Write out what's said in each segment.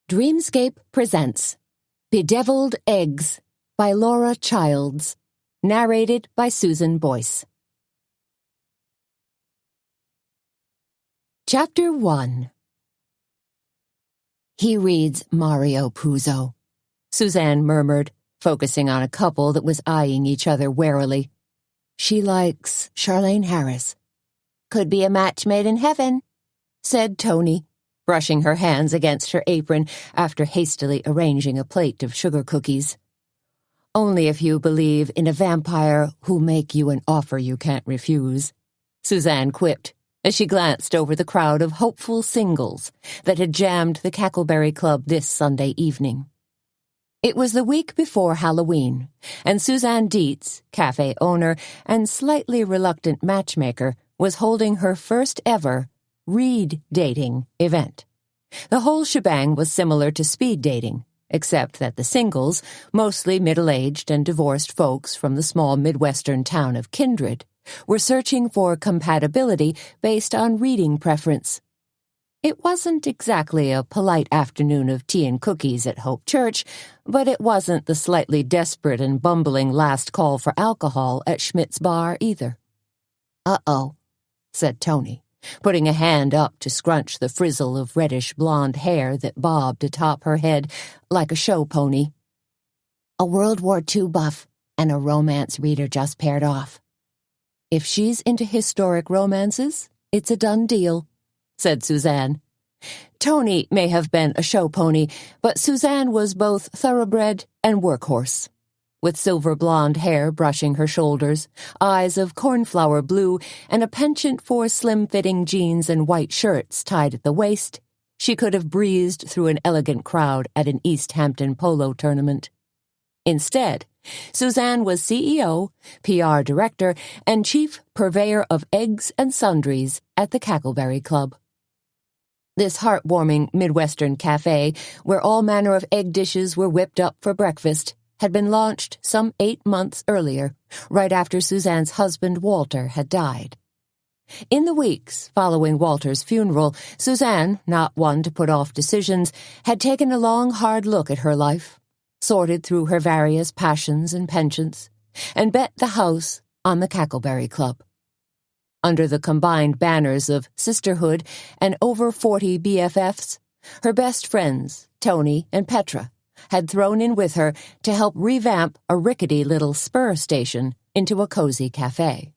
Dreamscape presents Bedeviled Eggs by Laura Childs, narrated by Susan Boyce. Chapter 1. He reads Mario Puzo, Suzanne murmured, focusing on a couple that was eyeing each other warily. She likes Charlene Harris. Could be a match made in heaven, said Tony, brushing her hands against her apron after hastily arranging a plate of sugar cookies. Only if you believe in a vampire who'll make you an offer you can't refuse, Suzanne quipped as she glanced over the crowd of hopeful singles that had jammed the Cackleberry Club this Sunday evening. It was the week before Halloween, and Suzanne Dietz, cafe owner and slightly reluctant matchmaker, was holding her first ever read dating event. The whole shebang was similar to speed dating, except that the singles, mostly middle-aged and divorced folks from the small Midwestern town of Kindred, were searching for compatibility based on reading preference. It wasn't exactly a polite afternoon of tea and cookies at Hope Church, but it wasn't the slightly desperate and bumbling last call for alcohol at Schmidt's bar either. "Uh-oh," said Tony, putting a hand up to scrunch the frizzle of reddish-blonde hair that bobbed atop her head like a show pony. "A World War II buff and a romance reader just paired off." "If she's into historic romances, it's a done deal," said Suzanne. Tony may have been a show pony, but Suzanne was both thoroughbred and workhorse. With silver blonde hair brushing her shoulders, eyes of cornflower blue, and a penchant for slim-fitting jeans and white shirts tied at the waist, she could have breezed through an elegant crowd at an East Hampton polo tournament. Instead, Suzanne was CEO, PR director, and chief purveyor of eggs and sundries at the Cackleberry Club. This heartwarming Midwestern cafe, where all manner of egg dishes were whipped up for breakfast, had been launched some 8 months earlier, right after Suzanne's husband Walter had died. In the weeks following Walter's funeral, Suzanne, not one to put off decisions, had taken a long, hard look at her life, sorted through her various passions and penchants, and bet the house on the Cackleberry Club. Under the combined banners of sisterhood and over 40 BFFs, her best friends, Tony and Petra, had thrown in with her to help revamp a rickety little spur station into a cozy cafe.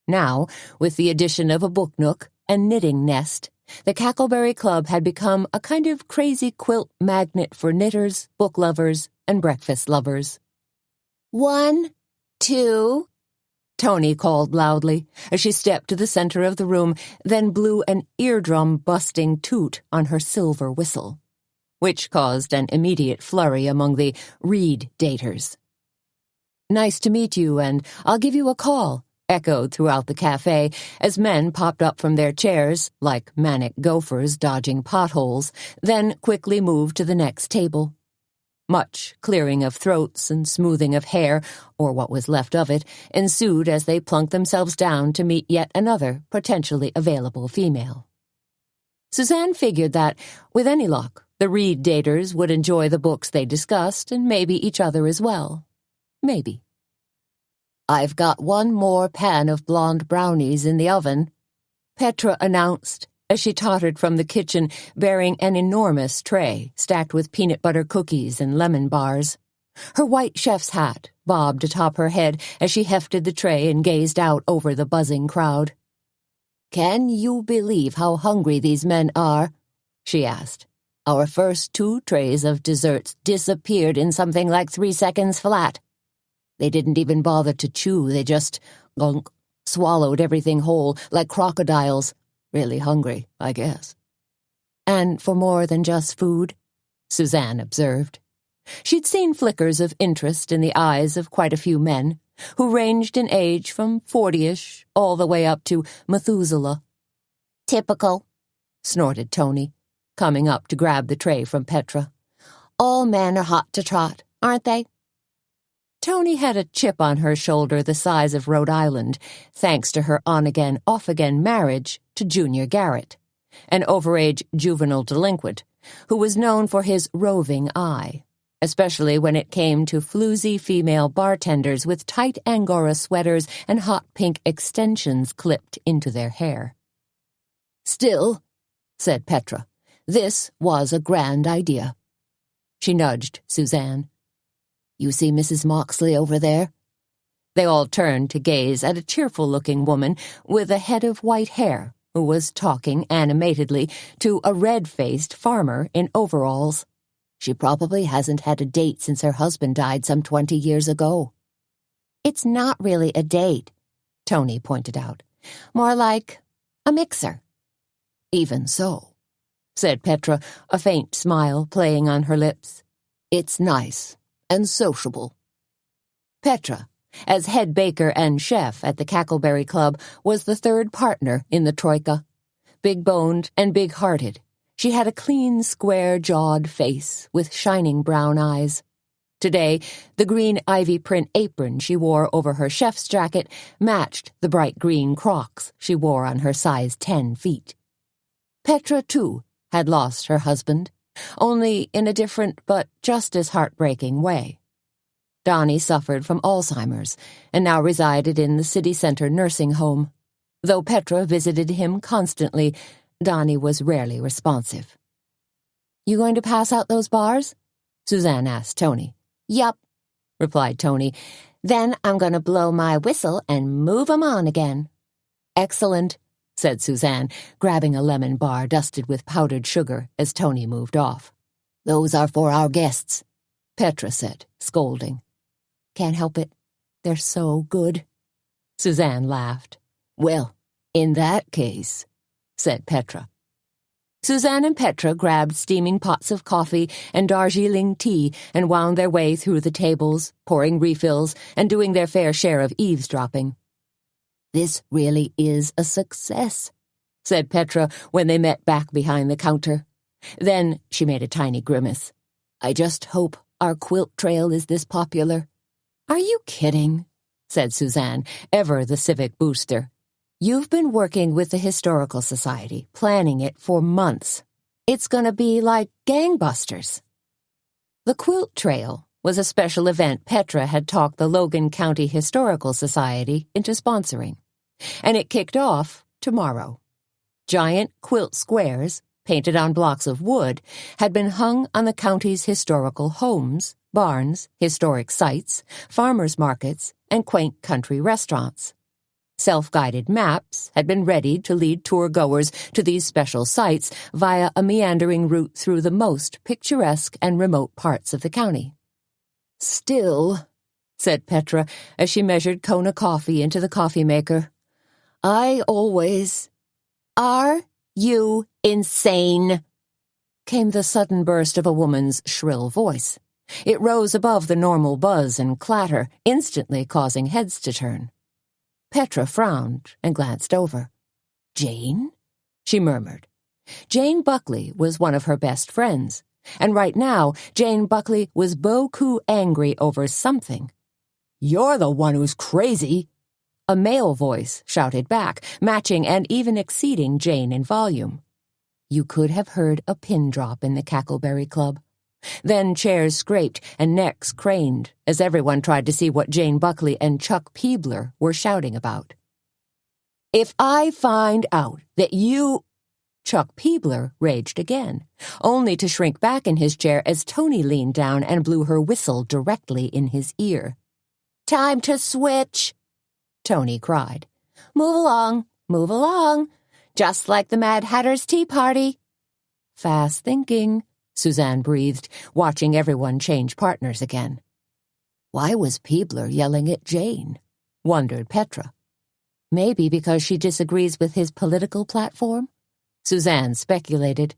Now, with the addition of a book nook and knitting nest, the Cackleberry Club had become a kind of crazy quilt magnet for knitters, book lovers, and breakfast lovers. 1, 2, Tony called loudly as she stepped to the center of the room, then blew an eardrum-busting toot on her silver whistle, which caused an immediate flurry among the read daters. "Nice to meet you, and I'll give you a call," echoed throughout the cafe as men popped up from their chairs, like manic gophers dodging potholes, then quickly moved to the next table. Much clearing of throats and smoothing of hair, or what was left of it, ensued as they plunked themselves down to meet yet another potentially available female. Suzanne figured that, with any luck, the read daters would enjoy the books they discussed and maybe each other as well. Maybe. "I've got one more pan of blonde brownies in the oven," Petra announced as she tottered from the kitchen bearing an enormous tray stacked with peanut butter cookies and lemon bars. Her white chef's hat bobbed atop her head as she hefted the tray and gazed out over the buzzing crowd. "Can you believe how hungry these men are?" she asked. "Our first 2 trays of desserts disappeared in something like 3 seconds flat. They didn't even bother to chew, they just swallowed everything whole, like crocodiles. Really hungry, I guess." "And for more than just food?" Suzanne observed. She'd seen flickers of interest in the eyes of quite a few men, who ranged in age from 40-ish all the way up to Methuselah. "Typical," snorted Tony, coming up to grab the tray from Petra. "All men are hot to trot, aren't they?" Tony had a chip on her shoulder the size of Rhode Island, thanks to her on-again, off-again marriage to Junior Garrett, an overage juvenile delinquent who was known for his roving eye, especially when it came to floozy female bartenders with tight Angora sweaters and hot pink extensions clipped into their hair. "Still," said Petra, "this was a grand idea." She nudged Suzanne. "You see Mrs. Moxley over there?" They all turned to gaze at a cheerful-looking woman with a head of white hair who was talking animatedly to a red-faced farmer in overalls. "She probably hasn't had a date since her husband died some 20 years ago." "It's not really a date," Tony pointed out. "More like a mixer." "Even so," said Petra, a faint smile playing on her lips. "It's nice and sociable." Petra, as head baker and chef at the Cackleberry Club, was the third partner in the troika. Big-boned and big-hearted, she had a clean, square-jawed face with shining brown eyes. Today, the green ivy print apron she wore over her chef's jacket matched the bright green Crocs she wore on her size 10 feet. Petra, too, had lost her husband, only in a different but just as heartbreaking way. Donnie suffered from Alzheimer's and now resided in the city center nursing home. Though Petra visited him constantly, Donnie was rarely responsive. "You going to pass out those bars?" Suzanne asked Tony. "Yup," replied Tony. "Then I'm going to blow my whistle and move 'em on again." "Excellent," said Suzanne, grabbing a lemon bar dusted with powdered sugar as Tony moved off. "Those are for our guests," Petra said, scolding. "Can't help it. They're so good." Suzanne laughed. "Well, in that case," said Petra. Suzanne and Petra grabbed steaming pots of coffee and Darjeeling tea and wound their way through the tables, pouring refills and doing their fair share of eavesdropping. "This really is a success," said Petra when they met back behind the counter. Then she made a tiny grimace. "I just hope our quilt trail is this popular." "Are you kidding?" said Suzanne, ever the civic booster. "You've been working with the Historical Society, planning it for months. It's going to be like gangbusters." The quilt trail was a special event Petra had talked the Logan County Historical Society into sponsoring, and it kicked off tomorrow. Giant quilt squares, painted on blocks of wood, had been hung on the county's historical homes, barns, historic sites, farmers' markets, and quaint country restaurants. Self-guided maps had been readied to lead tour-goers to these special sites via a meandering route through the most picturesque and remote parts of the county. "Still," said Petra as she measured Kona coffee into the coffee maker, "I always—" "Are you insane?" came the sudden burst of a woman's shrill voice. It rose above the normal buzz and clatter, instantly causing heads to turn. Petra frowned and glanced over. "Jane?" she murmured. Jane Buckley was one of her best friends, and right now Jane Buckley was beaucoup angry over something. "You're the one who's crazy!" A male voice shouted back, matching and even exceeding Jane in volume. You could have heard a pin drop in the Cackleberry Club. Then chairs scraped and necks craned as everyone tried to see what Jane Buckley and Chuck Peebler were shouting about. "If I find out that you—" Chuck Peebler raged again, only to shrink back in his chair as Tony leaned down and blew her whistle directly in his ear. "Time to switch," Tony cried. Move along, just like the Mad Hatter's tea party." "Fast thinking," Suzanne breathed, watching everyone change partners again. Why was Peebler yelling at Jane? Wondered Petra. Maybe because she disagrees with his political platform? Suzanne speculated.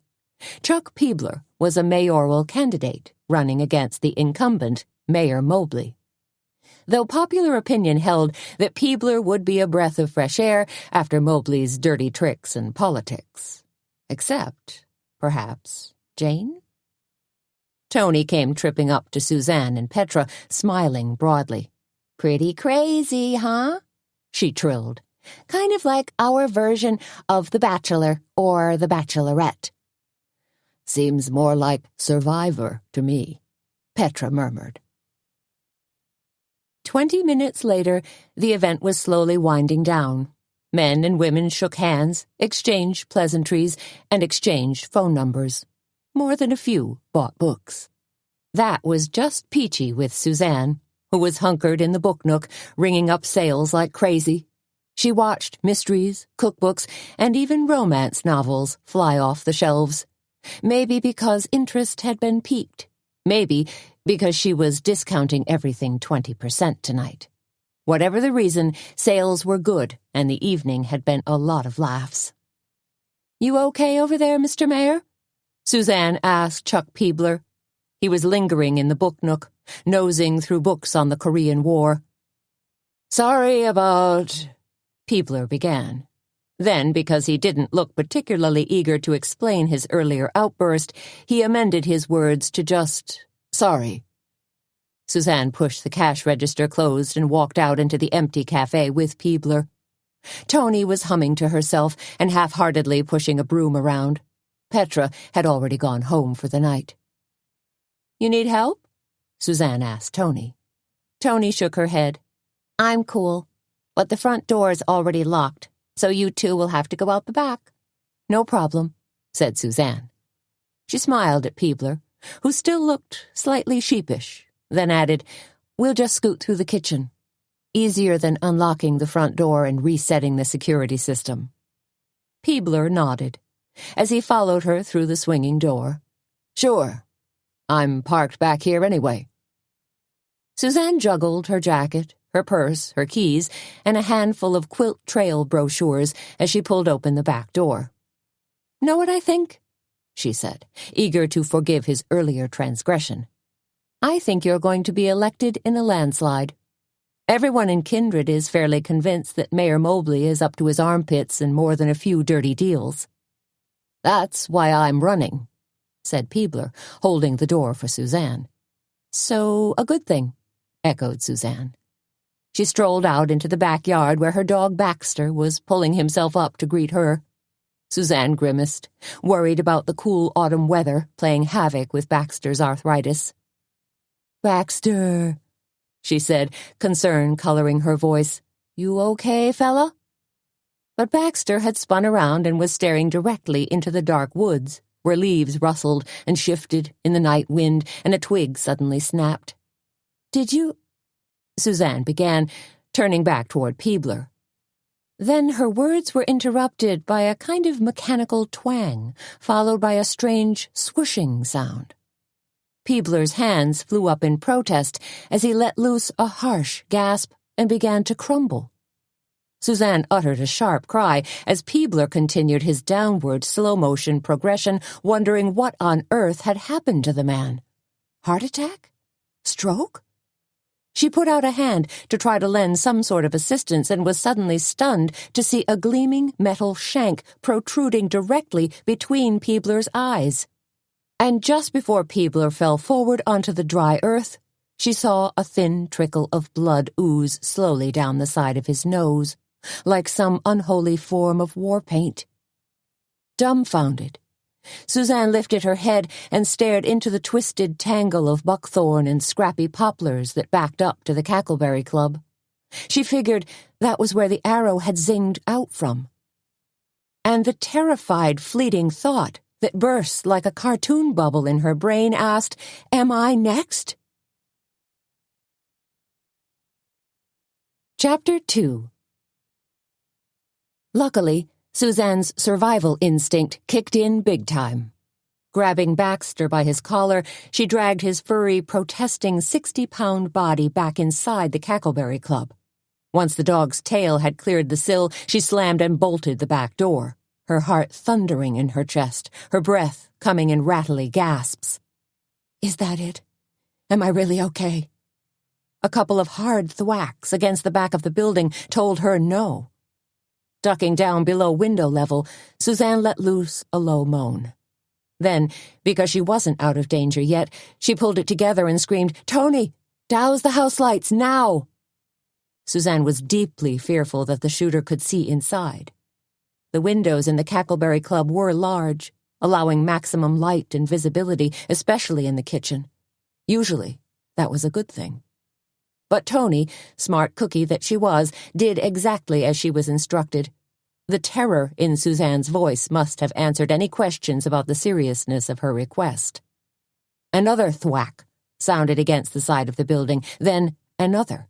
Chuck Peebler was a mayoral candidate running against the incumbent, Mayor Mobley. Though popular opinion held that Peebler would be a breath of fresh air after Mobley's dirty tricks and politics. Except, perhaps, Jane? Tony came tripping up to Suzanne and Petra, smiling broadly. "Pretty crazy, huh?" she trilled. "Kind of like our version of The Bachelor or The Bachelorette." Seems more like survivor to me, Petra murmured. 20 minutes later, the event was slowly winding down. Men and women shook hands, exchanged pleasantries, and exchanged phone numbers. More than a few bought books. That was just peachy with Suzanne, who was hunkered in the book nook, ringing up sales like crazy. She watched mysteries, cookbooks, and even romance novels fly off the shelves. Maybe because interest had been piqued. Maybe because she was discounting everything 20% tonight. Whatever the reason, sales were good, and the evening had been a lot of laughs. "You okay over there, Mr. Mayor?" Suzanne asked Chuck Peebler. He was lingering in the book nook, nosing through books on the Korean War. "Sorry about—" Peebler began. Then, because he didn't look particularly eager to explain his earlier outburst, he amended his words to just, "sorry." Suzanne pushed the cash register closed and walked out into the empty cafe with Peebler. Tony was humming to herself and half-heartedly pushing a broom around. Petra had already gone home for the night. "You need help?" Suzanne asked Tony. Tony shook her head. "I'm cool, but the front door's already locked, so you two will have to go out the back." "No problem," said Suzanne. She smiled at Peebler, who still looked slightly sheepish, then added, "We'll just scoot through the kitchen. Easier than unlocking the front door and resetting the security system." Peebler nodded, as he followed her through the swinging door. "Sure. I'm parked back here anyway." Suzanne juggled her jacket, her purse, her keys, and a handful of quilt trail brochures as she pulled open the back door. "Know what I think?" she said, eager to forgive his earlier transgression. "I think you're going to be elected in a landslide. Everyone in Kindred is fairly convinced that Mayor Mobley is up to his armpits in more than a few dirty deals." "That's why I'm running," said Peebler, holding the door for Suzanne. "So, a good thing," echoed Suzanne. She strolled out into the backyard where her dog Baxter was pulling himself up to greet her. Suzanne grimaced, worried about the cool autumn weather playing havoc with Baxter's arthritis. "Baxter," she said, concern coloring her voice. "You okay, fella?" But Baxter had spun around and was staring directly into the dark woods, where leaves rustled and shifted in the night wind and a twig suddenly snapped. "Did you—" Suzanne began, turning back toward Peebler. Then her words were interrupted by a kind of mechanical twang, followed by a strange swooshing sound. Peebler's hands flew up in protest as he let loose a harsh gasp and began to crumble. Suzanne uttered a sharp cry as Peebler continued his downward slow-motion progression, wondering what on earth had happened to the man. Heart attack? Stroke? She put out a hand to try to lend some sort of assistance and was suddenly stunned to see a gleaming metal shank protruding directly between Peebler's eyes. And just before Peebler fell forward onto the dry earth, she saw a thin trickle of blood ooze slowly down the side of his nose, like some unholy form of war paint. Dumbfounded, Suzanne lifted her head and stared into the twisted tangle of buckthorn and scrappy poplars that backed up to the Cackleberry Club. She figured that was where the arrow had zinged out from. And the terrified, fleeting thought that burst like a cartoon bubble in her brain asked, "Am I next?" Chapter 2. Luckily, Suzanne's survival instinct kicked in big time. Grabbing Baxter by his collar, she dragged his furry, protesting 60-pound body back inside the Cackleberry Club. Once the dog's tail had cleared the sill, she slammed and bolted the back door, her heart thundering in her chest, her breath coming in rattly gasps. "Is that it? Am I really okay?" A couple of hard thwacks against the back of the building told her no. Ducking down below window level, Suzanne let loose a low moan. Then, because she wasn't out of danger yet, she pulled it together and screamed, "Tony, douse the house lights, now!" Suzanne was deeply fearful that the shooter could see inside. The windows in the Cackleberry Club were large, allowing maximum light and visibility, especially in the kitchen. Usually, that was a good thing. But Tony, smart cookie that she was, did exactly as she was instructed. The terror in Suzanne's voice must have answered any questions about the seriousness of her request. Another thwack sounded against the side of the building, then another.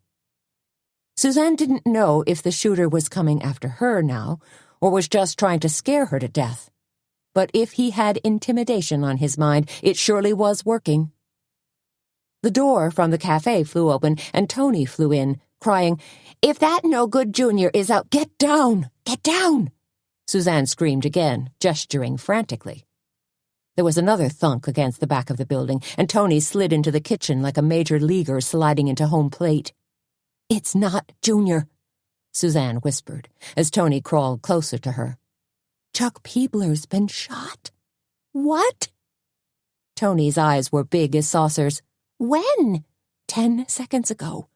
Suzanne didn't know if the shooter was coming after her now, or was just trying to scare her to death. But if he had intimidation on his mind, it surely was working. The door from the cafe flew open, and Tony flew in, crying, "If that no-good junior is out, get down! Get down!" Suzanne screamed again, gesturing frantically. There was another thunk against the back of the building, and Tony slid into the kitchen like a major leaguer sliding into home plate. "It's not Junior," Suzanne whispered, as Tony crawled closer to her. "Chuck Peebler's been shot." "What?" Tony's eyes were big as saucers. "When?" 10 seconds ago.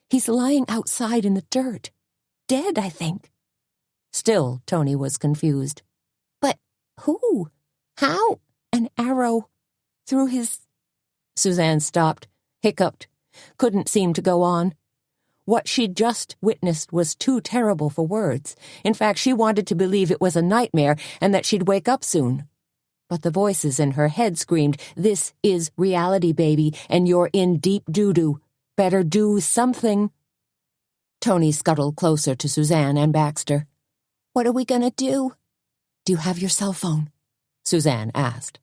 He's lying outside in the dirt. Dead, I think." Still, Tony was confused. "But who? How? An arrow through his—" Suzanne stopped, hiccuped, couldn't seem to go on. What she'd just witnessed was too terrible for words. In fact, she wanted to believe it was a nightmare and that she'd wake up soon. But the voices in her head screamed, "This is reality, baby, and you're in deep doo-doo. Better do something." Tony scuttled closer to Suzanne and Baxter. "What are we gonna do?" "Do you have your cell phone?" Suzanne asked.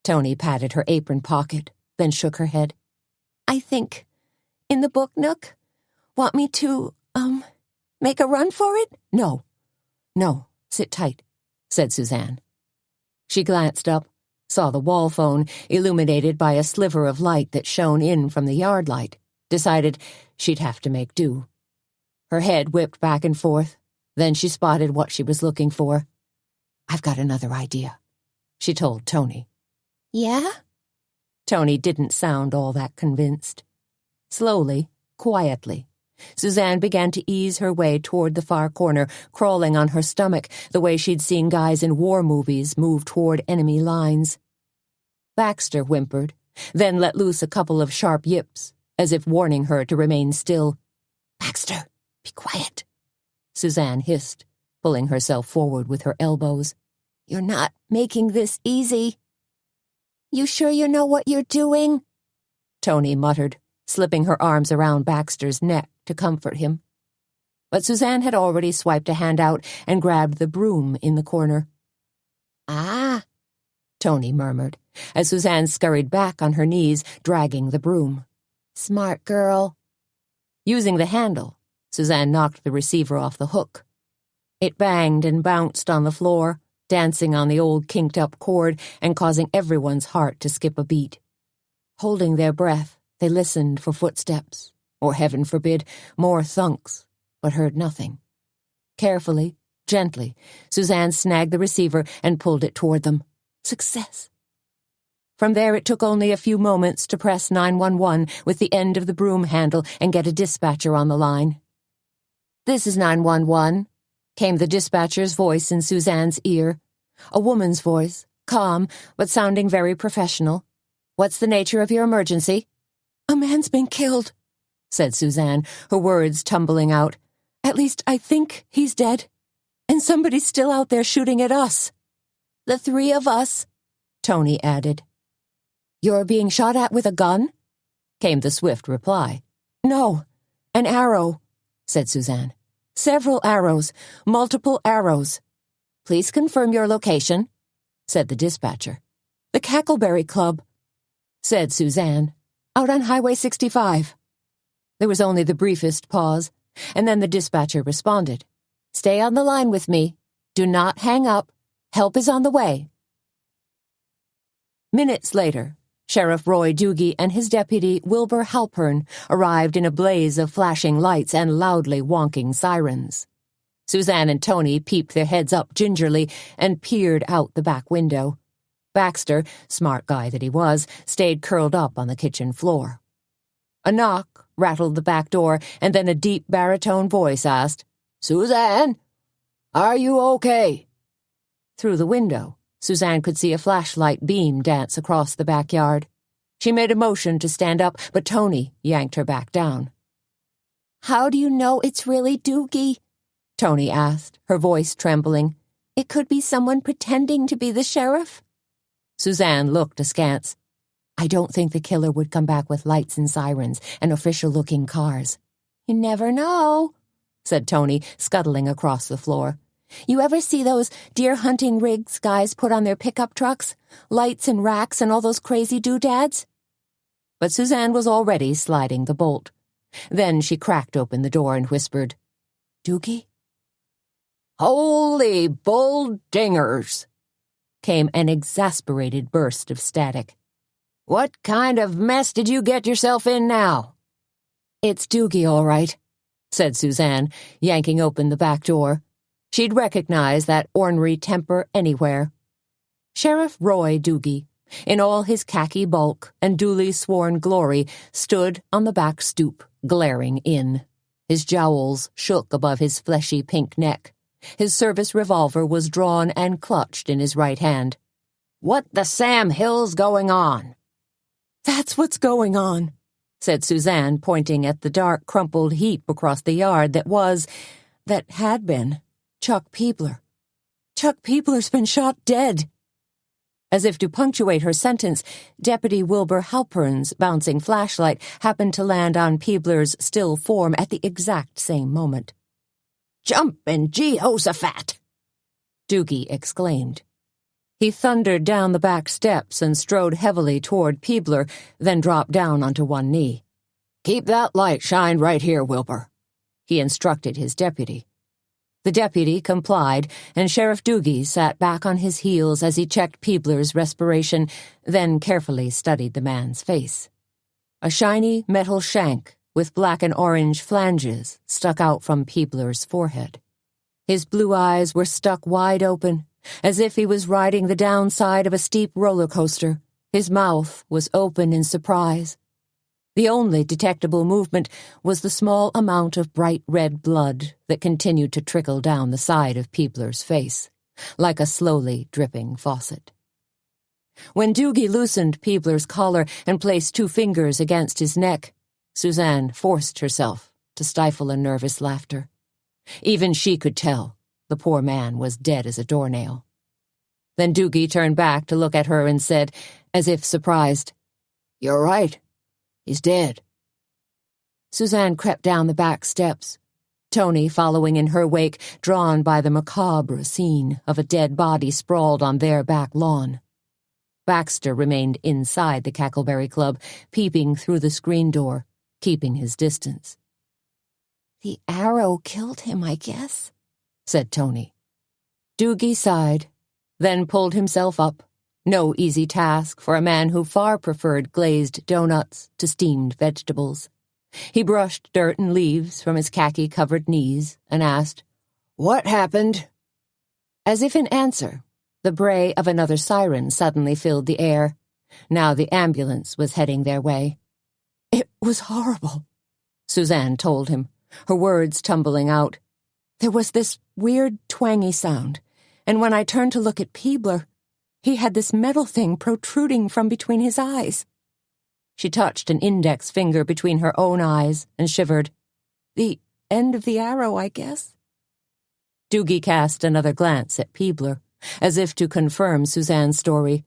Tony patted her apron pocket, then shook her head. "I think, in the book nook? Want me to, make a run for it?" No, sit tight," said Suzanne. She glanced up, saw the wall phone, illuminated by a sliver of light that shone in from the yard light, decided she'd have to make do. Her head whipped back and forth, then she spotted what she was looking for. "I've got another idea," she told Tony. "Yeah?" Tony didn't sound all that convinced. Slowly, quietly, Suzanne began to ease her way toward the far corner, crawling on her stomach the way she'd seen guys in war movies move toward enemy lines. Baxter whimpered, then let loose a couple of sharp yips, as if warning her to remain still. "Baxter, be quiet," Suzanne hissed, pulling herself forward with her elbows. "You're not making this easy." "You sure you know what you're doing?" Tony muttered, slipping her arms around Baxter's neck to comfort him. But Suzanne had already swiped a hand out and grabbed the broom in the corner. "Ah," Tony murmured, as Suzanne scurried back on her knees, dragging the broom. "Smart girl." Using the handle, Suzanne knocked the receiver off the hook. It banged and bounced on the floor, dancing on the old kinked-up cord and causing everyone's heart to skip a beat. Holding their breath, they listened for footsteps, or heaven forbid, more thunks, but heard nothing. Carefully, gently, Suzanne snagged the receiver and pulled it toward them. Success! From there it took only a few moments to press 911 with the end of the broom handle and get a dispatcher on the line. "This is 911, came the dispatcher's voice in Suzanne's ear. A woman's voice, calm, but sounding very professional. "What's the nature of your emergency?" "A man's been killed," said Suzanne, her words tumbling out. "At least I think he's dead. And somebody's still out there shooting at us." "The three of us," Tony added. "You're being shot at with a gun?" came the swift reply. "No, an arrow," said Suzanne. "Several arrows, multiple arrows." "Please confirm your location," said the dispatcher. "The Cackleberry Club," said Suzanne. "Out on Highway 65. There was only the briefest pause, and then the dispatcher responded. "Stay on the line with me. Do not hang up. Help is on the way." Minutes later, Sheriff Roy Doogie and his deputy Wilbur Halpern arrived in a blaze of flashing lights and loudly wonking sirens. Suzanne and Tony peeped their heads up gingerly and peered out the back window. Baxter, smart guy that he was, stayed curled up on the kitchen floor. A knock rattled the back door, and then a deep baritone voice asked, "Suzanne, are you okay?" Through the window, Suzanne could see a flashlight beam dance across the backyard. She made a motion to stand up, but Tony yanked her back down. "How do you know it's really Doogie?" Tony asked, her voice trembling. "It could be someone pretending to be the sheriff." Suzanne looked askance. "I don't think the killer would come back with lights and sirens and official-looking cars." "You never know," said Tony, scuttling across the floor. "You ever see those deer hunting rigs guys put on their pickup trucks? Lights and racks and all those crazy doodads?" But Suzanne was already sliding the bolt. Then she cracked open the door and whispered, "Doogie?" "Holy bull dingers!" came an exasperated burst of static. "What kind of mess did you get yourself in now?" "It's Doogie, all right," said Suzanne, yanking open the back door. She'd recognize that ornery temper anywhere. Sheriff Roy Doogie, in all his khaki bulk and duly sworn glory, stood on the back stoop, glaring in. His jowls shook above his fleshy pink neck. His service revolver was drawn and clutched in his right hand. "What the Sam Hill's going on?" "That's what's going on," said Suzanne, pointing at the dark, crumpled heap across the yard that had been, Chuck Peebler. "Chuck Peebler's been shot dead." As if to punctuate her sentence, Deputy Wilbur Halpern's bouncing flashlight happened to land on Peebler's still form at the exact same moment. "Jumpin' Jehoshaphat!" Doogie exclaimed. He thundered down the back steps and strode heavily toward Peebler, then dropped down onto one knee. "Keep that light shined right here, Wilbur," he instructed his deputy. The deputy complied, and Sheriff Doogie sat back on his heels as he checked Peebler's respiration, then carefully studied the man's face. A shiny metal shank with black and orange flanges stuck out from Peebler's forehead. His blue eyes were stuck wide open, as if he was riding the downside of a steep roller coaster. His mouth was open in surprise. The only detectable movement was the small amount of bright red blood that continued to trickle down the side of Peebler's face, like a slowly dripping faucet. When Doogie loosened Peebler's collar and placed 2 fingers against his neck, Suzanne forced herself to stifle a nervous laughter. Even she could tell the poor man was dead as a doornail. Then Doogie turned back to look at her and said, as if surprised, "You're right. He's dead." Suzanne crept down the back steps, Tony following in her wake, drawn by the macabre scene of a dead body sprawled on their back lawn. Baxter remained inside the Cackleberry Club, peeping through the screen door, keeping his distance. "The arrow killed him, I guess," said Tony. Doogie sighed, then pulled himself up. No easy task for a man who far preferred glazed donuts to steamed vegetables. He brushed dirt and leaves from his khaki-covered knees and asked, "What happened?" As if in answer, the bray of another siren suddenly filled the air. Now the ambulance was heading their way. "It was horrible," Suzanne told him, her words tumbling out. "There was this weird twangy sound, and when I turned to look at Peebler, he had this metal thing protruding from between his eyes." She touched an index finger between her own eyes and shivered. "The end of the arrow, I guess." Doogie cast another glance at Peebler, as if to confirm Suzanne's story.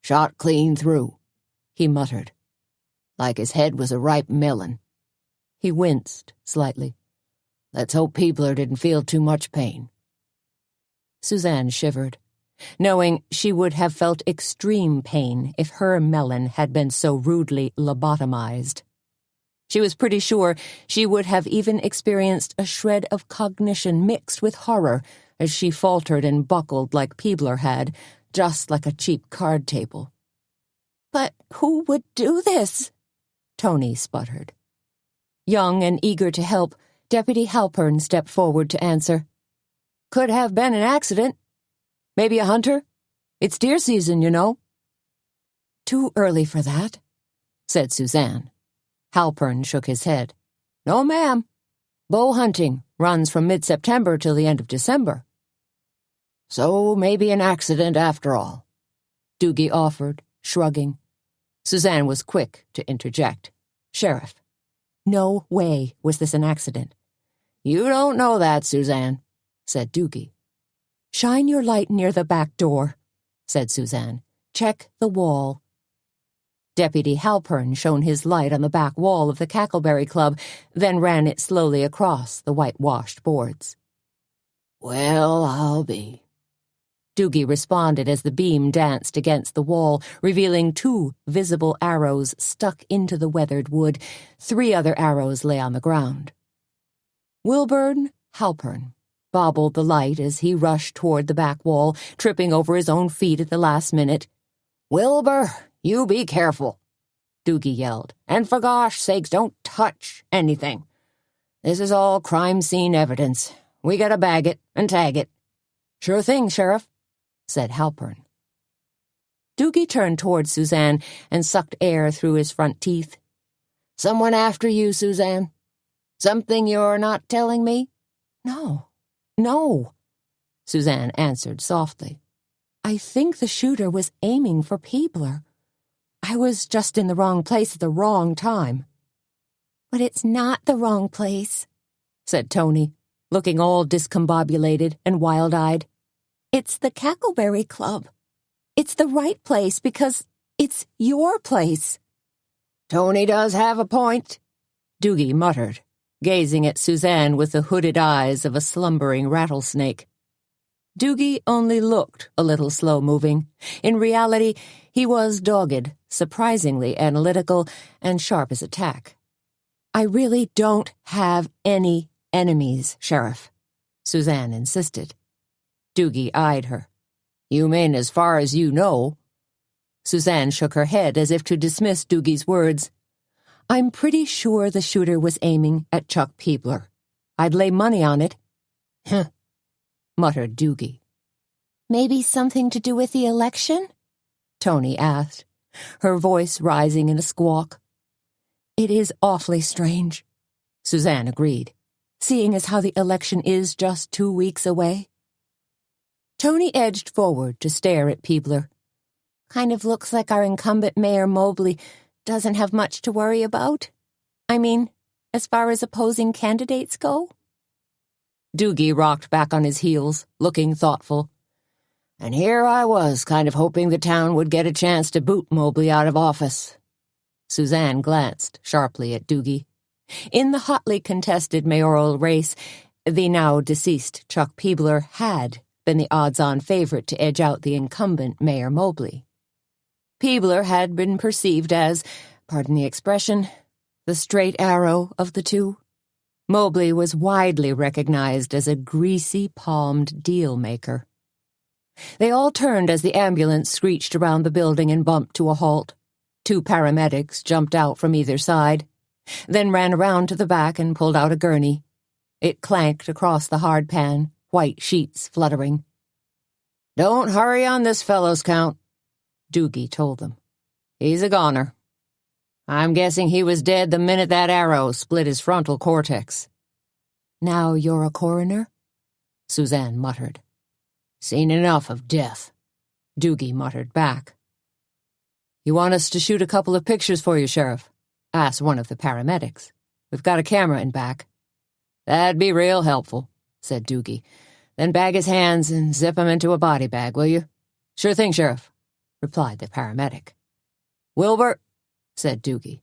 "Shot clean through," he muttered. "Like his head was a ripe melon." He winced slightly. "Let's hope Peebler didn't feel too much pain." Suzanne shivered, knowing she would have felt extreme pain if her melon had been so rudely lobotomized. She was pretty sure she would have even experienced a shred of cognition mixed with horror as she faltered and buckled like Peebler had, just like a cheap card table. "But who would do this?" Tony sputtered. Young and eager to help, Deputy Halpern stepped forward to answer. "Could have been an accident. Maybe a hunter. It's deer season, you know." "Too early for that," said Suzanne. Halpern shook his head. "No, ma'am. Bow hunting runs from mid-September till the end of December." So maybe an accident after all," Doogie offered, shrugging. Suzanne was quick to interject. "Sheriff, no way was this an accident." "You don't know that, Suzanne," said Doogie. "Shine your light near the back door," said Suzanne. "Check the wall." Deputy Halpern shone his light on the back wall of the Cackleberry Club, then ran it slowly across the whitewashed boards. "Well, I'll be," Doogie responded as the beam danced against the wall, revealing 2 visible arrows stuck into the weathered wood. 3 other arrows lay on the ground. Wilburn Halpern bobbled the light as he rushed toward the back wall, tripping over his own feet at the last minute. "Wilbur, you be careful," Doogie yelled, "and for gosh sakes don't touch anything. This is all crime scene evidence. We gotta bag it and tag it." "Sure thing, Sheriff," said Halpern. Doogie turned toward Suzanne and sucked air through his front teeth. "Someone after you, Suzanne? Something you're not telling me?" No, Suzanne answered softly. "I think the shooter was aiming for Peebler. I was just in the wrong place at the wrong time." "But it's not the wrong place," said Tony, looking all discombobulated and wild-eyed. "It's the Cackleberry Club. It's the right place because it's your place." "Tony does have a point," Doogie muttered, gazing at Suzanne with the hooded eyes of a slumbering rattlesnake. Doogie only looked a little slow-moving. In reality, he was dogged, surprisingly analytical, and sharp as a tack. "I really don't have any enemies, Sheriff," Suzanne insisted. Doogie eyed her. "You mean as far as you know?" Suzanne shook her head as if to dismiss Doogie's words. "I'm pretty sure the shooter was aiming at Chuck Peebler. I'd lay money on it." "Huh," muttered Doogie. "Maybe something to do with the election?" Tony asked, her voice rising in a squawk. "It is awfully strange," Suzanne agreed, "seeing as how the election is just 2 weeks away." Tony edged forward to stare at Peebler. "Kind of looks like our incumbent Mayor Mobley doesn't have much to worry about. I mean, as far as opposing candidates go." Doogie rocked back on his heels, looking thoughtful. "And here I was, kind of hoping the town would get a chance to boot Mobley out of office." Suzanne glanced sharply at Doogie. In the hotly contested mayoral race, the now-deceased Chuck Peebler had been the odds-on favorite to edge out the incumbent Mayor Mobley. Peebler had been perceived as, pardon the expression, the straight arrow of the two. Mobley was widely recognized as a greasy-palmed deal-maker. They all turned as the ambulance screeched around the building and bumped to a halt. 2 paramedics jumped out from either side, then ran around to the back and pulled out a gurney. It clanked across the hardpan, white sheets fluttering. "Don't hurry on this fellow's count," Doogie told them. "He's a goner. I'm guessing he was dead the minute that arrow split his frontal cortex." "Now you're a coroner?" Suzanne muttered. "Seen enough of death," Doogie muttered back. "You want us to shoot a couple of pictures for you, Sheriff?" asked one of the paramedics. "We've got a camera in back." "That'd be real helpful," said Doogie. "Then bag his hands and zip him into a body bag, will you?" "Sure thing, Sheriff," replied the paramedic. "Wilbur," said Doogie,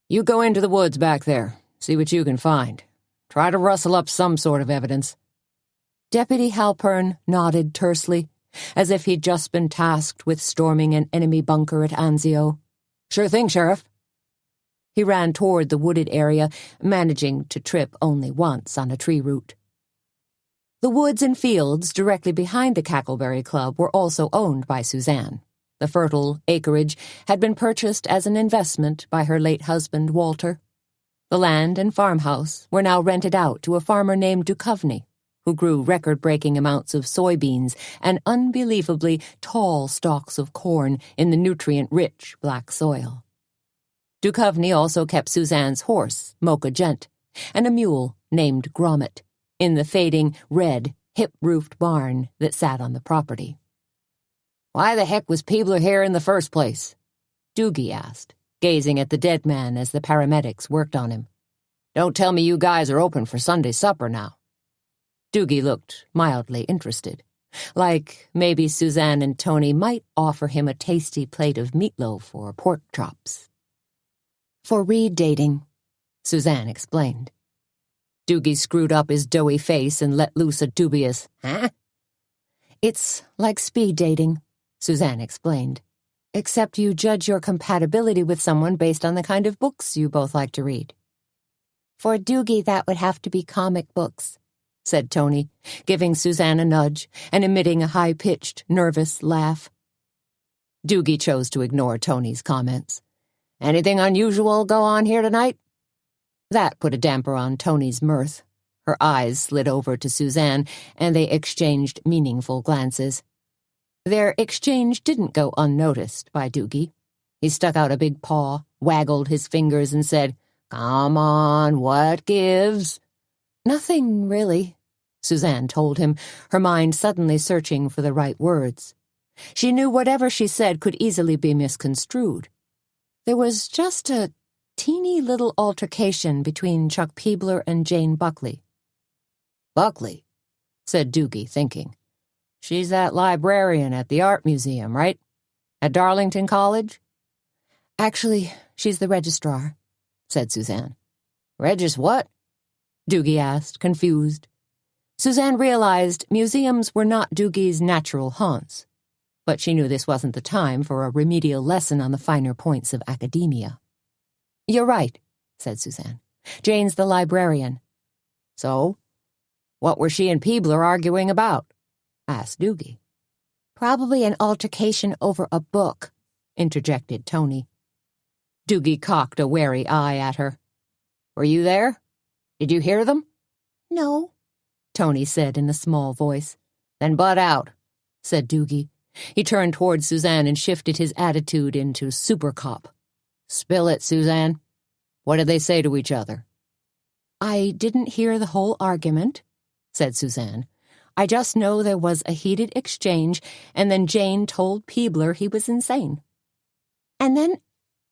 "you go into the woods back there, see what you can find. Try to rustle up some sort of evidence." Deputy Halpern nodded tersely, as if he'd just been tasked with storming an enemy bunker at Anzio. "Sure thing, Sheriff." He ran toward the wooded area, managing to trip only once on a tree root. The woods and fields directly behind the Cackleberry Club were also owned by Suzanne. The fertile acreage had been purchased as an investment by her late husband, Walter. The land and farmhouse were now rented out to a farmer named Duchovny, who grew record-breaking amounts of soybeans and unbelievably tall stalks of corn in the nutrient-rich black soil. Duchovny also kept Suzanne's horse, Mocha Gent, and a mule named Gromit, in the fading red, hip-roofed barn that sat on the property. "Why the heck was Peebler here in the first place?" Doogie asked, gazing at the dead man as the paramedics worked on him. "Don't tell me you guys are open for Sunday supper now." Doogie looked mildly interested, like maybe Suzanne and Tony might offer him a tasty plate of meatloaf or pork chops. "For Reed dating," Suzanne explained. Doogie screwed up his doughy face and let loose a dubious, "Huh?" "It's like speed dating," Suzanne explained, "except you judge your compatibility with someone based on the kind of books you both like to read." "For Doogie, that would have to be comic books," said Tony, giving Suzanne a nudge and emitting a high-pitched, nervous laugh. Doogie chose to ignore Tony's comments. "Anything unusual go on here tonight?" That put a damper on Tony's mirth. Her eyes slid over to Suzanne, and they exchanged meaningful glances. Their exchange didn't go unnoticed by Doogie. He stuck out a big paw, waggled his fingers, and said, "Come on, what gives?" "Nothing, really," Suzanne told him, her mind suddenly searching for the right words. She knew whatever she said could easily be misconstrued. There was just a teeny little altercation between Chuck Peebler and Jane Buckley. "Buckley," said Doogie, thinking. "She's that librarian at the art museum, right? At Darlington College?" "Actually, she's the registrar," said Suzanne. What?" Doogie asked, confused. Suzanne realized museums were not Doogie's natural haunts, but she knew this wasn't the time for a remedial lesson on the finer points of academia. "You're right," said Suzanne. "Jane's the librarian." "So? What were she and Peebler arguing about?" asked Doogie. "Probably an altercation over a book," interjected Tony. Doogie cocked a wary eye at her. "Were you there? Did you hear them?" "No," Tony said in a small voice. "Then butt out," said Doogie. He turned toward Suzanne and shifted his attitude into super cop. "Spill it, Suzanne. What did they say to each other?" "I didn't hear the whole argument," said Suzanne. "I just know there was a heated exchange, and then Jane told Peebler he was insane." "And then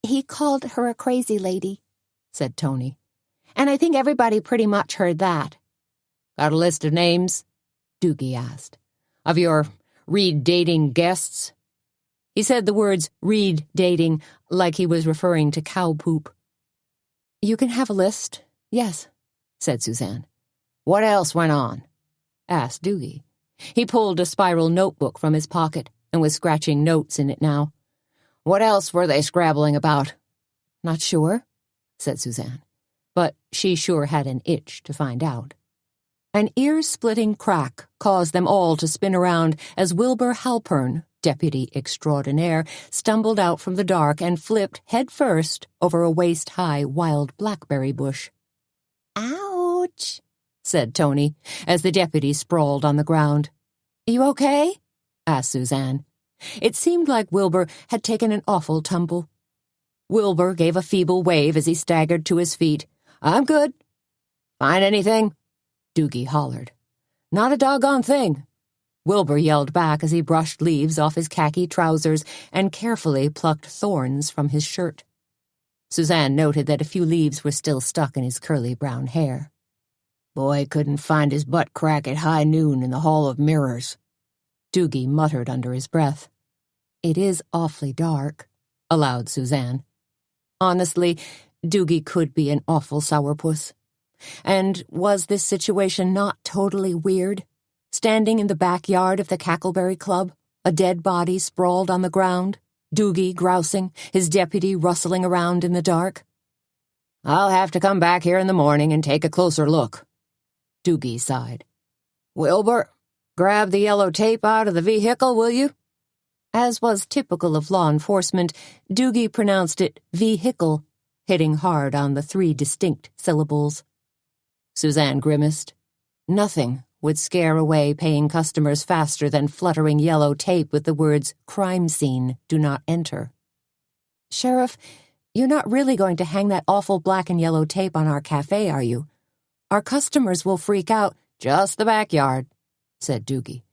he called her a crazy lady," said Tony. "And I think everybody pretty much heard that." "Got a list of names?" Doogie asked. "Of your Reed dating guests?" He said the words Reed dating like he was referring to cow poop. "You can have a list, yes," said Suzanne. "What else went on?" asked Doogie. He pulled a spiral notebook from his pocket and was scratching notes in it now. "What else were they scrabbling about?" "Not sure," said Suzanne, but she sure had an itch to find out. An ear-splitting crack caused them all to spin around as Wilbur Halpern, deputy extraordinaire, stumbled out from the dark and flipped headfirst over a waist-high wild blackberry bush. "Ouch," said Tony, as the deputy sprawled on the ground. "You okay?" asked Suzanne. It seemed like Wilbur had taken an awful tumble. Wilbur gave a feeble wave as he staggered to his feet. "I'm good." "Find anything?" Doogie hollered. "Not a doggone thing." Wilbur yelled back as he brushed leaves off his khaki trousers and carefully plucked thorns from his shirt. Suzanne noted that a few leaves were still stuck in his curly brown hair. "Boy couldn't find his butt crack at high noon in the Hall of Mirrors," Doogie muttered under his breath. "It is awfully dark," allowed Suzanne. Honestly, Doogie could be an awful sourpuss. And was this situation not totally weird? Standing in the backyard of the Cackleberry Club, a dead body sprawled on the ground, Doogie grousing, his deputy rustling around in the dark. "I'll have to come back here in the morning and take a closer look," Doogie sighed. "Wilbur, grab the yellow tape out of the vehicle, will you?" As was typical of law enforcement, Doogie pronounced it vehicle, hitting hard on the 3 distinct syllables. Suzanne grimaced. Nothing would scare away paying customers faster than fluttering yellow tape with the words, "Crime scene, do not enter." "Sheriff, you're not really going to hang that awful black and yellow tape on our cafe, are you? Our customers will freak out." "Just the backyard," said Doogie.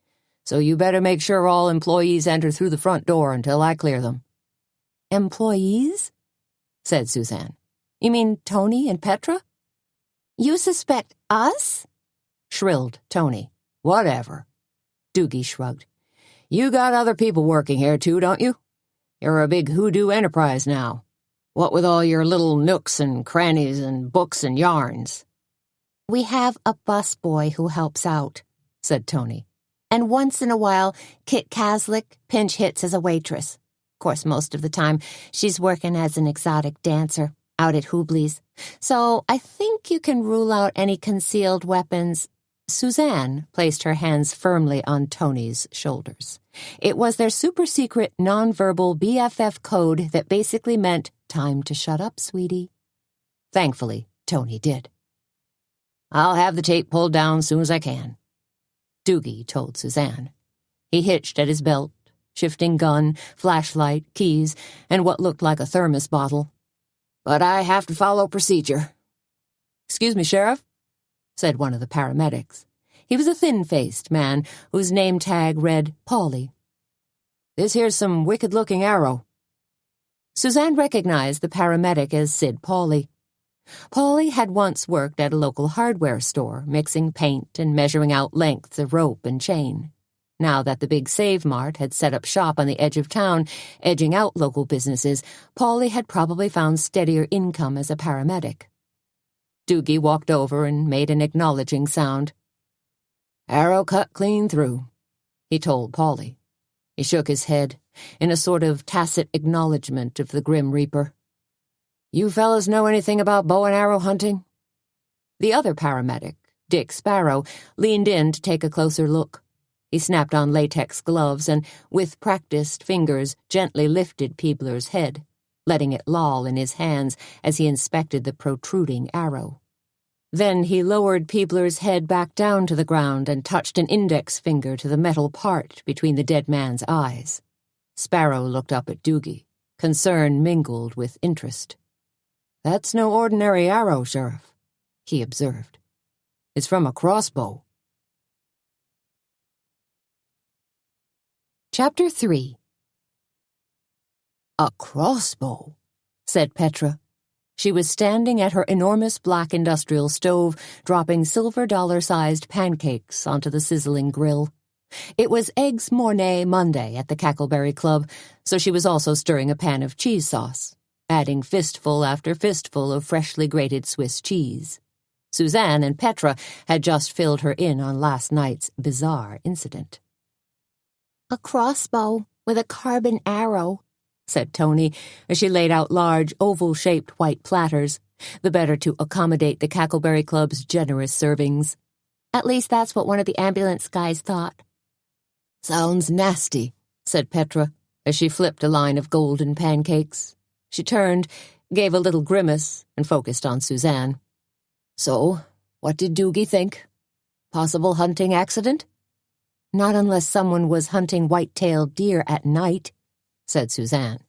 "So you better make sure all employees enter through the front door until I clear them." "Employees?" said Suzanne. "You mean Tony and Petra?" "You suspect us?" shrilled Tony. "Whatever." Doogie shrugged. "You got other people working here too, don't you? You're a big hoodoo enterprise now. What with all your little nooks and crannies and books and yarns?" "We have a busboy who helps out," said Tony. "And once in a while, Kit Kaslick pinch hits as a waitress. Of course, most of the time, she's working as an exotic dancer out at Hubley's. So I think you can rule out any concealed weapons." Suzanne placed her hands firmly on Tony's shoulders. It was their super-secret, non-verbal BFF code that basically meant, "Time to shut up, sweetie." Thankfully, Tony did. "I'll have the tape pulled down soon as I can," Doogie told Suzanne. He hitched at his belt, shifting gun, flashlight, keys, and what looked like a thermos bottle. "But I have to follow procedure." "Excuse me, Sheriff," said one of the paramedics. He was a thin-faced man whose name tag read Paulie. "This here's some wicked-looking arrow." Suzanne recognized the paramedic as Sid Paulie. Paulie had once worked at a local hardware store, mixing paint and measuring out lengths of rope and chain. Now that the big Save Mart had set up shop on the edge of town, edging out local businesses, Paulie had probably found steadier income as a paramedic. Doogie walked over and made an acknowledging sound. "Arrow cut clean through," he told Paulie. He shook his head, in a sort of tacit acknowledgement of the Grim Reaper. "You fellas know anything about bow and arrow hunting?" The other paramedic, Dick Sparrow, leaned in to take a closer look. He snapped on latex gloves and, with practiced fingers, gently lifted Peebler's head, letting it loll in his hands as he inspected the protruding arrow. Then he lowered Peebler's head back down to the ground and touched an index finger to the metal part between the dead man's eyes. Sparrow looked up at Doogie, concern mingled with interest. "That's no ordinary arrow, Sheriff," he observed. "It's from a crossbow." Chapter 3. "A crossbow," said Petra. She was standing at her enormous black industrial stove, dropping silver dollar-sized pancakes onto the sizzling grill. It was Eggs Mornay Monday at the Cackleberry Club, so she was also stirring a pan of cheese sauce, adding fistful after fistful of freshly grated Swiss cheese. Suzanne and Petra had just filled her in on last night's bizarre incident. "A crossbow with a carbon arrow," said Tony, as she laid out large, oval-shaped white platters, the better to accommodate the Cackleberry Club's generous servings. "At least that's what one of the ambulance guys thought." "Sounds nasty," said Petra, as she flipped a line of golden pancakes. She turned, gave a little grimace, and focused on Suzanne. "So, what did Doogie think? Possible hunting accident?" "Not unless someone was hunting white-tailed deer at night," said Suzanne.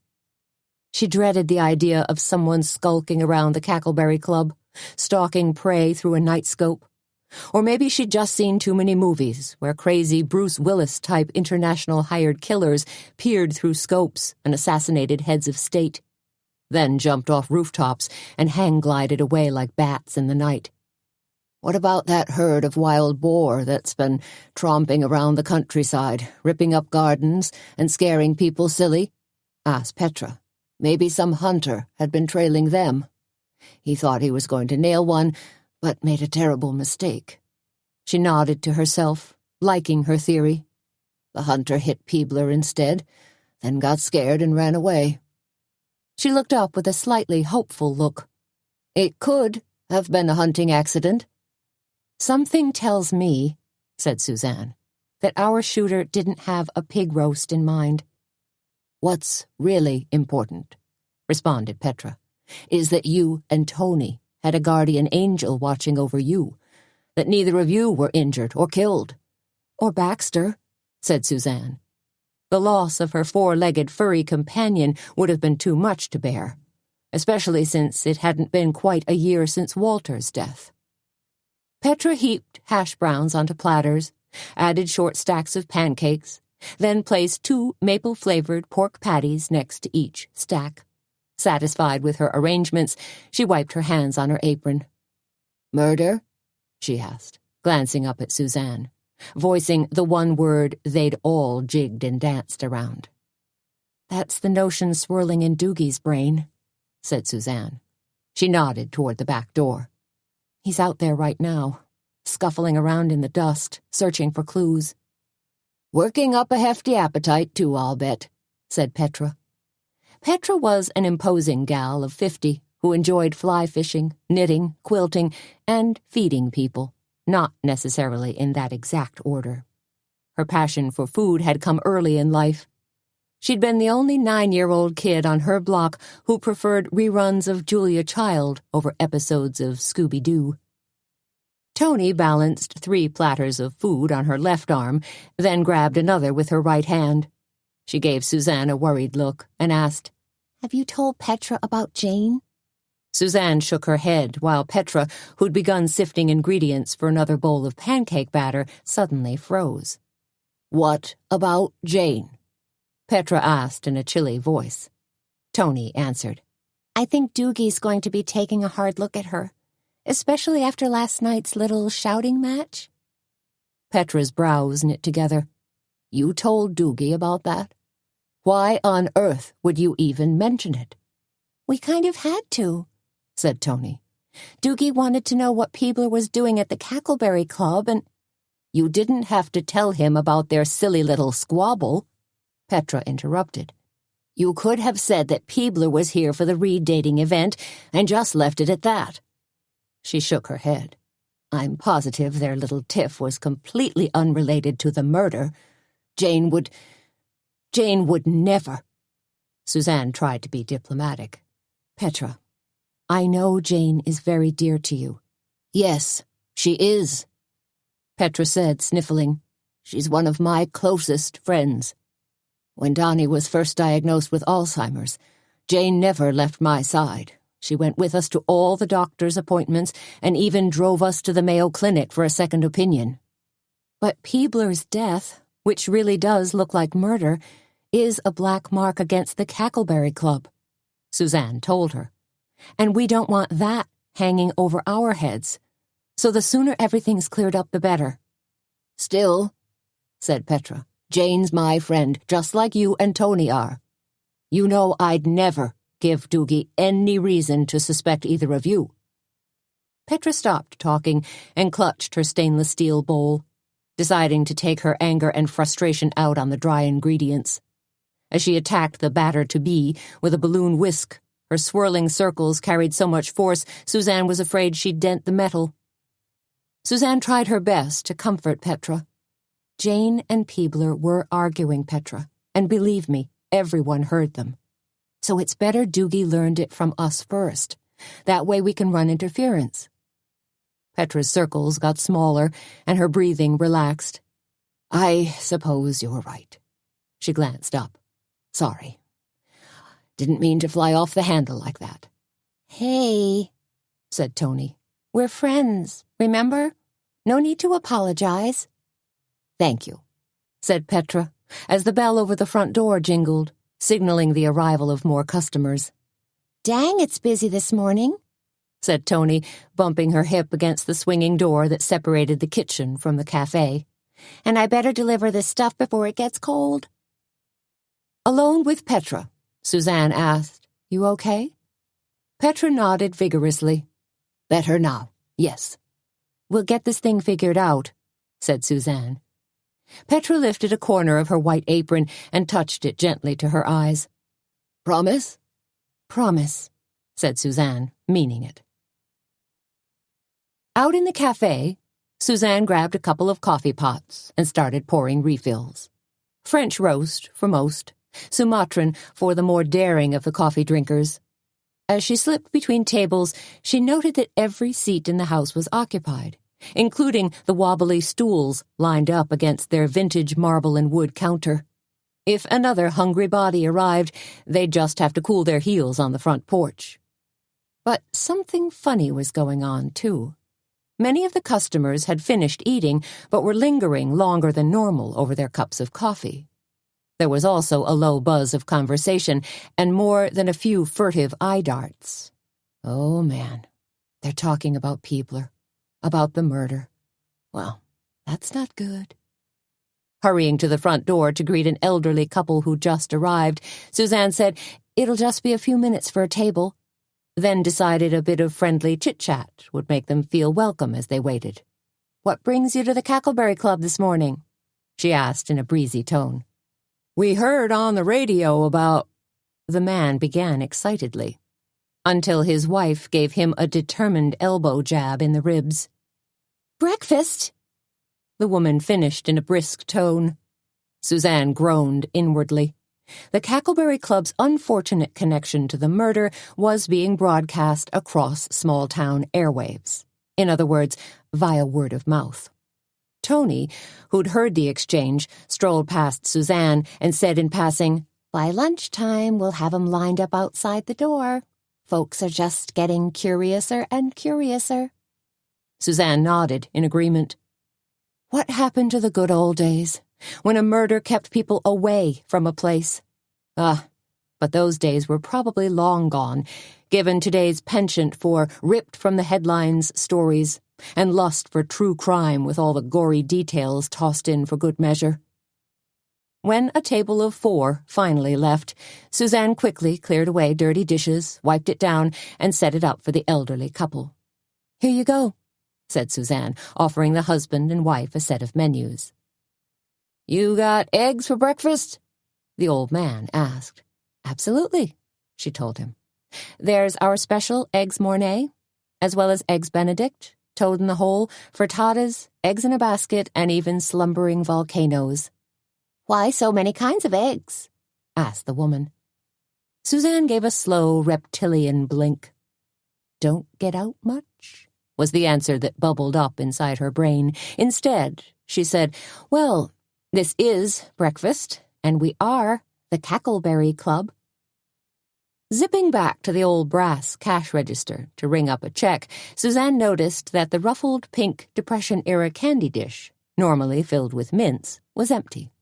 She dreaded the idea of someone skulking around the Cackleberry Club, stalking prey through a nightscope. Or maybe she'd just seen too many movies where crazy Bruce Willis-type international hired killers peered through scopes and assassinated heads of state, then jumped off rooftops and hang-glided away like bats in the night. "What about that herd of wild boar that's been tromping around the countryside, ripping up gardens and scaring people silly?" asked Petra. "Maybe some hunter had been trailing them. He thought he was going to nail one, but made a terrible mistake." She nodded to herself, liking her theory. The hunter hit Peebler instead, then got scared and ran away. She looked up with a slightly hopeful look. "It could have been a hunting accident." "Something tells me," said Suzanne, "that our shooter didn't have a pig roast in mind." "What's really important," responded Petra, "is that you and Tony had a guardian angel watching over you, that neither of you were injured or killed." "Or Baxter," said Suzanne. The loss of her four-legged furry companion would have been too much to bear, especially since it hadn't been quite a year since Walter's death. Petra heaped hash browns onto platters, added short stacks of pancakes, then placed 2 maple-flavored pork patties next to each stack. Satisfied with her arrangements, she wiped her hands on her apron. "Murder?" she asked, glancing up at Suzanne, voicing the one word they'd all jigged and danced around. "That's the notion swirling in Doogie's brain," said Suzanne. She nodded toward the back door. "He's out there right now, scuffling around in the dust, searching for clues." "Working up a hefty appetite, too, I'll bet," said Petra. Petra was an imposing gal of 50 who enjoyed fly fishing, knitting, quilting, and feeding people, not necessarily in that exact order. Her passion for food had come early in life. She'd been the only 9-year-old kid on her block who preferred reruns of Julia Child over episodes of Scooby-Doo. Tony balanced 3 platters of food on her left arm, then grabbed another with her right hand. She gave Suzanne a worried look and asked, "Have you told Petra about Jane?" Suzanne shook her head while Petra, who'd begun sifting ingredients for another bowl of pancake batter, suddenly froze. "What about Jane?" Petra asked in a chilly voice. Tony answered, "I think Doogie's going to be taking a hard look at her, especially after last night's little shouting match." Petra's brows knit together. "You told Doogie about that? Why on earth would you even mention it?" "We kind of had to," said Tony. "Doogie wanted to know what Peebler was doing at the Cackleberry Club and—" "You didn't have to tell him about their silly little squabble," Petra interrupted. "You could have said that Peebler was here for the Reed dating event and just left it at that." She shook her head. "I'm positive their little tiff was completely unrelated to the murder. Jane would never." Suzanne tried to be diplomatic. "Petra, I know Jane is very dear to you." "Yes, she is," Petra said, sniffling. "She's one of my closest friends. When Donnie was first diagnosed with Alzheimer's, Jane never left my side. She went with us to all the doctor's appointments and even drove us to the Mayo Clinic for a second opinion." "But Peebler's death, which really does look like murder, is a black mark against the Cackleberry Club," Suzanne told her. "And we don't want that hanging over our heads. So the sooner everything's cleared up, the better." "Still," said Petra, "Jane's my friend, just like you and Tony are. You know I'd never give Doogie any reason to suspect either of you." Petra stopped talking and clutched her stainless steel bowl, deciding to take her anger and frustration out on the dry ingredients. As she attacked the batter-to-be with a balloon whisk, her swirling circles carried so much force Suzanne was afraid she'd dent the metal. Suzanne tried her best to comfort Petra. Jane and Peebler were arguing, Petra, and believe me, everyone heard them. So it's better Doogie learned it from us first. That way we can run interference. Petra's circles got smaller, and her breathing relaxed. "I suppose you're right." She glanced up. "Sorry. Didn't mean to fly off the handle like that." "Hey," said Tony. "We're friends, remember? No need to apologize." "Thank you," said Petra, as the bell over the front door jingled, signaling the arrival of more customers. "Dang, it's busy this morning," said Tony, bumping her hip against the swinging door that separated the kitchen from the cafe. "And I better deliver this stuff before it gets cold." Alone with Petra, Suzanne asked, "You okay?" Petra nodded vigorously. "Better now, yes." "We'll get this thing figured out," said Suzanne. Petra lifted a corner of her white apron and touched it gently to her eyes. "Promise?" "Promise," said Suzanne, meaning it. Out in the cafe, Suzanne grabbed a couple of coffee pots and started pouring refills. French roast for most, Sumatran for the more daring of the coffee drinkers. As she slipped between tables, she noted that every seat in the house was occupied, including the wobbly stools lined up against their vintage marble and wood counter. If another hungry body arrived, they'd just have to cool their heels on the front porch. But something funny was going on, too. Many of the customers had finished eating, but were lingering longer than normal over their cups of coffee. There was also a low buzz of conversation, and more than a few furtive eye darts. Oh, man. They're talking about Peebler, about the murder. Well, that's not good. Hurrying to the front door to greet an elderly couple who just arrived, Suzanne said, "It'll just be a few minutes for a table," then decided a bit of friendly chit-chat would make them feel welcome as they waited. "What brings you to the Cackleberry Club this morning?" she asked in a breezy tone. "We heard on the radio about—" the man began excitedly, until his wife gave him a determined elbow jab in the ribs. "Breakfast?" the woman finished in a brisk tone. Suzanne groaned inwardly. The Cackleberry Club's unfortunate connection to the murder was being broadcast across small-town airwaves. In other words, via word of mouth. Tony, who'd heard the exchange, strolled past Suzanne and said in passing, "By lunchtime, we'll have 'em lined up outside the door. Folks are just getting curiouser and curiouser." Suzanne nodded in agreement. What happened to the good old days, when a murder kept people away from a place? But those days were probably long gone, given today's penchant for ripped-from-the-headlines stories and lust for true crime with all the gory details tossed in for good measure. When a table of 4 finally left, Suzanne quickly cleared away dirty dishes, wiped it down, and set it up for the elderly couple. "Here you go," said Suzanne, offering the husband and wife a set of menus. "You got eggs for breakfast?" the old man asked. "Absolutely," she told him. "There's our special eggs mornay, as well as eggs benedict, toad in the hole, frittatas, eggs in a basket, and even slumbering volcanoes." "Why so many kinds of eggs?" asked the woman. Suzanne gave a slow, reptilian blink. "Don't get out much," was the answer that bubbled up inside her brain. Instead, she said, "Well, this is breakfast, and we are the Cackleberry Club." Zipping back to the old brass cash register to ring up a check, Suzanne noticed that the ruffled pink Depression-era candy dish, normally filled with mints, was empty,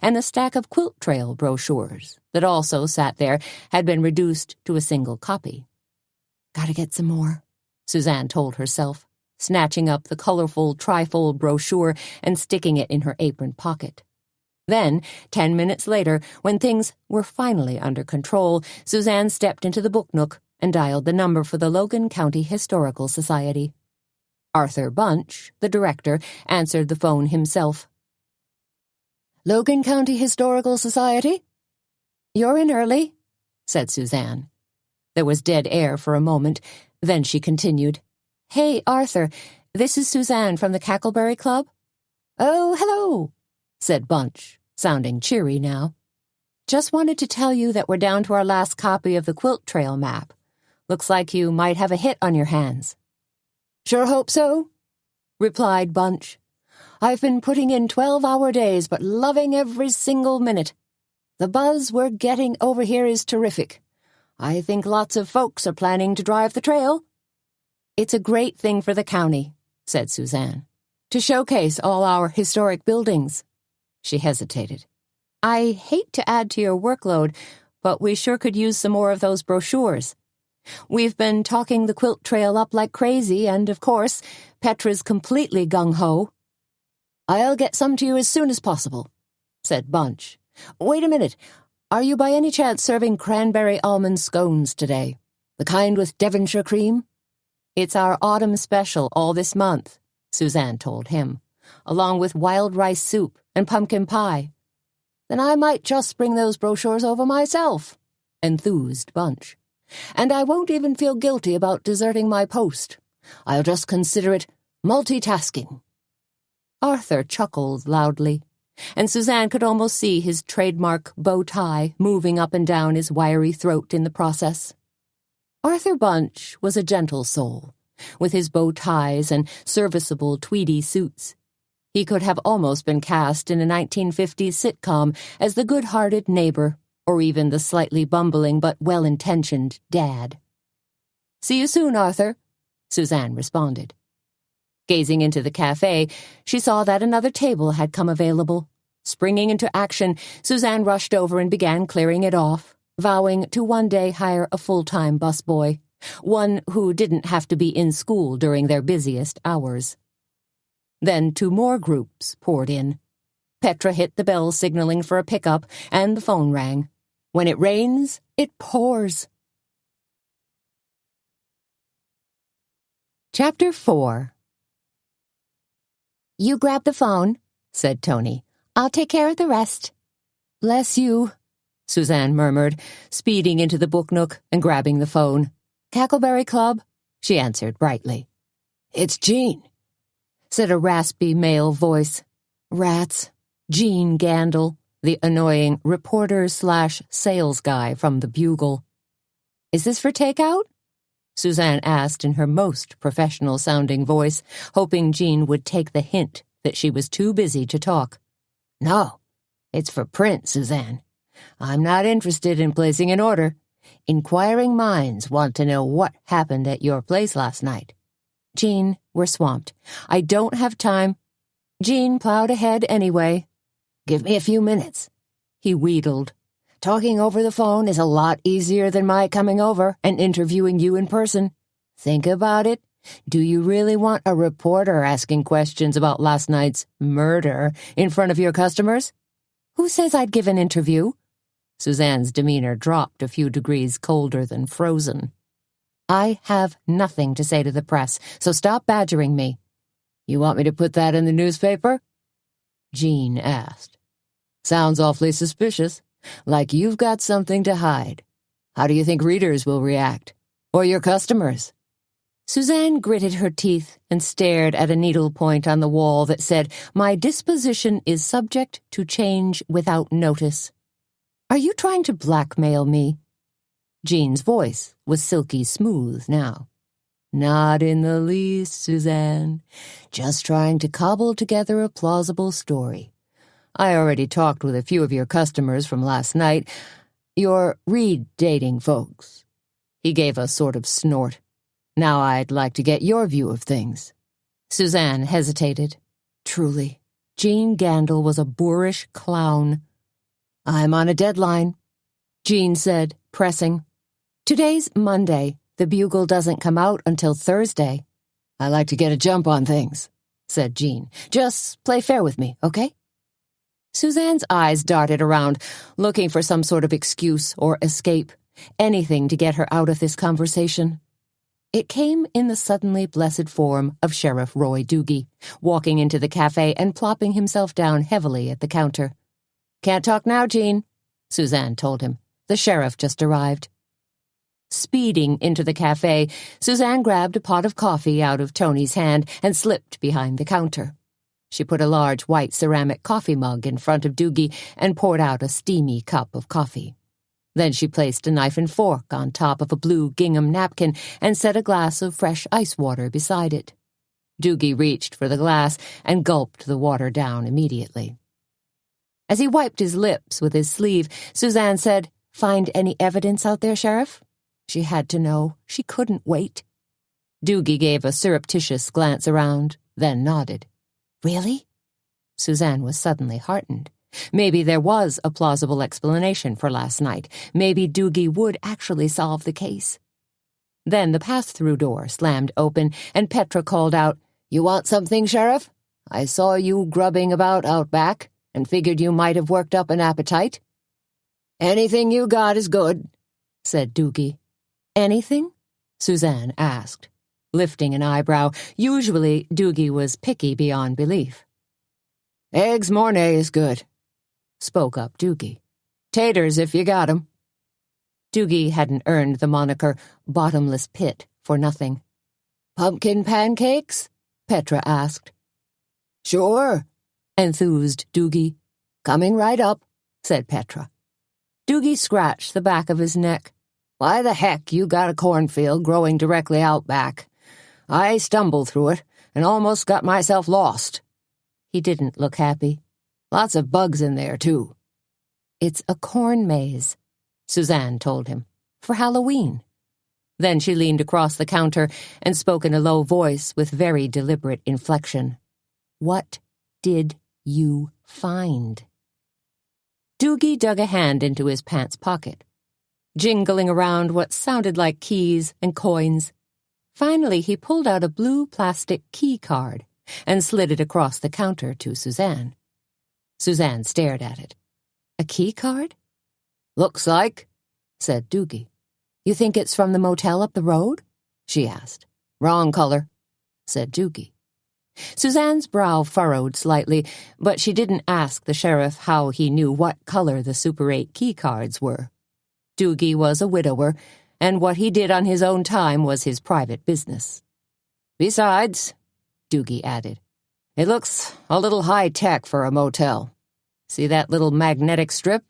and the stack of Quilt Trail brochures that also sat there had been reduced to a single copy. "Gotta get some more," Suzanne told herself, snatching up the colorful trifold brochure and sticking it in her apron pocket. Then, 10 minutes later, when things were finally under control, Suzanne stepped into the book nook and dialed the number for the Logan County Historical Society. Arthur Bunch, the director, answered the phone himself. "Logan County Historical Society?" "You're in early," said Suzanne. There was dead air for a moment, then she continued. "Hey, Arthur, this is Suzanne from the Cackleberry Club." "Oh, hello," said Bunch, sounding cheery now. "Just wanted to tell you that we're down to our last copy of the Quilt Trail map. Looks like you might have a hit on your hands." "Sure hope so," replied Bunch. "I've been putting in 12-hour days, but loving every single minute. The buzz we're getting over here is terrific. I think lots of folks are planning to drive the trail." "It's a great thing for the county," said Suzanne, "to showcase all our historic buildings." She hesitated. "I hate to add to your workload, but we sure could use some more of those brochures. We've been talking the Quilt Trail up like crazy, and, of course, Petra's completely gung-ho." "I'll get some to you as soon as possible," said Bunch. "Wait a minute. Are you by any chance serving cranberry almond scones today? The kind with Devonshire cream?" "It's our autumn special all this month," Suzanne told him, "along with wild rice soup and pumpkin pie." "Then I might just bring those brochures over myself," enthused Bunch. "And I won't even feel guilty about deserting my post. I'll just consider it multitasking." Arthur chuckled loudly, and Suzanne could almost see his trademark bow tie moving up and down his wiry throat in the process. Arthur Bunch was a gentle soul, with his bow ties and serviceable tweedy suits. He could have almost been cast in a 1950s sitcom as the good-hearted neighbor, or even the slightly bumbling but well-intentioned dad. "See you soon, Arthur," Suzanne responded. Gazing into the cafe, she saw that another table had come available. Springing into action, Suzanne rushed over and began clearing it off, vowing to one day hire a full-time busboy, one who didn't have to be in school during their busiest hours. Then 2 more groups poured in. Petra hit the bell signaling for a pickup, and the phone rang. When it rains, it pours. Chapter 4. You grab the phone, said Tony. I'll take care of the rest. Bless you, Suzanne murmured, speeding into the book nook and grabbing the phone. Cackleberry Club, she answered brightly. It's Jean, said a raspy male voice. Rats. Jean Gandil, the annoying reporter/sales guy from the Bugle. Is this for takeout? Suzanne asked in her most professional-sounding voice, hoping Jean would take the hint that she was too busy to talk. No, it's for print, Suzanne. I'm not interested in placing an order. Inquiring minds want to know what happened at your place last night. Jean, we're swamped. I don't have time. Jean plowed ahead anyway. Give me a few minutes, he wheedled. Talking over the phone is a lot easier than my coming over and interviewing you in person. Think about it. Do you really want a reporter asking questions about last night's murder in front of your customers? Who says I'd give an interview? Suzanne's demeanor dropped a few degrees colder than frozen. I have nothing to say to the press, so stop badgering me. You want me to put that in the newspaper? Jean asked. Sounds awfully suspicious, like you've got something to hide. How do you think readers will react? Or your customers? Suzanne gritted her teeth and stared at a needlepoint on the wall that said, My disposition is subject to change without notice. Are you trying to blackmail me? Jean's voice was silky smooth now. Not in the least, Suzanne. Just trying to cobble together a plausible story. I already talked with a few of your customers from last night. Your read-dating folks. He gave a sort of snort. Now I'd like to get your view of things. Suzanne hesitated. Truly, Jean Gandil was a boorish clown. I'm on a deadline, Jean said, pressing. Today's Monday. The Bugle doesn't come out until Thursday. I like to get a jump on things, said Jean. Just play fair with me, okay? Suzanne's eyes darted around, looking for some sort of excuse or escape, anything to get her out of this conversation. It came in the suddenly blessed form of Sheriff Roy Doogie, walking into the cafe and plopping himself down heavily at the counter. Can't talk now, Jean, Suzanne told him. The sheriff just arrived. Speeding into the cafe, Suzanne grabbed a pot of coffee out of Tony's hand and slipped behind the counter. She put a large white ceramic coffee mug in front of Doogie and poured out a steamy cup of coffee. Then she placed a knife and fork on top of a blue gingham napkin and set a glass of fresh ice water beside it. Doogie reached for the glass and gulped the water down immediately. As he wiped his lips with his sleeve, Suzanne said, Find any evidence out there, Sheriff? She had to know. She couldn't wait. Doogie gave a surreptitious glance around, then nodded. Really? Suzanne was suddenly heartened. Maybe there was a plausible explanation for last night. Maybe Doogie would actually solve the case. Then the pass-through door slammed open, and Petra called out, You want something, Sheriff? I saw you grubbing about out back, and figured you might have worked up an appetite. Anything you got is good, said Doogie. Anything? Suzanne asked, lifting an eyebrow. Usually, Doogie was picky beyond belief. Eggs Mornay is good, spoke up Doogie. Taters if you got 'em. Doogie hadn't earned the moniker Bottomless Pit for nothing. Pumpkin pancakes? Petra asked. Sure, enthused Doogie. Coming right up, said Petra. Doogie scratched the back of his neck. Why the heck you got a cornfield growing directly out back? I stumbled through it and almost got myself lost. He didn't look happy. Lots of bugs in there, too. It's a corn maze, Suzanne told him, for Halloween. Then she leaned across the counter and spoke in a low voice with very deliberate inflection. "What did you find?" Doogie dug a hand into his pants pocket, jingling around what sounded like keys and coins. Finally, he pulled out a blue plastic key card and slid it across the counter to Suzanne. Suzanne stared at it. "A key card?" "Looks like," said Doogie. "You think it's from the motel up the road?" she asked. "Wrong color," said Doogie. Suzanne's brow furrowed slightly, but she didn't ask the sheriff how he knew what color the Super 8 key cards were. Doogie was a widower, and what he did on his own time was his private business. "Besides," Doogie added, "it looks a little high-tech for a motel. See that little magnetic strip?"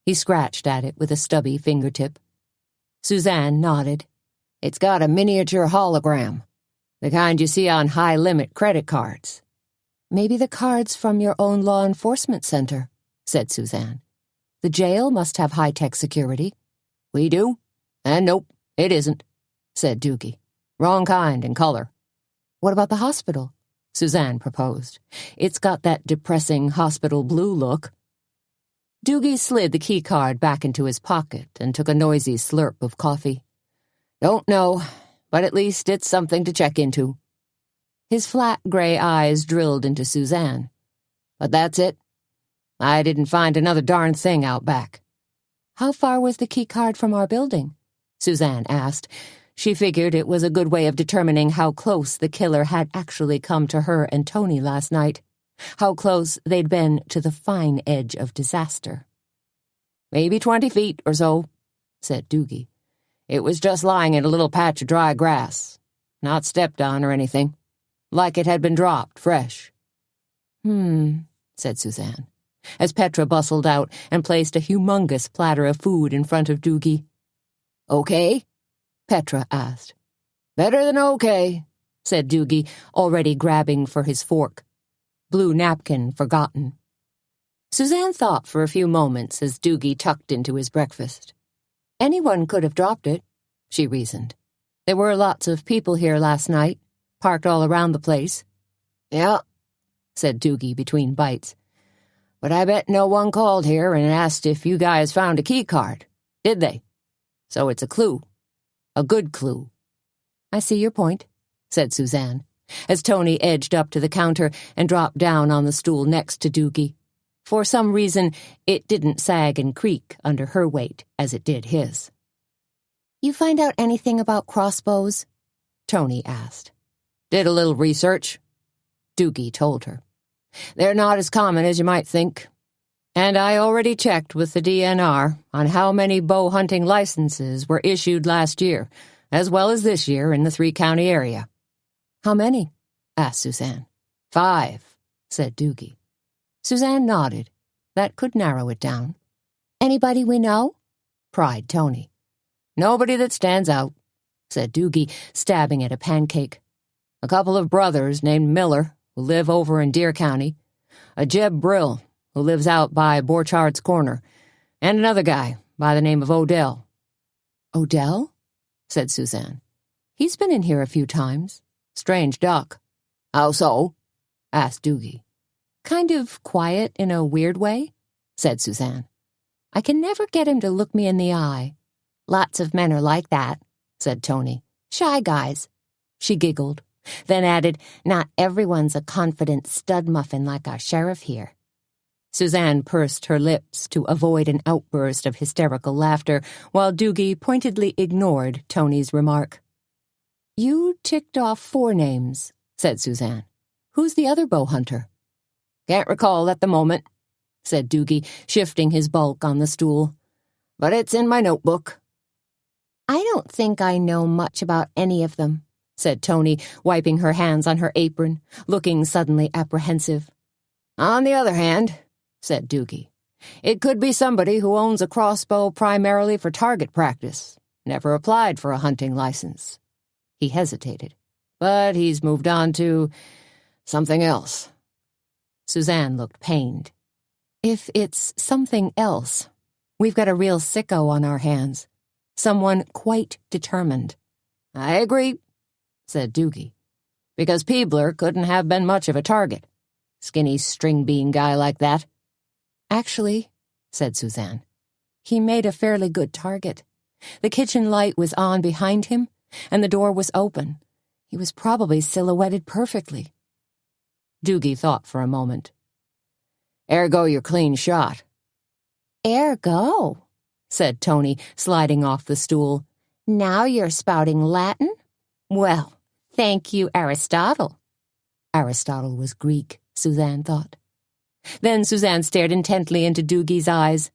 He scratched at it with a stubby fingertip. Suzanne nodded. "It's got a miniature hologram, the kind you see on high-limit credit cards." "Maybe the cards from your own law enforcement center," said Suzanne. "The jail must have high-tech security." "We do? And nope, it isn't," said Doogie. "Wrong kind and color." "What about the hospital?" Suzanne proposed. "It's got that depressing hospital blue look." Doogie slid the key card back into his pocket and took a noisy slurp of coffee. "Don't know, but at least it's something to check into." His flat gray eyes drilled into Suzanne. "But that's it. I didn't find another darn thing out back." "How far was the key card from our building?" Suzanne asked. She figured it was a good way of determining how close the killer had actually come to her and Tony last night, how close they'd been to the fine edge of disaster. "Maybe 20 feet or so," said Doogie. "It was just lying in a little patch of dry grass, not stepped on or anything, like it had been dropped fresh." Said Suzanne, as Petra bustled out and placed a humongous platter of food in front of Doogie. "Okay?" Petra asked. "Better than okay," said Doogie, already grabbing for his fork. Blue napkin forgotten. Suzanne thought for a few moments as Doogie tucked into his breakfast. "Anyone could have dropped it," she reasoned. "There were lots of people here last night, parked all around the place." "Yeah," said Doogie between bites. "But I bet no one called here and asked if you guys found a key card, did they? So it's a clue. A good clue." "I see your point," said Suzanne, as Tony edged up to the counter and dropped down on the stool next to Doogie. For some reason, it didn't sag and creak under her weight as it did his. "You find out anything about crossbows?" Tony asked. "Did a little research," Doogie told her. "They're not as common as you might think. And I already checked with the DNR on how many bow hunting licenses were issued last year, as well as this year in the 3-county area." "How many?" asked Suzanne. 5, said Doogie. Suzanne nodded. That could narrow it down. "Anybody we know?" pried Tony. "Nobody that stands out," said Doogie, stabbing at a pancake. "A couple of brothers named Miller, who live over in Deer County, a Jeb Brill, who lives out by Borchard's Corner, and another guy by the name of Odell." "Odell?" said Suzanne. "He's been in here a few times. Strange duck." "How so?" asked Doogie. "Kind of quiet in a weird way," said Suzanne. "I can never get him to look me in the eye." "Lots of men are like that," said Tony. "Shy guys." She giggled, then added, "Not everyone's a confident stud muffin like our sheriff here." Suzanne pursed her lips to avoid an outburst of hysterical laughter, while Doogie pointedly ignored Tony's remark. "You ticked off 4 names," said Suzanne. "Who's the other bow hunter?" "Can't recall at the moment," said Doogie, shifting his bulk on the stool. "But it's in my notebook." "I don't think I know much about any of them," said Tony, wiping her hands on her apron, looking suddenly apprehensive. "On the other hand," said Doogie, "it could be somebody who owns a crossbow primarily for target practice, never applied for a hunting license." He hesitated. "But he's moved on to something else." Suzanne looked pained. "If it's something else, we've got a real sicko on our hands. Someone quite determined. I agree, said Doogie, because Peebler couldn't have been much of a target. Skinny string bean guy like that. Actually, said Suzanne, he made a fairly good target. The kitchen light was on behind him, and the door was open. He was probably silhouetted perfectly. Doogie thought for a moment. Ergo you're clean shot. Ergo, said Tony, sliding off the stool. Now you're spouting Latin? Well, thank you, Aristotle. Aristotle was Greek, Suzanne thought. Then Suzanne stared intently into Doogie's eyes.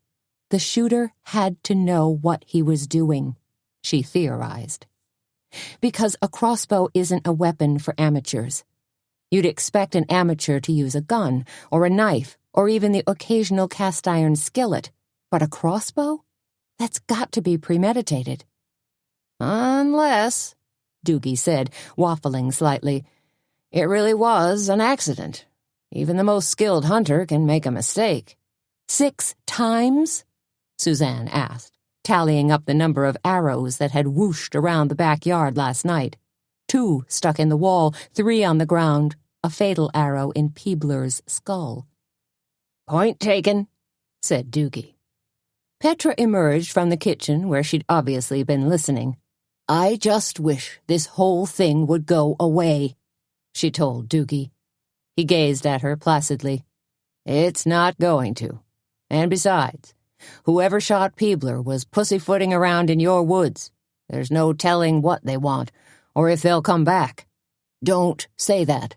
The shooter had to know what he was doing, she theorized. Because a crossbow isn't a weapon for amateurs. You'd expect an amateur to use a gun, or a knife, or even the occasional cast-iron skillet. But a crossbow? That's got to be premeditated. Unless, Doogie said, waffling slightly, it really was an accident. Even the most skilled hunter can make a mistake. 6 times? Suzanne asked, tallying up the number of arrows that had whooshed around the backyard last night. 2 stuck in the wall, 3 on the ground, a fatal arrow in Peebler's skull. Point taken, said Doogie. Petra emerged from the kitchen where she'd obviously been listening. I just wish this whole thing would go away, she told Doogie. He gazed at her placidly. It's not going to. And besides, whoever shot Peebler was pussyfooting around in your woods. There's no telling what they want, or if they'll come back. Don't say that,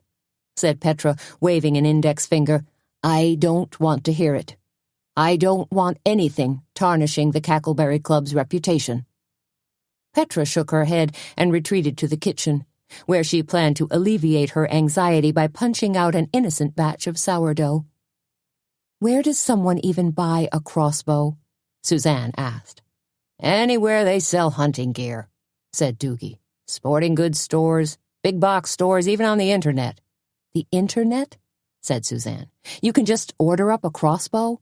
said Petra, waving an index finger. I don't want to hear it. I don't want anything tarnishing the Cackleberry Club's reputation. Petra shook her head and retreated to the kitchen, where she planned to alleviate her anxiety by punching out an innocent batch of sourdough. Where does someone even buy a crossbow? Suzanne asked. Anywhere they sell hunting gear, said Doogie. Sporting goods stores, big box stores, even on the internet. The internet? Said Suzanne. You can just order up a crossbow?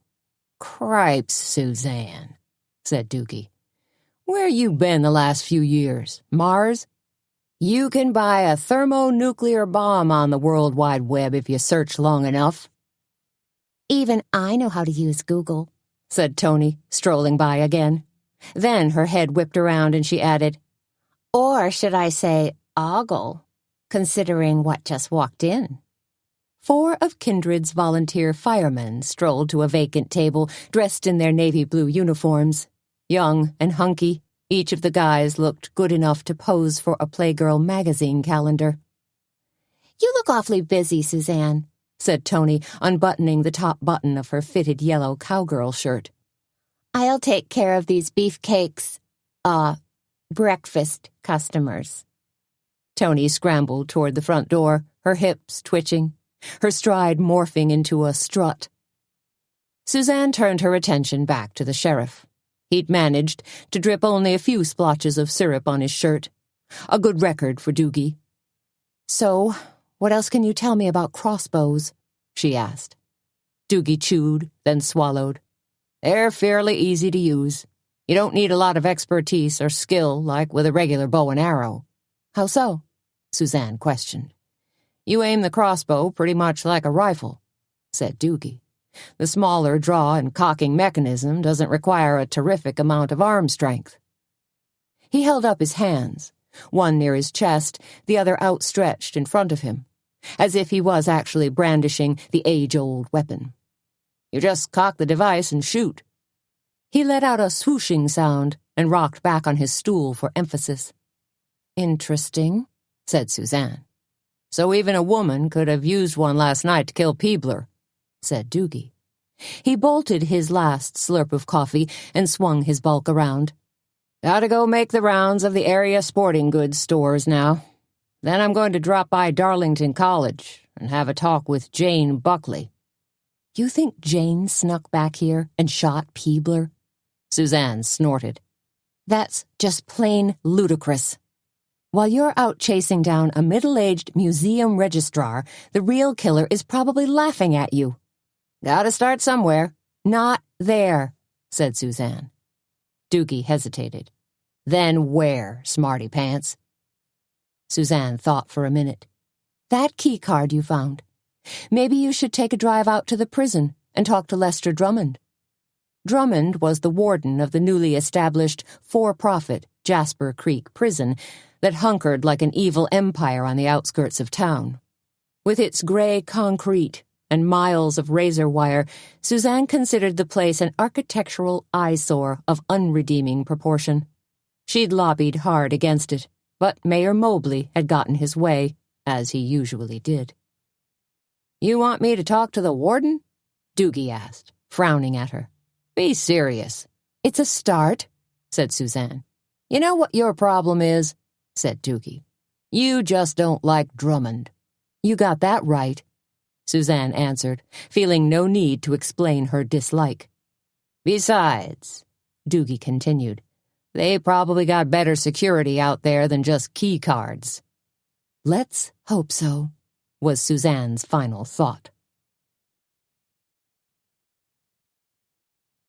Cripes, Suzanne, said Doogie. Where you been the last few years? Mars? You can buy a thermonuclear bomb on the World Wide Web if you search long enough. Even I know how to use Google, said Tony, strolling by again. Then her head whipped around and she added, or should I say ogle, considering what just walked in. 4 of Kindred's volunteer firemen strolled to a vacant table, dressed in their navy blue uniforms. Young and hunky, each of the guys looked good enough to pose for a Playgirl magazine calendar. You look awfully busy, Suzanne, said Tony, unbuttoning the top button of her fitted yellow cowgirl shirt. I'll take care of these beefcakes, breakfast customers. Tony scrambled toward the front door, her hips twitching, her stride morphing into a strut. Suzanne turned her attention back to the sheriff. He'd managed to drip only a few splotches of syrup on his shirt. A good record for Doogie. So, what else can you tell me about crossbows? She asked. Doogie chewed, then swallowed. They're fairly easy to use. You don't need a lot of expertise or skill like with a regular bow and arrow. How so? Suzanne questioned. You aim the crossbow pretty much like a rifle, said Doogie. The smaller draw and cocking mechanism doesn't require a terrific amount of arm strength. He held up his hands, one near his chest, the other outstretched in front of him, as if he was actually brandishing the age-old weapon. You just cock the device and shoot. He let out a swooshing sound and rocked back on his stool for emphasis. Interesting, said Suzanne. So even a woman could have used one last night to kill Peebler, said Doogie. He bolted his last slurp of coffee and swung his bulk around. Gotta go make the rounds of the area sporting goods stores now. Then I'm going to drop by Darlington College and have a talk with Jane Buckley. You think Jane snuck back here and shot Peebler? Suzanne snorted. That's just plain ludicrous. While you're out chasing down a middle-aged museum registrar, the real killer is probably laughing at you. Gotta start somewhere. Not there, said Suzanne. Doogie hesitated. Then where, smarty pants? Suzanne thought for a minute. "That key card you found. Maybe you should take a drive out to the prison and talk to Lester Drummond." Drummond was the warden of the newly established for-profit Jasper Creek prison that hunkered like an evil empire on the outskirts of town. With its gray concrete and miles of razor wire, Suzanne considered the place an architectural eyesore of unredeeming proportion. She'd lobbied hard against it, but Mayor Mobley had gotten his way, as he usually did. "You want me to talk to the warden?" Doogie asked, frowning at her. "Be serious." "It's a start," said Suzanne. "You know what your problem is?" said Doogie. "You just don't like Drummond." "You got that right," Suzanne answered, feeling no need to explain her dislike. "Besides," Doogie continued, "they probably got better security out there than just key cards." "Let's hope so," was Suzanne's final thought.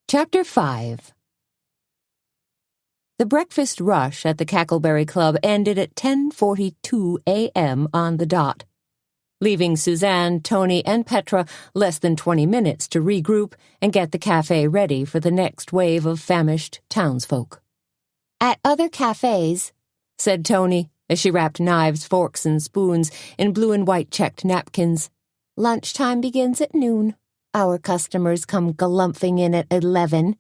Chapter 5. The breakfast rush at the Cackleberry Club ended at 10:42 a.m. on the dot, leaving Suzanne, Tony, and Petra less than 20 minutes to regroup and get the cafe ready for the next wave of famished townsfolk. "At other cafes," said Tony, as she wrapped knives, forks, and spoons in blue and white checked napkins, "lunchtime begins at noon. Our customers come galumphing in at 11.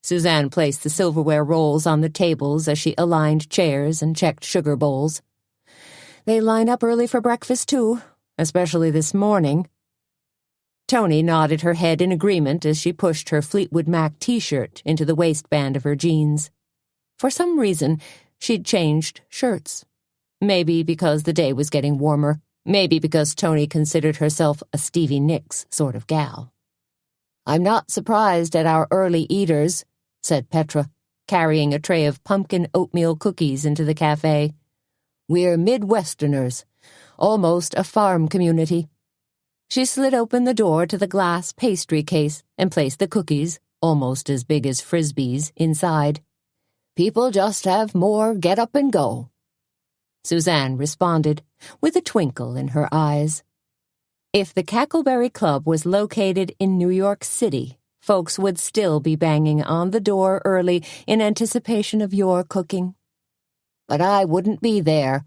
Suzanne placed the silverware rolls on the tables as she aligned chairs and checked sugar bowls. "They line up early for breakfast, too, especially this morning." Tony nodded her head in agreement as she pushed her Fleetwood Mac t-shirt into the waistband of her jeans. For some reason, she'd changed shirts. Maybe because the day was getting warmer. Maybe because Tony considered herself a Stevie Nicks sort of gal. "I'm not surprised at our early eaters," said Petra, carrying a tray of pumpkin oatmeal cookies into the cafe. "We're Midwesterners, almost a farm community." She slid open the door to the glass pastry case and placed the cookies, almost as big as frisbees, inside. "People just have more get up and go," Suzanne responded, with a twinkle in her eyes. If the Cackleberry Club was located in New York City, folks would still be banging on the door early in anticipation of your cooking. "But I wouldn't be there,"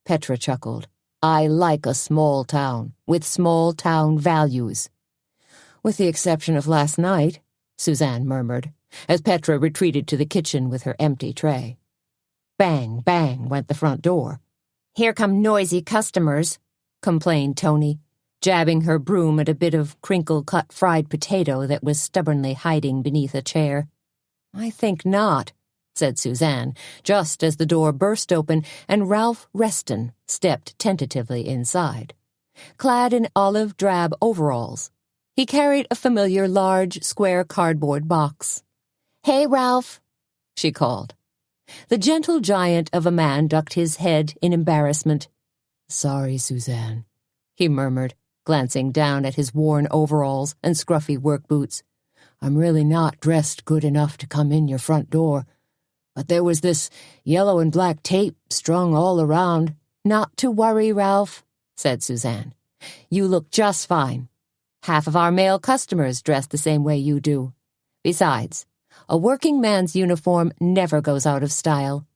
Petra chuckled. "I like a small town, with small town values." "With the exception of last night," Suzanne murmured, as Petra retreated to the kitchen with her empty tray. Bang, bang went the front door. "Here come noisy customers," complained Tony, jabbing her broom at a bit of crinkle-cut fried potato that was stubbornly hiding beneath a chair. "I think not," said Suzanne, just as the door burst open and Ralph Reston stepped tentatively inside. Clad in olive-drab overalls, he carried a familiar large square cardboard box. "Hey, Ralph," she called. The gentle giant of a man ducked his head in embarrassment. "Sorry, Suzanne," he murmured, glancing down at his worn overalls and scruffy work boots. "I'm really not dressed good enough to come in your front door. But there was this yellow and black tape strung all around." "Not to worry, Ralph," said Suzanne. "You look just fine. Half of our male customers dress the same way you do. Besides, a working man's uniform never goes out of style."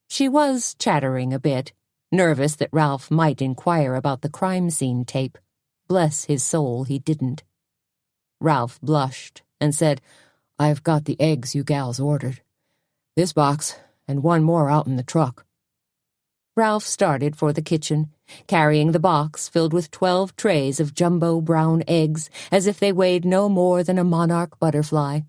She was chattering a bit, nervous that Ralph might inquire about the crime scene tape. Bless his soul, he didn't. Ralph blushed and said, "I've got the eggs you gals ordered. This box, and one more out in the truck." Ralph started for the kitchen, carrying the box filled with 12 trays of jumbo brown eggs as if they weighed no more than a monarch butterfly.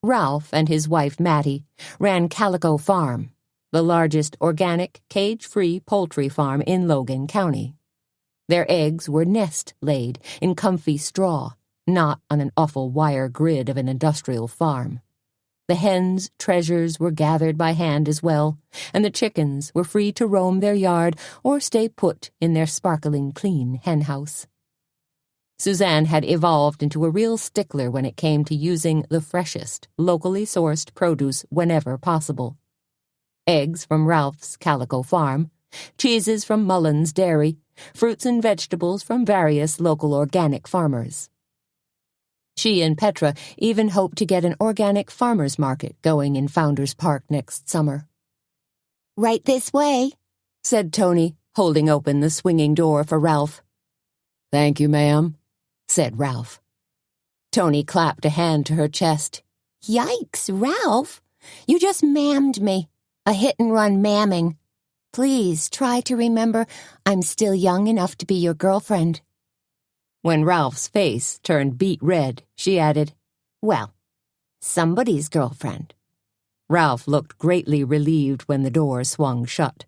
Ralph and his wife Mattie ran Calico Farm, the largest organic, cage-free poultry farm in Logan County. Their eggs were nest-laid in comfy straw, not on an awful wire grid of an industrial farm. The hens' treasures were gathered by hand as well, and the chickens were free to roam their yard or stay put in their sparkling clean henhouse. Suzanne had evolved into a real stickler when it came to using the freshest, locally sourced produce whenever possible. eggs from Ralph's Calico Farm, cheeses from Mullen's Dairy, fruits and vegetables from various local organic farmers. She and Petra even hoped to get an organic farmers market going in Founders Park next summer. "Right this way," said Tony, holding open the swinging door for Ralph. "Thank you, ma'am," said Ralph. Tony clapped a hand to her chest. "Yikes, Ralph! You just mammed me. A hit-and-run mamming. Please try to remember I'm still young enough to be your girlfriend." When Ralph's face turned beet red, she added, "Well, somebody's girlfriend." Ralph looked greatly relieved when the door swung shut.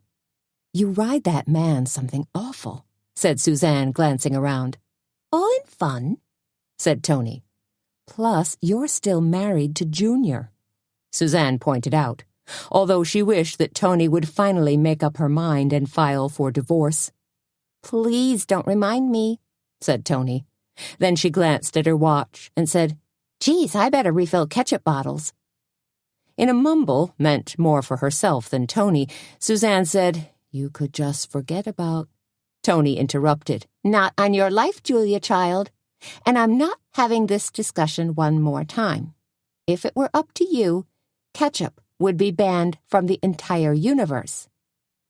"You ride that man something awful," said Suzanne, glancing around. "All in fun," said Tony. "Plus, you're still married to Junior," Suzanne pointed out, although she wished that Tony would finally make up her mind and file for divorce. "Please don't remind me," said Tony. Then she glanced at her watch and said, "Geez, I better refill ketchup bottles." In a mumble, meant more for herself than Tony, Suzanne said, "You could just forget about—" Tony interrupted. "Not on your life, Julia, child. And I'm not having this discussion one more time. If it were up to you, ketchup would be banned from the entire universe.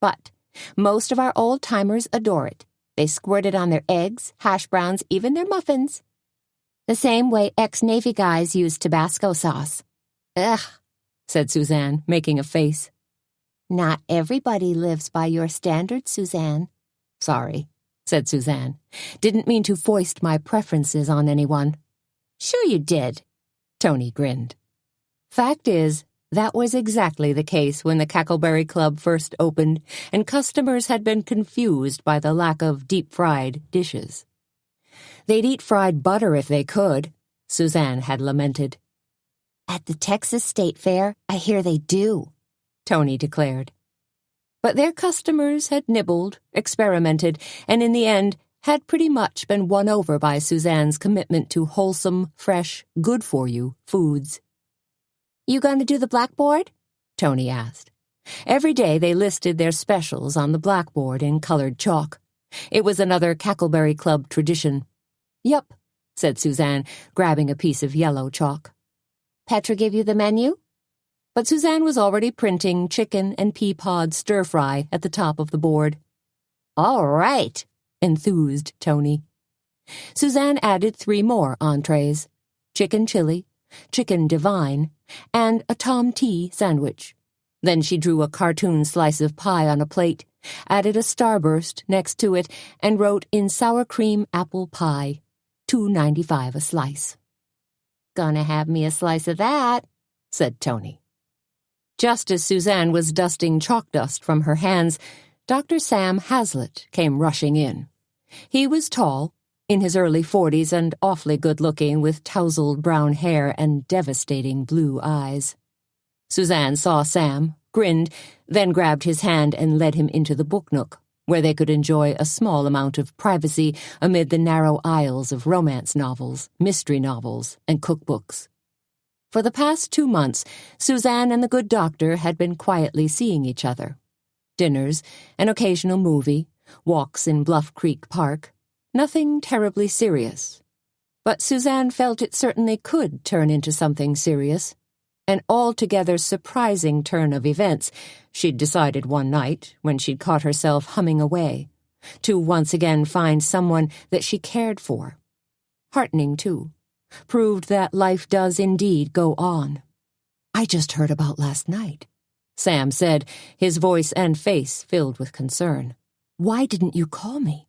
But most of our old-timers adore it. They squirt it on their eggs, hash browns, even their muffins. The same way ex-Navy guys use Tabasco sauce." "Ugh," said Suzanne, making a face. "Not everybody lives by your standards, Suzanne." "Sorry," said Suzanne. "Didn't mean to foist my preferences on anyone." "Sure you did," Tony grinned. Fact is, that was exactly the case when the Cackleberry Club first opened, and customers had been confused by the lack of deep-fried dishes. They'd eat fried butter if they could, Suzanne had lamented. "At the Texas State Fair, I hear they do," Tony declared. But their customers had nibbled, experimented, and in the end had pretty much been won over by Suzanne's commitment to wholesome, fresh, good-for-you foods. "You gonna do the blackboard?" Tony asked. Every day they listed their specials on the blackboard in colored chalk. It was another Cackleberry Club tradition. "Yup," said Suzanne, grabbing a piece of yellow chalk. "Petra give you the menu?" But Suzanne was already printing chicken and pea pod stir-fry at the top of the board. "All right," enthused Tony. Suzanne added 3 more entrees: chicken chili, chicken divine, and a Tom Tea sandwich. Then she drew a cartoon slice of pie on a plate, added a starburst next to it, and wrote in sour cream apple pie, $2.95 a slice. "Gonna have me a slice of that," said Tony. Just as Suzanne was dusting chalk dust from her hands, Dr. Sam Hazlitt came rushing in. He was tall, in his early 40s and awfully good-looking with tousled brown hair and devastating blue eyes. Suzanne saw Sam, grinned, then grabbed his hand and led him into the book nook, where they could enjoy a small amount of privacy amid the narrow aisles of romance novels, mystery novels, and cookbooks. For the past 2 months, Suzanne and the good doctor had been quietly seeing each other. Dinners, an occasional movie, walks in Bluff Creek Park, nothing terribly serious. But Suzanne felt it certainly could turn into something serious. An altogether surprising turn of events, she'd decided one night, when she'd caught herself humming away, to once again find someone that she cared for. Heartening, too. Proved that life does indeed go on. "I just heard about last night," Sam said, his voice and face filled with concern. "Why didn't you call me?"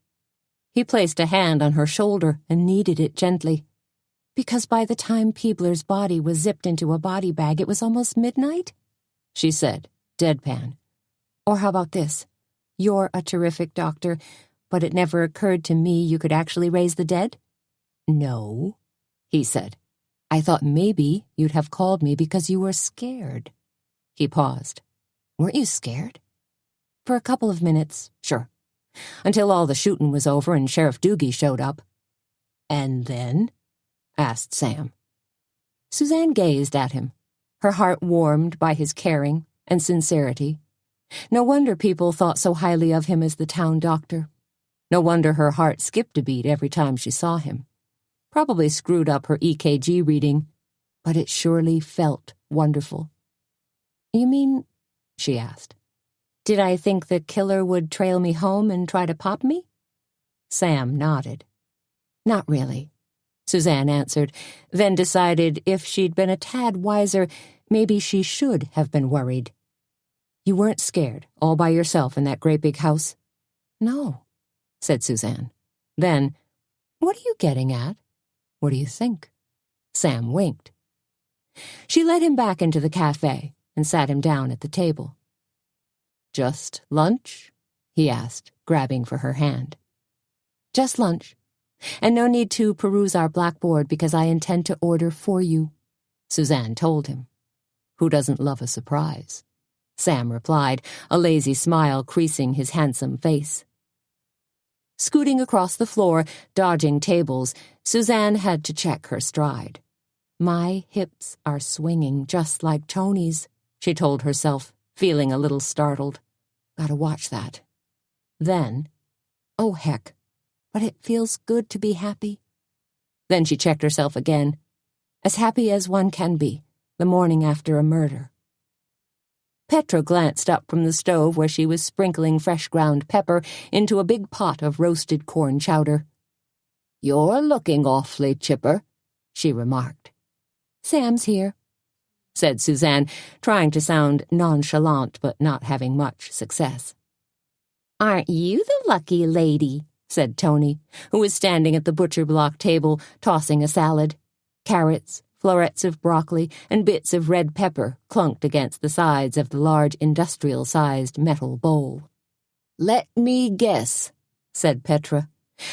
He placed a hand on her shoulder and kneaded it gently. "Because by the time Peebler's body was zipped into a body bag, it was almost midnight," she said, deadpan. "Or how about this? You're a terrific doctor, but it never occurred to me you could actually raise the dead?" "No," he said. "I thought maybe you'd have called me because you were scared." He paused. "Weren't you scared?" "For a couple of minutes, sure. Until all the shooting was over and Sheriff Doogie showed up." "And then?" asked Sam. Suzanne gazed at him, her heart warmed by his caring and sincerity No wonder people thought so highly of him as the town doctor. No wonder her heart skipped a beat every time she saw him. Probably screwed up her EKG reading, but it surely felt wonderful. "You mean," she asked, "did I think the killer would trail me home and try to pop me?" Sam nodded. "Not really," Suzanne answered, then decided if she'd been a tad wiser, maybe she should have been worried. "You weren't scared, all by yourself in that great big house?" "No," said Suzanne. Then, "What are you getting at? What do you think?" Sam winked. She led him back into the cafe and sat him down at the table. "Just lunch?" he asked, grabbing for her hand. "Just lunch. And no need to peruse our blackboard because I intend to order for you," Suzanne told him. "Who doesn't love a surprise?" Sam replied, a lazy smile creasing his handsome face. Scooting across the floor, dodging tables, Suzanne had to check her stride. "My hips are swinging just like Tony's," she told herself, feeling a little startled. "Gotta watch that." Then, "Oh, heck, but it feels good to be happy." Then she checked herself again. As happy as one can be, the morning after a murder. Petra glanced up from the stove where she was sprinkling fresh ground pepper into a big pot of roasted corn chowder. "You're looking awfully chipper," she remarked. "Sam's here," said Suzanne, trying to sound nonchalant but not having much success. "Aren't you the lucky lady?" said Tony, who was standing at the butcher block table tossing a salad. Carrots, florets of broccoli, and bits of red pepper clunked against the sides of the large industrial-sized metal bowl. "Let me guess," said Petra,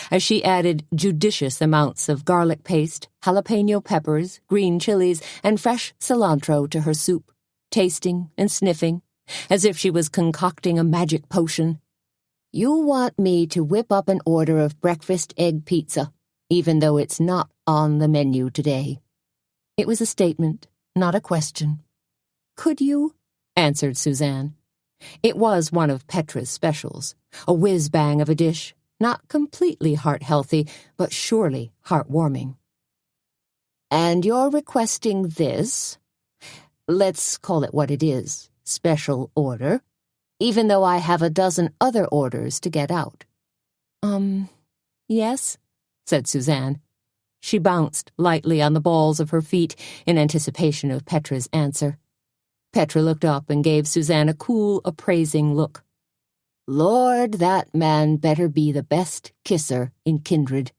as she added judicious amounts of garlic paste, jalapeno peppers, green chilies, and fresh cilantro to her soup, tasting and sniffing, as if she was concocting a magic potion. "You want me to whip up an order of breakfast egg pizza, even though it's not on the menu today." It was a statement, not a question. "Could you?" answered Suzanne. It was one of Petra's specials, a whiz-bang of a dish, not completely heart-healthy, but surely heart-warming. "And you're requesting this? Let's call it what it is, special order, even though I have a dozen other orders to get out." Yes," said Suzanne. She bounced lightly on the balls of her feet in anticipation of Petra's answer. Petra looked up and gave Suzanne a cool, appraising look. "Lord, that man better be the best kisser in Kindred."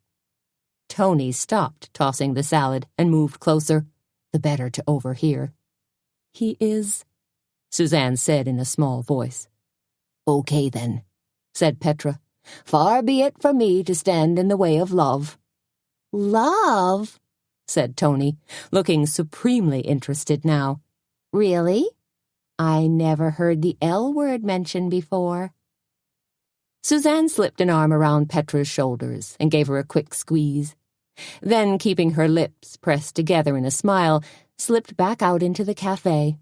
Tony stopped tossing the salad and moved closer, the better to overhear. "He is," Suzanne said in a small voice. "Okay, then," said Petra. "Far be it from me to stand in the way of love." "Love?" said Tony, looking supremely interested now. "Really? I never heard the L word mentioned before." Suzanne slipped an arm around Petra's shoulders and gave her a quick squeeze. Then, keeping her lips pressed together in a smile, slipped back out into the cafe.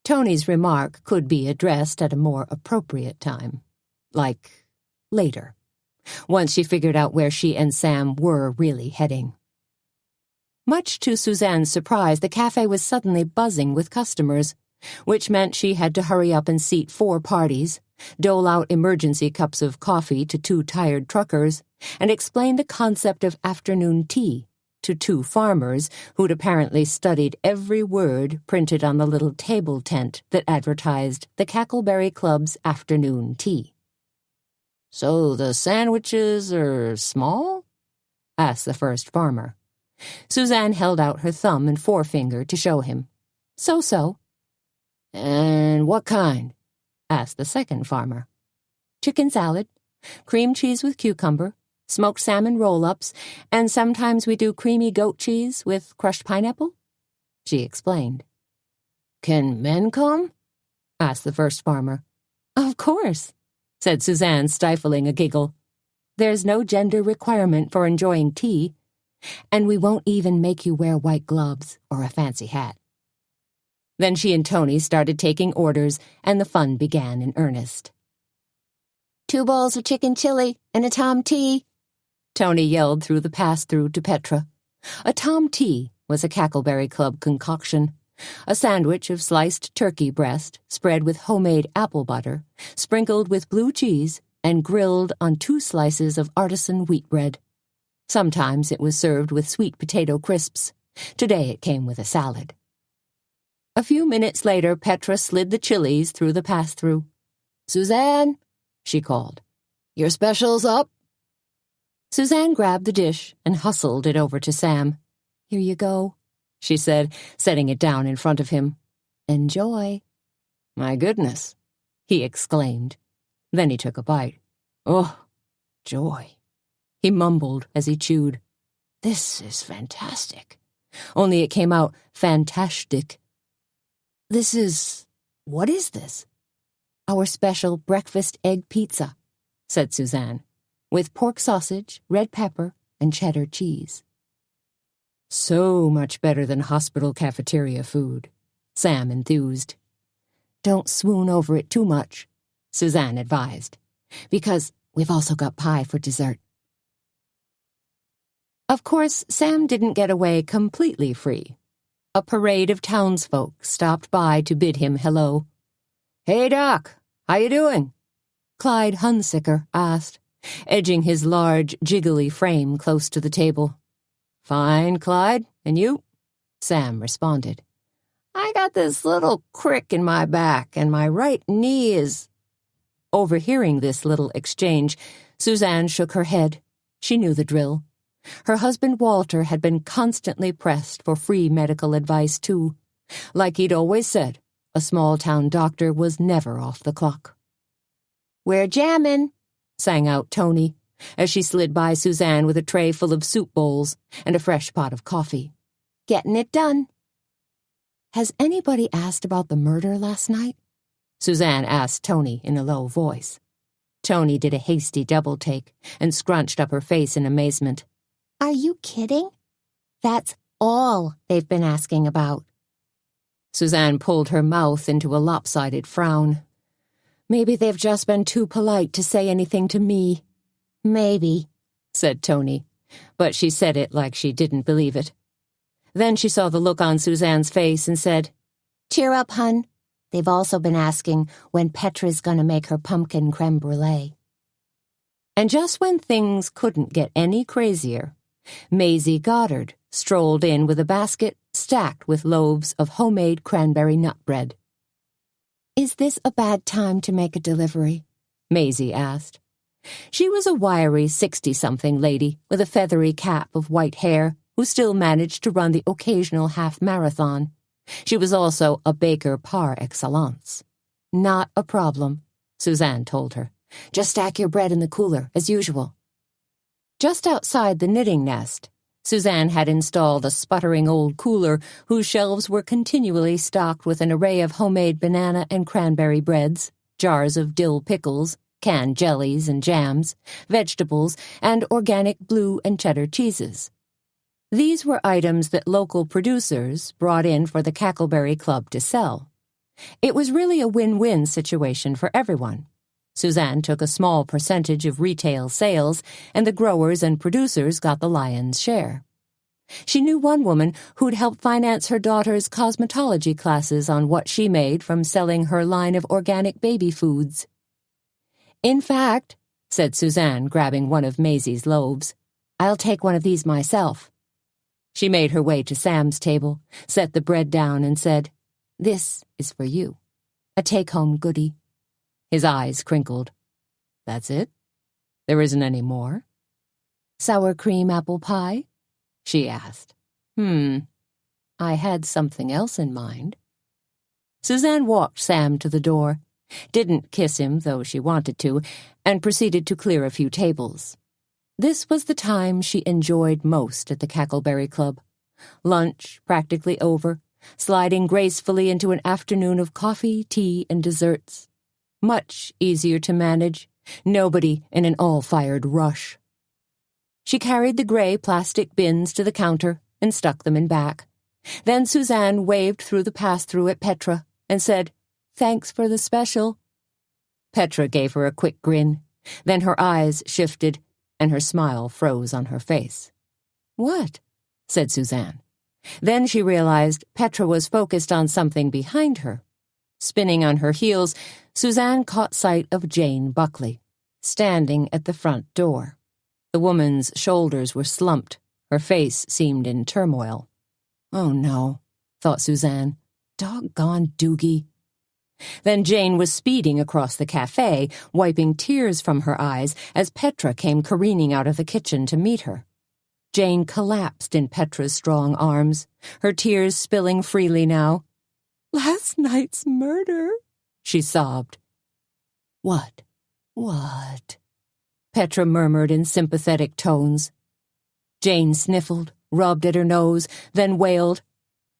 Tony's remark could be addressed at a more appropriate time, like later, once she figured out where she and Sam were really heading. Much to Suzanne's surprise, the cafe was suddenly buzzing with customers, which meant she had to hurry up and seat 4 parties, dole out emergency cups of coffee to 2 tired truckers, and explain the concept of afternoon tea to 2 farmers who'd apparently studied every word printed on the little table tent that advertised the Cackleberry Club's afternoon tea. "So the sandwiches are small?" asked the first farmer. Suzanne held out her thumb and forefinger to show him. "So-so." "And what kind?" asked the second farmer. "Chicken salad, cream cheese with cucumber, smoked salmon roll-ups, and sometimes we do creamy goat cheese with crushed pineapple," she explained. "Can men come?" asked the first farmer. "Of course," said Suzanne, stifling a giggle. "There's no gender requirement for enjoying tea, and we won't even make you wear white gloves or a fancy hat." Then she and Tony started taking orders, and the fun began in earnest. 2 bowls of chicken chili and a Tom tea, Tony yelled through the pass-through to Petra. A Tom tea was a Cackleberry Club concoction, a sandwich of sliced turkey breast spread with homemade apple butter, sprinkled with blue cheese, and grilled on 2 slices of artisan wheat bread. Sometimes it was served with sweet potato crisps. Today it came with a salad. A few minutes later, Petra slid the chilies through the pass-through. "Suzanne," she called. "your special's up." Suzanne grabbed the dish and hustled it over to Sam. "Here you go," she said, setting it down in front of him. "Enjoy." "My goodness," he exclaimed. Then he took a bite. "Oh, joy," he mumbled as he chewed. "This is fantastic." Only it came out fantastic. What is this?" "Our special breakfast egg pizza," said Suzanne, "with pork sausage, red pepper, and cheddar cheese." "So much better than hospital cafeteria food," Sam enthused. "Don't swoon over it too much," Suzanne advised, "because we've also got pie for dessert." Of course, Sam didn't get away completely free. A parade of townsfolk stopped by to bid him hello. "Hey, Doc, how you doing?" Clyde Hunsicker asked, edging his large, jiggly frame close to the table. "Fine, Clyde, and you?" Sam responded. "I got this little crick in my back, and my right knee is—" Overhearing this little exchange, Suzanne shook her head. She knew the drill. Her husband Walter had been constantly pressed for free medical advice, too. Like he'd always said, a small-town doctor was never off the clock. "We're jammin'," sang out Tony, as she slid by Suzanne with a tray full of soup bowls and a fresh pot of coffee. "Getting it done." "Has anybody asked about the murder last night?" Suzanne asked Tony in a low voice. Tony did a hasty double-take and scrunched up her face in amazement. "Are you kidding? That's all they've been asking about." Suzanne pulled her mouth into a lopsided frown. "Maybe they've just been too polite to say anything to me." "Maybe," said Tony, but she said it like she didn't believe it. Then she saw the look on Suzanne's face and said, "Cheer up, hun. They've also been asking when Petra's gonna make her pumpkin creme brulee." And just when things couldn't get any crazier, Maisie Goddard strolled in with a basket stacked with loaves of homemade cranberry nut bread. "Is this a bad time to make a delivery?" Maisie asked. She was a wiry 60-something lady with a feathery cap of white hair who still managed to run the occasional half-marathon. She was also a baker par excellence. "Not a problem," Suzanne told her. "Just stack your bread in the cooler, as usual." Just outside the knitting nest, Suzanne had installed a sputtering old cooler whose shelves were continually stocked with an array of homemade banana and cranberry breads, jars of dill pickles, canned jellies and jams, vegetables, and organic blue and cheddar cheeses. These were items that local producers brought in for the Cackleberry Club to sell. It was really a win-win situation for everyone. Suzanne took a small percentage of retail sales, and the growers and producers got the lion's share. She knew one woman who'd helped finance her daughter's cosmetology classes on what she made from selling her line of organic baby foods. "In fact," said Suzanne, grabbing one of Maisie's loaves, "I'll take one of these myself." She made her way to Sam's table, set the bread down, and said, "This is for you. A take-home goodie." His eyes crinkled. "That's it? There isn't any more?" "Sour cream apple pie?" she asked. I had something else in mind." Suzanne walked Sam to the door, didn't kiss him, though she wanted to, and proceeded to clear a few tables. This was the time she enjoyed most at the Cackleberry Club. Lunch practically over, sliding gracefully into an afternoon of coffee, tea, and desserts. Much easier to manage, nobody in an all-fired rush. She carried the gray plastic bins to the counter and stuck them in back. Then Suzanne waved through the pass-through at Petra and said, "Thanks for the special." Petra gave her a quick grin. Then her eyes shifted, and her smile froze on her face. "What?" said Suzanne. Then she realized Petra was focused on something behind her. Spinning on her heels, Suzanne caught sight of Jane Buckley, standing at the front door. The woman's shoulders were slumped. Her face seemed in turmoil. "Oh, no," thought Suzanne. "Doggone Doogie." Then Jane was speeding across the cafe, wiping tears from her eyes as Petra came careening out of the kitchen to meet her. Jane collapsed in Petra's strong arms, her tears spilling freely now. "Last night's murder," she sobbed. What? Petra murmured in sympathetic tones. Jane sniffled, rubbed at her nose, then wailed,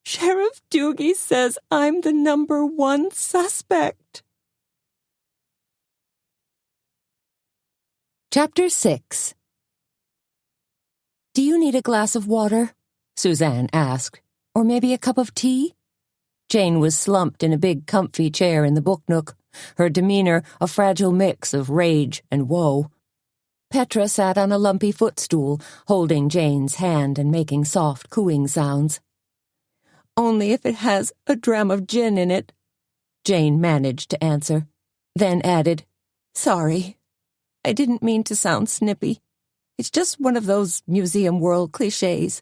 "Sheriff Doogie says I'm the #1 suspect." Chapter 6. "Do you need a glass of water?" Suzanne asked. "Or maybe a cup of tea?" Jane was slumped in a big comfy chair in the book nook, her demeanor a fragile mix of rage and woe. Petra sat on a lumpy footstool, holding Jane's hand and making soft cooing sounds. "Only if it has a dram of gin in it," Jane managed to answer, then added, "Sorry, I didn't mean to sound snippy. It's just one of those museum world cliches.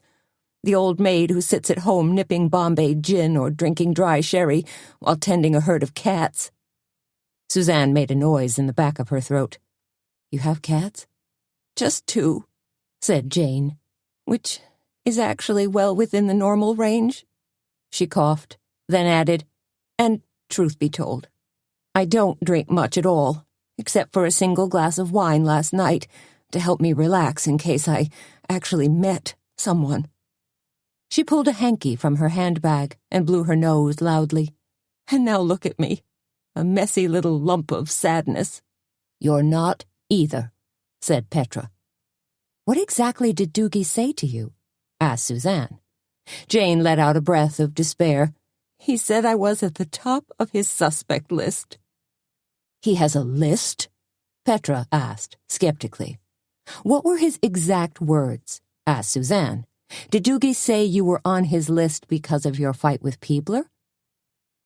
The old maid who sits at home nipping Bombay gin or drinking dry sherry while tending a herd of cats." Suzanne made a noise in the back of her throat. "You have cats?" "Just 2, said Jane, "which is actually well within the normal range." She coughed, then added, "And truth be told, I don't drink much at all, except for a single glass of wine last night to help me relax in case I actually met someone." She pulled a hanky from her handbag and blew her nose loudly. "And now look at me, a messy little lump of sadness." "You're not either," said Petra. "What exactly did Doogie say to you?" asked Suzanne. Jane let out a breath of despair. "He said I was at the top of his suspect list." "He has a list?" Petra asked, skeptically. "What were his exact words?" asked Suzanne. "Did Doogie say you were on his list because of your fight with Peebler?"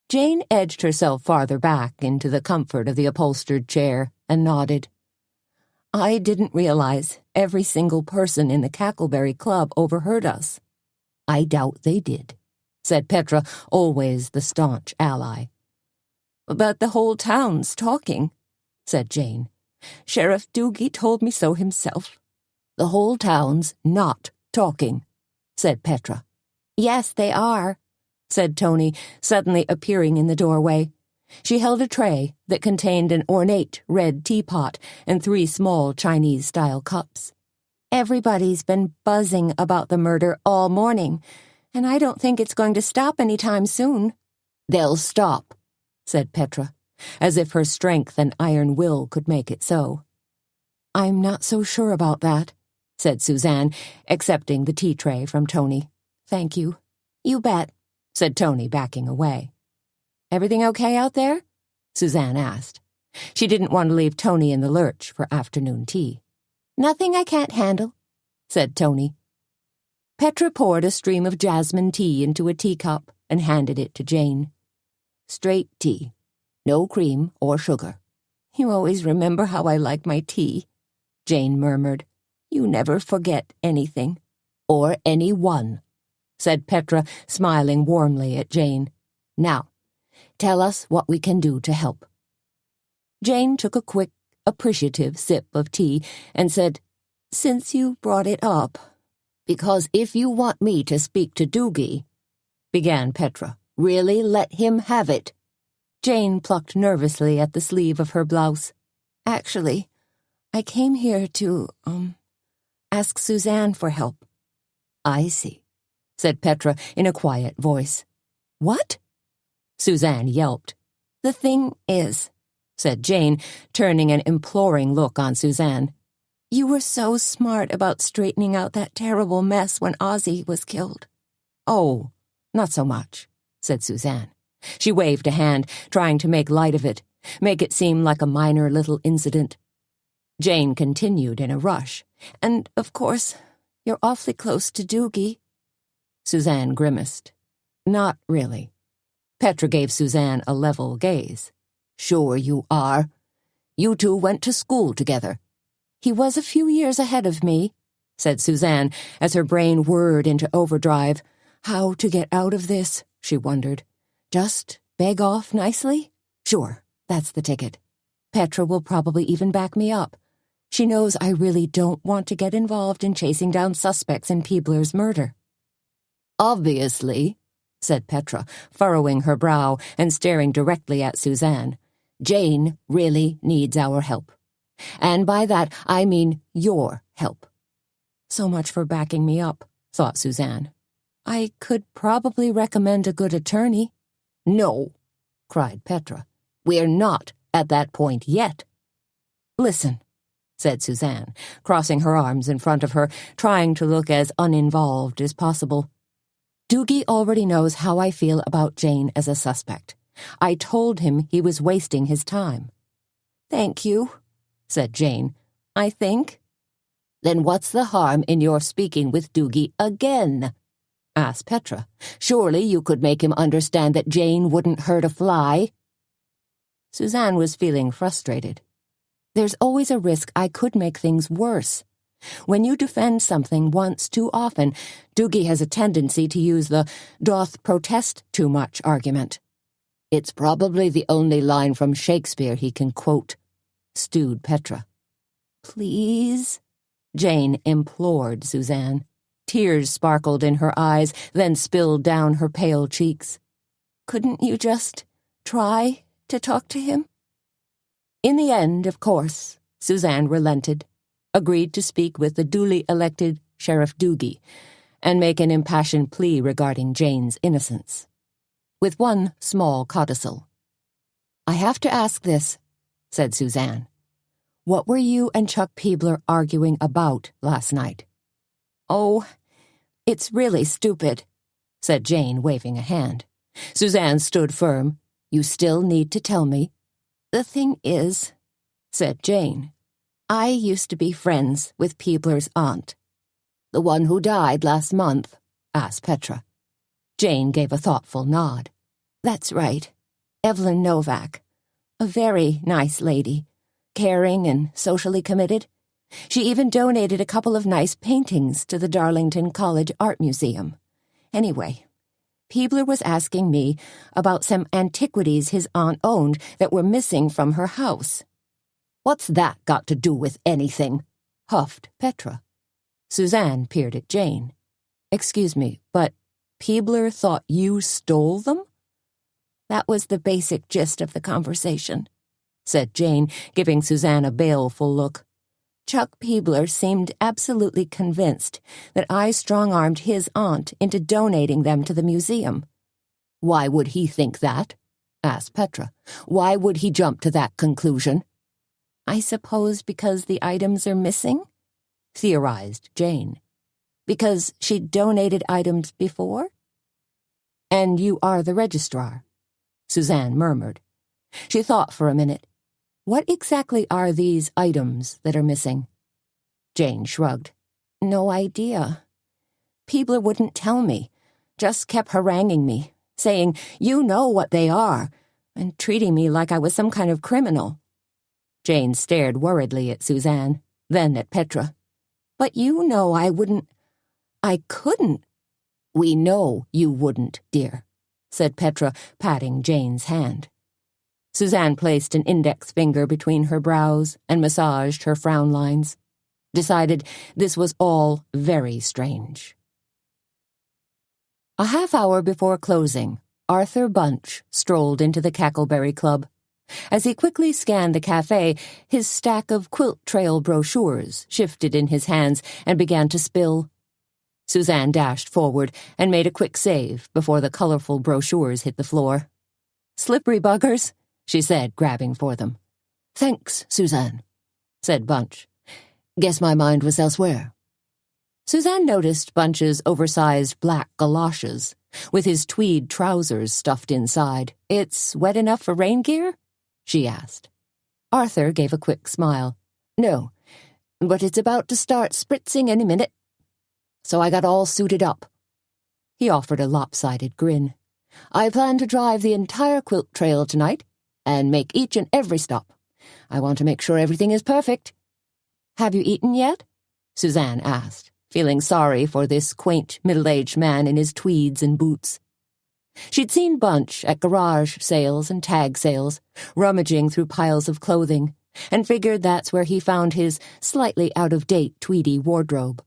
Jane edged herself farther back into the comfort of the upholstered chair and nodded. "I didn't realize every single person in the Cackleberry Club overheard us." "I doubt they did," said Petra, always the staunch ally. "But the whole town's talking," said Jane. "Sheriff Doogie told me so himself." "The whole town's not talking," said Petra. "Yes, they are," said Tony, suddenly appearing in the doorway. She held a tray that contained an ornate red teapot and 3 small Chinese-style cups. "Everybody's been buzzing about the murder all morning, and I don't think it's going to stop any time soon." "They'll stop," said Petra, as if her strength and iron will could make it so. "I'm not so sure about that," said Suzanne, accepting the tea tray from Tony. "Thank you." "You bet," said Tony, backing away. "Everything okay out there?" Suzanne asked. She didn't want to leave Tony in the lurch for afternoon tea. "Nothing I can't handle," said Tony. Petra poured a stream of jasmine tea into a teacup and handed it to Jane. "Straight tea. No cream or sugar." "You always remember how I like my tea," Jane murmured. "You never forget anything." "Or anyone," said Petra, smiling warmly at Jane. "Now, tell us what we can do to help." Jane took a quick, appreciative sip of tea and said, "Since you brought it up—" "Because if you want me to speak to Doogie," began Petra, "really let him have it." Jane plucked nervously at the sleeve of her blouse. "Actually, I came here to, ask Suzanne for help." "I see," said Petra in a quiet voice. "What?" Suzanne yelped. "The thing is," said Jane, turning an imploring look on Suzanne, "you were so smart about straightening out that terrible mess when Ozzy was killed." "Oh, Not so much, said Suzanne. She waved a hand, trying to make light of it, make it seem like a minor little incident. Jane continued in a rush. And, of course, you're awfully close to Doogie. Suzanne grimaced. Not really. Petra gave Suzanne a level gaze. Sure you are. You two went to school together. He was a few years ahead of me, said Suzanne, as her brain whirred into overdrive. How to get out of this, she wondered. Just beg off nicely? Sure, that's the ticket. Petra will probably even back me up. She knows I really don't want to get involved in chasing down suspects in Peebler's murder. Obviously, said Petra, furrowing her brow and staring directly at Suzanne, Jane really needs our help. And by that, I mean your help. So much for backing me up, thought Suzanne. I could probably recommend a good attorney. No, cried Petra. We're not at that point yet. Listen, said Suzanne, crossing her arms in front of her, trying to look as uninvolved as possible. Doogie already knows how I feel about Jane as a suspect. I told him he was wasting his time. Thank you, said Jane. I think. Then what's the harm in your speaking with Doogie again? Asked Petra. Surely you could make him understand that Jane wouldn't hurt a fly. Suzanne was feeling frustrated. There's always a risk I could make things worse. When you defend something once too often, Doogie has a tendency to use the doth protest too much argument. It's probably the only line from Shakespeare he can quote, stewed Petra. Please? Jane implored Suzanne. Tears sparkled in her eyes, then spilled down her pale cheeks. Couldn't you just try to talk to him? In the end, of course, Suzanne relented, agreed to speak with the duly elected Sheriff Doogie and make an impassioned plea regarding Jane's innocence. With one small codicil. I have to ask this, said Suzanne. What were you and Chuck Peebler arguing about last night? Oh, it's really stupid, said Jane, waving a hand. Suzanne stood firm. You still need to tell me. The thing is, said Jane, I used to be friends with Peebler's aunt. The one who died last month? Asked Petra. Jane gave a thoughtful nod. That's right. Evelyn Novak. A very nice lady. Caring and socially committed. She even donated a couple of nice paintings to the Darlington College Art Museum. Anyway, Peebler was asking me about some antiquities his aunt owned that were missing from her house. What's that got to do with anything? Huffed Petra. Suzanne peered at Jane. Excuse me, but Peebler thought you stole them? That was the basic gist of the conversation, said Jane, giving Suzanne a baleful look. Chuck Peebler seemed absolutely convinced that I strong-armed his aunt into donating them to the museum. Why would he think that? Asked Petra. Why would he jump to that conclusion? I suppose because the items are missing? Theorized Jane. Because she donated items before? And you are the registrar, Suzanne murmured. She thought for a minute. What exactly are these items that are missing? Jane shrugged. No idea. Peebler wouldn't tell me, just kept haranguing me, saying, you know what they are, and treating me like I was some kind of criminal. Jane stared worriedly at Suzanne, then at Petra. But you know I couldn't. We know you wouldn't, dear, said Petra, patting Jane's hand. Suzanne placed an index finger between her brows and massaged her frown lines. Decided this was all very strange. A half hour before closing, Arthur Bunch strolled into the Cackleberry Club. As he quickly scanned the cafe, his stack of quilt trail brochures shifted in his hands and began to spill. Suzanne dashed forward and made a quick save before the colorful brochures hit the floor. Slippery buggers, she said, grabbing for them. Thanks, Suzanne, said Bunch. Guess my mind was elsewhere. Suzanne noticed Bunch's oversized black galoshes, with his tweed trousers stuffed inside. "It's wet enough for rain gear?" she asked. Arthur gave a quick smile. "No, but it's about to start spritzing any minute. So I got all suited up." He offered a lopsided grin. "I plan to drive the entire quilt trail tonight and make each and every stop. I want to make sure everything is perfect." "Have you eaten yet?" Suzanne asked, feeling sorry for this quaint middle-aged man in his tweeds and boots. She'd seen Bunch at garage sales and tag sales, rummaging through piles of clothing, and figured that's where he found his slightly out-of-date tweedy wardrobe.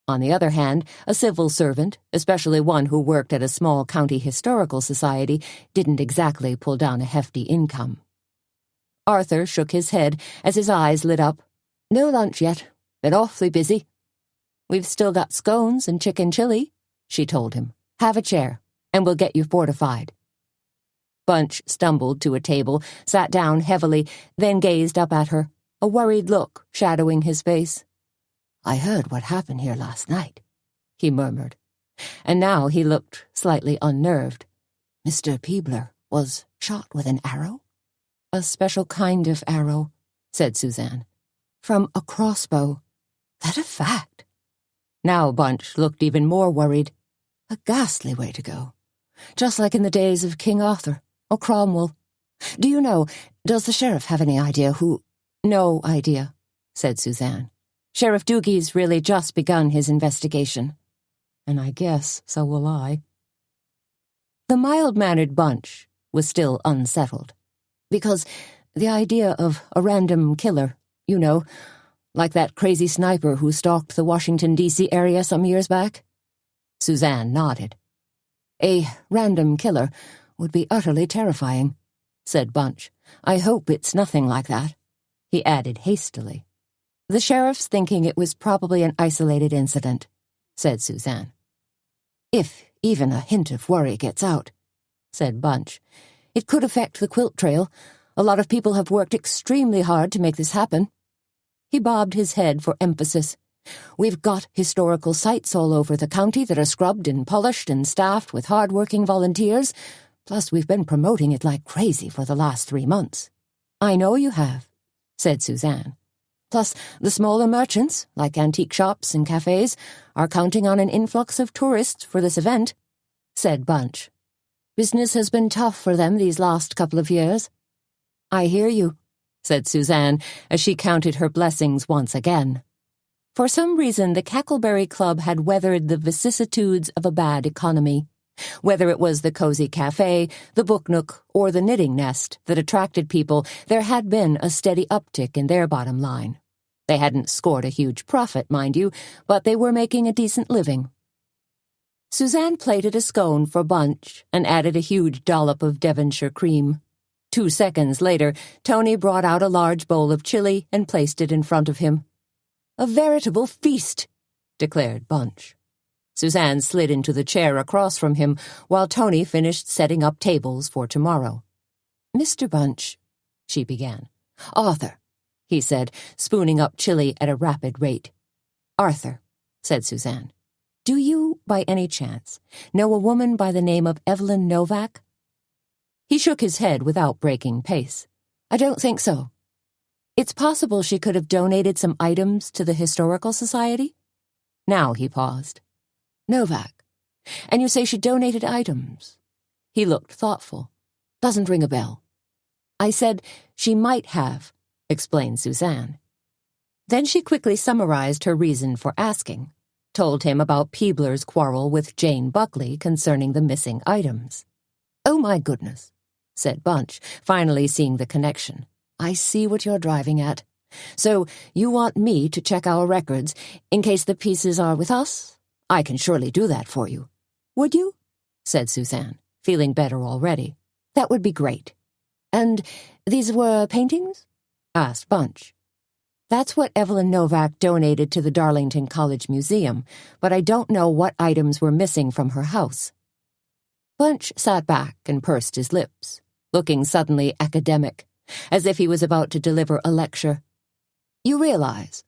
On the other hand, a civil servant, especially one who worked at a small county historical society, didn't exactly pull down a hefty income. Arthur shook his head as his eyes lit up. "No lunch yet. Been awfully busy." "We've still got scones and chicken chili," she told him. "Have a chair, and we'll get you fortified." Bunch stumbled to a table, sat down heavily, then gazed up at her, a worried look shadowing his face. "I heard what happened here last night," he murmured, and now he looked slightly unnerved. "Mr. Peebler was shot with an arrow?" "A special kind of arrow," said Suzanne. "From a crossbow." "That a fact?" Now Bunch looked even more worried. "A ghastly way to go. Just like in the days of King Arthur or Cromwell. Do you know, does the sheriff have any idea who—" "No idea," said Suzanne. "Sheriff Doogie's really just begun his investigation. And I guess so will I." The mild-mannered Bunch was still unsettled. "Because the idea of a random killer, you know, like that crazy sniper who stalked the Washington, D.C. area some years back?" Suzanne nodded. "A random killer would be utterly terrifying," said Bunch. "I hope it's nothing like that," he added hastily. "The sheriff's thinking it was probably an isolated incident," said Suzanne. "If even a hint of worry gets out," said Bunch. "It could affect the quilt trail. A lot of people have worked extremely hard to make this happen." He bobbed his head for emphasis. "We've got historical sites all over the county that are scrubbed and polished and staffed with hard-working volunteers. Plus, we've been promoting it like crazy for the last 3 months." "I know you have," said Suzanne. "Plus, the smaller merchants, like antique shops and cafes, are counting on an influx of tourists for this event," said Bunch. "Business has been tough for them these last couple of years." "I hear you," said Suzanne, as she counted her blessings once again. For some reason, the Cackleberry Club had weathered the vicissitudes of a bad economy. Whether it was the cozy cafe, the book nook, or the knitting nest that attracted people, there had been a steady uptick in their bottom line. They hadn't scored a huge profit, mind you, but they were making a decent living. Suzanne plated a scone for Bunch and added a huge dollop of Devonshire cream. 2 seconds later, Tony brought out a large bowl of chili and placed it in front of him. "A veritable feast," declared Bunch. Suzanne slid into the chair across from him while Tony finished setting up tables for tomorrow. "Mr. Bunch," she began. "Arthur," he said, spooning up chili at a rapid rate. "Arthur," said Suzanne. "Do you, by any chance, know a woman by the name of Evelyn Novak?" He shook his head without breaking pace. "I don't think so." "It's possible she could have donated some items to the Historical Society?" Now he paused. "Novak. And you say she donated items?" He looked thoughtful. "Doesn't ring a bell." "I said she might have," explained Suzanne. Then she quickly summarized her reason for asking, told him about Peebler's quarrel with Jane Buckley concerning the missing items. "Oh, my goodness," said Bunch, finally seeing the connection. "I see what you're driving at. So you want me to check our records in case the pieces are with us? I can surely do that for you." "Would you?" said Suzanne, feeling better already. "That would be great." "And these were paintings?" asked Bunch. "That's what Evelyn Novak donated to the Darlington College Museum, but I don't know what items were missing from her house." Bunch sat back and pursed his lips, looking suddenly academic, as if he was about to deliver a lecture. "You realize,"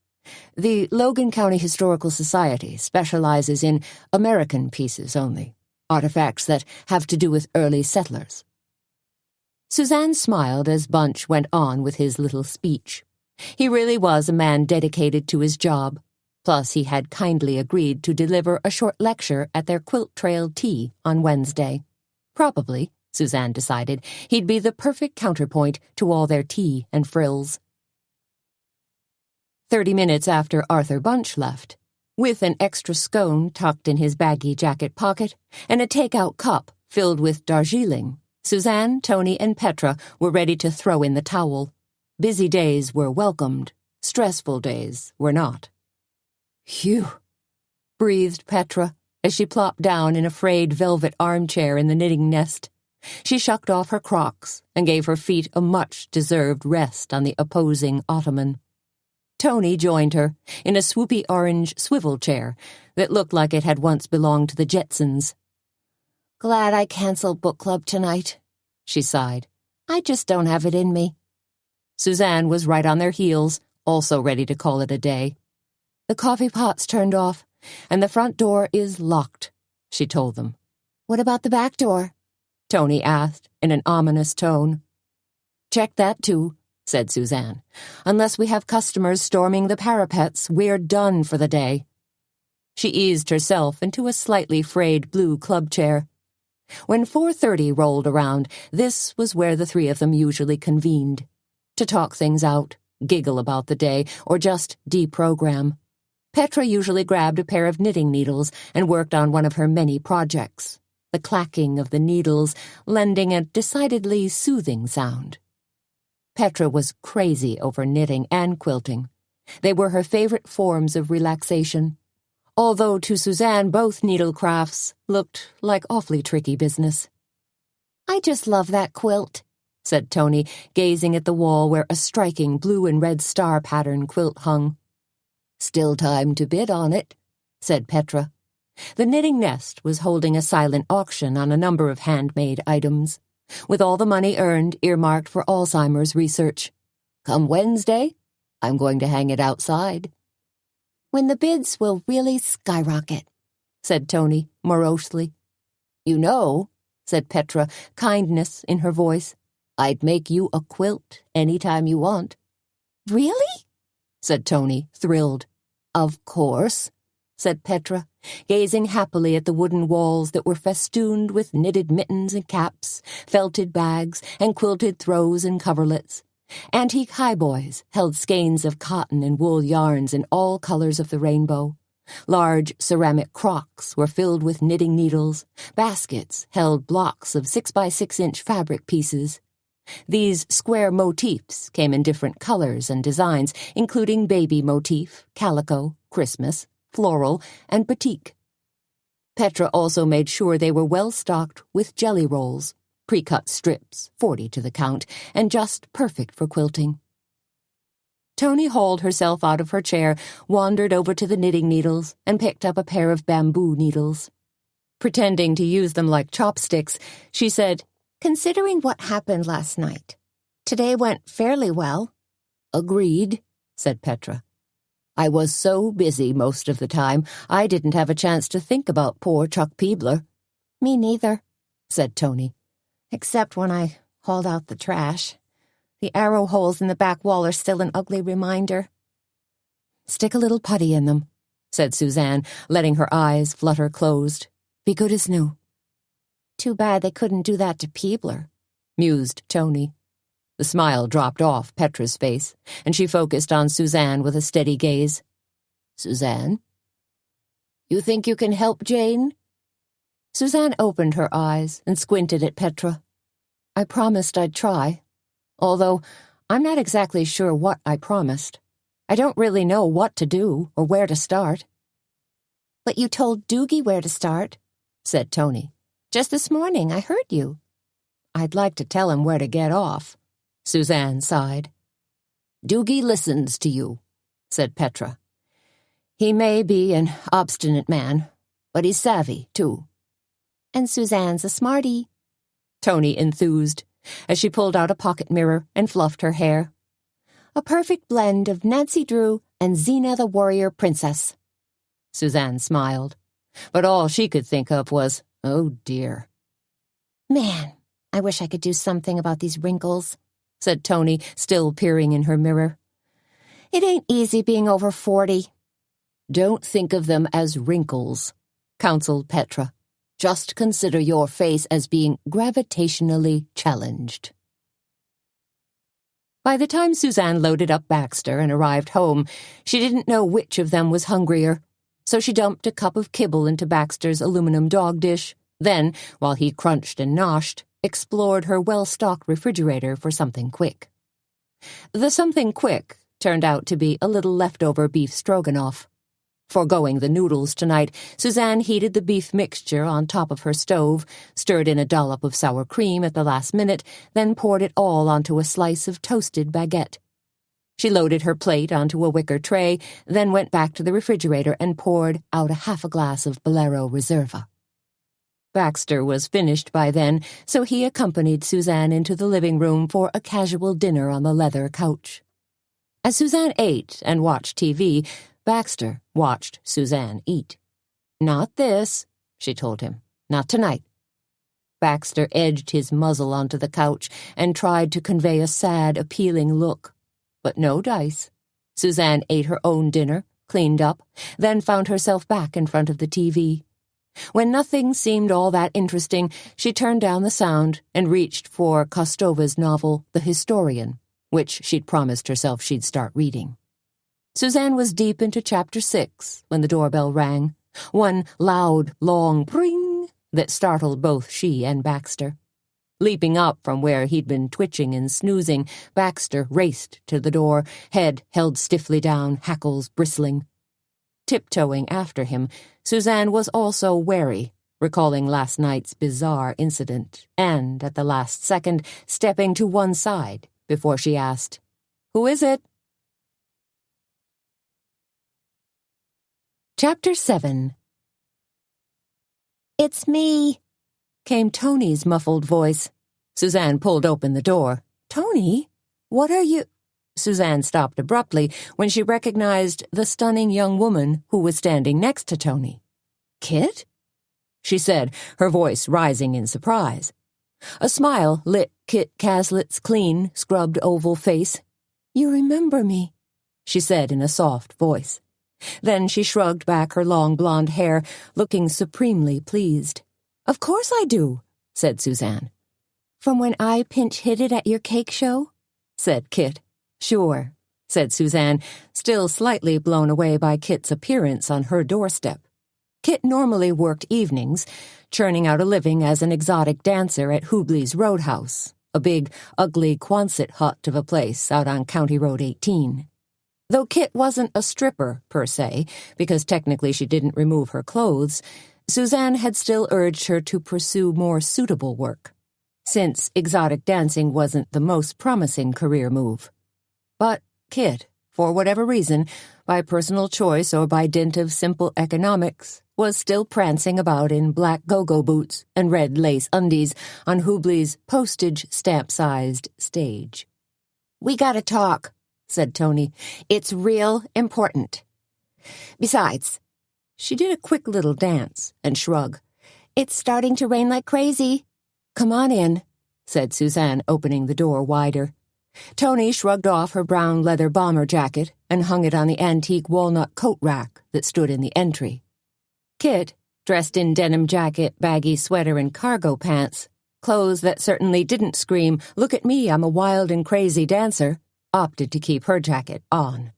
The Logan County Historical Society specializes in American pieces only, artifacts that have to do with early settlers. Suzanne smiled as Bunch went on with his little speech. He really was a man dedicated to his job. Plus, he had kindly agreed to deliver a short lecture at their Quilt Trail tea on Wednesday. Probably, Suzanne decided, he'd be the perfect counterpoint to all their tea and frills. 30 minutes after Arthur Bunch left, with an extra scone tucked in his baggy jacket pocket and a take-out cup filled with Darjeeling, Suzanne, Tony, and Petra were ready to throw in the towel. Busy days were welcomed. Stressful days were not. "Phew," breathed Petra as she plopped down in a frayed velvet armchair in the knitting nest. She shucked off her Crocs and gave her feet a much-deserved rest on the opposing ottoman. Tony joined her in a swoopy orange swivel chair that looked like it had once belonged to the Jetsons. "Glad I canceled book club tonight," she sighed. "I just don't have it in me." Suzanne was right on their heels, also ready to call it a day. "The coffee pot's turned off, and the front door is locked," she told them. "What about the back door?" Tony asked in an ominous tone. "Check that too," said Suzanne. "Unless we have customers storming the parapets, we're done for the day." She eased herself into a slightly frayed blue club chair. When 4:30 rolled around, this was where the three of them usually convened. To talk things out, giggle about the day, or just deprogram. Petra usually grabbed a pair of knitting needles and worked on one of her many projects, the clacking of the needles lending a decidedly soothing sound. Petra was crazy over knitting and quilting. They were her favorite forms of relaxation, although to Suzanne both needlecrafts looked like awfully tricky business. "I just love that quilt," said Tony, gazing at the wall where a striking blue and red star pattern quilt hung. "Still time to bid on it," said Petra. The knitting nest was holding a silent auction on a number of handmade items, with all the money earned earmarked for Alzheimer's research. "Come Wednesday, I'm going to hang it outside." "When the bids will really skyrocket," said Tony morosely. "You know," said Petra, kindness in her voice, "I'd make you a quilt any time you want." "Really?" said Tony, thrilled. "Of course," said Petra, gazing happily at the wooden walls that were festooned with knitted mittens and caps, felted bags, and quilted throws and coverlets. Antique highboys held skeins of cotton and wool yarns in all colors of the rainbow. Large ceramic crocks were filled with knitting needles. Baskets held blocks of 6-by-6-inch fabric pieces. These square motifs came in different colors and designs, including baby motif, calico, Christmas, floral, and batik. Petra also made sure they were well stocked with jelly rolls, pre-cut strips, 40 to the count, and just perfect for quilting. Tony hauled herself out of her chair, wandered over to the knitting needles, and picked up a pair of bamboo needles. Pretending to use them like chopsticks, she said, "Considering what happened last night, today went fairly well." "Agreed," said Petra. "I was so busy most of the time, I didn't have a chance to think about poor Chuck Peebler." "Me neither," said Tony. "Except when I hauled out the trash. The arrow holes in the back wall are still an ugly reminder." "Stick a little putty in them," said Suzanne, letting her eyes flutter closed. "Be good as new." "Too bad they couldn't do that to Peebler," mused Tony. The smile dropped off Petra's face, and she focused on Suzanne with a steady gaze. "Suzanne? You think you can help Jane?" Suzanne opened her eyes and squinted at Petra. "I promised I'd try. Although I'm not exactly sure what I promised. I don't really know what to do or where to start." "But you told Doogie where to start," said Tony. "Just this morning, I heard you." "I'd like to tell him where to get off," Suzanne sighed. "Doogie listens to you," said Petra. "He may be an obstinate man, but he's savvy, too." "And Suzanne's a smarty," Tony enthused, as she pulled out a pocket mirror and fluffed her hair. "A perfect blend of Nancy Drew, and Xena the warrior princess." Suzanne smiled, but all she could think of was, "Oh dear." "Man, I wish I could do something about these wrinkles," said Tony, still peering in her mirror. "It ain't easy being over 40. "Don't think of them as wrinkles," counseled Petra. "Just consider your face as being gravitationally challenged." By the time Suzanne loaded up Baxter and arrived home, she didn't know which of them was hungrier, so she dumped a cup of kibble into Baxter's aluminum dog dish, then, while he crunched and noshed, explored her well-stocked refrigerator for something quick. The something quick turned out to be a little leftover beef stroganoff. Foregoing the noodles tonight, Suzanne heated the beef mixture on top of her stove, stirred in a dollop of sour cream at the last minute, then poured it all onto a slice of toasted baguette. She loaded her plate onto a wicker tray, then went back to the refrigerator and poured out half a glass of Bolero Reserva. Baxter was finished by then, so he accompanied Suzanne into the living room for a casual dinner on the leather couch. As Suzanne ate and watched TV, Baxter watched Suzanne eat. "Not this," she told him. "Not tonight." Baxter edged his muzzle onto the couch and tried to convey a sad, appealing look. But no dice. Suzanne ate her own dinner, cleaned up, then found herself back in front of the TV. When nothing seemed all that interesting, she turned down the sound and reached for Kostova's novel, The Historian, which she'd promised herself she'd start reading. Suzanne was deep into Chapter 6 when the doorbell rang, one loud, long pring that startled both she and Baxter. Leaping up from where he'd been twitching and snoozing, Baxter raced to the door, head held stiffly down, hackles bristling. Tiptoeing after him, Suzanne was also wary, recalling last night's bizarre incident, and, at the last second, stepping to one side before she asked, "Who is it?" Chapter 7. "It's me," came Tony's muffled voice. Suzanne pulled open the door. "Tony? What are you—" Suzanne stopped abruptly when she recognized the stunning young woman who was standing next to Tony. "Kit?" she said, her voice rising in surprise. A smile lit Kit Caslet's clean, scrubbed oval face. "You remember me," she said in a soft voice. Then she shrugged back her long blonde hair, looking supremely pleased. "Of course I do," said Suzanne. "From when I pinch-hit it at your cake show?" said Kit. "Sure," said Suzanne, still slightly blown away by Kit's appearance on her doorstep. Kit normally worked evenings, churning out a living as an exotic dancer at Hubley's Roadhouse, a big, ugly Quonset hut of a place out on County Road 18. Though Kit wasn't a stripper, per se, because technically she didn't remove her clothes, Suzanne had still urged her to pursue more suitable work, since exotic dancing wasn't the most promising career move. But Kit, for whatever reason, by personal choice or by dint of simple economics, was still prancing about in black go-go boots and red lace undies on Hubley's postage-stamp-sized stage. "We gotta talk," said Tony. "It's real important. Besides," she did a quick little dance and shrug, "it's starting to rain like crazy." "Come on in," said Suzanne, opening the door wider. Tony shrugged off her brown leather bomber jacket and hung it on the antique walnut coat rack that stood in the entry. Kit, dressed in denim jacket, baggy sweater, and cargo pants, clothes that certainly didn't scream, "Look at me, I'm a wild and crazy dancer," opted to keep her jacket on.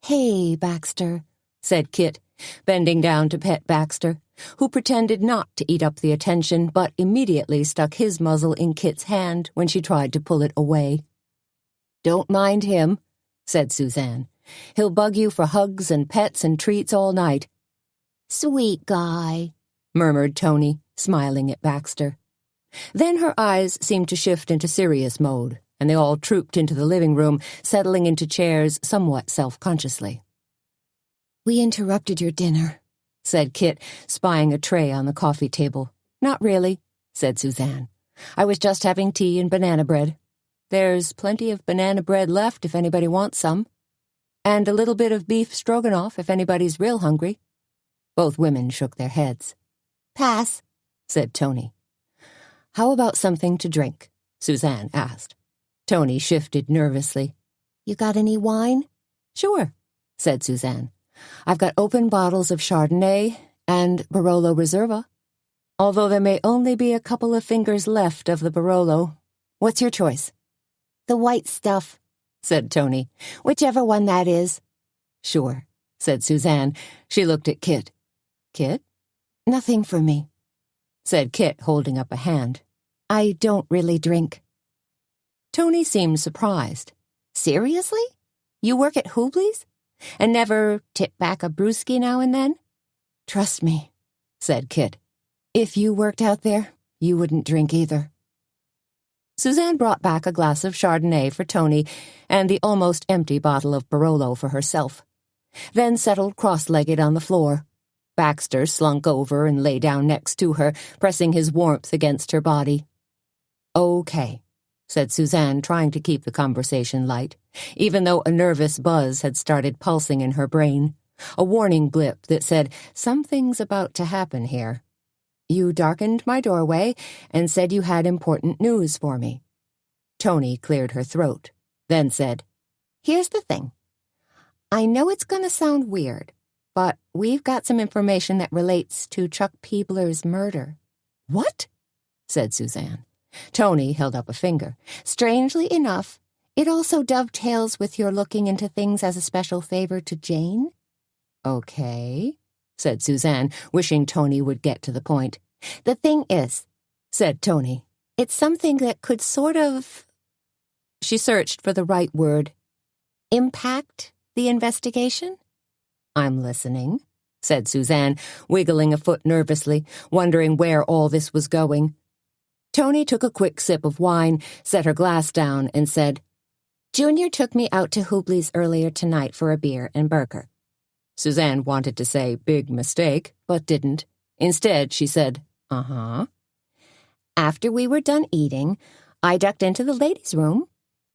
"Hey, Baxter," said Kit, bending down to pet Baxter, who pretended not to eat up the attention but immediately stuck his muzzle in Kit's hand when she tried to pull it away. "Don't mind him," said Suzanne. "He'll bug you for hugs and pets and treats all night." "Sweet guy," murmured Tony, smiling at Baxter. Then her eyes seemed to shift into serious mode, and they all trooped into the living room, settling into chairs somewhat self-consciously. "We interrupted your dinner," said Kit, spying a tray on the coffee table. "Not really," said Suzanne. "I was just having tea and banana bread. There's plenty of banana bread left if anybody wants some." And a little bit of beef stroganoff if anybody's real hungry. Both women shook their heads. Pass, said Tony. How about something to drink? Suzanne asked. Tony shifted nervously. You got any wine? Sure, said Suzanne. I've got open bottles of Chardonnay and Barolo Reserva. Although there may only be a couple of fingers left of the Barolo. What's your choice? The white stuff, said Tony. Whichever one that is. Sure, said Suzanne. She looked at Kit. Kit? Nothing for me, said Kit, holding up a hand. I don't really drink. Tony seemed surprised. Seriously? You work at Hubley's? And never tip back a brewski now and then? Trust me, said Kit. If you worked out there, you wouldn't drink either. Suzanne brought back a glass of Chardonnay for Tony and the almost empty bottle of Barolo for herself, then settled cross-legged on the floor. Baxter slunk over and lay down next to her, pressing his warmth against her body. Okay, said Suzanne, trying to keep the conversation light, even though a nervous buzz had started pulsing in her brain, a warning blip that said, something's about to happen here. You darkened my doorway and said you had important news for me. Tony cleared her throat, then said, Here's the thing. I know it's going to sound weird, but we've got some information that relates to Chuck Peebler's murder. What? Said Suzanne. Tony held up a finger. Strangely enough, it also dovetails with your looking into things as a special favor to Jane. Okay, said Suzanne, wishing Tony would get to the point. The thing is, said Tony, it's something that could sort of... She searched for the right word. Impact the investigation? I'm listening, said Suzanne, wiggling a foot nervously, wondering where all this was going. Tony took a quick sip of wine, set her glass down, and said, Junior took me out to Hubley's earlier tonight for a beer and burger. Suzanne wanted to say big mistake, but didn't. Instead, she said, uh-huh. After we were done eating, I ducked into the ladies' room,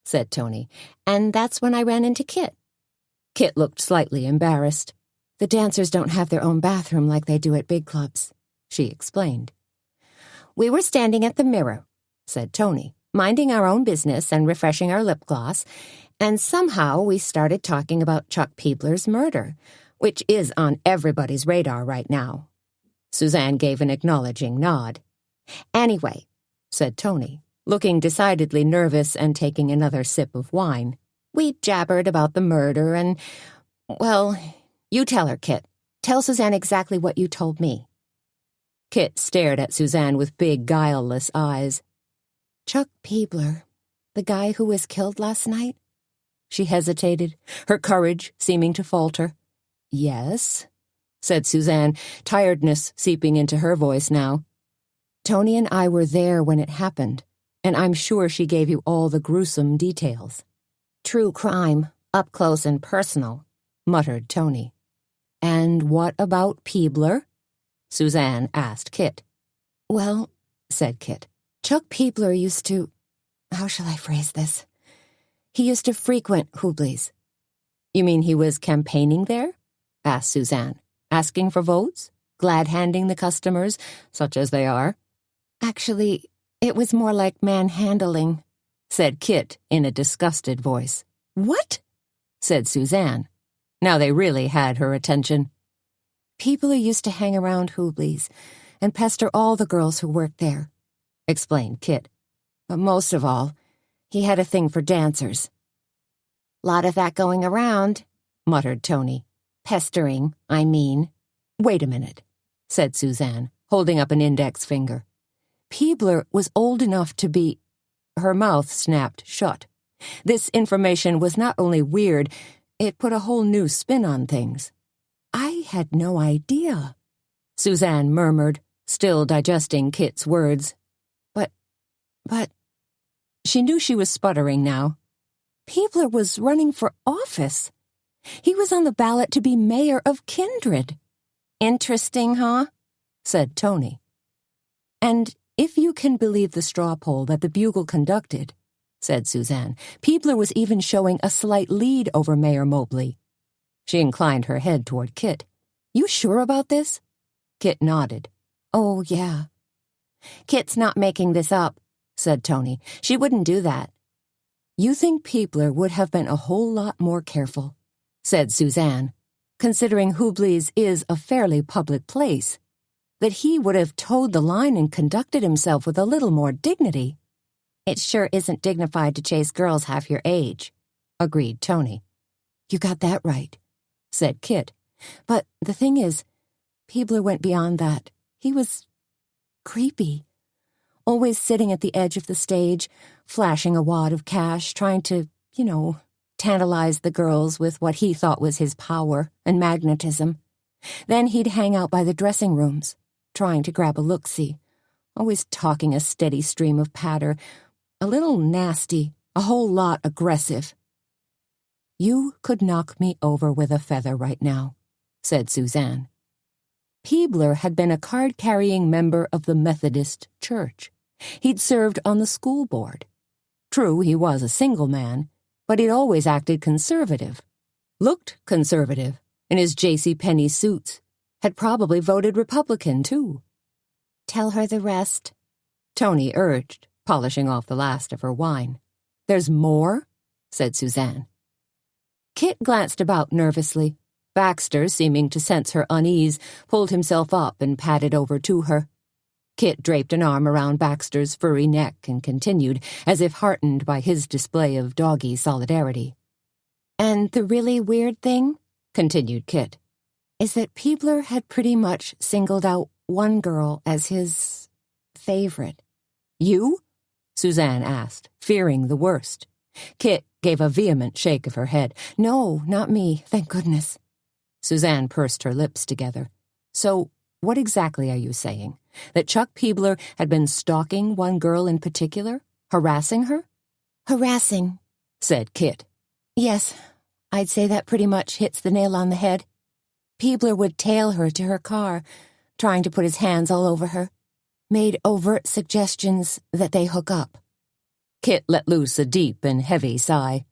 said Tony, and that's when I ran into Kit. Kit looked slightly embarrassed. The dancers don't have their own bathroom like they do at big clubs, she explained. We were standing at the mirror, said Tony, minding our own business and refreshing our lip gloss, and somehow we started talking about Chuck Peebler's murder, which is on everybody's radar right now. Suzanne gave an acknowledging nod. Anyway, said Tony, looking decidedly nervous and taking another sip of wine. We jabbered about the murder and, well, you tell her, Kit. Tell Suzanne exactly what you told me. Kit stared at Suzanne with big, guileless eyes. Chuck Peebler, the guy who was killed last night? She hesitated, her courage seeming to falter. Yes, said Suzanne, tiredness seeping into her voice now. Tony and I were there when it happened, and I'm sure she gave you all the gruesome details. True crime, up close and personal, muttered Tony. And what about Peebler? Suzanne asked Kit. Well, said Kit, Chuck Peebler used to... How shall I phrase this? He used to frequent Hubley's. You mean he was campaigning there? Asked Suzanne. Asking for votes? Glad-handing the customers, such as they are? Actually, it was more like manhandling, said Kit in a disgusted voice. What? Said Suzanne. Now they really had her attention. People who used to hang around Hubley's and pester all the girls who worked there, explained Kit. But most of all, he had a thing for dancers. Lot of that going around, muttered Tony. Pestering, I mean. Wait a minute, said Suzanne, holding up an index finger. Peebler was old enough to be... Her mouth snapped shut. This information was not only weird, it put a whole new spin on things. I had no idea, Suzanne murmured, still digesting Kit's words. But... She knew she was sputtering now. Peebler was running for office. He was on the ballot to be mayor of Kindred. Interesting, huh? Said Tony. And if you can believe the straw poll that the Bugle conducted, said Suzanne. Peebler was even showing a slight lead over Mayor Mobley. She inclined her head toward Kit. You sure about this? Kit nodded. Oh, yeah. Kit's not making this up, said Tony. She wouldn't do that. You think Peebler would have been a whole lot more careful, said Suzanne, considering Hubley's is a fairly public place, that he would have towed the line and conducted himself with a little more dignity. It sure isn't dignified to chase girls half your age, agreed Tony. You got that right, said Kit. But the thing is, Peebler went beyond that. He was creepy. Always sitting at the edge of the stage, flashing a wad of cash, trying to, tantalize the girls with what he thought was his power and magnetism. Then he'd hang out by the dressing rooms, trying to grab a look-see, always talking a steady stream of patter, a little nasty, a whole lot aggressive. You could knock me over with a feather right now, said Suzanne. Peebler had been a card-carrying member of the Methodist Church. He'd served on the school board. True, he was a single man, but he'd always acted conservative. Looked conservative in his J.C. Penney suits. Had probably voted Republican, too. Tell her the rest, Tony urged, polishing off the last of her wine. There's more, said Suzanne. Kit glanced about nervously. Baxter, seeming to sense her unease, pulled himself up and padded over to her. Kit draped an arm around Baxter's furry neck and continued, as if heartened by his display of doggy solidarity. And the really weird thing, continued Kit, is that Peebler had pretty much singled out one girl as his favorite. You? Suzanne asked, fearing the worst. Kit gave a vehement shake of her head. No, not me, thank goodness. Suzanne pursed her lips together. So, what exactly are you saying? That Chuck Peebler had been stalking one girl in particular? Harassing her? Harassing, said Kit. Yes, I'd say that pretty much hits the nail on the head. Peebler would tail her to her car, trying to put his hands all over her. Made overt suggestions that they hook up. Kit let loose a deep and heavy sigh.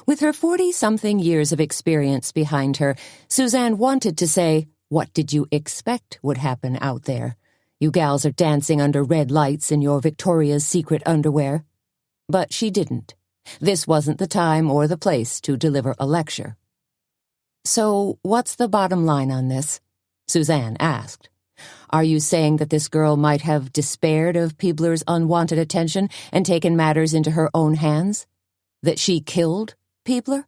With her 40-something years of experience behind her, Suzanne wanted to say, what did you expect would happen out there? You gals are dancing under red lights in your Victoria's Secret underwear. But she didn't. This wasn't the time or the place to deliver a lecture. So, what's the bottom line on this? Suzanne asked. Are you saying that this girl might have despaired of Peebler's unwanted attention and taken matters into her own hands? That she killed Peebler?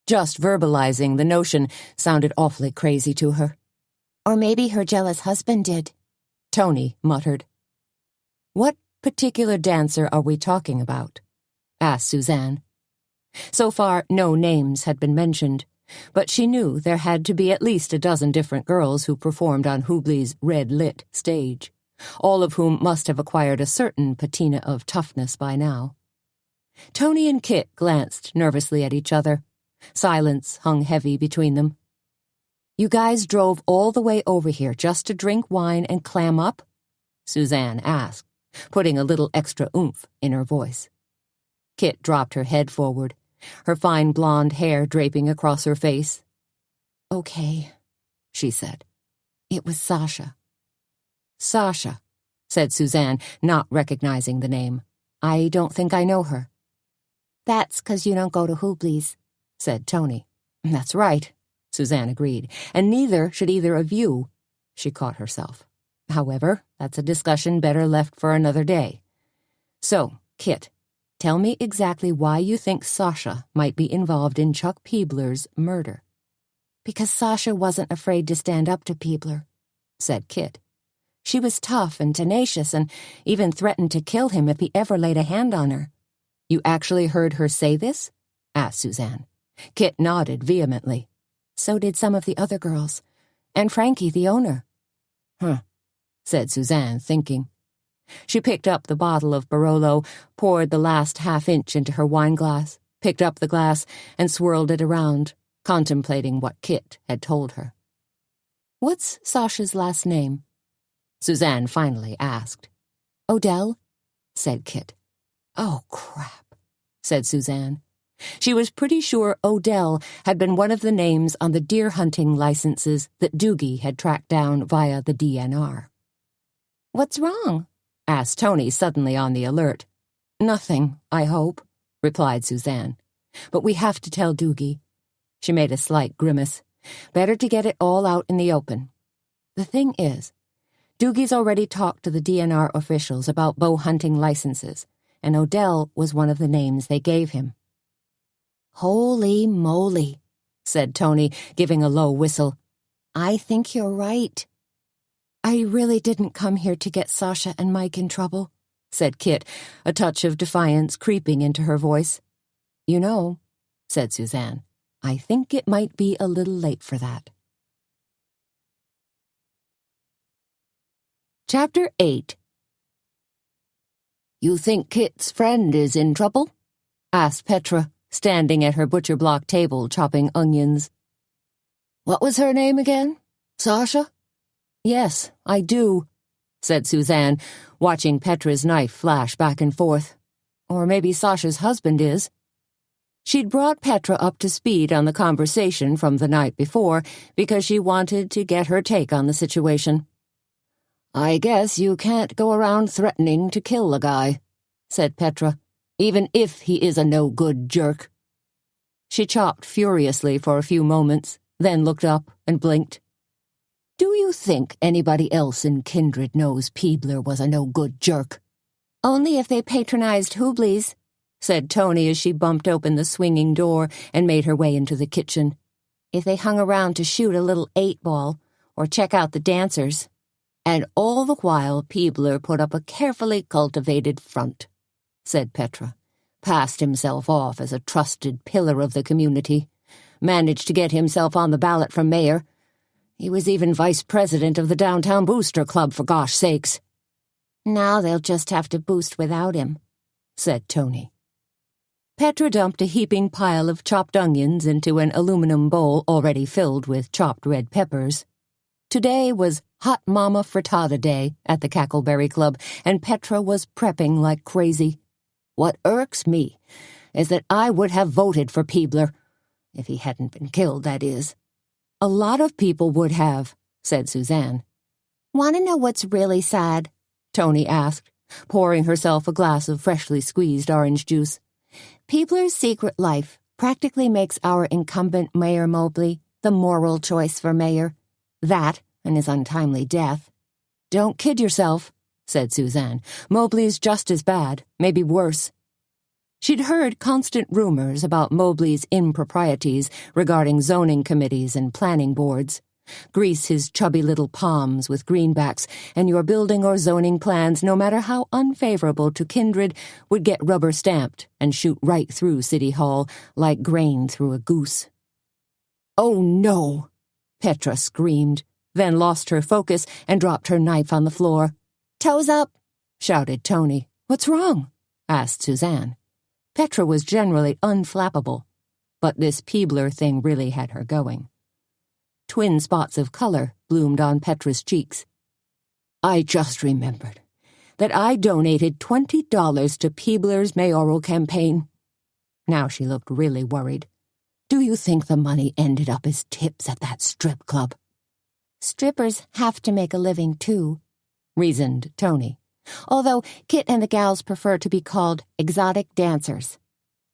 Just verbalizing the notion sounded awfully crazy to her. Or maybe her jealous husband did, Tony muttered. What particular dancer are we talking about? Asked Suzanne. So far, no names had been mentioned, but she knew there had to be at least a dozen different girls who performed on Hubley's red-lit stage, all of whom must have acquired a certain patina of toughness by now. Tony and Kit glanced nervously at each other. Silence hung heavy between them. You guys drove all the way over here just to drink wine and clam up? Suzanne asked, putting a little extra oomph in her voice. Kit dropped her head forward, her fine blonde hair draping across her face. Okay, she said. It was Sasha. Sasha, said Suzanne, not recognizing the name. I don't think I know her. That's 'cause you don't go to Hubley's, said Tony. That's right, Suzanne agreed, and neither should either of you, she caught herself. However, that's a discussion better left for another day. So, Kit, tell me exactly why you think Sasha might be involved in Chuck Peebler's murder. Because Sasha wasn't afraid to stand up to Peebler, said Kit. She was tough and tenacious and even threatened to kill him if he ever laid a hand on her. You actually heard her say this? Asked Suzanne. Kit nodded vehemently. So did some of the other girls. And Frankie, the owner. Huh, said Suzanne, thinking. She picked up the bottle of Barolo, poured the last half-inch into her wineglass, picked up the glass, and swirled it around, contemplating what Kit had told her. What's Sasha's last name? Suzanne finally asked. Odell, said Kit. "Oh, crap," said Suzanne. She was pretty sure Odell had been one of the names on the deer hunting licenses that Doogie had tracked down via the DNR. "What's wrong?" asked Tony, suddenly on the alert. "Nothing, I hope," replied Suzanne. "But we have to tell Doogie." She made a slight grimace. "Better to get it all out in the open. The thing is, Doogie's already talked to the DNR officials about bow hunting licenses, and Odell was one of the names they gave him." "Holy moly," said Tony, giving a low whistle. "I think you're right." "I really didn't come here to get Sasha and Mike in trouble," said Kit, a touch of defiance creeping into her voice. "You know," said Suzanne, "I think it might be a little late for that." Chapter 8. "You think Kit's friend is in trouble?" asked Petra, standing at her butcher block table chopping onions. "What was her name again? Sasha?" "Yes, I do," said Suzanne, watching Petra's knife flash back and forth. "Or maybe Sasha's husband is." She'd brought Petra up to speed on the conversation from the night before because she wanted to get her take on the situation. "I guess you can't go around threatening to kill a guy," said Petra, "even if he is a no-good jerk." She chopped furiously for a few moments, then looked up and blinked. "Do you think anybody else in Kindred knows Peebler was a no-good jerk?" "Only if they patronized Hooblies," said Tony as she bumped open the swinging door and made her way into the kitchen. "If they hung around to shoot a little 8-ball or check out the dancers." "And all the while Peebler put up a carefully cultivated front," said Petra. "Passed himself off as a trusted pillar of the community. Managed to get himself on the ballot for mayor. He was even vice president of the Downtown Booster Club, for gosh sakes." "Now they'll just have to boost without him," said Tony. Petra dumped a heaping pile of chopped onions into an aluminum bowl already filled with chopped red peppers. Today was Hot Mama Frittata Day at the Cackleberry Club, and Petra was prepping like crazy. "What irks me is that I would have voted for Peebler. If he hadn't been killed, that is." "A lot of people would have," said Suzanne. "Want to know what's really sad?" Tony asked, pouring herself a glass of freshly squeezed orange juice. "Peebler's secret life practically makes our incumbent Mayor Mobley the moral choice for mayor. That and his untimely death." "Don't kid yourself," said Suzanne. "Mobley's just as bad, maybe worse." She'd heard constant rumors about Mobley's improprieties regarding zoning committees and planning boards. Grease his chubby little palms with greenbacks, and your building or zoning plans, no matter how unfavorable to Kindred, would get rubber-stamped and shoot right through City Hall like grain through a goose. "Oh, no!" Petra screamed, then lost her focus and dropped her knife on the floor. "Toes up!" shouted Tony. "What's wrong?" asked Suzanne. Petra was generally unflappable, but this Peebler thing really had her going. Twin spots of color bloomed on Petra's cheeks. "I just remembered that I donated $20 to Peebler's mayoral campaign." Now she looked really worried. "Do you think the money ended up as tips at that strip club?" "Strippers have to make a living, too," reasoned Tony. "Although Kit and the gals prefer to be called exotic dancers."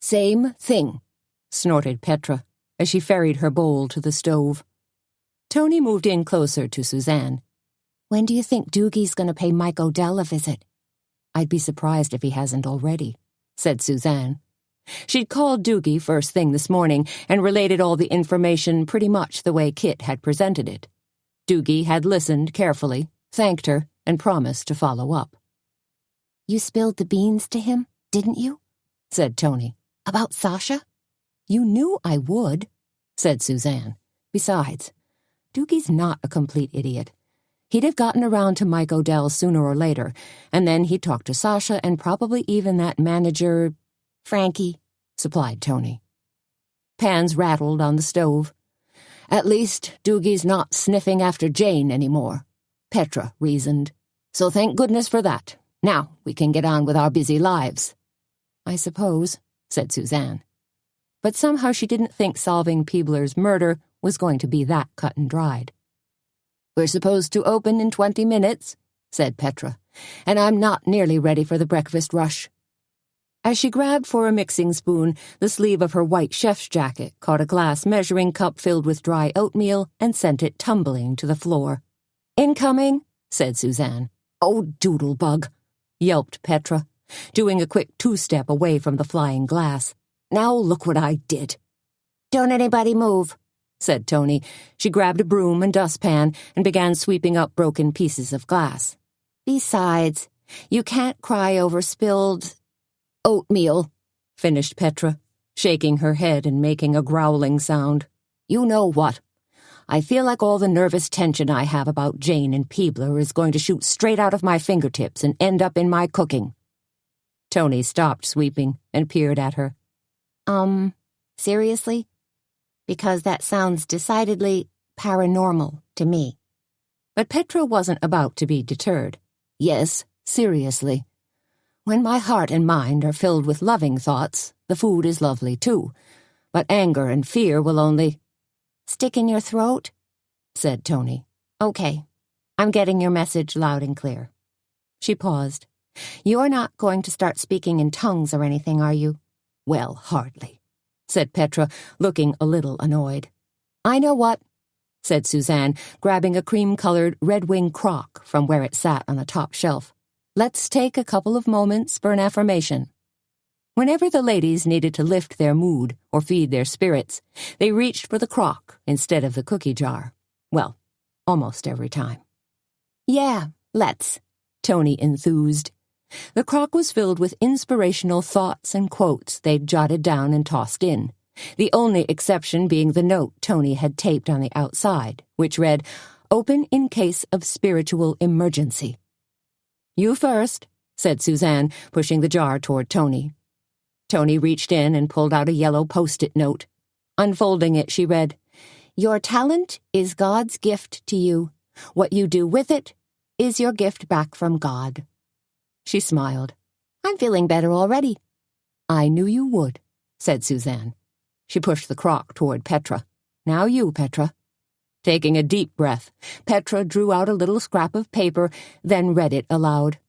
"Same thing," snorted Petra as she ferried her bowl to the stove. Tony moved in closer to Suzanne. "When do you think Doogie's going to pay Mike Odell a visit?" "I'd be surprised if he hasn't already," said Suzanne. She'd called Doogie first thing this morning and related all the information pretty much the way Kit had presented it. Doogie had listened carefully, thanked her, and promised to follow up. "You spilled the beans to him, didn't you?" said Tony. "About Sasha?" "You knew I would," said Suzanne. "Besides, Doogie's not a complete idiot. He'd have gotten around to Mike Odell sooner or later, and then he'd talk to Sasha and probably even that manager—" "Frankie," supplied Tony. Pans rattled on the stove. "At least Doogie's not sniffing after Jane anymore," Petra reasoned. "So thank goodness for that. Now we can get on with our busy lives." I suppose, said Suzanne. But somehow she didn't think solving Peebler's murder was going to be that cut and dried. "We're supposed to open in 20 minutes, said Petra, "and I'm not nearly ready for the breakfast rush." As she grabbed for a mixing spoon, the sleeve of her white chef's jacket caught a glass measuring cup filled with dry oatmeal and sent it tumbling to the floor. "Incoming," said Suzanne. "Oh, doodlebug," yelped Petra, doing a quick two-step away from the flying glass. "Now look what I did." "Don't anybody move," said Tony. She grabbed a broom and dustpan and began sweeping up broken pieces of glass. "Besides, you can't cry over spilled "Oatmeal," finished Petra, shaking her head and making a growling sound. "You know what? I feel like all the nervous tension I have about Jane and Peebler is going to shoot straight out of my fingertips and end up in my cooking." Tony stopped sweeping and peered at her. Seriously? Because that sounds decidedly paranormal to me." But Petra wasn't about to be deterred. "Yes, seriously. When my heart and mind are filled with loving thoughts, the food is lovely too. But anger and fear will only—" "Stick in your throat?" said Tony. "Okay, I'm getting your message loud and clear." She paused. "You're not going to start speaking in tongues or anything, are you?" "Well, hardly," said Petra, looking a little annoyed. "I know what," said Suzanne, grabbing a cream-colored Red Wing crock from where it sat on a top shelf. "Let's take a couple of moments for an affirmation." Whenever the ladies needed to lift their mood or feed their spirits, they reached for the crock instead of the cookie jar. Well, almost every time. "Yeah, let's," Tony enthused. The crock was filled with inspirational thoughts and quotes they'd jotted down and tossed in, the only exception being the note Tony had taped on the outside, which read, "Open in case of spiritual emergency." "You first," said Suzanne, pushing the jar toward Tony. Tony reached in and pulled out a yellow Post-it note. Unfolding it, she read, "Your talent is God's gift to you. What you do with it is your gift back from God." She smiled. "I'm feeling better already." "I knew you would," said Suzanne. She pushed the crock toward Petra. "Now you, Petra." Taking a deep breath, Petra drew out a little scrap of paper, then read it aloud.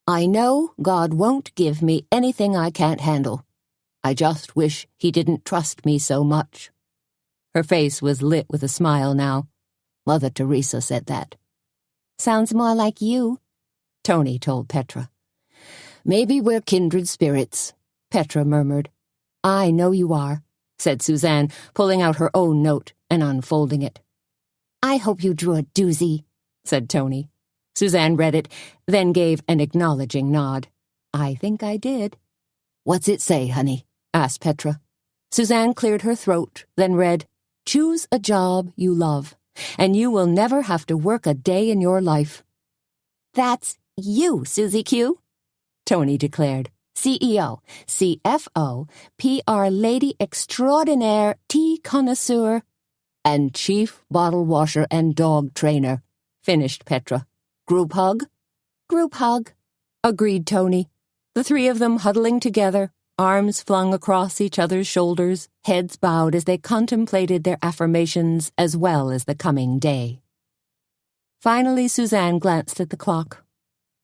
"I know God won't give me anything I can't handle. I just wish He didn't trust me so much." Her face was lit with a smile now. Mother Teresa said that. "Sounds more like you," Tony told Petra. "Maybe we're kindred spirits," Petra murmured. "I know you are," said Suzanne, pulling out her own note and unfolding it. "I hope you drew a doozy," said Tony. Suzanne read it, then gave an acknowledging nod. "I think I did." "What's it say, honey?" asked Petra. Suzanne cleared her throat, then read, "Choose a job you love, and you will never have to work a day in your life." "That's you, Susie Q," Tony declared. "CEO, CFO, PR Lady Extraordinaire, Tea Connoisseur, and Chief Bottle Washer and Dog Trainer," finished Petra. "Group hug?" "Group hug," agreed Tony. The three of them huddling together, arms flung across each other's shoulders, heads bowed as they contemplated their affirmations as well as the coming day. Finally, Suzanne glanced at the clock.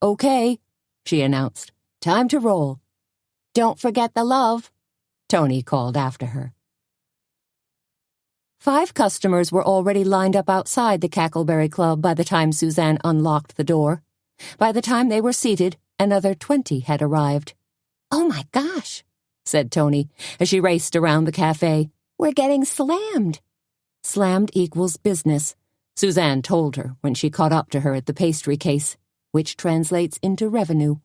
"Okay," she announced. "Time to roll." "Don't forget the love," Tony called after her. 5 customers were already lined up outside the Cackleberry Club by the time Suzanne unlocked the door. By the time they were seated, another 20 had arrived. "Oh my gosh," said Tony, as she raced around the cafe. "We're getting slammed." "Slammed equals business," Suzanne told her when she caught up to her at the pastry case, which translates into revenue.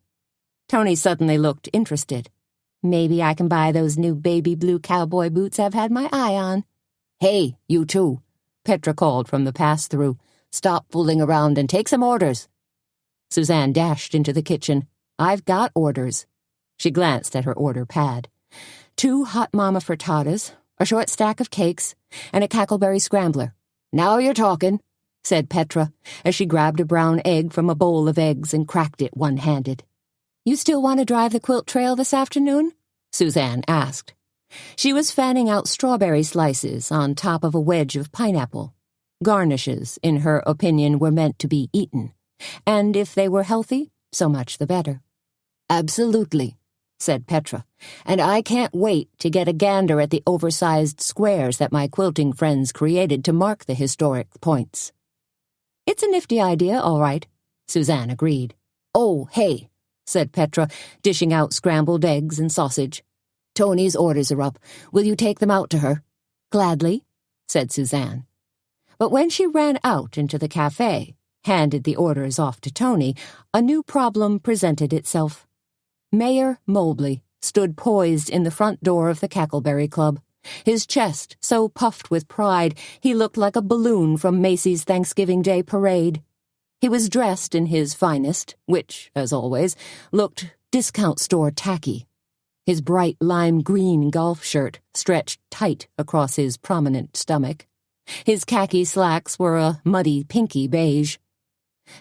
Tony suddenly looked interested. "Maybe I can buy those new baby blue cowboy boots I've had my eye on." "Hey, you two," Petra called from the pass-through. "Stop fooling around and take some orders." Suzanne dashed into the kitchen. "I've got orders." She glanced at her order pad. 2 hot mama frittatas, a short stack of cakes, and a Cackleberry scrambler. "Now you're talking," said Petra, as she grabbed a brown egg from a bowl of eggs and cracked it one-handed. "You still want to drive the quilt trail this afternoon?" Suzanne asked. She was fanning out strawberry slices on top of a wedge of pineapple. Garnishes, in her opinion, were meant to be eaten, and if they were healthy, so much the better. "Absolutely," said Petra, "and I can't wait to get a gander at the oversized squares that my quilting friends created to mark the historic points." "It's a nifty idea, all right," Suzanne agreed. "Oh, hey," said Petra, dishing out scrambled eggs and sausage. "Tony's orders are up. Will you take them out to her?" "Gladly," said Suzanne. But when she ran out into the cafe, handed the orders off to Tony, a new problem presented itself. Mayor Mobley stood poised in the front door of the Cackleberry Club, his chest so puffed with pride he looked like a balloon from Macy's Thanksgiving Day parade. He was dressed in his finest, which, as always, looked discount store tacky. His bright lime green golf shirt stretched tight across his prominent stomach. His khaki slacks were a muddy pinky beige.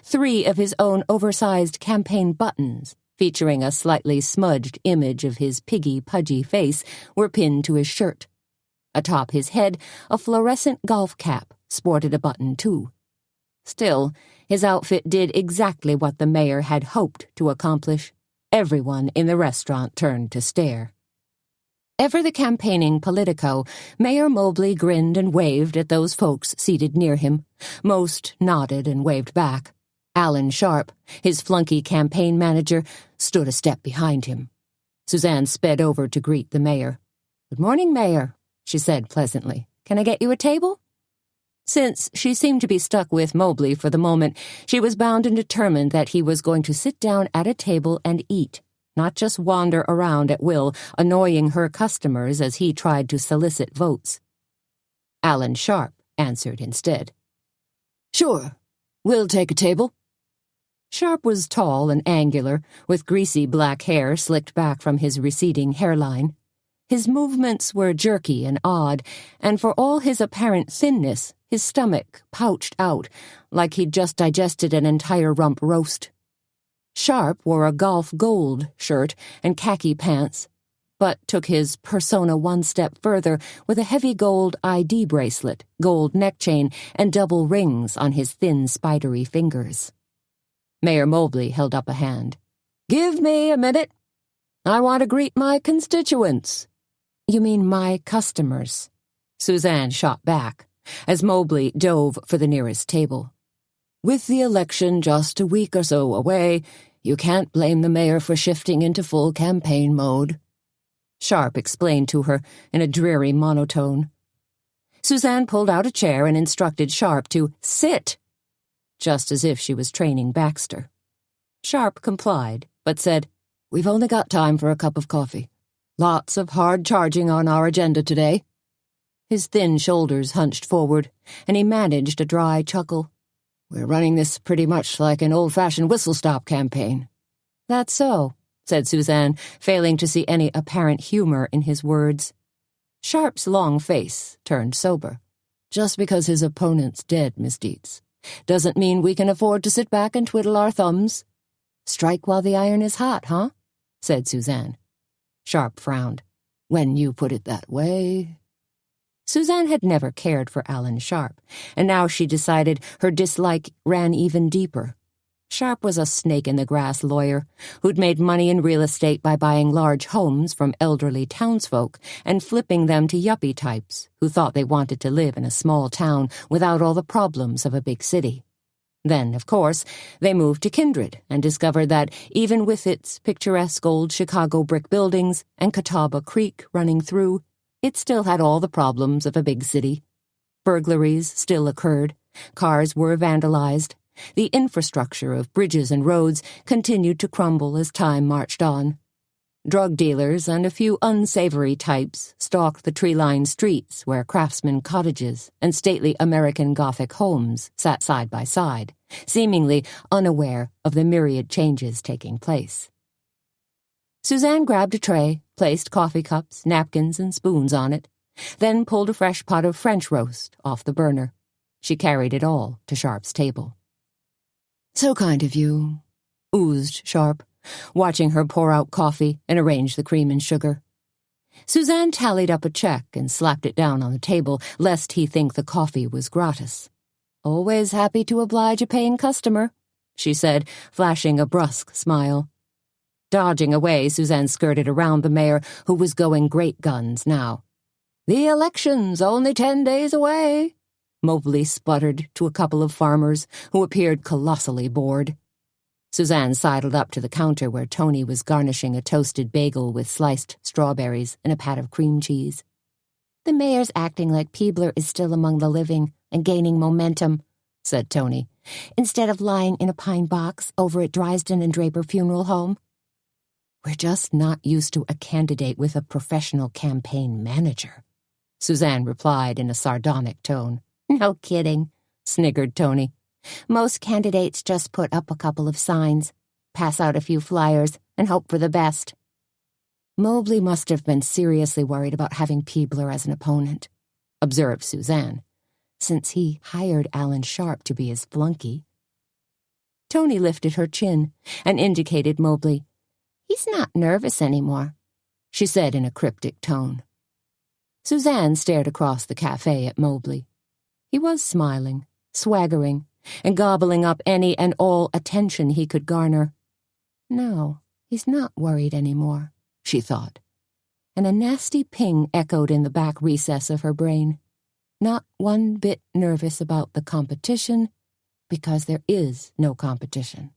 3 of his own oversized campaign buttons, featuring a slightly smudged image of his piggy, pudgy face, were pinned to his shirt. Atop his head, a fluorescent golf cap sported a button too. Still, his outfit did exactly what the mayor had hoped to accomplish. Everyone in the restaurant turned to stare. Ever the campaigning politico, Mayor Mobley grinned and waved at those folks seated near him. Most nodded and waved back. Alan Sharp, his flunky campaign manager, stood a step behind him. Suzanne sped over to greet the mayor. "Good morning, Mayor," she said pleasantly. "Can I get you a table?" Since she seemed to be stuck with Mobley for the moment, she was bound and determined that he was going to sit down at a table and eat, not just wander around at will, annoying her customers as he tried to solicit votes. Alan Sharp answered instead. "Sure. We'll take a table." Sharp was tall and angular, with greasy black hair slicked back from his receding hairline. His movements were jerky and odd, and for all his apparent thinness, his stomach pouched out like he'd just digested an entire rump roast. Sharp wore a golf gold shirt and khaki pants, but took his persona one step further with a heavy gold ID bracelet, gold neck chain, and double rings on his thin, spidery fingers. Mayor Mobley held up a hand. "Give me a minute. I want to greet my constituents." "You mean my customers?" Suzanne shot back, as Mobley dove for the nearest table. "With the election just a week or so away, you can't blame the mayor for shifting into full campaign mode," Sharp explained to her in a dreary monotone. Suzanne pulled out a chair and instructed Sharp to sit, just as if she was training Baxter. Sharp complied, but said, "We've only got time for a cup of coffee. Lots of hard charging on our agenda today." His thin shoulders hunched forward, and he managed a dry chuckle. "We're running this pretty much like an old-fashioned whistle-stop campaign." "That's so," said Suzanne, failing to see any apparent humor in his words. Sharp's long face turned sober. "Just because his opponent's dead, Miss Dietz, doesn't mean we can afford to sit back and twiddle our thumbs." "Strike while the iron is hot, huh?" said Suzanne. Sharp frowned. "When you put it that way." Suzanne had never cared for Alan Sharp, and now she decided her dislike ran even deeper. Sharp was a snake-in-the-grass lawyer who'd made money in real estate by buying large homes from elderly townsfolk and flipping them to yuppie types who thought they wanted to live in a small town without all the problems of a big city. Then, of course, they moved to Kindred and discovered that, even with its picturesque old Chicago brick buildings and Catawba Creek running through, it still had all the problems of a big city. Burglaries still occurred, cars were vandalized, the infrastructure of bridges and roads continued to crumble as time marched on. Drug dealers and a few unsavory types stalked the tree-lined streets where craftsman cottages and stately American Gothic homes sat side by side, seemingly unaware of the myriad changes taking place. Suzanne grabbed a tray, placed coffee cups, napkins, and spoons on it, then pulled a fresh pot of French roast off the burner. She carried it all to Sharp's table. "So kind of you," oozed Sharp, watching her pour out coffee and arrange the cream and sugar. Suzanne tallied up a check and slapped it down on the table, lest he think the coffee was gratis. "Always happy to oblige a paying customer," she said, flashing a brusque smile. Dodging away, Suzanne skirted around the mayor, who was going great guns now. "The election's only 10 days away," Mobley sputtered to a couple of farmers who appeared colossally bored. Suzanne sidled up to the counter where Tony was garnishing a toasted bagel with sliced strawberries and a pat of cream cheese. "The mayor's acting like Peebler is still among the living and gaining momentum," said Tony, "instead of lying in a pine box over at Drysden and Draper Funeral Home." "We're just not used to a candidate with a professional campaign manager," Suzanne replied in a sardonic tone. "No kidding," sniggered Tony. "Most candidates just put up a couple of signs, pass out a few flyers, and hope for the best." "Mobley must have been seriously worried about having Peebler as an opponent," observed Suzanne, "since he hired Alan Sharp to be his flunky." Tony lifted her chin and indicated Mobley. "He's not nervous anymore," she said in a cryptic tone. Suzanne stared across the cafe at Mobley. He was smiling, swaggering, and gobbling up any and all attention he could garner. "No, he's not worried anymore," she thought, and a nasty ping echoed in the back recess of her brain. Not one bit nervous about the competition, because there is no competition.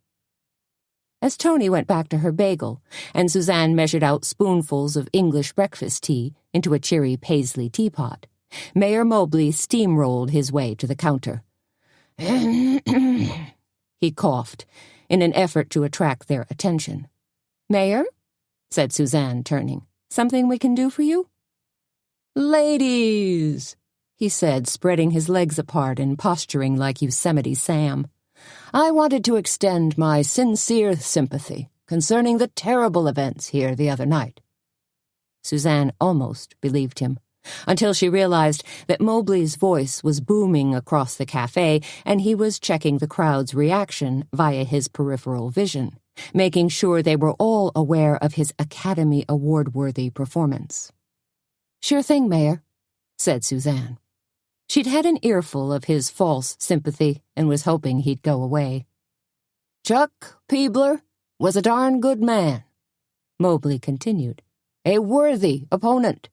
As Tony went back to her bagel, and Suzanne measured out spoonfuls of English breakfast tea into a cheery paisley teapot, Mayor Mobley steamrolled his way to the counter. He coughed, in an effort to attract their attention. "Mayor?" said Suzanne, turning. "Something we can do for you?" "Ladies," he said, spreading his legs apart and posturing like Yosemite Sam, "I wanted to extend my sincere sympathy concerning the terrible events here the other night." Suzanne almost believed him, until she realized that Mobley's voice was booming across the cafe and he was checking the crowd's reaction via his peripheral vision, making sure they were all aware of his Academy Award-worthy performance. "Sure thing, Mayor," said Suzanne. She'd had an earful of his false sympathy and was hoping he'd go away. "Chuck Peebler was a darn good man," Mobley continued. "A worthy opponent."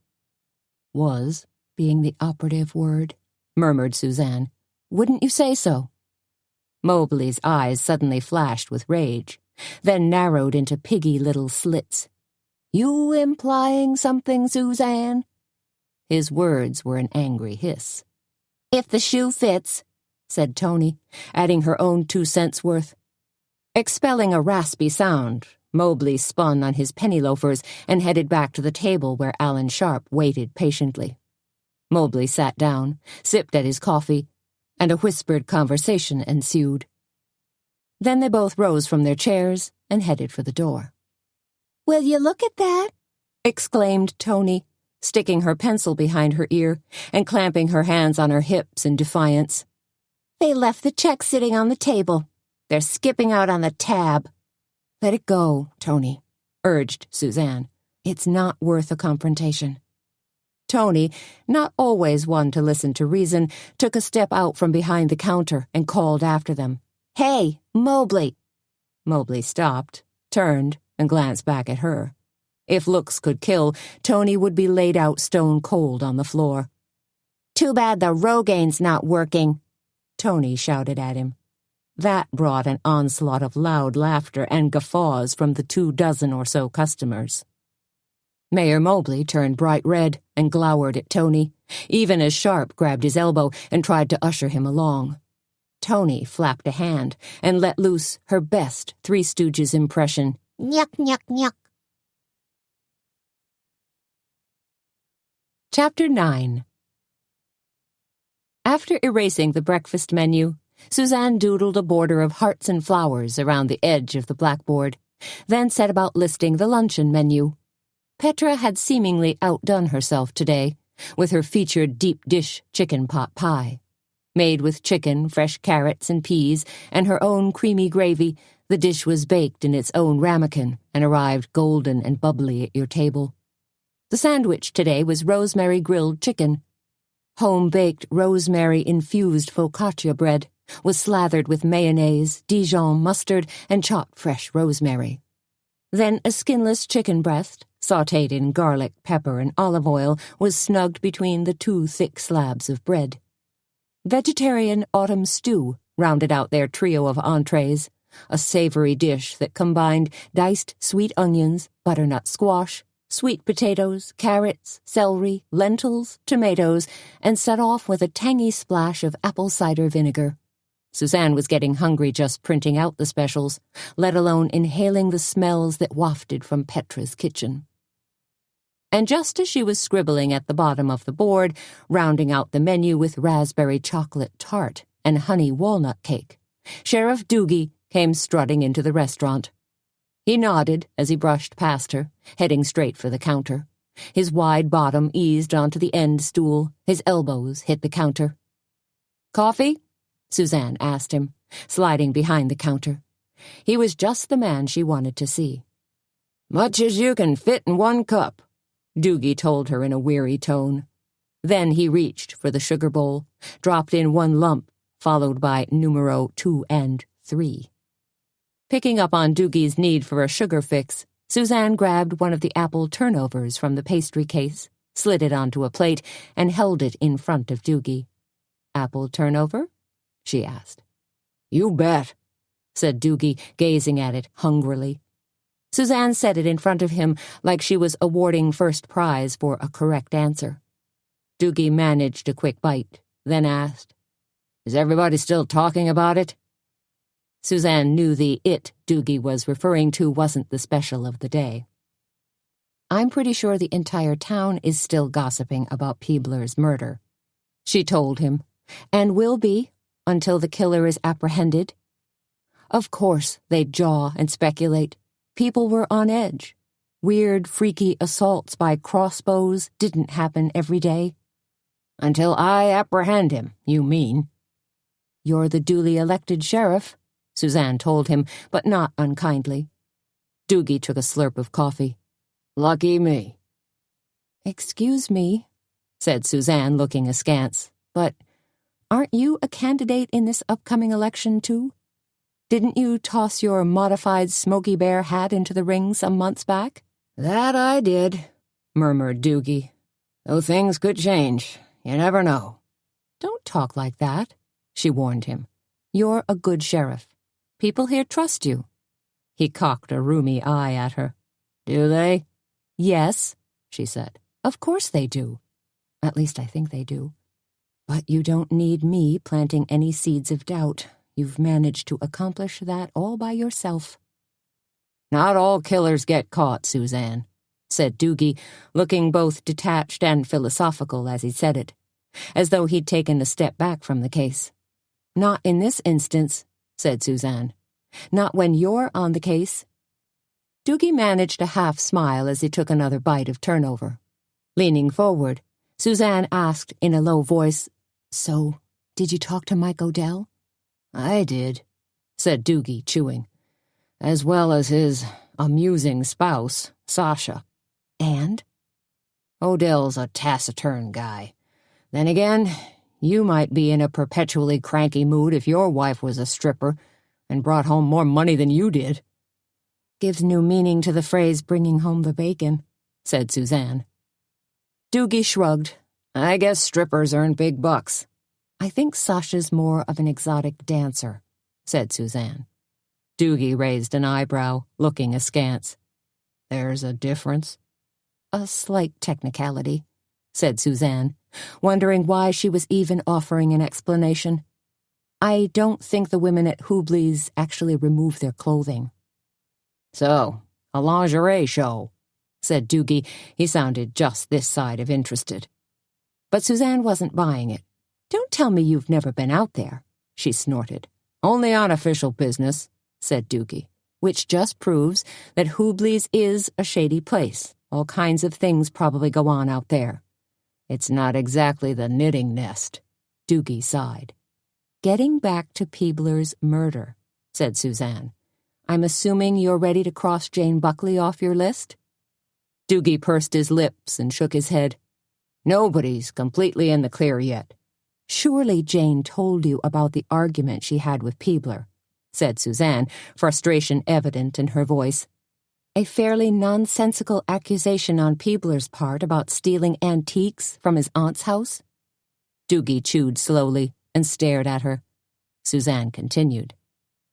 "Was" being the operative word, murmured Suzanne. "Wouldn't you say so?" Mobley's eyes suddenly flashed with rage, then narrowed into piggy little slits. "You implying something, Suzanne?" His words were an angry hiss. "If the shoe fits," said Tony, adding her own 2 cents worth. Expelling a raspy sound, Mobley spun on his penny loafers and headed back to the table where Alan Sharp waited patiently. Mobley sat down, sipped at his coffee, and a whispered conversation ensued. Then they both rose from their chairs and headed for the door. "Will you look at that?" exclaimed Tony, sticking her pencil behind her ear and clamping her hands on her hips in defiance. "They left the check sitting on the table. They're skipping out on the tab." "Let it go, Tony," urged Suzanne. "It's not worth a confrontation." Tony, not always one to listen to reason, took a step out from behind the counter and called after them. "Hey, Mobley!" Mobley stopped, turned, and glanced back at her. If looks could kill, Tony would be laid out stone cold on the floor. "Too bad the Rogaine's not working," Tony shouted at him. That brought an onslaught of loud laughter and guffaws from the 24 or so customers. Mayor Mobley turned bright red and glowered at Tony, even as Sharp grabbed his elbow and tried to usher him along. Tony flapped a hand and let loose her best Three Stooges impression. "Nyuk, nyuk, nyuk." Chapter 9. After erasing the breakfast menu, Suzanne doodled a border of hearts and flowers around the edge of the blackboard, then set about listing the luncheon menu. Petra had seemingly outdone herself today, with her featured deep-dish chicken pot pie. Made with chicken, fresh carrots, and peas, and her own creamy gravy, the dish was baked in its own ramekin and arrived golden and bubbly at your table. The sandwich today was rosemary grilled chicken. Home-baked rosemary-infused focaccia bread was slathered with mayonnaise, Dijon mustard, and chopped fresh rosemary. Then a skinless chicken breast, sautéed in garlic, pepper, and olive oil, was snugged between the 2 thick slabs of bread. Vegetarian autumn stew rounded out their trio of entrees, a savory dish that combined diced sweet onions, butternut squash, sweet potatoes, carrots, celery, lentils, tomatoes, and set off with a tangy splash of apple cider vinegar. Suzanne was getting hungry just printing out the specials, let alone inhaling the smells that wafted from Petra's kitchen. And just as she was scribbling at the bottom of the board, rounding out the menu with raspberry chocolate tart and honey walnut cake, Sheriff Doogie came strutting into the restaurant. He nodded as he brushed past her, heading straight for the counter. His wide bottom eased onto the end stool, his elbows hit the counter. "Coffee?" Suzanne asked him, sliding behind the counter. He was just the man she wanted to see. "Much as you can fit in 1 cup," Doogie told her in a weary tone. Then he reached for the sugar bowl, dropped in 1 lump, followed by numero 2 and 3. Picking up on Doogie's need for a sugar fix, Suzanne grabbed one of the apple turnovers from the pastry case, slid it onto a plate, and held it in front of Doogie. "Apple turnover?" she asked. "You bet," said Doogie, gazing at it hungrily. Suzanne set it in front of him like she was awarding first prize for a correct answer. Doogie managed a quick bite, then asked, "Is everybody still talking about it?" Suzanne knew the "it" Doogie was referring to wasn't the special of the day. "I'm pretty sure the entire town is still gossiping about Peebler's murder," she told him, "and will be until the killer is apprehended." Of course they'd jaw and speculate. People were on edge. Weird, freaky assaults by crossbows didn't happen every day. "Until I apprehend him, you mean?" "You're the duly elected sheriff," Suzanne told him, but not unkindly. Doogie took a slurp of coffee. "Lucky me." "Excuse me," said Suzanne, looking askance, "but aren't you a candidate in this upcoming election, too? Didn't you toss your modified Smokey Bear hat into the ring some months back?" "That I did," murmured Doogie. "Though things could change. You never know." "Don't talk like that," she warned him. "You're a good sheriff. People here trust you." He cocked a rheumy eye at her. "Do they?" "Yes," she said. "Of course they do. At least I think they do. But you don't need me planting any seeds of doubt. You've managed to accomplish that all by yourself." "Not all killers get caught, Suzanne," said Doogie, looking both detached and philosophical as he said it, as though he'd taken a step back from the case. "Not in this instance," said Suzanne. "Not when you're on the case." Doogie managed a half-smile as he took another bite of turnover. Leaning forward, Suzanne asked in a low voice, "So, did you talk to Mike Odell?" "I did," said Doogie, chewing, "as well as his amusing spouse, Sasha." "And?" "Odell's a taciturn guy. Then again, you might be in a perpetually cranky mood if your wife was a stripper and brought home more money than you did." "Gives new meaning to the phrase bringing home the bacon," said Suzanne. Doogie shrugged. "I guess strippers earn big bucks." "I think Sasha's more of an exotic dancer," said Suzanne. Doogie raised an eyebrow, looking askance. "There's a difference?" "A slight technicality," said Suzanne, wondering why she was even offering an explanation. "I don't think the women at Hubley's actually remove their clothing." "So, a lingerie show," said Doogie. He sounded just this side of interested. But Suzanne wasn't buying it. "Don't tell me you've never been out there," she snorted. "Only on official business," said Doogie, "which just proves that Hubley's is a shady place. All kinds of things probably go on out there." "It's not exactly the knitting nest," Doogie sighed. "Getting back to Peebler's murder," said Suzanne. "I'm assuming you're ready to cross Jane Buckley off your list?" Doogie pursed his lips and shook his head. Nobody's completely in the clear yet. Surely Jane told you about the argument she had with Peebler, said Suzanne, frustration evident in her voice. A fairly nonsensical accusation on Peebler's part about stealing antiques from his aunt's house? Doogie chewed slowly and stared at her. Suzanne continued.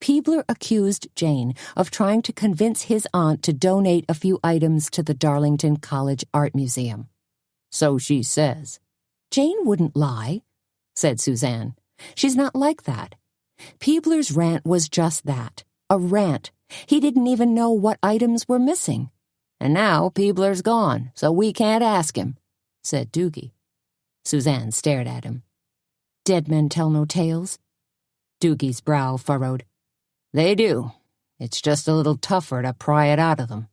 Peebler accused Jane of trying to convince his aunt to donate a few items to the Darlington College Art Museum. So she says. Jane wouldn't lie, said Suzanne. She's not like that. Peebler's rant was just that, a rant. He didn't even know what items were missing. And now Peebler's gone, so we can't ask him, said Doogie. Suzanne stared at him. Dead men tell no tales? Doogie's brow furrowed. They do. It's just a little tougher to pry it out of them.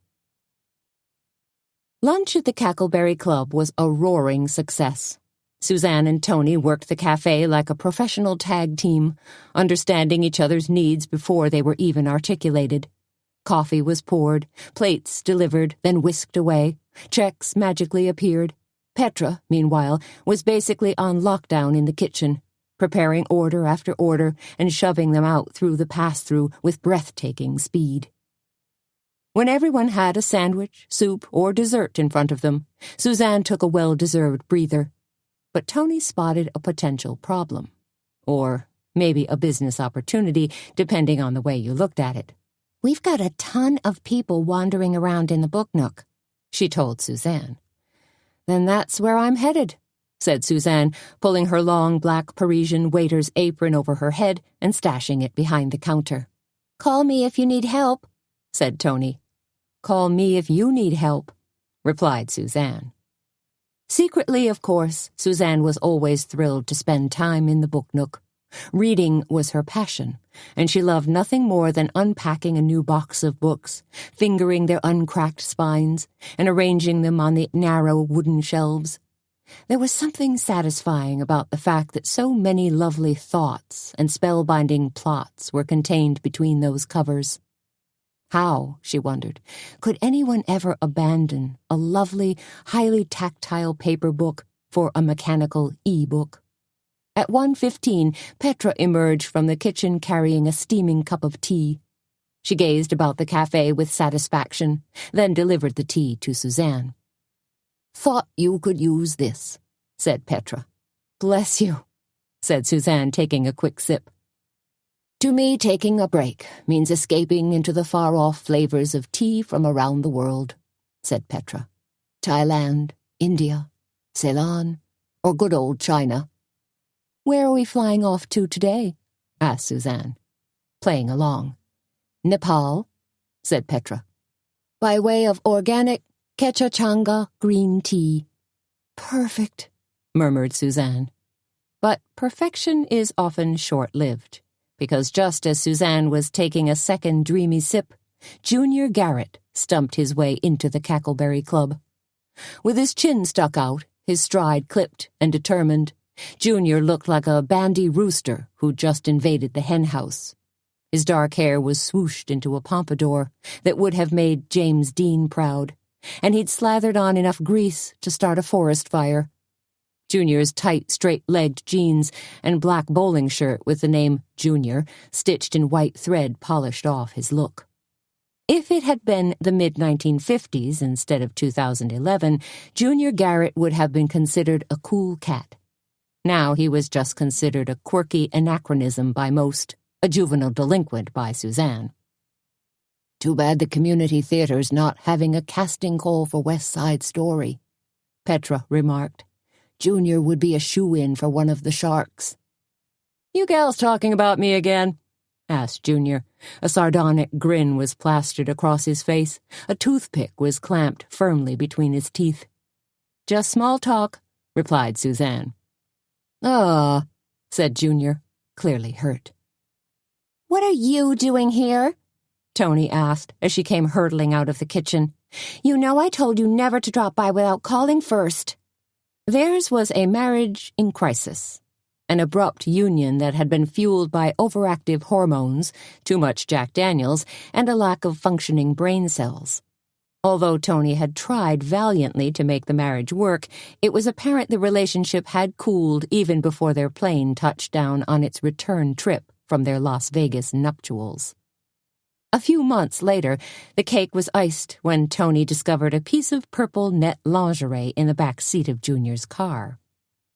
Lunch at the Cackleberry Club was a roaring success. Suzanne and Tony worked the cafe like a professional tag team, understanding each other's needs before they were even articulated. Coffee was poured, plates delivered, then whisked away. Checks magically appeared. Petra, meanwhile, was basically on lockdown in the kitchen, preparing order after order and shoving them out through the pass-through with breathtaking speed. When everyone had a sandwich, soup, or dessert in front of them, Suzanne took a well-deserved breather. But Tony spotted a potential problem. Or maybe a business opportunity, depending on the way you looked at it. We've got a ton of people wandering around in the book nook, she told Suzanne. Then that's where I'm headed, said Suzanne, pulling her long black Parisian waiter's apron over her head and stashing it behind the counter. Call me if you need help, said Tony. Call me if you need help, replied Suzanne. Secretly, of course, Suzanne was always thrilled to spend time in the book nook. Reading was her passion, and she loved nothing more than unpacking a new box of books, fingering their uncracked spines, and arranging them on the narrow wooden shelves. There was something satisfying about the fact that so many lovely thoughts and spellbinding plots were contained between those covers. How, she wondered, could anyone ever abandon a lovely, highly tactile paper book for a mechanical e-book? At 1:15, Petra emerged from the kitchen carrying a steaming cup of tea. She gazed about the cafe with satisfaction, then delivered the tea to Suzanne. Thought you could use this, said Petra. Bless you, said Suzanne, taking a quick sip. To me, taking a break means escaping into the far-off flavors of tea from around the world, said Petra. Thailand, India, Ceylon, or good old China. Where are we flying off to today? Asked Suzanne, playing along. Nepal, said Petra. By way of organic Kechachanga green tea. Perfect, murmured Suzanne. But perfection is often short-lived, because just as Suzanne was taking a second dreamy sip, Junior Garrett stumped his way into the Cackleberry Club. With his chin stuck out, his stride clipped and determined, Junior looked like a bandy rooster who'd just invaded the henhouse. His dark hair was swooshed into a pompadour that would have made James Dean proud, and he'd slathered on enough grease to start a forest fire. Junior's tight, straight-legged jeans and black bowling shirt with the name Junior stitched in white thread polished off his look. If it had been the mid-1950s instead of 2011, Junior Garrett would have been considered a cool cat. Now he was just considered a quirky anachronism by most, a juvenile delinquent by Suzanne. Too bad the community theater's not having a casting call for West Side Story, Petra remarked. Junior would be a shoo-in for one of the sharks. You gals talking about me again? Asked Junior. A sardonic grin was plastered across his face. A toothpick was clamped firmly between his teeth. Just small talk, replied Suzanne. Ah, said Junior, clearly hurt. What are you doing here? Tony asked as she came hurtling out of the kitchen. You know I told you never to drop by without calling first. Theirs was a marriage in crisis, an abrupt union that had been fueled by overactive hormones, too much Jack Daniels, and a lack of functioning brain cells. Although Tony had tried valiantly to make the marriage work, it was apparent the relationship had cooled even before their plane touched down on its return trip from their Las Vegas nuptials. A few months later, the cake was iced when Tony discovered a piece of purple net lingerie in the back seat of Junior's car.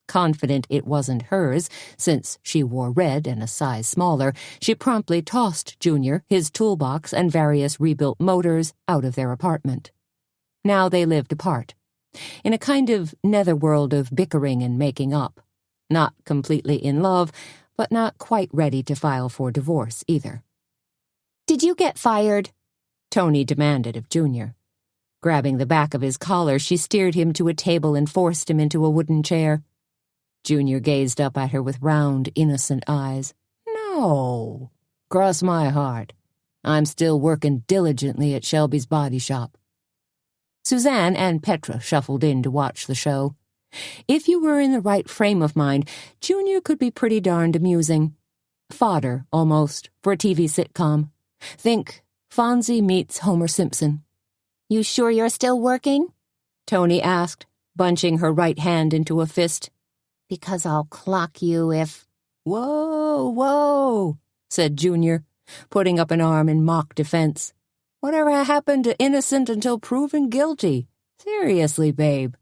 Confident it wasn't hers, since she wore red and a size smaller, she promptly tossed Junior, his toolbox, and various rebuilt motors out of their apartment. Now they lived apart, in a kind of netherworld of bickering and making up. Not completely in love, but not quite ready to file for divorce either. "Did you get fired?" Tony demanded of Junior. Grabbing the back of his collar, she steered him to a table and forced him into a wooden chair. Junior gazed up at her with round, innocent eyes. "No. Cross my heart. I'm still working diligently at Shelby's body shop." Suzanne and Petra shuffled in to watch the show. If you were in the right frame of mind, Junior could be pretty darned amusing. Fodder, almost, for a TV sitcom. Think Fonzie meets Homer Simpson. "You sure you're still working?" Tony asked, bunching her right hand into a fist. "Because I'll clock you if—" Whoa, said Junior, putting up an arm in mock defense. "Whatever happened to innocent until proven guilty? Seriously, babe.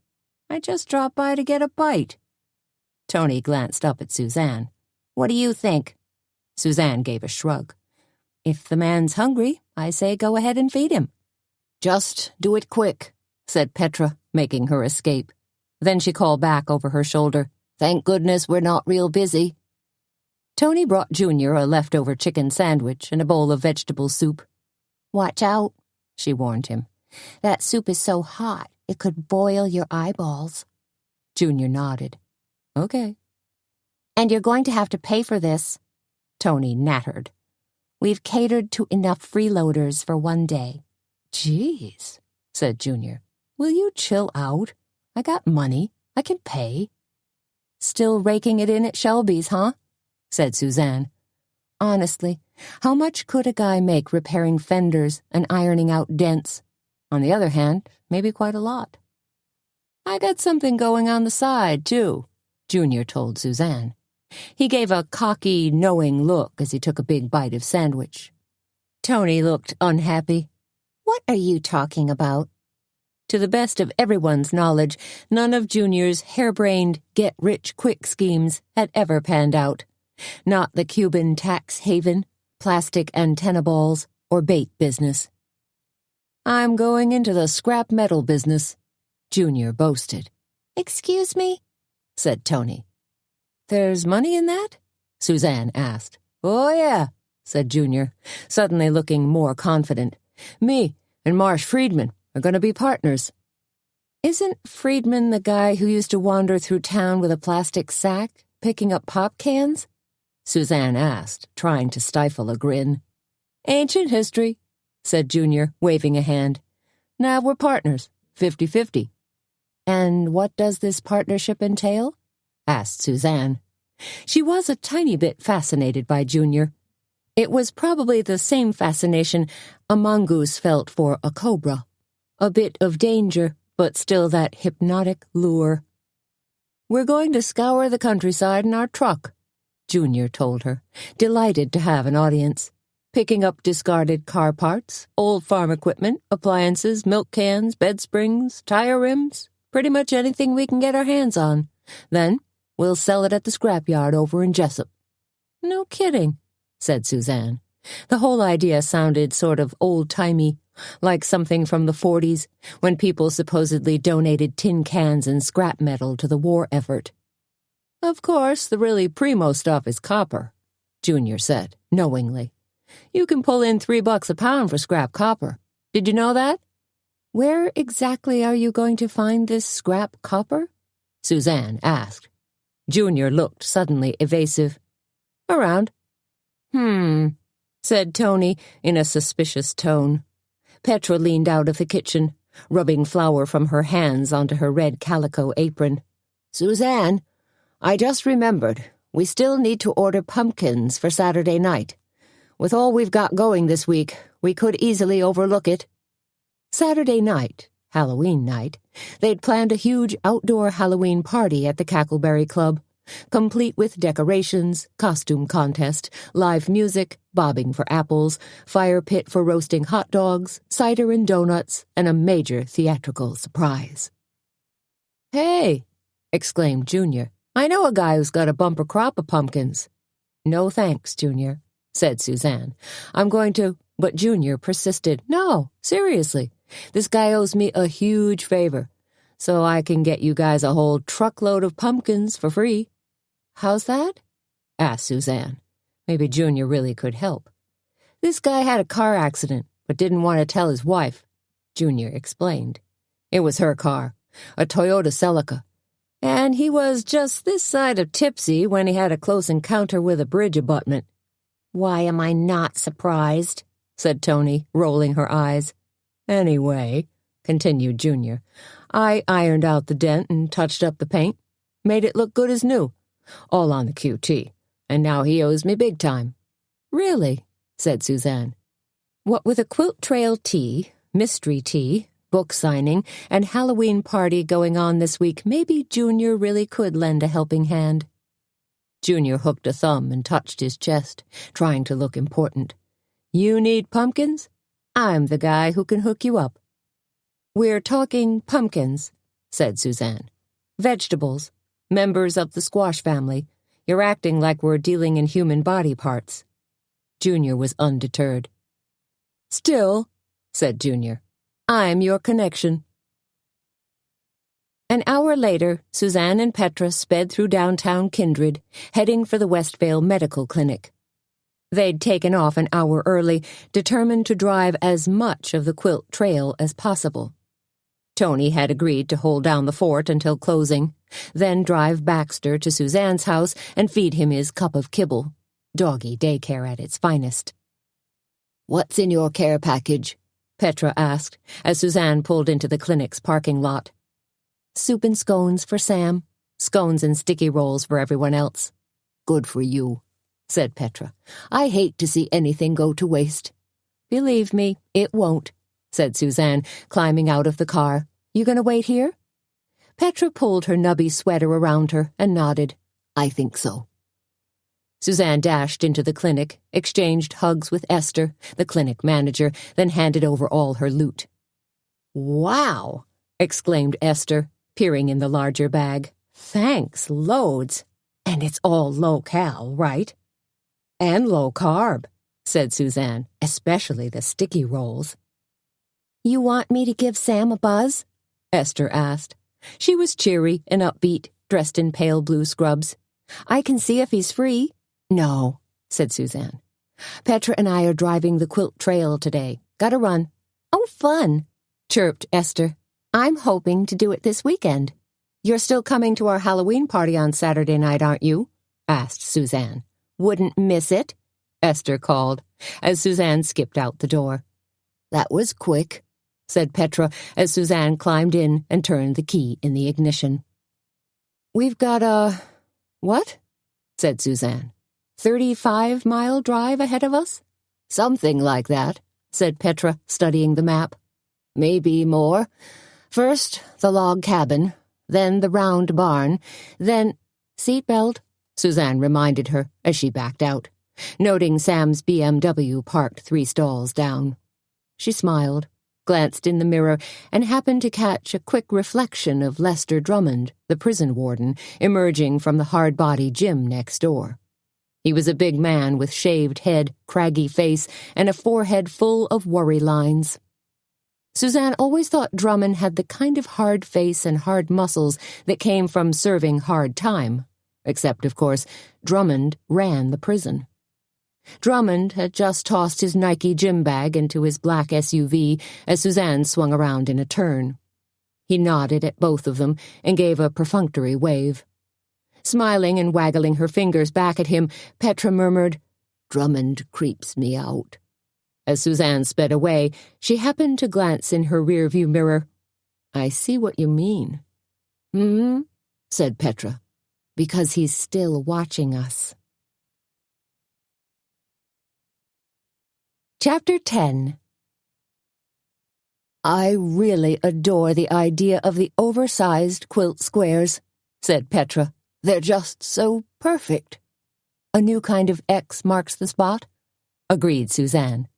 I just dropped by to get a bite." Tony glanced up at Suzanne. "What do you think?" Suzanne gave a shrug. "If the man's hungry, I say go ahead and feed him." "Just do it quick," said Petra, making her escape. Then she called back over her shoulder, "Thank goodness we're not real busy." Tony brought Junior a leftover chicken sandwich and a bowl of vegetable soup. "Watch out," she warned him. "That soup is so hot, it could boil your eyeballs." Junior nodded. "Okay." "And you're going to have to pay for this," Tony nattered. "We've catered to enough freeloaders for one day." "Jeez," said Junior. "Will you chill out? I got money. I can pay." "Still raking it in at Shelby's, huh?" said Suzanne. "Honestly, how much could a guy make repairing fenders and ironing out dents? On the other hand, maybe quite a lot." "I got something going on the side, too," Junior told Suzanne. He gave a cocky, knowing look as he took a big bite of sandwich. Tony looked unhappy. "What are you talking about?" To the best of everyone's knowledge, none of Junior's harebrained, get-rich-quick schemes had ever panned out. Not the Cuban tax haven, plastic antenna balls, or bait business. "I'm going into the scrap metal business," Junior boasted. "Excuse me?" said Tony. "There's money in that?" Suzanne asked. "Oh, yeah," said Junior, suddenly looking more confident. "Me and Marsh Friedman are going to be partners." "Isn't Friedman the guy who used to wander through town with a plastic sack, picking up pop cans?" Suzanne asked, trying to stifle a grin. "Ancient history," said Junior, waving a hand. "Now we're partners, 50-50. "And what does this partnership entail?" asked Suzanne. She was a tiny bit fascinated by Junior. It was probably the same fascination a mongoose felt for a cobra. A bit of danger, but still that hypnotic lure. "We're going to scour the countryside in our truck," Junior told her, delighted to have an audience. "Picking up discarded car parts, old farm equipment, appliances, milk cans, bed springs, tire rims, pretty much anything we can get our hands on. Then we'll sell it at the scrapyard over in Jessup." "No kidding," said Suzanne. The whole idea sounded sort of old-timey, like something from the 40s, when people supposedly donated tin cans and scrap metal to the war effort. "Of course, the really primo stuff is copper," Junior said, knowingly. "You can pull in $3 a pound for scrap copper. Did you know that?" "Where exactly are you going to find this scrap copper?" Suzanne asked. Junior looked suddenly evasive. "Around." Said Tony in a suspicious tone. Petra leaned out of the kitchen, rubbing flour from her hands onto her red calico apron. "Suzanne, I just remembered, we still need to order pumpkins for Saturday night. With all we've got going this week, we could easily overlook it." Saturday night, Halloween night, they'd planned a huge outdoor Halloween party at the Cackleberry Club, complete with decorations, costume contest, live music, bobbing for apples, fire pit for roasting hot dogs, cider and donuts, and a major theatrical surprise. "Hey!" exclaimed Junior. "I know a guy who's got a bumper crop of pumpkins." "No thanks, Junior," said Suzanne. "I'm going to—" But Junior persisted. "No, seriously. This guy owes me a huge favor, so I can get you guys a whole truckload of pumpkins for free." "How's that?" asked Suzanne. Maybe Junior really could help. "This guy had a car accident, but didn't want to tell his wife," Junior explained. "It was her car, a Toyota Celica, and he was just this side of tipsy when he had a close encounter with a bridge abutment." "Why am I not surprised?" said Tony, rolling her eyes. "Anyway," continued Junior, "I ironed out the dent and touched up the paint, made it look good as new, all on the QT, and now he owes me big time." "Really?" said Suzanne. What with a quilt trail tea, mystery tea, book signing, and Halloween party going on this week, maybe Junior really could lend a helping hand. Junior hooked a thumb and touched his chest, trying to look important. "You need pumpkins? I'm the guy who can hook you up." "We're talking pumpkins," said Suzanne. "Vegetables, members of the squash family. You're acting like we're dealing in human body parts." Junior was undeterred. "Still," said Junior, "I'm your connection." An hour later, Suzanne and Petra sped through downtown Kindred, heading for the Westvale Medical Clinic. They'd taken off an hour early, determined to drive as much of the quilt trail as possible. Tony had agreed to hold down the fort until closing, then drive Baxter to Suzanne's house and feed him his cup of kibble, doggy daycare at its finest. "What's in your care package?" Petra asked, as Suzanne pulled into the clinic's parking lot. "Soup and scones for Sam, scones and sticky rolls for everyone else." "Good for you," said Petra. "I hate to see anything go to waste." "Believe me, it won't," said Suzanne, climbing out of the car. "You gonna wait here?" Petra pulled her nubby sweater around her and nodded. "I think so." Suzanne dashed into the clinic, exchanged hugs with Esther, the clinic manager, then handed over all her loot. "Wow!" exclaimed Esther, peering in the larger bag. "Thanks, loads. And it's all low-cal, right?" "And low-carb," said Suzanne, "especially the sticky rolls." "You want me to give Sam a buzz?" Esther asked. She was cheery and upbeat, dressed in pale blue scrubs. "I can see if he's free." "No," said Suzanne. "Petra and I are driving the quilt trail today. Gotta run." "Oh, fun," chirped Esther. "I'm hoping to do it this weekend." "You're still coming to our Halloween party on Saturday night, aren't you?" asked Suzanne. "Wouldn't miss it," Esther called, as Suzanne skipped out the door. "That was quick," said Petra, as Suzanne climbed in and turned the key in the ignition. "We've got a... what?" said Suzanne. 35-mile drive ahead of us?" "Something like that," said Petra, studying the map. "Maybe more. First, the log cabin, then the round barn, then—" "Seatbelt," Suzanne reminded her as she backed out, noting Sam's BMW parked 3 stalls down. She smiled, glanced in the mirror, and happened to catch a quick reflection of Lester Drummond, the prison warden, emerging from the hard-body gym next door. He was a big man with shaved head, craggy face, and a forehead full of worry lines. Suzanne always thought Drummond had the kind of hard face and hard muscles that came from serving hard time, except, of course, Drummond ran the prison. Drummond had just tossed his Nike gym bag into his black SUV as Suzanne swung around in a turn. He nodded at both of them and gave a perfunctory wave. Smiling and waggling her fingers back at him, Petra murmured, "Drummond creeps me out." As Suzanne sped away, she happened to glance in her rearview mirror. "I see what you mean." "Hmm?" said Petra. "Because he's still watching us." Chapter 10. "I really adore the idea of the oversized quilt squares," said Petra. "They're just so perfect." "A new kind of X marks the spot," agreed Suzanne.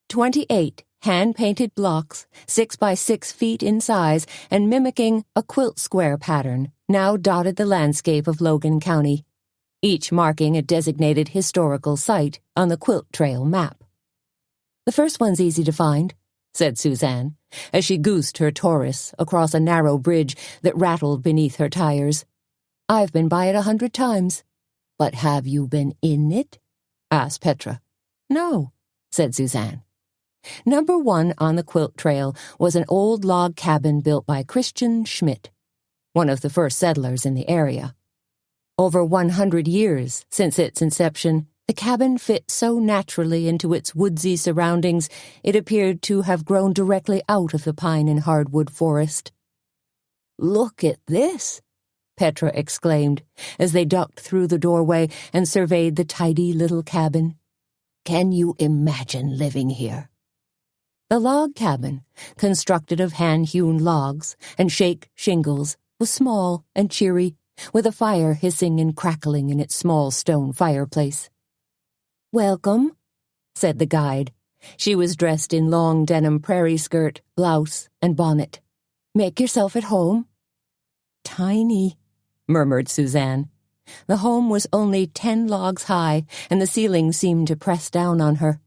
28 hand-painted blocks, 6 by 6 feet in size and mimicking a quilt square pattern, now dotted the landscape of Logan County, each marking a designated historical site on the quilt trail map. "The first one's easy to find," said Suzanne, as she goosed her Taurus across a narrow bridge that rattled beneath her tires. "I've been by it 100 times. "But have you been in it?" asked Petra. "No," said Suzanne. Number 1 on the quilt trail was an old log cabin built by Christian Schmidt, one of the first settlers in the area. Over 100 years since its inception, the cabin fit so naturally into its woodsy surroundings it appeared to have grown directly out of the pine and hardwood forest. "Look at this," Petra exclaimed as they ducked through the doorway and surveyed the tidy little cabin. "Can you imagine living here?" The log cabin, constructed of hand-hewn logs and shake shingles, was small and cheery, with a fire hissing and crackling in its small stone fireplace. "Welcome," said the guide. She was dressed in long denim prairie skirt, blouse, and bonnet. "Make yourself at home." "Tiny," murmured Suzanne. The home was only 10 logs high, and the ceiling seemed to press down on her.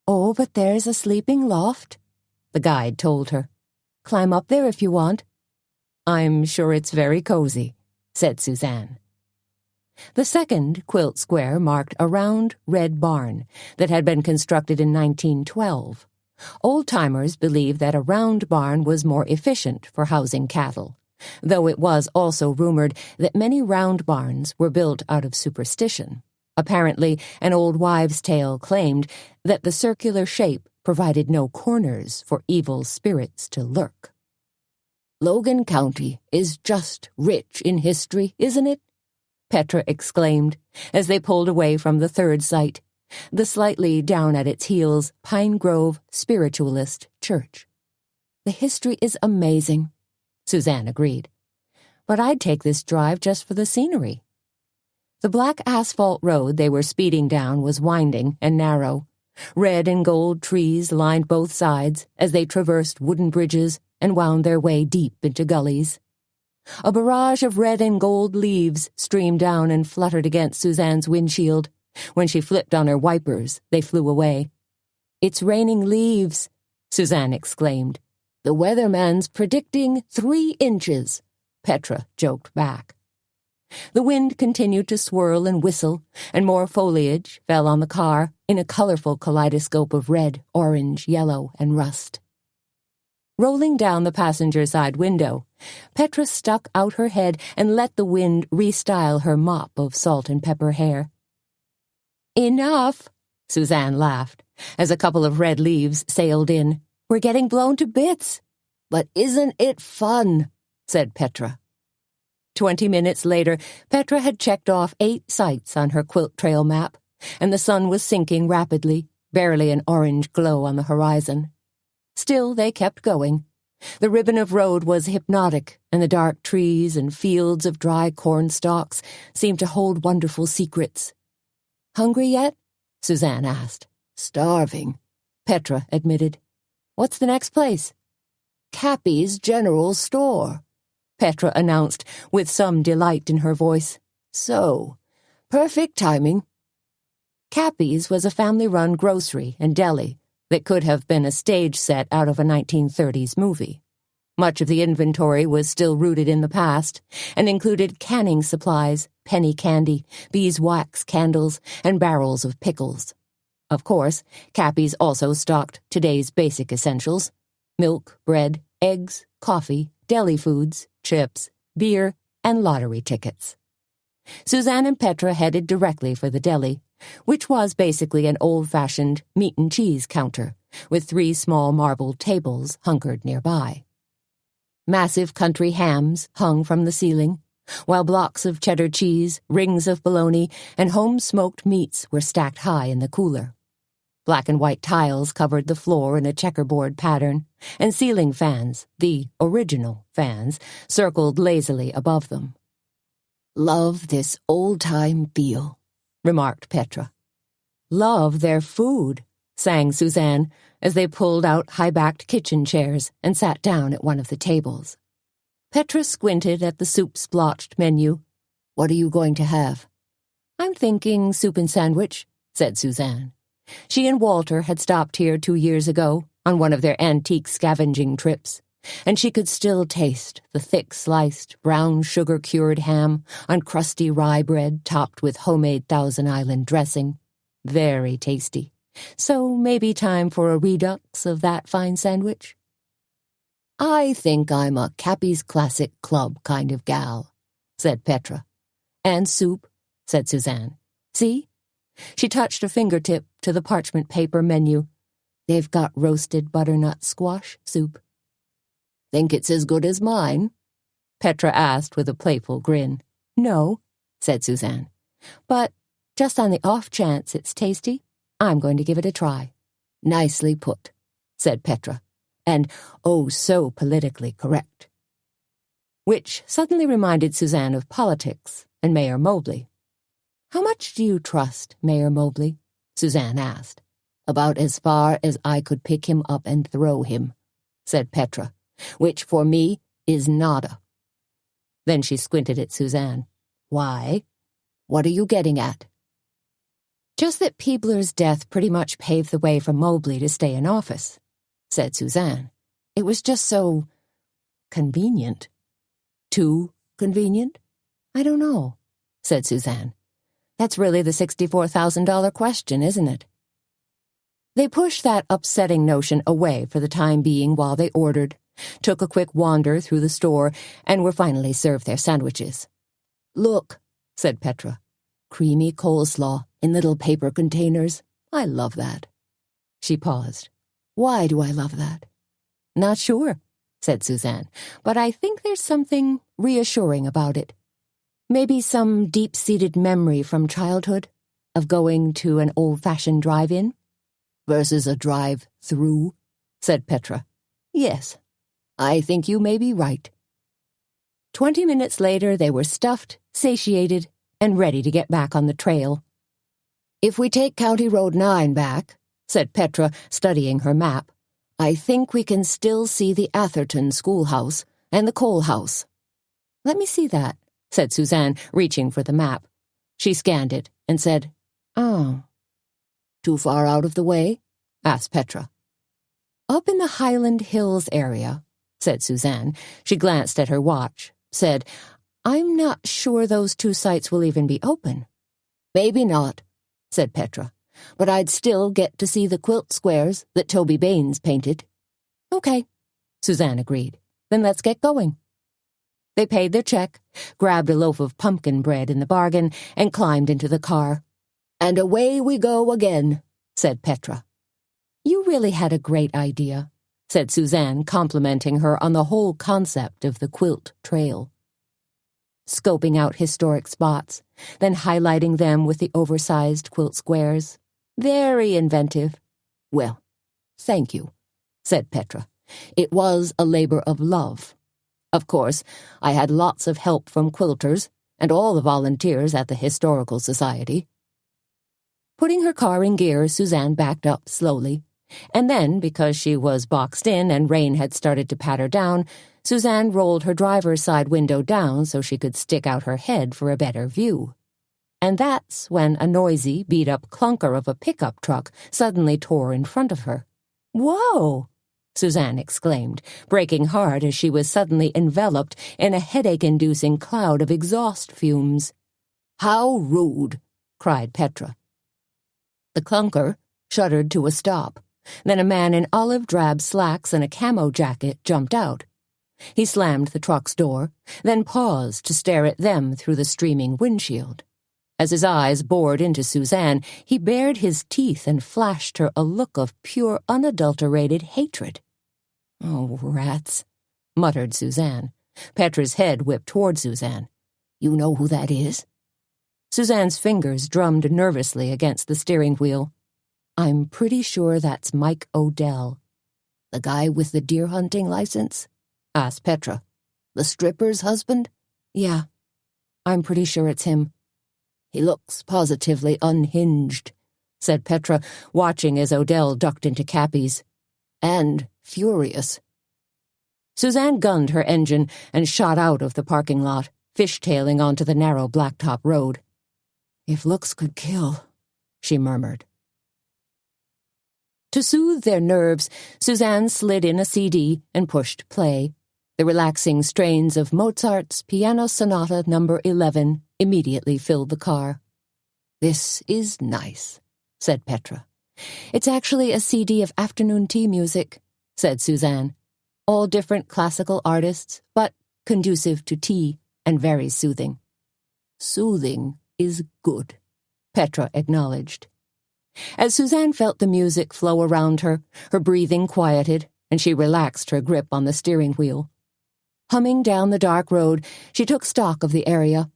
"Oh, but there's a sleeping loft," the guide told her. "Climb up there if you want." "I'm sure it's very cozy," said Suzanne. The second quilt square marked a round red barn that had been constructed in 1912. Old-timers believed that a round barn was more efficient for housing cattle, though it was also rumored that many round barns were built out of superstition. Apparently, an old wives' tale claimed that the circular shape provided no corners for evil spirits to lurk. "Logan County is just rich in history, isn't it?" Petra exclaimed as they pulled away from the third site, the slightly down at its heels Pine Grove Spiritualist Church. "The history is amazing," Suzanne agreed. "But I'd take this drive just for the scenery." The black asphalt road they were speeding down was winding and narrow. Red and gold trees lined both sides as they traversed wooden bridges and wound their way deep into gullies. A barrage of red and gold leaves streamed down and fluttered against Suzanne's windshield. When she flipped on her wipers, they flew away. "It's raining leaves," Suzanne exclaimed. "The weatherman's predicting 3 inches," Petra joked back. The wind continued to swirl and whistle, and more foliage fell on the car in a colorful kaleidoscope of red, orange, yellow, and rust. Rolling down the passenger side window, Petra stuck out her head and let the wind restyle her mop of salt and pepper hair. "Enough," Suzanne laughed, as a couple of red leaves sailed in. "We're getting blown to bits." "But isn't it fun?" said Petra. 20 minutes later, Petra had checked off 8 sites on her quilt trail map, and the sun was sinking rapidly, barely an orange glow on the horizon. Still, they kept going. The ribbon of road was hypnotic, and the dark trees and fields of dry corn stalks seemed to hold wonderful secrets. "Hungry yet?" Suzanne asked. "Starving," Petra admitted. "What's the next place?" "Cappy's General Store," Petra announced with some delight in her voice. "So, perfect timing." Cappy's was a family-run grocery and deli that could have been a stage set out of a 1930s movie. Much of the inventory was still rooted in the past and included canning supplies, penny candy, beeswax candles, and barrels of pickles. Of course, Cappy's also stocked today's basic essentials: milk, bread, eggs, coffee, deli foods, chips, beer, and lottery tickets. Suzanne and Petra headed directly for the deli, which was basically an old-fashioned meat and cheese counter with 3 small marble tables hunkered nearby. Massive country hams hung from the ceiling, while blocks of cheddar cheese, rings of bologna, and home-smoked meats were stacked high in the cooler. Black and white tiles covered the floor in a checkerboard pattern, and ceiling fans, the original fans, circled lazily above them. "Love this old-time feel," remarked Petra. "Love their food," sang Suzanne, as they pulled out high-backed kitchen chairs and sat down at one of the tables. Petra squinted at the soup-splotched menu. "What are you going to have?" "I'm thinking soup and sandwich," said Suzanne. She and Walter had stopped here 2 years ago on one of their antique scavenging trips, and she could still taste the thick-sliced, brown sugar-cured ham on crusty rye bread topped with homemade Thousand Island dressing. Very tasty. So maybe time for a redux of that fine sandwich? "I think I'm a Cappy's Classic Club kind of gal," said Petra. "And soup," said Suzanne. "See?" She touched a fingertip to the parchment paper menu. "They've got roasted butternut squash soup." "Think it's as good as mine?" Petra asked with a playful grin. "No," said Suzanne. "But just on the off chance it's tasty, I'm going to give it a try." "Nicely put," said Petra. And oh so politically correct. Which suddenly reminded Suzanne of politics and Mayor Mobley. "How much do you trust Mayor Mobley?" Suzanne asked. "About as far as I could pick him up and throw him," said Petra, "which for me is nada." Then she squinted at Suzanne. "Why? What are you getting at?" "Just that Peebler's death pretty much paved the way for Mobley to stay in office," said Suzanne. "It was just so convenient." "Too convenient?" "I don't know," said Suzanne. "That's really the $64,000 question, isn't it?" They pushed that upsetting notion away for the time being while they ordered, took a quick wander through the store, and were finally served their sandwiches. "Look," said Petra. "Creamy coleslaw in little paper containers. I love that." She paused. "Why do I love that?" "Not sure," said Suzanne, "but I think there's something reassuring about it. Maybe some deep-seated memory from childhood of going to an old-fashioned drive-in." "Versus a drive-through," said Petra. "Yes, I think you may be right." 20 minutes later they were stuffed, satiated, and ready to get back on the trail. "If we take County Road 9 back," said Petra, studying her map, "I think we can still see the Atherton schoolhouse and the coal house." "Let me see that," said Suzanne, reaching for the map. She scanned it and said, "Oh." "Too far out of the way?" asked Petra. "Up in the Highland Hills area," said Suzanne. She glanced at her watch, said, "I'm not sure those 2 sites will even be open." "Maybe not," said Petra, "but I'd still get to see the quilt squares that Toby Baines painted." "Okay," Suzanne agreed. "Then let's get going." They paid their check, grabbed a loaf of pumpkin bread in the bargain, and climbed into the car. "And away we go again," said Petra. "You really had a great idea," said Suzanne, complimenting her on the whole concept of the quilt trail. Scoping out historic spots, then highlighting them with the oversized quilt squares. Very inventive. "Well, thank you," said Petra. "It was a labor of love. Of course, I had lots of help from quilters and all the volunteers at the Historical Society." Putting her car in gear, Suzanne backed up slowly. And then, because she was boxed in and rain had started to patter down, Suzanne rolled her driver's side window down so she could stick out her head for a better view. And that's when a noisy, beat-up clunker of a pickup truck suddenly tore in front of her. "Whoa!" Suzanne exclaimed, braking hard as she was suddenly enveloped in a headache-inducing cloud of exhaust fumes. "How rude!" cried Petra. The clunker shuddered to a stop. Then a man in olive-drab slacks and a camo jacket jumped out. He slammed the truck's door, then paused to stare at them through the streaming windshield. As his eyes bored into Suzanne, he bared his teeth and flashed her a look of pure, unadulterated hatred. "Oh, rats," muttered Suzanne. Petra's head whipped toward Suzanne. "You know who that is?" Suzanne's fingers drummed nervously against the steering wheel. I'm pretty sure that's Mike Odell." "The guy with the deer hunting license?" asked Petra. "The stripper's husband?" "Yeah, I'm pretty sure it's him." "He looks positively unhinged," said Petra, watching as Odell ducked into Cappy's. "And furious." Suzanne gunned her engine and shot out of the parking lot, fishtailing onto the narrow blacktop road. "If looks could kill," she murmured. To soothe their nerves, Suzanne slid in a CD and pushed play. The relaxing strains of Mozart's Piano Sonata No. 11 immediately filled the car. "This is nice," said Petra. "It's actually a CD of afternoon tea music," said Suzanne. "All different classical artists, but conducive to tea and very soothing." "Soothing is good," Petra acknowledged. As Suzanne felt the music flow around her, her breathing quieted, and she relaxed her grip on the steering wheel. Humming down the dark road, she took stock of the area.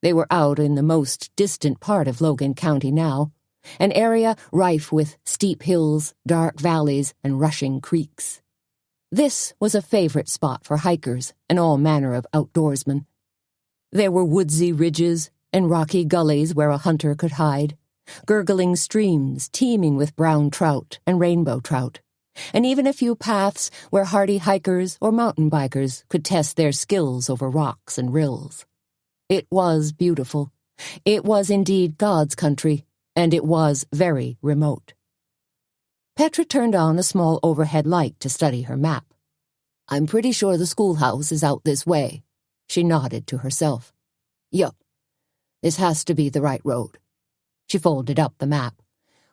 They were out in the most distant part of Logan County now, an area rife with steep hills, dark valleys, and rushing creeks. This was a favorite spot for hikers and all manner of outdoorsmen. There were woodsy ridges and rocky gullies where a hunter could hide, gurgling streams teeming with brown trout and rainbow trout, and even a few paths where hardy hikers or mountain bikers could test their skills over rocks and rills. It was beautiful. It was indeed God's country, and it was very remote. Petra turned on a small overhead light to study her map. "I'm pretty sure the schoolhouse is out this way." She nodded to herself. "Yup. This has to be the right road." She folded up the map.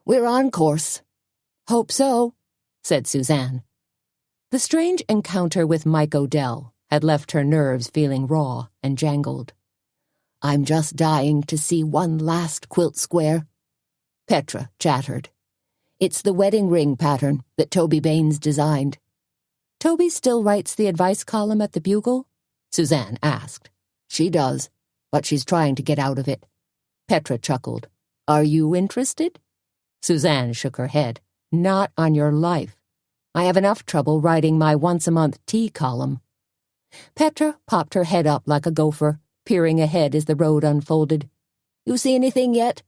"We're on course." "Hope so," said Suzanne. The strange encounter with Mike Odell had left her nerves feeling raw and jangled. "I'm just dying to see one last quilt square," Petra chattered. "It's the wedding ring pattern that Toby Baines designed." "Toby still writes the advice column at the Bugle?" Suzanne asked. "She does, but she's trying to get out of it." Petra chuckled. "Are you interested?" Suzanne shook her head. "Not on your life. I have enough trouble writing my once-a-month tea column." Petra popped her head up like a gopher, peering ahead as the road unfolded. "You see anything yet?"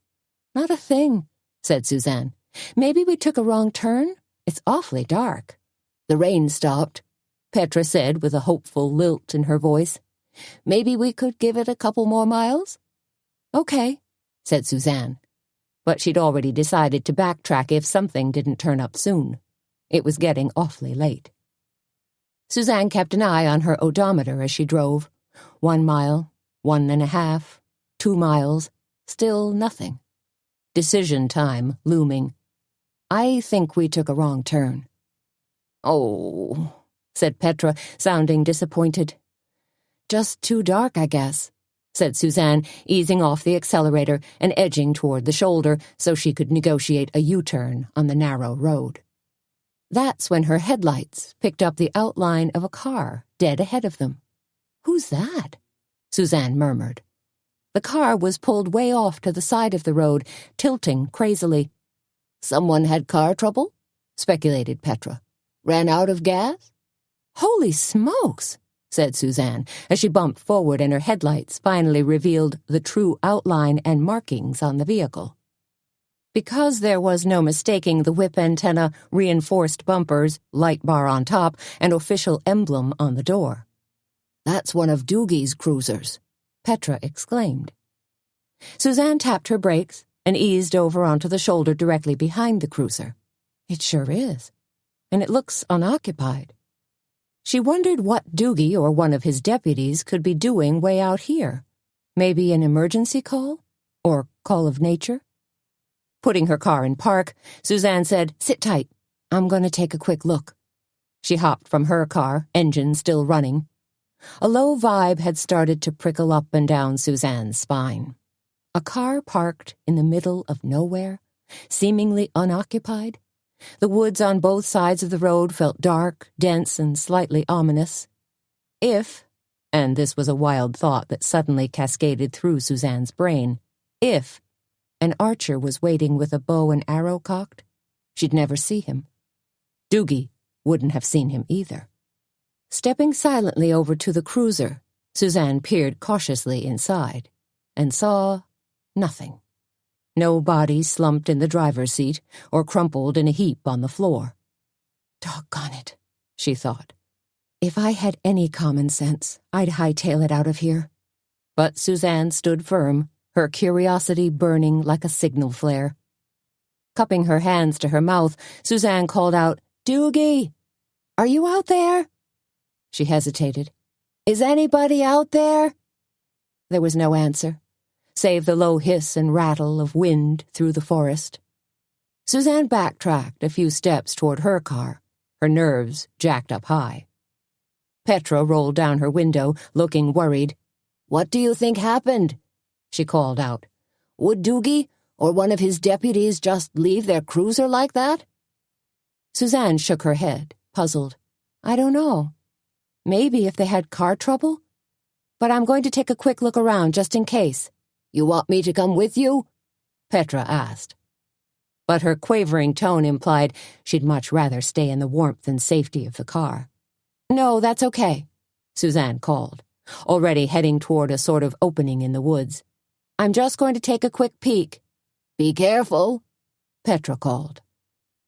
"Not a thing," said Suzanne. "Maybe we took a wrong turn? It's awfully dark." "The rain stopped," Petra said with a hopeful lilt in her voice. "Maybe we could give it a couple more miles?" "Okay," said Suzanne. But she'd already decided to backtrack if something didn't turn up soon. It was getting awfully late. Suzanne kept an eye on her odometer as she drove. 1 mile, 1.5, 2 miles, still nothing. Decision time looming. "I think we took a wrong turn." "Oh," said Petra, sounding disappointed. "Just too dark, I guess," said Suzanne, easing off the accelerator and edging toward the shoulder so she could negotiate a U-turn on the narrow road. That's when her headlights picked up the outline of a car dead ahead of them. "Who's that?" Suzanne murmured. The car was pulled way off to the side of the road, tilting crazily. "Someone had car trouble?" speculated Petra. "Ran out of gas?" "Holy smokes!" said Suzanne, as she bumped forward and her headlights finally revealed the true outline and markings on the vehicle. Because there was no mistaking the whip antenna, reinforced bumpers, light bar on top, and official emblem on the door. "That's one of Doogie's cruisers," Petra exclaimed. Suzanne tapped her brakes and eased over onto the shoulder directly behind the cruiser. It sure is. And it looks unoccupied. She wondered what Doogie or one of his deputies could be doing way out here. Maybe an emergency call? Or call of nature? Putting her car in park, Suzanne said, "Sit tight. I'm going to take a quick look." She hopped from her car, engine still running. A low vibe had started to prickle up and down Suzanne's spine. A car parked in the middle of nowhere, seemingly unoccupied. The woods on both sides of the road felt dark, dense, and slightly ominous. If, and this was a wild thought that suddenly cascaded through Suzanne's brain, if an archer was waiting with a bow and arrow cocked, She'd never see him. Doogie wouldn't have seen him either. Stepping silently over to the cruiser, Suzanne peered cautiously inside and saw nothing. No body slumped in the driver's seat or crumpled in a heap on the floor. Doggone it, she thought. If I had any common sense, I'd hightail it out of here. But Suzanne stood firm, her curiosity burning like a signal flare. Cupping her hands to her mouth, Suzanne called out, "Doogie, are you out there?" She hesitated. "Is anybody out there?" There was no answer, save the low hiss and rattle of wind through the forest. Suzanne backtracked a few steps toward her car, her nerves jacked up high. Petra rolled down her window, looking worried. "What do you think happened?" she called out. "Would Doogie or one of his deputies just leave their cruiser like that?" Suzanne shook her head, puzzled. "I don't know. Maybe if they had car trouble? But I'm going to take a quick look around just in case." "You want me to come with you?" Petra asked. But her quavering tone implied she'd much rather stay in the warmth and safety of the car. "No, that's okay," Suzanne called, already heading toward a sort of opening in the woods. "I'm just going to take a quick peek." "Be careful," Petra called.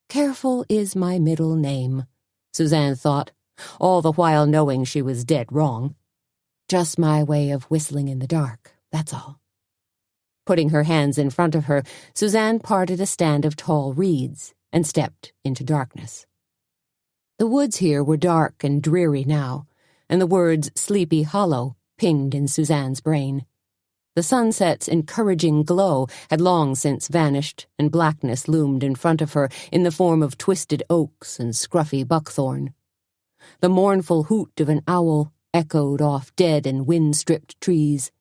Careful is my middle name, Suzanne thought, all the while knowing she was dead wrong. Just my way of whistling in the dark, that's all. Putting her hands in front of her, Suzanne parted a stand of tall reeds and stepped into darkness. The woods here were dark and dreary now, and the words Sleepy Hollow pinged in Suzanne's brain. The sunset's encouraging glow had long since vanished, and blackness loomed in front of her in the form of twisted oaks and scruffy buckthorn. The mournful hoot of an owl echoed off dead and wind-stripped trees,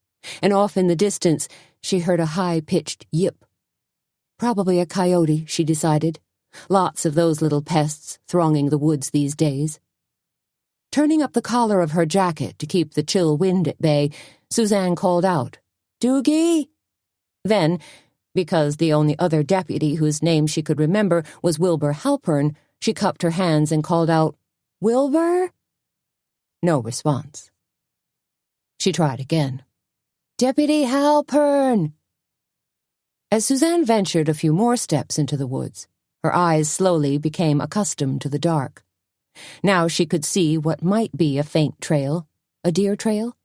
and off in the distance she heard a high-pitched yip. Probably a coyote, she decided. Lots of those little pests thronging the woods these days. Turning up the collar of her jacket to keep the chill wind at bay, Suzanne called out, "Doogie!" Then, because the only other deputy whose name she could remember was Wilbur Halpern, she cupped her hands and called out, "Wilbur?" No response. She tried again. "Deputy Halpern!" As Suzanne ventured a few more steps into the woods, her eyes slowly became accustomed to the dark. Now she could see what might be a faint trail, a deer trail,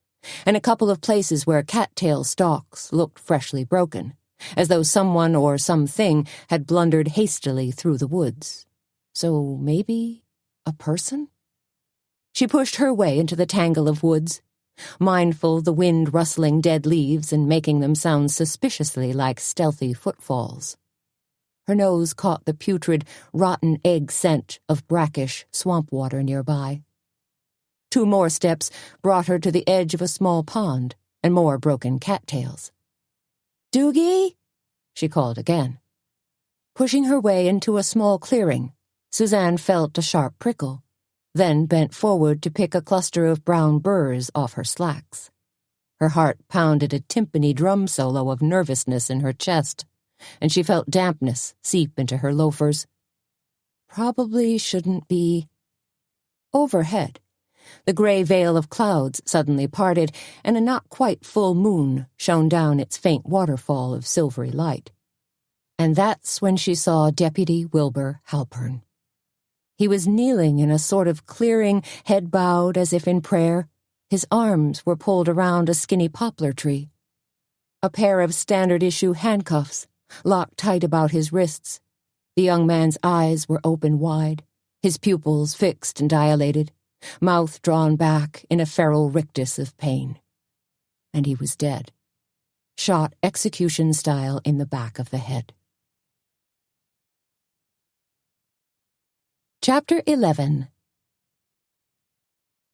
and a couple of places where cattail stalks looked freshly broken, as though someone or something had blundered hastily through the woods. So maybe a person? She pushed her way into the tangle of woods, mindful the wind rustling dead leaves and making them sound suspiciously like stealthy footfalls. Her nose caught the putrid, rotten egg scent of brackish swamp water nearby. 2 more steps brought her to the edge of a small pond and more broken cattails. "Doogie?" she called again. Pushing her way into a small clearing, Suzanne felt a sharp prickle, then bent forward to pick a cluster of brown burrs off her slacks. Her heart pounded a timpani drum solo of nervousness in her chest, and she felt dampness seep into her loafers. Probably shouldn't be. Overhead, the gray veil of clouds suddenly parted, and a not-quite-full moon shone down its faint waterfall of silvery light. And that's when she saw Deputy Wilbur Halpern. He was kneeling in a sort of clearing, head bowed as if in prayer. His arms were pulled around a skinny poplar tree. A pair of standard-issue handcuffs locked tight about his wrists. The young man's eyes were open wide, his pupils fixed and dilated, mouth drawn back in a feral rictus of pain. And he was dead, shot execution-style in the back of the head. Chapter 11.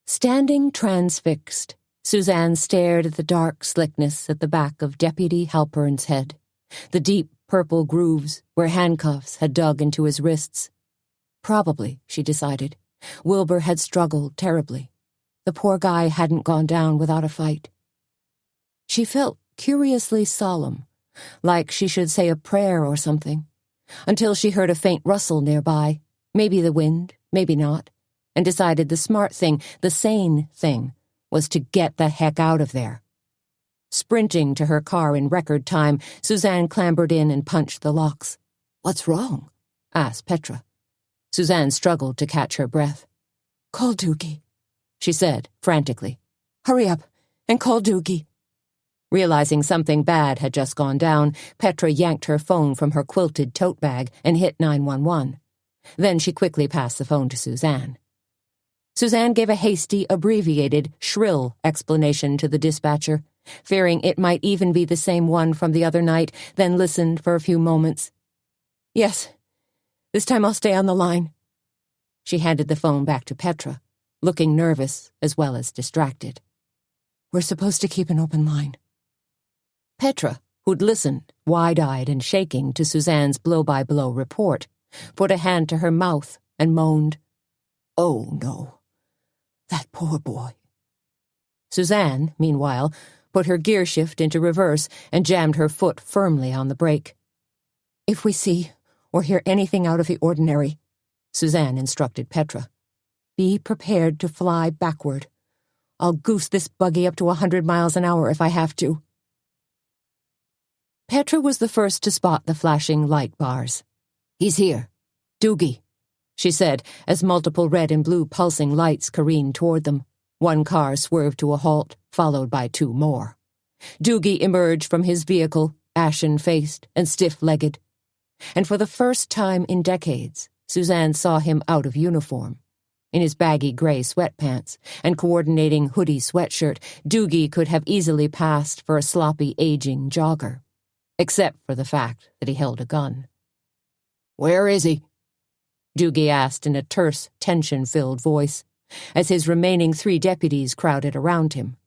Standing transfixed, Suzanne stared at the dark slickness at the back of Deputy Halpern's head, the deep purple grooves where handcuffs had dug into his wrists. Probably, she decided, Wilbur had struggled terribly. The poor guy hadn't gone down without a fight. She felt curiously solemn, like she should say a prayer or something, until she heard a faint rustle nearby, maybe the wind, maybe not, and decided the smart thing, the sane thing, was to get the heck out of there. Sprinting to her car in record time, Suzanne clambered in and punched the locks. "What's wrong?" asked Petra. Suzanne struggled to catch her breath. "Call Doogie," she said frantically. "Hurry up and call Doogie." Realizing something bad had just gone down, Petra yanked her phone from her quilted tote bag and hit 911. Then she quickly passed the phone to Suzanne. Suzanne gave a hasty, abbreviated, shrill explanation to the dispatcher, fearing it might even be the same one from the other night, then listened for a few moments. "Yes, this time I'll stay on the line." She handed the phone back to Petra, looking nervous as well as distracted. "We're supposed to keep an open line." Petra, who'd listened, wide-eyed and shaking, to Suzanne's blow-by-blow report, put a hand to her mouth and moaned, "Oh, no. That poor boy." Suzanne, meanwhile, put her gear shift into reverse and jammed her foot firmly on the brake. "If we see or hear anything out of the ordinary," Suzanne instructed Petra, "be prepared to fly backward. I'll goose this buggy up to 100 miles an hour if I have to." Petra was the first to spot the flashing light bars. "He's here. Doogie," she said as multiple red and blue pulsing lights careened toward them. One car swerved to a halt, followed by two more. Doogie emerged from his vehicle, ashen-faced and stiff-legged. And for the first time in decades, Suzanne saw him out of uniform. In his baggy gray sweatpants and coordinating hoodie sweatshirt, Doogie could have easily passed for a sloppy, aging jogger, except for the fact that he held a gun. "Where is he?" Doogie asked in a terse, tension-filled voice, as his remaining 3 deputies crowded around him.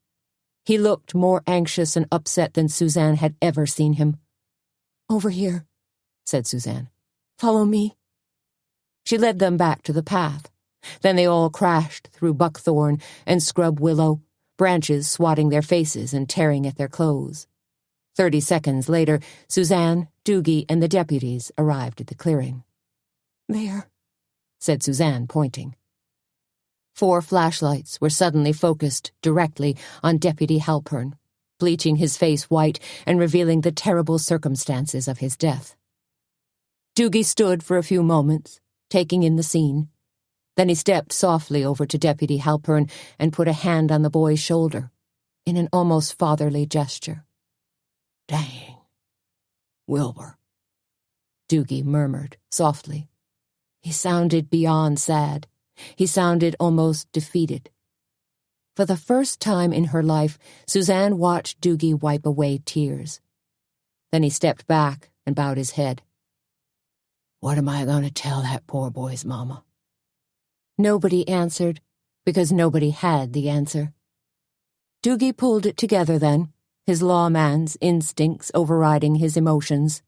He looked more anxious and upset than Suzanne had ever seen him. "Over here," said Suzanne. "Follow me." She led them back to the path. Then they all crashed through buckthorn and scrub willow, branches swatting their faces and tearing at their clothes. 30 seconds later, Suzanne, Doogie, and the deputies arrived at the clearing. "There," said Suzanne, pointing. 4 flashlights were suddenly focused directly on Deputy Halpern, bleaching his face white and revealing the terrible circumstances of his death. Doogie stood for a few moments, taking in the scene. Then he stepped softly over to Deputy Halpern and put a hand on the boy's shoulder, in an almost fatherly gesture. "Dang. Wilbur," Doogie murmured softly. He sounded beyond sad. He sounded almost defeated. For the first time in her life, Suzanne watched Doogie wipe away tears. Then he stepped back and bowed his head. "What am I going to tell that poor boy's mama?" Nobody answered, because nobody had the answer. Doogie pulled it together then, his lawman's instincts overriding his emotions.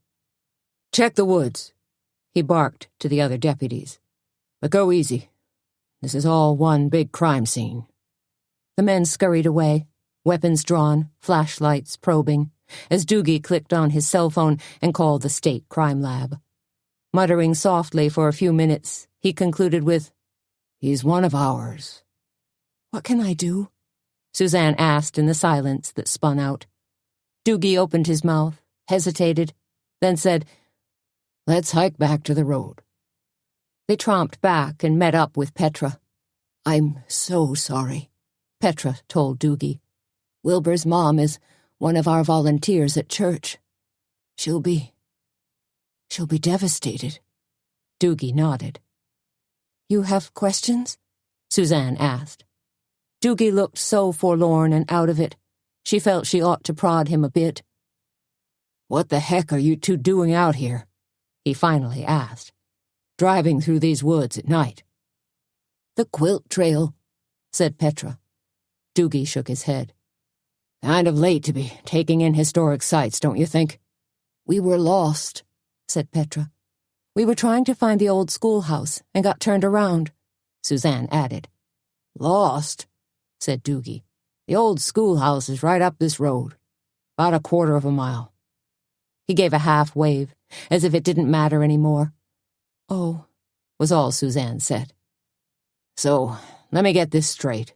"Check the woods," he barked to the other deputies. "But go easy. This is all one big crime scene." The men scurried away, weapons drawn, flashlights probing, as Doogie clicked on his cell phone and called the state crime lab. Muttering softly for a few minutes, he concluded with, "He's one of ours." "What can I do?" Suzanne asked in the silence that spun out. Doogie opened his mouth, hesitated, then said, "Let's hike back to the road." They tromped back and met up with Petra. "I'm so sorry," Petra told Doogie. "Wilbur's mom is one of our volunteers at church. She'll be devastated." Doogie nodded. "You have questions?" Suzanne asked. Doogie looked so forlorn and out of it, she felt she ought to prod him a bit. "What the heck are you two doing out here?" he finally asked. "Driving through these woods at night." "The quilt trail," said Petra. Doogie shook his head. "Kind of late to be taking in historic sites, don't you think?" "We were lost," said Petra. "We were trying to find the old schoolhouse and got turned around," Suzanne added. "Lost?" said Doogie. "The old schoolhouse is right up this road, about a quarter of a mile." He gave a half wave, as if it didn't matter anymore. "Oh," was all Suzanne said. "So, let me get this straight,"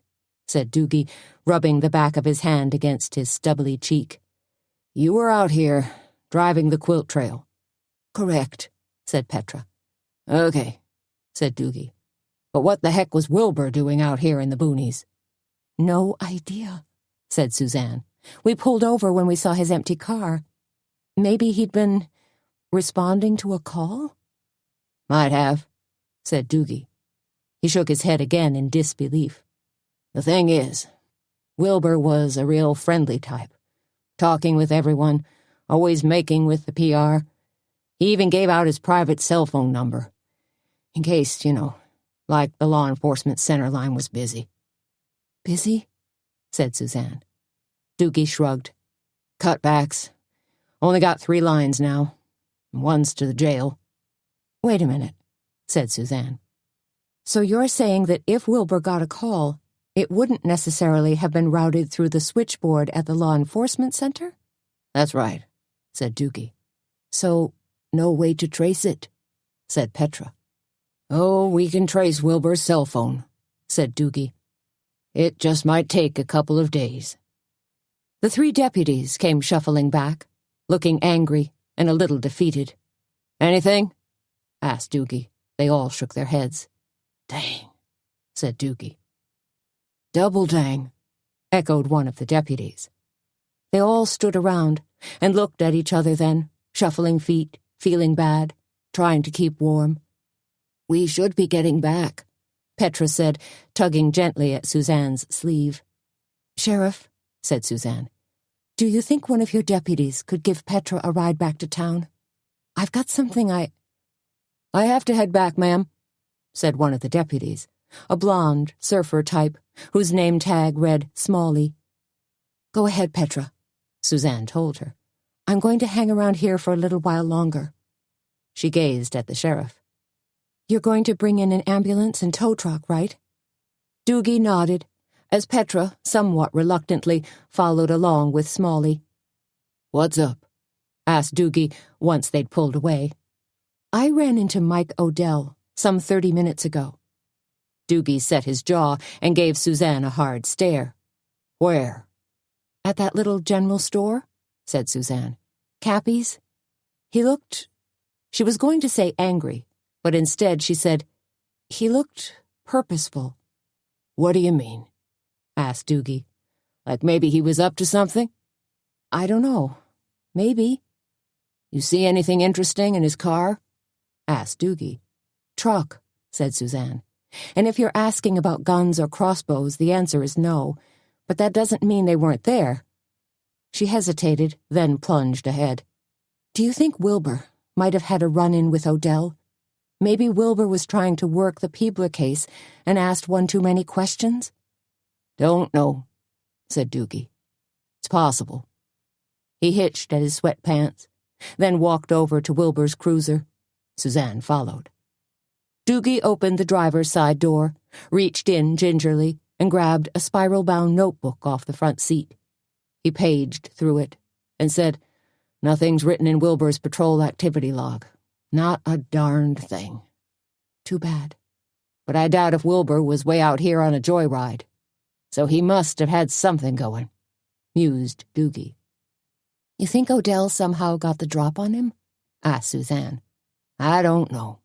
said Doogie, rubbing the back of his hand against his stubbly cheek. "You were out here, driving the quilt trail." "Correct," said Petra. "Okay," said Doogie. "But what the heck was Wilbur doing out here in the boonies?" "No idea," said Suzanne. "We pulled over when we saw his empty car. Maybe he'd been responding to a call?" "Might have," said Doogie. He shook his head again in disbelief. "The thing is, Wilbur was a real friendly type, talking with everyone, always making with the PR. He even gave out his private cell phone number, in case, like the law enforcement center line was busy." "Busy?" said Suzanne. Doogie shrugged. "Cutbacks. Only got 3 lines now. One's to the jail." "Wait a minute," said Suzanne. "So you're saying that if Wilbur got a call, it wouldn't necessarily have been routed through the switchboard at the law enforcement center?" "That's right," said Doogie. "So, no way to trace it," said Petra. "Oh, we can trace Wilbur's cell phone," said Doogie. "It just might take a couple of days." The 3 deputies came shuffling back, looking angry and a little defeated. "Anything?" asked Doogie. They all shook their heads. "Dang," said Doogie. "Double dang," echoed one of the deputies. They all stood around and looked at each other then, shuffling feet, feeling bad, trying to keep warm. "We should be getting back," Petra said, tugging gently at Suzanne's sleeve. "Sheriff," said Suzanne, "do you think one of your deputies could give Petra a ride back to town? I've got something "I have to head back, ma'am," said one of the deputies, a blonde, surfer type, whose name tag read Smalley. "Go ahead, Petra," Suzanne told her. "I'm going to hang around here for a little while longer." She gazed at the sheriff. "You're going to bring in an ambulance and tow truck, right?" Doogie nodded, as Petra, somewhat reluctantly, followed along with Smalley. "What's up?" asked Doogie once they'd pulled away. "I ran into Mike Odell some 30 minutes ago." Doogie set his jaw and gave Suzanne a hard stare. "Where?" "At that little general store," said Suzanne. "Cappy's." "He looked—" She was going to say angry, but instead she said, "He looked purposeful." "What do you mean?" asked Doogie. "Like maybe he was up to something?" "I don't know. Maybe." "You see anything interesting in his car?" asked Doogie. "Truck," said Suzanne. "And if you're asking about guns or crossbows, the answer is no, but that doesn't mean they weren't there." She hesitated, then plunged ahead. "Do you think Wilbur might have had a run-in with Odell? Maybe Wilbur was trying to work the Peebler case and asked one too many questions?" "Don't know," said Doogie. "It's possible." He hitched at his sweatpants, then walked over to Wilbur's cruiser. Suzanne followed. Doogie opened the driver's side door, reached in gingerly, and grabbed a spiral-bound notebook off the front seat. He paged through it and said, "Nothing's written in Wilbur's patrol activity log. Not a darned thing." "Too bad." "But I doubt if Wilbur was way out here on a joyride. So he must have had something going," mused Doogie. "You think Odell somehow got the drop on him?" asked Suzanne. "I don't know,"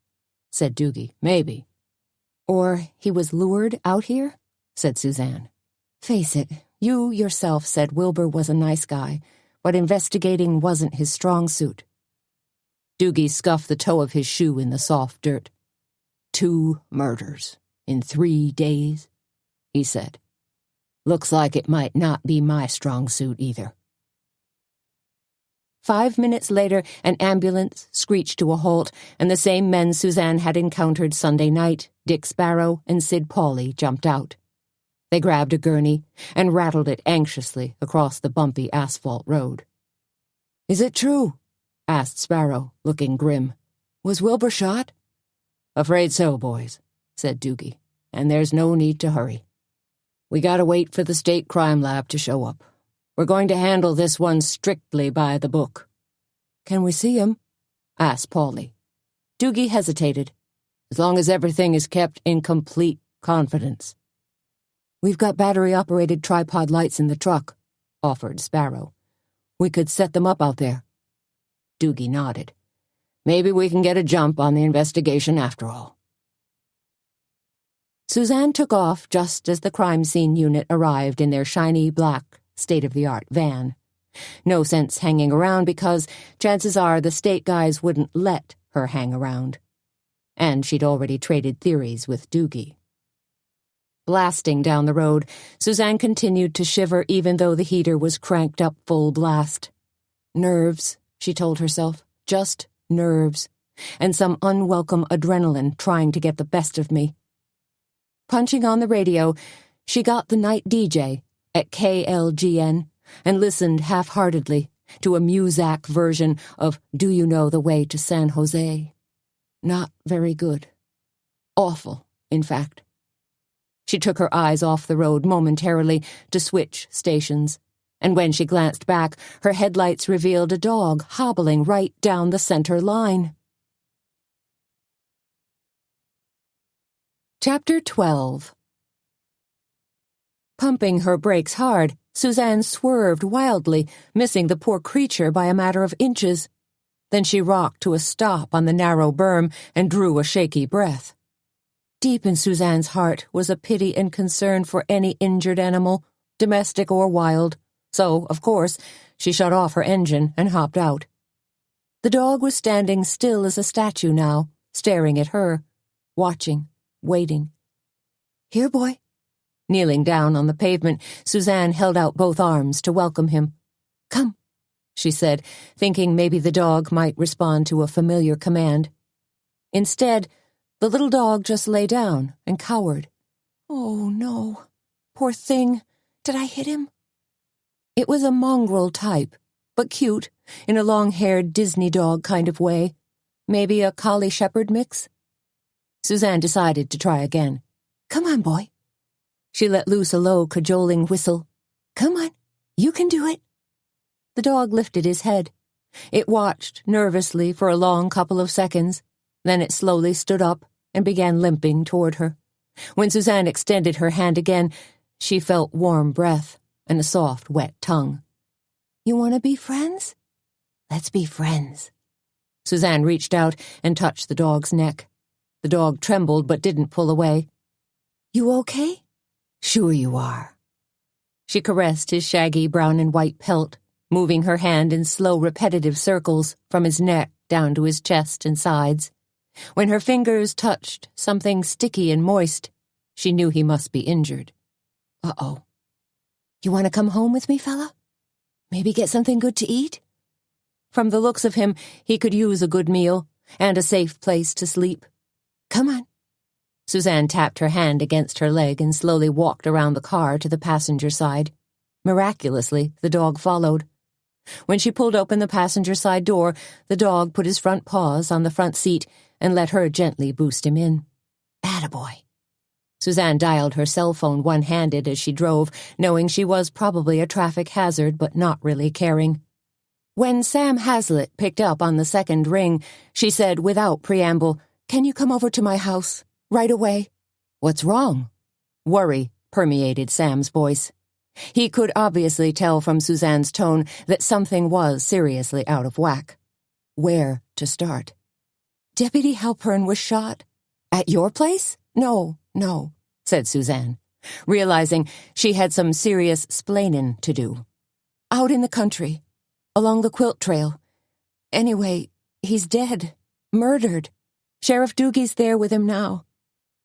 said Doogie. "Maybe." "Or he was lured out here?" said Suzanne. "Face it, you yourself said Wilbur was a nice guy, but investigating wasn't his strong suit." Doogie scuffed the toe of his shoe in the soft dirt. 2 murders in 3 days, he said. "Looks like it might not be my strong suit either." 5 minutes later, an ambulance screeched to a halt, and the same men Suzanne had encountered Sunday night, Dick Sparrow and Sid Pauley, jumped out. They grabbed a gurney and rattled it anxiously across the bumpy asphalt road. "Is it true?" asked Sparrow, looking grim. "Was Wilbur shot?" "Afraid so, boys," said Doogie, "and there's no need to hurry. We gotta wait for the state crime lab to show up. We're going to handle this one strictly by the book. Can we see him? Asked Polly. Doogie hesitated. As long as everything is kept in complete confidence. We've got battery-operated tripod lights in the truck, offered Sparrow. We could set them up out there. Doogie nodded. Maybe we can get a jump on the investigation after all. Suzanne took off just as the crime scene unit arrived in their shiny, black, state-of-the-art van. No sense hanging around because chances are the state guys wouldn't let her hang around. And she'd already traded theories with Doogie. Blasting down the road, Suzanne continued to shiver even though the heater was cranked up full blast. Nerves, she told herself, just nerves, and some unwelcome adrenaline trying to get the best of me. Punching on the radio, she got the night DJ at KLGN and listened half-heartedly to a Muzak version of Do You Know the Way to San Jose? Not very good. Awful, in fact. She took her eyes off the road momentarily to switch stations, and when she glanced back, her headlights revealed a dog hobbling right down the center line. Chapter 12. Pumping her brakes hard, Suzanne swerved wildly, missing the poor creature by a matter of inches. Then she rocked to a stop on the narrow berm and drew a shaky breath. Deep in Suzanne's heart was a pity and concern for any injured animal, domestic or wild, so, of course, she shut off her engine and hopped out. The dog was standing still as a statue now, staring at her, watching, waiting. Here, boy. Kneeling down on the pavement, Suzanne held out both arms to welcome him. Come, she said, thinking maybe the dog might respond to a familiar command. Instead, the little dog just lay down and cowered. Oh, no. Poor thing. Did I hit him? It was a mongrel type, but cute, in a long-haired Disney dog kind of way. Maybe a collie shepherd mix? Suzanne decided to try again. Come on, boy. She let loose a low, cajoling whistle. Come on, you can do it. The dog lifted his head. It watched nervously for a long couple of seconds. Then it slowly stood up and began limping toward her. When Suzanne extended her hand again, she felt warm breath and a soft, wet tongue. You want to be friends? Let's be friends. Suzanne reached out and touched the dog's neck. The dog trembled but didn't pull away. You okay? Sure you are. She caressed his shaggy brown and white pelt, moving her hand in slow, repetitive circles from his neck down to his chest and sides. When her fingers touched something sticky and moist, she knew he must be injured. Uh-oh. You want to come home with me, fella? Maybe get something good to eat? From the looks of him, he could use a good meal and a safe place to sleep. Come on. Suzanne tapped her hand against her leg and slowly walked around the car to the passenger side. Miraculously, the dog followed. When she pulled open the passenger side door, the dog put his front paws on the front seat and let her gently boost him in. Attaboy. Suzanne dialed her cell phone one-handed as she drove, knowing she was probably a traffic hazard but not really caring. When Sam Hazlitt picked up on the second ring, she said without preamble, Can you come over to my house? Right away. What's wrong? Worry permeated Sam's voice. He could obviously tell from Suzanne's tone that something was seriously out of whack. Where to start? Deputy Halpern was shot. At your place? No, said Suzanne, realizing she had some serious splainin' to do. Out in the country, along the quilt trail. Anyway, he's dead. Murdered. Sheriff Doogie's there with him now.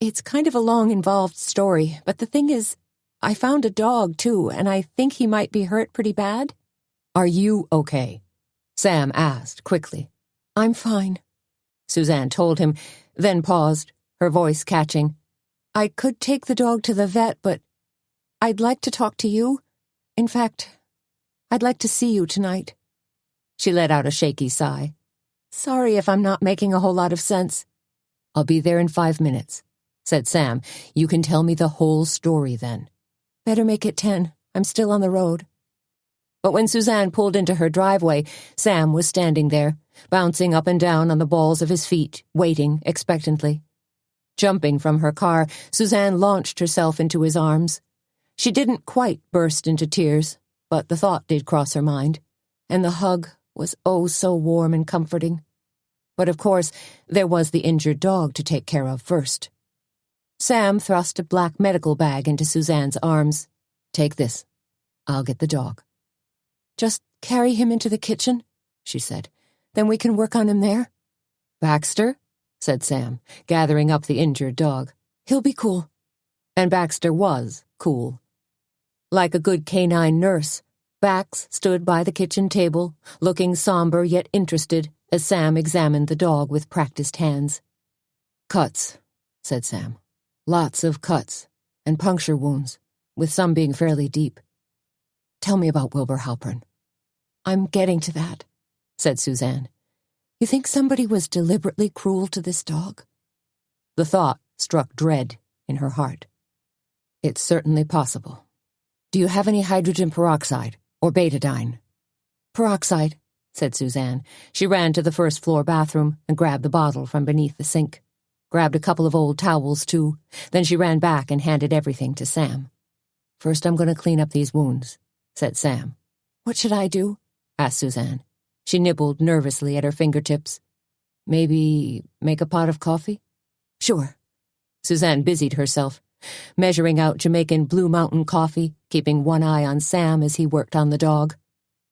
It's kind of a long, involved story, but the thing is, I found a dog, too, and I think he might be hurt pretty bad. Are you okay? Sam asked quickly. I'm fine, Suzanne told him, then paused, her voice catching. I could take the dog to the vet, but I'd like to talk to you. In fact, I'd like to see you tonight. She let out a shaky sigh. Sorry if I'm not making a whole lot of sense. I'll be there in 5 minutes, said Sam. You can tell me the whole story then. Better make it 10. I'm still on the road. But when Suzanne pulled into her driveway, Sam was standing there, bouncing up and down on the balls of his feet, waiting expectantly. Jumping from her car, Suzanne launched herself into his arms. She didn't quite burst into tears, but the thought did cross her mind, and the hug was oh so warm and comforting. But of course, there was the injured dog to take care of first. Sam thrust a black medical bag into Suzanne's arms. "Take this. I'll get the dog." "Just carry him into the kitchen," she said. "Then we can work on him there." "Baxter?" said Sam, gathering up the injured dog. "He'll be cool." And Baxter was cool. Like a good canine nurse, Bax stood by the kitchen table, looking somber yet interested as Sam examined the dog with practiced hands. "Cuts," said Sam. "Lots of cuts, and puncture wounds, with some being fairly deep. Tell me about Wilbur Halpern." "I'm getting to that," said Suzanne. "You think somebody was deliberately cruel to this dog?" The thought struck dread in her heart. "It's certainly possible. Do you have any hydrogen peroxide or betadine?" "Peroxide," said Suzanne. She ran to the first-floor bathroom and grabbed the bottle from beneath the sink. Grabbed a couple of old towels, too. Then she ran back and handed everything to Sam. "First I'm going to clean up these wounds," said Sam. "What should I do?" asked Suzanne. She nibbled nervously at her fingertips. "Maybe make a pot of coffee?" "Sure." Suzanne busied herself, measuring out Jamaican Blue Mountain coffee, keeping one eye on Sam as he worked on the dog.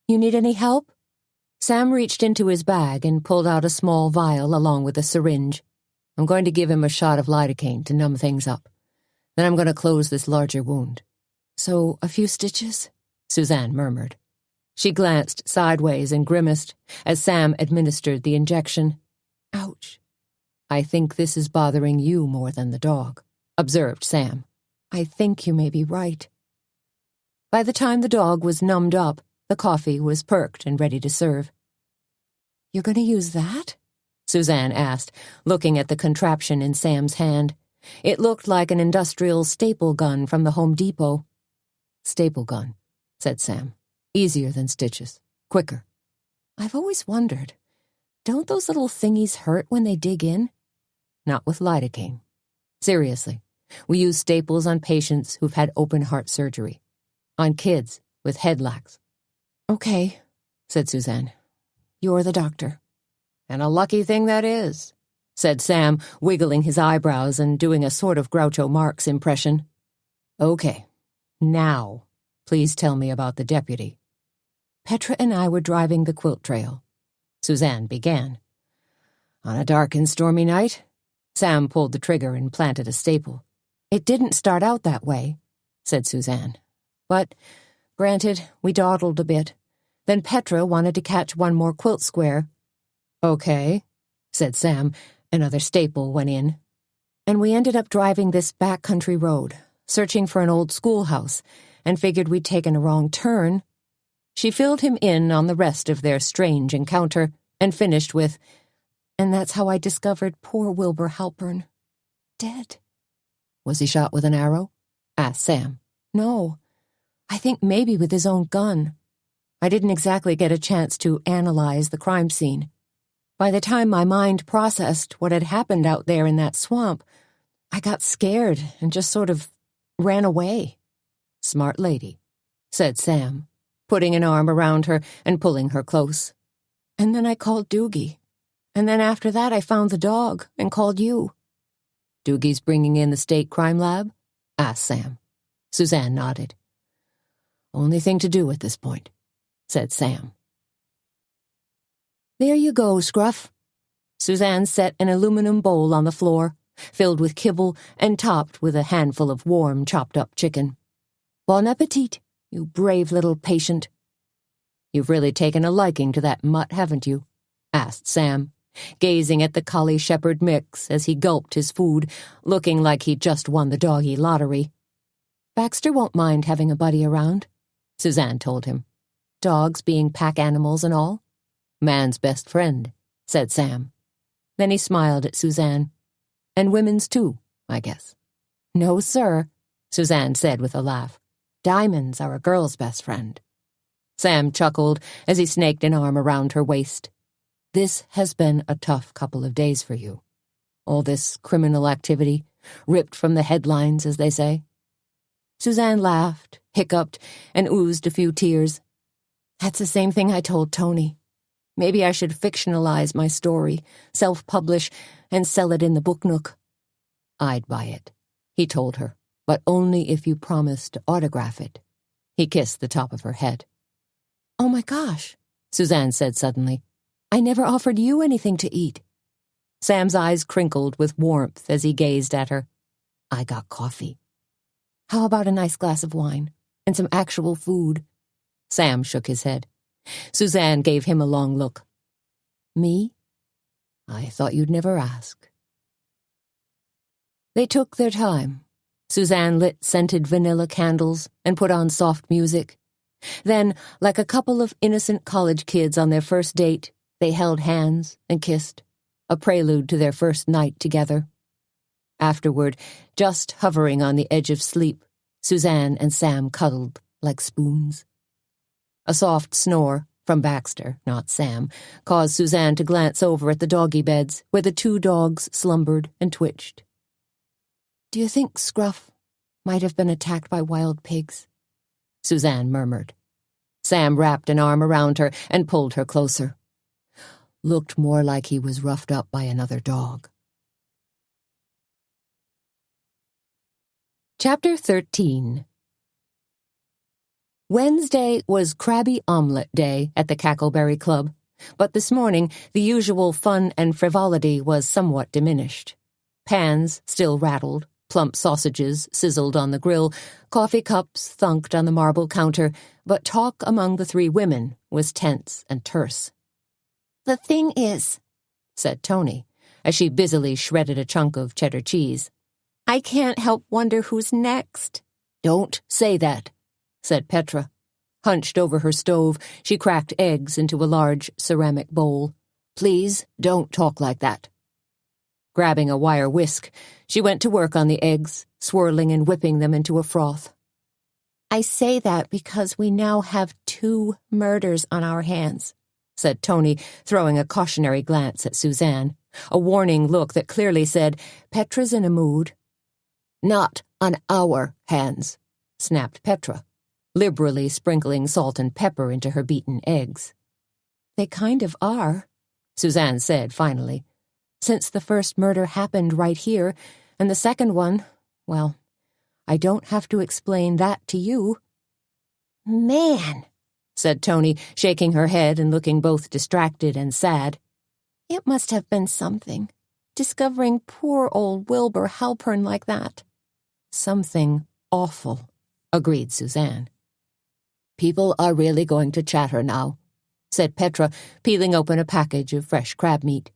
"You need any help?" Sam reached into his bag and pulled out a small vial along with a syringe. "I'm going to give him a shot of lidocaine to numb things up. Then I'm going to close this larger wound." "So, a few stitches?" Suzanne murmured. She glanced sideways and grimaced as Sam administered the injection. "Ouch." "I think this is bothering you more than the dog," observed Sam. "I think you may be right." By the time the dog was numbed up, the coffee was perked and ready to serve. "You're going to use that?" Suzanne asked, looking at the contraption in Sam's hand. It looked like an industrial staple gun from the Home Depot. "Staple gun," said Sam. "Easier than stitches. Quicker." "I've always wondered, don't those little thingies hurt when they dig in?" "Not with lidocaine. Seriously, we use staples on patients who've had open-heart surgery. On kids with head lacks." "Okay," said Suzanne. "You're the doctor." "And a lucky thing that is," said Sam, wiggling his eyebrows and doing a sort of Groucho Marx impression. "Okay, now, please tell me about the deputy." "Petra and I were driving the quilt trail," Suzanne began. "On a dark and stormy night?" Sam pulled the trigger and planted a staple. "It didn't start out that way," said Suzanne. "But, granted, we dawdled a bit. Then Petra wanted to catch one more quilt square." "Okay," said Sam. Another staple went in. "And we ended up driving this backcountry road, searching for an old schoolhouse, and figured we'd taken a wrong turn." She filled him in on the rest of their strange encounter and finished with, "And that's how I discovered poor Wilbur Halpern. Dead." "Was he shot with an arrow?" asked Sam. "No. I think maybe with his own gun. I didn't exactly get a chance to analyze the crime scene. By the time my mind processed what had happened out there in that swamp, I got scared and just sort of ran away." "Smart lady," said Sam, putting an arm around her and pulling her close. "And then I called Doogie. And then after that I found the dog and called you." "Doogie's bringing in the state crime lab?" asked Sam. Suzanne nodded. "Only thing to do at this point," said Sam. "There you go, Scruff." Suzanne set an aluminum bowl on the floor, filled with kibble and topped with a handful of warm, chopped-up chicken. "Bon appetit, you brave little patient." "You've really taken a liking to that mutt, haven't you?" asked Sam, gazing at the collie shepherd mix as he gulped his food, looking like he'd just won the doggy lottery. "Baxter won't mind having a buddy around," Suzanne told him. "Dogs being pack animals and all." "Man's best friend," said Sam. Then he smiled at Suzanne. "And women's too, I guess." "No, sir," Suzanne said with a laugh. "Diamonds are a girl's best friend." Sam chuckled as he snaked an arm around her waist. "This has been a tough couple of days for you. All this criminal activity, ripped from the headlines, as they say." Suzanne laughed, hiccuped, and oozed a few tears. "That's the same thing I told Tony. Maybe I should fictionalize my story, self-publish, and sell it in the book nook." "I'd buy it," he told her, "but only if you promise to autograph it." He kissed the top of her head. "Oh my gosh," Suzanne said suddenly. "I never offered you anything to eat." Sam's eyes crinkled with warmth as he gazed at her. "I got coffee." "How about a nice glass of wine? And some actual food?" Sam shook his head. Suzanne gave him a long look. "Me? I thought you'd never ask." They took their time. Suzanne lit scented vanilla candles and put on soft music. Then, like a couple of innocent college kids on their first date, they held hands and kissed, a prelude to their first night together. Afterward, just hovering on the edge of sleep, Suzanne and Sam cuddled like spoons. A soft snore, from Baxter, not Sam, caused Suzanne to glance over at the doggy beds, where the two dogs slumbered and twitched. "Do you think Scruff might have been attacked by wild pigs?" Suzanne murmured. Sam wrapped an arm around her and pulled her closer. "Looked more like he was roughed up by another dog." Chapter 13. Wednesday was Crabby Omelette Day at the Cackleberry Club, but this morning the usual fun and frivolity was somewhat diminished. Pans still rattled, plump sausages sizzled on the grill, coffee cups thunked on the marble counter, but talk among the three women was tense and terse. "The thing is," said Tony, as she busily shredded a chunk of cheddar cheese, "I can't help wonder who's next." "Don't say that," said Petra. Hunched over her stove, she cracked eggs into a large ceramic bowl. "Please don't talk like that." Grabbing a wire whisk, she went to work on the eggs, swirling and whipping them into a froth. "I say that because we now have 2 murders on our hands," said Tony, throwing a cautionary glance at Suzanne, a warning look that clearly said, "Petra's in a mood." "Not on our hands," snapped Petra, liberally sprinkling salt and pepper into her beaten eggs. "They kind of are," Suzanne said finally. "Since the first murder happened right here, and the second one, well, I don't have to explain that to you." "Man," said Tony, shaking her head and looking both distracted and sad. "It must have been something, discovering poor old Wilbur Halpern like that." "Something awful," agreed Suzanne. "People are really going to chatter now," said Petra, peeling open a package of fresh crab meat.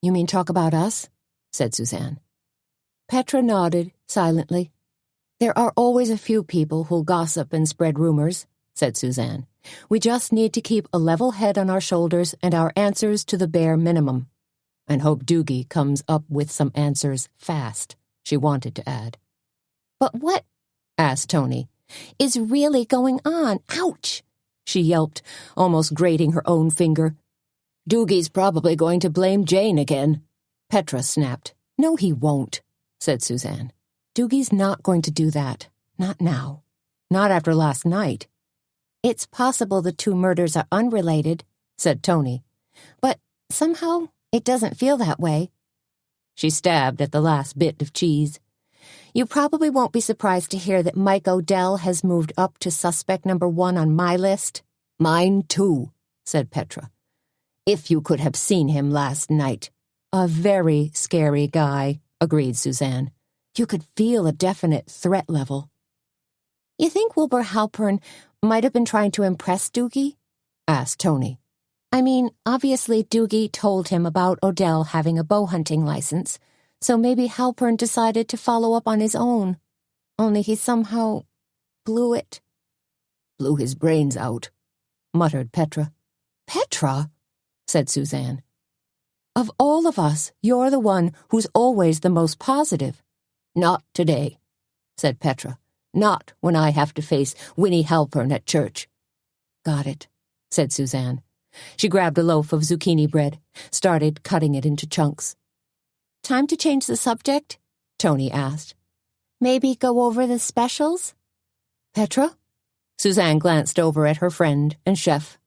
"You mean talk about us?" said Suzanne. Petra nodded silently. "There are always a few people who'll gossip and spread rumors," said Suzanne. "We just need to keep a level head on our shoulders and our answers to the bare minimum. And hope Doogie comes up with some answers fast," she wanted to add. "But what," asked Tony, "is really going on? Ouch!" she yelped, almost grating her own finger. "Doogie's probably going to blame Jane again," Petra snapped. "No, he won't," said Suzanne. "Doogie's not going to do that. Not now. Not after last night." "It's possible the 2 murders are unrelated," said Tony. "but somehow it doesn't feel that way." She stabbed at the last bit of cheese. "You probably won't be surprised to hear that Mike Odell has moved up to suspect number 1 on my list." "Mine too," said Petra. "If you could have seen him last night." "A very scary guy," agreed Suzanne. "You could feel a definite threat level." "You think Wilbur Halpern might have been trying to impress Doogie?" asked Tony. "I mean, obviously Doogie told him about Odell having a bow hunting license, so maybe Halpern decided to follow up on his own. Only he somehow blew it." "Blew his brains out," muttered Petra. "Petra?" said Suzanne. "Of all of us, you're the one who's always the most positive." "Not today," said Petra. "Not when I have to face Winnie Halpern at church." Got it, said Suzanne. She grabbed a loaf of zucchini bread, started cutting it into chunks. Time to change the subject? Tony asked. Maybe go over the specials? Petra? Suzanne glanced over at her friend and chef.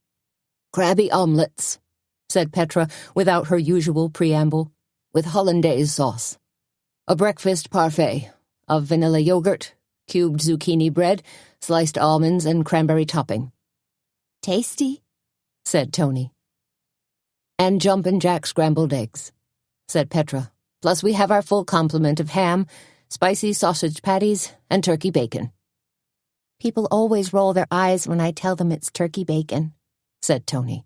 Crabby omelets, said Petra without her usual preamble, with hollandaise sauce. A breakfast parfait of vanilla yogurt, cubed zucchini bread, sliced almonds, and cranberry topping. Tasty, said Tony. And Jumpin' Jack scrambled eggs, said Petra. Plus we have our full complement of ham, spicy sausage patties, and turkey bacon. People always roll their eyes when I tell them it's turkey bacon, said Tony.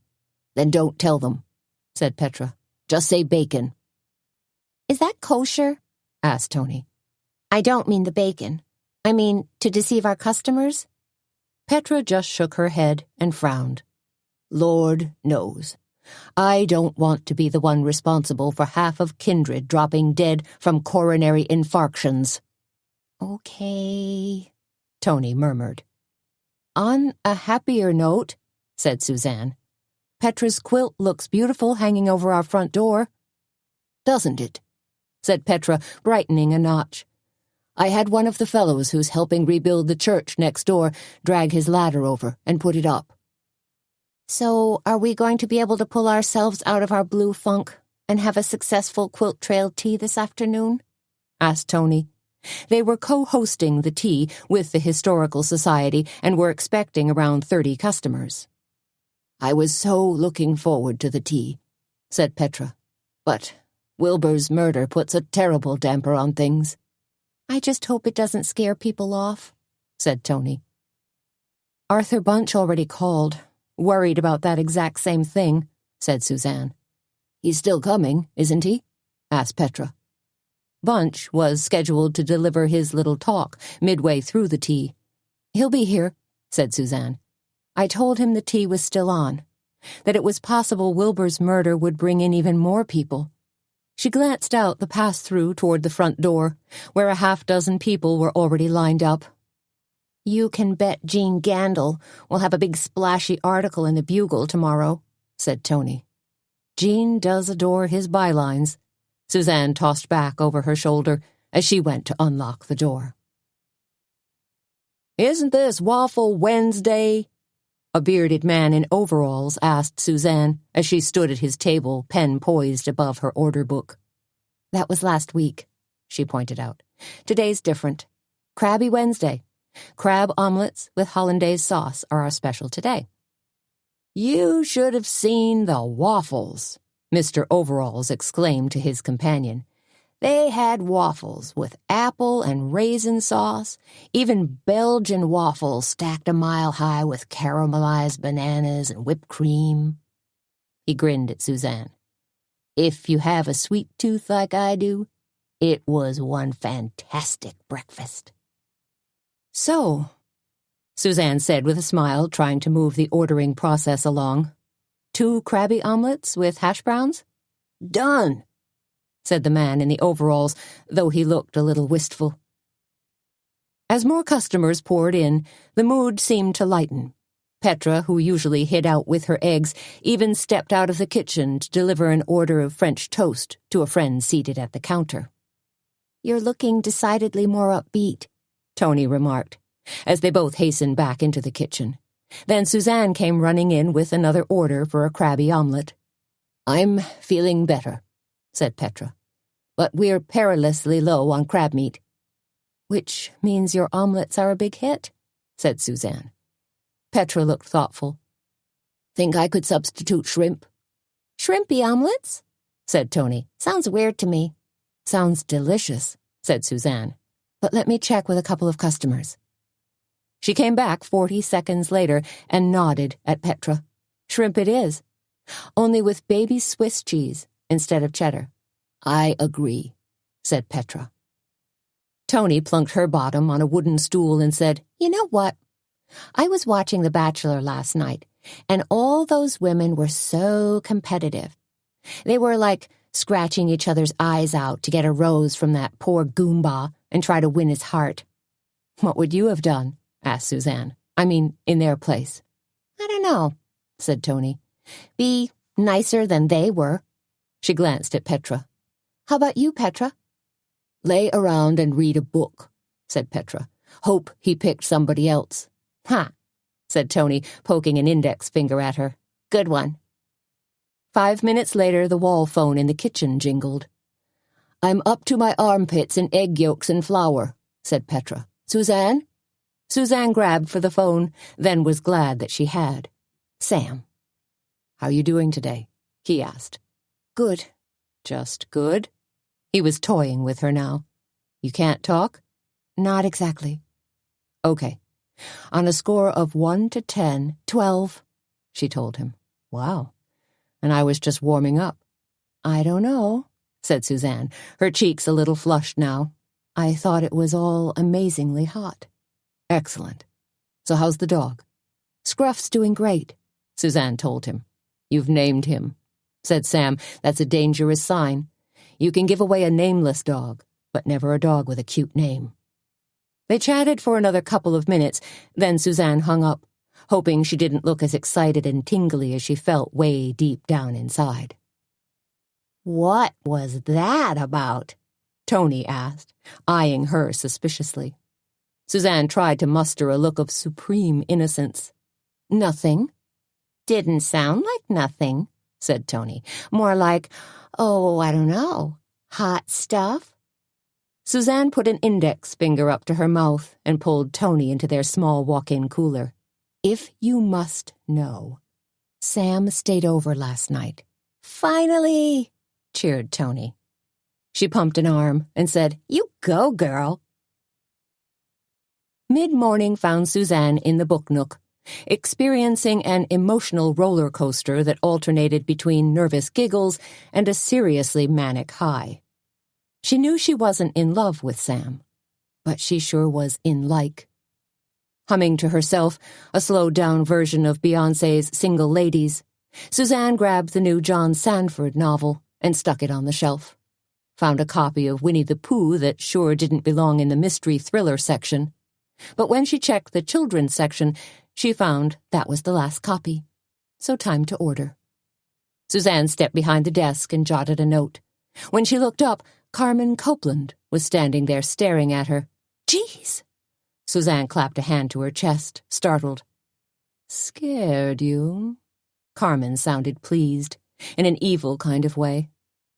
Then don't tell them, said Petra. Just say bacon. Is that kosher? Asked Tony. I don't mean the bacon. I mean to deceive our customers. Petra just shook her head and frowned. Lord knows. I don't want to be the one responsible for half of Kindred dropping dead from coronary infarctions. Okay, Tony murmured. On a happier note, said Suzanne, Petra's quilt looks beautiful hanging over our front door. Doesn't it? Said Petra, brightening a notch. I had one of the fellows who's helping rebuild the church next door drag his ladder over and put it up. So, are we going to be able to pull ourselves out of our blue funk and have a successful quilt trail tea this afternoon? Asked Tony. They were co-hosting the tea with the Historical Society and were expecting around 30 customers. I was so looking forward to the tea, said Petra. But Wilbur's murder puts a terrible damper on things. I just hope it doesn't scare people off, said Tony. Arthur Bunch already called, worried about that exact same thing, said Suzanne. He's still coming, isn't he? Asked Petra. Bunch was scheduled to deliver his little talk midway through the tea. He'll be here, said Suzanne. I told him the tea was still on, that it was possible Wilbur's murder would bring in even more people. She glanced out the pass-through toward the front door, where a half-dozen people were already lined up. You can bet Jean Gandil will have a big splashy article in the Bugle tomorrow, said Tony. Jean does adore his bylines. Suzanne tossed back over her shoulder as she went to unlock the door. Isn't this Waffle Wednesday? A bearded man in overalls asked Suzanne as she stood at his table, pen poised above her order book. That was last week, she pointed out. Today's different. Crabby Wednesday. Crab omelets with hollandaise sauce are our special today. You should have seen the waffles, Mr. Overalls exclaimed to his companion. They had waffles with apple and raisin sauce, even Belgian waffles stacked a mile high with caramelized bananas and whipped cream. He grinned at Suzanne. If you have a sweet tooth like I do, it was one fantastic breakfast. So, Suzanne said with a smile, trying to move the ordering process along. 2 crabby omelets with hash browns? Done, said the man in the overalls, though he looked a little wistful. As more customers poured in, the mood seemed to lighten. Petra, who usually hid out with her eggs, even stepped out of the kitchen to deliver an order of French toast to a friend seated at the counter. You're looking decidedly more upbeat, Tony remarked, as they both hastened back into the kitchen. Then Suzanne came running in with another order for a crabby omelet. I'm feeling better, said Petra, but we're perilously low on crab meat. Which means your omelets are a big hit, said Suzanne. Petra looked thoughtful. Think I could substitute shrimp? Shrimpy omelets? Said Tony. Sounds weird to me. Sounds delicious, said Suzanne. But let me check with a couple of customers. She came back 40 seconds later and nodded at Petra. Shrimp it is, only with baby Swiss cheese instead of cheddar. I agree, said Petra. Tony plunked her bottom on a wooden stool and said, You know what? I was watching The Bachelor last night, and all those women were so competitive. They were like scratching each other's eyes out to get a rose from that poor Goomba and try to win his heart. What would you have done? Asked Suzanne. I mean, in their place. I don't know, said Tony. Be nicer than they were. She glanced at Petra. How about you, Petra? Lay around and read a book, said Petra. Hope he picked somebody else. Ha, said Tony, poking an index finger at her. Good one. 5 minutes later, the wall phone in the kitchen jingled. I'm up to my armpits in egg yolks and flour, said Petra. Suzanne? Suzanne grabbed for the phone, then was glad that she had. Sam. How you doing today? He asked. Good. Just good? He was toying with her now. You can't talk? Not exactly. Okay. On a score of 1 to 10, 12, she told him. Wow. And I was just warming up. I don't know, said Suzanne, her cheeks a little flushed now. I thought it was all amazingly hot. Excellent. So how's the dog? Scruff's doing great, Suzanne told him. You've named him, said Sam. That's a dangerous sign. You can give away a nameless dog, but never a dog with a cute name. They chatted for another couple of minutes, then Suzanne hung up, hoping she didn't look as excited and tingly as she felt way deep down inside. What was that about? Tony asked, eyeing her suspiciously. Suzanne tried to muster a look of supreme innocence. Nothing. Didn't sound like nothing, said Tony. More like, oh, I don't know, hot stuff? Suzanne put an index finger up to her mouth and pulled Tony into their small walk-in cooler. If you must know, Sam stayed over last night. Finally, cheered Tony. She pumped an arm and said, You go, girl. Mid-morning found Suzanne in the book nook, experiencing an emotional roller coaster that alternated between nervous giggles and a seriously manic high. She knew she wasn't in love with Sam, but she sure was in like. Humming to herself a slowed-down version of Beyoncé's Single Ladies, Suzanne grabbed the new John Sandford novel and stuck it on the shelf. Found a copy of Winnie the Pooh that sure didn't belong in the mystery thriller section. But when she checked the children's section, she found that was the last copy. So time to order. Suzanne stepped behind the desk and jotted a note. When she looked up, Carmen Copeland was standing there staring at her. Jeez! Suzanne clapped a hand to her chest, startled. Scared you? Carmen sounded pleased, in an evil kind of way.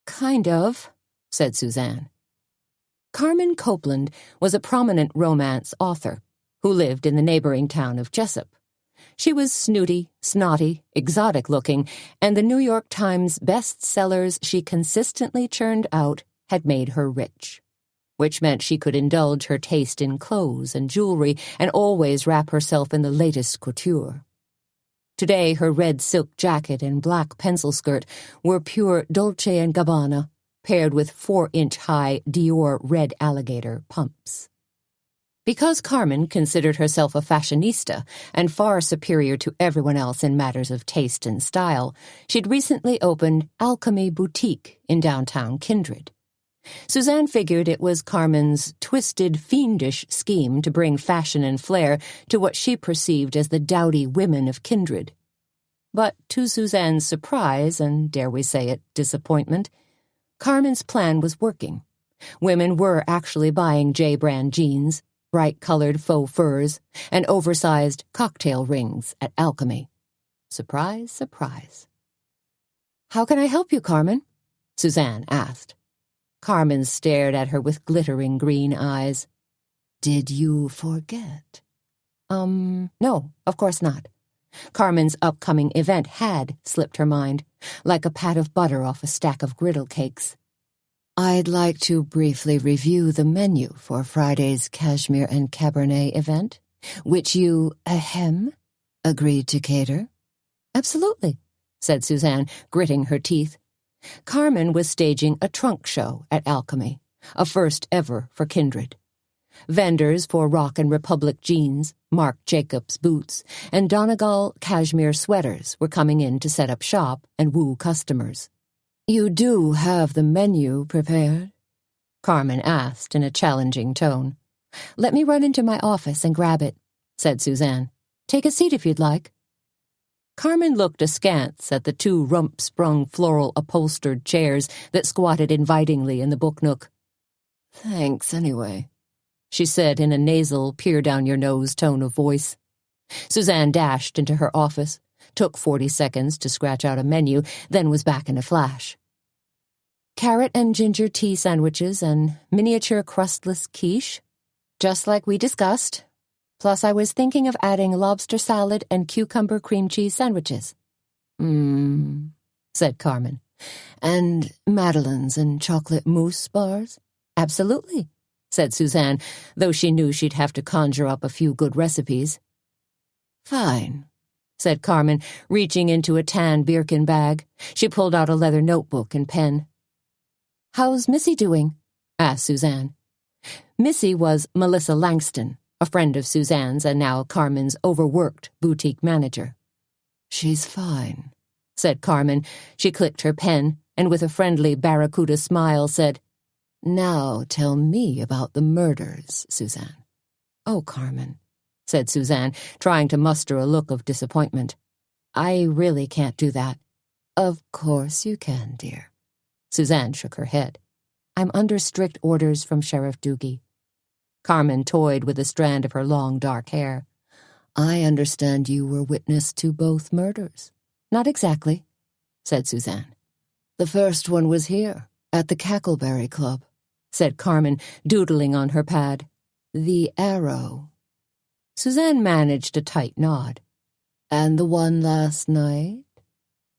Kind of, said Suzanne. Carmen Copeland was a prominent romance author who lived in the neighboring town of Jessup. She was snooty, snotty, exotic-looking, and the New York Times bestsellers she consistently churned out had made her rich, which meant she could indulge her taste in clothes and jewelry and always wrap herself in the latest couture. Today, her red silk jacket and black pencil skirt were pure Dolce & Gabbana, paired with 4-inch-high Dior red alligator pumps. Because Carmen considered herself a fashionista and far superior to everyone else in matters of taste and style, she'd recently opened Alchemy Boutique in downtown Kindred. Suzanne figured it was Carmen's twisted, fiendish scheme to bring fashion and flair to what she perceived as the dowdy women of Kindred. But to Suzanne's surprise, and dare we say it, disappointment, Carmen's plan was working. Women were actually buying J-brand jeans, bright-colored faux furs, and oversized cocktail rings at Alchemy. Surprise, surprise. How can I help you, Carmen? Suzanne asked. Carmen stared at her with glittering green eyes. Did you forget? No, of course not. Carmen's upcoming event had slipped her mind, like a pat of butter off a stack of griddle cakes. I'd like to briefly review the menu for Friday's Cashmere and Cabernet event, which you, agreed to cater. Absolutely, said Suzanne, gritting her teeth. Carmen was staging a trunk show at Alchemy, a first ever for Kindred. Vendors for Rock and Republic jeans, Marc Jacobs boots, and Donegal cashmere sweaters were coming in to set up shop and woo customers. You do have the menu prepared? Carmen asked in a challenging tone. Let me run into my office and grab it, said Suzanne. Take a seat if you'd like. Carmen looked askance at the two rump-sprung floral-upholstered chairs that squatted invitingly in the book nook. "Thanks, anyway," she said in a nasal, peer-down-your-nose tone of voice. Suzanne dashed into her office, took 40 seconds to scratch out a menu, then was back in a flash. Carrot and ginger tea sandwiches and miniature crustless quiche, just like we discussed. Plus, I was thinking of adding lobster salad and cucumber cream cheese sandwiches. Said Carmen. "And madeleines and chocolate mousse bars?" "Absolutely," said Suzanne, though she knew she'd have to conjure up a few good recipes. "Fine," said Carmen, reaching into a tan Birkin bag. She pulled out a leather notebook and pen. "How's Missy doing?" asked Suzanne. Missy was Melissa Langston, a friend of Suzanne's and now Carmen's overworked boutique manager. "She's fine," said Carmen. She clicked her pen and with a friendly barracuda smile said, "Now tell me about the murders, Suzanne." "Oh, Carmen," said Suzanne, trying to muster a look of disappointment. "I really can't do that." "Of course you can, dear." Suzanne shook her head. "I'm under strict orders from Sheriff Doogie." Carmen toyed with a strand of her long, dark hair. "I understand you were witness to both murders." "Not exactly," said Suzanne. "The first one was here, at the Cackleberry Club," said Carmen, doodling on her pad. "The Arrow." Suzanne managed a tight nod. "And the one last night?"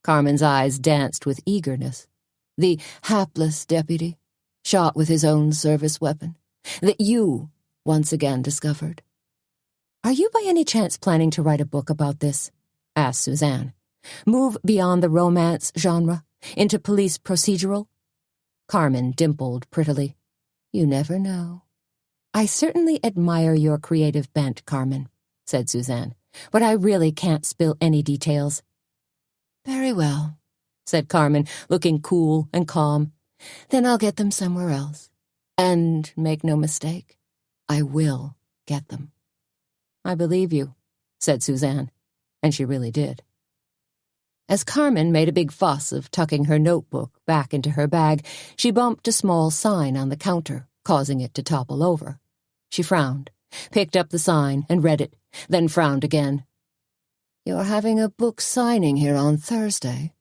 Carmen's eyes danced with eagerness. "The hapless deputy, shot with his own service weapon, that you once again discovered." "Are you by any chance planning to write a book about this?" asked Suzanne. "Move beyond the romance genre, into police procedural?" Carmen dimpled prettily. "You never know." "I certainly admire your creative bent, Carmen," said Suzanne, "but I really can't spill any details." "Very well," said Carmen, looking cool and calm. "Then I'll get them somewhere else. And make no mistake, I will get them." "I believe you," said Suzanne, and she really did. As Carmen made a big fuss of tucking her notebook back into her bag, she bumped a small sign on the counter, causing it to topple over. She frowned, picked up the sign and read it, then frowned again. "You're having a book signing here on Thursday?"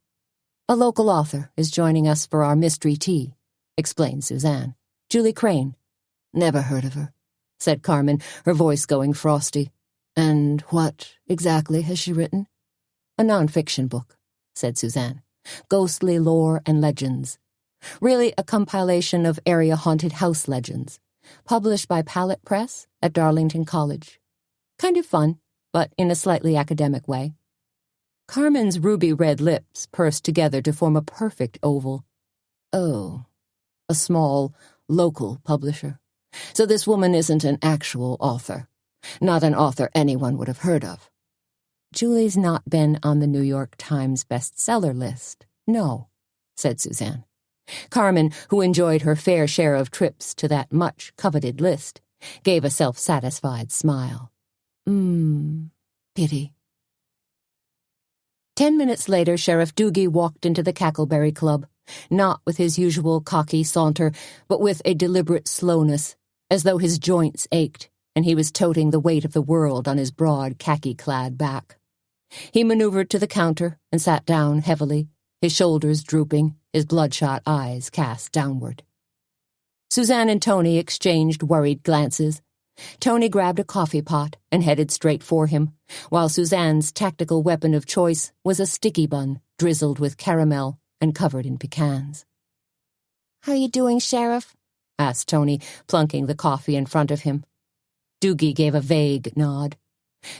"A local author is joining us for our mystery tea," explained Suzanne. "Julie Crane." "Never heard of her," said Carmen, her voice going frosty. "And what exactly has she written?" "A non-fiction book," said Suzanne. "Ghostly lore and legends. Really a compilation of area haunted house legends, published by Palette Press at Darlington College. Kind of fun, but in a slightly academic way." Carmen's ruby-red lips pursed together to form a perfect oval. "Oh, A small, local publisher. So this woman isn't an actual author. Not an author anyone would have heard of. Julie's not been on the New York Times bestseller list. No," said Suzanne. Carmen, who enjoyed her fair share of trips to that much-coveted list, gave a self-satisfied smile. Pity." 10 minutes later, Sheriff Doogie walked into the Cackleberry Club, not with his usual cocky saunter, but with a deliberate slowness, as though his joints ached, and he was toting the weight of the world on his broad, khaki-clad back. He maneuvered to the counter and sat down heavily, his shoulders drooping, his bloodshot eyes cast downward. Suzanne and Tony exchanged worried glances. Tony grabbed a coffee pot and headed straight for him, while Suzanne's tactical weapon of choice was a sticky bun drizzled with caramel and covered in pecans. "How you doing, Sheriff?" asked Tony, plunking the coffee in front of him. Doogie gave a vague nod.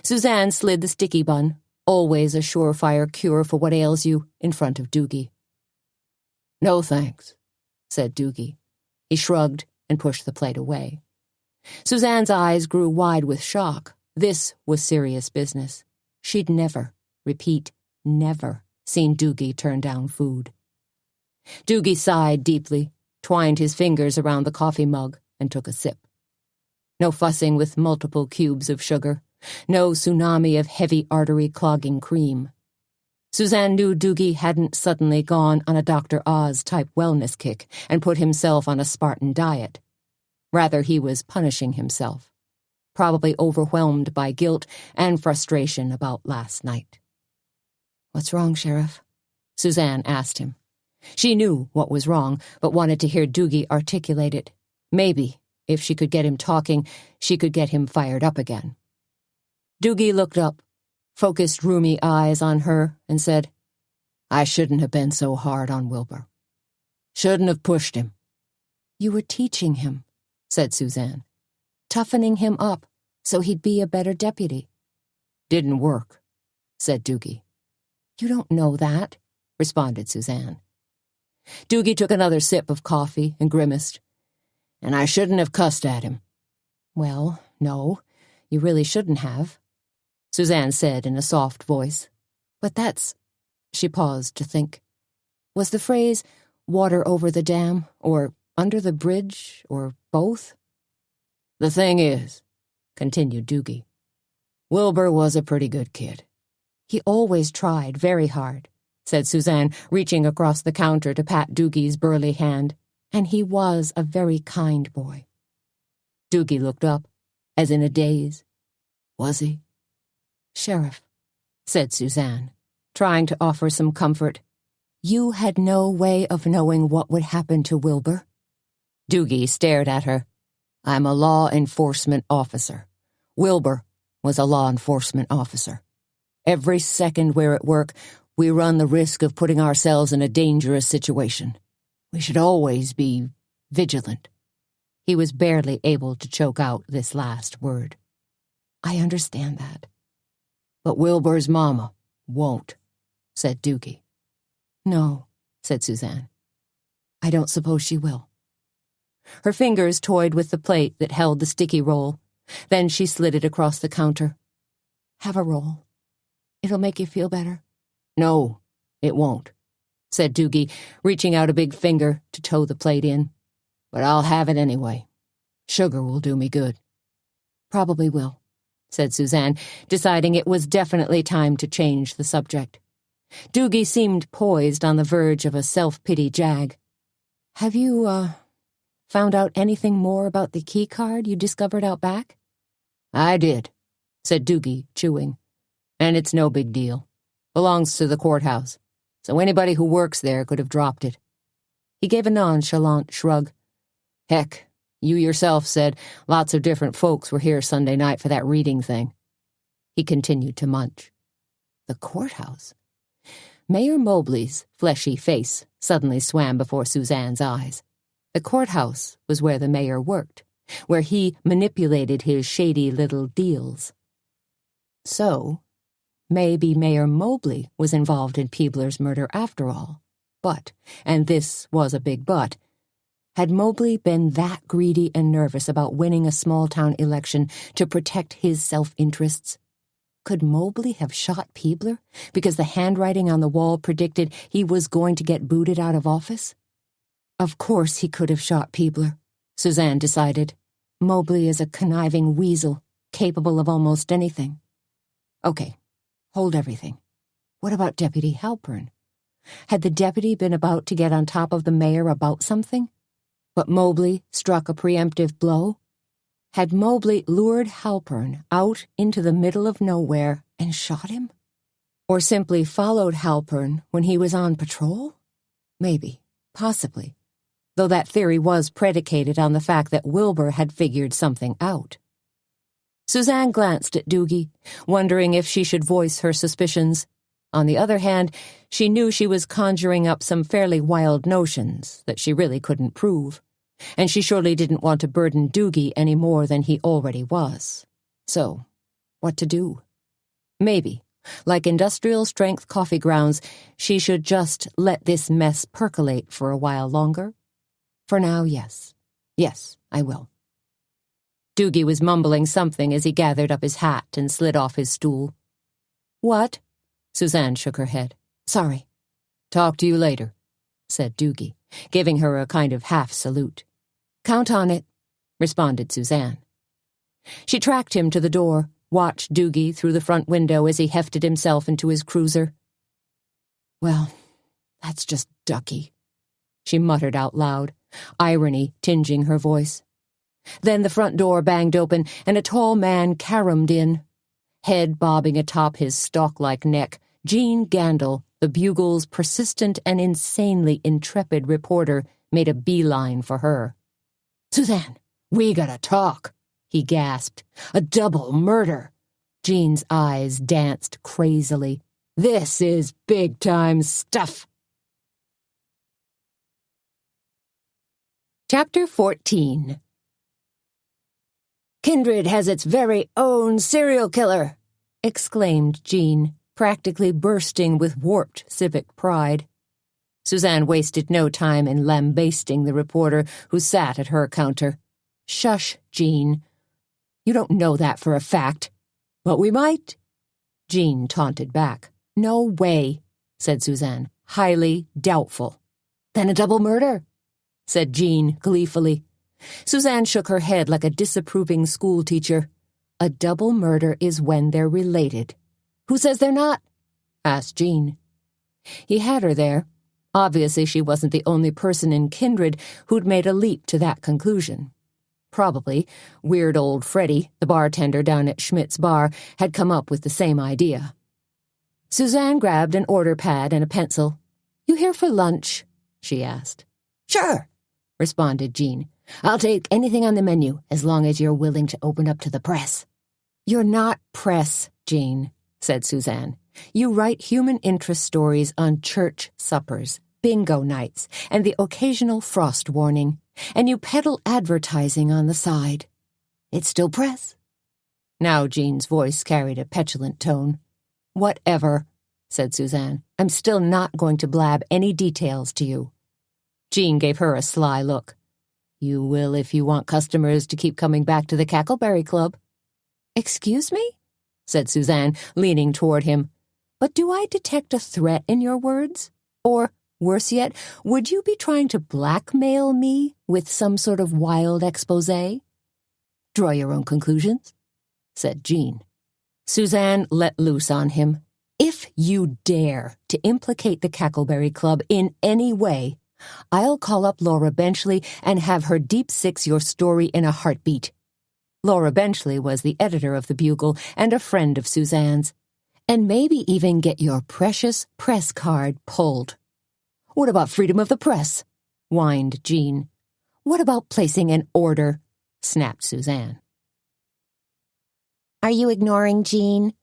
Suzanne slid the sticky bun, always a surefire cure for what ails you, in front of Doogie. "No thanks," said Doogie. He shrugged and pushed the plate away. Suzanne's eyes grew wide with shock. This was serious business. She'd never, repeat, never, seen Doogie turn down food. Doogie sighed deeply, twined his fingers around the coffee mug, and took a sip. No fussing with multiple cubes of sugar, no tsunami of heavy artery-clogging cream. Suzanne knew Doogie hadn't suddenly gone on a Dr. Oz-type wellness kick and put himself on a Spartan diet. Rather, he was punishing himself, probably overwhelmed by guilt and frustration about last night. "What's wrong, Sheriff?" Suzanne asked him. She knew what was wrong, but wanted to hear Doogie articulate it. Maybe, if she could get him talking, she could get him fired up again. Doogie looked up, focused roomy eyes on her, and said, "I shouldn't have been so hard on Wilbur. Shouldn't have pushed him." "You were teaching him," said Suzanne, "toughening him up so he'd be a better deputy." "Didn't work," said Doogie. "You don't know that," responded Suzanne. Doogie took another sip of coffee and grimaced. "And I shouldn't have cussed at him." "Well, no, you really shouldn't have," Suzanne said in a soft voice. "But that's—" She paused to think. Was the phrase water over the dam, or under the bridge, or both? "The thing is," continued Doogie, "Wilbur was a pretty good kid." "He always tried very hard," said Suzanne, reaching across the counter to pat Doogie's burly hand. "And he was a very kind boy." Doogie looked up, as in a daze. "Was he?" "Sheriff," said Suzanne, trying to offer some comfort, "you had no way of knowing what would happen to Wilbur." Doogie stared at her. "I'm a law enforcement officer. Wilbur was a law enforcement officer. Every second we're at work, we run the risk of putting ourselves in a dangerous situation. We should always be vigilant." He was barely able to choke out this last word. "I understand that." "But Wilbur's mama won't," said Doogie. "No," said Suzanne. "I don't suppose she will." Her fingers toyed with the plate that held the sticky roll. Then she slid it across the counter. "Have a roll. It'll make you feel better." "No, it won't," said Doogie, reaching out a big finger to toe the plate in. "But I'll have it anyway. Sugar will do me good." "Probably will," said Suzanne, deciding it was definitely time to change the subject. Doogie seemed poised on the verge of a self-pity jag. "Have you, found out anything more about the key card you discovered out back?" "I did," said Doogie, chewing. "And it's no big deal. Belongs to the courthouse, so anybody who works there could have dropped it." He gave a nonchalant shrug. "Heck, you yourself said lots of different folks were here Sunday night for that reading thing." He continued to munch. The courthouse? Mayor Mobley's fleshy face suddenly swam before Suzanne's eyes. The courthouse was where the mayor worked, where he manipulated his shady little deals. So, maybe Mayor Mobley was involved in Peebler's murder after all. But, and this was a big but, had Mobley been that greedy and nervous about winning a small-town election to protect his self-interests? Could Mobley have shot Peebler because the handwriting on the wall predicted he was going to get booted out of office? Of course he could have shot Peebler, Suzanne decided. Mobley is a conniving weasel, capable of almost anything. Okay, hold everything. What about Deputy Halpern? Had the deputy been about to get on top of the mayor about something? But Mobley struck a preemptive blow? Had Mobley lured Halpern out into the middle of nowhere and shot him? Or simply followed Halpern when he was on patrol? Maybe, possibly, though that theory was predicated on the fact that Wilbur had figured something out. Suzanne glanced at Doogie, wondering if she should voice her suspicions. On the other hand, she knew she was conjuring up some fairly wild notions that she really couldn't prove, and she surely didn't want to burden Doogie any more than he already was. So, what to do? Maybe, like industrial-strength coffee grounds, she should just let this mess percolate for a while longer. For now, yes. Yes, I will. Doogie was mumbling something as he gathered up his hat and slid off his stool. "What?" Suzanne shook her head. "Sorry." "Talk to you later," said Doogie, giving her a kind of half-salute. "Count on it," responded Suzanne. She tracked him to the door, watched Doogie through the front window as he hefted himself into his cruiser. Well, that's just ducky, she muttered out loud, irony tinging her voice. Then the front door banged open, and a tall man caromed in. Head bobbing atop his stalk-like neck, Jean Gandil, the Bugle's persistent and insanely intrepid reporter, made a beeline for her. "Suzanne, we gotta talk," he gasped. "A double murder." Jean's eyes danced crazily. "This is big-time stuff." Chapter 14. "Kindred has its very own serial killer," exclaimed Jean, practically bursting with warped civic pride. Suzanne wasted no time in lambasting the reporter who sat at her counter. "Shush, Jean. You don't know that for a fact." "But we might." Jean taunted back. "No way," said Suzanne, highly doubtful. "Then a double murder," said Jean gleefully. Suzanne shook her head like a disapproving schoolteacher. "A double murder is when they're related." "Who says they're not?" asked Jean. He had her there. Obviously, she wasn't the only person in Kindred who'd made a leap to that conclusion. Probably, weird old Freddie, the bartender down at Schmidt's bar, had come up with the same idea. Suzanne grabbed an order pad and a pencil. "You here for lunch?" she asked. "Sure," responded Jean. "I'll take anything on the menu, as long as you're willing to open up to the press." "You're not press, Jean," said Suzanne. "You write human interest stories on church suppers, bingo nights, and the occasional frost warning, and you peddle advertising on the side. It's still press." Now Jean's voice carried a petulant tone. "Whatever," said Suzanne. "I'm still not going to blab any details to you." Jean gave her a sly look. "You will if you want customers to keep coming back to the Cackleberry Club." "Excuse me?" said Suzanne, leaning toward him. "But do I detect a threat in your words? Or, worse yet, would you be trying to blackmail me with some sort of wild exposé?" "Draw your own conclusions," said Jean. Suzanne let loose on him. "If you dare to implicate the Cackleberry Club in any way, I'll call up Laura Benchley and have her deep six your story in a heartbeat." Laura Benchley was the editor of the Bugle and a friend of Suzanne's. "And maybe even get your precious press card pulled." "What about freedom of the press?" whined Jean. "What about placing an order?" snapped Suzanne. "Are you ignoring Jean?"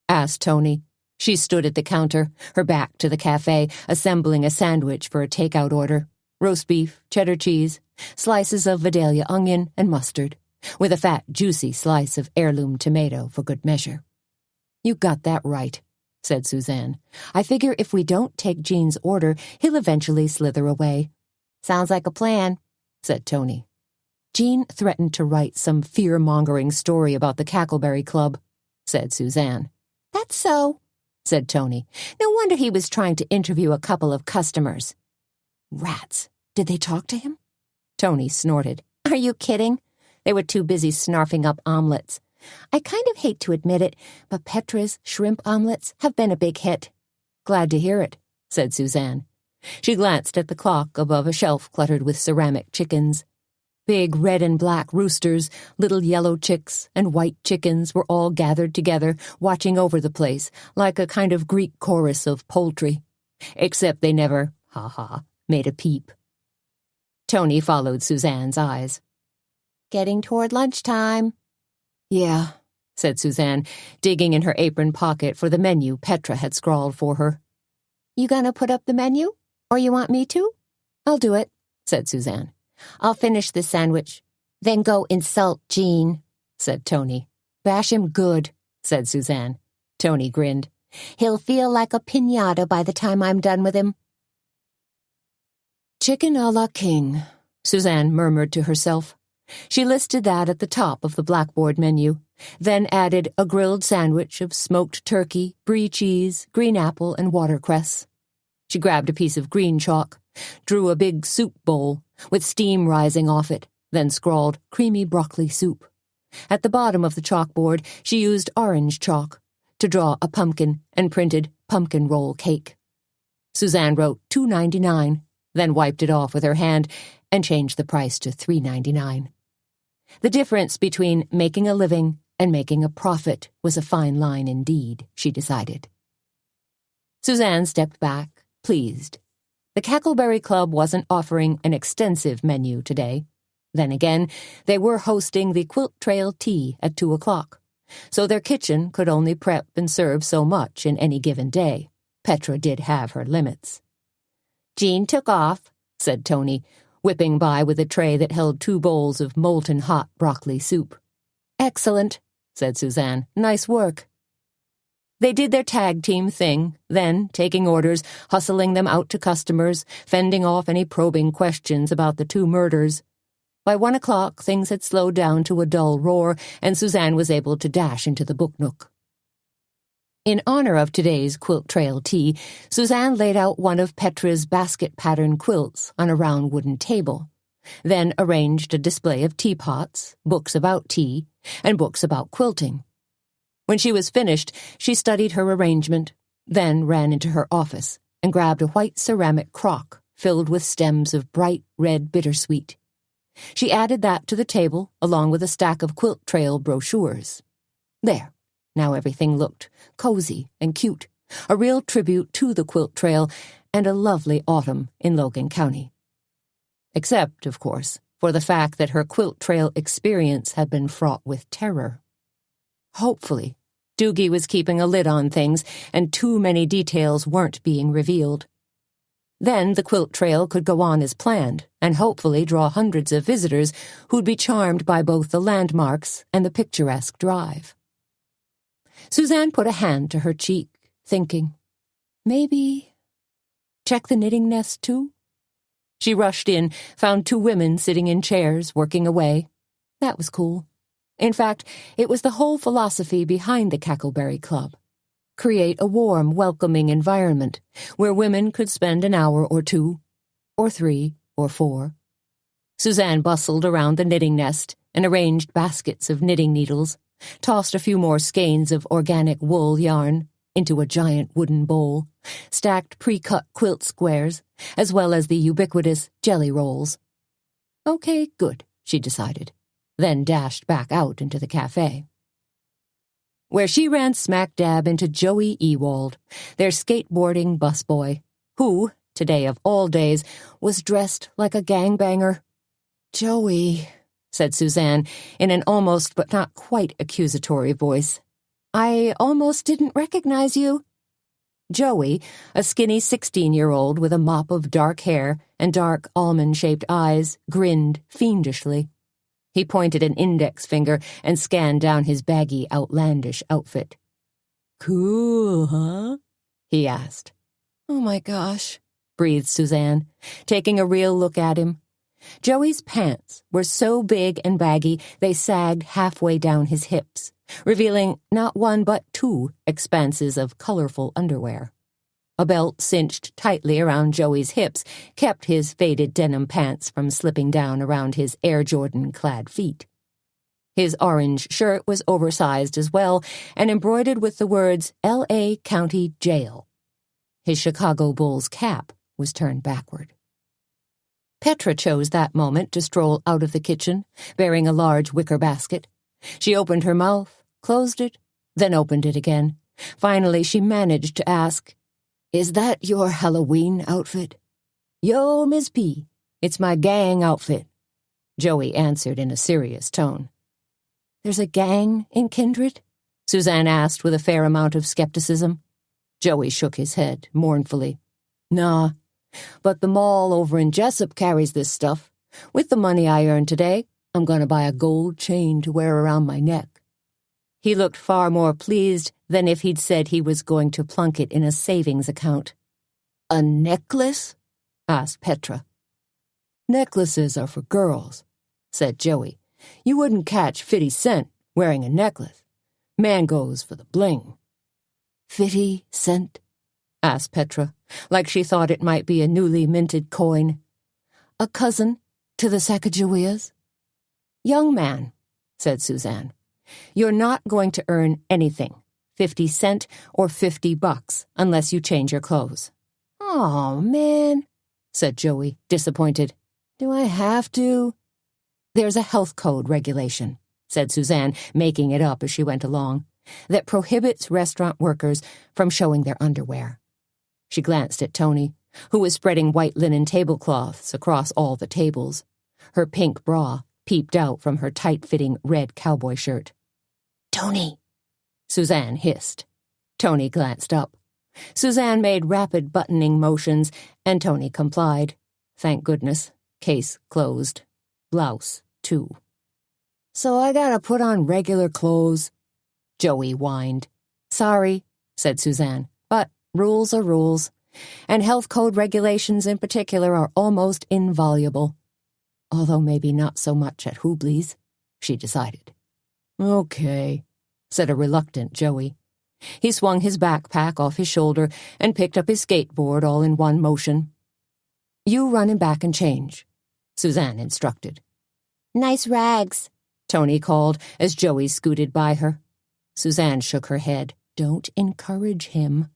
asked Tony. She stood at the counter, her back to the cafe, assembling a sandwich for a takeout order. Roast beef, cheddar cheese, slices of Vidalia onion and mustard, with a fat, juicy slice of heirloom tomato for good measure. "You got that right," said Suzanne. "I figure if we don't take Jean's order, he'll eventually slither away." "Sounds like a plan," said Tony. "Jean threatened to write some fear-mongering story about the Cackleberry Club," said Suzanne. "That's so," said Tony. "No wonder he was trying to interview a couple of customers." "Rats! Did they talk to him?" Tony snorted. "Are you kidding? They were too busy snarfing up omelets. I kind of hate to admit it, but Petra's shrimp omelets have been a big hit." "Glad to hear it," said Suzanne. She glanced at the clock above a shelf cluttered with ceramic chickens. Big red and black roosters, little yellow chicks, and white chickens were all gathered together, watching over the place, like a kind of Greek chorus of poultry. Except they never, made a peep. Tony followed Suzanne's eyes. "Getting toward lunchtime." "Yeah," said Suzanne, digging in her apron pocket for the menu Petra had scrawled for her. "You gonna put up the menu? Or you want me to?" "I'll do it," said Suzanne. "I'll finish this sandwich. Then go insult Jean," said Tony. "Bash him good," said Suzanne. Tony grinned. "He'll feel like a piñata by the time I'm done with him." "Chicken a la king," Suzanne murmured to herself. She listed that at the top of the blackboard menu, then added a grilled sandwich of smoked turkey, brie cheese, green apple, and watercress. She grabbed a piece of green chalk, drew a big soup bowl with steam rising off it, then scrawled creamy broccoli soup. At the bottom of the chalkboard, she used orange chalk to draw a pumpkin and printed pumpkin roll cake. Suzanne wrote $2.99, then wiped it off with her hand and changed the price to $3.99. The difference between making a living and making a profit was a fine line indeed, she decided. Suzanne stepped back, pleased. The Cackleberry Club wasn't offering an extensive menu today. Then again, they were hosting the Quilt Trail Tea at 2 o'clock, so their kitchen could only prep and serve so much in any given day. Petra did have her limits. Jean took off, said Tony, whipping by with a tray that held 2 bowls of molten hot broccoli soup. Excellent, said Suzanne. Nice work. They did their tag team thing, then, taking orders, hustling them out to customers, fending off any probing questions about the 2 murders. By 1 o'clock, things had slowed down to a dull roar, and Suzanne was able to dash into the book nook. In honor of today's Quilt Trail Tea, Suzanne laid out one of Petra's basket-pattern quilts on a round wooden table, then arranged a display of teapots, books about tea, and books about quilting. When she was finished, she studied her arrangement, then ran into her office and grabbed a white ceramic crock filled with stems of bright red bittersweet. She added that to the table, along with a stack of Quilt Trail brochures. There, now everything looked cozy and cute, a real tribute to the Quilt Trail and a lovely autumn in Logan County. Except, of course, for the fact that her Quilt Trail experience had been fraught with terror. Hopefully, Doogie was keeping a lid on things and too many details weren't being revealed. Then the Quilt Trail could go on as planned and hopefully draw hundreds of visitors who'd be charmed by both the landmarks and the picturesque drive. Suzanne put a hand to her cheek, thinking, maybe check the knitting nest too? She rushed in, found 2 women sitting in chairs, working away. That was cool. In fact, it was the whole philosophy behind the Cackleberry Club. Create a warm, welcoming environment where women could spend an hour or 2, or 3, or 4. Suzanne bustled around the knitting nest and arranged baskets of knitting needles, tossed a few more skeins of organic wool yarn into a giant wooden bowl, stacked pre-cut quilt squares, as well as the ubiquitous jelly rolls. Okay, good, she decided, then dashed back out into the cafe, where she ran smack dab into Joey Ewald, their skateboarding busboy, who, today of all days, was dressed like a gangbanger. "Joey," said Suzanne in an almost but not quite accusatory voice, "I almost didn't recognize you." Joey, a skinny 16-year-old with a mop of dark hair and dark almond-shaped eyes, grinned fiendishly. He pointed an index finger and scanned down his baggy, outlandish outfit. "Cool, huh?" he asked. "Oh my gosh," breathed Suzanne, taking a real look at him. Joey's pants were so big and baggy they sagged halfway down his hips, revealing not 1 but 2 expanses of colorful underwear. A belt cinched tightly around Joey's hips kept his faded denim pants from slipping down around his Air Jordan-clad feet. His orange shirt was oversized as well and embroidered with the words L.A. County Jail. His Chicago Bulls cap was turned backward. Petra chose that moment to stroll out of the kitchen, bearing a large wicker basket. She opened her mouth, closed it, then opened it again. Finally, she managed to ask, "Is that your Halloween outfit?" "Yo, Miss P, it's my gang outfit," Joey answered in a serious tone. "There's a gang in Kindred?" Suzanne asked with a fair amount of skepticism. Joey shook his head mournfully. "Nah, but the mall over in Jessup carries this stuff. With the money I earned today, I'm going to buy a gold chain to wear around my neck." He looked far more pleased than if he'd said he was going to plunk it in a savings account. "A necklace?" asked Petra. "Necklaces are for girls," said Joey. "You wouldn't catch 50 Cent wearing a necklace. Man goes for the bling." 50 Cent? asked Petra, like she thought it might be a newly minted coin. "A cousin to the Sacagaweas?" "Young man," said Suzanne, "you're not going to earn anything, 50 Cent or $50, unless you change your clothes." "Oh, man," said Joey, disappointed. "Do I have to?" "There's a health code regulation," said Suzanne, making it up as she went along, "that prohibits restaurant workers from showing their underwear." She glanced at Tony, who was spreading white linen tablecloths across all the tables. Her pink bra peeped out from her tight-fitting red cowboy shirt. "Tony," Suzanne hissed. Tony glanced up. Suzanne made rapid buttoning motions, and Tony complied. Thank goodness. Case closed. Blouse, too. "So I gotta put on regular clothes?" Joey whined. "Sorry," said Suzanne, "but rules are rules. And health code regulations in particular are almost inviolable. Although maybe not so much at Hubley's," she decided. "Okay," said a reluctant Joey. He swung his backpack off his shoulder and picked up his skateboard all in one motion. "You run him back and change," Suzanne instructed. Nice rags, Tony called as Joey scooted by her. Suzanne shook her head. "Don't encourage him."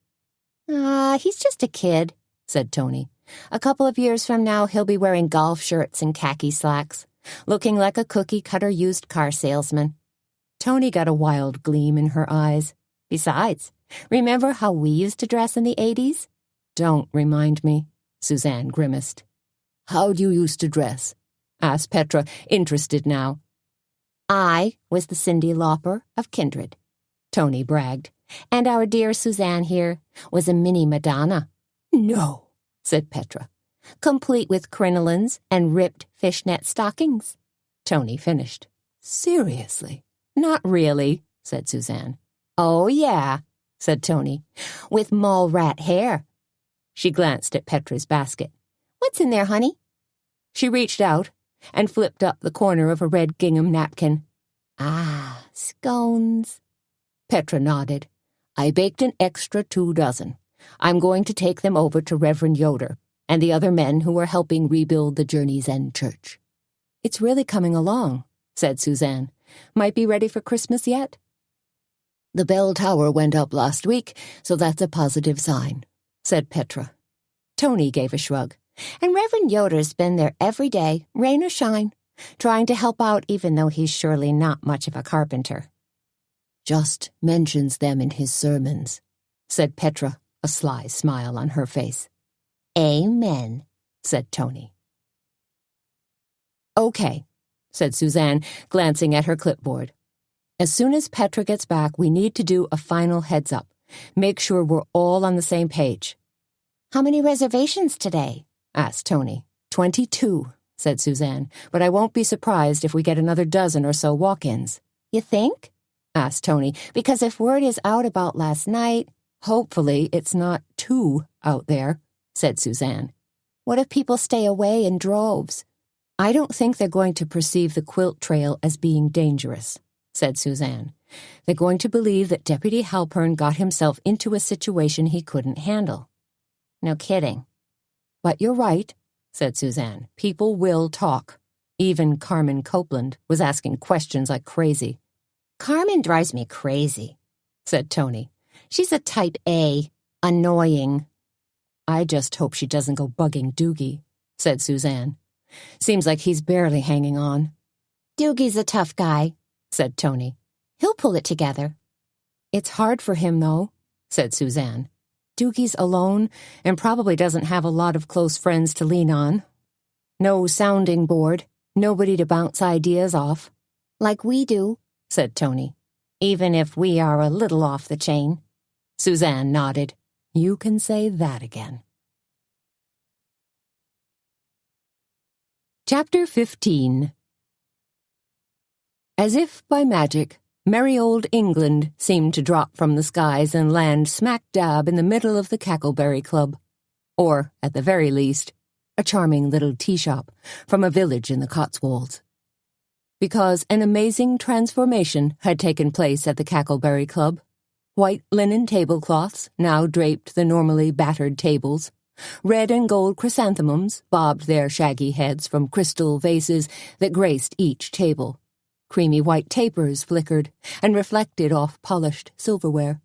He's just a kid," said Tony. "A couple of years from now, he'll be wearing golf shirts and khaki slacks, looking like a cookie-cutter used car salesman." Tony got a wild gleam in her eyes. "Besides, remember how we used to dress in the 80s? "Don't remind me," Suzanne grimaced. "How'd you used to dress?" asked Petra, interested now. I was the Cyndi Lauper of Kindred," Tony bragged. "And our dear Suzanne here was a mini Madonna." "No," said Petra. "Complete with crinolines and ripped fishnet stockings," Tony finished. "Seriously?" "Not really," said Suzanne. "Oh, yeah," said Tony. "With mole rat hair." She glanced at Petra's basket. "What's in there, honey?" She reached out and flipped up the corner of a red gingham napkin. "Ah, scones." Petra nodded. "I baked an extra 2 dozen. I'm going to take them over to Reverend Yoder and the other men who are helping rebuild the Journey's End Church." "It's really coming along," said Suzanne. "Might be ready for Christmas yet?" "The bell tower went up last week, so that's a positive sign," said Petra. Tony gave a shrug. "And Reverend Yoder's been there every day, rain or shine, trying to help out even though he's surely not much of a carpenter." "Just mentions them in his sermons," said Petra, a sly smile on her face. "Amen," said Tony. "Okay," said Suzanne, glancing at her clipboard. "As soon as Petra gets back, we need to do a final heads-up. Make sure we're all on the same page." "How many reservations today?" asked Tony. 22, said Suzanne, "but I won't be surprised if we get another dozen or so walk-ins." "You think?" asked Tony. "Because if word is out about last night—" "Hopefully it's not too out there," said Suzanne. "What if people stay away in droves?" "I don't think they're going to perceive the quilt trail as being dangerous," said Suzanne. "They're going to believe that Deputy Halpern got himself into a situation he couldn't handle." "No kidding." "But you're right," said Suzanne. "People will talk. Even Carmen Copeland was asking questions like crazy." "Carmen drives me crazy," said Tony. "She's a type A. Annoying." "I just hope she doesn't go bugging Doogie," said Suzanne. "Seems like he's barely hanging on." "Doogie's a tough guy," said Tony. "He'll pull it together." "It's hard for him, though," said Suzanne. "Doogie's alone and probably doesn't have a lot of close friends to lean on. No sounding board, nobody to bounce ideas off." "Like we do," said Tony. "Even if we are a little off the chain." Suzanne nodded. "You can say that again." Chapter 15. As if by magic, merry old England seemed to drop from the skies and land smack dab in the middle of the Cackleberry Club. Or, at the very least, a charming little tea shop from a village in the Cotswolds. Because an amazing transformation had taken place at the Cackleberry Club. White linen tablecloths now draped the normally battered tables. Red and gold chrysanthemums bobbed their shaggy heads from crystal vases that graced each table. Creamy white tapers flickered and reflected off polished silverware.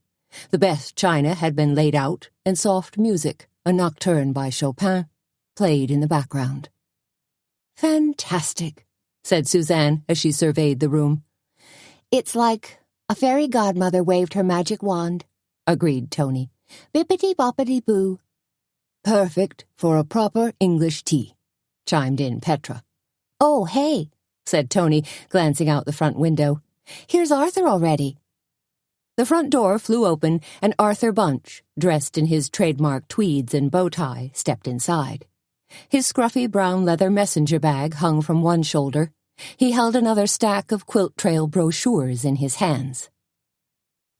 The best china had been laid out, and soft music a nocturne by Chopin, played in the background. "Fantastic," said Suzanne as she surveyed the room. "It's like a fairy godmother waved her magic wand," agreed Tony. "Bippity-boppity-boo." "Perfect for a proper English tea," chimed in Petra. "Oh, hey," said Tony, glancing out the front window. "Here's Arthur already." The front door flew open, and Arthur Bunch, dressed in his trademark tweeds and bow tie, stepped inside. His scruffy brown leather messenger bag hung from one shoulder. He held another stack of Quilt Trail brochures in his hands.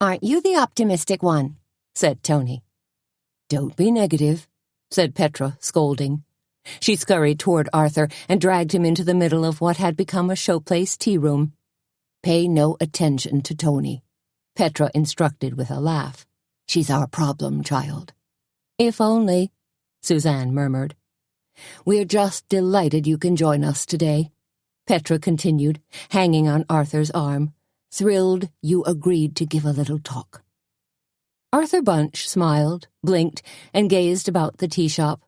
"Aren't you the optimistic one?" said Tony. "Don't be negative," said Petra, scolding. She scurried toward Arthur and dragged him into the middle of what had become a showplace tea room. "Pay no attention to Tony," Petra instructed with a laugh. "She's our problem child." "If only," Suzanne murmured. "We're just delighted you can join us today," Petra continued, hanging on Arthur's arm. "Thrilled you agreed to give a little talk." Arthur Bunch smiled, blinked, and gazed about the tea shop.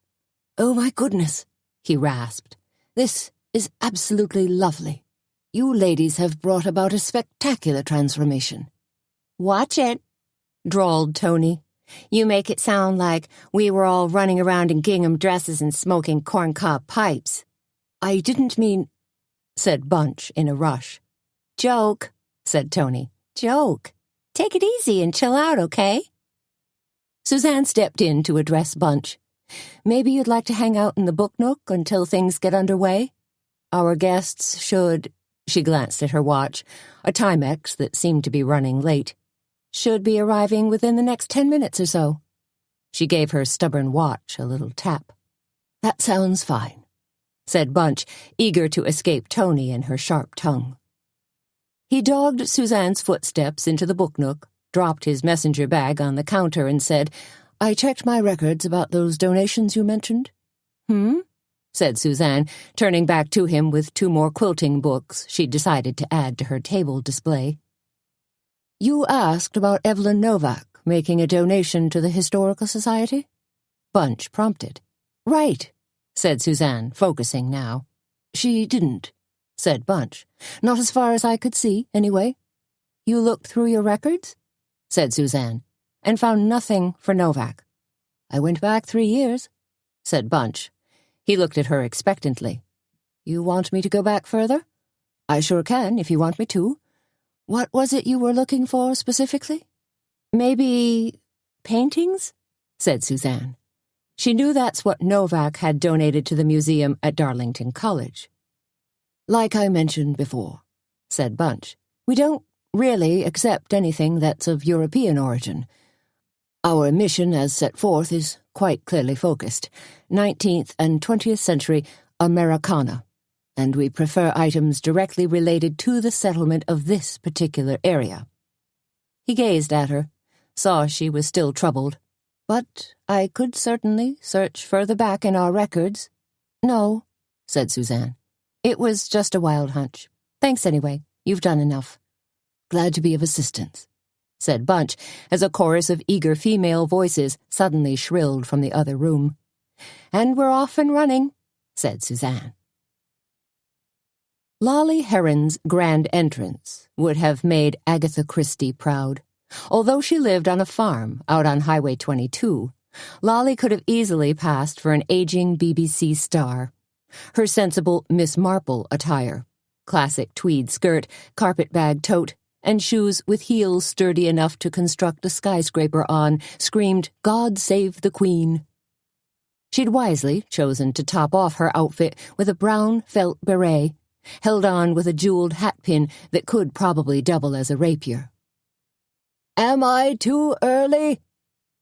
"Oh, my goodness," he rasped. "This is absolutely lovely. You ladies have brought about a spectacular transformation." "Watch it," drawled Tony. "You make it sound like we were all running around in gingham dresses and smoking corncob pipes." "I didn't mean—" said Bunch in a rush. "Joke," said Tony. "Joke. Take it easy and chill out, okay?" Suzanne stepped in to address Bunch. "Maybe you'd like to hang out in the book nook until things get underway? Our guests should—" she glanced at her watch, a Timex that seemed to be running late. "Should be arriving within the next 10 minutes or so." She gave her stubborn watch a little tap. "That sounds fine," said Bunch, eager to escape Tony and her sharp tongue. He dogged Suzanne's footsteps into the book nook, dropped his messenger bag on the counter, and said, "I checked my records about those donations you mentioned." Said Suzanne, turning back to him with 2 more quilting books she'd decided to add to her table display. "You asked about Evelyn Novak making a donation to the Historical Society?" Bunch prompted. "Right," said Suzanne, focusing now. "She didn't," said Bunch. "Not as far as I could see, anyway." "You looked through your records?" said Suzanne, "and found nothing for Novak." "I went back 3 years," said Bunch. He looked at her expectantly. "You want me to go back further?" "I sure can, if you want me to. What was it you were looking for specifically?" "Maybe paintings?" said Suzanne. She knew that's what Novak had donated to the museum at Darlington College. "Like I mentioned before," said Bunch, "we don't really accept anything that's of European origin. Our mission as set forth is quite clearly focused, 19th and 20th century Americana, and we prefer items directly related to the settlement of this particular area." He gazed at her, saw she was still troubled. "But I could certainly search further back in our records." "No," said Suzanne. "It was just a wild hunch. Thanks anyway. You've done enough." "Glad to be of assistance," said Bunch, as a chorus of eager female voices suddenly shrilled from the other room. "And we're off and running," said Suzanne. Lolly Heron's grand entrance would have made Agatha Christie proud. Although she lived on a farm out on Highway 22, Lolly could have easily passed for an aging BBC star. Her sensible Miss Marple attire, classic tweed skirt, carpet-bag tote, and shoes with heels sturdy enough to construct a skyscraper on, screamed, "God save the Queen." She'd wisely chosen to top off her outfit with a brown felt beret, held on with a jeweled hatpin that could probably double as a rapier. "Am I too early?"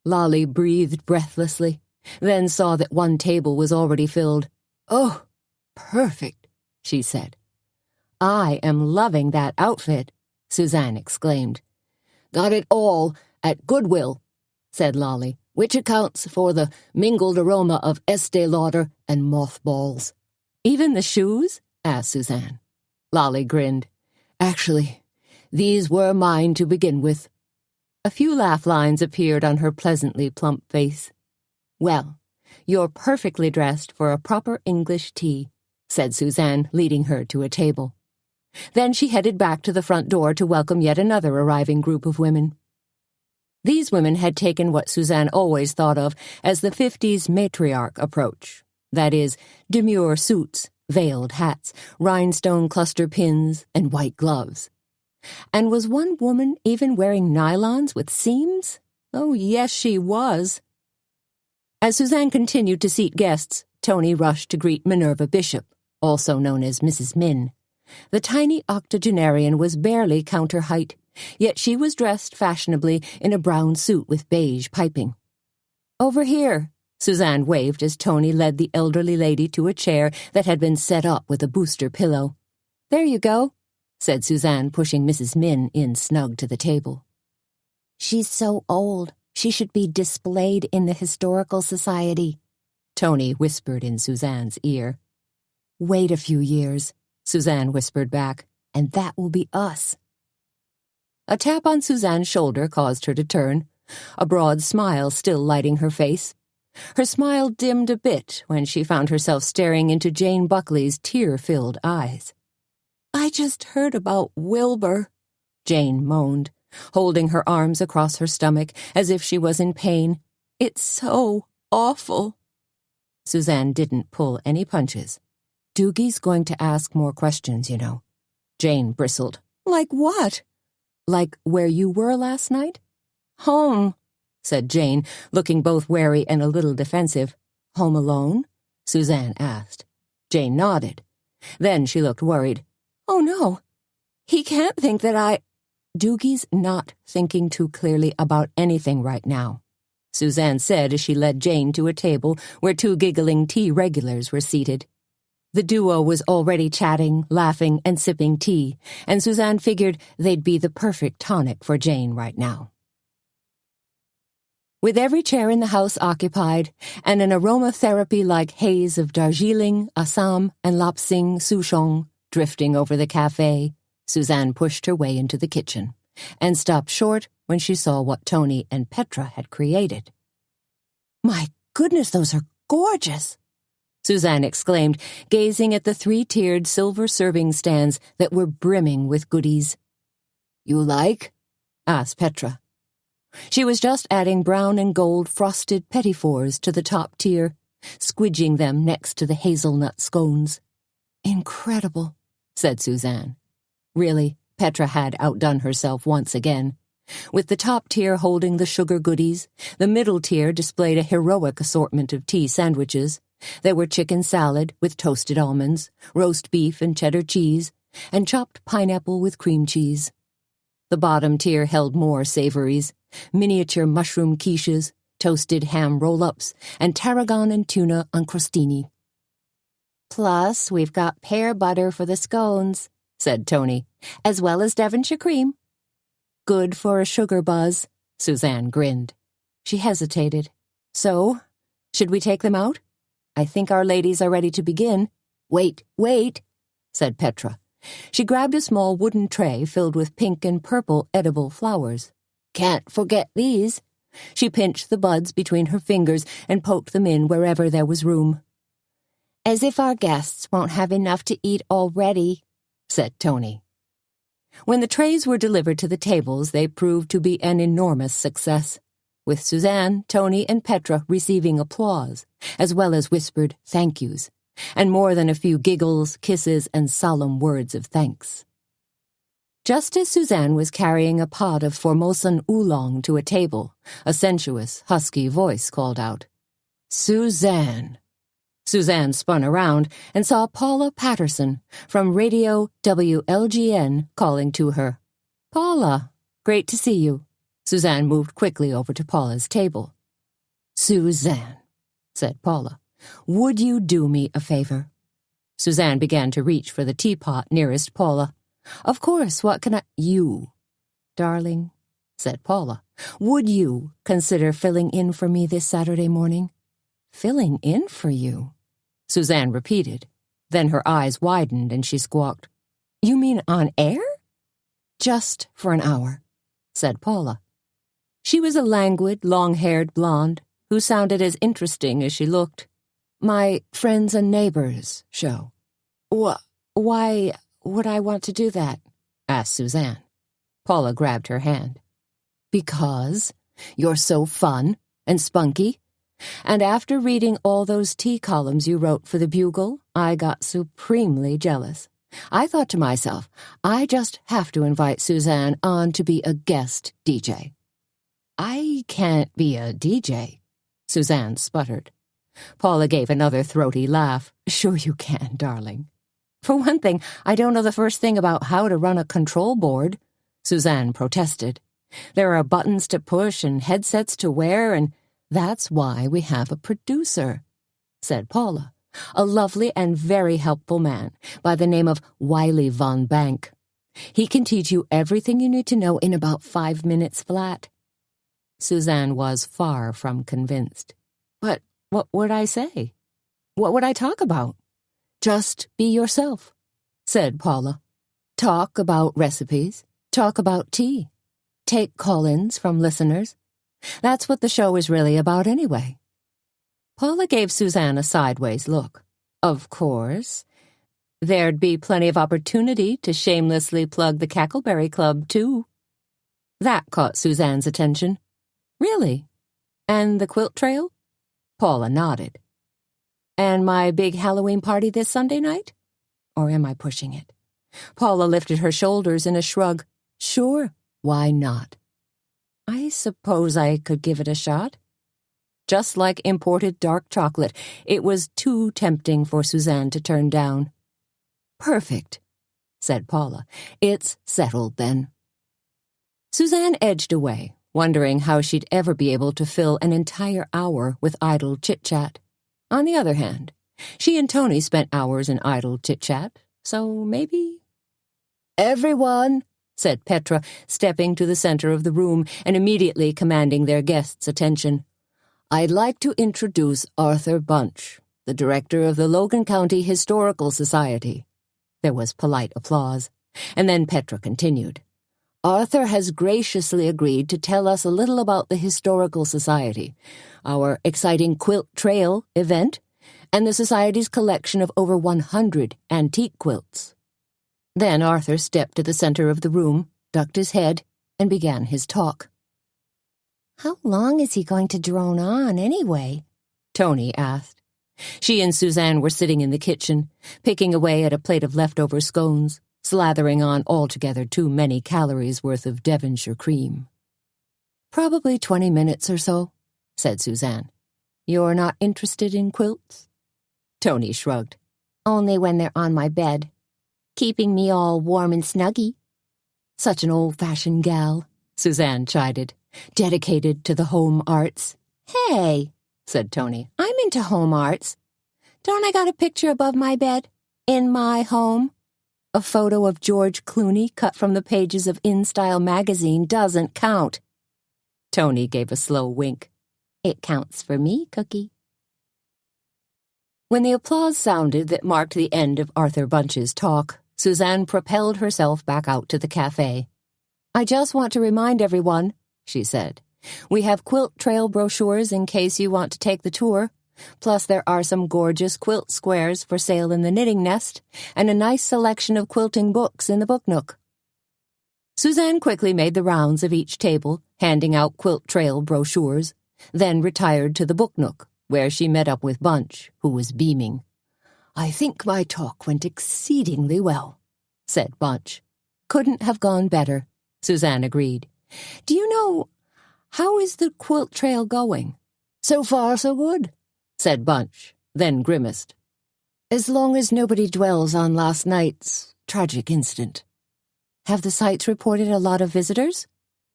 Lolly breathed breathlessly, then saw that one table was already filled. "Oh, perfect," she said. "I am loving that outfit," Suzanne exclaimed. "Got it all at Goodwill," said Lolly, "which accounts for the mingled aroma of Estee Lauder and mothballs." "Even the shoes?" asked Suzanne. Lolly grinned. "Actually, these were mine to begin with." A few laugh lines appeared on her pleasantly plump face. "Well, "You're perfectly dressed for a proper English tea," said Suzanne, leading her to a table. Then she headed back to the front door to welcome yet another arriving group of women. These women had taken what Suzanne always thought of as the 50s matriarch approach. That is, demure suits, veiled hats, rhinestone cluster pins, and white gloves. And was one woman even wearing nylons with seams? Oh, yes, she was. As Suzanne continued to seat guests, Tony rushed to greet Minerva Bishop, also known as Mrs. Min. The tiny octogenarian was barely counter height, yet she was dressed fashionably in a brown suit with beige piping. "Over here," Suzanne waved as Tony led the elderly lady to a chair that had been set up with a booster pillow. "There you go," said Suzanne, pushing Mrs. Min in snug to the table. "She's so old. She should be displayed in the Historical Society," Tony whispered in Suzanne's ear. "Wait a few years," Suzanne whispered back, "and that will be us." A tap on Suzanne's shoulder caused her to turn, a broad smile still lighting her face. Her smile dimmed a bit when she found herself staring into Jane Buckley's tear-filled eyes. "I just heard about Wilbur," Jane moaned, holding her arms across her stomach as if she was in pain. "It's so awful." Suzanne didn't pull any punches. "Doogie's going to ask more questions, you know." Jane bristled. "Like what?" "Like where you were last night?" "Home," said Jane, looking both wary and a little defensive. "Home alone?" Suzanne asked. Jane nodded. Then she looked worried. "Oh, no. He can't think that I—" "Doogie's not thinking too clearly about anything right now," Suzanne said as she led Jane to a table where two giggling tea regulars were seated. The duo was already chatting, laughing, and sipping tea, and Suzanne figured they'd be the perfect tonic for Jane right now. With every chair in the house occupied, and an aromatherapy-like haze of Darjeeling, Assam, and Lapsang Souchong drifting over the cafe, Suzanne pushed her way into the kitchen, and stopped short when she saw what Tony and Petra had created. "My goodness, those are gorgeous!" Suzanne exclaimed, gazing at the 3-tiered silver serving stands that were brimming with goodies. "You like?" asked Petra. She was just adding brown and gold frosted petit fours to the top tier, squidging them next to the hazelnut scones. "Incredible," said Suzanne. Really, Petra had outdone herself once again. With the top tier holding the sugar goodies, the middle tier displayed a heroic assortment of tea sandwiches. There were chicken salad with toasted almonds, roast beef and cheddar cheese, and chopped pineapple with cream cheese. The bottom tier held more savories, miniature mushroom quiches, toasted ham roll-ups, and tarragon and tuna on crostini. "Plus, we've got pear butter for the scones," said Tony, "as well as Devonshire cream." "Good for a sugar buzz," Suzanne grinned. She hesitated. "So, should we take them out? I think our ladies are ready to begin." "Wait, said Petra. She grabbed a small wooden tray filled with pink and purple edible flowers. "Can't forget these." She pinched the buds between her fingers and poked them in wherever there was room. "As if our guests won't have enough to eat already," said Tony. When the trays were delivered to the tables, they proved to be an enormous success, with Suzanne, Tony, and Petra receiving applause, as well as whispered thank yous, and more than a few giggles, kisses, and solemn words of thanks. Just as Suzanne was carrying a pot of Formosan oolong to a table, a sensuous, husky voice called out, "Suzanne!" Suzanne spun around and saw Paula Patterson from Radio WLGN calling to her. "Paula, great to see you." Suzanne moved quickly over to Paula's table. "Suzanne," said Paula, "would you do me a favor?" Suzanne began to reach for the teapot nearest Paula. "Of course, what can I— You, darling," said Paula, "would you consider filling in for me this Saturday morning?" "Filling in for you?" Suzanne repeated. Then her eyes widened and she squawked, "You mean on air?" "Just for an hour," said Paula. She was a languid, long-haired blonde who sounded as interesting as she looked. My Friends and Neighbors show. Why would I want to do that? Asked Suzanne. Paula grabbed her hand. Because you're so fun and spunky. And after reading all those tea columns you wrote for the Bugle, I got supremely jealous. I thought to myself, I just have to invite Suzanne on to be a guest DJ. I can't be a DJ, Suzanne sputtered. Paula gave another throaty laugh. Sure you can, darling. For one thing, I don't know the first thing about how to run a control board, Suzanne protested. There are buttons to push and headsets to wear, and that's why we have a producer, said Paula, a lovely and very helpful man by the name of Wiley von Bank. He can teach you everything you need to know in about 5 minutes flat. Suzanne was far from convinced. But what would I say? What would I talk about? Just be yourself, said Paula. Talk about recipes. Talk about tea. Take call-ins from listeners. That's what the show is really about anyway. Paula gave Suzanne a sideways look. Of course. There'd be plenty of opportunity to shamelessly plug the Cackleberry Club, too. That caught Suzanne's attention. Really? And the quilt trail? Paula nodded. And my big Halloween party this Sunday night? Or am I pushing it? Paula lifted her shoulders in a shrug. Sure, why not? I suppose I could give it a shot. Just like imported dark chocolate, it was too tempting for Suzanne to turn down. Perfect, said Paula. It's settled then. Suzanne edged away, wondering how she'd ever be able to fill an entire hour with idle chit-chat. On the other hand, she and Tony spent hours in idle chit-chat, so maybe... Everyone, said Petra, stepping to the center of the room and immediately commanding their guests' attention. I'd like to introduce Arthur Bunch, the director of the Logan County Historical Society. There was polite applause, and then Petra continued. Arthur has graciously agreed to tell us a little about the Historical Society, our exciting quilt trail event, and the Society's collection of over 100 antique quilts. Then Arthur stepped to the center of the room, ducked his head, and began his talk. How long is he going to drone on, anyway? Tony asked. She and Suzanne were sitting in the kitchen, picking away at a plate of leftover scones, slathering on altogether too many calories worth of Devonshire cream. Probably 20 minutes or so, said Suzanne. You're not interested in quilts? Tony shrugged. Only when they're on my bed. Keeping me all warm and snuggy. Such an old-fashioned gal, Suzanne chided, dedicated to the home arts. Hey, said Tony. I'm into home arts. Don't I got a picture above my bed? In my home? A photo of George Clooney cut from the pages of InStyle magazine doesn't count. Tony gave a slow wink. It counts for me, Cookie. When the applause sounded that marked the end of Arthur Bunch's talk, Suzanne propelled herself back out to the cafe. I just want to remind everyone, she said, we have quilt trail brochures in case you want to take the tour. Plus there are some gorgeous quilt squares for sale in the knitting nest, and a nice selection of quilting books in the book nook. Suzanne quickly made the rounds of each table, handing out quilt trail brochures, then retired to the book nook, where she met up with Bunch, who was beaming. I think my talk went exceedingly well, said Bunch. Couldn't have gone better, Suzanne agreed. Do you know, how is the quilt trail going? So far, so good, said Bunch, then grimaced. As long as nobody dwells on last night's tragic incident. Have the sites reported a lot of visitors?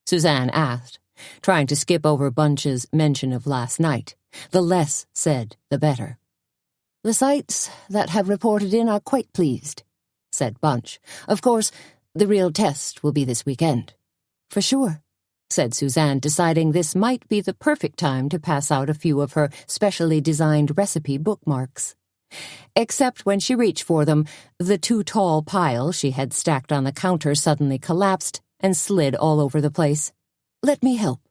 Suzanne asked, trying to skip over Bunch's mention of last night. The less said, the better. The sites that have reported in are quite pleased, said Bunch. Of course, the real test will be this weekend. For sure, said Suzanne, deciding this might be the perfect time to pass out a few of her specially designed recipe bookmarks. Except when she reached for them, the too-tall pile she had stacked on the counter suddenly collapsed and slid all over the place. Let me help,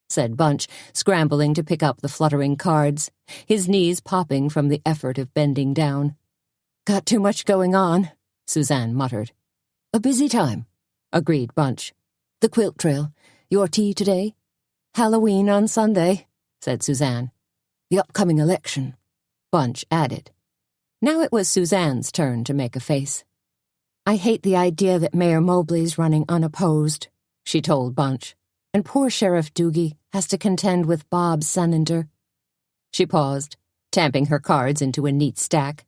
said Bunch, scrambling to pick up the fluttering cards, his knees popping from the effort of bending down. Got too much going on, Suzanne muttered. A busy time, agreed Bunch. The quilt trail. Your tea today? Halloween on Sunday, said Suzanne. The upcoming election, Bunch added. Now it was Suzanne's turn to make a face. I hate the idea that Mayor Mobley's running unopposed, she told Bunch, and poor Sheriff Doogie has to contend with Bob Sunnender. She paused, tamping her cards into a neat stack.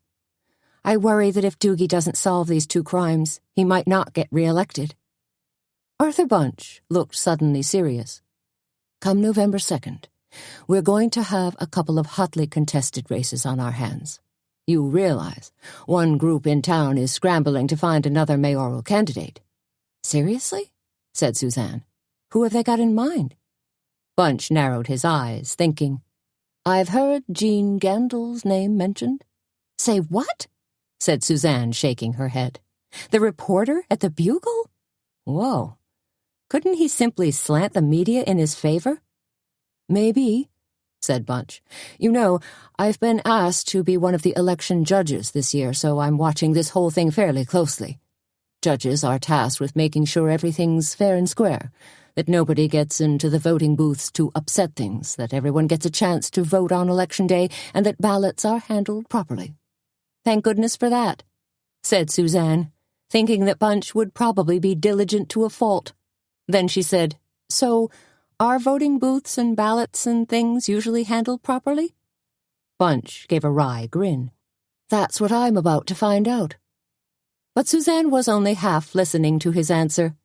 I worry that if Doogie doesn't solve these 2 crimes, he might not get re-elected. Arthur Bunch looked suddenly serious. Come November 2nd, we're going to have a couple of hotly contested races on our hands. You realize one group in town is scrambling to find another mayoral candidate. Seriously? Said Suzanne. Who have they got in mind? Bunch narrowed his eyes, thinking. I've heard Jean Gandel's name mentioned. Say what? Said Suzanne, shaking her head. The reporter at the Bugle? Whoa. Couldn't he simply slant the media in his favor? Maybe, said Bunch. You know, I've been asked to be one of the election judges this year, so I'm watching this whole thing fairly closely. Judges are tasked with making sure everything's fair and square, that nobody gets into the voting booths to upset things, that everyone gets a chance to vote on Election Day, and that ballots are handled properly. Thank goodness for that, said Suzanne, thinking that Bunch would probably be diligent to a fault. Then she said, So, are voting booths and ballots and things usually handled properly? Bunch gave a wry grin. That's what I'm about to find out. But Suzanne was only half listening to his answer,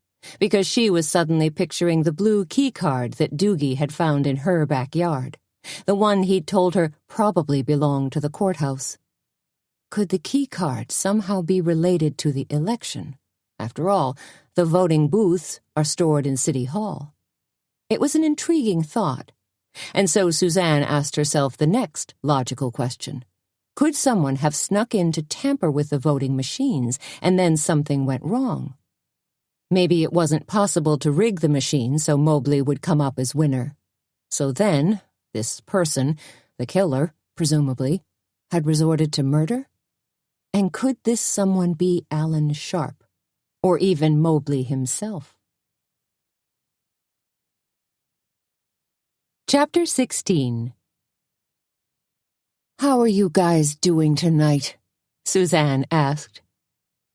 because she was suddenly picturing the blue key card that Doogie had found in her backyard, the one he'd told her probably belonged to the courthouse. Could the key card somehow be related to the election? After all, the voting booths are stored in City Hall. It was an intriguing thought, and so Suzanne asked herself the next logical question. Could someone have snuck in to tamper with the voting machines, and then something went wrong? Maybe it wasn't possible to rig the machine so Mobley would come up as winner. So then, this person, the killer, presumably, had resorted to murder? And could this someone be Alan Sharp, or even Mobley himself? Chapter 16. How are you guys doing tonight? Suzanne asked.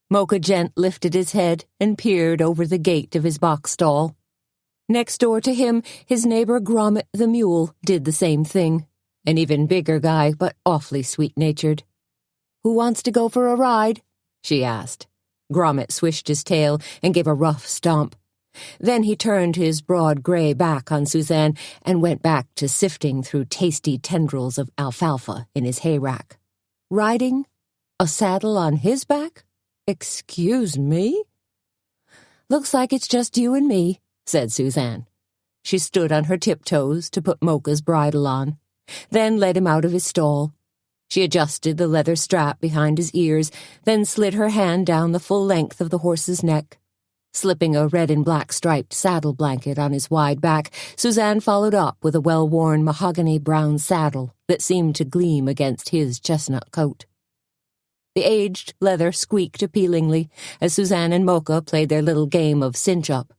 Mocha Gent lifted his head and peered over the gate of his box stall. Next door to him, his neighbor Gromit the mule did the same thing. An even bigger guy, but awfully sweet-natured. Who wants to go for a ride? She asked. Gromit swished his tail and gave a rough stomp. Then he turned his broad gray back on Suzanne and went back to sifting through tasty tendrils of alfalfa in his hay rack. Riding? A saddle on his back? Excuse me? Looks like it's just you and me, said Suzanne. She stood on her tiptoes to put Mocha's bridle on, then led him out of his stall. She adjusted the leather strap behind his ears, then slid her hand down the full length of the horse's neck. Slipping a red and black striped saddle blanket on his wide back, Suzanne followed up with a well-worn mahogany brown saddle that seemed to gleam against his chestnut coat. The aged leather squeaked appealingly as Suzanne and Mocha played their little game of cinch-up,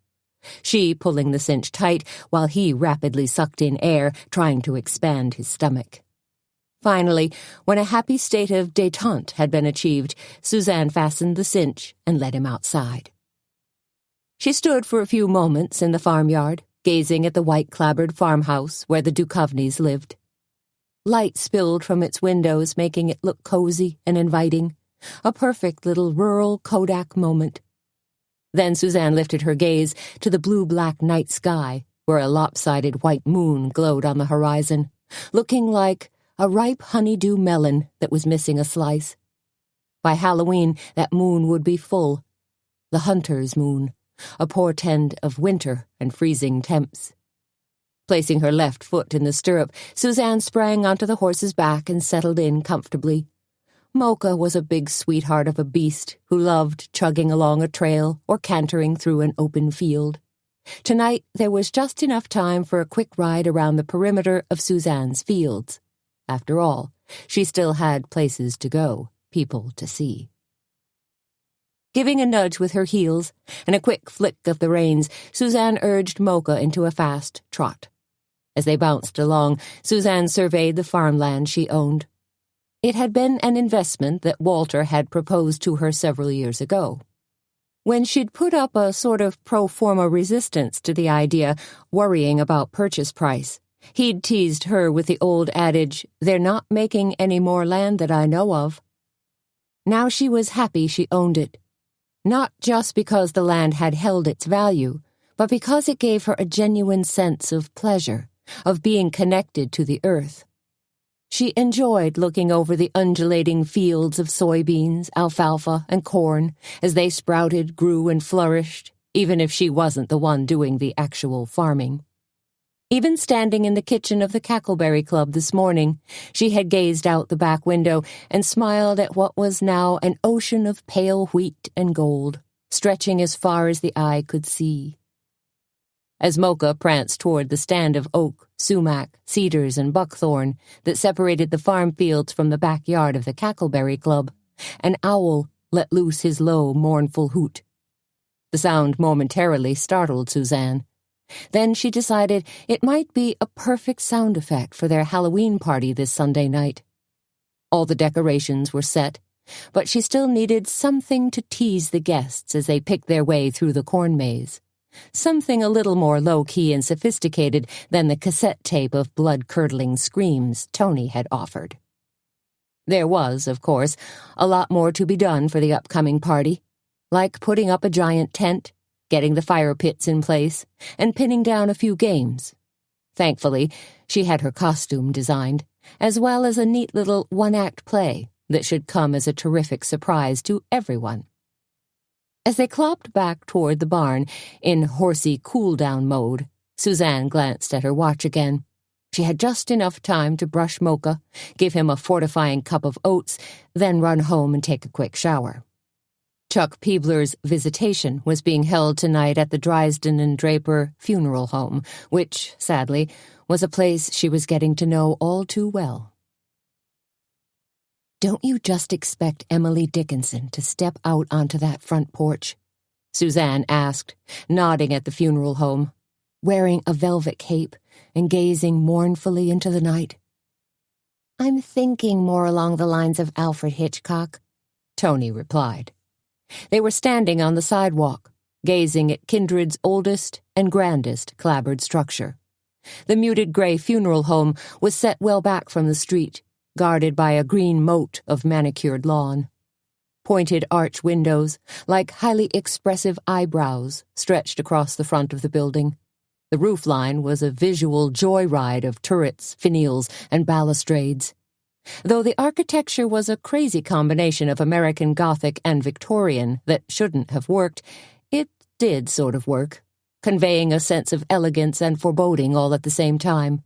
she pulling the cinch tight while he rapidly sucked in air, trying to expand his stomach. Finally, when a happy state of détente had been achieved, Suzanne fastened the cinch and led him outside. She stood for a few moments in the farmyard, gazing at the white-clapboard farmhouse where the Duchovnys lived. Light spilled from its windows, making it look cozy and inviting, a perfect little rural Kodak moment. Then Suzanne lifted her gaze to the blue-black night sky, where a lopsided white moon glowed on the horizon, looking like a ripe honeydew melon that was missing a slice. By Halloween, that moon would be full, the hunter's moon, a portend of winter and freezing temps. Placing her left foot in the stirrup, Suzanne sprang onto the horse's back and settled in comfortably. Mocha was a big sweetheart of a beast who loved chugging along a trail or cantering through an open field. Tonight there was just enough time for a quick ride around the perimeter of Suzanne's fields. After all, she still had places to go, people to see. Giving a nudge with her heels and a quick flick of the reins, Suzanne urged Mocha into a fast trot. As they bounced along, Suzanne surveyed the farmland she owned. It had been an investment that Walter had proposed to her several years ago. When she'd put up a sort of pro forma resistance to the idea, worrying about purchase price, he'd teased her with the old adage, "They're not making any more land that I know of." Now she was happy she owned it. Not just because the land had held its value, but because it gave her a genuine sense of pleasure, of being connected to the earth. She enjoyed looking over the undulating fields of soybeans, alfalfa, and corn as they sprouted, grew, and flourished, even if she wasn't the one doing the actual farming. Even standing in the kitchen of the Cackleberry Club this morning, she had gazed out the back window and smiled at what was now an ocean of pale wheat and gold, stretching as far as the eye could see. As Mocha pranced toward the stand of oak, sumac, cedars, and buckthorn that separated the farm fields from the backyard of the Cackleberry Club, an owl let loose his low, mournful hoot. The sound momentarily startled Suzanne. Then she decided it might be a perfect sound effect for their Halloween party this Sunday night. All the decorations were set, but she still needed something to tease the guests as they picked their way through the corn maze. Something a little more low-key and sophisticated than the cassette tape of blood-curdling screams Tony had offered. There was, of course, a lot more to be done for the upcoming party, like putting up a giant tent, getting the fire pits in place, and pinning down a few games. Thankfully, she had her costume designed, as well as a neat little one-act play that should come as a terrific surprise to everyone. As they clopped back toward the barn in horsey cool-down mode, Suzanne glanced at her watch again. She had just enough time to brush Mocha, give him a fortifying cup of oats, then run home and take a quick shower. Chuck Peebler's visitation was being held tonight at the Drysden and Draper funeral home, which, sadly, was a place she was getting to know all too well. "Don't you just expect Emily Dickinson to step out onto that front porch?" Suzanne asked, nodding at the funeral home, wearing a velvet cape and gazing mournfully into the night. "I'm thinking more along the lines of Alfred Hitchcock," Tony replied. They were standing on the sidewalk, gazing at Kindred's oldest and grandest clapboard structure. The muted gray funeral home was set well back from the street, guarded by a green moat of manicured lawn. Pointed arch windows, like highly expressive eyebrows, stretched across the front of the building. The roofline was a visual joyride of turrets, finials, and balustrades. Though the architecture was a crazy combination of American Gothic and Victorian that shouldn't have worked, it did sort of work, conveying a sense of elegance and foreboding all at the same time.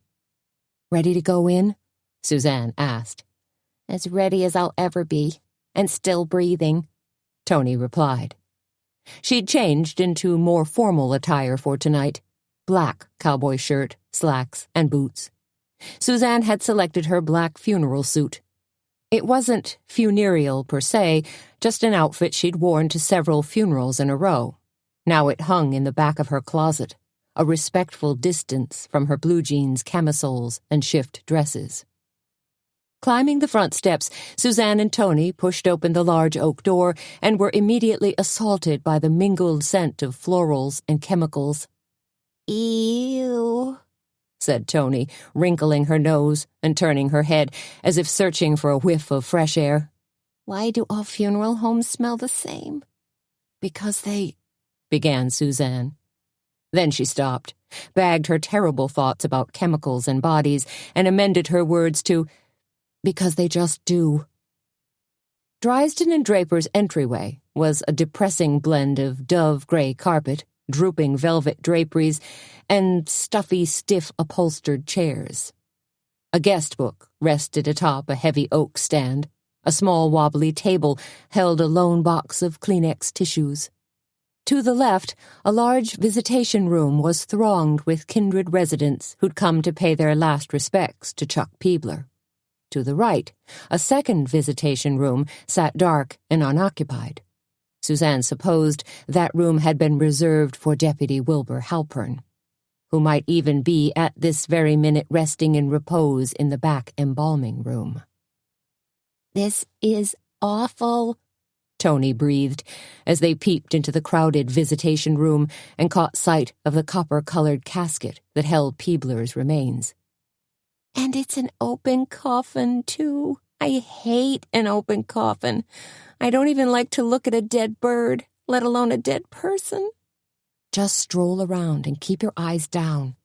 "Ready to go in?" Suzanne asked. "As ready as I'll ever be, and still breathing," Tony replied. She'd changed into more formal attire for tonight, black cowboy shirt, slacks, and boots. Suzanne had selected her black funeral suit. It wasn't funereal per se, just an outfit she'd worn to several funerals in a row. Now it hung in the back of her closet, a respectful distance from her blue jeans, camisoles, and shift dresses. Climbing the front steps, Suzanne and Tony pushed open the large oak door and were immediately assaulted by the mingled scent of florals and chemicals. "Ew," said Tony, wrinkling her nose and turning her head as if searching for a whiff of fresh air. "Why do all funeral homes smell the same?" "Because they—" began Suzanne. Then she stopped, bagged her terrible thoughts about chemicals and bodies, and amended her words to, "because they just do." Drysden and Draper's entryway was a depressing blend of dove-gray carpet, drooping velvet draperies, and stuffy, stiff upholstered chairs. A guest book rested atop a heavy oak stand. A small wobbly table held a lone box of Kleenex tissues. To the left, a large visitation room was thronged with kindred residents who'd come to pay their last respects to Chuck Peebler. To the right, a second visitation room sat dark and unoccupied. Suzanne supposed that room had been reserved for Deputy Wilbur Halpern, who might even be at this very minute resting in repose in the back embalming room. "This is awful," Tony breathed as they peeped into the crowded visitation room and caught sight of the copper-colored casket that held Peebler's remains. "And it's an open coffin, too. I hate an open coffin. I don't even like to look at a dead bird, let alone a dead person." "Just stroll around and keep your eyes down,"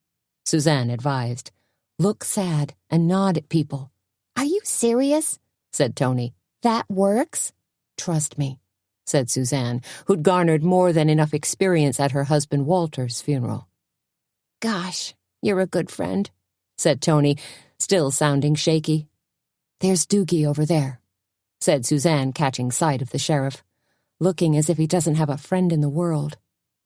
Suzanne advised. "Look sad and nod at people." "Are you serious?" said Tony. "That works?" "Trust me," said Suzanne, who'd garnered more than enough experience at her husband Walter's funeral. "Gosh, you're a good friend," said Tony, still sounding shaky. "There's Doogie over there," said Suzanne, catching sight of the sheriff, "looking as if he doesn't have a friend in the world."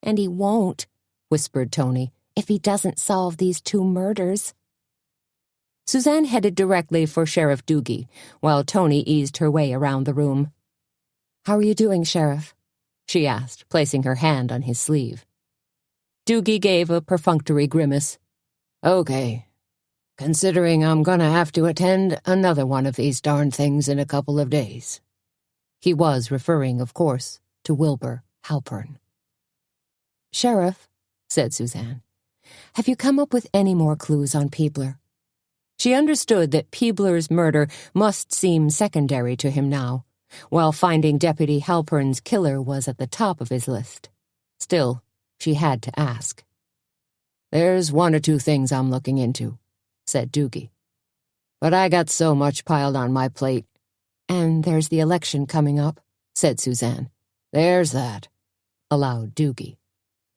"And he won't," whispered Tony, "if he doesn't solve these 2 murders." Suzanne headed directly for Sheriff Doogie, while Tony eased her way around the room. "How are you doing, Sheriff?" she asked, placing her hand on his sleeve. Doogie gave a perfunctory grimace. "Okay, considering I'm gonna have to attend another one of these darn things in a couple of days." He was referring, of course, to Wilbur Halpern. "Sheriff," said Suzanne, "have you come up with any more clues on Peebler?" She understood that Peebler's murder must seem secondary to him now, while finding Deputy Halpern's killer was at the top of his list. Still, she had to ask. "There's 1 or 2 things I'm looking into," said Doogie. "But I got so much piled on my plate." "And there's the election coming up," said Suzanne. "There's that," allowed Doogie.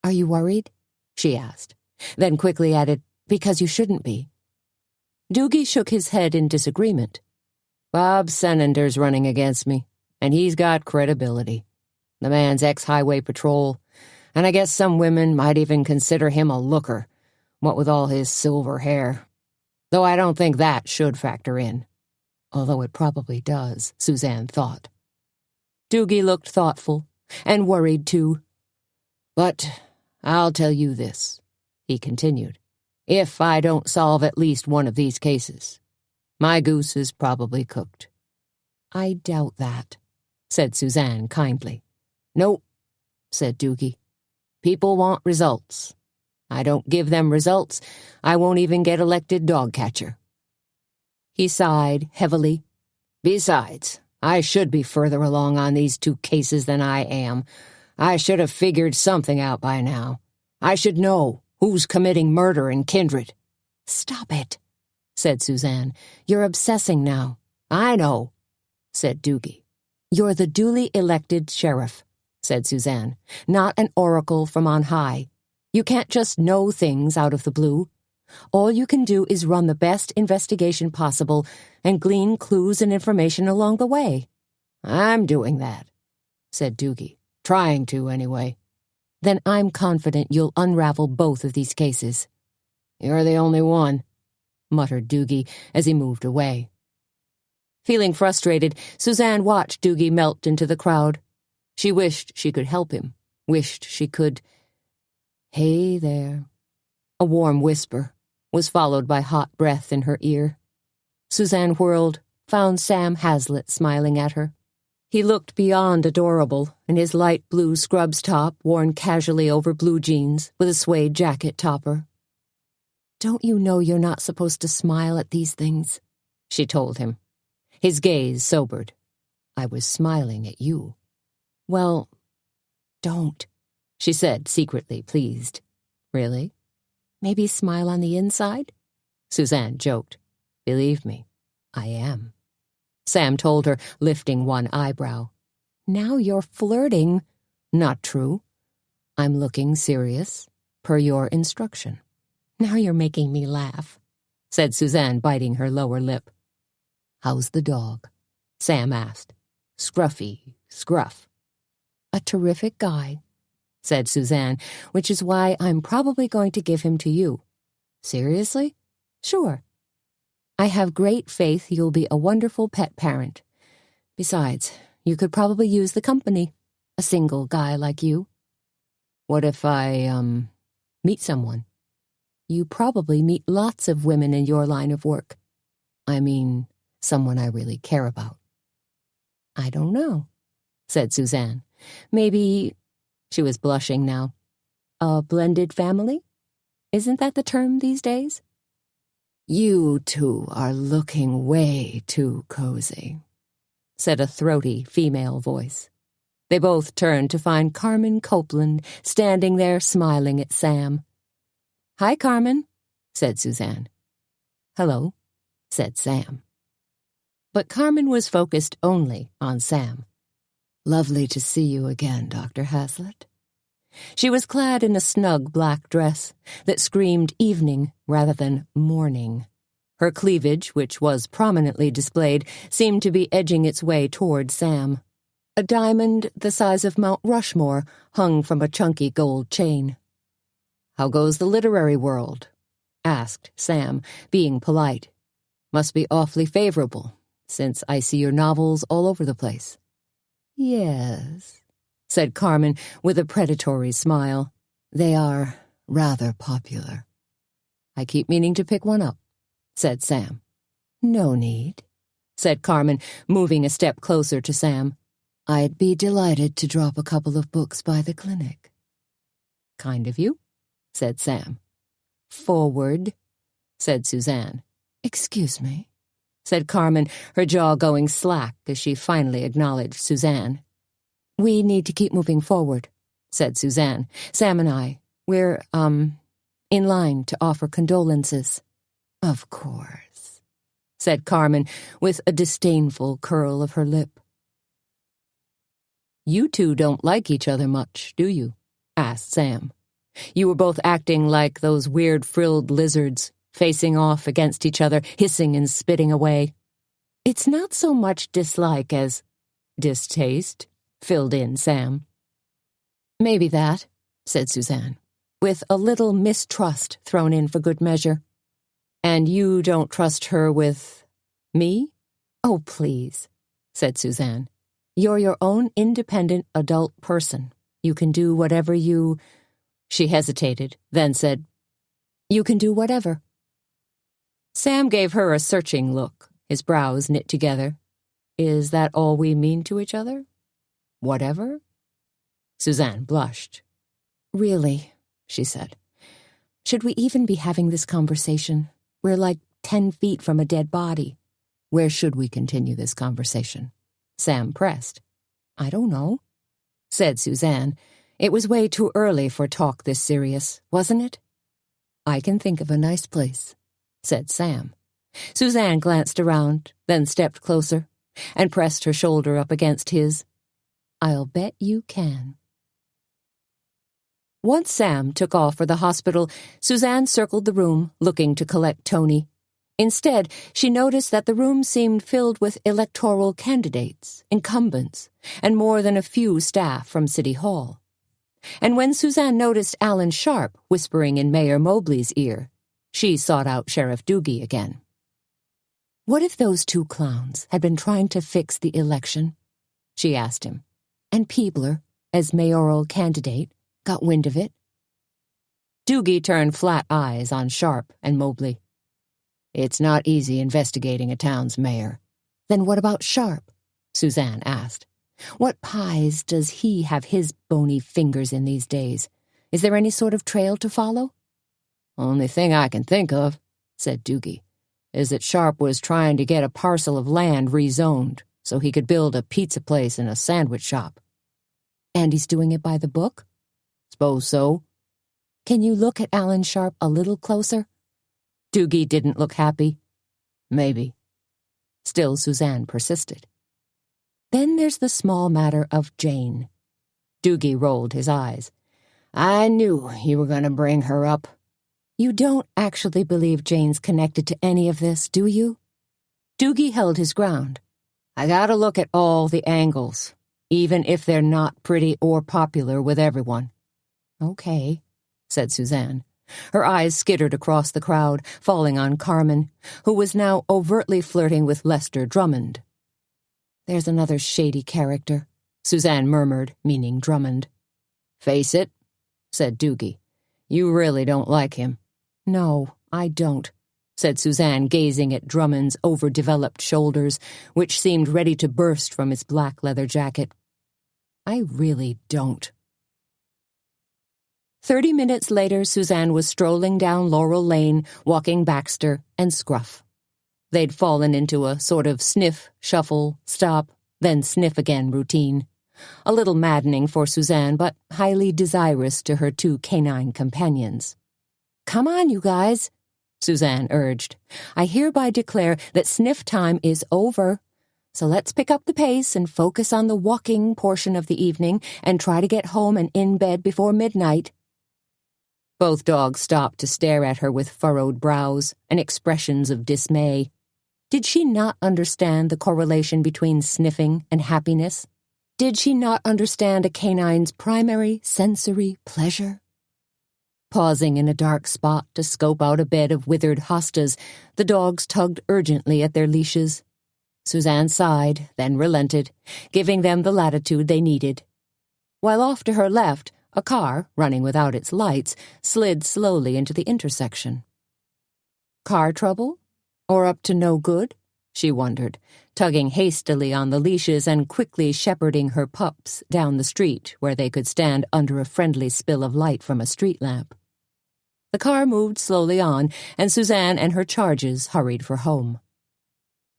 "Are you worried?" she asked, then quickly added, "Because you shouldn't be." Doogie shook his head in disagreement. "Bob Senender's running against me, and he's got credibility. The man's ex-highway patrol, and I guess some women might even consider him a looker, what with all his silver hair. Though I don't think that should factor in. Although it probably does," Suzanne thought. Doogie looked thoughtful, and worried too. "But I'll tell you this," he continued. "If I don't solve at least one of these cases, my goose is probably cooked." "I doubt that," said Suzanne kindly. "Nope," said Doogie. "People want results. I don't give them results, I won't even get elected dog catcher." He sighed heavily. "Besides, I should be further along on these 2 cases than I am. I should have figured something out by now. I should know who's committing murder in Kindred." "Stop it," said Suzanne. "You're obsessing now." "I know," said Doogie. "You're the duly elected sheriff," said Suzanne, "not an oracle from on high. You can't just know things out of the blue. All you can do is run the best investigation possible and glean clues and information along the way." "I'm doing that," said Doogie. "Trying to, anyway." "Then I'm confident you'll unravel both of these cases." "You're the only one," muttered Doogie as he moved away. Feeling frustrated, Suzanne watched Doogie melt into the crowd. She wished she could help him, wished she could. "Hey there." A warm whisper was followed by hot breath in her ear. Suzanne whirled, found Sam Hazlitt smiling at her. He looked beyond adorable in his light blue scrubs top worn casually over blue jeans with a suede jacket topper. "Don't you know you're not supposed to smile at these things?" she told him. His gaze sobered. "I was smiling at you." "Well, don't," she said, secretly pleased. "Really? Maybe smile on the inside?" Suzanne joked. "Believe me, I am," Sam told her, lifting one eyebrow. "Now you're flirting." "Not true. I'm looking serious, per your instruction." "Now you're making me laugh," said Suzanne, biting her lower lip. "How's the dog?" Sam asked. "Scruffy, Scruff." "A terrific guy." said Suzanne, which is why I'm probably going to give him to you. Seriously? Sure. I have great faith you'll be a wonderful pet parent. Besides, you could probably use the company, a single guy like you. What if I, meet someone? You probably meet lots of women in your line of work. I mean, someone I really care about. I don't know, said Suzanne. Maybe, she was blushing now, a blended family? Isn't that the term these days? You two are looking way too cozy, said a throaty female voice. They both turned to find Carmen Copeland standing there smiling at Sam. Hi, Carmen, said Suzanne. Hello, said Sam. But Carmen was focused only on Sam. Lovely to see you again, Dr. Hazlitt. She was clad in a snug black dress that screamed evening rather than morning. Her cleavage, which was prominently displayed, seemed to be edging its way toward Sam. A diamond the size of Mount Rushmore hung from a chunky gold chain. How goes the literary world? Asked Sam, being polite. Must be awfully favorable, since I see your novels all over the place. Yes, said Carmen with a predatory smile. They are rather popular. I keep meaning to pick one up, said Sam. No need, said Carmen, moving a step closer to Sam. I'd be delighted to drop a couple of books by the clinic. Kind of you, said Sam. Forward, said Suzanne. Excuse me, said Carmen, her jaw going slack as she finally acknowledged Suzanne. We need to keep moving forward, said Suzanne. Sam and I, we're, in line to offer condolences. Of course, said Carmen with a disdainful curl of her lip. You two don't like each other much, do you? Asked Sam. You were both acting like those weird frilled lizards, facing off against each other, hissing and spitting away. It's not so much dislike as distaste, filled in Sam. Maybe that, said Suzanne, with a little mistrust thrown in for good measure. And you don't trust her with me? Oh, please, said Suzanne. You're your own independent adult person. You can do whatever you... She hesitated, then said, You can do whatever. Sam gave her a searching look, his brows knit together. Is that all we mean to each other? Whatever? Suzanne blushed. Really, she said. Should we even be having this conversation? We're like 10 feet from a dead body. Where should we continue this conversation? Sam pressed. I don't know, said Suzanne. It was way too early for talk this serious, wasn't it? I can think of a nice place, said Sam. Suzanne glanced around, then stepped closer, and pressed her shoulder up against his. I'll bet you can. Once Sam took off for the hospital, Suzanne circled the room, looking to collect Tony. Instead, she noticed that the room seemed filled with electoral candidates, incumbents, and more than a few staff from City Hall. And when Suzanne noticed Alan Sharp whispering in Mayor Mobley's ear, she sought out Sheriff Doogie again. What if those two clowns had been trying to fix the election? She asked him. And Peebler, as mayoral candidate, got wind of it. Doogie turned flat eyes on Sharp and Mobley. It's not easy investigating a town's mayor. Then what about Sharp? Suzanne asked. What pies does he have his bony fingers in these days? Is there any sort of trail to follow? Only thing I can think of, said Doogie, is that Sharp was trying to get a parcel of land rezoned so he could build a pizza place and a sandwich shop. And he's doing it by the book? Suppose so. Can you look at Alan Sharp a little closer? Doogie didn't look happy. Maybe. Still, Suzanne persisted. Then there's the small matter of Jane. Doogie rolled his eyes. I knew you were going to bring her up. You don't actually believe Jane's connected to any of this, do you? Doogie held his ground. I gotta look at all the angles, even if they're not pretty or popular with everyone. "Okay," said Suzanne. Her eyes skittered across the crowd, falling on Carmen, who was now overtly flirting with Lester Drummond. "There's another shady character," Suzanne murmured, meaning Drummond. "Face it," said Doogie. "You really don't like him." "No, I don't," said Suzanne, gazing at Drummond's overdeveloped shoulders, which seemed ready to burst from his black leather jacket. "I really don't." 30 minutes later, Suzanne was strolling down Laurel Lane, walking Baxter and Scruff. They'd fallen into a sort of sniff, shuffle, stop, then sniff again routine. A little maddening for Suzanne, but highly desirous to her two canine companions. "Come on, you guys," Suzanne urged. "I hereby declare that sniff time is over. So let's pick up the pace and focus on the walking portion of the evening and try to get home and in bed before midnight." Both dogs stopped to stare at her with furrowed brows and expressions of dismay. Did she not understand the correlation between sniffing and happiness? Did she not understand a canine's primary sensory pleasure? Pausing in a dark spot to scope out a bed of withered hostas, the dogs tugged urgently at their leashes. Suzanne sighed, then relented, giving them the latitude they needed. While off to her left, a car, running without its lights, slid slowly into the intersection. Car trouble? Or up to no good? She wondered, tugging hastily on the leashes and quickly shepherding her pups down the street where they could stand under a friendly spill of light from a street lamp. The car moved slowly on, and Suzanne and her charges hurried for home.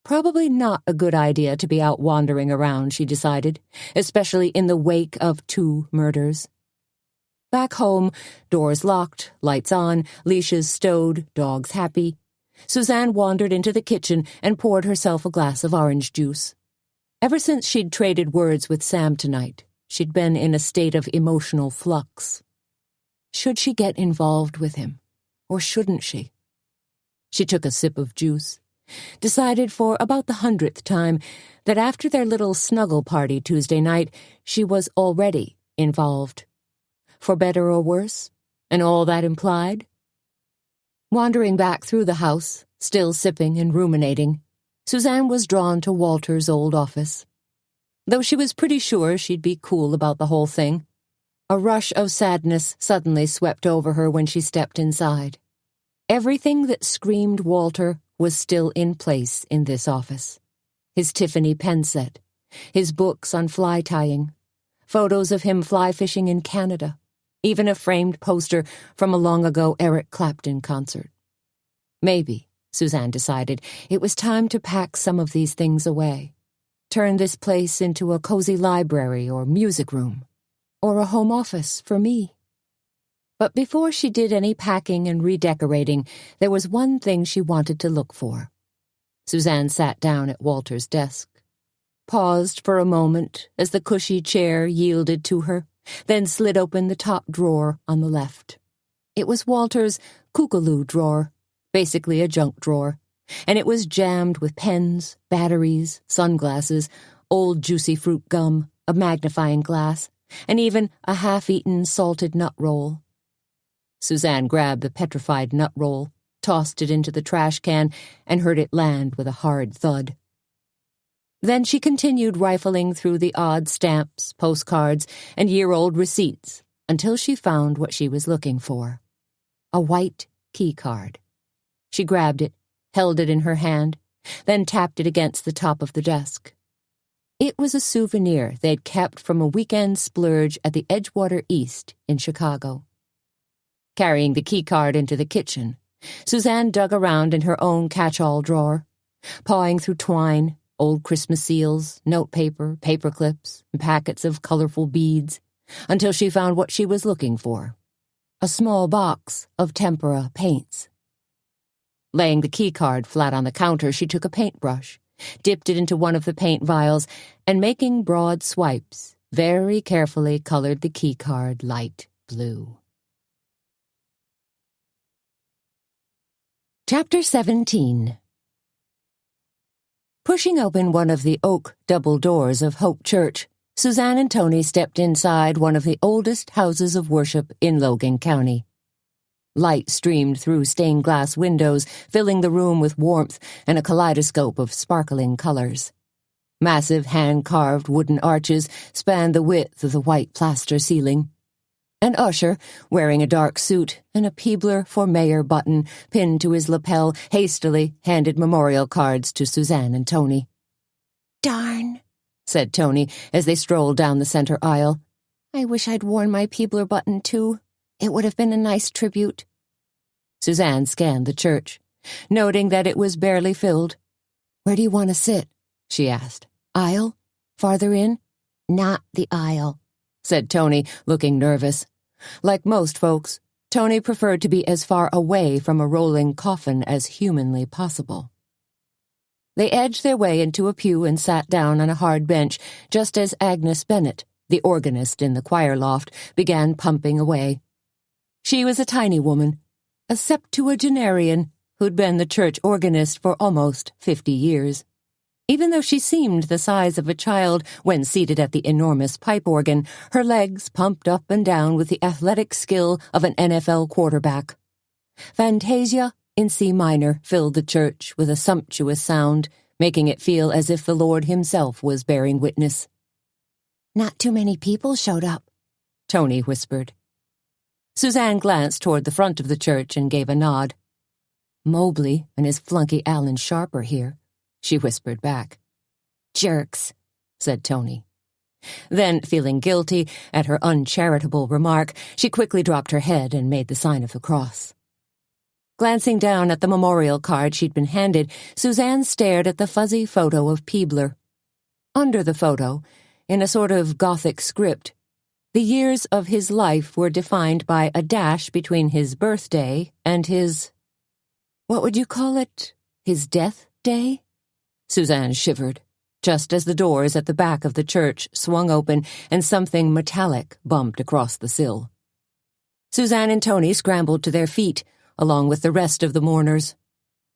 Probably not a good idea to be out wandering around, she decided, especially in the wake of 2 murders. Back home, doors locked, lights on, leashes stowed, dogs happy, Suzanne wandered into the kitchen and poured herself a glass of orange juice. Ever since she'd traded words with Sam tonight, she'd been in a state of emotional flux. Should she get involved with him, or shouldn't she? She took a sip of juice, decided for about the 100th time that after their little snuggle party Tuesday night, she was already involved. For better or worse, and all that implied. Wandering back through the house, still sipping and ruminating, Suzanne was drawn to Walter's old office. Though she was pretty sure she'd be cool about the whole thing, a rush of sadness suddenly swept over her when she stepped inside. Everything that screamed Walter was still in place in this office. His Tiffany pen set, his books on fly tying, photos of him fly fishing in Canada, even a framed poster from a long-ago Eric Clapton concert. Maybe, Suzanne decided, it was time to pack some of these things away. Turn this place into a cozy library or music room, or a home office for me. But before she did any packing and redecorating, there was one thing she wanted to look for. Suzanne sat down at Walter's desk, paused for a moment as the cushy chair yielded to her, then slid open the top drawer on the left. It was Walter's kookaloo drawer, basically a junk drawer, and it was jammed with pens, batteries, sunglasses, old juicy fruit gum, a magnifying glass, and even a half-eaten salted nut roll. Suzanne grabbed the petrified nut roll, tossed it into the trash can, and heard it land with a hard thud. Then she continued rifling through the odd stamps, postcards, and year-old receipts until she found what she was looking for. A white key card. She grabbed it, held it in her hand, then tapped it against the top of the desk. It was a souvenir they'd kept from a weekend splurge at the Edgewater East in Chicago. Carrying the key card into the kitchen, Suzanne dug around in her own catch-all drawer, pawing through twine, old Christmas seals, notepaper, paper clips, and packets of colorful beads, until she found what she was looking for. A small box of tempera paints. Laying the keycard flat on the counter, she took a paintbrush, dipped it into one of the paint vials, and making broad swipes, very carefully colored the keycard light blue. Chapter 17. Pushing open one of the oak double doors of Hope Church, Suzanne and Tony stepped inside one of the oldest houses of worship in Logan County. Light streamed through stained glass windows, filling the room with warmth and a kaleidoscope of sparkling colors. Massive hand-carved wooden arches spanned the width of the white plaster ceiling. An usher, wearing a dark suit and a Peebler for Mayor button pinned to his lapel, hastily handed memorial cards to Suzanne and Tony. "Darn," said Tony as they strolled down the center aisle. "I wish I'd worn my Peebler button, too. It would have been a nice tribute." Suzanne scanned the church, noting that it was barely filled. "Where do you want to sit?" she asked. "Aisle? Farther in?" "Not the aisle," said Tony, looking nervous. Like most folks, Tony preferred to be as far away from a rolling coffin as humanly possible. They edged their way into a pew and sat down on a hard bench just as Agnes Bennett, the organist in the choir loft, began pumping away. She was a tiny woman, a septuagenarian who'd been the church organist for almost 50 years. Even though she seemed the size of a child when seated at the enormous pipe organ, her legs pumped up and down with the athletic skill of an NFL quarterback. Fantasia in C minor filled the church with a sumptuous sound, making it feel as if the Lord himself was bearing witness. "Not too many people showed up," Tony whispered. Suzanne glanced toward the front of the church and gave a nod. "Mobley and his flunky Alan Sharp are here," she whispered back. "Jerks," said Tony. Then, feeling guilty at her uncharitable remark, she quickly dropped her head and made the sign of the cross. Glancing down at the memorial card she'd been handed, Suzanne stared at the fuzzy photo of Peebler. Under the photo, in a sort of Gothic script, the years of his life were defined by a dash between his birthday and his... what would you call it? His death day? Suzanne shivered, just as the doors at the back of the church swung open and something metallic bumped across the sill. Suzanne and Tony scrambled to their feet, along with the rest of the mourners.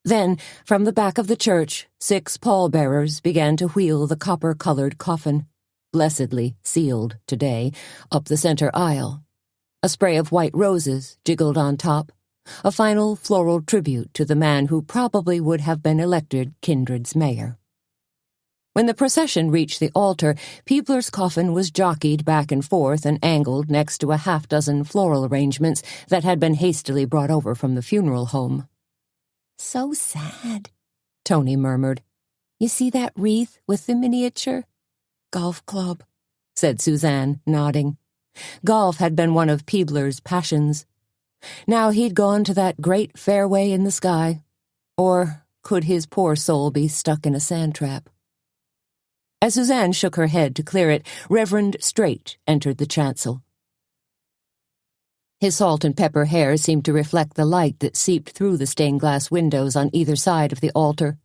Then, from the back of the church, 6 pallbearers began to wheel the copper-colored coffin, blessedly sealed today, up the center aisle. A spray of white roses jiggled on top, a final floral tribute to the man who probably would have been elected Kindred's mayor. When the procession reached the altar, Peebler's coffin was jockeyed back and forth and angled next to a half-dozen floral arrangements that had been hastily brought over from the funeral home. "So sad," Tony murmured. "You see that wreath with the miniature?" "Golf club," said Suzanne, nodding. Golf had been one of Peebler's passions. Now he'd gone to that great fairway in the sky. Or could his poor soul be stuck in a sand trap? As Suzanne shook her head to clear it, Reverend Straight entered the chancel. His salt and pepper hair seemed to reflect the light that seeped through the stained glass windows on either side of the altar.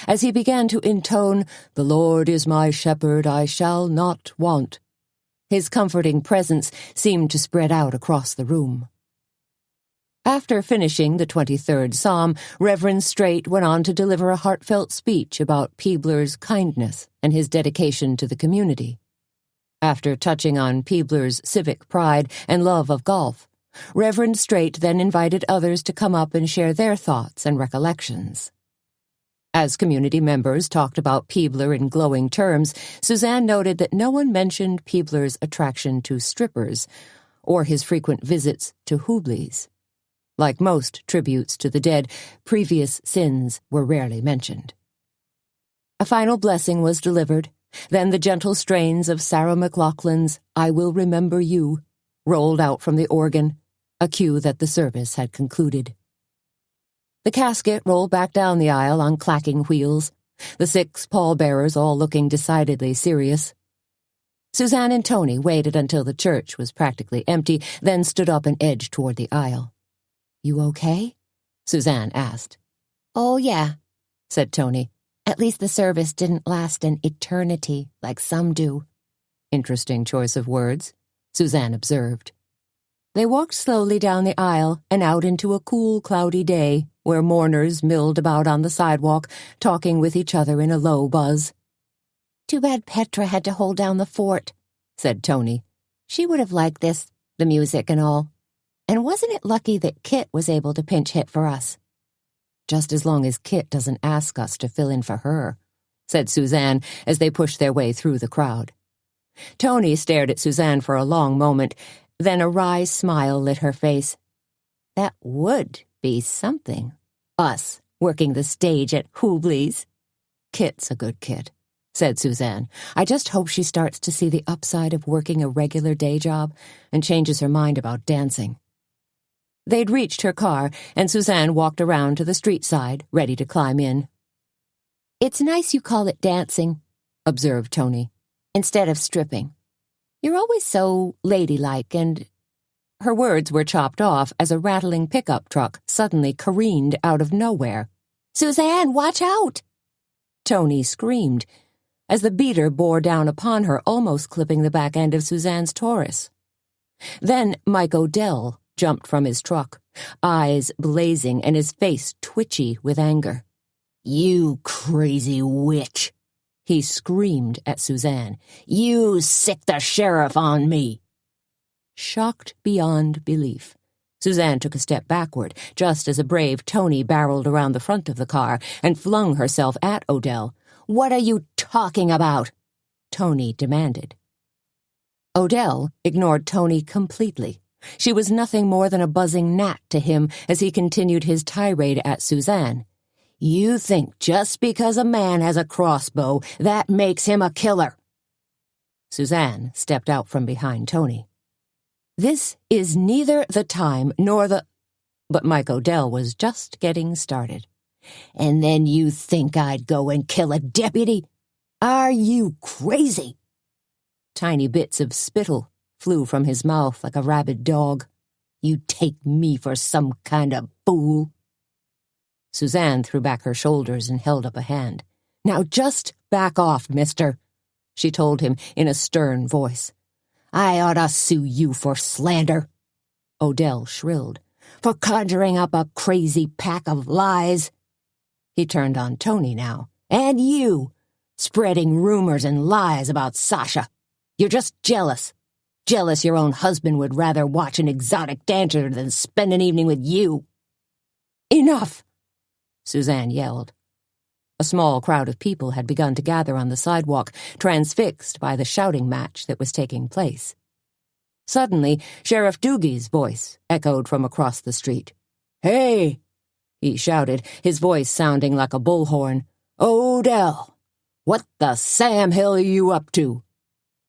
As he began to intone, "The Lord is my shepherd, I shall not want," his comforting presence seemed to spread out across the room. After finishing the 23rd Psalm, Reverend Straight went on to deliver a heartfelt speech about Peebler's kindness and his dedication to the community. After touching on Peebler's civic pride and love of golf, Reverend Straight then invited others to come up and share their thoughts and recollections. As community members talked about Peebler in glowing terms, Suzanne noted that no one mentioned Peebler's attraction to strippers or his frequent visits to Hublis. Like most tributes to the dead, previous sins were rarely mentioned. A final blessing was delivered, then the gentle strains of Sarah McLachlan's "I Will Remember You" rolled out from the organ, a cue that the service had concluded. The casket rolled back down the aisle on clacking wheels, the 6 pallbearers all looking decidedly serious. Suzanne and Tony waited until the church was practically empty, then stood up and edged toward the aisle. "You okay?" Suzanne asked. "Oh, yeah," said Tony. "At least the service didn't last an eternity like some do." Interesting choice of words, Suzanne observed. They walked slowly down the aisle and out into a cool, cloudy day where mourners milled about on the sidewalk, talking with each other in a low buzz. "Too bad Petra had to hold down the fort," said Tony. She would have liked this, the music and all. And wasn't it lucky that Kit was able to pinch hit for us? Just as long as Kit doesn't ask us to fill in for her, said Suzanne as they pushed their way through the crowd. Tony stared at Suzanne for a long moment, then a wry smile lit her face. That would be something. Us working the stage at Hubley's. Kit's a good kid, said Suzanne. I just hope she starts to see the upside of working a regular day job and changes her mind about dancing. They'd reached her car, and Suzanne walked around to the street side, ready to climb in. It's nice you call it dancing, observed Tony, instead of stripping. You're always so ladylike and... Her words were chopped off as a rattling pickup truck suddenly careened out of nowhere. Suzanne, watch out! Tony screamed as the beater bore down upon her, almost clipping the back end of Suzanne's Taurus. Then Mike Odell jumped from his truck, eyes blazing and his face twitchy with anger. You crazy witch, he screamed at Suzanne. You sick the sheriff on me. Shocked beyond belief, Suzanne took a step backward, just as a brave Tony barreled around the front of the car and flung herself at Odell. What are you talking about? Tony demanded. Odell ignored Tony completely. She was nothing more than a buzzing gnat to him as he continued his tirade at Suzanne. You think just because a man has a crossbow, that makes him a killer. Suzanne stepped out from behind Tony. This is neither the time nor the... But Mike Odell was just getting started. And then you think I'd go and kill a deputy? Are you crazy? Tiny bits of spittle flew from his mouth like a rabid dog. You take me for some kind of fool? Suzanne threw back her shoulders and held up a hand. Now just back off, mister, she told him in a stern voice. I ought to sue you for slander, Odell shrilled. For conjuring up a crazy pack of lies. He turned on Tony now. And you, spreading rumors and lies about Sasha. You're just jealous. Jealous your own husband would rather watch an exotic dancer than spend an evening with you. Enough, Suzanne yelled. A small crowd of people had begun to gather on the sidewalk, transfixed by the shouting match that was taking place. Suddenly, Sheriff Doogie's voice echoed from across the street. Hey, he shouted, his voice sounding like a bullhorn. Odell, what the Sam Hill are you up to?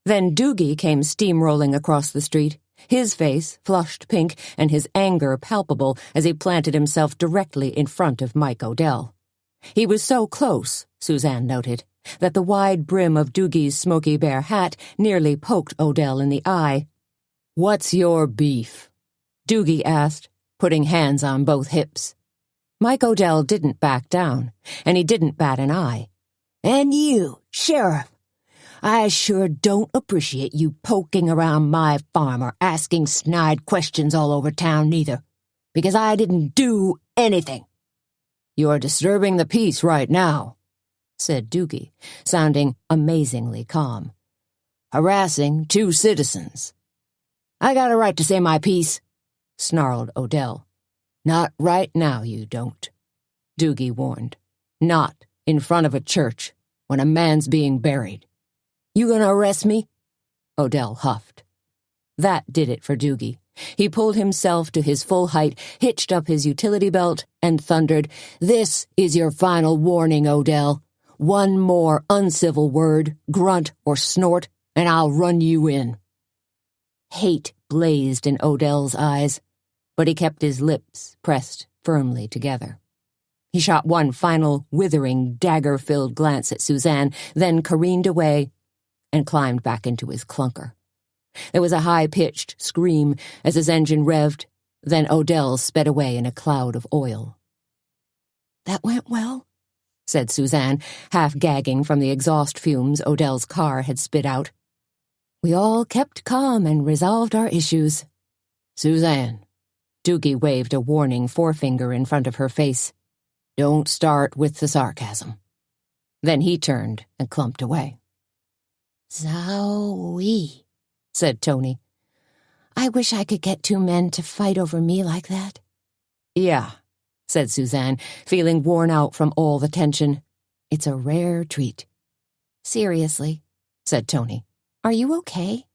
Then Doogie came steamrolling across the street, his face flushed pink and his anger palpable as he planted himself directly in front of Mike Odell. He was so close, Suzanne noted, that the wide brim of Doogie's Smoky Bear hat nearly poked Odell in the eye. What's your beef? Doogie asked, putting hands on both hips. Mike Odell didn't back down, and he didn't bat an eye. And you, Sheriff, I sure don't appreciate you poking around my farm or asking snide questions all over town neither, because I didn't do anything. You're disturbing the peace right now, said Doogie, sounding amazingly calm. Harassing 2 citizens. I got a right to say my piece, snarled Odell. Not right now, you don't, Doogie warned. Not in front of a church when a man's being buried. You gonna arrest me? Odell huffed. That did it for Doogie. He pulled himself to his full height, hitched up his utility belt, and thundered, This is your final warning, Odell. One more uncivil word, grunt or snort, and I'll run you in. Hate blazed in Odell's eyes, but he kept his lips pressed firmly together. He shot one final, withering, dagger-filled glance at Suzanne, then careened away and climbed back into his clunker. There was a high-pitched scream as his engine revved, then Odell sped away in a cloud of oil. That went well, said Suzanne, half gagging from the exhaust fumes Odell's car had spit out. We all kept calm and resolved our issues. Suzanne, Doogie waved a warning forefinger in front of her face. Don't start with the sarcasm. Then he turned and clumped away. Zowie, said Tony. I wish I could get two men to fight over me like that. Yeah, said Suzanne, feeling worn out from all the tension. It's a rare treat. Seriously, said Tony. Are you okay?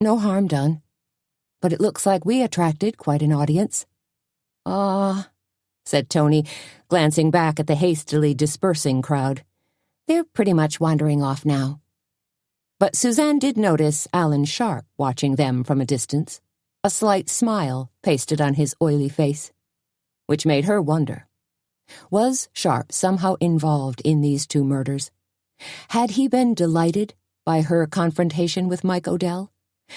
No harm done. But it looks like we attracted quite an audience. Said Tony, glancing back at the hastily dispersing crowd. They're pretty much wandering off now. But Suzanne did notice Alan Sharp watching them from a distance, a slight smile pasted on his oily face, which made her wonder. Was Sharp somehow involved in these two murders? Had he been delighted by her confrontation with Mike Odell?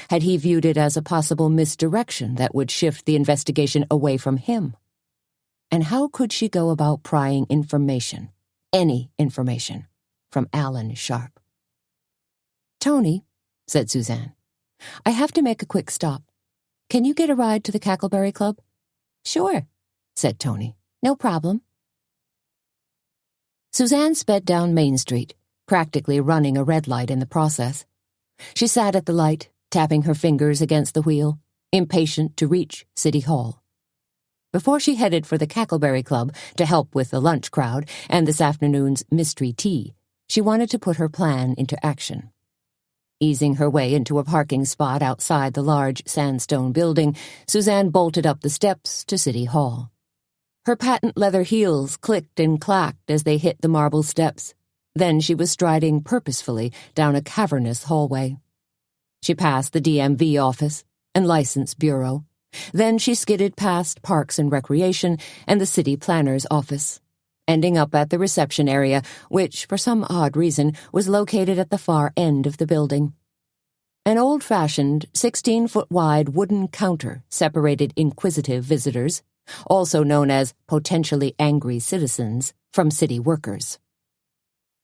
Had he viewed it as a possible misdirection that would shift the investigation away from him? And how could she go about prying information, any information, from Alan Sharp? Tony, said Suzanne, I have to make a quick stop. Can you get a ride to the Cackleberry Club? Sure, said Tony. No problem. Suzanne sped down Main Street, practically running a red light in the process. She sat at the light, tapping her fingers against the wheel, impatient to reach City Hall. Before she headed for the Cackleberry Club to help with the lunch crowd and this afternoon's mystery tea, she wanted to put her plan into action. Easing her way into a parking spot outside the large sandstone building, Suzanne bolted up the steps to City Hall. Her patent leather heels clicked and clacked as they hit the marble steps. Then she was striding purposefully down a cavernous hallway. She passed the DMV office and License Bureau. Then she skidded past Parks and Recreation and the city planner's office, ending up at the reception area, which, for some odd reason, was located at the far end of the building. An old-fashioned, 16-foot-wide wooden counter separated inquisitive visitors, also known as potentially angry citizens, from city workers.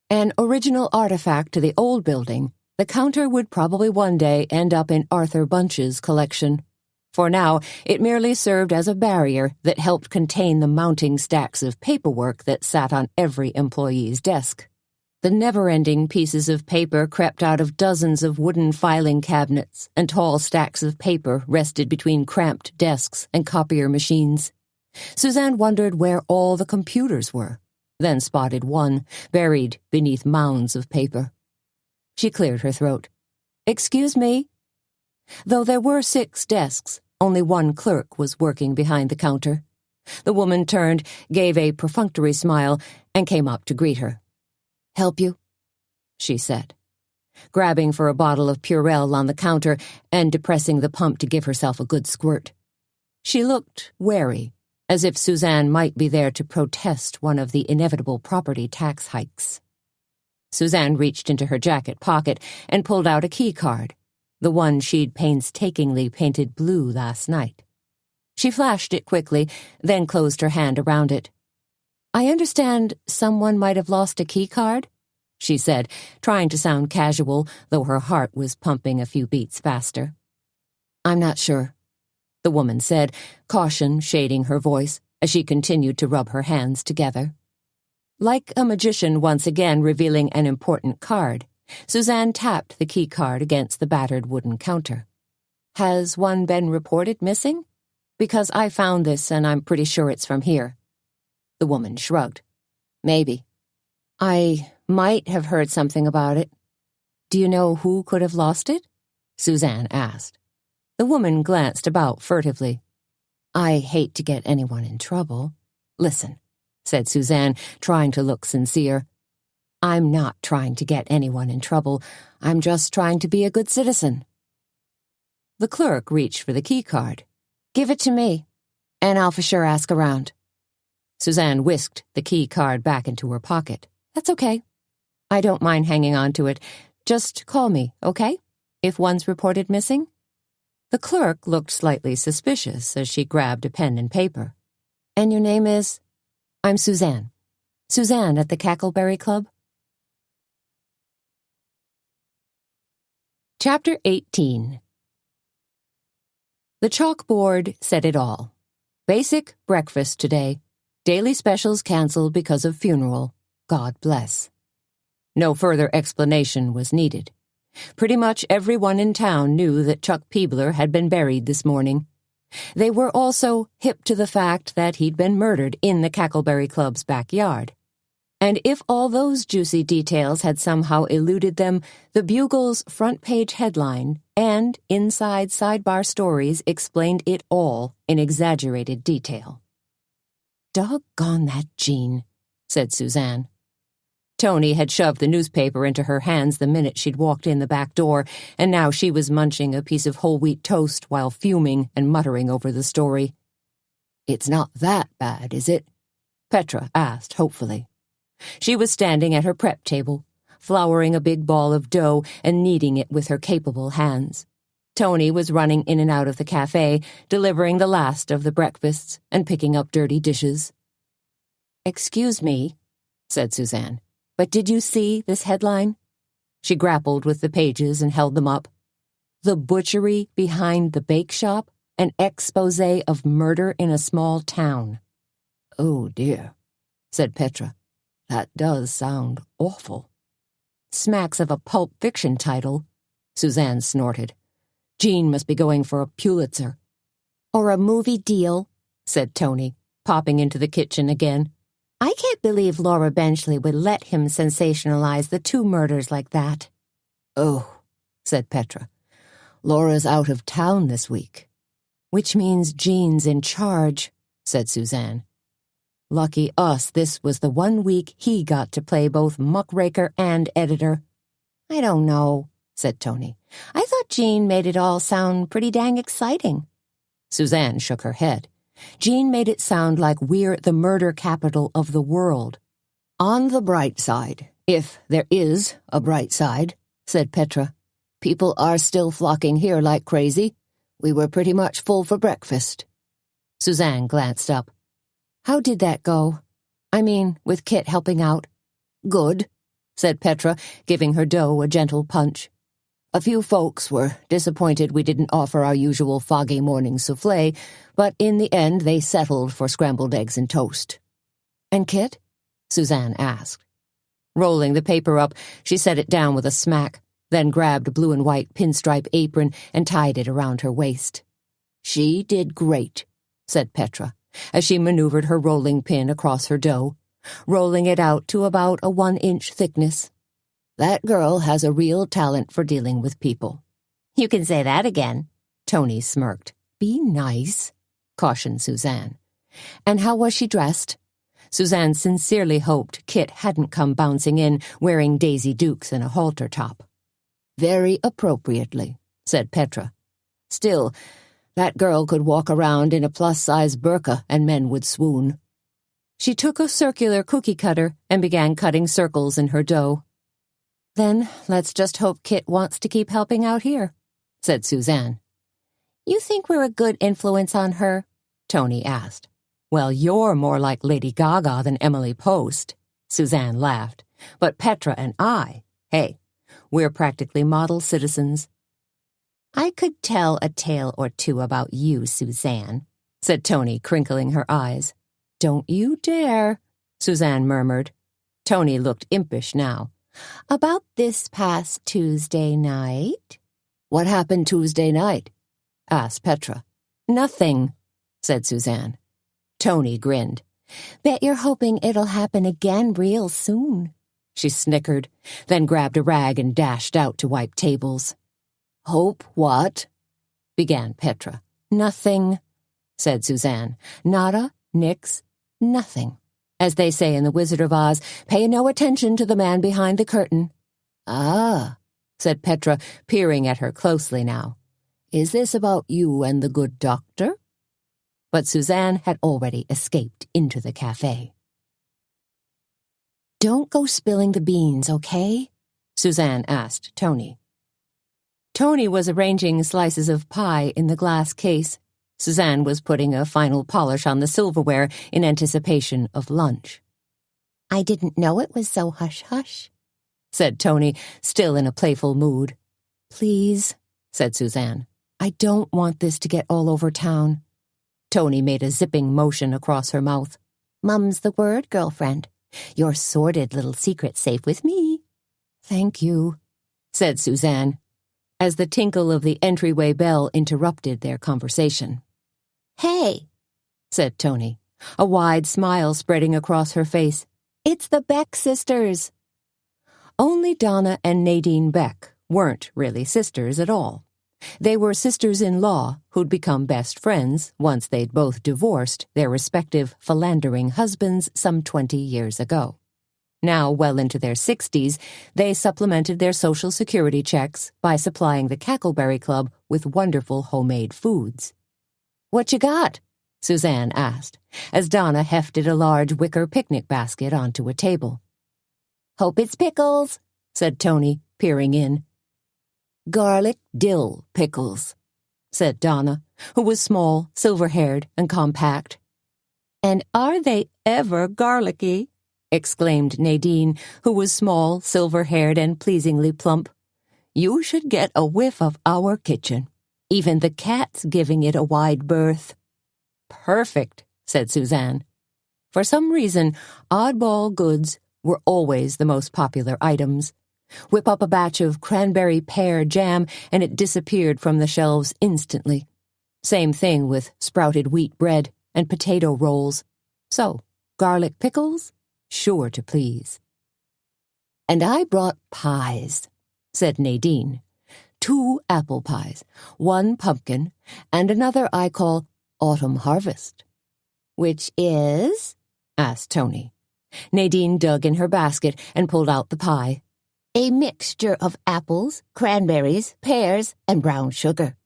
An original artifact to the old building, the counter would probably one day end up in Arthur Bunch's collection. For now, it merely served as a barrier that helped contain the mounting stacks of paperwork that sat on every employee's desk. The never-ending pieces of paper crept out of dozens of wooden filing cabinets, and tall stacks of paper rested between cramped desks and copier machines. Suzanne wondered where all the computers were, then spotted one, buried beneath mounds of paper. She cleared her throat. "Excuse me?" Though there were 6 desks, only one clerk was working behind the counter. The woman turned, gave a perfunctory smile, and came up to greet her. "Help you?" she said, grabbing for a bottle of Purell on the counter and depressing the pump to give herself a good squirt. She looked wary, as if Suzanne might be there to protest one of the inevitable property tax hikes. Suzanne reached into her jacket pocket and pulled out a key card, the one she'd painstakingly painted blue last night. She flashed it quickly, then closed her hand around it. "I understand someone might have lost a key card," she said, trying to sound casual, though her heart was pumping a few beats faster. "I'm not sure," the woman said, caution shading her voice as she continued to rub her hands together. Like a magician once again revealing an important card, Suzanne tapped the key card against the battered wooden counter. "Has one been reported missing? Because I found this and I'm pretty sure it's from here." The woman shrugged. "Maybe. I might have heard something about it." "Do you know who could have lost it?" Suzanne asked. The woman glanced about furtively. "I hate to get anyone in trouble." "Listen," said Suzanne, trying to look sincere. "I'm not trying to get anyone in trouble. I'm just trying to be a good citizen." The clerk reached for the key card. "Give it to me, and I'll for sure ask around." Suzanne whisked the key card back into her pocket. "That's okay. I don't mind hanging on to it. Just call me, okay? If one's reported missing?" The clerk looked slightly suspicious as she grabbed a pen and paper. "And your name is?" "I'm Suzanne. Suzanne at the Cackleberry Club." Chapter 18. The chalkboard said it all. Basic breakfast today. Daily specials canceled because of funeral. God bless. No further explanation was needed. Pretty much everyone in town knew that Chuck Peebler had been buried this morning. They were also hip to the fact that he'd been murdered in the Cackleberry Club's backyard. And if all those juicy details had somehow eluded them, the Bugle's front-page headline and inside sidebar stories explained it all in exaggerated detail. "Doggone that Jean," said Suzanne. Tony had shoved the newspaper into her hands the minute she'd walked in the back door, and now she was munching a piece of whole wheat toast while fuming and muttering over the story. "It's not that bad, is it?" Petra asked hopefully. She was standing at her prep table, flouring a big ball of dough and kneading it with her capable hands. Tony was running in and out of the cafe, delivering the last of the breakfasts and picking up dirty dishes. "Excuse me," said Suzanne, "but did you see this headline?" She grappled with the pages and held them up. "The butchery behind the bake shop, an exposé of murder in a small town." "Oh, dear," said Petra. "That does sound awful." "Smacks of a pulp fiction title," Suzanne snorted. "Jean must be going for a Pulitzer." "Or a movie deal," said Tony, popping into the kitchen again. "I can't believe Laura Benchley would let him sensationalize the 2 murders like that." "Oh," said Petra. "Laura's out of town this week." "Which means Jean's in charge," said Suzanne. "Lucky us this was the one week he got to play both muckraker and editor." "I don't know," said Tony. "I thought Jean made it all sound pretty dang exciting." Suzanne shook her head. "Jean made it sound like we're the murder capital of the world." "On the bright side, if there is a bright side," said Petra. "People are still flocking here like crazy. We were pretty much full for breakfast." Suzanne glanced up. "How did that go? I mean, with Kit helping out?" "Good," said Petra, giving her dough a gentle punch. "A few folks were disappointed we didn't offer our usual foggy morning soufflé, but in the end they settled for scrambled eggs and toast." "And Kit?" Suzanne asked. Rolling the paper up, she set it down with a smack, then grabbed a blue and white pinstripe apron and tied it around her waist. "She did great," said Petra, as she maneuvered her rolling pin across her dough, rolling it out to about a 1-inch thickness. "That girl has a real talent for dealing with people." "You can say that again," Tony smirked. "Be nice," cautioned Suzanne. "And how was she dressed?" Suzanne sincerely hoped Kit hadn't come bouncing in wearing Daisy Dukes and a halter top. "Very appropriately," said Petra. "Still, that girl could walk around in a plus-size burqa and men would swoon." She took a circular cookie cutter and began cutting circles in her dough. "Then let's just hope Kit wants to keep helping out here," said Suzanne. "You think we're a good influence on her?" Tony asked. "Well, you're more like Lady Gaga than Emily Post," Suzanne laughed. "But Petra and I, hey, we're practically model citizens." "I could tell a tale or two about you, Suzanne," said Tony, crinkling her eyes. "Don't you dare," Suzanne murmured. Tony looked impish now. "About this past Tuesday night?" "What happened Tuesday night?" asked Petra. "Nothing," said Suzanne. Tony grinned. "Bet you're hoping it'll happen again real soon," she snickered, then grabbed a rag and dashed out to wipe tables. "Hope what?" began Petra. "Nothing," said Suzanne. "Nada, nix, nothing. As they say in The Wizard of Oz, pay no attention to the man behind the curtain." "Ah," said Petra, peering at her closely now. "Is this about you and the good doctor?" But Suzanne had already escaped into the cafe. "Don't go spilling the beans, okay?" Suzanne asked Tony. Tony was arranging slices of pie in the glass case. Suzanne was putting a final polish on the silverware in anticipation of lunch. "I didn't know it was so hush-hush," said Tony, still in a playful mood. "Please," said Suzanne. "I don't want this to get all over town." Tony made a zipping motion across her mouth. "Mum's the word, girlfriend. Your sordid little secret's safe with me." "Thank you." said Suzanne, as the tinkle of the entryway bell interrupted their conversation. Hey, said Tony, a wide smile spreading across her face. it's the Beck sisters. Only Donna and Nadine Beck weren't really sisters at all. They were sisters-in-law who'd become best friends once they'd both divorced their respective philandering husbands some 20 years ago. Now, well into their 60s, they supplemented their Social Security checks by supplying the Cackleberry Club with wonderful homemade foods. "What you got?" Suzanne asked, as Donna hefted a large wicker picnic basket onto a table. Hope it's pickles, said Tony, peering in. "Garlic dill pickles," said Donna, who was small, silver-haired, and compact. "And are they ever garlicky?" exclaimed Nadine, who was small, silver-haired, and pleasingly plump. "You should get a whiff of our kitchen. Even the cat's giving it a wide berth." "Perfect," said Suzanne. For some reason, oddball goods were always the most popular items. Whip up a batch of cranberry pear jam, and it disappeared from the shelves instantly. Same thing with sprouted wheat bread and potato rolls. So, garlic pickles? Sure to please. "And I brought pies," said Nadine. "2 apple pies, 1 pumpkin, and another I call Autumn Harvest." "Which is?" asked Tony. Nadine dug in her basket and pulled out the pie. "A mixture of apples, cranberries, pears, and brown sugar."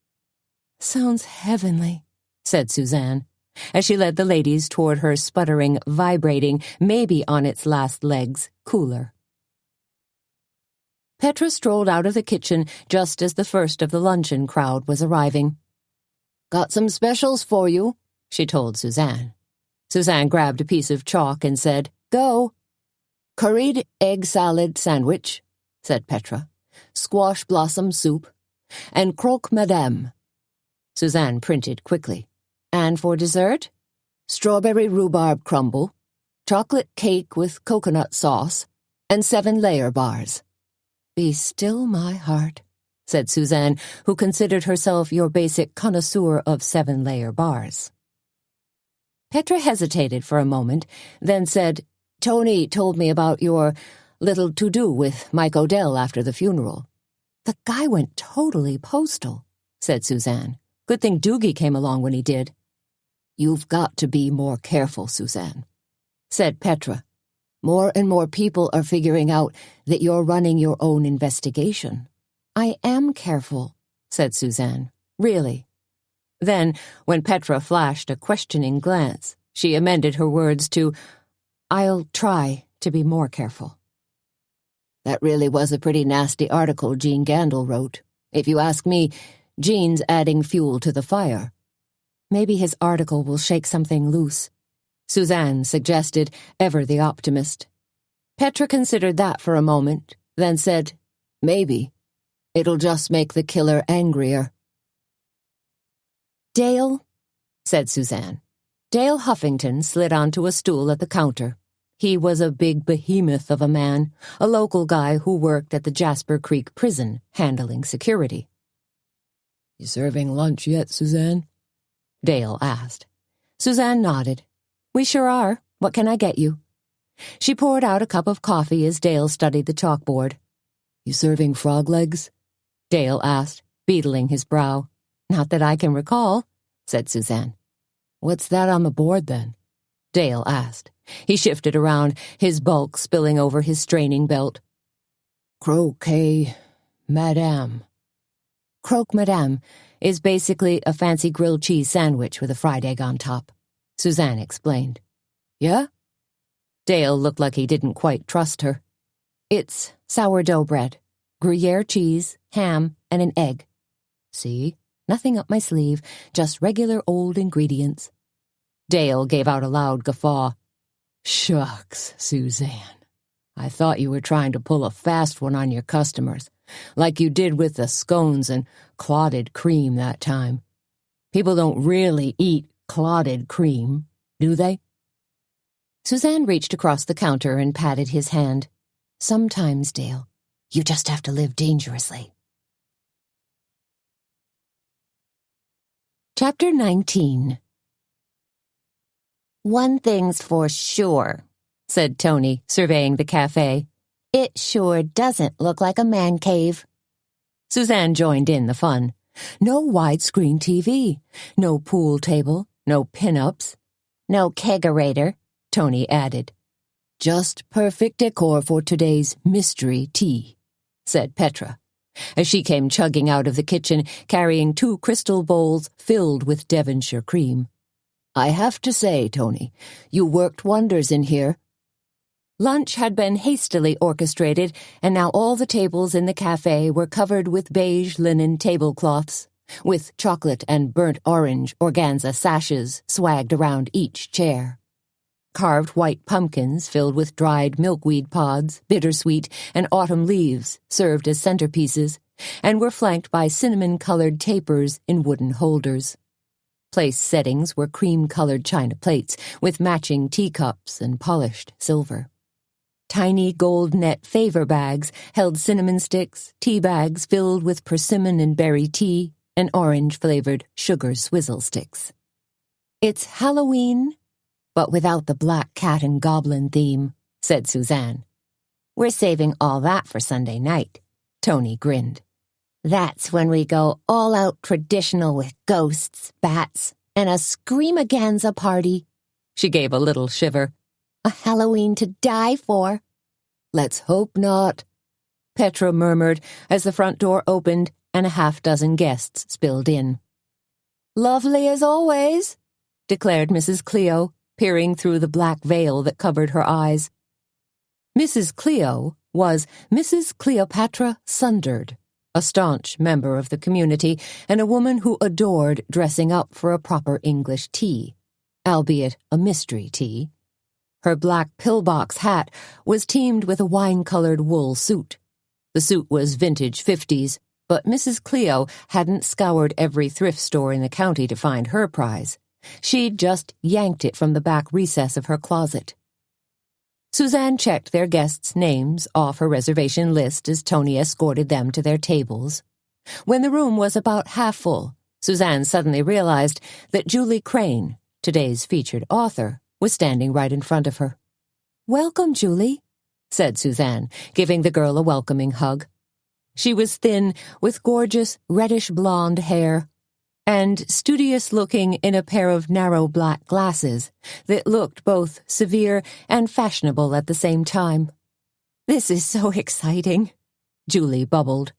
"Sounds heavenly," said Suzanne, as she led the ladies toward her sputtering, vibrating, maybe on its last legs, cooler. Petra strolled out of the kitchen just as the first of the luncheon crowd was arriving. "Got some specials for you," she told Suzanne. Suzanne grabbed a piece of chalk and said, "Go." "Curried egg salad sandwich," said Petra, "squash blossom soup, and croque madame." Suzanne printed quickly. "And for dessert?" "Strawberry rhubarb crumble, chocolate cake with coconut sauce, and 7-layer bars." "Be still, my heart," said Suzanne, who considered herself your basic connoisseur of 7-layer bars. Petra hesitated for a moment, then said, "Tony told me about your little to-do with Mike Odell after the funeral." "The guy went totally postal," said Suzanne. "Good thing Doogie came along when he did." "You've got to be more careful, Suzanne," said Petra. "More and more people are figuring out that you're running your own investigation." "I am careful," said Suzanne. "Really." Then, when Petra flashed a questioning glance, she amended her words to, "I'll try to be more careful." "That really was a pretty nasty article Gene Gandel wrote. If you ask me, Gene's adding fuel to the fire." "Maybe his article will shake something loose," Suzanne suggested, ever the optimist. Petra considered that for a moment, then said, "Maybe. It'll just make the killer angrier." "Dale," said Suzanne. Dale Huffington slid onto a stool at the counter. He was a big behemoth of a man, a local guy who worked at the Jasper Creek prison, handling security. "You serving lunch yet, Suzanne?" Dale asked. Suzanne nodded. "We sure are. What can I get you?" She poured out a cup of coffee as Dale studied the chalkboard. "You serving frog legs?" Dale asked, beetling his brow. "Not that I can recall," said Suzanne. "What's that on the board, then?" Dale asked. He shifted around, his bulk spilling over his straining belt. "Croquet madame." Croque madame is basically a fancy grilled cheese sandwich with a fried egg on top, Suzanne explained. "Yeah?" Dale looked like he didn't quite trust her. "It's sourdough bread, Gruyere cheese, ham, and an egg. See? Nothing up my sleeve, just regular old ingredients." Dale gave out a loud guffaw. "Shucks, Suzanne. I thought you were trying to pull a fast one on your customers, like you did with the scones and clotted cream that time. People don't really eat clotted cream, do they?" Suzanne reached across the counter and patted his hand. "Sometimes, Dale. You just have to live dangerously. Chapter 19. One thing's for sure, said Tony, surveying the cafe. It sure doesn't look like a man cave. Suzanne joined in the fun. No widescreen TV, no pool table, no pin-ups. No kegerator, Tony added. Just perfect decor for today's mystery tea, said Petra, as she came chugging out of the kitchen carrying 2 crystal bowls filled with Devonshire cream. I have to say, Tony, you worked wonders in here. Lunch had been hastily orchestrated, and now all the tables in the cafe were covered with beige linen tablecloths, with chocolate and burnt orange organza sashes swagged around each chair. Carved white pumpkins filled with dried milkweed pods, bittersweet, and autumn leaves served as centerpieces, and were flanked by cinnamon-colored tapers in wooden holders. Place settings were cream-colored china plates with matching teacups and polished silver. Tiny gold net favor bags held cinnamon sticks, tea bags filled with persimmon and berry tea, and orange-flavored sugar swizzle sticks. It's Halloween, but without the black cat and goblin theme, said Suzanne. We're saving all that for Sunday night, Tony grinned. That's when we go all out traditional with ghosts, bats, and a screamaganza party. She gave a little shiver. A Halloween to die for. Let's hope not, Petra murmured as the front door opened and a half-dozen guests spilled in. Lovely as always, declared Mrs. Cleo, peering through the black veil that covered her eyes. Mrs. Cleo was Mrs. Cleopatra Sunderd, a staunch member of the community and a woman who adored dressing up for a proper English tea, albeit a mystery tea. Her black pillbox hat was teamed with a wine-colored wool suit. The suit was vintage 50s, but Mrs. Cleo hadn't scoured every thrift store in the county to find her prize. She'd just yanked it from the back recess of her closet. Suzanne checked their guests' names off her reservation list as Tony escorted them to their tables. When the room was about half full, Suzanne suddenly realized that Julie Crane, today's featured author, was standing right in front of her. "Welcome, Julie," said Suzanne, giving the girl a welcoming hug. She was thin, with gorgeous reddish-blonde hair, and studious-looking in a pair of narrow black glasses that looked both severe and fashionable at the same time. "This is so exciting," Julie bubbled.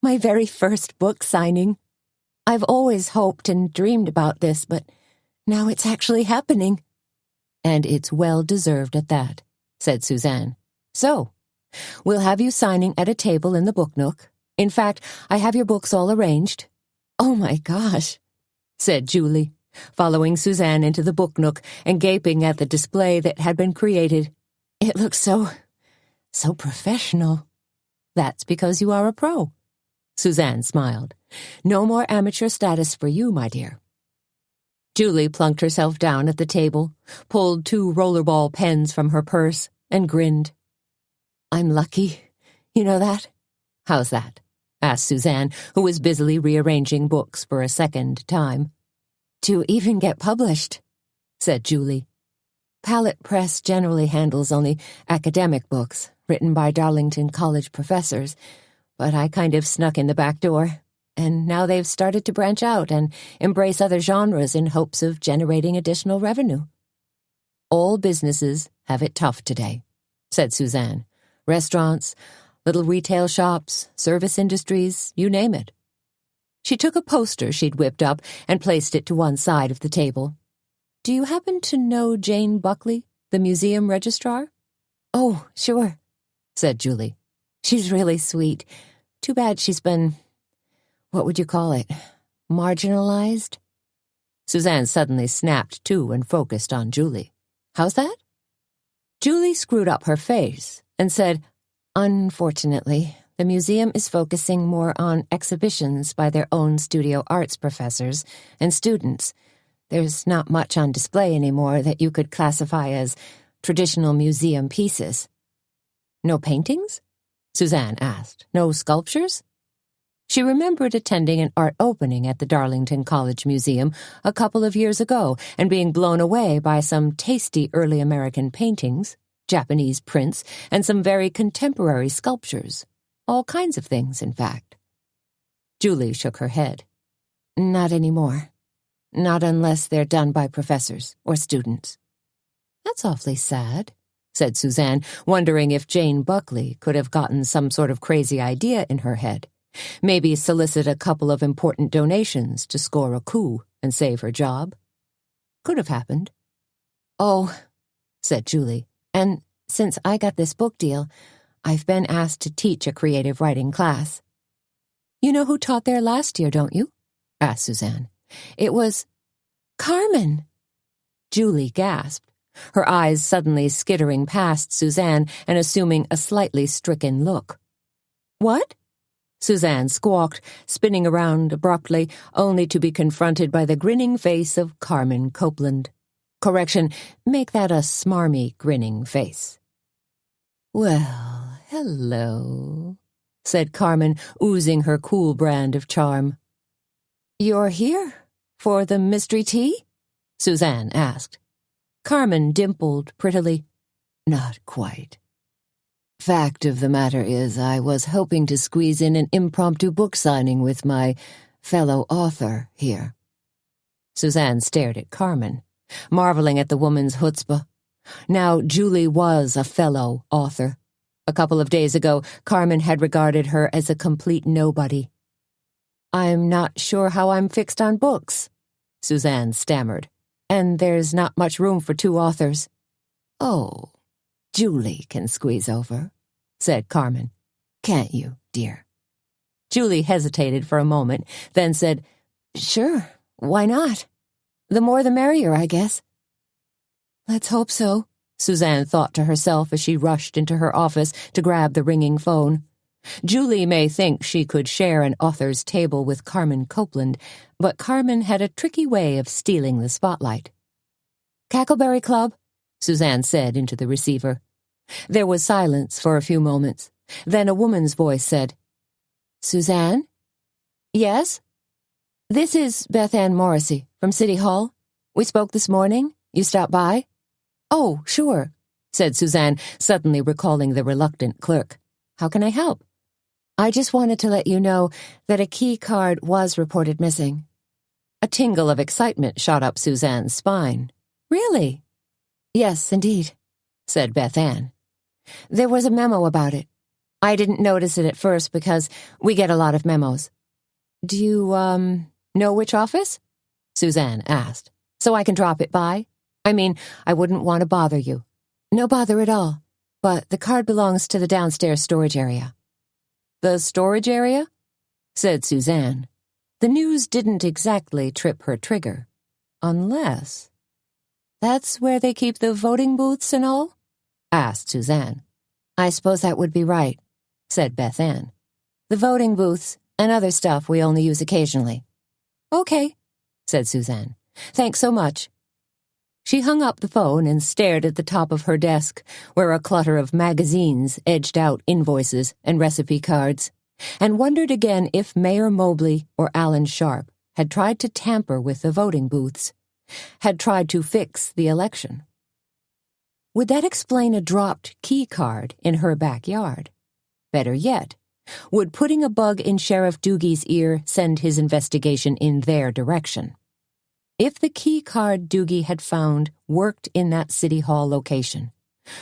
"My very first book signing. I've always hoped and dreamed about this, but now it's actually happening." "And it's well-deserved at that," said Suzanne. "So, we'll have you signing at a table in the book nook. In fact, I have your books all arranged." "Oh my gosh," said Julie, following Suzanne into the book nook and gaping at the display that had been created. "It looks so professional." "That's because you are a pro." Suzanne smiled. "No more amateur status for you, my dear." Julie plunked herself down at the table, pulled 2 rollerball pens from her purse, and grinned. "I'm lucky, you know that?" "How's that?" asked Suzanne, who was busily rearranging books for a second time. "To even get published," said Julie. "Palette Press generally handles only academic books, written by Darlington College professors, but I kind of snuck in the back door. And now they've started to branch out and embrace other genres in hopes of generating additional revenue." "All businesses have it tough today," said Suzanne. "Restaurants, little retail shops, service industries, you name it." She took a poster she'd whipped up and placed it to one side of the table. "Do you happen to know Jane Buckley, the museum registrar?" "Oh, sure," said Julie. "She's really sweet. Too bad she's been... what would you call it? Marginalized?" Suzanne suddenly snapped to and focused on Julie. "How's that?" Julie screwed up her face and said, "Unfortunately, the museum is focusing more on exhibitions by their own studio arts professors and students. There's not much on display anymore that you could classify as traditional museum pieces." "No paintings?" Suzanne asked. No sculptures? She remembered attending an art opening at the Darlington College Museum a couple of years ago and being blown away by some tasty early American paintings, Japanese prints, and some very contemporary sculptures. All kinds of things, in fact. Julie shook her head. Not anymore. Not unless they're done by professors or students. That's awfully sad, said Suzanne, wondering if Jane Buckley could have gotten some sort of crazy idea in her head. Maybe solicit a couple of important donations to score a coup and save her job. Could have happened. Oh, said Julie, and since I got this book deal, I've been asked to teach a creative writing class. You know who taught there last year, don't you? Asked Suzanne. It was Carmen. Julie gasped, her eyes suddenly skittering past Suzanne and assuming a slightly stricken look. What? Suzanne squawked, spinning around abruptly, only to be confronted by the grinning face of Carmen Copeland. Correction, make that a smarmy, grinning face. Well, hello, said Carmen, oozing her cool brand of charm. You're here? For the mystery tea? Suzanne asked. Carmen dimpled prettily. Not quite. Fact of the matter is, I was hoping to squeeze in an impromptu book signing with my fellow author here. Suzanne stared at Carmen, marveling at the woman's chutzpah. Now, Julie was a fellow author. A couple of days ago, Carmen had regarded her as a complete nobody. I'm not sure how I'm fixed on books, Suzanne stammered, and there's not much room for two authors. Oh, Julie can squeeze over, said Carmen. Can't you, dear? Julie hesitated for a moment, then said, Sure, why not? The more the merrier, I guess. Let's hope so, Suzanne thought to herself as she rushed into her office to grab the ringing phone. Julie may think she could share an author's table with Carmen Copeland, but Carmen had a tricky way of stealing the spotlight. Cackleberry Club, Suzanne said into the receiver. There was silence for a few moments. Then a woman's voice said, Suzanne? Yes? This is Beth Ann Morrissey from City Hall. We spoke this morning. You stopped by? Oh, sure, said Suzanne, suddenly recalling the reluctant clerk. How can I help? I just wanted to let you know that a key card was reported missing. A tingle of excitement shot up Suzanne's spine. Really? Yes, indeed, said Beth Ann. There was a memo about it. I didn't notice it at first because we get a lot of memos. Do you, know which office? Suzanne asked. So I can drop it by? I mean, I wouldn't want to bother you. No bother at all, but the card belongs to the downstairs storage area. The storage area? Said Suzanne. The news didn't exactly trip her trigger. Unless... That's where they keep the voting booths and all? Asked Suzanne. I suppose that would be right, said Beth Ann. The voting booths and other stuff we only use occasionally. Okay, said Suzanne. Thanks so much. She hung up the phone and stared at the top of her desk, where a clutter of magazines edged out invoices and recipe cards, and wondered again if Mayor Mobley or Alan Sharp had tried to tamper with the voting booths, had tried to fix the election. Would that explain a dropped key card in her backyard? Better yet, would putting a bug in Sheriff Doogie's ear send his investigation in their direction? If the key card Doogie had found worked in that City Hall location,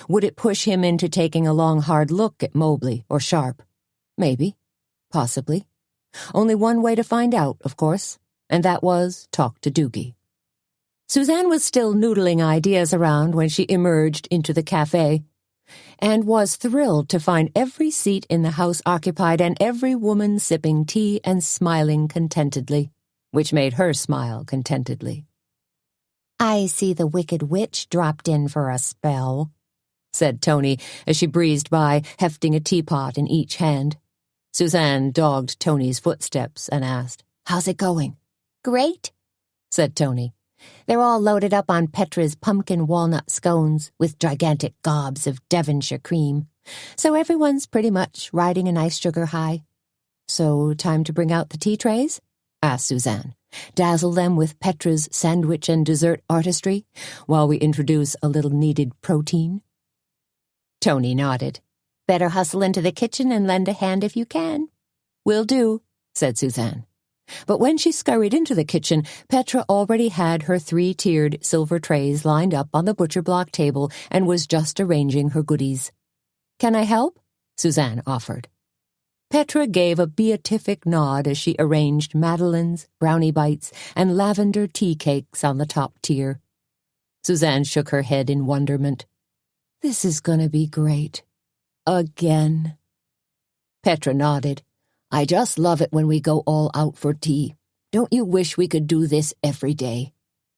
would it push him into taking a long, hard look at Mobley or Sharp? Maybe. Possibly. Only one way to find out, of course, and that was talk to Doogie. Suzanne was still noodling ideas around when she emerged into the cafe, and was thrilled to find every seat in the house occupied and every woman sipping tea and smiling contentedly, which made her smile contentedly. I see the Wicked Witch dropped in for a spell, said Tony as she breezed by, hefting a teapot in each hand. Suzanne dogged Tony's footsteps and asked, How's it going? Great, said Tony. They're all loaded up on Petra's pumpkin walnut scones with gigantic gobs of Devonshire cream, So everyone's pretty much riding a nice sugar high. So time to bring out the tea trays? Asked Suzanne. Dazzle them with Petra's sandwich and dessert artistry while we introduce a little needed protein. Tony nodded. Better hustle into the kitchen and lend a hand if you can. Will do, said Suzanne. But when she scurried into the kitchen, Petra already had her 3-tiered silver trays lined up on the butcher block table and was just arranging her goodies. Can I help? Suzanne offered. Petra gave a beatific nod as she arranged madeleines, brownie bites, and lavender tea cakes on the top tier. Suzanne shook her head in wonderment. This is going to be great. Again. Petra nodded. I just love it when we go all out for tea. Don't you wish we could do this every day?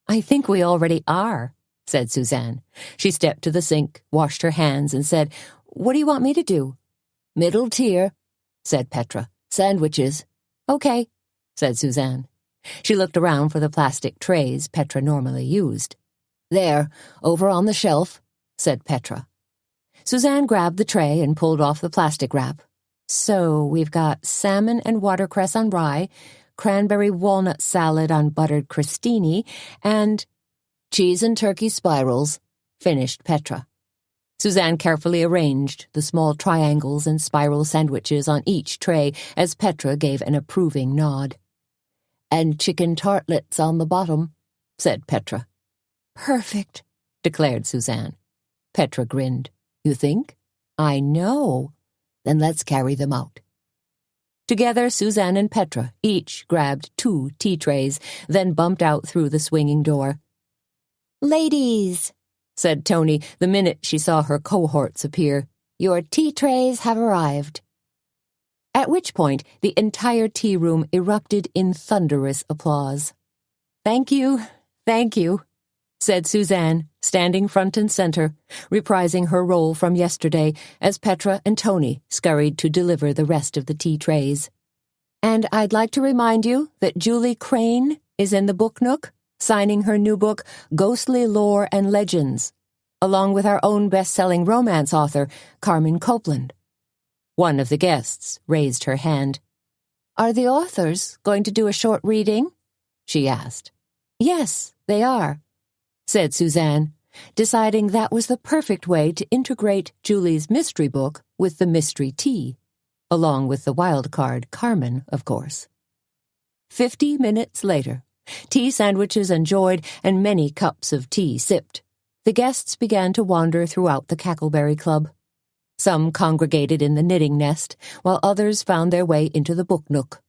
I think we already are, said Suzanne. She stepped to the sink, washed her hands, and said, What do you want me to do? Middle tier, said Petra. Sandwiches. Okay, said Suzanne. She looked around for the plastic trays Petra normally used. There, over on the shelf, said Petra. Suzanne grabbed the tray and pulled off the plastic wrap. So we've got salmon and watercress on rye, cranberry walnut salad on buttered crostini, and cheese and turkey spirals, finished Petra. Suzanne carefully arranged the small triangles and spiral sandwiches on each tray as Petra gave an approving nod. And chicken tartlets on the bottom, said Petra. Perfect, declared Suzanne. Petra grinned. You think? I know. Then let's carry them out. Together, Suzanne and Petra each grabbed 2 tea trays, then bumped out through the swinging door. Ladies, said Tony the minute she saw her cohorts appear, your tea trays have arrived. At which point, the entire tea room erupted in thunderous applause. Thank you, said Suzanne, standing front and center, reprising her role from yesterday as Petra and Tony scurried to deliver the rest of the tea trays. And I'd like to remind you that Julie Crane is in the book nook, signing her new book, Ghostly Lore and Legends, along with our own best-selling romance author, Carmen Copeland. One of the guests raised her hand. Are the authors going to do a short reading? She asked. Yes, they are, said Suzanne, deciding that was the perfect way to integrate Julie's mystery book with the mystery tea, along with the wild card Carmen, of course. 50 minutes later, tea sandwiches enjoyed and many cups of tea sipped, the guests began to wander throughout the Cackleberry Club. Some congregated in the knitting nest, while others found their way into the book nook.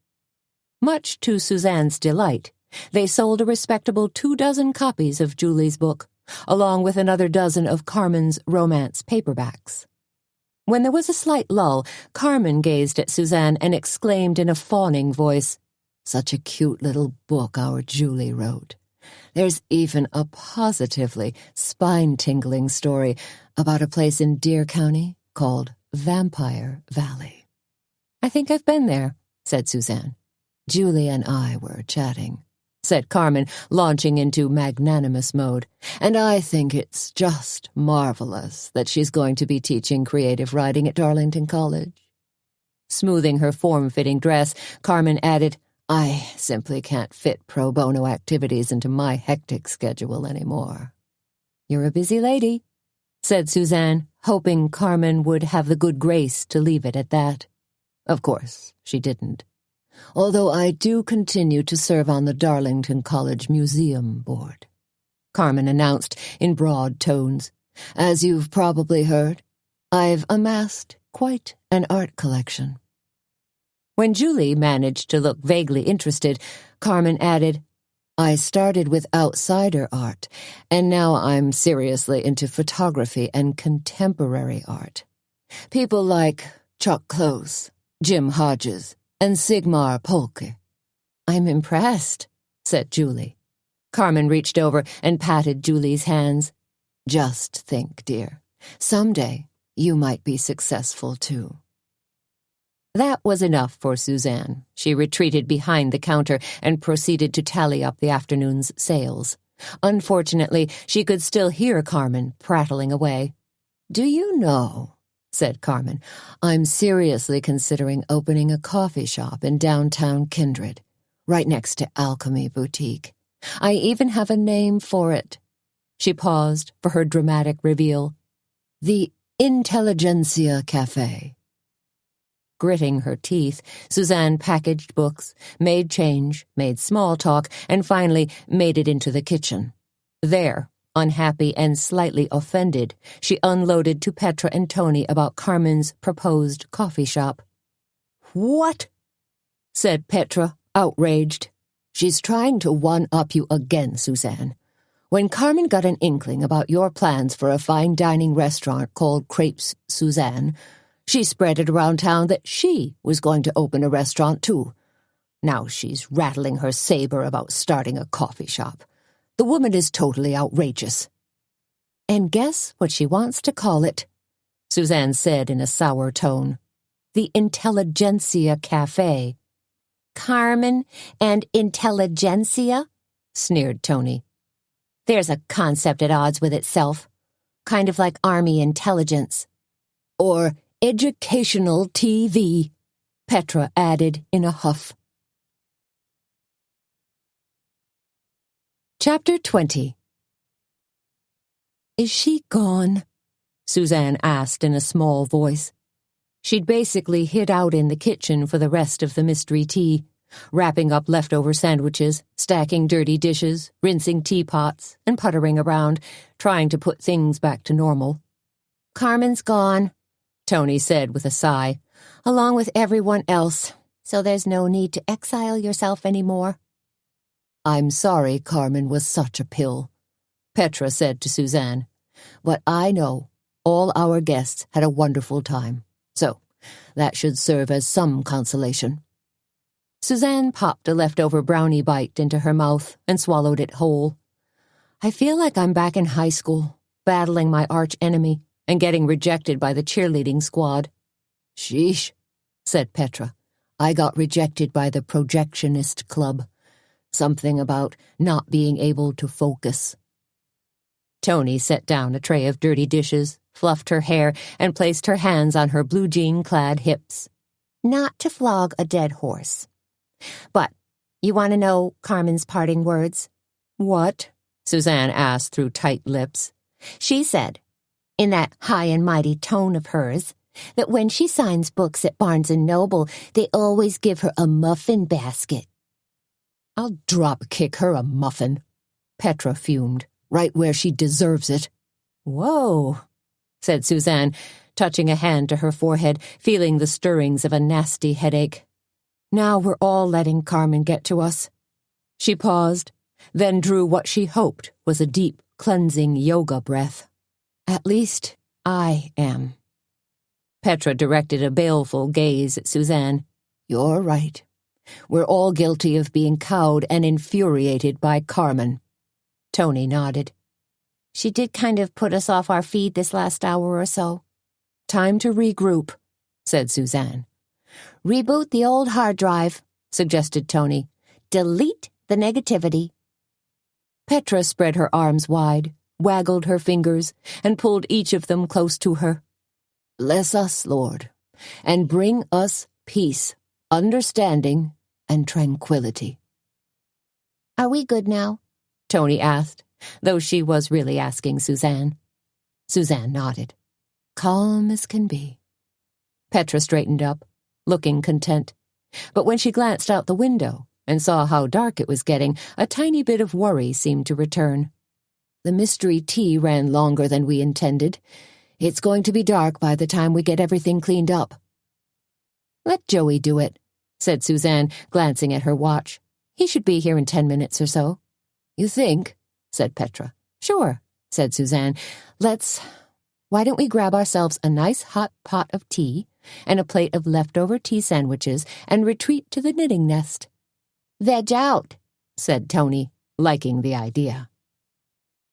Much to Suzanne's delight, they sold a respectable 24 copies of Julie's book, along with another dozen of Carmen's romance paperbacks. When there was a slight lull, Carmen gazed at Suzanne and exclaimed in a fawning voice, Such a cute little book our Julie wrote. There's even a positively spine-tingling story about a place in Deer County called Vampire Valley. I think I've been there, said Suzanne. Julie and I were chatting, said Carmen, launching into magnanimous mode, and I think it's just marvelous that she's going to be teaching creative writing at Darlington College. Smoothing her form-fitting dress, Carmen added, I simply can't fit pro bono activities into my hectic schedule anymore. You're a busy lady, said Suzanne, hoping Carmen would have the good grace to leave it at that. Of course, she didn't. Although I do continue to serve on the Darlington College Museum Board, Carmen announced in broad tones. As you've probably heard, I've amassed quite an art collection. When Julie managed to look vaguely interested, Carmen added, I started with outsider art, and now I'm seriously into photography and contemporary art. People like Chuck Close, Jim Hodges, and Sigmar Polke. I'm impressed, said Julie. Carmen reached over and patted Julie's hands. Just think, dear, someday you might be successful too. That was enough for Suzanne. She retreated behind the counter and proceeded to tally up the afternoon's sales. Unfortunately, she could still hear Carmen prattling away. Do you know, said Carmen. "I'm seriously considering opening a coffee shop in downtown Kindred, right next to Alchemy Boutique. I even have a name for it." She paused for her dramatic reveal. "The Intelligentsia Cafe." Gritting her teeth, Suzanne packaged books, made change, made small talk, and finally made it into the kitchen. There, unhappy and slightly offended, she unloaded to Petra and Tony about Carmen's proposed coffee shop. "What?" said Petra, outraged. "She's trying to one-up you again, Suzanne. When Carmen got an inkling about your plans for a fine dining restaurant called Crepes Suzanne, she spread it around town that she was going to open a restaurant too. Now she's rattling her saber about starting a coffee shop. The woman is totally outrageous." "And guess what she wants to call it," Suzanne said in a sour tone. "The Intelligentsia Cafe." "Carmen and Intelligentsia?" sneered Tony. "There's a concept at odds with itself. Kind of like Army intelligence." "Or educational TV," Petra added in a huff. Chapter 20. "Is she gone?" Suzanne asked in a small voice. She'd basically hid out in the kitchen for the rest of the mystery tea, wrapping up leftover sandwiches, stacking dirty dishes, rinsing teapots, and puttering around, trying to put things back to normal. "Carmen's gone," Tony said with a sigh, "along with everyone else, so there's no need to exile yourself anymore." "I'm sorry Carmen was such a pill," Petra said to Suzanne. "But I know all our guests had a wonderful time, so that should serve as some consolation." Suzanne popped a leftover brownie bite into her mouth and swallowed it whole. "I feel like I'm back in high school, battling my arch enemy and getting rejected by the cheerleading squad." "Sheesh," said Petra. "I got rejected by the projectionist club. Something about not being able to focus." Tony set down a tray of dirty dishes, fluffed her hair, and placed her hands on her blue jean-clad hips. "Not to flog a dead horse. But you want to know Carmen's parting words?" "What?" Suzanne asked through tight lips. "She said, in that high and mighty tone of hers, that when she signs books at Barnes & Noble, they always give her a muffin basket." "I'll drop-kick her a muffin," Petra fumed, "right where she deserves it." "Whoa," said Suzanne, touching a hand to her forehead, feeling the stirrings of a nasty headache. "Now we're all letting Carmen get to us." She paused, then drew what she hoped was a deep, cleansing yoga breath. "At least I am." Petra directed a baleful gaze at Suzanne. "You're right. We're all guilty of being cowed and infuriated by Carmen." Tony nodded. "She did kind of put us off our feed this last hour or so." "Time to regroup," said Suzanne. "Reboot the old hard drive," suggested Tony. "Delete the negativity." Petra spread her arms wide, waggled her fingers, and pulled each of them close to her. "Bless us, Lord, and bring us peace, understanding, and tranquility." "Are we good now?" Tony asked, though she was really asking Suzanne. Suzanne nodded. "Calm as can be." Petra straightened up, looking content. But when she glanced out the window and saw how dark it was getting, a tiny bit of worry seemed to return. "The mystery tea ran longer than we intended. It's going to be dark by the time we get everything cleaned up." "Let Joey do it," said Suzanne, glancing at her watch. "He should be here in 10 minutes or so." "You think?" said Petra. "Sure," said Suzanne. Why don't we grab ourselves a nice hot pot of tea and a plate of leftover tea sandwiches and retreat to the knitting nest?" "Veg out," said Tony, liking the idea.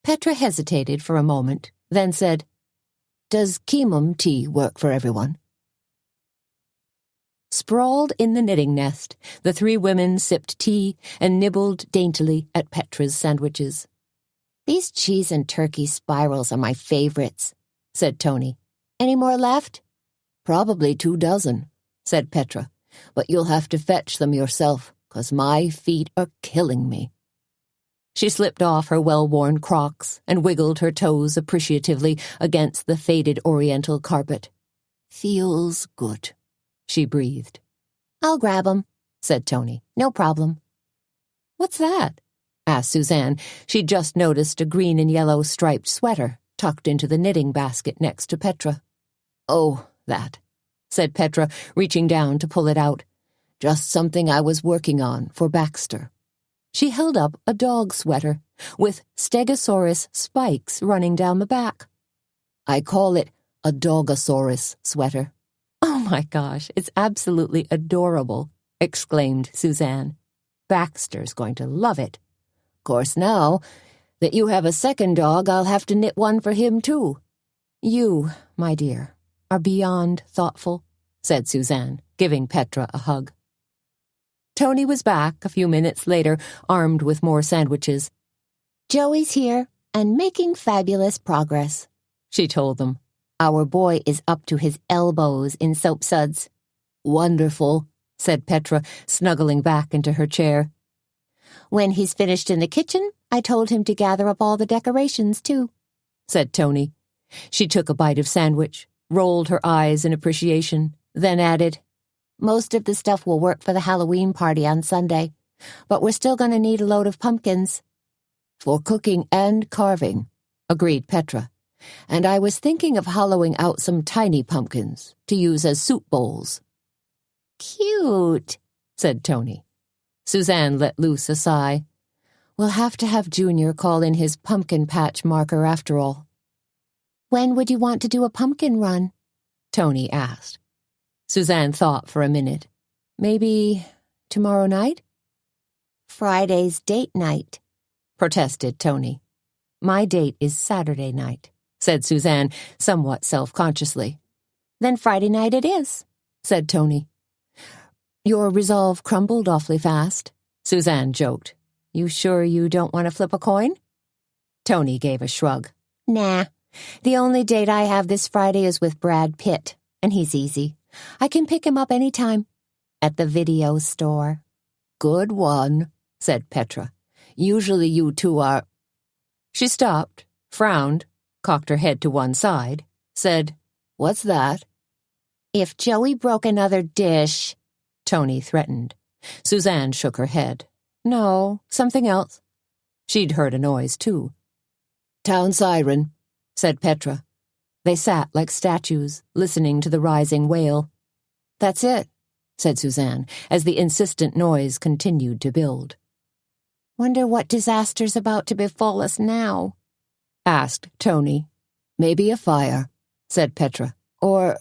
Petra hesitated for a moment, then said, "Does Keemum tea work for everyone?" Sprawled in the knitting nest, the three women sipped tea and nibbled daintily at Petra's sandwiches. "These cheese and turkey spirals are my favorites," said Tony. "Any more left?" "Probably 24," said Petra, "but you'll have to fetch them yourself, 'cause my feet are killing me." She slipped off her well-worn Crocs and wiggled her toes appreciatively against the faded oriental carpet. "Feels good," she breathed. "I'll grab 'em," said Tony. "No problem." "What's that?" asked Suzanne. She'd just noticed a green and yellow striped sweater tucked into the knitting basket next to Petra. "Oh, that," said Petra, reaching down to pull it out. "Just something I was working on for Baxter." She held up a dog sweater with Stegosaurus spikes running down the back. "I call it a Dogosaurus sweater." "Oh my gosh, it's absolutely adorable," exclaimed Suzanne. "Baxter's going to love it." "Course now that you have a second dog, I'll have to knit one for him too." "You, my dear, are beyond thoughtful," said Suzanne, giving Petra a hug. Tony was back a few minutes later, armed with more sandwiches. "Joey's here and making fabulous progress," she told them. "Our boy is up to his elbows in soap suds." "Wonderful," said Petra, snuggling back into her chair. "When he's finished in the kitchen, I told him to gather up all the decorations, too," said Tony. She took a bite of sandwich, rolled her eyes in appreciation, then added, "Most of the stuff will work for the Halloween party on Sunday, but we're still going to need a load of pumpkins." "For cooking and carving," agreed Petra. "And I was thinking of hollowing out some tiny pumpkins to use as soup bowls." "Cute," said Tony. Suzanne let loose a sigh. "We'll have to have Junior call in his pumpkin patch marker after all." "When would you want to do a pumpkin run?" Tony asked. Suzanne thought for a minute. "Maybe tomorrow night?" "Friday's date night," protested Tony. "My date is Saturday night," said Suzanne, somewhat self-consciously. "Then Friday night it is," said Tony. "Your resolve crumbled awfully fast," Suzanne joked. "You sure you don't want to flip a coin?" Tony gave a shrug. "Nah. The only date I have this Friday is with Brad Pitt, and he's easy. I can pick him up any time. At the video store." "Good one," said Petra. "Usually you two are—" She stopped, frowned, cocked her head to one side, said, "What's that?" "If Joey broke another dish," Tony threatened. Suzanne shook her head. "No, something else." She'd heard a noise, too. "Town siren," said Petra. They sat like statues, listening to the rising wail. "That's it," said Suzanne, as the insistent noise continued to build. "Wonder what disaster's about to befall us now?" asked Tony. "Maybe a fire," said Petra. "Or—"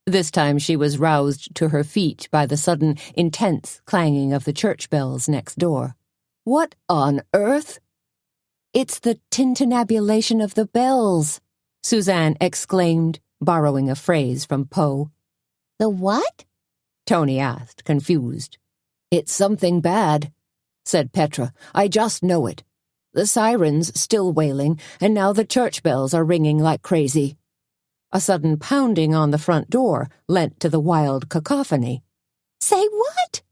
This time she was roused to her feet by the sudden, intense clanging of the church bells next door. "What on earth?" "It's the tintinnabulation of the bells," Suzanne exclaimed, borrowing a phrase from Poe. "The what?" Tony asked, confused. "It's something bad," said Petra. "I just know it. The siren's still wailing, and now the church bells are ringing like crazy." A sudden pounding on the front door lent to the wild cacophony. "Say what?"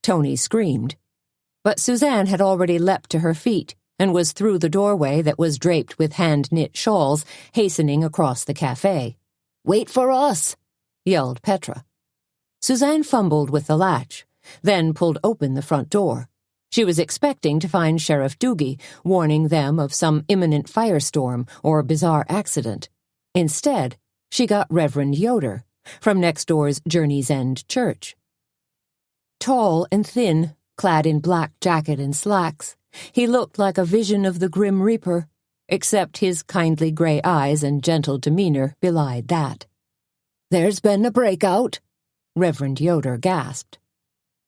Tony screamed. But Suzanne had already leapt to her feet and was through the doorway that was draped with hand-knit shawls, hastening across the cafe. "Wait for us!" yelled Petra. Suzanne fumbled with the latch, then pulled open the front door. She was expecting to find Sheriff Doogie, warning them of some imminent firestorm or bizarre accident. Instead, she got Reverend Yoder, from next door's Journey's End Church. Tall and thin, clad in black jacket and slacks, he looked like a vision of the Grim Reaper, except his kindly gray eyes and gentle demeanor belied that. "There's been a breakout," Reverend Yoder gasped.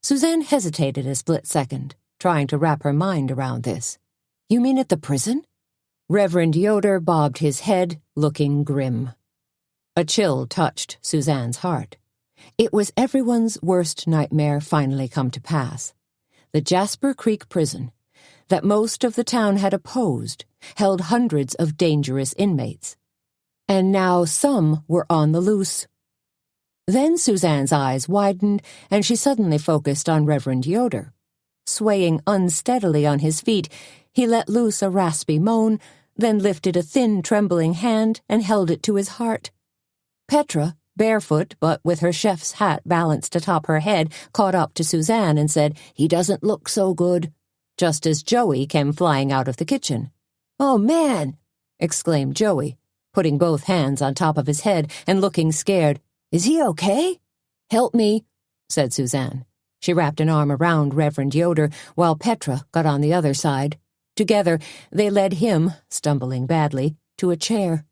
Suzanne hesitated a split second, trying to wrap her mind around this. "You mean at the prison?" Reverend Yoder bobbed his head, looking grim. A chill touched Suzanne's heart. It was everyone's worst nightmare finally come to pass. The Jasper Creek prison, that most of the town had opposed, held hundreds of dangerous inmates. And now some were on the loose. Then Suzanne's eyes widened, and she suddenly focused on Reverend Yoder. Swaying unsteadily on his feet, he let loose a raspy moan, then lifted a thin, trembling hand and held it to his heart. Petra, barefoot but with her chef's hat balanced atop her head, caught up to Suzanne and said, "He doesn't look so good," just as Joey came flying out of the kitchen. "Oh, man!" exclaimed Joey, putting both hands on top of his head and looking scared. "Is he okay?" "Help me," said Suzanne. She wrapped an arm around Reverend Yoder while Petra got on the other side. Together, they led him, stumbling badly, to a chair.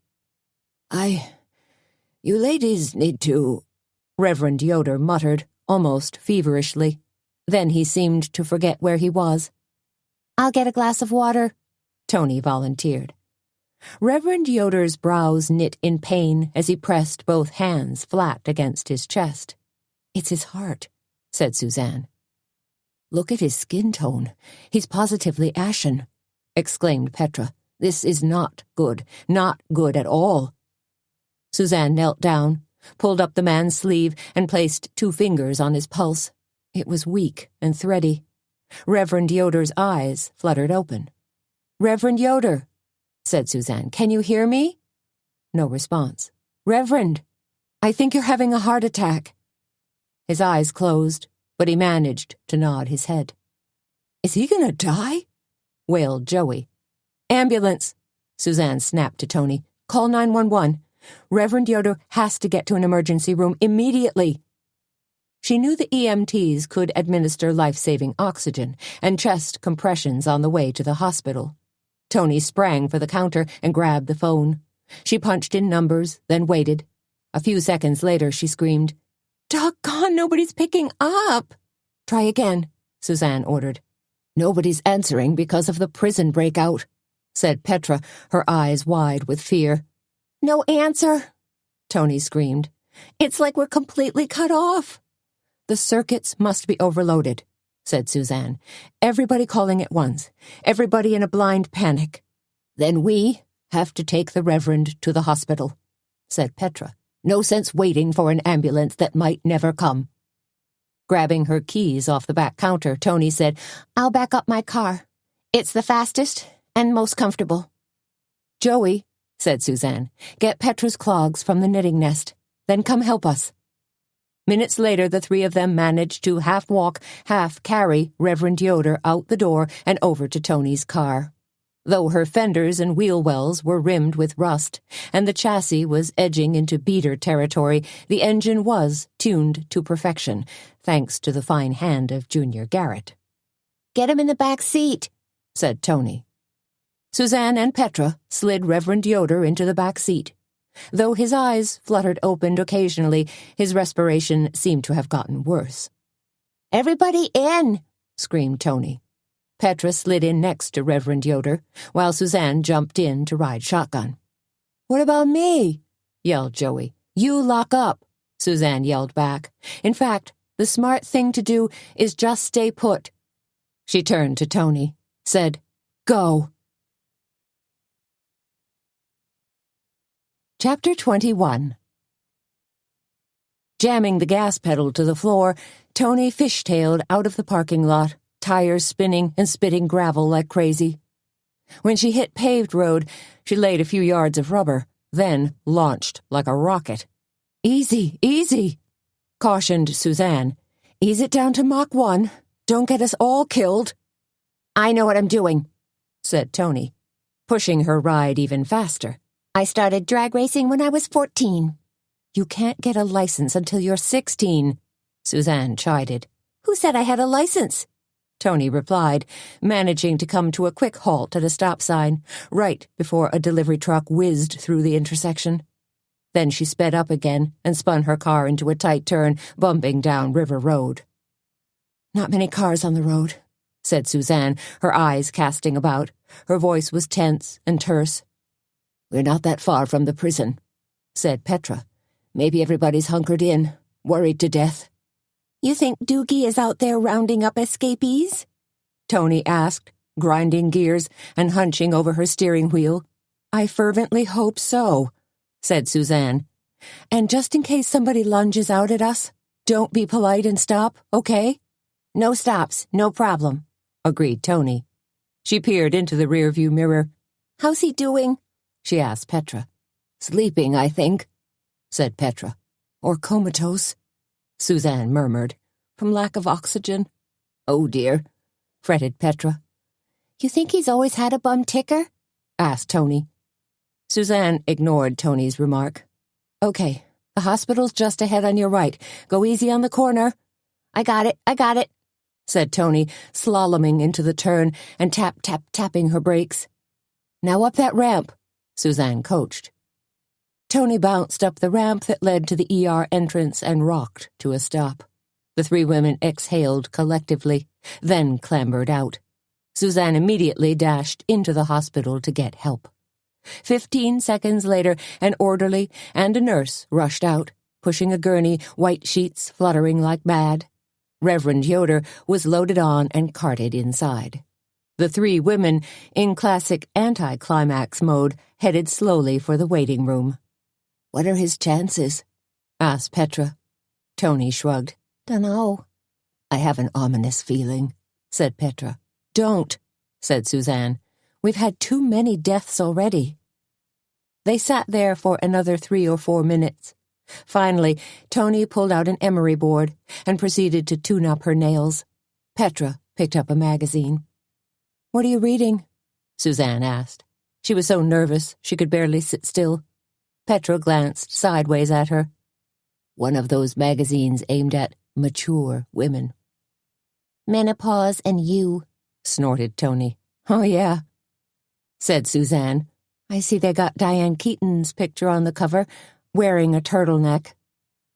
You ladies need to," Reverend Yoder muttered, almost feverishly. Then he seemed to forget where he was. "I'll get a glass of water," Tony volunteered. Reverend Yoder's brows knit in pain as he pressed both hands flat against his chest. "It's his heart," said Suzanne. "Look at his skin tone. He's positively ashen," exclaimed Petra. "This is not good at all." Suzanne knelt down, pulled up the man's sleeve, and placed 2 fingers on his pulse. It was weak and thready. Reverend Yoder's eyes fluttered open. "Reverend Yoder," said Suzanne, "can you hear me?" No response. "Reverend, I think you're having a heart attack." His eyes closed, but he managed to nod his head. "Is he gonna die?" wailed Joey. "Ambulance," Suzanne snapped to Tony. "Call 911. Reverend Yoder has to get to an emergency room immediately." She knew the EMTs could administer life-saving oxygen and chest compressions on the way to the hospital. Tony sprang for the counter and grabbed the phone. She punched in numbers, then waited. A few seconds later, she screamed, "Doggone, nobody's picking up!" "Try again," Suzanne ordered. "Nobody's answering because of the prison breakout," said Petra, her eyes wide with fear. "No answer," Tony screamed. "It's like we're completely cut off." "The circuits must be overloaded," said Suzanne. "Everybody calling at once. Everybody in a blind panic." "Then we have to take the Reverend to the hospital," said Petra. "No sense waiting for an ambulance that might never come." Grabbing her keys off the back counter, Tony said, "I'll back up my car. It's the fastest and most comfortable." "Joey," said Suzanne, "get Petra's clogs from the knitting nest. Then come help us." Minutes later, the 3 of them managed to half-walk, half-carry Reverend Yoder out the door and over to Tony's car. Though her fenders and wheel wells were rimmed with rust, and the chassis was edging into beater territory, the engine was tuned to perfection, thanks to the fine hand of Junior Garrett. "Get him in the back seat," said Tony. Suzanne and Petra slid Reverend Yoder into the back seat. Though his eyes fluttered open occasionally, his respiration seemed to have gotten worse. "Everybody in!" screamed Tony. Petra slid in next to Reverend Yoder, while Suzanne jumped in to ride shotgun. "What about me?" yelled Joey. "You lock up," Suzanne yelled back. "In fact, the smart thing to do is just stay put." She turned to Tony, said, "Go." Chapter 21. Jamming the gas pedal to the floor, Tony fishtailed out of the parking lot, tires spinning and spitting gravel like crazy. When she hit paved road, she laid a few yards of rubber, then launched like a rocket. "Easy, easy," cautioned Suzanne. "Ease it down to Mach 1. Don't get us all killed." "I know what I'm doing," said Tony, pushing her ride even faster. "I started drag racing when I was 14. "You can't get a license until you're 16, Suzanne chided. "Who said I had a license?" Tony replied, managing to come to a quick halt at a stop sign, right before a delivery truck whizzed through the intersection. Then she sped up again and spun her car into a tight turn, bumping down River Road. "Not many cars on the road," said Suzanne, her eyes casting about. Her voice was tense and terse. "We're not that far from the prison," said Petra. "Maybe everybody's hunkered in, worried to death." "You think Doogie is out there rounding up escapees?" Tony asked, grinding gears and hunching over her steering wheel. "I fervently hope so," said Suzanne. And just in case somebody lunges out at us, don't be polite and stop, okay? No stops, no problem, agreed Tony. She peered into the rearview mirror. How's he doing? She asked Petra. Sleeping, I think, said Petra. Or comatose, Suzanne murmured, from lack of oxygen. Oh dear, fretted Petra. You think he's always had a bum ticker? Asked Tony. Suzanne ignored Tony's remark. Okay, the hospital's just ahead on your right. Go easy on the corner. I got it, said Tony, slaloming into the turn and tapping her brakes. Now up that ramp, Suzanne coached. Tony bounced up the ramp that led to the ER entrance and rocked to a stop. The three women exhaled collectively, then clambered out. Suzanne immediately dashed into the hospital to get help. 15 seconds later, an orderly and a nurse rushed out, pushing a gurney, white sheets fluttering like mad. Reverend Yoder was loaded on and carted inside. The three women, in classic anti-climax mode, headed slowly for the waiting room. What are his chances? Asked Petra. Tony shrugged. Dunno. I have an ominous feeling, said Petra. Don't, said Suzanne. We've had too many deaths already. They sat there for another 3 or 4 minutes. Finally, Tony pulled out an emery board and proceeded to tune up her nails. Petra picked up a magazine. What are you reading? Suzanne asked. She was so nervous she could barely sit still. Petra glanced sideways at her. One of those magazines aimed at mature women. Menopause and you, snorted Tony. Oh, yeah, said Suzanne. I see they got Diane Keaton's picture on the cover, wearing a turtleneck.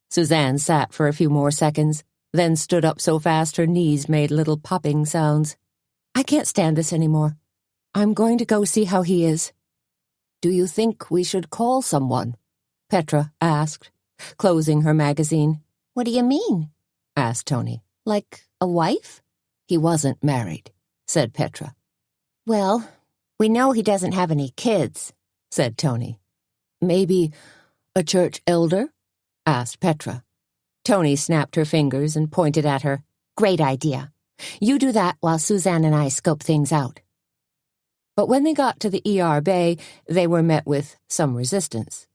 Suzanne sat for a few more seconds, then stood up so fast her knees made little popping sounds. I can't stand this anymore. I'm going to go see how he is. Do you think we should call someone? Petra asked, closing her magazine. What do you mean? Asked Tony. Like a wife? He wasn't married, said Petra. Well, we know he doesn't have any kids, said Tony. Maybe a church elder? Asked Petra. Tony snapped her fingers and pointed at her. Great idea. You do that while Suzanne and I scope things out. But when they got to the ER bay, they were met with some resistance.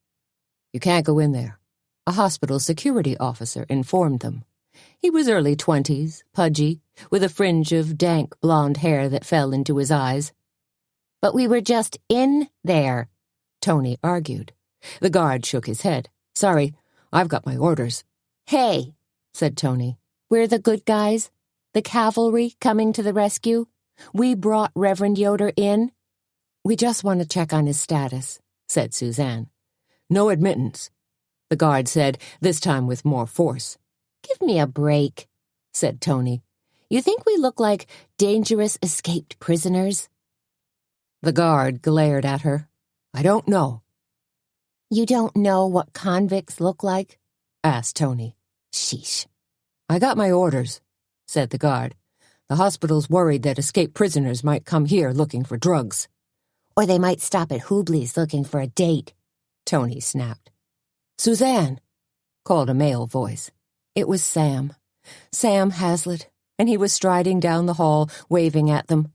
You can't go in there, a hospital security officer informed them. He was early 20s, pudgy, with a fringe of dank blonde hair that fell into his eyes. But we were just in there, Tony argued. The guard shook his head. Sorry, I've got my orders. Hey, said Tony. We're the good guys, the cavalry coming to the rescue. We brought Reverend Yoder in. We just want to check on his status, said Suzanne. No admittance, the guard said, this time with more force. Give me a break, said Tony. You think we look like dangerous escaped prisoners? The guard glared at her. I don't know. You don't know what convicts look like? Asked Tony. Sheesh. I got my orders, said the guard. The hospital's worried that escaped prisoners might come here looking for drugs. Or they might stop at Hubley's looking for a date, Tony snapped. Suzanne, called a male voice. It was Sam Hazlitt, and he was striding down the hall, waving at them.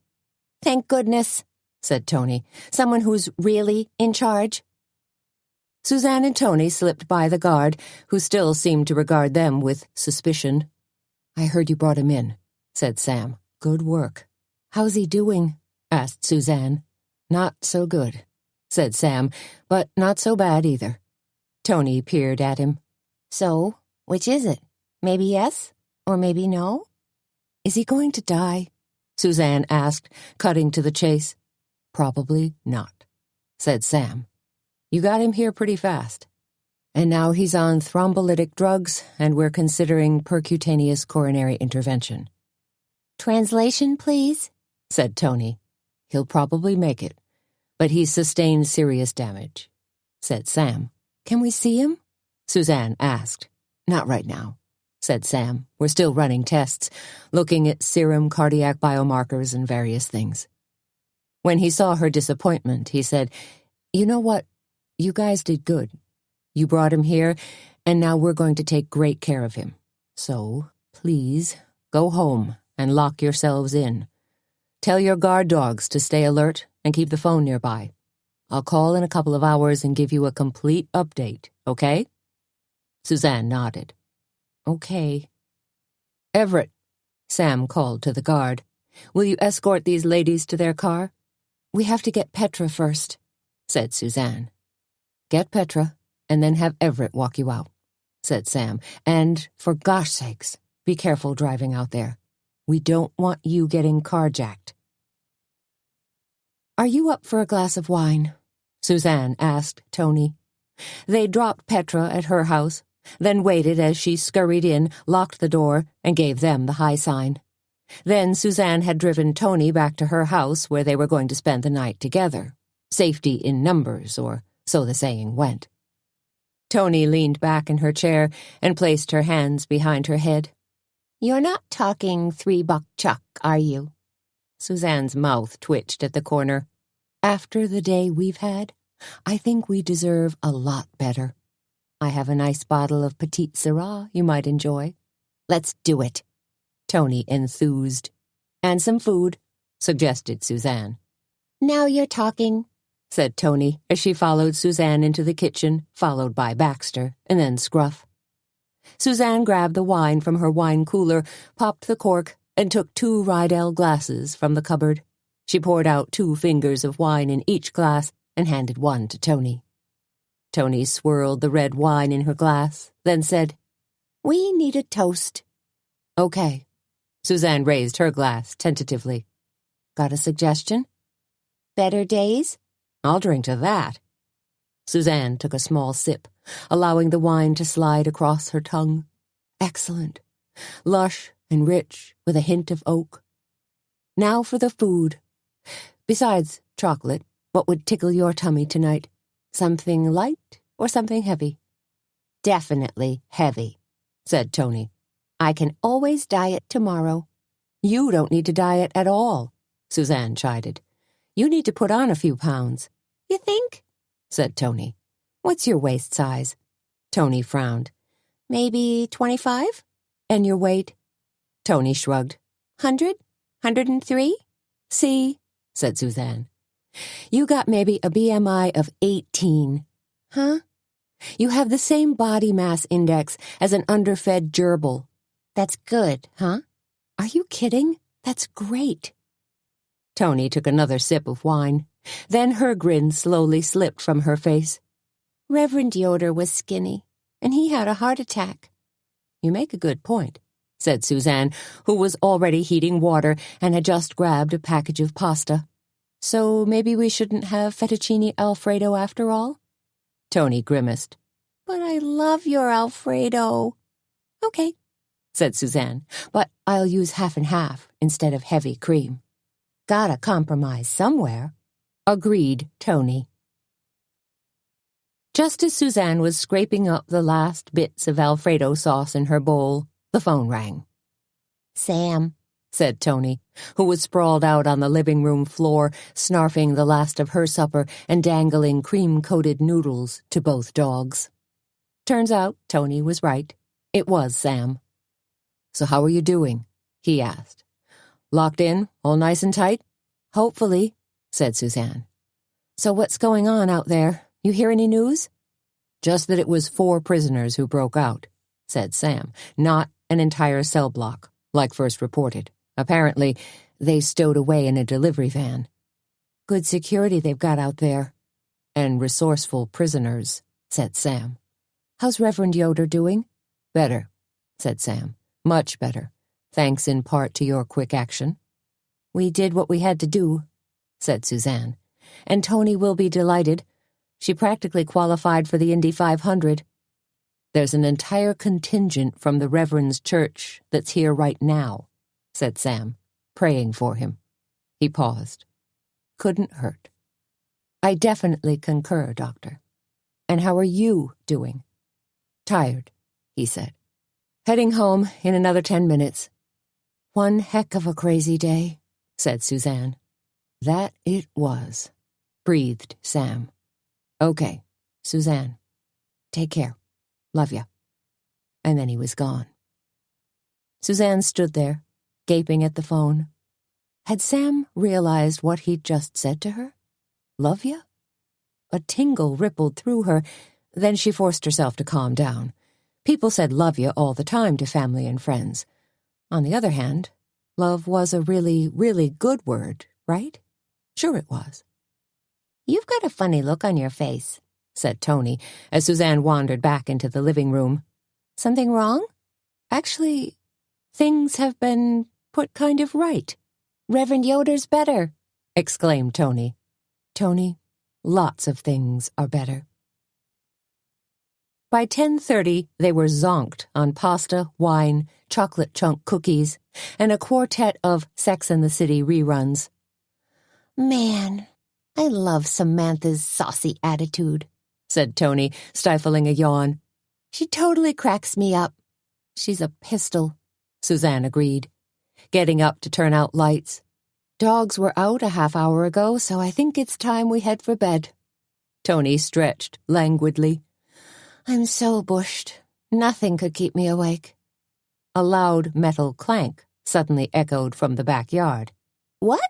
Thank goodness, said Tony. Someone who's really in charge. Suzanne and Tony slipped by the guard, who still seemed to regard them with suspicion. I heard you brought him in, said Sam. Good work. How's he doing? Asked Suzanne. Not so good, said Sam, but not so bad either. Tony peered at him. So, which is it? Maybe yes, or maybe no? Is he going to die? Suzanne asked, cutting to the chase. Probably not, said Sam. You got him here pretty fast. And now he's on thrombolytic drugs, and we're considering percutaneous coronary intervention. Translation, please, said Tony. He'll probably make it, but he's sustained serious damage, said Sam. Can we see him? Suzanne asked. Not right now, said Sam. We're still running tests, looking at serum cardiac biomarkers and various things. When he saw her disappointment, he said, You know what? You guys did good. You brought him here, and now we're going to take great care of him. So, please, go home and lock yourselves in. Tell your guard dogs to stay alert and keep the phone nearby. I'll call in a couple of hours and give you a complete update, okay?" Suzanne nodded. "Okay." "Everett," Sam called to the guard, "will you escort these ladies to their car?" "We have to get Petra first," said Suzanne. "Get Petra, and then have Everett walk you out," said Sam. "And, for gosh sakes, be careful driving out there. We don't want you getting carjacked." "Are you up for a glass of wine?" Suzanne asked Tony. They dropped Petra at her house, then waited as she scurried in, locked the door, and gave them the high sign. Then Suzanne had driven Tony back to her house where they were going to spend the night together. Safety in numbers, or so the saying went. Tony leaned back in her chair and placed her hands behind her head. "You're not talking $3 Chuck, are you?" Suzanne's mouth twitched at the corner. "After the day we've had, I think we deserve a lot better. I have a nice bottle of Petite Sirah you might enjoy." "Let's do it," Tony enthused. "And some food," suggested Suzanne. "Now you're talking," said Tony as she followed Suzanne into the kitchen, followed by Baxter, and then Scruff. Suzanne grabbed the wine from her wine cooler, popped the cork, and took 2 Rydell glasses from the cupboard. She poured out 2 fingers of wine in each glass and handed one to Tony. Tony swirled the red wine in her glass, then said, "We need a toast." "Okay." Suzanne raised her glass tentatively. "Got a suggestion?" "Better days?" "I'll drink to that." Suzanne took a small sip, allowing the wine to slide across her tongue. Excellent. Lush and rich, with a hint of oak. Now for the food. Besides chocolate, what would tickle your tummy tonight? Something light or something heavy? "Definitely heavy," said Tony. "I can always diet tomorrow." "You don't need to diet at all," Suzanne chided. "You need to put on a few pounds." "You think?" said Tony. "What's your waist size?" Tony frowned. "Maybe 25? "And your weight?" Tony shrugged. 100? 103? "See," said Suzanne. "You got maybe a BMI of 18. Huh? You have the same body mass index as an underfed gerbil." "That's good, huh?" "Are you kidding? That's great." Tony took another sip of wine. Then her grin slowly slipped from her face. "Reverend Yoder was skinny, and he had a heart attack." "You make a good point," said Suzanne, who was already heating water and had just grabbed a package of pasta. "So maybe we shouldn't have fettuccine Alfredo after all?" Tony grimaced. "But I love your Alfredo." "Okay," said Suzanne, "but I'll use half and half instead of heavy cream." "Gotta compromise somewhere," agreed Tony. Just as Suzanne was scraping up the last bits of Alfredo sauce in her bowl, the phone rang. "Sam," said Tony, who was sprawled out on the living room floor, snarfing the last of her supper and dangling cream-coated noodles to both dogs. Turns out Tony was right. It was Sam. "So how are you doing?" he asked. "Locked in, all nice and tight?" "Hopefully," said Suzanne. "So what's going on out there? You hear any news?" "Just that it was 4 prisoners who broke out," said Sam, "not an entire cell block, like first reported. Apparently, they stowed away in a delivery van." "Good security they've got out there." "And resourceful prisoners," said Sam. "How's Reverend Yoder doing?" "Better," said Sam. "Much better, thanks in part to your quick action." "We did what we had to do," said Suzanne. "And Tony will be delighted. She practically qualified for the Indy 500. There's an entire contingent from the Reverend's church that's here right now," said Sam, praying for him. He paused. "Couldn't hurt." "I definitely concur, Doctor. And how are you doing?" "Tired," he said. "Heading home in another 10 minutes. "One heck of a crazy day," said Suzanne. "That it was," breathed Sam. "Okay, Suzanne, Take care. Love ya." And then he was gone. Suzanne stood there, gaping at the phone. Had Sam realized what he'd just said to her? Love ya? A tingle rippled through her, then she forced herself to calm down. People said love ya all the time to family and friends. On the other hand, love was a really, really good word, right? Sure it was. "You've got a funny look on your face," said Tony, as Suzanne wandered back into the living room. "Something wrong?" "Actually, things have been put kind of right." "Reverend Yoder's better," exclaimed Tony. "Tony, lots of things are better." By 10:30, they were zonked on pasta, wine, chocolate chunk cookies, and a quartet of Sex and the City reruns. "Man, I love Samantha's saucy attitude," said Tony, stifling a yawn. "She totally cracks me up." "She's a pistol," Suzanne agreed, getting up to turn out lights. "Dogs were out a half hour ago, so I think it's time we head for bed." Tony stretched languidly. "I'm so bushed. Nothing could keep me awake." A loud metal clank suddenly echoed from the backyard. "What?"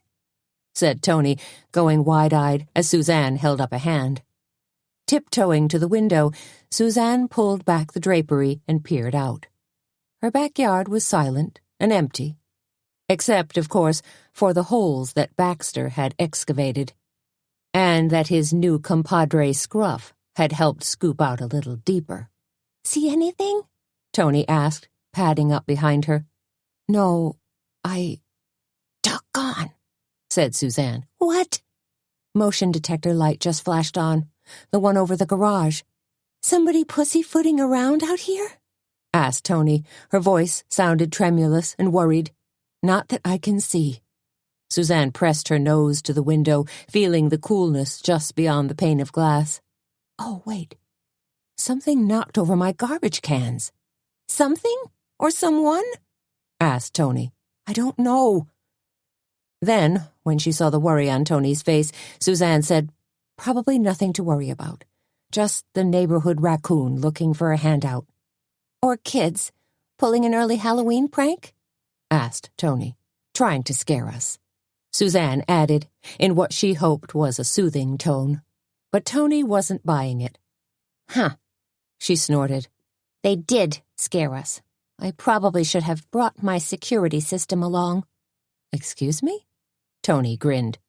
said Tony, going wide-eyed as Suzanne held up a hand. Tiptoeing to the window, Suzanne pulled back the drapery and peered out. Her backyard was silent and empty, except, of course, for the holes that Baxter had excavated, and that his new compadre Scruff had helped scoop out a little deeper. "See anything?" Tony asked, padding up behind her. "No, I—" "Doggone," said Suzanne. "What?" Motion detector light just flashed on, the one over the garage. "Somebody pussyfooting around out here?" asked Tony. Her voice sounded tremulous and worried. "Not that I can see." Suzanne pressed her nose to the window, feeling the coolness just beyond the pane of glass. "Oh, wait. Something knocked over my garbage cans." "Something? Or someone?" asked Tony. "I don't know." Then, when she saw the worry on Tony's face, Suzanne said, "Probably nothing to worry about. Just the neighborhood raccoon looking for a handout." "Or kids pulling an early Halloween prank?" asked Tony, trying to scare us. Suzanne added, in what she hoped was a soothing tone. But Tony wasn't buying it. "Huh," she snorted. "They did scare us. I probably should have brought my security system along." "Excuse me?" Tony grinned.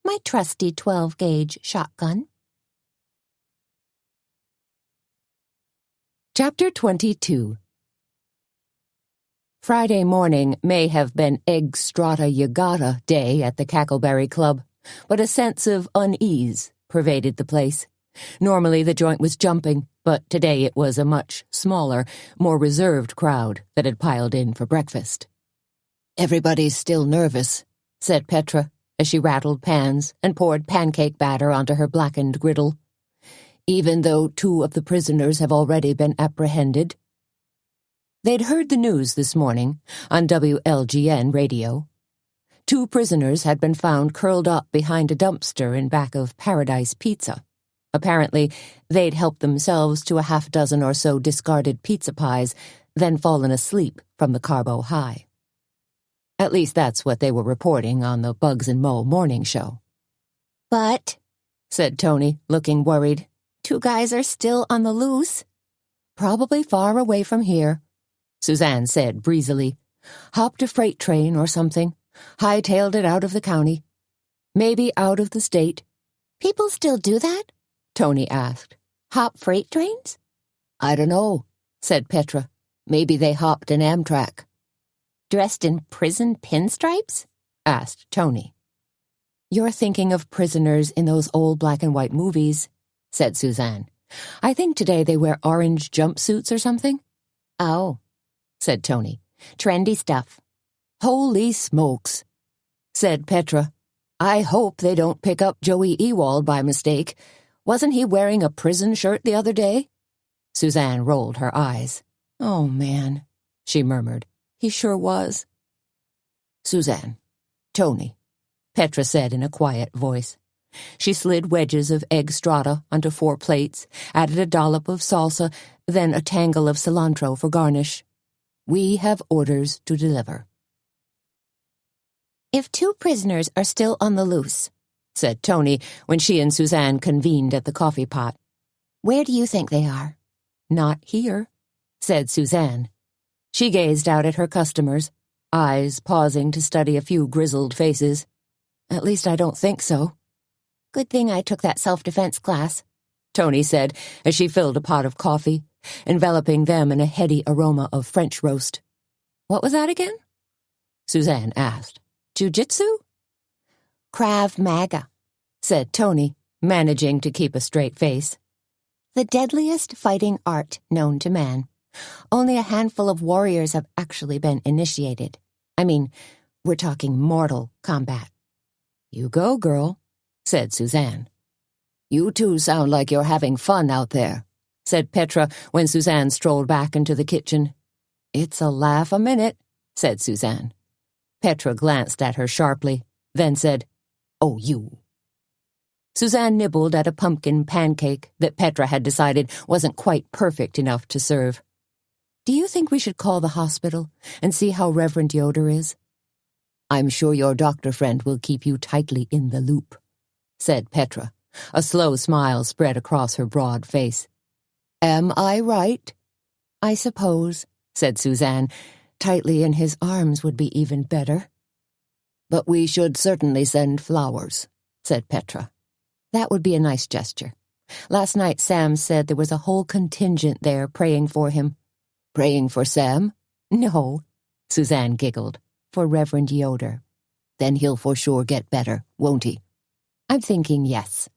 "My trusty 12-gauge shotgun." Chapter 22. Friday morning may have been egg strata yagata day at the Cackleberry Club, but a sense of unease pervaded the place. Normally the joint was jumping, but today it was a much smaller, more reserved crowd that had piled in for breakfast. "Everybody's still nervous," said Petra, as she rattled pans and poured pancake batter onto her blackened griddle. "Even though 2 of the prisoners have already been apprehended." They'd heard the news this morning on WLGN radio. 2 prisoners had been found curled up behind a dumpster in back of Paradise Pizza. Apparently, they'd helped themselves to a half-dozen or so discarded pizza pies, then fallen asleep from the carbo high. At least that's what they were reporting on the Bugs and Mo morning show. "But," said Tony, looking worried, 2 guys are still on the loose." "Probably far away from here," Suzanne said breezily. "Hopped a freight train or something. Hightailed it out of the county. Maybe out of the state." "People still do that?" Tony asked. "Hop freight trains?" "I don't know," said Petra. "Maybe they hopped an Amtrak." "Dressed in prison pinstripes?" asked Tony. "You're thinking of prisoners in those old black and white movies," said Suzanne. "I think today they wear orange jumpsuits or something." "Oh," said Tony. "Trendy stuff." "Holy smokes," said Petra. "I hope they don't pick up Joey Ewald by mistake. Wasn't he wearing a prison shirt the other day?" Suzanne rolled her eyes. "Oh, man," she murmured. "He sure was." "Suzanne, Tony," Petra said in a quiet voice. She slid wedges of egg strata onto 4 plates, added a dollop of salsa, then a tangle of cilantro for garnish. "We have orders to deliver." "If 2 prisoners are still on the loose," said Tony when she and Suzanne convened at the coffee pot, "where do you think they are?" "Not here," said Suzanne. She gazed out at her customers, eyes pausing to study a few grizzled faces. "At least I don't think so." "Good thing I took that self-defense class," Tony said as she filled a pot of coffee, enveloping them in a heady aroma of French roast. "What was that again?" Suzanne asked. "Jiu-jitsu?" "Krav Maga," said Tony, managing to keep a straight face. "the deadliest fighting art known to man. Only a handful of warriors have actually been initiated. I mean, we're talking mortal combat." "You go, girl," said Suzanne. "You two sound like you're having fun out there," said Petra when Suzanne strolled back into the kitchen. "It's a laugh a minute," said Suzanne. Petra glanced at her sharply, then said, "Oh, you." Suzanne nibbled at a pumpkin pancake that Petra had decided wasn't quite perfect enough to serve. "Do you think we should call the hospital and see how Reverend Yoder is?" "I'm sure your doctor friend will keep you tightly in the loop," said Petra. A slow smile spread across her broad face. "Am I right?" "I suppose," said Suzanne. "Tightly in his arms would be even better." "But we should certainly send flowers," said Petra. "That would be a nice gesture. Last night Sam said there was a whole contingent there praying for him." "Praying for Sam?" "No," Suzanne giggled, "for Reverend Yoder." "Then he'll for sure get better, won't he?" "I'm thinking yes."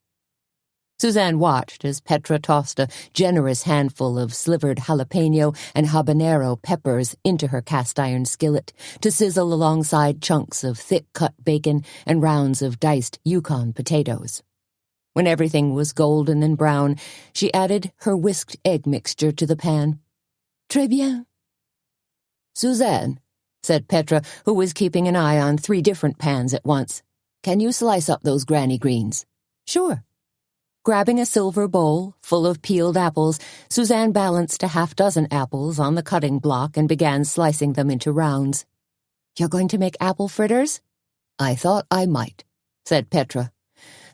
Suzanne watched as Petra tossed a generous handful of slivered jalapeno and habanero peppers into her cast-iron skillet to sizzle alongside chunks of thick-cut bacon and rounds of diced Yukon potatoes. When everything was golden and brown, she added her whisked egg mixture to the pan. "Très bien." "Suzanne," said Petra, who was keeping an eye on 3 different pans at once, "can you slice up those granny greens?" "Sure." Grabbing a silver bowl full of peeled apples, Suzanne balanced a 6 apples on the cutting block and began slicing them into rounds. "You're going to make apple fritters?" "I thought I might," said Petra.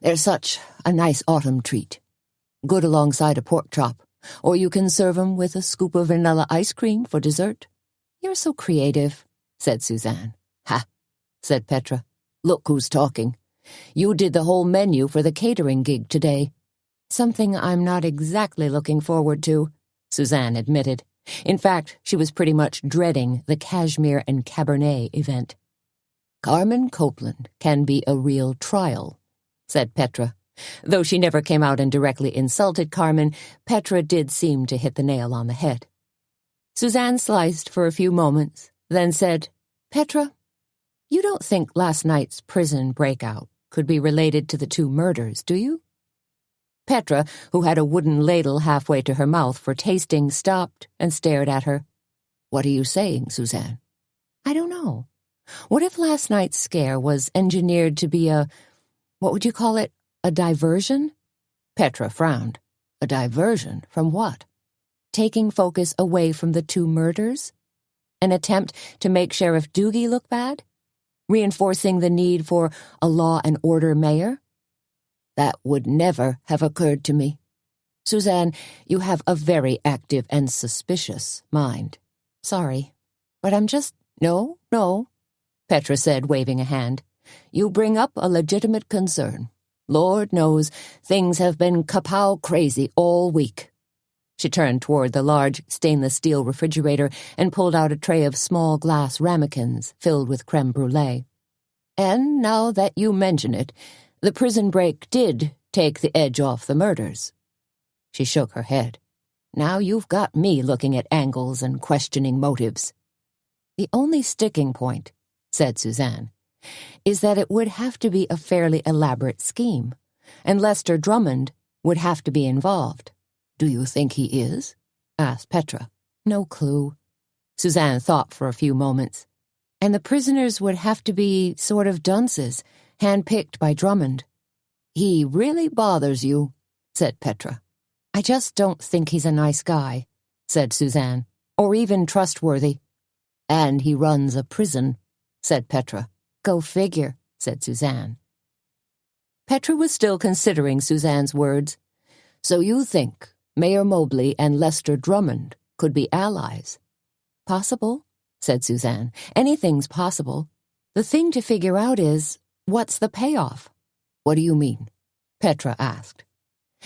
"They're such a nice autumn treat. Good alongside a pork chop, or you can serve 'em with a scoop of vanilla ice cream for dessert." "You're so creative," said Suzanne. "Ha," said Petra. "Look who's talking. You did the whole menu for the catering gig today." "Something I'm not exactly looking forward to," Suzanne admitted. In fact, she was pretty much dreading the Cashmere and Cabernet event. "Carmen Copeland can be a real trial," said Petra. Though she never came out and directly insulted Carmen, Petra did seem to hit the nail on the head. Suzanne sliced for a few moments, then said, "Petra, you don't think last night's prison breakout could be related to the 2 murders, do you?" Petra, who had a wooden ladle halfway to her mouth for tasting, stopped and stared at her. "What are you saying, Suzanne?" "I don't know. What if last night's scare was engineered to be what would you call it, a diversion?" Petra frowned. "A diversion from what?" "Taking focus away from the 2 murders? An attempt to make Sheriff Doogie look bad? Reinforcing the need for a law and order mayor?" "That would never have occurred to me." "Suzanne, you have a very active and suspicious mind. Sorry, but I'm just—" No, Petra said, waving a hand. "You bring up a legitimate concern. Lord knows, things have been kapow crazy all week." She turned toward the large stainless steel refrigerator and pulled out a tray of small glass ramekins filled with creme brulee. "And now that you mention it, the prison break did take the edge off the murders." She shook her head. "Now you've got me looking at angles and questioning motives." "The only sticking point," said Suzanne, "is that it would have to be a fairly elaborate scheme, and Lester Drummond would have to be involved." "Do you think he is?" asked Petra. "No clue." Suzanne thought for a few moments. "And the prisoners would have to be sort of dunces, handpicked by Drummond." "He really bothers you," said Petra. "I just don't think he's a nice guy," said Suzanne, "or even trustworthy." "And he runs a prison," said Petra. "Go figure," said Suzanne. Petra was still considering Suzanne's words. "So you think Mayor Mobley and Lester Drummond could be allies?" "Possible," said Suzanne. "Anything's possible. The thing to figure out is, what's the payoff?" "What do you mean?" Petra asked.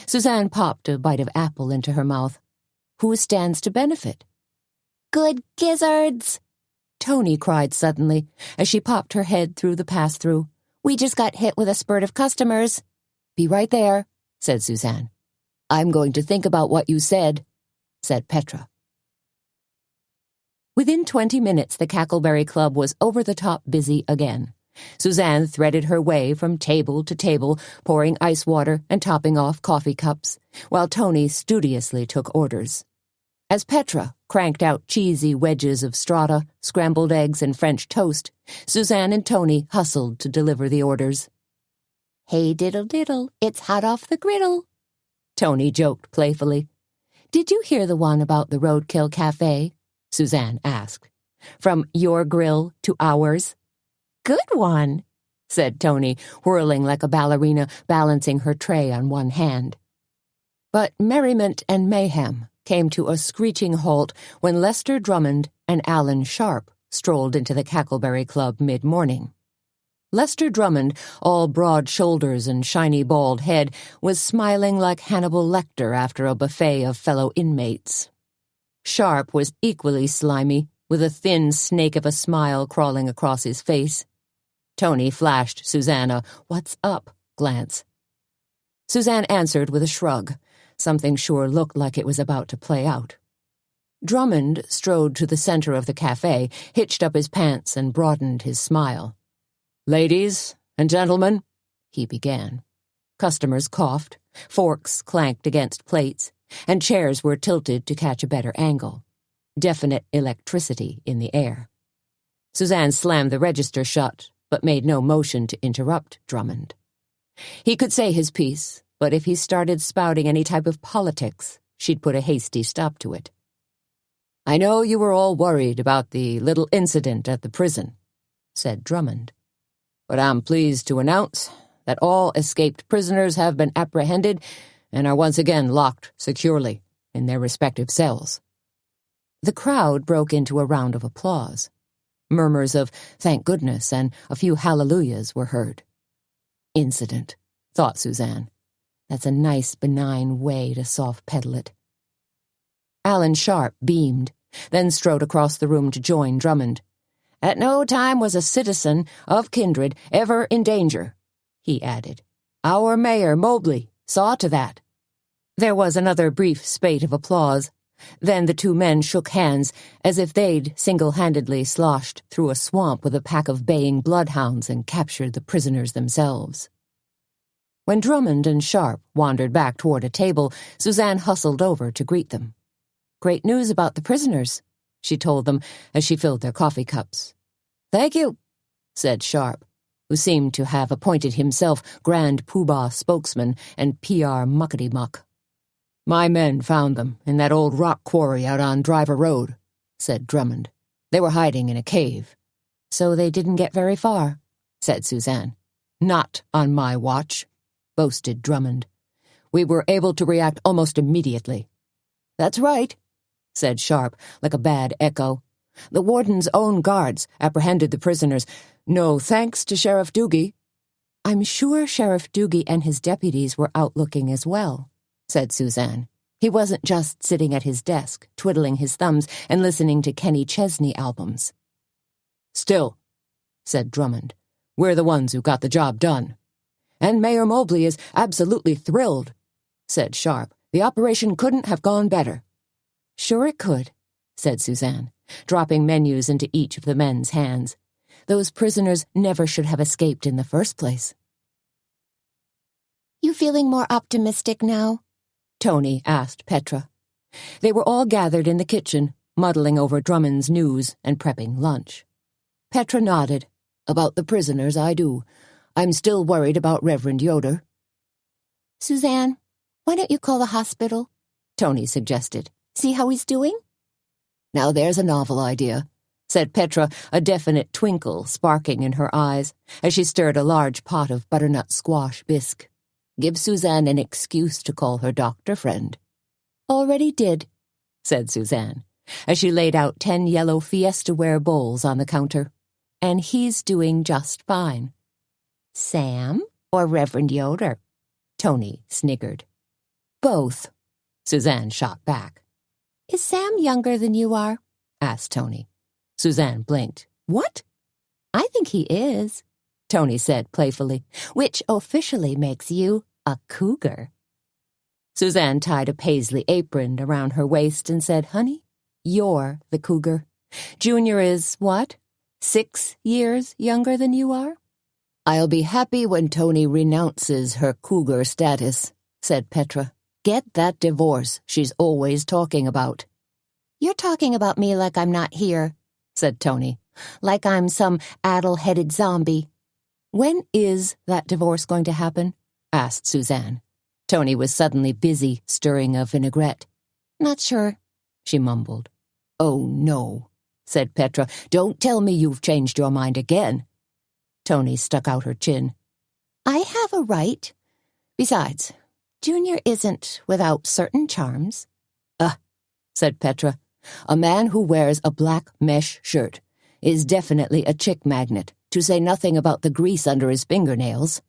Suzanne popped a bite of apple into her mouth. "Who stands to benefit?" Good gizzards! Tony cried suddenly as she popped her head through the pass-through. We just got hit with a spurt of customers. "Be right there," said Suzanne. "I'm going to think about what you said," said Petra. Within 20 minutes, the Cackleberry Club was over-the-top busy again. Suzanne threaded her way from table to table, pouring ice water and topping off coffee cups, while Tony studiously took orders. As Petra cranked out cheesy wedges of strata, scrambled eggs, and French toast, Suzanne and Tony hustled to deliver the orders. "Hey diddle diddle, it's hot off the griddle," Tony joked playfully. "Did you hear the one about the Roadkill Cafe?" Suzanne asked. "From your grill to ours?" "Good one," said Tony, whirling like a ballerina, balancing her tray on one hand. But merriment and mayhem came to a screeching halt when Lester Drummond and Alan Sharp strolled into the Cackleberry Club mid-morning. Lester Drummond, all broad shoulders and shiny bald head, was smiling like Hannibal Lecter after a buffet of fellow inmates. Sharp was equally slimy, with a thin snake of a smile crawling across his face. Tony flashed Suzanne a "what's up" glance. Suzanne answered with a shrug. Something sure looked like it was about to play out. Drummond strode to the center of the cafe, hitched up his pants, and broadened his smile. "Ladies and gentlemen," he began. Customers coughed, forks clanked against plates, and chairs were tilted to catch a better angle. Definite electricity in the air. Suzanne slammed the register shut, but made no motion to interrupt Drummond. He could say his piece, but if he started spouting any type of politics, she'd put a hasty stop to it. "I know you were all worried about the little incident at the prison," said Drummond. "But I'm pleased to announce that all escaped prisoners have been apprehended and are once again locked securely in their respective cells." The crowd broke into a round of applause. Murmurs of "thank goodness" and a few hallelujahs were heard. Incident, thought Suzanne. That's a nice, benign way to soft-pedal it. Alan Sharp beamed, then strode across the room to join Drummond. "At no time was a citizen of kindred ever in danger," he added. "Our Mayor Mobley saw to that." There was another brief spate of applause. Then the two men shook hands, as if they'd single-handedly sloshed through a swamp with a pack of baying bloodhounds and captured the prisoners themselves. When Drummond and Sharp wandered back toward a table, Suzanne hustled over to greet them. "Great news about the prisoners," she told them as she filled their coffee cups. "Thank you," said Sharp, who seemed to have appointed himself Grand Poobah spokesman and PR muckety-muck. "My men found them in that old rock quarry out on Driver Road," said Drummond. "They were hiding in a cave." "So they didn't get very far," said Suzanne. "Not on my watch," boasted Drummond. "We were able to react almost immediately." "That's right," said Sharp, like a bad echo. "The warden's own guards apprehended the prisoners. No thanks to Sheriff Doogie." "I'm sure Sheriff Doogie and his deputies were out looking as well," said Suzanne. "He wasn't just sitting at his desk, twiddling his thumbs and listening to Kenny Chesney albums." "Still," said Drummond, "we're the ones who got the job done." "And Mayor Mobley is absolutely thrilled," said Sharp. "The operation couldn't have gone better." "Sure it could," said Suzanne, dropping menus into each of the men's hands. "Those prisoners never should have escaped in the first place." "You feeling more optimistic now?" Tony asked Petra. They were all gathered in the kitchen, muddling over Drummond's news and prepping lunch. Petra nodded. "About the prisoners, I do. I'm still worried about Reverend Yoder." Suzanne, why don't you call the hospital? Tony suggested. See how he's doing? Now there's a novel idea, said Petra, a definite twinkle sparking in her eyes as she stirred a large pot of butternut squash bisque. Give Suzanne an excuse to call her doctor friend. Already did, said Suzanne, as she laid out 10 yellow Fiesta-ware bowls on the counter. And he's doing just fine. Sam or Reverend Yoder? Tony sniggered. Both, Suzanne shot back. Is Sam younger than you are? Asked Tony. Suzanne blinked. What? I think he is, Tony said playfully, which officially makes you a cougar. Suzanne tied a paisley apron around her waist and said, Honey, you're the cougar. Junior is, what, 6 years younger than you are? I'll be happy when Tony renounces her cougar status, said Petra. Get that divorce she's always talking about. You're talking about me like I'm not here, said Tony, like I'm some addle-headed zombie. When is that divorce going to happen? Asked Suzanne. Tony was suddenly busy stirring a vinaigrette. Not sure, she mumbled. Oh, no, said Petra. Don't tell me you've changed your mind again. Tony stuck out her chin. I have a right. Besides, Junior isn't without certain charms. Said Petra. A man who wears a black mesh shirt is definitely a chick magnet, to say nothing about the grease under his fingernails.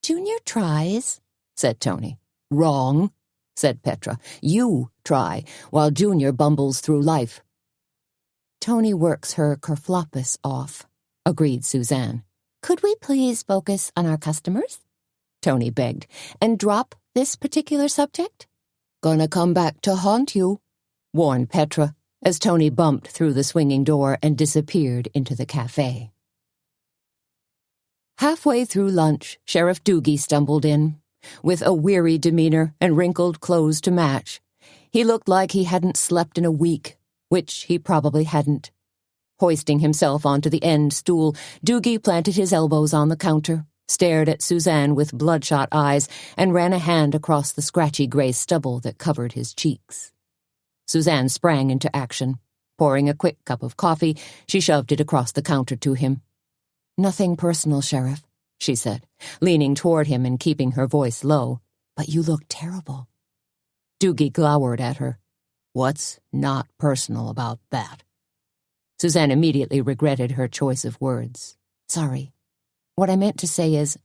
Junior tries, said Tony. Wrong, said Petra. You try, while Junior bumbles through life. Tony works her kerfloppus off, agreed Suzanne. Could we please focus on our customers? Tony begged, and drop this particular subject? Gonna come back to haunt you, warned Petra, as Tony bumped through the swinging door and disappeared into the cafe. Halfway through lunch, Sheriff Doogie stumbled in, with a weary demeanor and wrinkled clothes to match. He looked like he hadn't slept in a week, which he probably hadn't. Hoisting himself onto the end stool, Doogie planted his elbows on the counter, stared at Suzanne with bloodshot eyes, and ran a hand across the scratchy gray stubble that covered his cheeks. Suzanne sprang into action. Pouring a quick cup of coffee, she shoved it across the counter to him. Nothing personal, Sheriff, she said, leaning toward him and keeping her voice low. But you look terrible. Doogie glowered at her. What's not personal about that? Suzanne immediately regretted her choice of words. Sorry. What I meant to say is,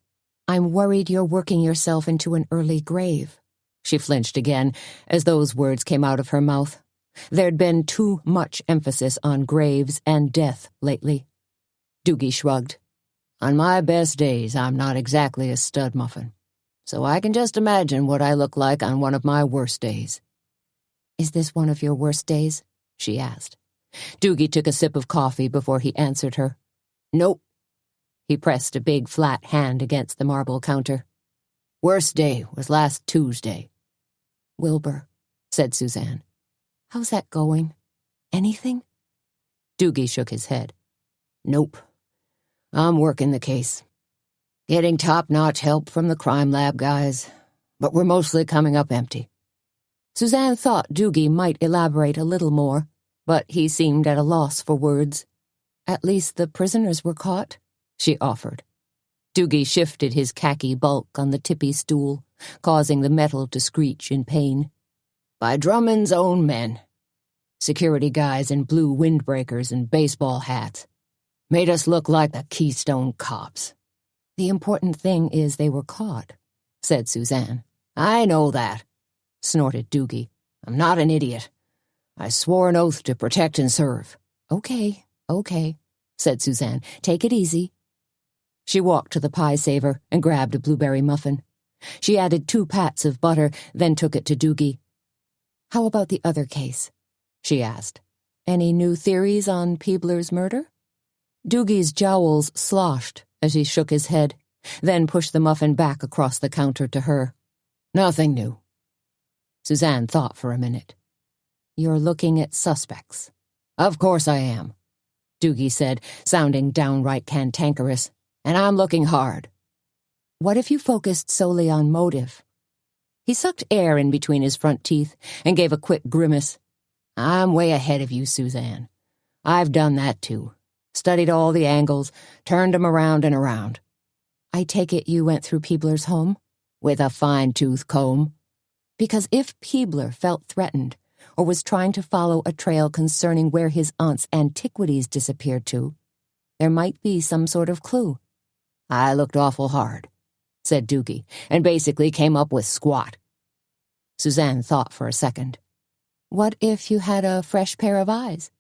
I'm worried you're working yourself into an early grave. She flinched again as those words came out of her mouth. There'd been too much emphasis on graves and death lately. Doogie shrugged. On my best days, I'm not exactly a stud muffin, so I can just imagine what I look like on one of my worst days. Is this one of your worst days? She asked. Doogie took a sip of coffee before he answered her. Nope. He pressed a big flat hand against the marble counter. Worst day was last Tuesday. Wilbur, said Suzanne. How's that going? Anything? Doogie shook his head. Nope. I'm working the case. Getting top-notch help from the crime lab guys, but we're mostly coming up empty. Suzanne thought Doogie might elaborate a little more, but he seemed at a loss for words. At least the prisoners were caught, she offered. Doogie shifted his khaki bulk on the tippy stool, causing the metal to screech in pain. By Drummond's own men. Security guys in blue windbreakers and baseball hats. Made us look like the Keystone Cops. The important thing is they were caught, said Suzanne. I know that, snorted Doogie. I'm not an idiot. I swore an oath to protect and serve. Okay, said Suzanne. Take it easy. She walked to the pie saver and grabbed a blueberry muffin. She added 2 pats of butter, then took it to Doogie. How about the other case? She asked. Any new theories on Peebler's murder? Doogie's jowls sloshed as he shook his head, then pushed the muffin back across the counter to her. Nothing new. Suzanne thought for a minute. You're looking at suspects. Of course I am, Doogie said, sounding downright cantankerous. And I'm looking hard. What if you focused solely on motive? He sucked air in between his front teeth and gave a quick grimace. I'm way ahead of you, Suzanne. I've done that too. Studied all the angles, turned 'em around and around. I take it you went through Peebler's home? With a fine-tooth comb. Because if Peebler felt threatened, or was trying to follow a trail concerning where his aunt's antiquities disappeared to, there might be some sort of clue. I looked awful hard, said Doogie, and basically came up with squat. Suzanne thought for a second. What if you had a fresh pair of eyes?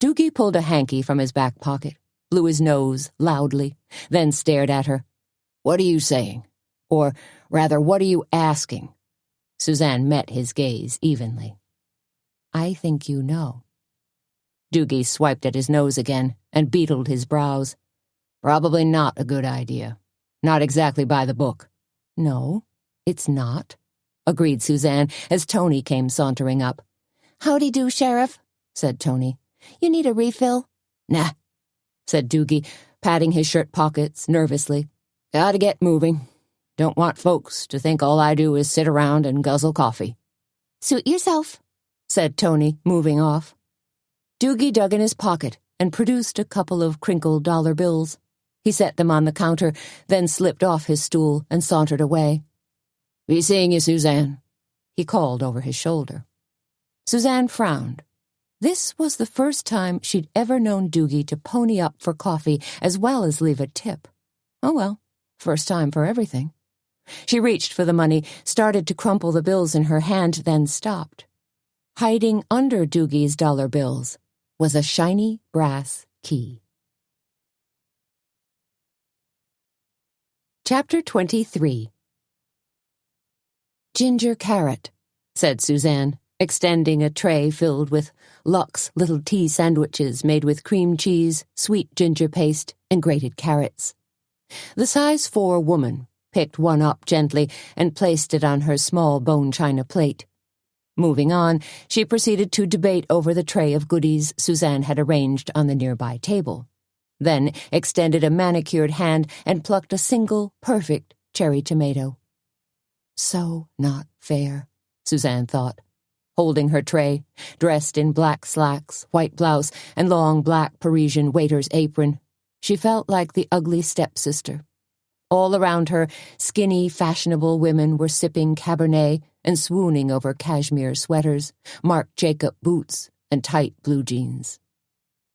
Doogie pulled a hanky from his back pocket, blew his nose loudly, then stared at her. What are you saying? Or, rather, what are you asking? Suzanne met his gaze evenly. I think you know. Doogie swiped at his nose again and beetled his brows. Probably not a good idea. Not exactly by the book. No, it's not, agreed Suzanne as Tony came sauntering up. Howdy do, Sheriff, said Tony. You need a refill? Nah, said Doogie, patting his shirt pockets nervously. Gotta get moving. Don't want folks to think all I do is sit around and guzzle coffee. Suit yourself, said Tony, moving off. Doogie dug in his pocket and produced a couple of crinkled dollar bills. He set them on the counter, then slipped off his stool and sauntered away. Be seeing you, Suzanne, he called over his shoulder. Suzanne frowned. This was the first time she'd ever known Doogie to pony up for coffee as well as leave a tip. Oh well, first time for everything. She reached for the money, started to crumple the bills in her hand, then stopped. Hiding under Doogie's dollar bills was a shiny brass key. Chapter 23. Ginger carrot, said Suzanne, extending a tray filled with Luck's little tea sandwiches made with cream cheese, sweet ginger paste, and grated carrots. The size 4 woman picked one up gently and placed it on her small bone china plate. Moving on, she proceeded to debate over the tray of goodies Suzanne had arranged on the nearby table, then extended a manicured hand and plucked a single, perfect cherry tomato. So not fair, Suzanne thought. Holding her tray, dressed in black slacks, white blouse, and long black Parisian waiter's apron, she felt like the ugly stepsister. All around her, skinny, fashionable women were sipping Cabernet and swooning over cashmere sweaters, Marc Jacob boots, and tight blue jeans.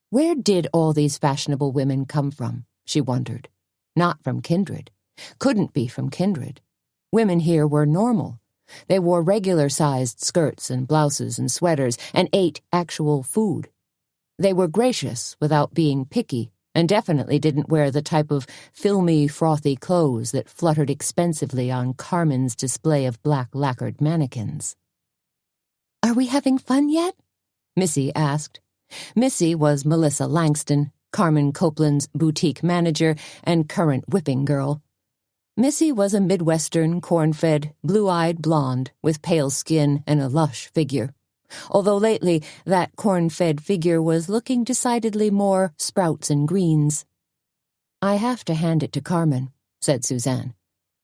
Where did all these fashionable women come from, she wondered. Not from Kindred. Couldn't be from Kindred. Women here were normal. They wore regular-sized skirts and blouses and sweaters and ate actual food. They were gracious without being picky, and definitely didn't wear the type of filmy, frothy clothes that fluttered expensively on Carmen's display of black lacquered mannequins. Are we having fun yet? Missy asked. Missy was Melissa Langston, Carmen Copeland's boutique manager and current whipping girl. Missy was a Midwestern, corn-fed, blue-eyed blonde with pale skin and a lush figure. Although lately that corn-fed figure was looking decidedly more sprouts and greens. I have to hand it to Carmen, said Suzanne.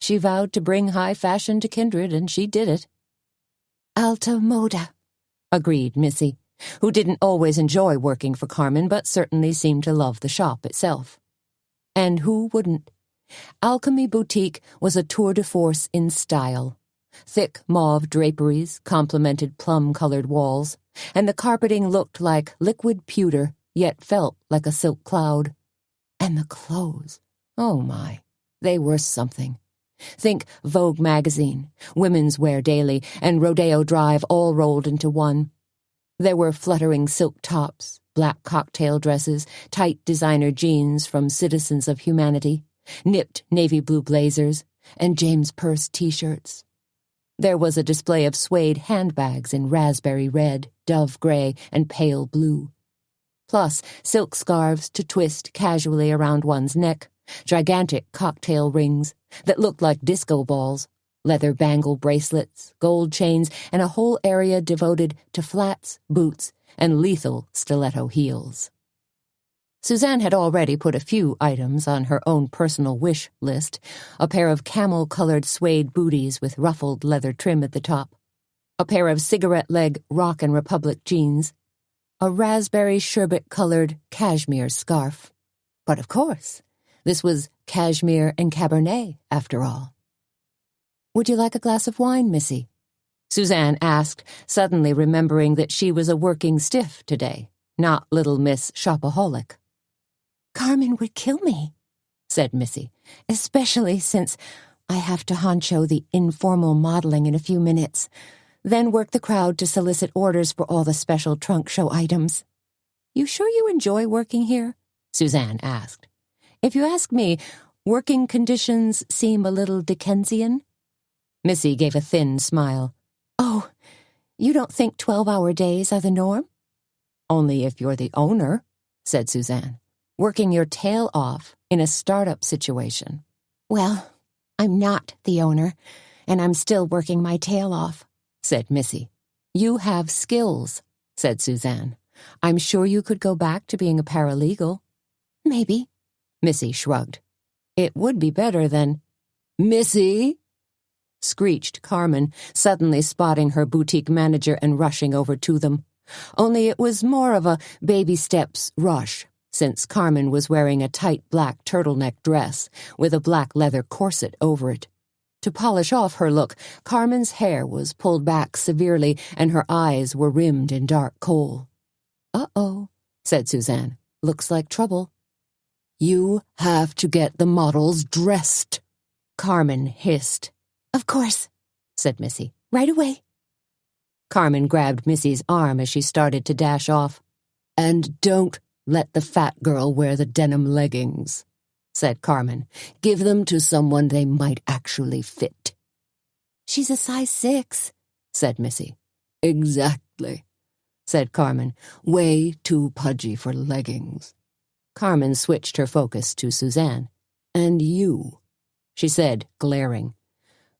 She vowed to bring high fashion to Kindred, and she did it. Alta moda, agreed Missy, who didn't always enjoy working for Carmen but certainly seemed to love the shop itself. And who wouldn't? Alchemy Boutique was a tour de force in style. Thick mauve draperies complemented plum-colored walls, and the carpeting looked like liquid pewter, yet felt like a silk cloud. And the clothes, oh my, they were something. Think Vogue magazine, Women's Wear Daily, and Rodeo Drive all rolled into one. There were fluttering silk tops, black cocktail dresses, tight designer jeans from Citizens of Humanity, nipped navy blue blazers, and James Perse t-shirts. There was a display of suede handbags in raspberry red, dove gray, and pale blue. Plus silk scarves to twist casually around one's neck, gigantic cocktail rings that looked like disco balls, leather bangle bracelets, gold chains, and a whole area devoted to flats, boots, and lethal stiletto heels. Suzanne had already put a few items on her own personal wish list, a pair of camel-colored suede booties with ruffled leather trim at the top, a pair of cigarette-leg Rockin' Republic jeans, a raspberry sherbet-colored cashmere scarf. But of course, this was cashmere and Cabernet, after all. "Would you like a glass of wine, Missy?" Suzanne asked, suddenly remembering that she was a working stiff today, not little Miss Shopaholic. "Carmen would kill me," said Missy, "especially since I have to honcho the informal modeling in a few minutes, then work the crowd to solicit orders for all the special trunk show items." "You sure you enjoy working here?" Suzanne asked. "If you ask me, working conditions seem a little Dickensian." Missy gave a thin smile. "Oh, you don't think 12-hour days are the norm?" "Only if you're the owner," said Suzanne. "Working your tail off in a startup situation." "Well, I'm not the owner, and I'm still working my tail off," said Missy. "You have skills," said Suzanne. "I'm sure you could go back to being a paralegal." "Maybe." Missy shrugged. "It would be better than—" "Missy!" screeched Carmen, suddenly spotting her boutique manager and rushing over to them. Only it was more of a baby steps rush, since Carmen was wearing a tight black turtleneck dress with a black leather corset over it. To polish off her look, Carmen's hair was pulled back severely and her eyes were rimmed in dark kohl. "Uh-oh," said Suzanne. "Looks like trouble." "You have to get the models dressed," Carmen hissed. "Of course," said Missy. "Right away." Carmen grabbed Missy's arm as she started to dash off. "And don't let the fat girl wear the denim leggings," said Carmen. "Give them to someone they might actually fit." "She's a size 6, said Missy. "Exactly," said Carmen. "Way too pudgy for leggings." Carmen switched her focus to Suzanne. "And you," she said, glaring.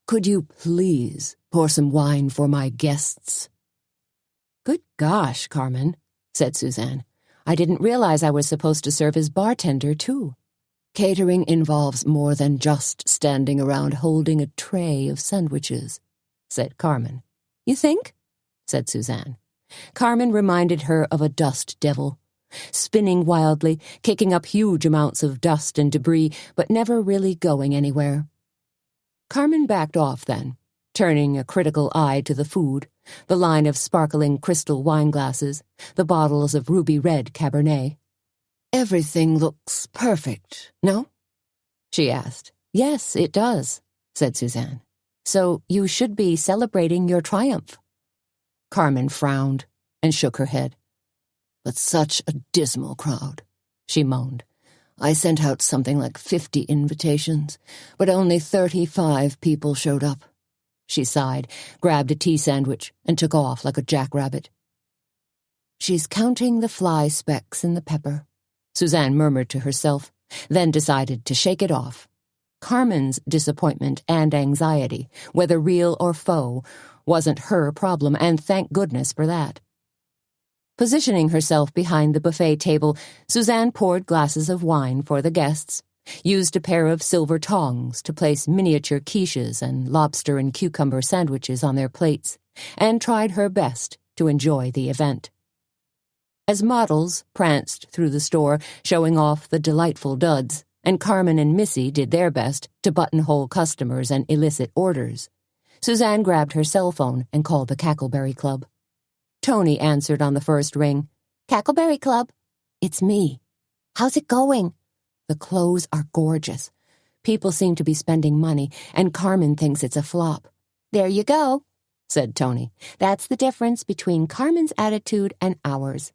"Could you please pour some wine for my guests?" "Good gosh, Carmen," said Suzanne. "I didn't realize I was supposed to serve as bartender, too." "Catering involves more than just standing around holding a tray of sandwiches," said Carmen. "You think?" said Suzanne. Carmen reminded her of a dust devil, spinning wildly, kicking up huge amounts of dust and debris, but never really going anywhere. Carmen backed off then, turning a critical eye to the food, the line of sparkling crystal wine glasses, the bottles of ruby red Cabernet. "Everything looks perfect, no?" she asked. "Yes, it does," said Suzanne. "So you should be celebrating your triumph." Carmen frowned and shook her head. "But such a dismal crowd," she moaned. "I sent out something like 50 invitations, but only 35 people showed up." She sighed, grabbed a tea sandwich, and took off like a jackrabbit. "She's counting the fly specks in the pepper," Suzanne murmured to herself, then decided to shake it off. Carmen's disappointment and anxiety, whether real or faux, wasn't her problem, and thank goodness for that. Positioning herself behind the buffet table, Suzanne poured glasses of wine for the guests, used a pair of silver tongs to place miniature quiches and lobster and cucumber sandwiches on their plates, and tried her best to enjoy the event. As models pranced through the store, showing off the delightful duds, and Carmen and Missy did their best to buttonhole customers and elicit orders, Suzanne grabbed her cell phone and called the Cackleberry Club. Tony answered on the first ring. "Cackleberry Club." "It's me." "How's it going?" "The clothes are gorgeous. People seem to be spending money, and Carmen thinks it's a flop." "There you go," said Tony. "That's the difference between Carmen's attitude and ours.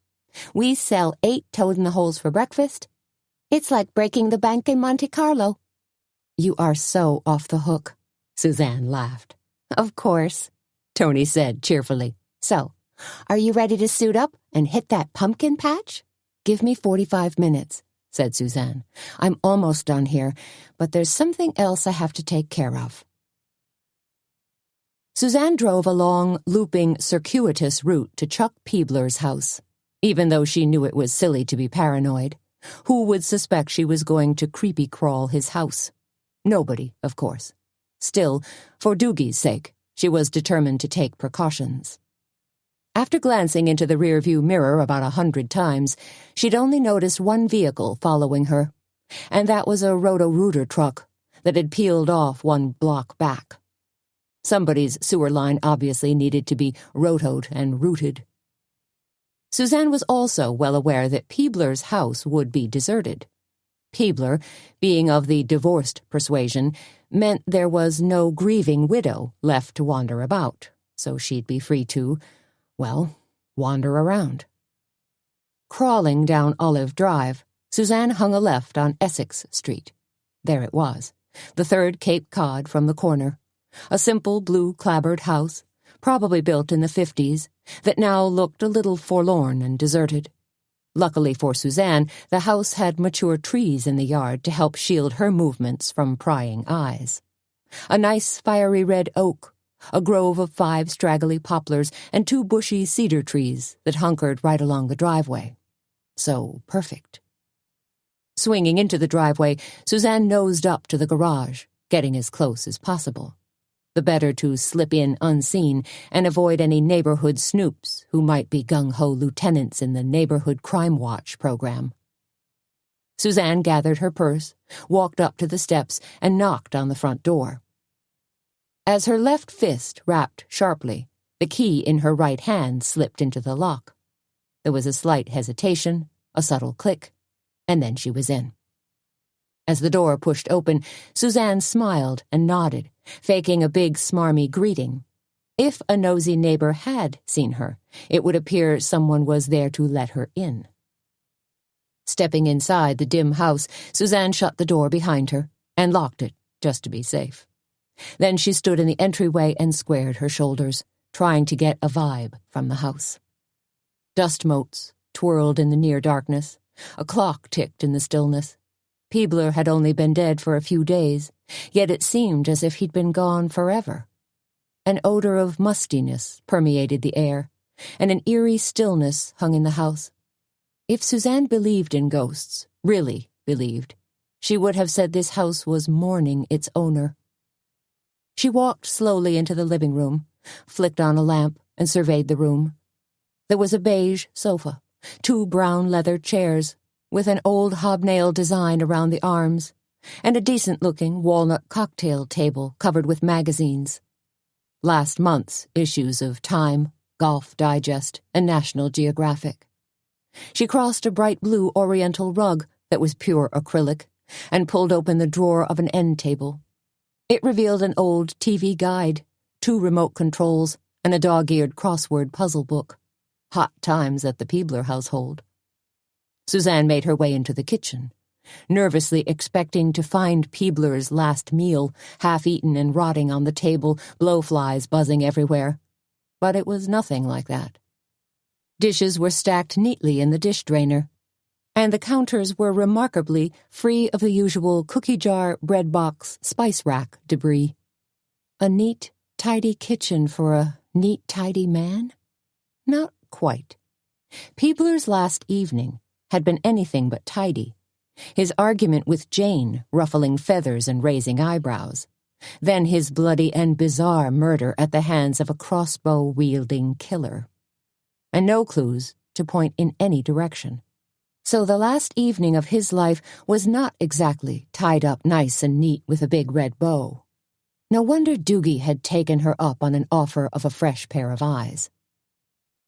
We sell 8 toad-in-the-holes for breakfast. It's like breaking the bank in Monte Carlo." "You are so off the hook," Suzanne laughed. "Of course," Tony said cheerfully. "So, are you ready to suit up and hit that pumpkin patch?" "Give me 45 minutes, said Suzanne. "I'm almost done here, but there's something else I have to take care of." Suzanne drove a long, looping, circuitous route to Chuck Peebler's house, even though she knew it was silly to be paranoid. Who would suspect she was going to creepy-crawl his house? Nobody, of course. Still, for Doogie's sake, she was determined to take precautions. After glancing into the rearview mirror about 100 times, she'd only noticed one vehicle following her, and that was a Roto-Rooter truck that had peeled off one block back. Somebody's sewer line obviously needed to be rotoed and rooted. Suzanne was also well aware that Peebler's house would be deserted. Peebler, being of the divorced persuasion, meant there was no grieving widow left to wander about, so she'd be free to, well, wander around. Crawling down Olive Drive, Suzanne hung a left on Essex Street. There it was, the third Cape Cod from the corner, a simple blue clapboard house, probably built in the 50s, that now looked a little forlorn and deserted. Luckily for Suzanne, the house had mature trees in the yard to help shield her movements from prying eyes. A nice fiery red oak, a grove of 5 straggly poplars, and 2 bushy cedar trees that hunkered right along the driveway. So perfect. Swinging into the driveway, Suzanne nosed up to the garage, getting as close as possible. The better to slip in unseen and avoid any neighborhood snoops who might be gung-ho lieutenants in the Neighborhood Crime Watch program. Suzanne gathered her purse, walked up to the steps, and knocked on the front door. As her left fist rapped sharply, the key in her right hand slipped into the lock. There was a slight hesitation, a subtle click, and then she was in. As the door pushed open, Suzanne smiled and nodded, faking a big smarmy greeting. If a nosy neighbor had seen her, it would appear someone was there to let her in. Stepping inside the dim house, Suzanne shut the door behind her and locked it, just to be safe. Then she stood in the entryway and squared her shoulders, trying to get a vibe from the house. Dust motes twirled in the near darkness. A clock ticked in the stillness. Peebler had only been dead for a few days, yet it seemed as if he'd been gone forever. An odor of mustiness permeated the air, and an eerie stillness hung in the house. If Suzanne believed in ghosts, really believed, she would have said this house was mourning its owner. She walked slowly into the living room, flicked on a lamp, and surveyed the room. There was a beige sofa, 2 brown leather chairs, with an old hobnail design around the arms, and a decent-looking walnut cocktail table covered with magazines. Last month's issues of Time, Golf Digest, and National Geographic. She crossed a bright blue oriental rug that was pure acrylic and pulled open the drawer of an end table. It revealed an old TV guide, 2 remote controls, and a dog-eared crossword puzzle book. Hot times at the Peebler household. Suzanne made her way into the kitchen, nervously expecting to find Peebler's last meal, half-eaten and rotting on the table, blowflies buzzing everywhere. But it was nothing like that. Dishes were stacked neatly in the dish drainer, and the counters were remarkably free of the usual cookie jar, bread box, spice rack debris. A neat, tidy kitchen for a neat, tidy man? Not quite. Peebler's last evening had been anything but tidy. His argument with Jane ruffling feathers and raising eyebrows. Then his bloody and bizarre murder at the hands of a crossbow-wielding killer. And no clues to point in any direction. So the last evening of his life was not exactly tied up nice and neat with a big red bow. No wonder Doogie had taken her up on an offer of a fresh pair of eyes.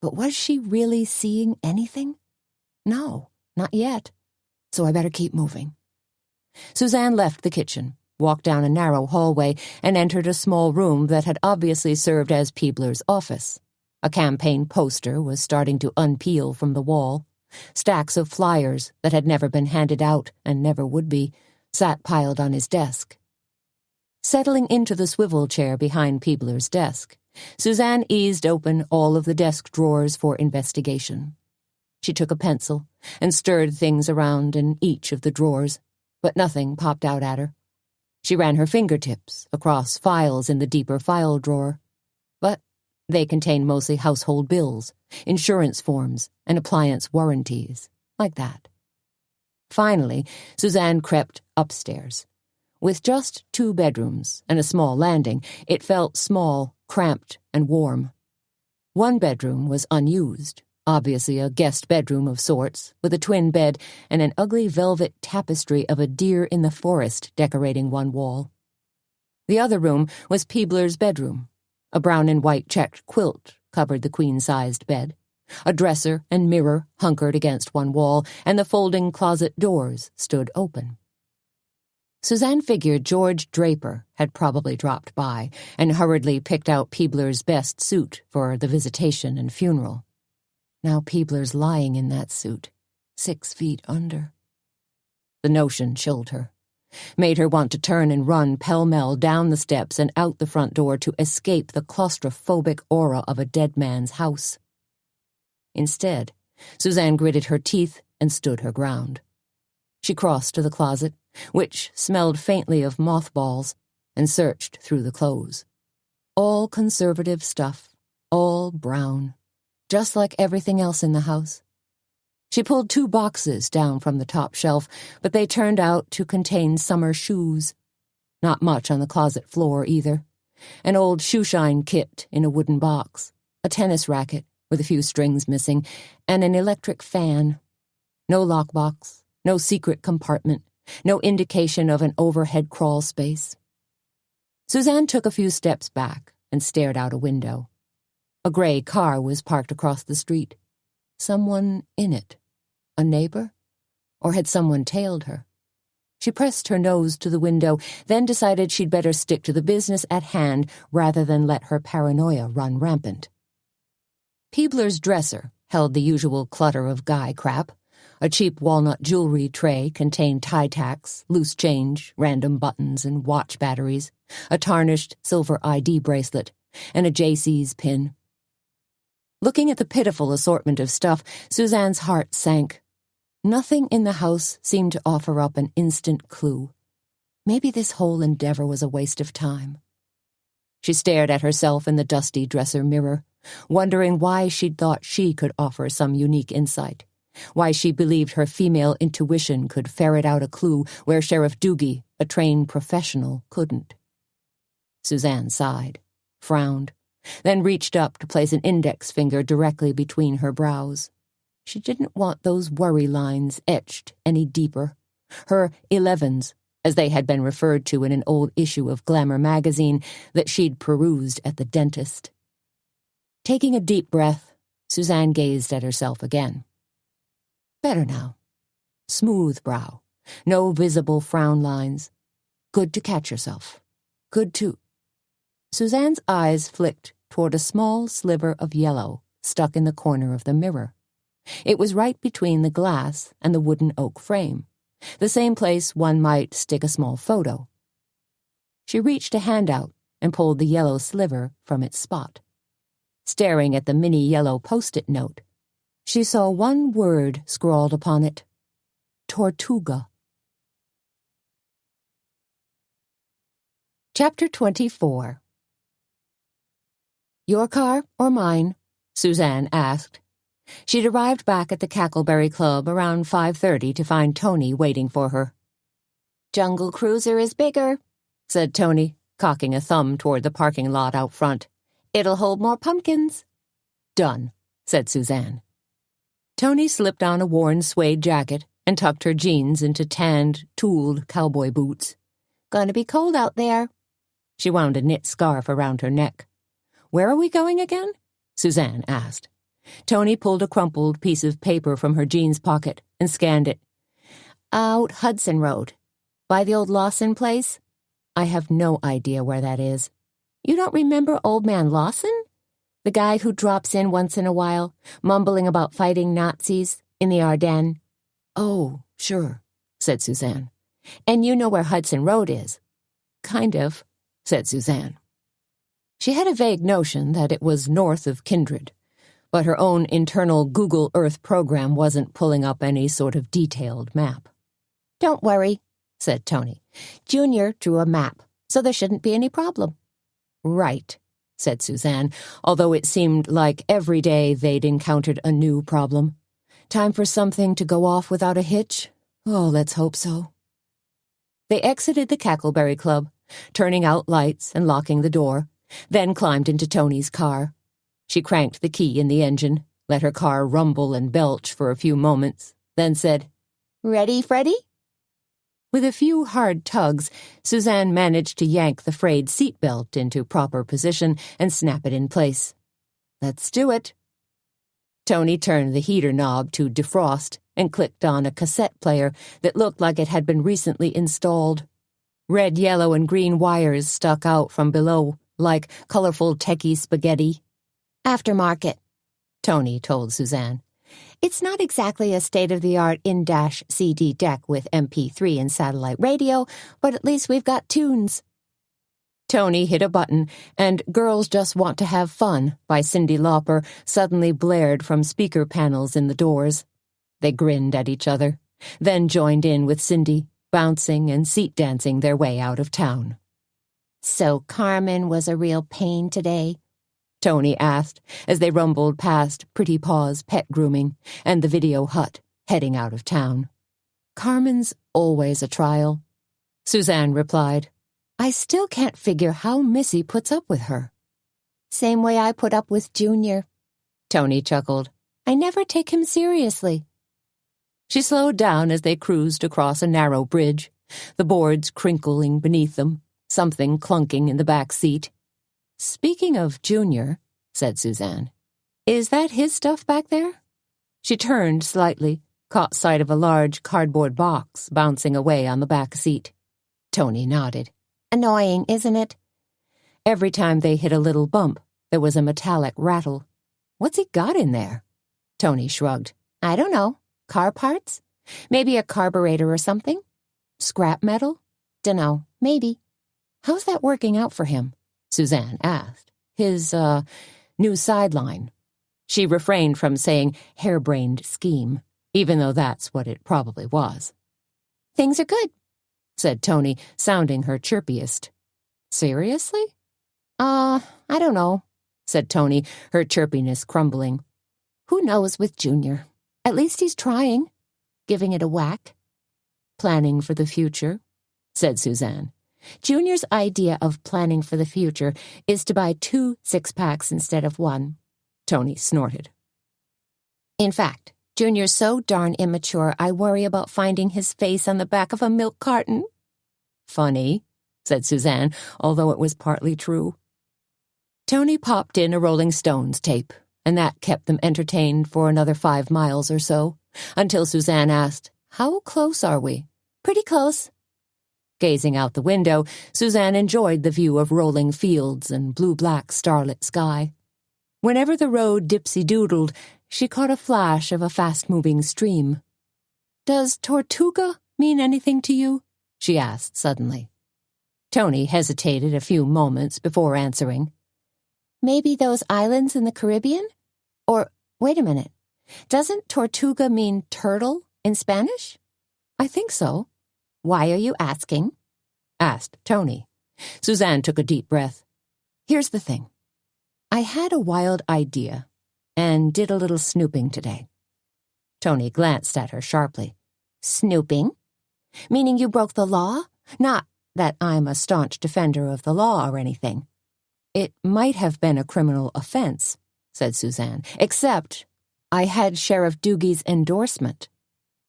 But was she really seeing anything? No, not yet. So I better keep moving. Suzanne left the kitchen, walked down a narrow hallway, and entered a small room that had obviously served as Peebler's office. A campaign poster was starting to unpeel from the wall. Stacks of flyers that had never been handed out and never would be sat piled on his desk. Settling into the swivel chair behind Peebler's desk, Suzanne eased open all of the desk drawers for investigation. She took a pencil and stirred things around in each of the drawers, but nothing popped out at her. She ran her fingertips across files in the deeper file drawer, but they contained mostly household bills, insurance forms, and appliance warranties, like that. Finally, Suzanne crept upstairs. With just 2 bedrooms and a small landing, it felt small, cramped, and warm. One bedroom was unused, obviously a guest bedroom of sorts, with a twin bed and an ugly velvet tapestry of a deer in the forest decorating one wall. The other room was Peebler's bedroom. A brown and white checked quilt covered the queen-sized bed. A dresser and mirror hunkered against one wall, and the folding closet doors stood open. Suzanne figured George Draper had probably dropped by and hurriedly picked out Peebler's best suit for the visitation and funeral. Now Peebler's lying in that suit, 6 feet under. The notion chilled her, made her want to turn and run pell-mell down the steps and out the front door to escape the claustrophobic aura of a dead man's house. Instead, Suzanne gritted her teeth and stood her ground. She crossed to the closet, which smelled faintly of mothballs, and searched through the clothes. All conservative stuff, all brown, just like everything else in the house. She pulled 2 boxes down from the top shelf, but they turned out to contain summer shoes. Not much on the closet floor, either. An old shoeshine kit in a wooden box, a tennis racket with a few strings missing, and an electric fan. No lockbox, no secret compartment, no indication of an overhead crawl space. Suzanne took a few steps back and stared out a window. A gray car was parked across the street. Someone in it. A neighbor? Or had someone tailed her? She pressed her nose to the window, then decided she'd better stick to the business at hand rather than let her paranoia run rampant. Peebler's dresser held the usual clutter of guy crap. A cheap walnut jewelry tray contained tie tacks, loose change, random buttons, and watch batteries, a tarnished silver ID bracelet, and a JC's pin. Looking at the pitiful assortment of stuff, Suzanne's heart sank. Nothing in the house seemed to offer up an instant clue. Maybe this whole endeavor was a waste of time. She stared at herself in the dusty dresser mirror, wondering why she'd thought she could offer some unique insight, why she believed her female intuition could ferret out a clue where Sheriff Doogie, a trained professional, couldn't. Suzanne sighed, frowned, then reached up to place an index finger directly between her brows. She didn't want those worry lines etched any deeper. Her 11s, as they had been referred to in an old issue of Glamour magazine that she'd perused at the dentist. Taking a deep breath, Suzanne gazed at herself again. Better now. Smooth brow. No visible frown lines. Good to catch yourself. Good to... Suzanne's eyes flicked toward a small sliver of yellow stuck in the corner of the mirror. It was right between the glass and the wooden oak frame, the same place one might stick a small photo. She reached a hand out and pulled the yellow sliver from its spot. Staring at the mini yellow post-it note, she saw one word scrawled upon it. Tortuga. Chapter 24. Your car or mine? Suzanne asked. She'd arrived back at the Cackleberry Club around 5:30 to find Tony waiting for her. Jungle Cruiser is bigger, said Tony, cocking a thumb toward the parking lot out front. It'll hold more pumpkins. Done, said Suzanne. Tony slipped on a worn suede jacket and tucked her jeans into tanned, tooled cowboy boots. Gonna be cold out there. She wound a knit scarf around her neck. Where are we going again? Suzanne asked. Tony pulled a crumpled piece of paper from her jeans pocket and scanned it. Out Hudson Road. By the old Lawson place? I have no idea where that is. You don't remember Old Man Lawson? The guy who drops in once in a while, mumbling about fighting Nazis in the Ardennes. Oh, sure, said Suzanne. And you know where Hudson Road is? Kind of, said Suzanne. She had a vague notion that it was north of Kindred, but her own internal Google Earth program wasn't pulling up any sort of detailed map. Don't worry, said Tony. Junior drew a map, so there shouldn't be any problem. Right, said Suzanne, although it seemed like every day they'd encountered a new problem. Time for something to go off without a hitch? Oh, let's hope so. They exited the Cackleberry Club, turning out lights and locking the door, then climbed into Tony's car. She cranked the key in the engine, let her car rumble and belch for a few moments, then said, "Ready, Freddie?" With a few hard tugs, Suzanne managed to yank the frayed seatbelt into proper position and snap it in place. "Let's do it." Tony turned the heater knob to defrost and clicked on a cassette player that looked like it had been recently installed. Red, yellow, and green wires stuck out from below, like colorful techie spaghetti. "Aftermarket," Tony told Suzanne. "It's not exactly a state-of-the-art in-CD deck with MP3 and satellite radio, but at least we've got tunes." Tony hit a button, and Girls Just Want to Have Fun by Cyndi Lauper suddenly blared from speaker panels in the doors. They grinned at each other, then joined in with Cyndi, bouncing and seat dancing their way out of town. "So Carmen was a real pain today?" Tony asked as they rumbled past Pretty Paw's pet grooming and the video hut, heading out of town. "Carmen's always a trial," Suzanne replied. "I still can't figure how Missy puts up with her." "Same way I put up with Junior." Tony chuckled. "I never take him seriously." She slowed down as they cruised across a narrow bridge, the boards crinkling beneath them, something clunking in the back seat. "Speaking of Junior," said Suzanne, "is that his stuff back there?" She turned slightly, caught sight of a large cardboard box bouncing away on the back seat. Tony nodded. "Annoying, isn't it?" Every time they hit a little bump, there was a metallic rattle. "What's he got in there?" Tony shrugged. "I don't know. Car parts? Maybe a carburetor or something? Scrap metal? Dunno. Maybe." "How's that working out for him?" Suzanne asked. "His, new sideline." She refrained from saying harebrained scheme, even though that's what it probably was. "Things are good," said Tony, sounding her chirpiest. "Seriously?" I don't know," said Tony, her chirpiness crumbling. "Who knows with Junior? At least he's trying, giving it a whack." "Planning for the future," said Suzanne. "Junior's idea of planning for the future is to buy 2 six-packs instead of 1. Tony snorted. "In fact, Junior's so darn immature, I worry about finding his face on the back of a milk carton." "Funny," said Suzanne, although it was partly true. Tony popped in a Rolling Stones tape, and that kept them entertained for another 5 miles or so, until Suzanne asked, "How close are we?" "Pretty close." Gazing out the window, Suzanne enjoyed the view of rolling fields and blue-black starlit sky. Whenever the road dipsy-doodled, she caught a flash of a fast-moving stream. "Does Tortuga mean anything to you?" she asked suddenly. Tony hesitated a few moments before answering. "Maybe those islands in the Caribbean? Or, wait a minute, doesn't Tortuga mean turtle in Spanish?" "I think so." "Why are you asking?" asked Tony. Suzanne took a deep breath. "Here's the thing. I had a wild idea and did a little snooping today." Tony glanced at her sharply. "Snooping? Meaning you broke the law? Not that I'm a staunch defender of the law or anything." "It might have been a criminal offense," said Suzanne, "except I had Sheriff Doogie's endorsement."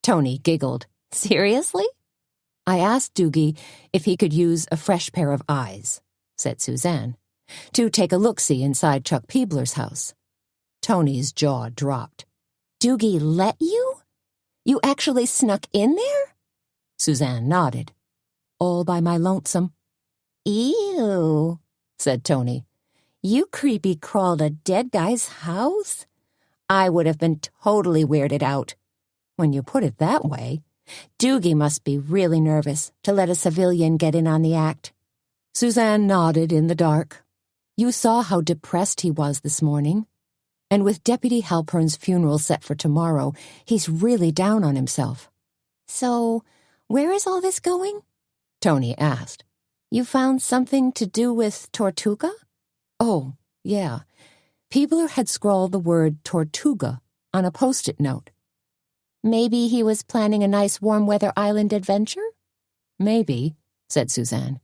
Tony giggled. "Seriously?" "I asked Doogie if he could use a fresh pair of eyes," said Suzanne, "to take a look-see inside Chuck Peebler's house." Tony's jaw dropped. "Doogie let you? You actually snuck in there?" Suzanne nodded. "All by my lonesome." "Ew," said Tony. "You creepy crawled a dead guy's house? I would have been totally weirded out." "When you put it that way." "Doogie must be really nervous to let a civilian get in on the act." Suzanne nodded in the dark. "You saw how depressed he was this morning. And with Deputy Halpern's funeral set for tomorrow, he's really down on himself." "So, where is all this going?" Tony asked. "You found something to do with Tortuga?" "Oh, yeah. Peebler had scrawled the word Tortuga on a Post-it note." Maybe he was planning a nice warm-weather island adventure? Maybe, said Suzanne.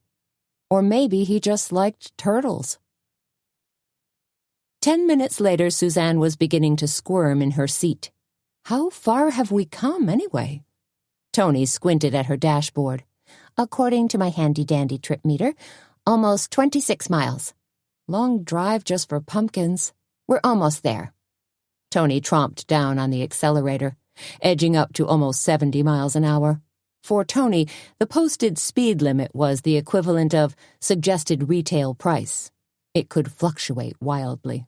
Or maybe he just liked turtles. 10 minutes later, Suzanne was beginning to squirm in her seat. How far have we come, anyway? Tony squinted at her dashboard. According to my handy-dandy trip meter, almost 26 miles. Long drive just for pumpkins. We're almost there. Tony tromped down on the accelerator, edging up to almost 70 miles an hour. For Tony, the posted speed limit was the equivalent of suggested retail price. It could fluctuate wildly.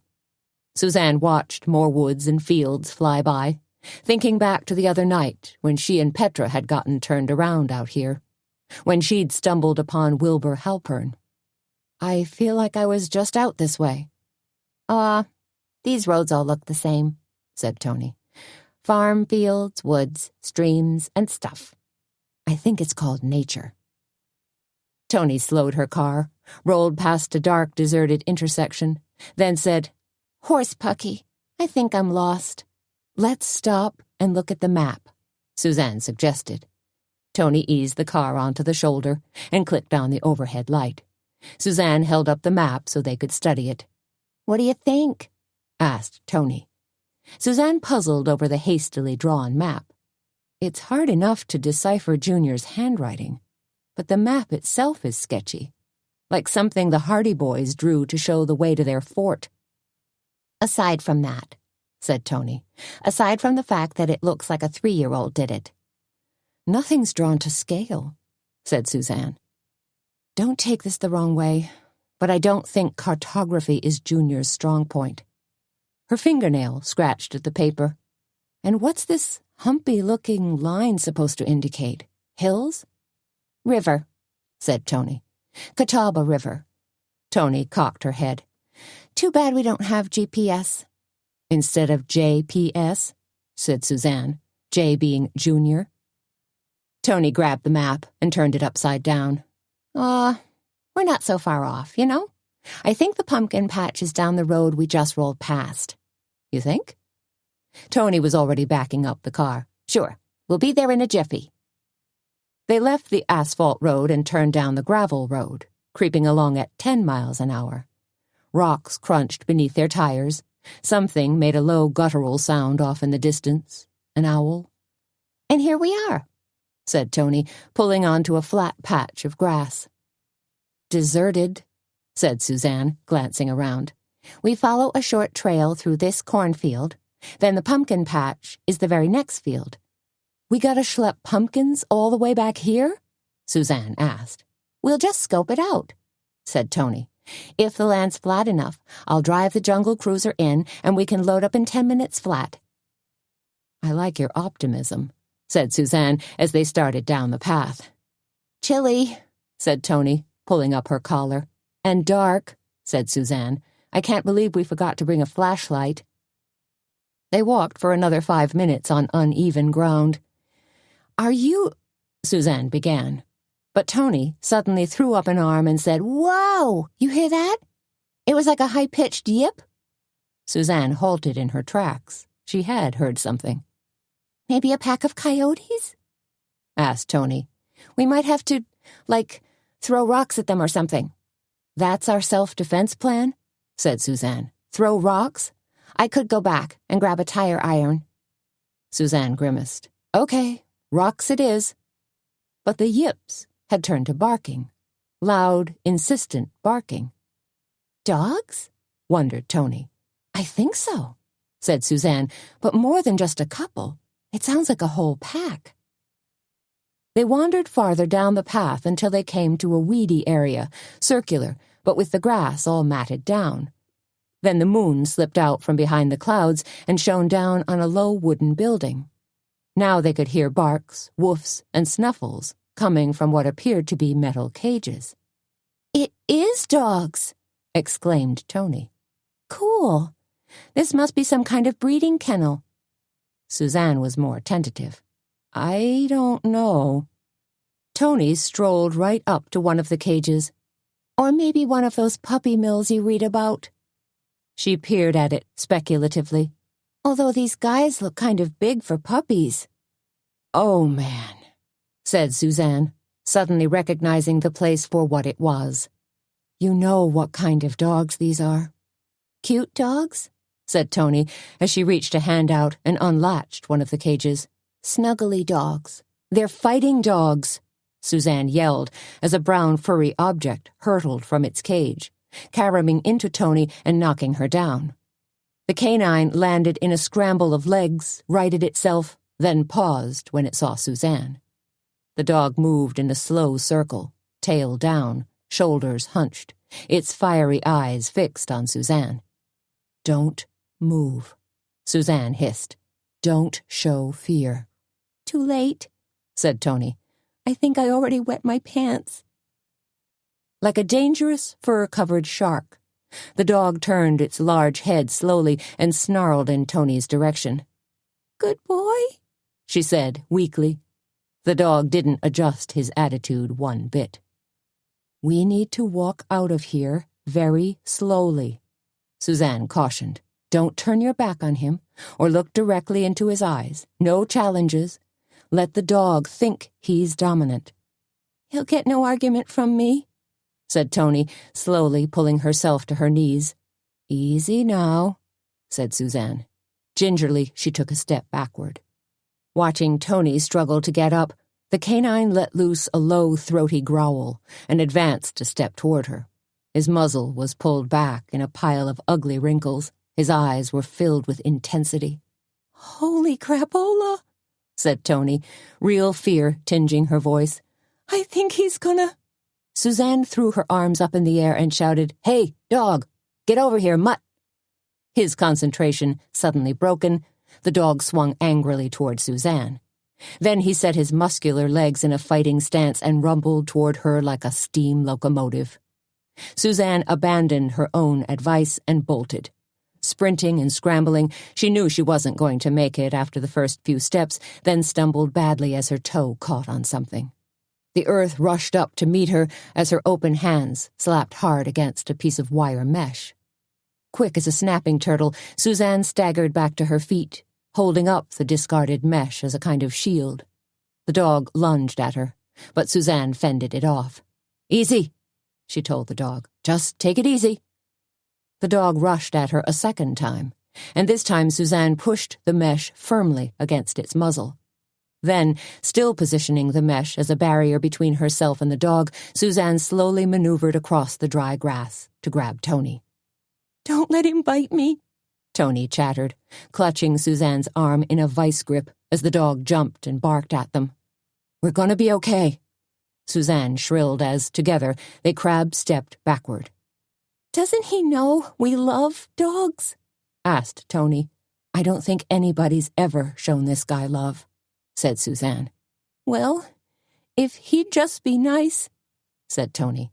Suzanne watched more woods and fields fly by, thinking back to the other night when she and Petra had gotten turned around out here, when she'd stumbled upon Wilbur Halpern. I feel like I was just out this way. These roads all look the same, said Tony. Farm, fields, woods, streams, and stuff. I think it's called nature. Tony slowed her car, rolled past a dark, deserted intersection, then said, Horse pucky, I think I'm lost. Let's stop and look at the map, Suzanne suggested. Tony eased the car onto the shoulder and clicked on the overhead light. Suzanne held up the map so they could study it. What do you think? Asked Tony. Suzanne puzzled over the hastily drawn map. It's hard enough to decipher Junior's handwriting, but the map itself is sketchy, like something the Hardy Boys drew to show the way to their fort. Aside from that, said Tony, aside from the fact that it looks like a 3-year-old did it. Nothing's drawn to scale, said Suzanne. Don't take this the wrong way, but I don't think cartography is Junior's strong point. Her fingernail scratched at the paper. And what's this humpy-looking line supposed to indicate? Hills? River, said Tony. Catawba River. Tony cocked her head. Too bad we don't have GPS. Instead of JPS, said Suzanne, J being Junior. Tony grabbed the map and turned it upside down. We're not so far off, you know? I think the pumpkin patch is down the road we just rolled past. You think? Tony was already backing up the car. Sure, we'll be there in a jiffy. They left the asphalt road and turned down the gravel road, creeping along at 10 miles an hour. Rocks crunched beneath their tires. Something made a low guttural sound off in the distance. An owl. And here we are, said Tony, pulling onto a flat patch of grass. Deserted, said Suzanne, glancing around. We follow a short trail through this cornfield. Then the pumpkin patch is the very next field. We gotta schlep pumpkins all the way back here? Suzanne asked. We'll just scope it out, said Tony. If the land's flat enough, I'll drive the jungle cruiser in and we can load up in 10 minutes flat. I like your optimism, said Suzanne as they started down the path. Chilly, said Tony, pulling up her collar. And dark, said Suzanne. I can't believe we forgot to bring a flashlight. They walked for another 5 minutes on uneven ground. Are you... Suzanne began. But Tony suddenly threw up an arm and said, Whoa! You hear that? It was like a high-pitched yip. Suzanne halted in her tracks. She had heard something. Maybe a pack of coyotes? Asked Tony. We might have to, throw rocks at them or something. That's our self-defense plan? Said Suzanne. Throw rocks? I could go back and grab a tire iron. Suzanne grimaced. Okay, rocks it is. But the yips had turned to barking. Loud, insistent barking. Dogs? Wondered Tony. I think so, said Suzanne, but more than just a couple. It sounds like a whole pack. They wandered farther down the path until they came to a weedy area, circular, but with the grass all matted down. Then the moon slipped out from behind the clouds and shone down on a low wooden building. Now they could hear barks, woofs, and snuffles coming from what appeared to be metal cages. It is dogs, exclaimed Tony. Cool. This must be some kind of breeding kennel. Suzanne was more tentative. I don't know. Tony strolled right up to one of the cages. Or maybe one of those puppy mills you read about. She peered at it speculatively. Although these guys look kind of big for puppies. "Oh, man," said Suzanne, suddenly recognizing the place for what it was. "You know what kind of dogs these are." "Cute dogs?" said Tony as she reached a hand out and unlatched one of the cages. "Snuggly dogs." "They're fighting dogs," Suzanne yelled as a brown furry object hurtled from its cage, caromming into Tony and knocking her down. The canine landed in a scramble of legs, righted itself, then paused when it saw Suzanne. The dog moved in a slow circle, tail down, shoulders hunched, its fiery eyes fixed on Suzanne. "Don't move," Suzanne hissed. "Don't show fear." "Too late," said Tony. "I think I already wet my pants." Like a dangerous, fur-covered shark, the dog turned its large head slowly and snarled in Tony's direction. "Good boy," she said weakly. The dog didn't adjust his attitude one bit. "We need to walk out of here very slowly," Suzanne cautioned. "Don't turn your back on him or look directly into his eyes. No challenges. Let the dog think he's dominant." "He'll get no argument from me," said Tony, slowly pulling herself to her knees. "Easy now," said Suzanne. Gingerly, she took a step backward. Watching Tony struggle to get up, the canine let loose a low, throaty growl and advanced a step toward her. His muzzle was pulled back in a pile of ugly wrinkles. His eyes were filled with intensity. "Holy crapola," said Tony, real fear tinging her voice. "I think he's gonna—" Suzanne threw her arms up in the air and shouted, "Hey, dog! Get over here, mutt!" His concentration suddenly broken, the dog swung angrily toward Suzanne. Then he set his muscular legs in a fighting stance and rumbled toward her like a steam locomotive. Suzanne abandoned her own advice and bolted. Sprinting and scrambling, she knew she wasn't going to make it after the first few steps, then stumbled badly as her toe caught on something. The earth rushed up to meet her as her open hands slapped hard against a piece of wire mesh. Quick as a snapping turtle, Suzanne staggered back to her feet, holding up the discarded mesh as a kind of shield. The dog lunged at her, but Suzanne fended it off. "Easy," she told the dog. "Just take it easy." The dog rushed at her a second time, and this time Suzanne pushed the mesh firmly against its muzzle. Then, still positioning the mesh as a barrier between herself and the dog, Suzanne slowly maneuvered across the dry grass to grab Tony. "Don't let him bite me," Tony chattered, clutching Suzanne's arm in a vice grip as the dog jumped and barked at them. "We're gonna be okay," Suzanne shrilled as, together, they crab-stepped backward. "Doesn't he know we love dogs?" asked Tony. "I don't think anybody's ever shown this guy love," said Suzanne. "Well, if he'd just be nice," said Tony.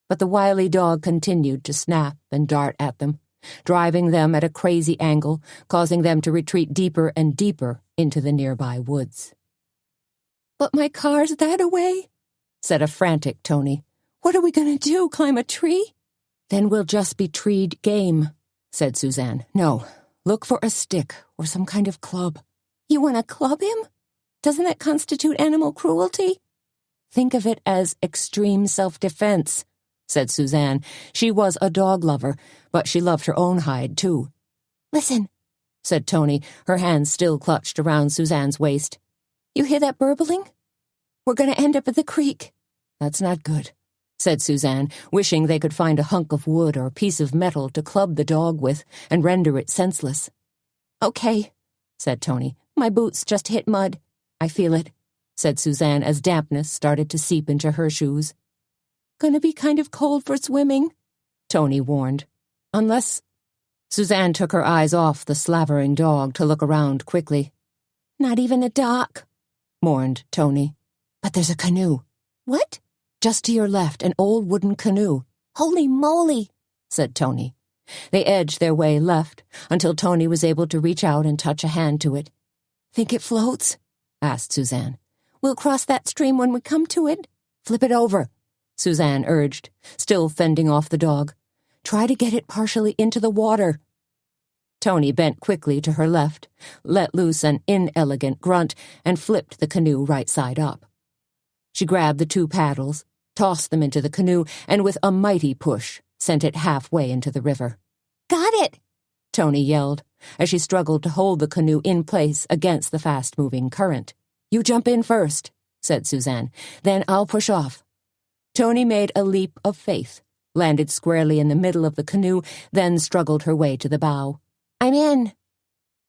But the wily dog continued to snap and dart at them, driving them at a crazy angle, causing them to retreat deeper and deeper into the nearby woods. "But my car's that away," said a frantic Tony. "What are we going to do, climb a tree?" "Then we'll just be treed game," said Suzanne. "No, look for a stick or some kind of club." "You want to club him? Doesn't that constitute animal cruelty?" "Think of it as extreme self-defense," said Suzanne. She was a dog lover, but she loved her own hide, too. "Listen," said Tony, her hands still clutched around Suzanne's waist. "You hear that burbling? We're going to end up at the creek." "That's not good," said Suzanne, wishing they could find a hunk of wood or piece of metal to club the dog with and render it senseless. "Okay," said Tony. "My boots just hit mud." "I feel it," said Suzanne as dampness started to seep into her shoes. "Gonna be kind of cold for swimming," Tony warned. "Unless—" Suzanne took her eyes off the slavering dog to look around quickly. "Not even a dock," mourned Tony. "But there's a canoe." "What?" "Just to your left, an old wooden canoe." "Holy moly," said Tony. They edged their way left until Tony was able to reach out and touch a hand to it. "Think it floats?" asked Suzanne. "We'll cross that stream when we come to it." "Flip it over," Suzanne urged, still fending off the dog. "Try to get it partially into the water." Tony bent quickly to her left, let loose an inelegant grunt, and flipped the canoe right side up. She grabbed the 2 paddles, tossed them into the canoe, and with a mighty push, sent it halfway into the river. "Got it!" Tony yelled, as she struggled to hold the canoe in place against the fast-moving current. "You jump in first," said Suzanne. "Then I'll push off." Tony made a leap of faith, landed squarely in the middle of the canoe, then struggled her way to the bow. "I'm in."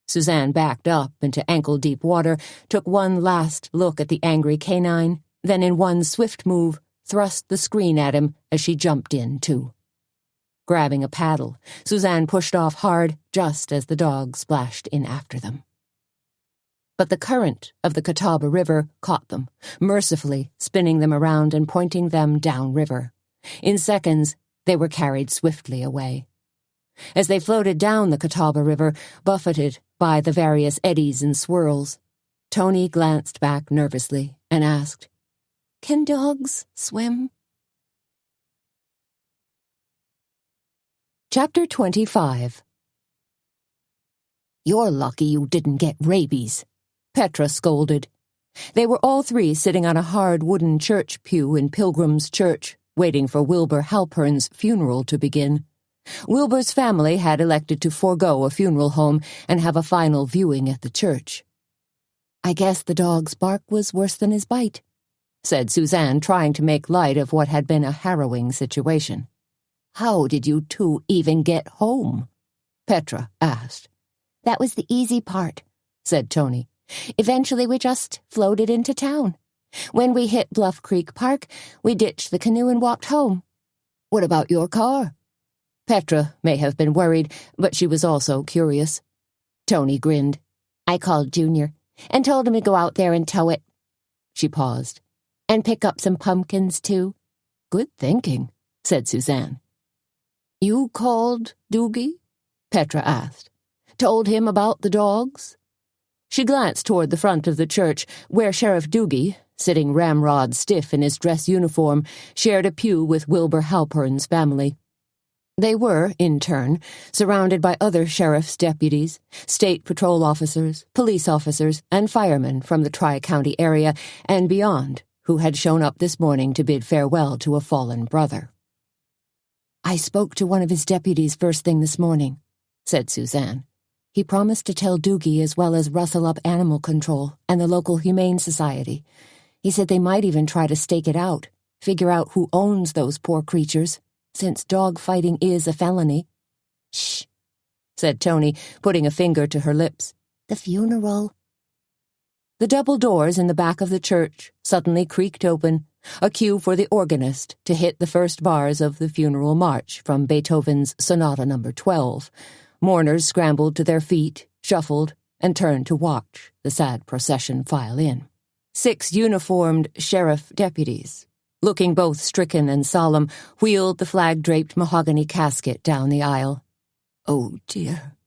Suzanne backed up into ankle-deep water, took one last look at the angry canine, then in one swift move, thrust the screen at him as she jumped in, too. Grabbing a paddle, Suzanne pushed off hard just as the dog splashed in after them. But the current of the Catawba River caught them, mercifully spinning them around and pointing them downriver. In seconds, they were carried swiftly away. As they floated down the Catawba River, buffeted by the various eddies and swirls, Tony glanced back nervously and asked, "Can dogs swim?" Chapter 25. "You're lucky you didn't get rabies," Petra scolded. They were all 3 sitting on a hard wooden church pew in Pilgrim's Church, waiting for Wilbur Halpern's funeral to begin. Wilbur's family had elected to forego a funeral home and have a final viewing at the church. "I guess the dog's bark was worse than his bite," said Suzanne, trying to make light of what had been a harrowing situation. "How did you 2 even get home?" Petra asked. "That was the easy part," said Tony. "Eventually we just floated into town. When we hit Bluff Creek Park, we ditched the canoe and walked home." "What about your car?" Petra may have been worried, but she was also curious. Tony grinned. "I called Junior and told him to go out there and tow it." She paused. "And pick up some pumpkins, too." "Good thinking," said Suzanne. "You called Doogie?" Petra asked. "Told him about the dogs?" She glanced toward the front of the church, where Sheriff Doogie, sitting ramrod stiff in his dress uniform, shared a pew with Wilbur Halpern's family. They were, in turn, surrounded by other sheriff's deputies, state patrol officers, police officers, and firemen from the Tri-County area and beyond, who had shown up this morning to bid farewell to a fallen brother. "I spoke to one of his deputies first thing this morning," said Suzanne. "He promised to tell Doogie as well as rustle up Animal Control and the local Humane Society. He said they might even try to stake it out, figure out who owns those poor creatures, since dog fighting is a felony." "Shh," said Tony, putting a finger to her lips. "The funeral." The double doors in the back of the church suddenly creaked open, a cue for the organist to hit the first bars of the funeral march from Beethoven's Sonata No. 12. Mourners scrambled to their feet, shuffled, and turned to watch the sad procession file in. 6 uniformed sheriff deputies, looking both stricken and solemn, wheeled the flag-draped mahogany casket down the aisle. "Oh, dear."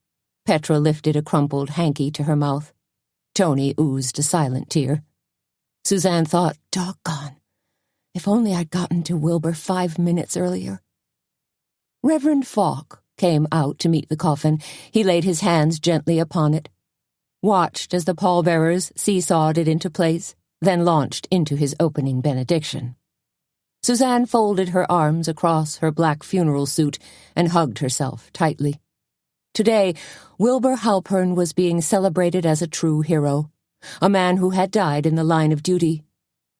Petra lifted a crumpled hanky to her mouth. Tony oozed a silent tear. Suzanne thought, "Doggone. If only I'd gotten to Wilbur 5 minutes earlier." Reverend Falk came out to meet the coffin. He laid his hands gently upon it, watched as the pallbearers seesawed it into place, then launched into his opening benediction. Suzanne folded her arms across her black funeral suit and hugged herself tightly. Today, Wilbur Halpern was being celebrated as a true hero, a man who had died in the line of duty.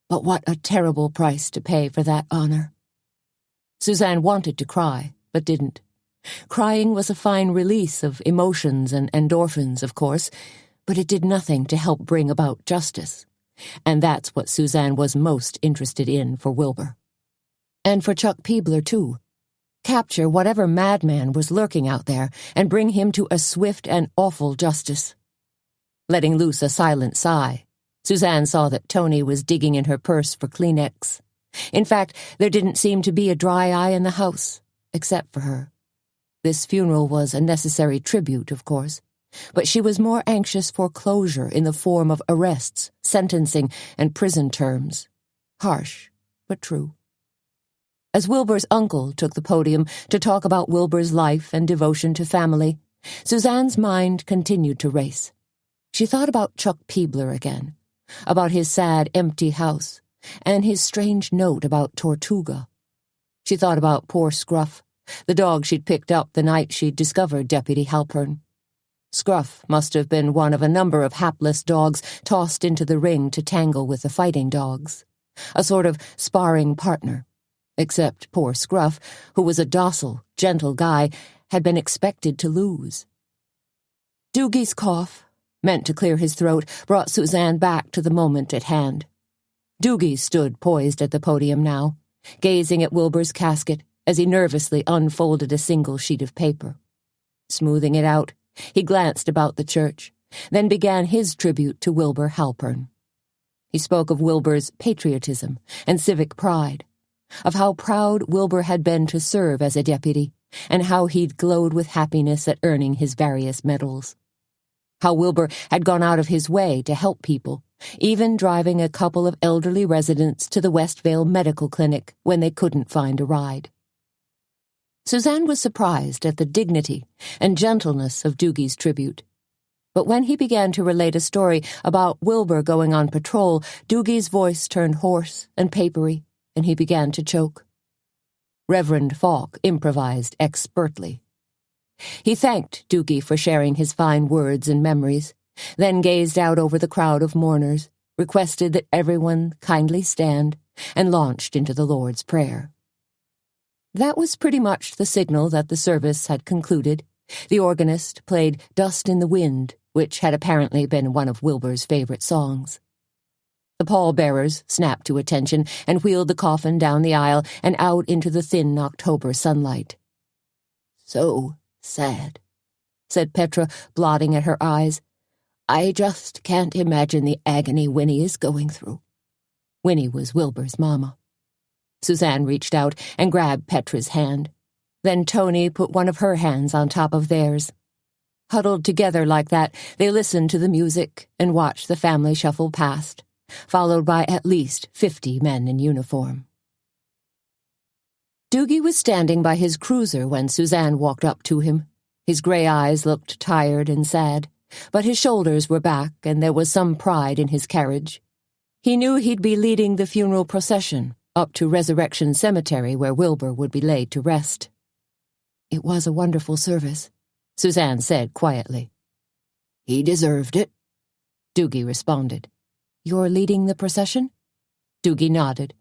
But what a terrible price to pay for that honor. Suzanne wanted to cry, but didn't. Crying was a fine release of emotions and endorphins, of course, but it did nothing to help bring about justice. And that's what Suzanne was most interested in for Wilbur. And for Chuck Peebler, too. Capture whatever madman was lurking out there and bring him to a swift and awful justice. Letting loose a silent sigh, Suzanne saw that Tony was digging in her purse for Kleenex. In fact, there didn't seem to be a dry eye in the house, except for her. This funeral was a necessary tribute, of course, but she was more anxious for closure in the form of arrests, sentencing, and prison terms. Harsh, but true. As Wilbur's uncle took the podium to talk about Wilbur's life and devotion to family, Suzanne's mind continued to race. She thought about Chuck Peebler again, about his sad, empty house, and his strange note about Tortuga. She thought about poor Scruff, the dog she'd picked up the night she'd discovered Deputy Halpern. Scruff must have been one of a number of hapless dogs tossed into the ring to tangle with the fighting dogs, a sort of sparring partner. Except poor Scruff, who was a docile, gentle guy, had been expected to lose. Doogie's cough, meant to clear his throat, brought Suzanne back to the moment at hand. Doogie stood poised at the podium now, gazing at Wilbur's casket as he nervously unfolded a single sheet of paper. Smoothing it out, he glanced about the church, then began his tribute to Wilbur Halpern. He spoke of Wilbur's patriotism and civic pride, of how proud Wilbur had been to serve as a deputy, and how he'd glowed with happiness at earning his various medals. How Wilbur had gone out of his way to help people, even driving a couple of elderly residents to the Westvale Medical Clinic when they couldn't find a ride. Suzanne was surprised at the dignity and gentleness of Doogie's tribute. But when he began to relate a story about Wilbur going on patrol, Doogie's voice turned hoarse and papery, and he began to choke. Reverend Falk improvised expertly. He thanked Doogie for sharing his fine words and memories, then gazed out over the crowd of mourners, requested that everyone kindly stand, and launched into the Lord's Prayer. That was pretty much the signal that the service had concluded. The organist played Dust in the Wind, which had apparently been one of Wilbur's favorite songs. The pallbearers snapped to attention and wheeled the coffin down the aisle and out into the thin October sunlight. "So sad," said Petra, blotting at her eyes. "I just can't imagine the agony Winnie is going through." Winnie was Wilbur's mama. Suzanne reached out and grabbed Petra's hand. Then Tony put one of her hands on top of theirs. Huddled together like that, they listened to the music and watched the family shuffle past, followed by at least 50 men in uniform. Doogie was standing by his cruiser when Suzanne walked up to him. His gray eyes looked tired and sad, but his shoulders were back and there was some pride in his carriage. He knew he'd be leading the funeral procession up to Resurrection Cemetery where Wilbur would be laid to rest. "It was a wonderful service," Suzanne said quietly. "He deserved it," Doogie responded. "You're leading the procession?" Doogie nodded.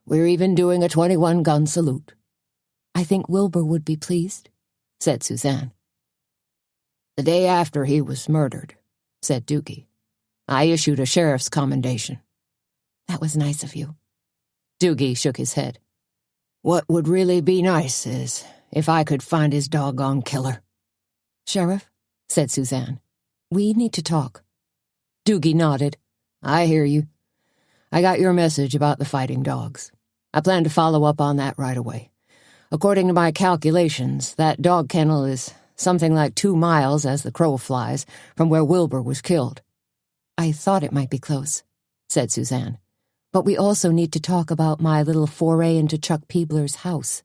"We're even doing a 21-gun salute." "I think Wilbur would be pleased," said Suzanne. "The day after he was murdered," said Doogie, "I issued a sheriff's commendation." "That was nice of you." Doogie shook his head. "What would really be nice is if I could find his doggone killer." "Sheriff," said Suzanne, "we need to talk." Doogie nodded. "I hear you. I got your message about the fighting dogs. I plan to follow up on that right away. According to my calculations, that dog kennel is something like 2 miles as the crow flies from where Wilbur was killed." "I thought it might be close," said Suzanne. "But we also need to talk about my little foray into Chuck Peebler's house."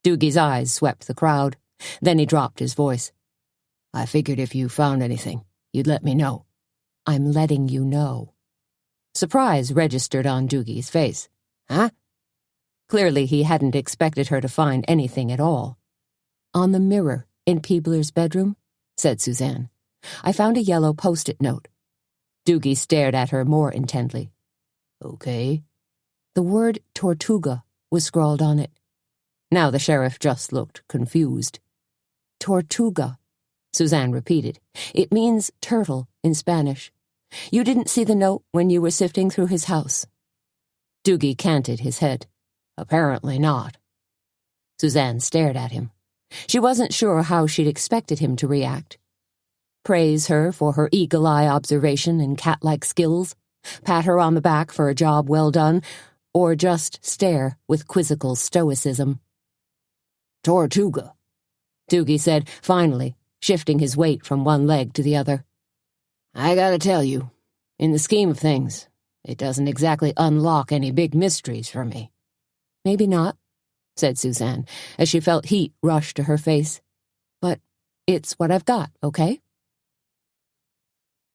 Doogie's eyes swept the crowd. Then he dropped his voice. "I figured if you found anything, you'd let me know." "I'm letting you know." Surprise registered on Doogie's face. "Huh?" Clearly he hadn't expected her to find anything at all. "On the mirror in Peebler's bedroom," said Suzanne, "I found a yellow post-it note." Doogie stared at her more intently. "Okay." The word Tortuga was scrawled on it. Now the sheriff just looked confused. "Tortuga," Suzanne repeated. "It means turtle in Spanish. You didn't see the note when you were sifting through his house." Doogie canted his head. "Apparently not." Suzanne stared at him. She wasn't sure how she'd expected him to react. Praise her for her eagle-eye observation and cat-like skills, pat her on the back for a job well done, or just stare with quizzical stoicism. "Tortuga," Doogie said, finally, shifting his weight from one leg to the other. "I gotta tell you, in the scheme of things, it doesn't exactly unlock any big mysteries for me." "Maybe not," said Suzanne, as she felt heat rush to her face. "But It's what I've got, okay?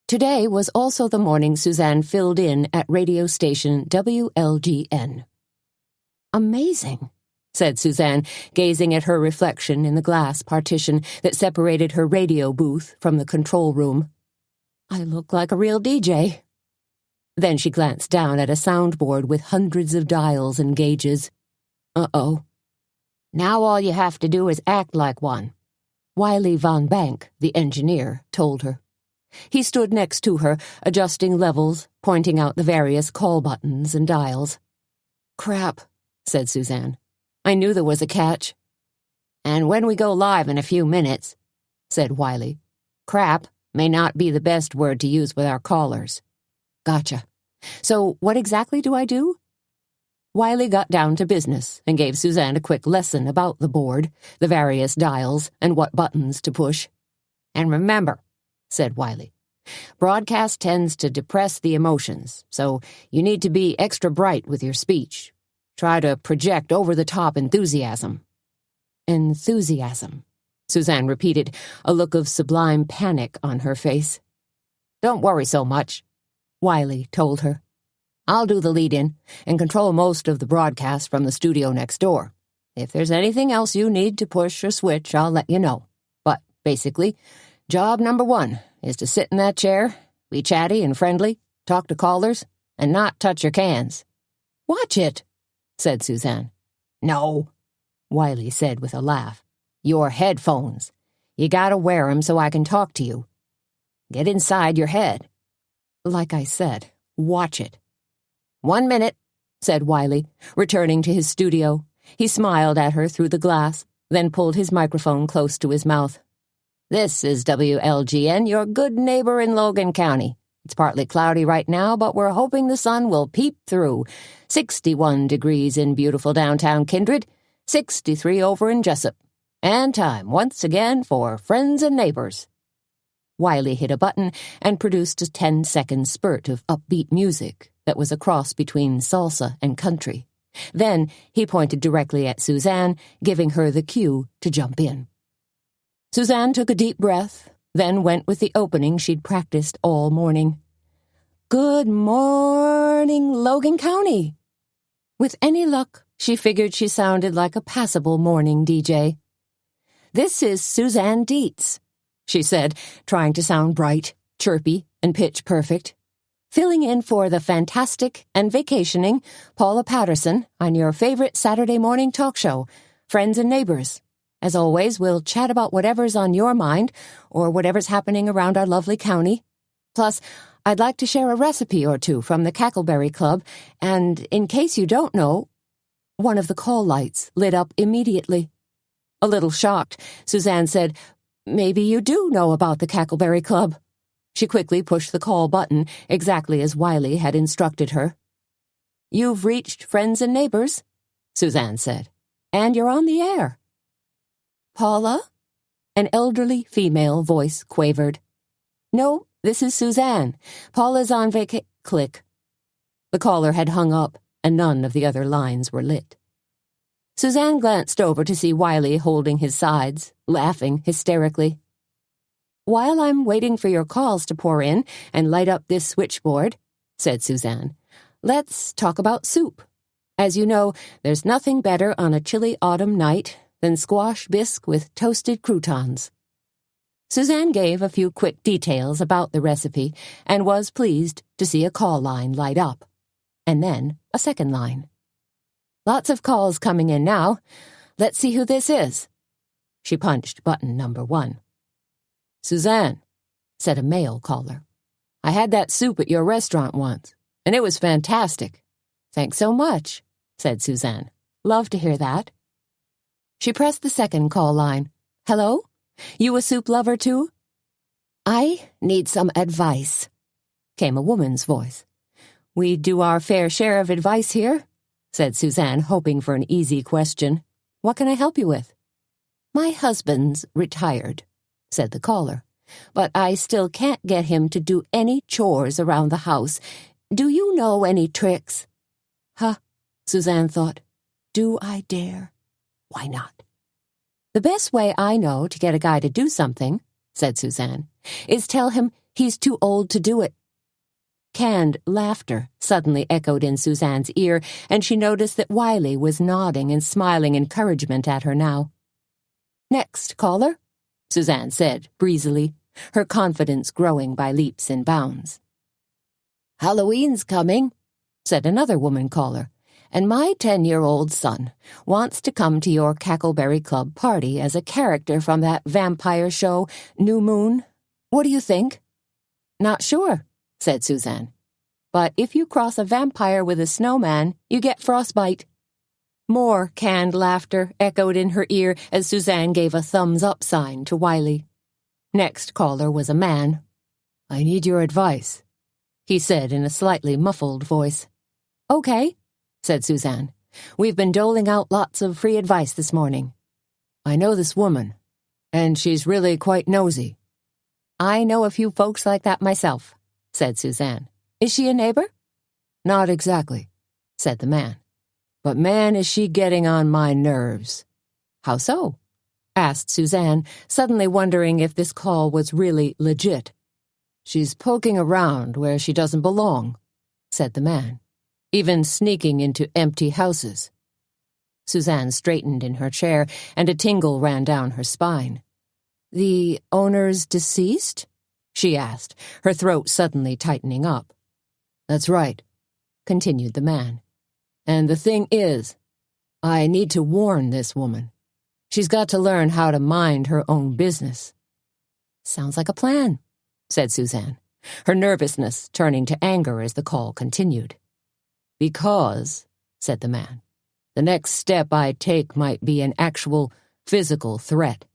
Today was also the morning Suzanne filled in at radio station WLGN. Amazing, said Suzanne, gazing at her reflection in the glass partition that separated her radio booth from the control room. I look like a real DJ. Then she glanced down at a soundboard with hundreds of dials and gauges. Uh-oh. Now all you have to do is act like one, Wiley Von Bank, the engineer, told her. He stood next to her, adjusting levels, pointing out the various call buttons and dials. Crap, said Suzanne. I knew there was a catch. And when we go live in a few minutes, said Wiley, crap may not be the best word to use with our callers. Gotcha. So what exactly do I do? Wiley got down to business and gave Suzanne a quick lesson about the board, the various dials, and what buttons to push. And remember, said Wiley, broadcast tends to depress the emotions, so you need to be extra bright with your speech. Try to project over-the-top enthusiasm. Enthusiasm, Suzanne repeated, a look of sublime panic on her face. Don't worry so much, Wiley told her. I'll do the lead-in and control most of the broadcast from the studio next door. If there's anything else you need to push or switch, I'll let you know. But, basically, job number 1 is to sit in that chair, be chatty and friendly, talk to callers, and not touch your cans. Watch it, said Suzanne. No, Wiley said with a laugh. Your headphones. You gotta wear 'em so I can talk to you. Get inside your head. Like I said, watch it. 1 minute, said Wiley, returning to his studio. He smiled at her through the glass, then pulled his microphone close to his mouth. This is WLGN, your good neighbor in Logan County. It's partly cloudy right now, but we're hoping the sun will peep through. 61 degrees in beautiful downtown Kindred, 63 over in Jessup. And time, once again, for Friends and Neighbors. Wiley hit a button and produced a 10-second spurt of upbeat music that was a cross between salsa and country. Then he pointed directly at Suzanne, giving her the cue to jump in. Suzanne took a deep breath, then went with the opening she'd practiced all morning. Good morning, Logan County. With any luck, she figured she sounded like a passable morning DJ. This is Suzanne Dietz, she said, trying to sound bright, chirpy, and pitch-perfect. Filling in for the fantastic and vacationing Paula Patterson on your favorite Saturday morning talk show, Friends and Neighbors. As always, we'll chat about whatever's on your mind or whatever's happening around our lovely county. Plus, I'd like to share a recipe or two from the Cackleberry Club, and in case you don't know, one of the call lights lit up immediately. A little shocked, Suzanne said, Maybe you do know about the Cackleberry Club. She quickly pushed the call button, exactly as Wiley had instructed her. You've reached Friends and Neighbors, Suzanne said, and you're on the air. Paula? An elderly female voice quavered. No, this is Suzanne. Paula's on Click. The caller had hung up, and none of the other lines were lit. Suzanne glanced over to see Wiley holding his sides, laughing hysterically. While I'm waiting for your calls to pour in and light up this switchboard, said Suzanne, let's talk about soup. As you know, there's nothing better on a chilly autumn night than squash bisque with toasted croutons. Suzanne gave a few quick details about the recipe and was pleased to see a call line light up, and then a second line. Lots of calls coming in now. Let's see who this is. She punched button number 1. Suzanne, said a male caller. I had that soup at your restaurant once, and it was fantastic. Thanks so much, said Suzanne. Love to hear that. She pressed the second call line. Hello? You a soup lover too? I need some advice, came a woman's voice. We do our fair share of advice here, said Suzanne, hoping for an easy question. What can I help you with? My husband's retired, said the caller, but I still can't get him to do any chores around the house. Do you know any tricks? Huh, Suzanne thought. Do I dare? Why not? The best way I know to get a guy to do something, said Suzanne, is tell him he's too old to do it. Canned laughter suddenly echoed in Suzanne's ear, and she noticed that Wiley was nodding and smiling encouragement at her now. "Next caller," Suzanne said breezily, her confidence growing by leaps and bounds. "Halloween's coming," said another woman caller, "and my 10-year-old son wants to come to your Cackleberry Club party as a character from that vampire show, New Moon. What do you think?" "Not sure," said Suzanne. "But if you cross a vampire with a snowman, you get frostbite." More canned laughter echoed in her ear as Suzanne gave a thumbs-up sign to Wiley. Next caller was a man. "I need your advice," he said in a slightly muffled voice. "Okay," said Suzanne. "We've been doling out lots of free advice this morning." "I know this woman, and she's really quite nosy." "I know a few folks like that myself," said Suzanne. "Is she a neighbor?" "Not exactly," said the man. "But man, is she getting on my nerves." "How so?" asked Suzanne, suddenly wondering if this call was really legit. "She's poking around where she doesn't belong," said the man, "even sneaking into empty houses." Suzanne straightened in her chair, and a tingle ran down her spine. "The owner's deceased?" she asked, her throat suddenly tightening up. "That's right," continued the man. "And the thing is, I need to warn this woman. She's got to learn how to mind her own business." "Sounds like a plan," said Suzanne, her nervousness turning to anger as the call continued. "Because," said the man, "the next step I take might be an actual physical threat."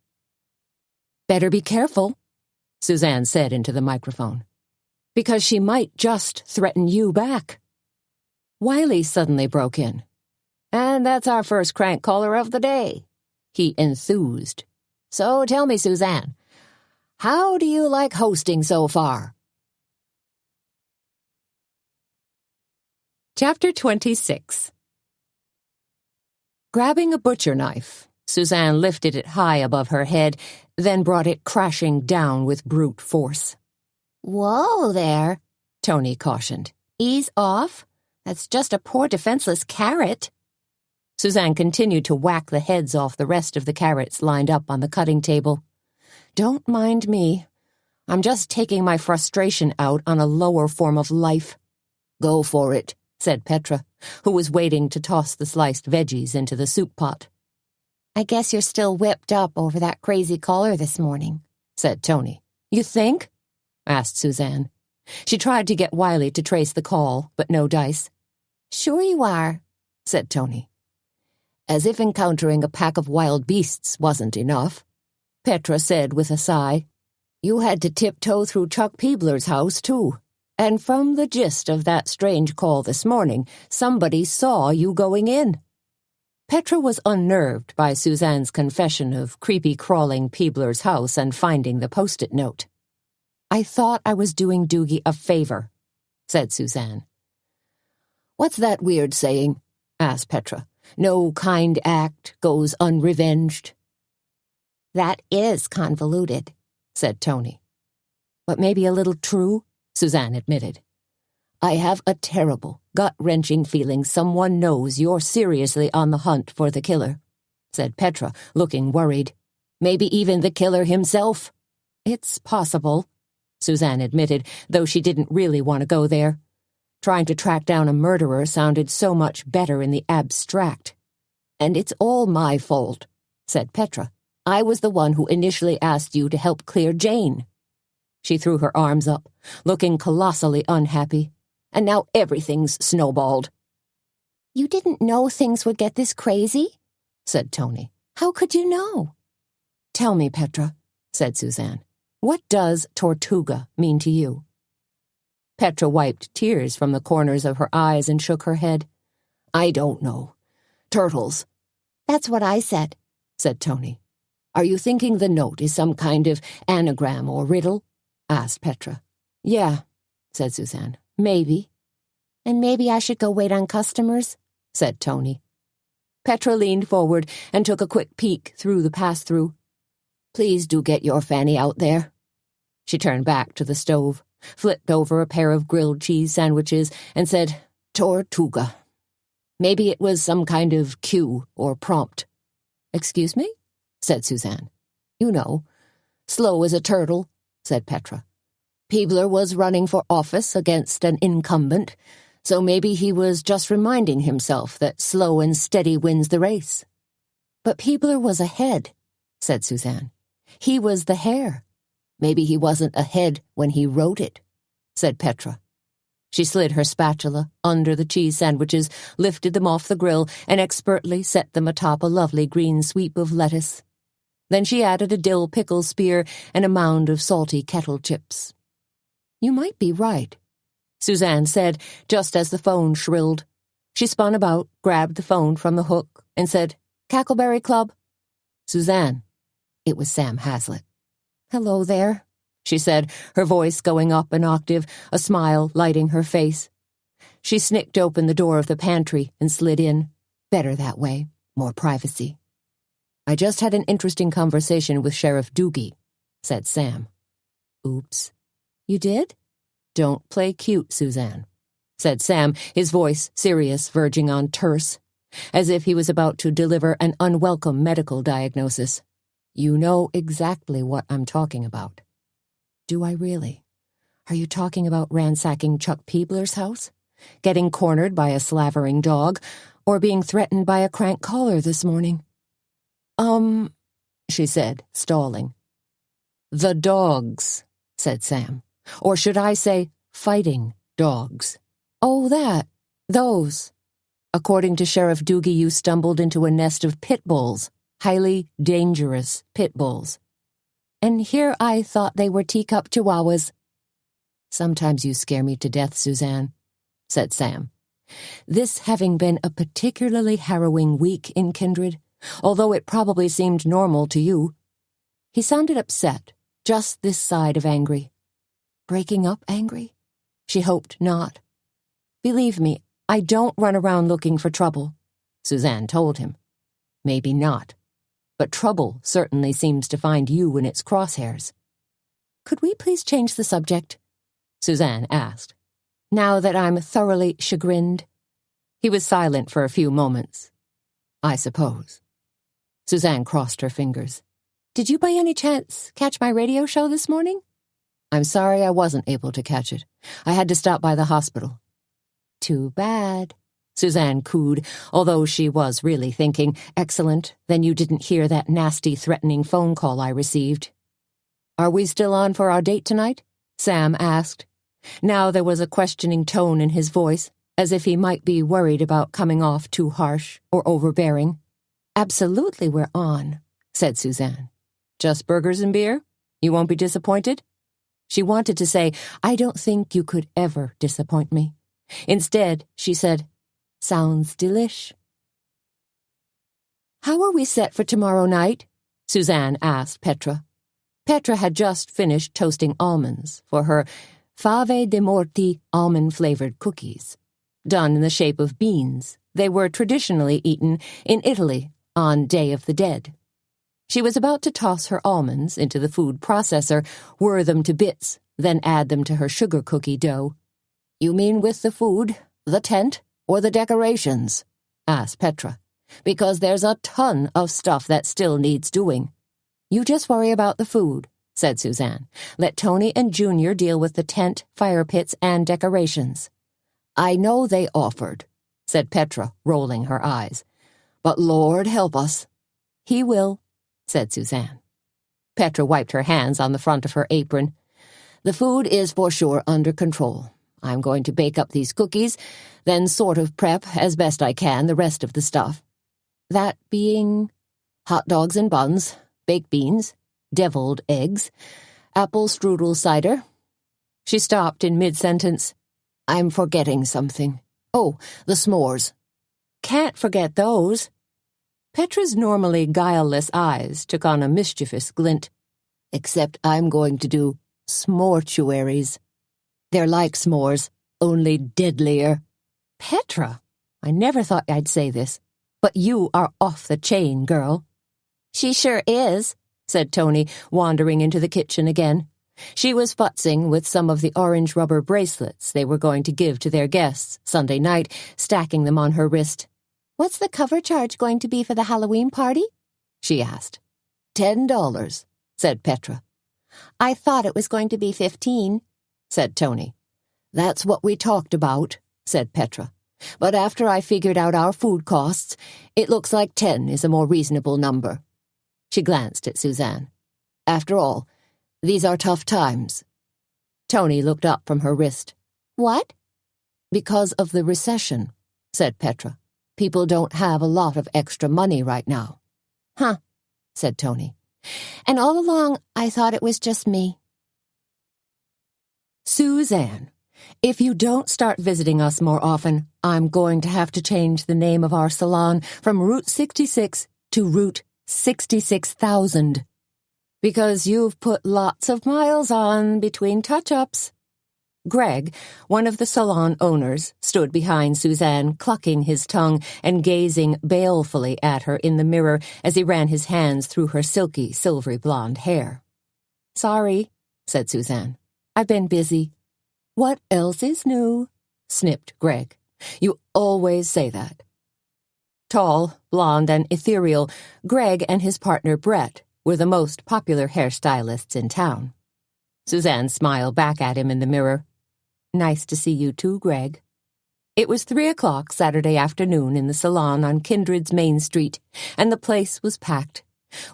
"Better be careful," Suzanne said into the microphone, "because she might just threaten you back." Wiley suddenly broke in. "And that's our first crank caller of the day," he enthused. "So tell me, Suzanne, how do you like hosting so far?" Chapter 26. Grabbing a butcher knife, Suzanne lifted it high above her head, then brought it crashing down with brute force. "Whoa there," Tony cautioned. "Ease off. That's just a poor defenseless carrot." Suzanne continued to whack the heads off the rest of the carrots lined up on the cutting table. "Don't mind me. I'm just taking my frustration out on a lower form of life." "Go for it," said Petra, who was waiting to toss the sliced veggies into the soup pot. "I guess you're still whipped up over that crazy caller this morning," said Tony. "You think?" asked Suzanne. She tried to get Wiley to trace the call, but no dice. "Sure you are," said Tony. "As if encountering a pack of wild beasts wasn't enough," Petra said with a sigh. "You had to tiptoe through Chuck Peebler's house, too. And from the gist of that strange call this morning, somebody saw you going in." Petra was unnerved by Suzanne's confession of creepy-crawling Peebler's house and finding the post-it note. "I thought I was doing Doogie a favor," said Suzanne. "What's that weird saying?" asked Petra. "No kind act goes unrevenged." "That is convoluted," said Tony. "But maybe a little true," Suzanne admitted. "I have a terrible, gut-wrenching feeling someone knows you're seriously on the hunt for the killer," said Petra, looking worried. "Maybe even the killer himself." "It's possible," Suzanne admitted, though she didn't really want to go there. Trying to track down a murderer sounded so much better in the abstract. "And it's all my fault," said Petra. "I was the one who initially asked you to help clear Jane." She threw her arms up, looking colossally unhappy. "And now everything's snowballed." "You didn't know things would get this crazy?" said Tony. "How could you know?" "Tell me, Petra," said Suzanne. "What does Tortuga mean to you?" Petra wiped tears from the corners of her eyes and shook her head. "I don't know. Turtles." "That's what I said," said Tony. "Are you thinking the note is some kind of anagram or riddle?" asked Petra. "Yeah," said Suzanne. "Maybe." "And maybe I should go wait on customers," said Tony. Petra leaned forward and took a quick peek through the pass-through. Please do get your Fanny out there. She turned back to the stove, flipped over a pair of grilled cheese sandwiches, and said, Tortuga. Maybe it was some kind of cue or prompt. "Excuse me?" said Suzanne. You know, slow as a turtle, said Petra. Peebler was running for office against an incumbent, so maybe he was just reminding himself that slow and steady wins the race. But Peebler was ahead, said Suzanne. He was the hare. Maybe he wasn't ahead when he wrote it, said Petra. She slid her spatula under the cheese sandwiches, lifted them off the grill, and expertly set them atop a lovely green sweep of lettuce. Then she added a dill pickle spear and a mound of salty kettle chips. You might be right, Suzanne said, just as the phone shrilled. She spun about, grabbed the phone from the hook, and said, "Cackleberry Club." Suzanne. It was Sam Hazlitt. "Hello there," she said, her voice going up an octave, a smile lighting her face. She snicked open the door of the pantry and slid in. Better that way, more privacy. "I just had an interesting conversation with Sheriff Doogie," said Sam. "Oops." "You did?" "Don't play cute, Suzanne," said Sam, his voice serious, verging on terse, as if he was about to deliver an unwelcome medical diagnosis. "You know exactly what I'm talking about." "Do I really? Are you talking about ransacking Chuck Peebler's house? Getting cornered by a slavering dog? Or being threatened by a crank caller this morning?" She said, stalling. "The dogs," said Sam. "Or should I say, fighting dogs?" "Oh, those. According to Sheriff Doogie, you stumbled into a nest of pit bulls, highly dangerous pit bulls. And here I thought they were teacup chihuahuas." "Sometimes you scare me to death, Suzanne," said Sam. This having been a particularly harrowing week in Kindred, although it probably seemed normal to you. He sounded upset, just this side of angry. Breaking up angry? She hoped not. "Believe me, I don't run around looking for trouble," Suzanne told him. "Maybe not. But trouble certainly seems to find you in its crosshairs." "Could we please change the subject?" Suzanne asked. "Now that I'm thoroughly chagrined." He was silent for a few moments. "I suppose." Suzanne crossed her fingers. "Did you by any chance catch my radio show this morning?" "I'm sorry I wasn't able to catch it. I had to stop by the hospital." "Too bad," Suzanne cooed, although she was really thinking, "Excellent, then you didn't hear that nasty, threatening phone call I received." "Are we still on for our date tonight?" Sam asked. Now there was a questioning tone in his voice, as if he might be worried about coming off too harsh or overbearing. "Absolutely we're on," said Suzanne. "Just burgers and beer? You won't be disappointed?" She wanted to say, "I don't think you could ever disappoint me." Instead, she said, "Sounds delish." "How are we set for tomorrow night?" Suzanne asked Petra. Petra had just finished toasting almonds for her fave de morti almond-flavored cookies. Done in the shape of beans, they were traditionally eaten in Italy on Day of the Dead. She was about to toss her almonds into the food processor, whir them to bits, then add them to her sugar cookie dough. "You mean with the food, the tent, or the decorations?" asked Petra. "Because there's a ton of stuff that still needs doing." "You just worry about the food," said Suzanne. "Let Tony and Junior deal with the tent, fire pits, and decorations." "I know they offered," said Petra, rolling her eyes. "But Lord help us." "He will," said Suzanne. Petra wiped her hands on the front of her apron. "The food is for sure under control. I'm going to bake up these cookies, then sort of prep, as best I can, the rest of the stuff. That being hot dogs and buns, baked beans, deviled eggs, apple strudel cider." She stopped in mid-sentence. "I'm forgetting something. Oh, the s'mores." "Can't forget those." Petra's normally guileless eyes took on a mischievous glint. "Except I'm going to do s'mortuaries. They're like s'mores, only deadlier." "Petra, I never thought I'd say this. But you are off the chain, girl." "She sure is," said Tony, wandering into the kitchen again. She was futzing with some of the orange rubber bracelets they were going to give to their guests Sunday night, stacking them on her wrist. "What's the cover charge going to be for the Halloween party?" she asked. $10, said Petra. "I thought it was going to be 15, said Tony. "That's what we talked about," said Petra. "But after I figured out our food costs, it looks like 10 is a more reasonable number." She glanced at Suzanne. "After all, these are tough times." Tony looked up from her wrist. "What?" "Because of the recession," said Petra. "People don't have a lot of extra money right now." "Huh," said Tony. "And all along I thought it was just me." "Suzanne, if you don't start visiting us more often, I'm going to have to change the name of our salon from Route 66 to Route 66,000. Because you've put lots of miles on between touch-ups." Greg, one of the salon owners, stood behind Suzanne, clucking his tongue and gazing balefully at her in the mirror as he ran his hands through her silky, silvery blonde hair. "Sorry," said Suzanne. "I've been busy." "What else is new?" snipped Greg. "You always say that." Tall, blonde, and ethereal, Greg and his partner Brett were the most popular hairstylists in town. Suzanne smiled back at him in the mirror. "Nice to see you too, Greg." It was 3:00 Saturday afternoon in the salon on Kindred's Main Street, and the place was packed.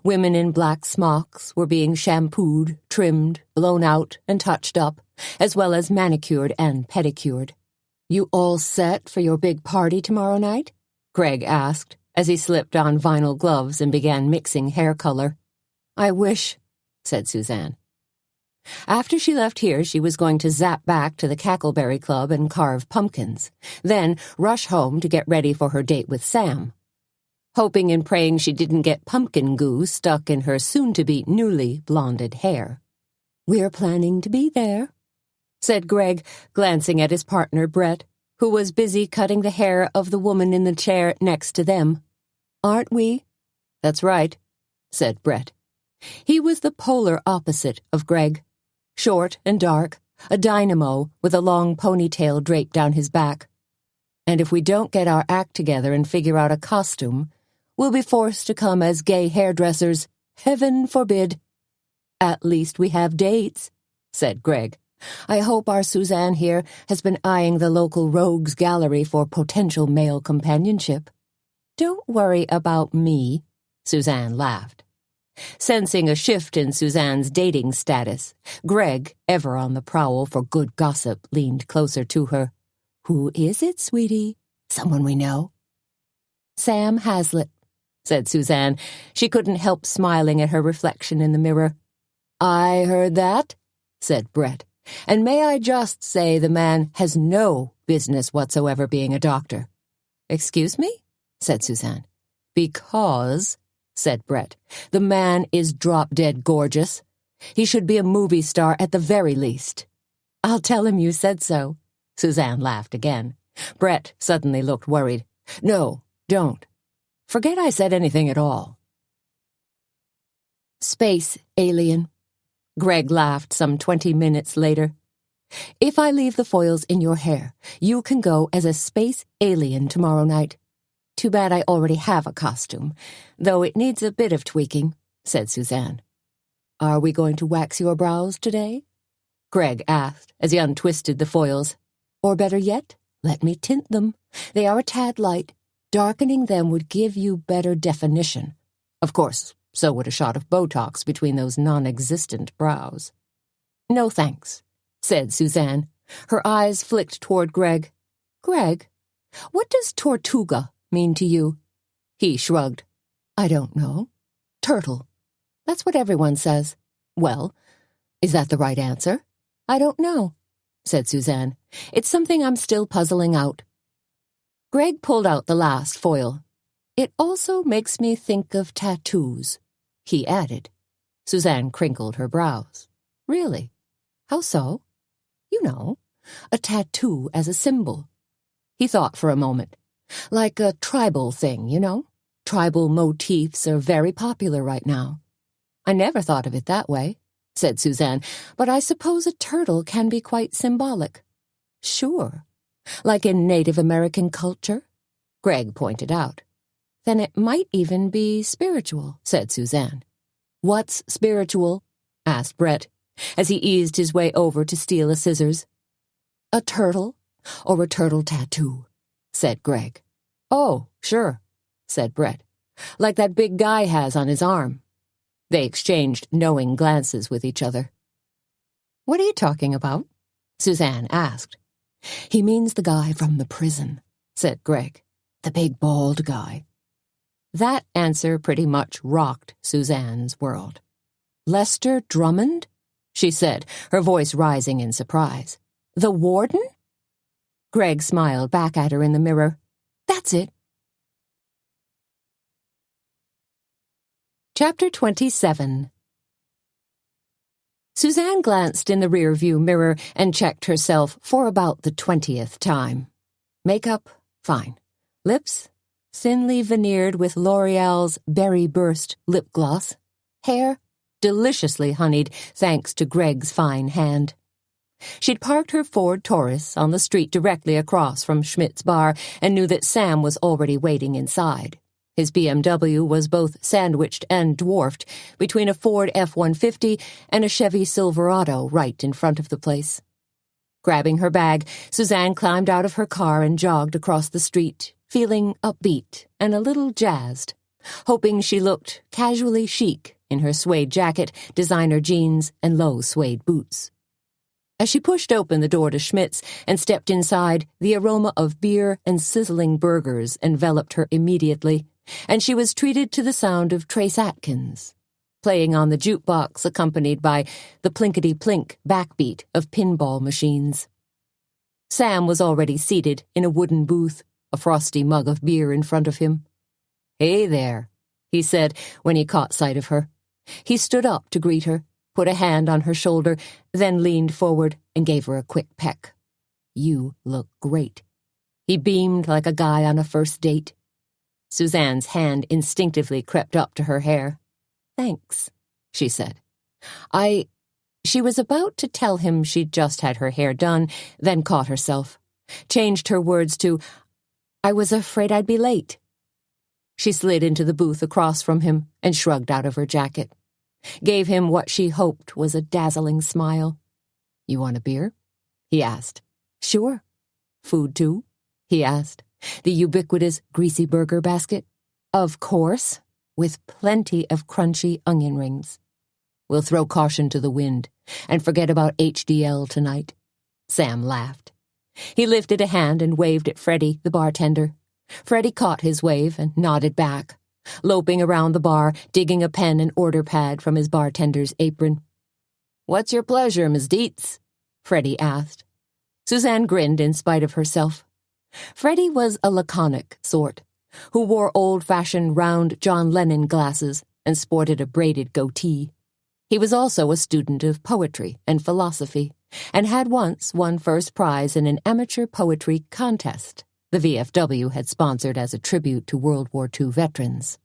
Women in black smocks were being shampooed, trimmed, blown out, and touched up, as well as manicured and pedicured. "You all set for your big party tomorrow night?" Greg asked, as he slipped on vinyl gloves and began mixing hair color. "I wish," said Suzanne. After she left here, she was going to zap back to the Cackleberry Club and carve pumpkins, then rush home to get ready for her date with Sam. Hoping and praying she didn't get pumpkin goo stuck in her soon-to-be newly blonded hair. "We're planning to be there," said Greg, glancing at his partner Brett, who was busy cutting the hair of the woman in the chair next to them. "Aren't we?" "That's right," said Brett. He was the polar opposite of Greg. Short and dark, a dynamo with a long ponytail draped down his back. "And if we don't get our act together and figure out a costume, we'll be forced to come as gay hairdressers. Heaven forbid." "At least we have dates," said Greg. "I hope our Suzanne here has been eyeing the local rogues gallery for potential male companionship." "Don't worry about me," Suzanne laughed. Sensing a shift in Suzanne's dating status, Greg, ever on the prowl for good gossip, leaned closer to her. "Who is it, sweetie? Someone we know?" "Sam Hazlitt," said Suzanne. She couldn't help smiling at her reflection in the mirror. "I heard that," said Brett. "And may I just say the man has no business whatsoever being a doctor." "Excuse me?" said Suzanne. "Because," said Brett, "the man is drop-dead gorgeous. He should be a movie star at the very least." "I'll tell him you said so." Suzanne laughed again. Brett suddenly looked worried. "No, don't. Forget I said anything at all." "Space alien," Greg laughed some 20 minutes later. "If I leave the foils in your hair, you can go as a space alien tomorrow night. Too bad I already have a costume, though it needs a bit of tweaking," said Suzanne. "Are we going to wax your brows today?" Greg asked as he untwisted the foils. "Or better yet, let me tint them. They are a tad light. Darkening them would give you better definition. Of course, so would a shot of Botox between those non-existent brows." "No thanks," said Suzanne. Her eyes flicked toward Greg. "Greg, what does Tortuga mean to you?" He shrugged. "I don't know. Turtle. That's what everyone says." "Well, is that the right answer?" "I don't know," said Suzanne. "It's something I'm still puzzling out." Greg pulled out the last foil. "It also makes me think of tattoos," he added. Suzanne crinkled her brows. "Really? How so?" "You know, a tattoo as a symbol." He thought for a moment. Like a tribal thing, you know? Tribal motifs are very popular right now. I never thought of it that way, said Suzanne, but I suppose a turtle can be quite symbolic. Sure. Like in Native American culture? Greg pointed out. Then it might even be spiritual, said Suzanne. What's spiritual? Asked Brett, as he eased his way over to steal a scissors. A turtle, or a turtle tattoo, said Greg. Oh, sure, said Brett, like that big guy has on his arm. They exchanged knowing glances with each other. What are you talking about? Suzanne asked. He means the guy from the prison, said Greg, the big bald guy. That answer pretty much rocked Suzanne's world. Lester Drummond? She said, her voice rising in surprise. The warden? Greg smiled back at her in the mirror. That's it. Chapter 27. Suzanne glanced in the rear-view mirror and checked herself for about the 20th time. Makeup, fine. Lips, thinly veneered with L'Oreal's Berry Burst lip gloss. Hair, deliciously honeyed thanks to Greg's fine hand. She'd parked her Ford Taurus on the street directly across from Schmidt's bar and knew that Sam was already waiting inside. His BMW was both sandwiched and dwarfed between a Ford F-150 and a Chevy Silverado right in front of the place. Grabbing her bag, Suzanne climbed out of her car and jogged across the street, feeling upbeat and a little jazzed, hoping she looked casually chic in her suede jacket, designer jeans, and low suede boots. As she pushed open the door to Schmidt's and stepped inside, the aroma of beer and sizzling burgers enveloped her immediately, and she was treated to the sound of Trace Atkins, playing on the jukebox accompanied by the plinkety-plink backbeat of pinball machines. Sam was already seated in a wooden booth, a frosty mug of beer in front of him. "Hey there," he said when he caught sight of her. He stood up to greet her, put a hand on her shoulder, then leaned forward and gave her a quick peck. "You look great." He beamed like a guy on a first date. Suzanne's hand instinctively crept up to her hair. "Thanks," she said. She was about to tell him she'd just had her hair done, then caught herself. Changed her words to, "I was afraid I'd be late." She slid into the booth across from him and shrugged out of her jacket. Gave him what she hoped was a dazzling smile. "You want a beer?" he asked. "Sure." "Food too?" he asked. "The ubiquitous greasy burger basket?" "Of course, with plenty of crunchy onion rings." "We'll throw caution to the wind and forget about HDL tonight." Sam laughed. He lifted a hand and waved at Freddie, the bartender. Freddie caught his wave and nodded back, loping around the bar, digging a pen and order pad from his bartender's apron. "What's your pleasure, Miss Dietz?" Freddie asked. Suzanne grinned in spite of herself. Freddie was a laconic sort, who wore old-fashioned round John Lennon glasses and sported a braided goatee. He was also a student of poetry and philosophy, and had once won first prize in an amateur poetry contest the VFW had sponsored as a tribute to World War II veterans.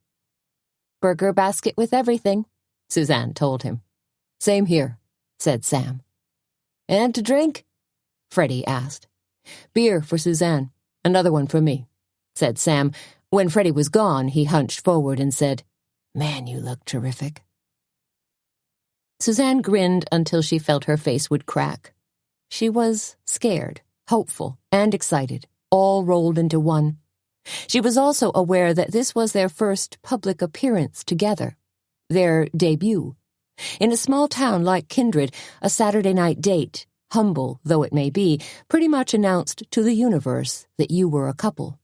"Burger basket with everything," Suzanne told him. "Same here," said Sam. "And to drink?" Freddie asked. "Beer for Suzanne, another one for me," said Sam. When Freddie was gone, he hunched forward and said, "Man, you look terrific." Suzanne grinned until she felt her face would crack. She was scared, hopeful, and excited, all rolled into one. She was also aware that this was their first public appearance together, their debut. In a small town like Kindred, a Saturday night date, humble though it may be, pretty much announced to the universe that you were a couple.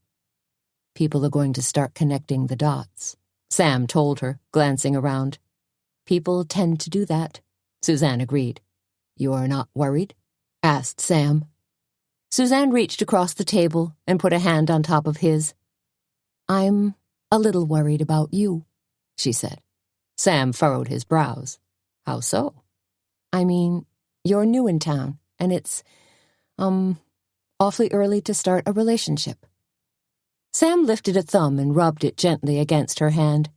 "People are going to start connecting the dots," Sam told her, glancing around. "People tend to do that," Suzanne agreed. "You're not worried?" asked Sam. Suzanne reached across the table and put a hand on top of his. "I'm a little worried about you," she said. Sam furrowed his brows. "How so?" "I mean, you're new in town, and it's, awfully early to start a relationship." Sam lifted a thumb and rubbed it gently against her hand.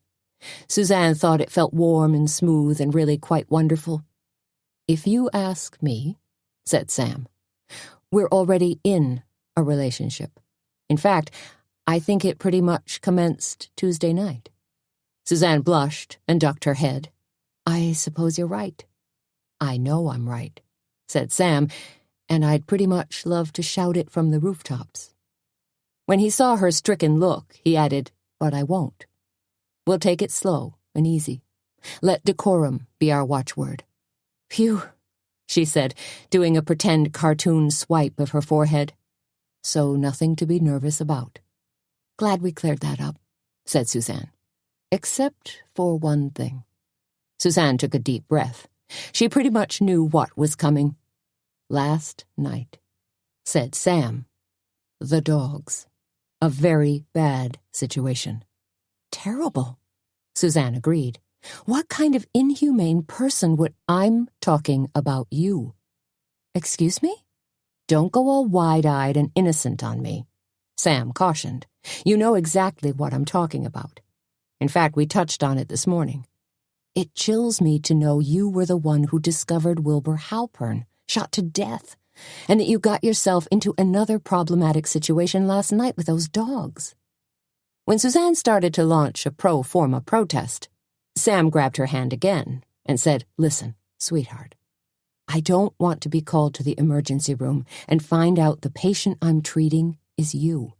Suzanne thought it felt warm and smooth and really quite wonderful. "If you ask me," said Sam, "we're already in a relationship. In fact, I think it pretty much commenced Tuesday night." Suzanne blushed and ducked her head. "I suppose you're right." "I know I'm right," said Sam, "and I'd pretty much love to shout it from the rooftops." When he saw her stricken look, he added, "But I won't. We'll take it slow and easy. Let decorum be our watchword." "Phew," she said, doing a pretend cartoon swipe of her forehead. "So nothing to be nervous about." "Glad we cleared that up," said Suzanne. "Except for one thing." Suzanne took a deep breath. She pretty much knew what was coming. "Last night," said Sam, "the dogs. A very bad situation." "Terrible," Suzanne agreed. "What kind of inhumane person would—" "I'm talking about you." "Excuse me?" "Don't go all wide-eyed and innocent on me," Sam cautioned. "You know exactly what I'm talking about. In fact, we touched on it this morning. It chills me to know you were the one who discovered Wilbur Halpern, shot to death, and that you got yourself into another problematic situation last night with those dogs." When Suzanne started to launch a pro forma protest, Sam grabbed her hand again and said, "Listen, sweetheart, I don't want to be called to the emergency room and find out the patient I'm treating is you."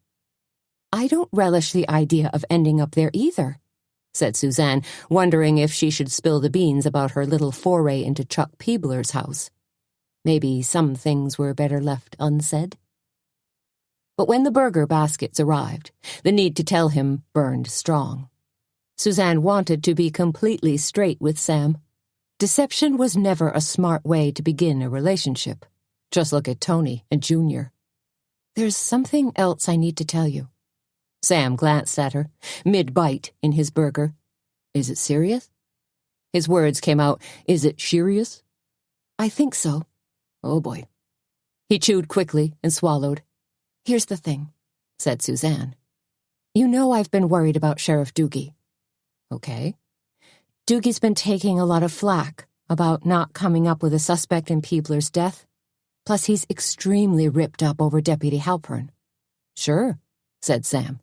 "I don't relish the idea of ending up there either," said Suzanne, wondering if she should spill the beans about her little foray into Chuck Peebler's house. Maybe some things were better left unsaid. But when the burger baskets arrived, the need to tell him burned strong. Suzanne wanted to be completely straight with Sam. Deception was never a smart way to begin a relationship. Just look at Tony and Junior. "There's something else I need to tell you." Sam glanced at her, mid-bite in his burger. "Is it serious?" His words came out, "Is it serious?" "I think so." "Oh boy." He chewed quickly and swallowed. "Here's the thing," said Suzanne. "You know I've been worried about Sheriff Doogie." "Okay." "Doogie's been taking a lot of flack about not coming up with a suspect in Peebler's death. Plus he's extremely ripped up over Deputy Halpern." "Sure," said Sam.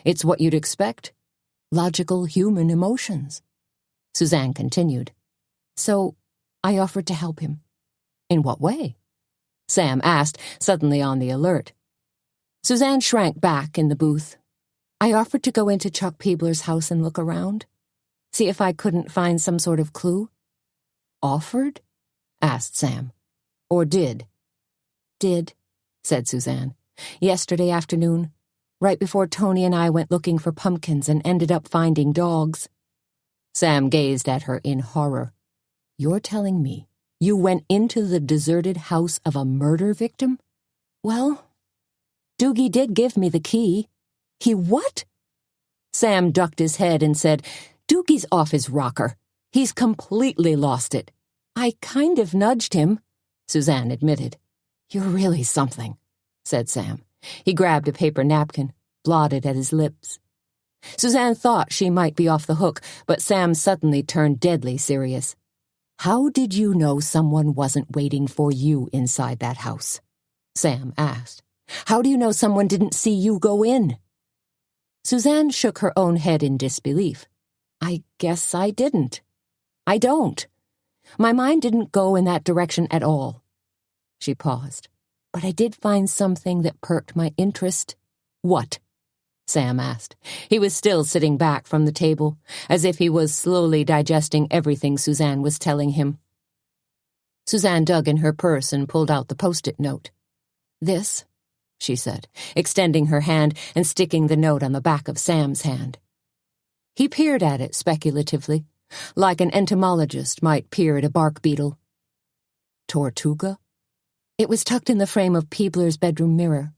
"It's what you'd expect. Logical human emotions." Suzanne continued. "So I offered to help him." "In what way?" Sam asked, suddenly on the alert. Suzanne shrank back in the booth. "I offered to go into Chuck Peebler's house and look around. See if I couldn't find some sort of clue." "Offered?" asked Sam. "Or did?" "Did," said Suzanne. "Yesterday afternoon, right before Tony and I went looking for pumpkins and ended up finding dogs." Sam gazed at her in horror. "You're telling me you went into the deserted house of a murder victim?" "Well, Doogie did give me the key." "He what?" Sam ducked his head and said, "Doogie's off his rocker. He's completely lost it." "I kind of nudged him," Suzanne admitted. "You're really something," said Sam. He grabbed a paper napkin, blotted at his lips. Suzanne thought she might be off the hook, but Sam suddenly turned deadly serious. "How did you know someone wasn't waiting for you inside that house?" Sam asked. "How do you know someone didn't see you go in?" Suzanne shook her own head in disbelief. "I guess I didn't. I don't. My mind didn't go in that direction at all." She paused. "But I did find something that perked my interest." "What?" Sam asked. He was still sitting back from the table, as if he was slowly digesting everything Suzanne was telling him. Suzanne dug in her purse and pulled out the post-it note. "This," she said, extending her hand and sticking the note on the back of Sam's hand. He peered at it speculatively, like an entomologist might peer at a bark beetle. "Tortuga?" It was tucked in the frame of Peebler's bedroom mirror.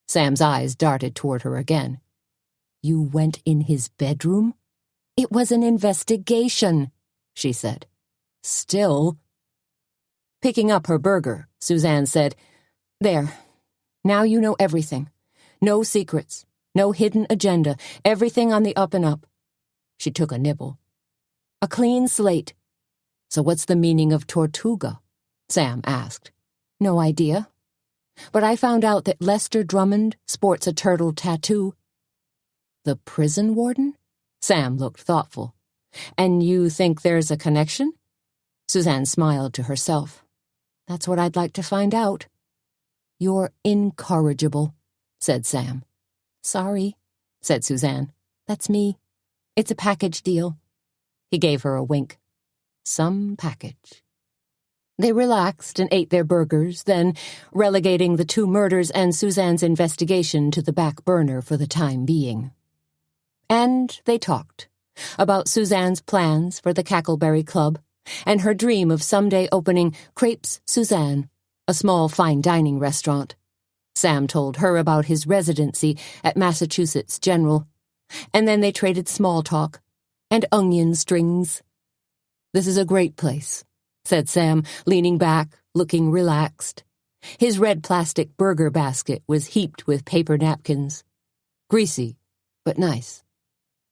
Sam's eyes darted toward her again. "You went in his bedroom?" "It was an investigation," she said. "Still." Picking up her burger, Suzanne said, "There. Now you know everything. No secrets. No hidden agenda, everything on the up and up. She took a nibble. A clean slate. So what's the meaning of Tortuga? Sam asked. No idea. But I found out that Lester Drummond sports a turtle tattoo. The prison warden? Sam looked thoughtful. And you think there's a connection? Suzanne smiled to herself. That's what I'd like to find out. You're incorrigible, said Sam. Sorry, said Suzanne. That's me. It's a package deal. He gave her a wink. Some package. They relaxed and ate their burgers, then, relegating the 2 murders and Suzanne's investigation to the back burner for the time being. And they talked about Suzanne's plans for the Cackleberry Club and her dream of someday opening Crepes Suzanne, a small fine dining restaurant. Sam told her about his residency at Massachusetts General, and then they traded small talk and onion strings. This is a great place, said Sam, leaning back, looking relaxed. His red plastic burger basket was heaped with paper napkins. Greasy, but nice.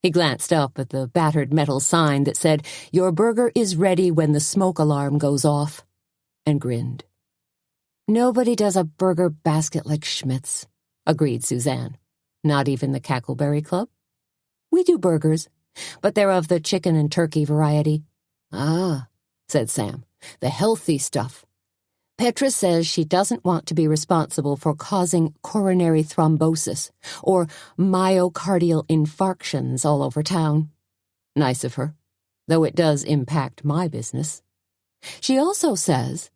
He glanced up at the battered metal sign that said, "Your burger is ready when the smoke alarm goes off," and grinned. Nobody does a burger basket like Schmidt's, agreed Suzanne. Not even the Cackleberry Club? We do burgers, but they're of the chicken and turkey variety. Ah, said Sam, the healthy stuff. Petra says she doesn't want to be responsible for causing coronary thrombosis or myocardial infarctions all over town. Nice of her, though it does impact my business. She also says,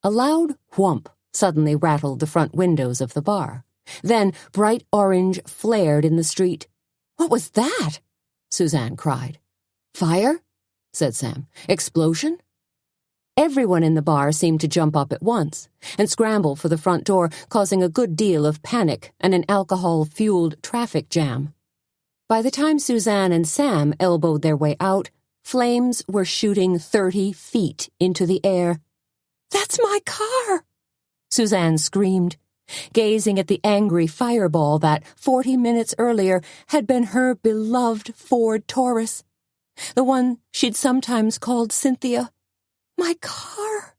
a loud whump suddenly rattled the front windows of the bar. Then bright orange flared in the street. What was that? Suzanne cried. Fire? Said Sam. Explosion? Everyone in the bar seemed to jump up at once and scramble for the front door, causing a good deal of panic and an alcohol-fueled traffic jam. By the time Suzanne and Sam elbowed their way out, flames were shooting 30 feet into the air. That's my car! Suzanne screamed, gazing at the angry fireball that, 40 minutes earlier, had been her beloved Ford Taurus, the one she'd sometimes called Cynthia. My car,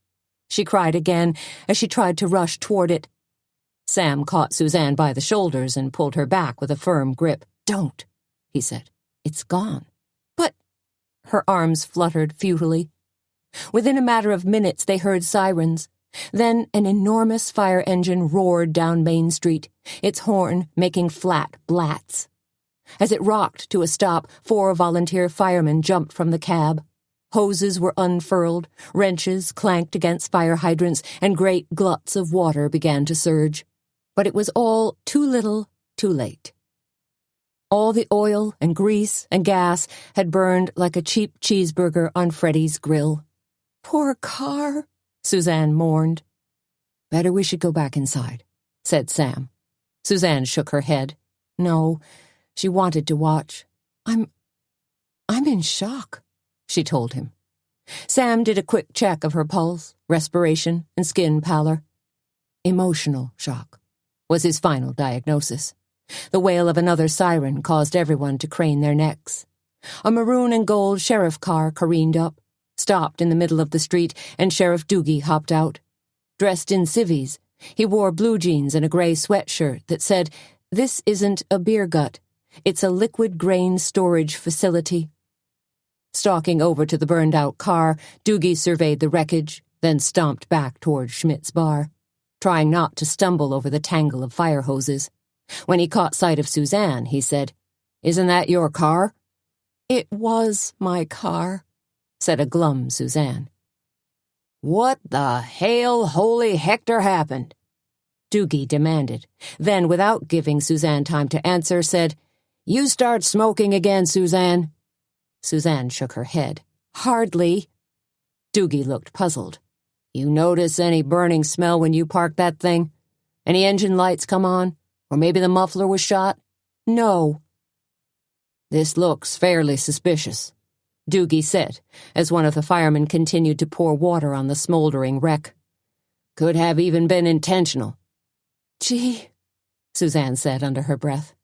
she cried again as she tried to rush toward it. Sam caught Suzanne by the shoulders and pulled her back with a firm grip. Don't, he said. It's gone. But her arms fluttered futilely. Within a matter of minutes they heard sirens. Then an enormous fire engine roared down Main Street, its horn making flat blats. As it rocked to a stop, 4 volunteer firemen jumped from the cab. Hoses were unfurled, wrenches clanked against fire hydrants, and great gluts of water began to surge. But it was all too little, too late. All the oil and grease and gas had burned like a cheap cheeseburger on Freddie's grill. Poor car, Suzanne mourned. Better we should go back inside, said Sam. Suzanne shook her head. No, she wanted to watch. I'm in shock, she told him. Sam did a quick check of her pulse, respiration, and skin pallor. Emotional shock was his final diagnosis. The wail of another siren caused everyone to crane their necks. A maroon and gold sheriff car careened up, stopped in the middle of the street, and Sheriff Doogie hopped out. Dressed in civvies, he wore blue jeans and a gray sweatshirt that said, "This isn't a beer gut. It's a liquid grain storage facility." Stalking over to the burned-out car, Doogie surveyed the wreckage, then stomped back toward Schmidt's bar, trying not to stumble over the tangle of fire hoses. When he caught sight of Suzanne, he said, "Isn't that your car?" "It was my car," said a glum Suzanne. "What the hail holy Hector happened?" Doogie demanded, then, without giving Suzanne time to answer, said, "You start smoking again, Suzanne." Suzanne shook her head. "Hardly." Doogie looked puzzled. "You notice any burning smell when you parked that thing? Any engine lights come on? Or maybe the muffler was shot?" "No." "This looks fairly suspicious," Doogie said, as one of the firemen continued to pour water on the smoldering wreck. "Could have even been intentional." "Gee," Suzanne said under her breath.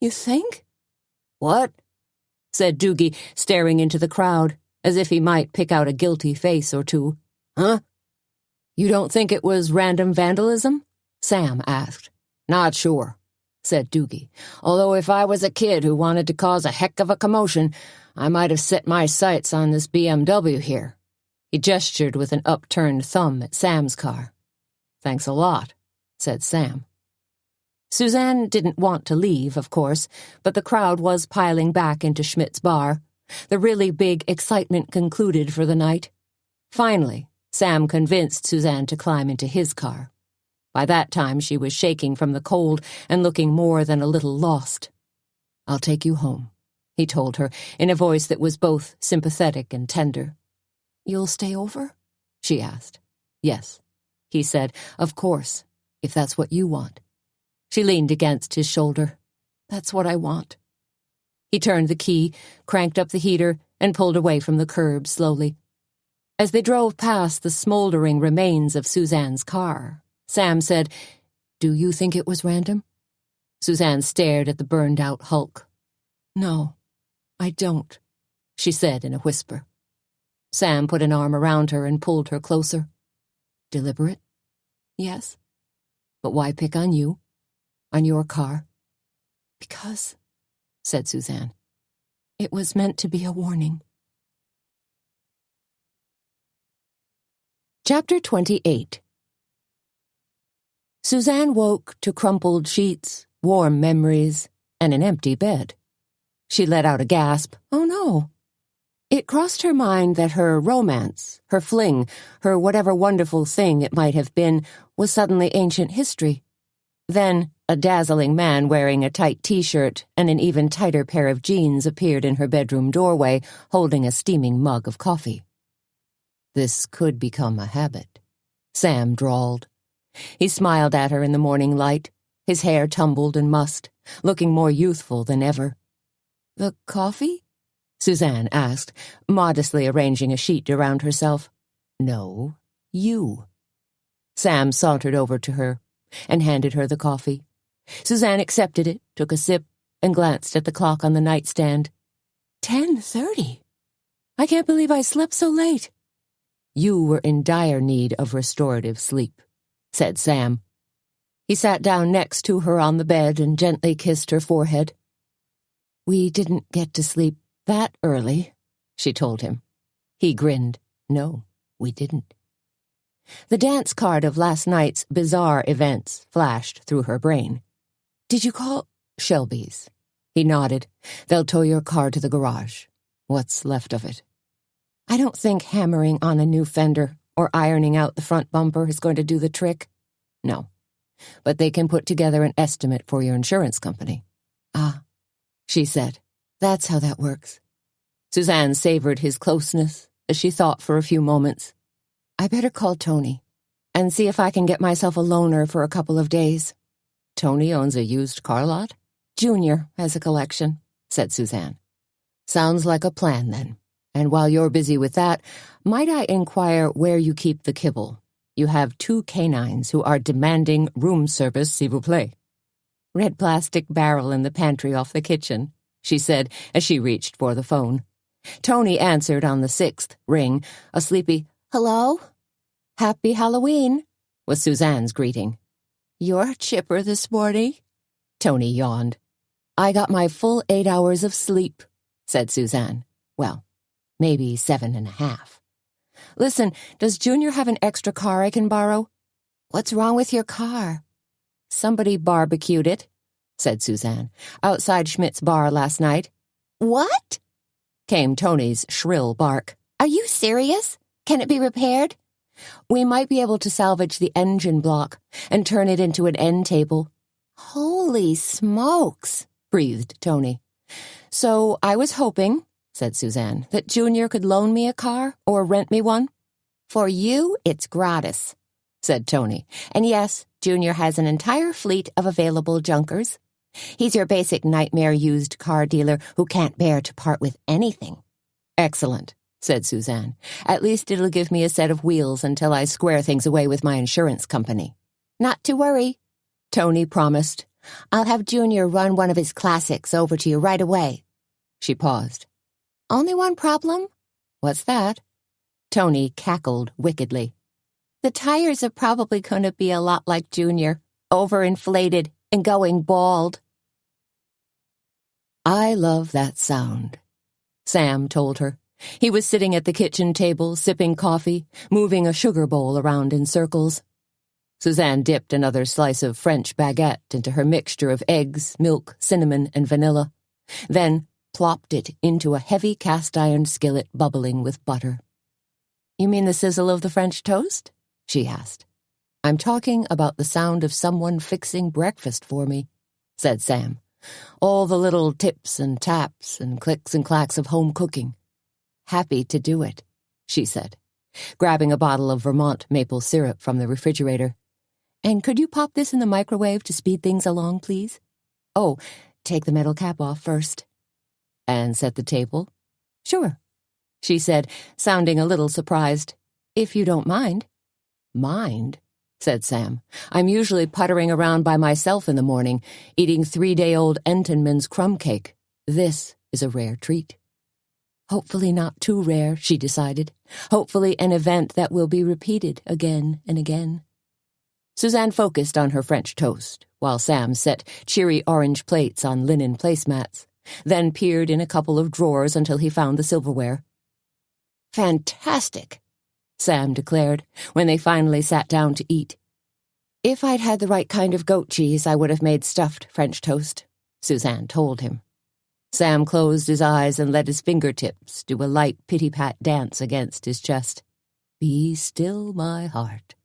You think? What? Said Doogie, staring into the crowd, as if he might pick out a guilty face or two. Huh? You don't think it was random vandalism? Sam asked. Not sure, said Doogie, although if I was a kid who wanted to cause a heck of a commotion, I might have set my sights on this BMW here. He gestured with an upturned thumb at Sam's car. Thanks a lot, said Sam. Suzanne didn't want to leave, of course, but the crowd was piling back into Schmidt's bar. The really big excitement concluded for the night. Finally, Sam convinced Suzanne to climb into his car. By that time, she was shaking from the cold and looking more than a little lost. I'll take you home, he told her, in a voice that was both sympathetic and tender. You'll stay over? She asked. Yes, he said, of course, if that's what you want. She leaned against his shoulder. That's what I want. He turned the key, cranked up the heater, and pulled away from the curb slowly. As they drove past the smoldering remains of Suzanne's car, Sam said, Do you think it was random? Suzanne stared at the burned-out hulk. No, I don't, she said in a whisper. Sam put an arm around her and pulled her closer. Deliberate? Yes. But why pick on you? On your car? Because, said Suzanne, it was meant to be a warning. Chapter 28. Suzanne woke to crumpled sheets, warm memories, and an empty bed. She let out a gasp. Oh no! It crossed her mind that her romance, her fling, her whatever wonderful thing it might have been, was suddenly ancient history. Then, a dazzling man wearing a tight t-shirt and an even tighter pair of jeans appeared in her bedroom doorway, holding a steaming mug of coffee. This could become a habit, Sam drawled. He smiled at her in the morning light, his hair tumbled and mussed, looking more youthful than ever. The coffee? Suzanne asked, modestly arranging a sheet around herself. No, you. Sam sauntered over to her and handed her the coffee. Suzanne accepted it, took a sip, and glanced at the clock on the nightstand. 10:30. I can't believe I slept so late. You were in dire need of restorative sleep, said Sam. He sat down next to her on the bed and gently kissed her forehead. We didn't get to sleep that early, she told him. He grinned. No, we didn't. The dance card of last night's bizarre events flashed through her brain. Did you call Shelby's? He nodded. They'll tow your car to the garage. What's left of it? I don't think hammering on a new fender or ironing out the front bumper is going to do the trick. No. But they can put together an estimate for your insurance company. Ah, she said. That's how that works. Suzanne savored his closeness as she thought for a few moments. I better call Tony and see if I can get myself a loaner for a couple of days. Tony owns a used car lot? Junior has a collection, said Suzanne. Sounds like a plan, then. And while you're busy with that, might I inquire where you keep the kibble? You have 2 canines who are demanding room service, s'il vous plaît. Red plastic barrel in the pantry off the kitchen, she said as she reached for the phone. Tony answered on the 6th ring, a sleepy, Hello? Happy Halloween, was Suzanne's greeting. You're chipper this morning? Tony yawned. I got my full 8 hours of sleep, said Suzanne. Well, maybe 7.5. Listen, does Junior have an extra car I can borrow? What's wrong with your car? Somebody barbecued it, said Suzanne, outside Schmidt's bar last night. What? Came Tony's shrill bark. Are you serious? Can it be repaired? We might be able to salvage the engine block and turn it into an end table. Holy smokes, breathed Tony. So I was hoping, said Suzanne, that Junior could loan me a car or rent me one. For you, it's gratis, said Tony. And yes, Junior has an entire fleet of available junkers. He's your basic nightmare used car dealer who can't bear to part with anything. Excellent, said Suzanne. At least it'll give me a set of wheels until I square things away with my insurance company. Not to worry, Tony promised, I'll have Junior run one of his classics over to you right away." She paused. "Only one problem?" "What's that?" Tony cackled wickedly. "The tires are probably going to be a lot like Junior, overinflated and going bald." "I love that sound," Sam told her. He was sitting at the kitchen table, sipping coffee, moving a sugar bowl around in circles. Suzanne dipped another slice of French baguette into her mixture of eggs, milk, cinnamon, and vanilla, then plopped it into a heavy cast-iron skillet bubbling with butter. "You mean the sizzle of the French toast?" she asked. "I'm talking about the sound of someone fixing breakfast for me," said Sam. "All the little tips and taps and clicks and clacks of home cooking. Happy to do it," she said, grabbing a bottle of Vermont maple syrup from the refrigerator. "And could you pop this in the microwave to speed things along, please? Oh, take the metal cap off first." "And set the table?" "Sure," she said, sounding a little surprised. "If you don't mind." "Mind?" said Sam. "I'm usually puttering around by myself in the morning, eating 3-day-old Entenmann's crumb cake. This is a rare treat." Hopefully not too rare, she decided. Hopefully an event that will be repeated again and again. Suzanne focused on her French toast, while Sam set cheery orange plates on linen placemats, then peered in a couple of drawers until he found the silverware. "Fantastic," Sam declared, when they finally sat down to eat. "If I'd had the right kind of goat cheese, I would have made stuffed French toast," Suzanne told him. Sam closed his eyes and let his fingertips do a light pity-pat dance against his chest. "Be still, my heart."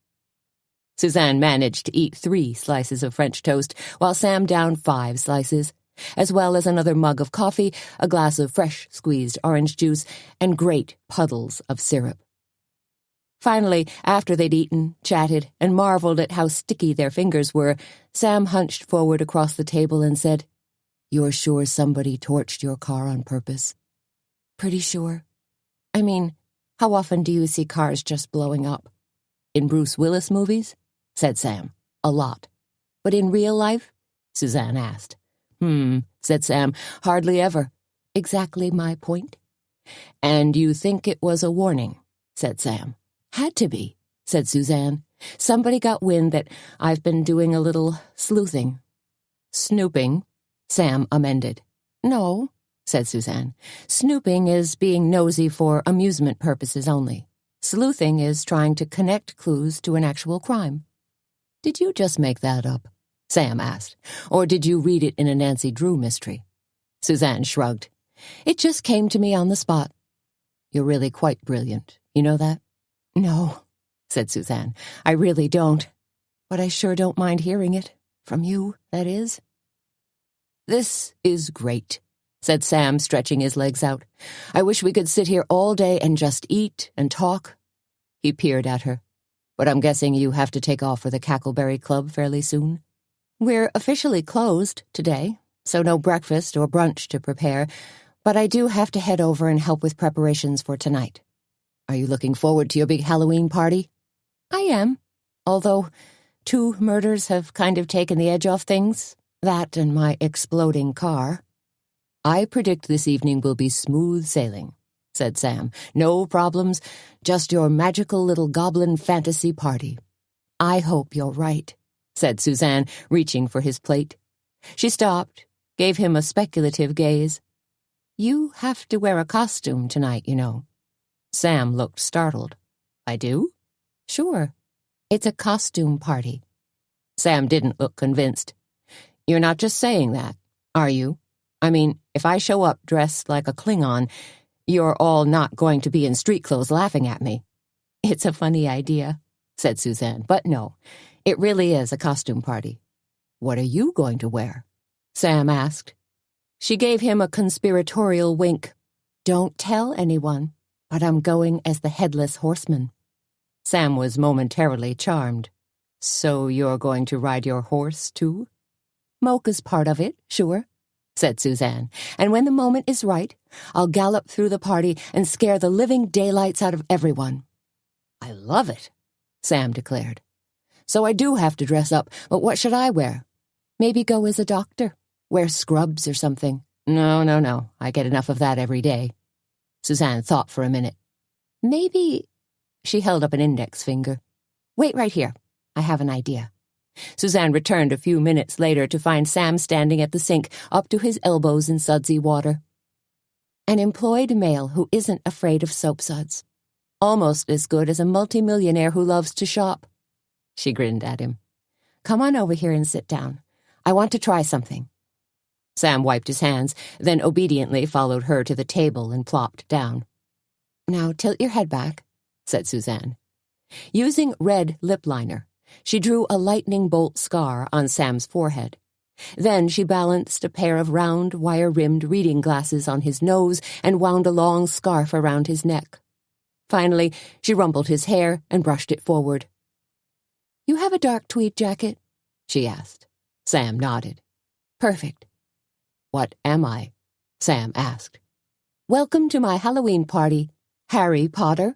Suzanne managed to eat 3 slices of French toast, while Sam downed 5 slices, as well as another mug of coffee, a glass of fresh squeezed orange juice, and great puddles of syrup. Finally, after they'd eaten, chatted, and marveled at how sticky their fingers were, Sam hunched forward across the table and said, "You're sure somebody torched your car on purpose?" "Pretty sure. I mean, how often do you see cars just blowing up?" "In Bruce Willis movies?" said Sam. "A lot. But in real life?" Suzanne asked. Said Sam. "Hardly ever." "Exactly my point." "And you think it was a warning?" said Sam. "Had to be," said Suzanne. "Somebody got wind that I've been doing a little sleuthing." "Snooping?" Sam amended. "No," said Suzanne. "Snooping is being nosy for amusement purposes only. Sleuthing is trying to connect clues to an actual crime." "Did you just make that up?" Sam asked. "Or did you read it in a Nancy Drew mystery?" Suzanne shrugged. "It just came to me on the spot." "You're really quite brilliant. You know that?" "No," said Suzanne. "I really don't. But I sure don't mind hearing it. From you, that is." "This is great," said Sam, stretching his legs out. "I wish we could sit here all day and just eat and talk." He peered at her. "But I'm guessing you have to take off for the Cackleberry Club fairly soon?" "We're officially closed today, so no breakfast or brunch to prepare, but I do have to head over and help with preparations for tonight." "Are you looking forward to your big Halloween party?" "I am, although 2 murders have kind of taken the edge off things. That and my exploding car." "I predict this evening will be smooth sailing," said Sam. "No problems, just your magical little goblin fantasy party." "I hope you're right," said Suzanne, reaching for his plate. She stopped, gave him a speculative gaze. "You have to wear a costume tonight, you know." Sam looked startled. "I do?" "Sure. It's a costume party." Sam didn't look convinced. "You're not just saying that, are you? I mean, if I show up dressed like a Klingon, you're all not going to be in street clothes laughing at me." "It's a funny idea," said Suzanne, "but no, it really is a costume party." "What are you going to wear?" Sam asked. She gave him a conspiratorial wink. "Don't tell anyone, but I'm going as the Headless Horseman." Sam was momentarily charmed. "So you're going to ride your horse, too?" "Mocha's part of it, sure," said Suzanne. "And when the moment is right, I'll gallop through the party and scare the living daylights out of everyone." "I love it," Sam declared. "So I do have to dress up, but what should I wear?" Maybe go as a doctor. Wear scrubs or something. No. I get enough of that every day. Suzanne thought for a minute. Maybe... She held up an index finger. Wait right here. I have an idea. Suzanne returned a few minutes later to find Sam standing at the sink, up to his elbows in sudsy water. An employed male who isn't afraid of soapsuds. Almost as good as a multimillionaire who loves to shop. She grinned at him. Come on over here and sit down. I want to try something. Sam wiped his hands, then obediently followed her to the table and plopped down. Now tilt your head back, said Suzanne. Using red lip liner, she drew a lightning bolt scar on Sam's forehead. Then she balanced a pair of round, wire-rimmed reading glasses on his nose and wound a long scarf around his neck. Finally, she rumpled his hair and brushed it forward. You have a dark tweed jacket? She asked. Sam nodded. Perfect. What am I? Sam asked. Welcome to my Halloween party, Harry Potter.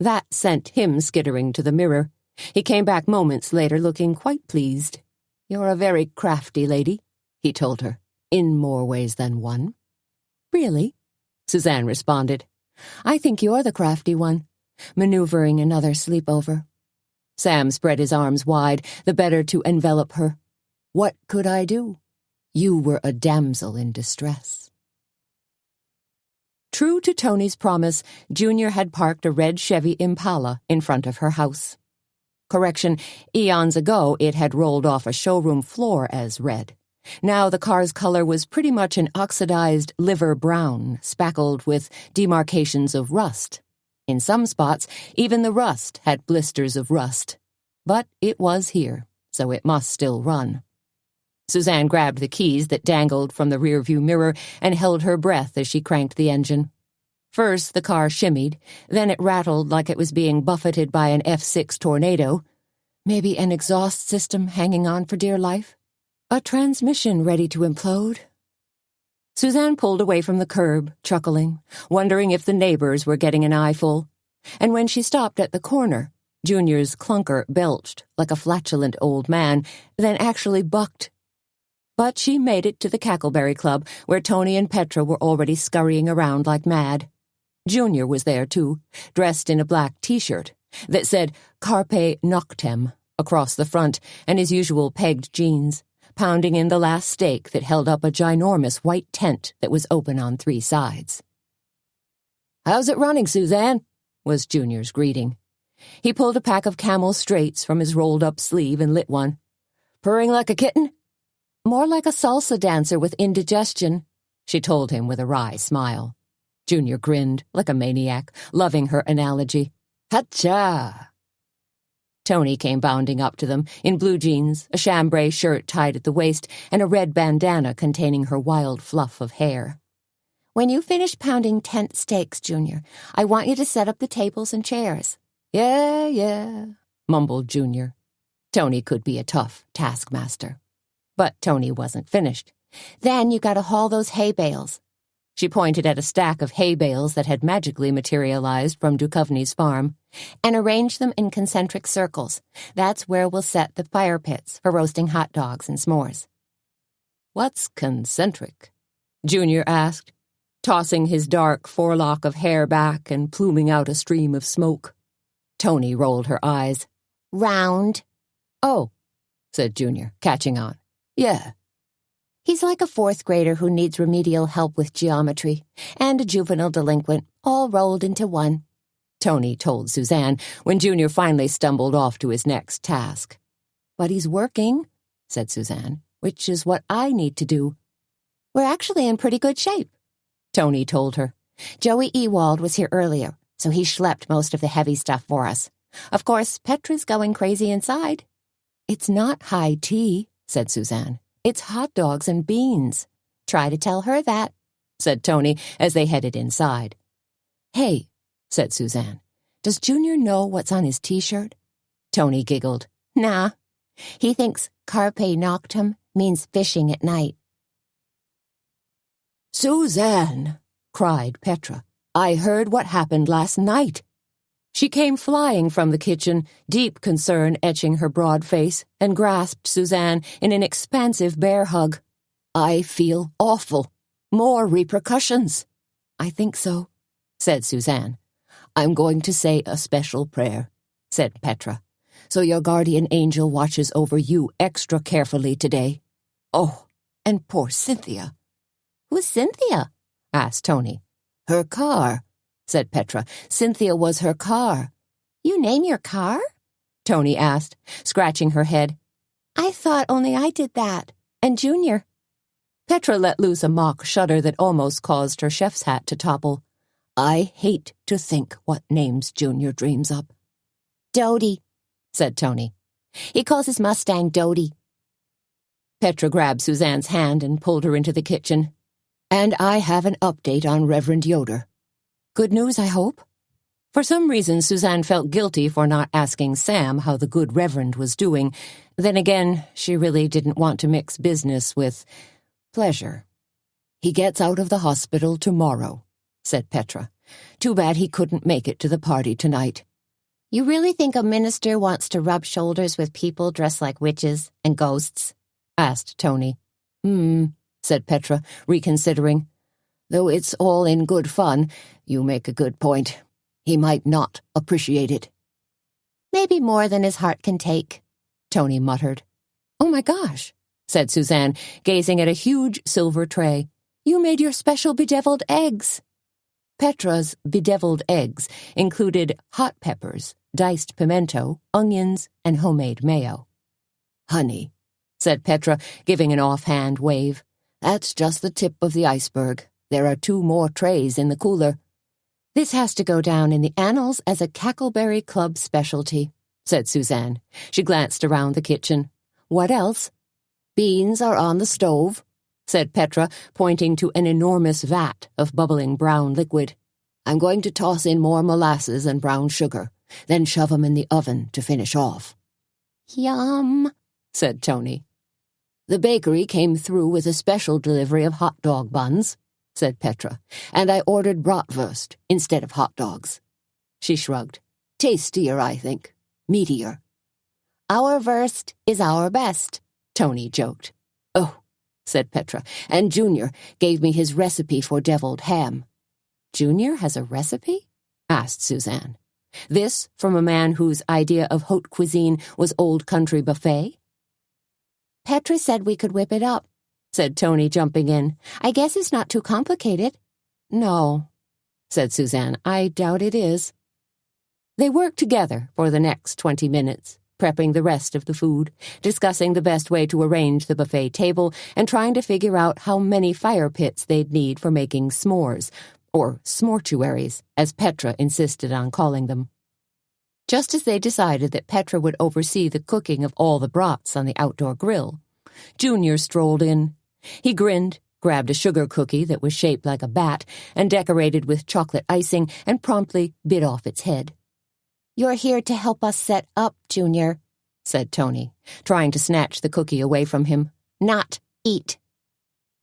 That sent him skittering to the mirror. He came back moments later looking quite pleased. You're a very crafty lady, he told her, in more ways than one. Really? Suzanne responded. I think you're the crafty one, maneuvering another sleepover. Sam spread his arms wide, the better to envelop her. What could I do? You were a damsel in distress. True to Tony's promise, Junior had parked a red Chevy Impala in front of her house. Correction, eons ago it had rolled off a showroom floor as red. Now the car's color was pretty much an oxidized liver brown, spackled with demarcations of rust. In some spots, even the rust had blisters of rust. But it was here, so it must still run. Suzanne grabbed the keys that dangled from the rearview mirror and held her breath as she cranked the engine. First, the car shimmied, then it rattled like it was being buffeted by an F6 tornado. Maybe an exhaust system hanging on for dear life? A transmission ready to implode? Suzanne pulled away from the curb, chuckling, wondering if the neighbors were getting an eyeful. And when she stopped at the corner, Junior's clunker belched like a flatulent old man, then actually bucked. But she made it to the Cackleberry Club, where Tony and Petra were already scurrying around like mad. Junior was there, too, dressed in a black T-shirt that said Carpe Noctem across the front and his usual pegged jeans, pounding in the last stake that held up a ginormous white tent that was open on 3 sides. "How's it running, Suzanne?" was Junior's greeting. He pulled a pack of Camel Straights from his rolled-up sleeve and lit one. "Purring like a kitten?" "More like a salsa dancer with indigestion," she told him with a wry smile. Junior grinned like a maniac, loving her analogy. "Hacha!" Tony came bounding up to them, in blue jeans, a chambray shirt tied at the waist, and a red bandana containing her wild fluff of hair. "When you finish pounding tent steaks, Junior, I want you to set up the tables and chairs." Yeah, mumbled Junior. Tony could be a tough taskmaster. But Tony wasn't finished. "Then you gotta haul those hay bales." She pointed at a stack of hay bales that had magically materialized from Duchovny's farm, "and arrange them in concentric circles. That's where we'll set the fire pits for roasting hot dogs and s'mores." "What's concentric?" Junior asked, tossing his dark forelock of hair back and pluming out a stream of smoke. Tony rolled her eyes. "Round." "Oh," said Junior, catching on. "Yeah." "He's like a 4th grader who needs remedial help with geometry, and a juvenile delinquent, all rolled into one," Tony told Suzanne when Junior finally stumbled off to his next task. "But he's working," said Suzanne, "which is what I need to do." "We're actually in pretty good shape," Tony told her. "Joey Ewald was here earlier, so he schlepped most of the heavy stuff for us. Of course, Petra's going crazy inside." "It's not high tea," said Suzanne. "It's hot dogs and beans." "Try to tell her that," said Tony as they headed inside. "Hey," said Suzanne, "does Junior know what's on his T-shirt?" Tony giggled. "Nah. He thinks Carpe Noctem means fishing at night." "Suzanne," cried Petra, "I heard what happened last night." She came flying from the kitchen, deep concern etching her broad face, and grasped Suzanne in an expansive bear hug. I feel awful. More repercussions. I think so, said Suzanne. I'm going to say a special prayer, said Petra, so your guardian angel watches over you extra carefully today. Oh, and poor Cynthia. Who's Cynthia? asked Tony. Her car, said Petra. Cynthia was her car. You name your car? Tony asked, scratching her head. I thought only I did that, and Junior. Petra let loose a mock shudder that almost caused her chef's hat to topple. I hate to think what names Junior dreams up. Dodie, said Tony. He calls his Mustang Dodie. Petra grabbed Suzanne's hand and pulled her into the kitchen. And I have an update on Reverend Yoder. Good news, I hope? For some reason, Suzanne felt guilty for not asking Sam how the good Reverend was doing. Then again, she really didn't want to mix business with pleasure. He gets out of the hospital tomorrow, said Petra. Too bad he couldn't make it to the party tonight. You really think a minister wants to rub shoulders with people dressed like witches and ghosts? Asked Tony. Said Petra, reconsidering. Though it's all in good fun, you make a good point. He might not appreciate it. Maybe more than his heart can take, Tony muttered. Oh my gosh, said Suzanne, gazing at a huge silver tray. You made your special bedeviled eggs. Petra's bedeviled eggs included hot peppers, diced pimento, onions, and homemade mayo. Honey, said Petra, giving an offhand wave. That's just the tip of the iceberg. There are 2 more trays in the cooler. This has to go down in the annals as a Cackleberry Club specialty, said Suzanne. She glanced around the kitchen. What else? Beans are on the stove, said Petra, pointing to an enormous vat of bubbling brown liquid. I'm going to toss in more molasses and brown sugar, then shove them in the oven to finish off. Yum, said Tony. The bakery came through with a special delivery of hot dog buns, said Petra, and I ordered bratwurst instead of hot dogs. She shrugged. Tastier, I think. Meatier. Our worst is our best, Tony joked. Oh, said Petra, and Junior gave me his recipe for deviled ham. Junior has a recipe? Asked Suzanne. This from a man whose idea of haute cuisine was old country buffet? Petra said we could whip it up, said Tony, jumping in. I guess it's not too complicated. No, said Suzanne. I doubt it is. They worked together for the next 20 minutes, prepping the rest of the food, discussing the best way to arrange the buffet table, and trying to figure out how many fire pits they'd need for making s'mores, or smortuaries, as Petra insisted on calling them. Just as they decided that Petra would oversee the cooking of all the brats on the outdoor grill, Junior strolled in. He grinned, grabbed a sugar cookie that was shaped like a bat and decorated with chocolate icing, and promptly bit off its head. You're here to help us set up, Junior, said Tony, trying to snatch the cookie away from him. Not eat.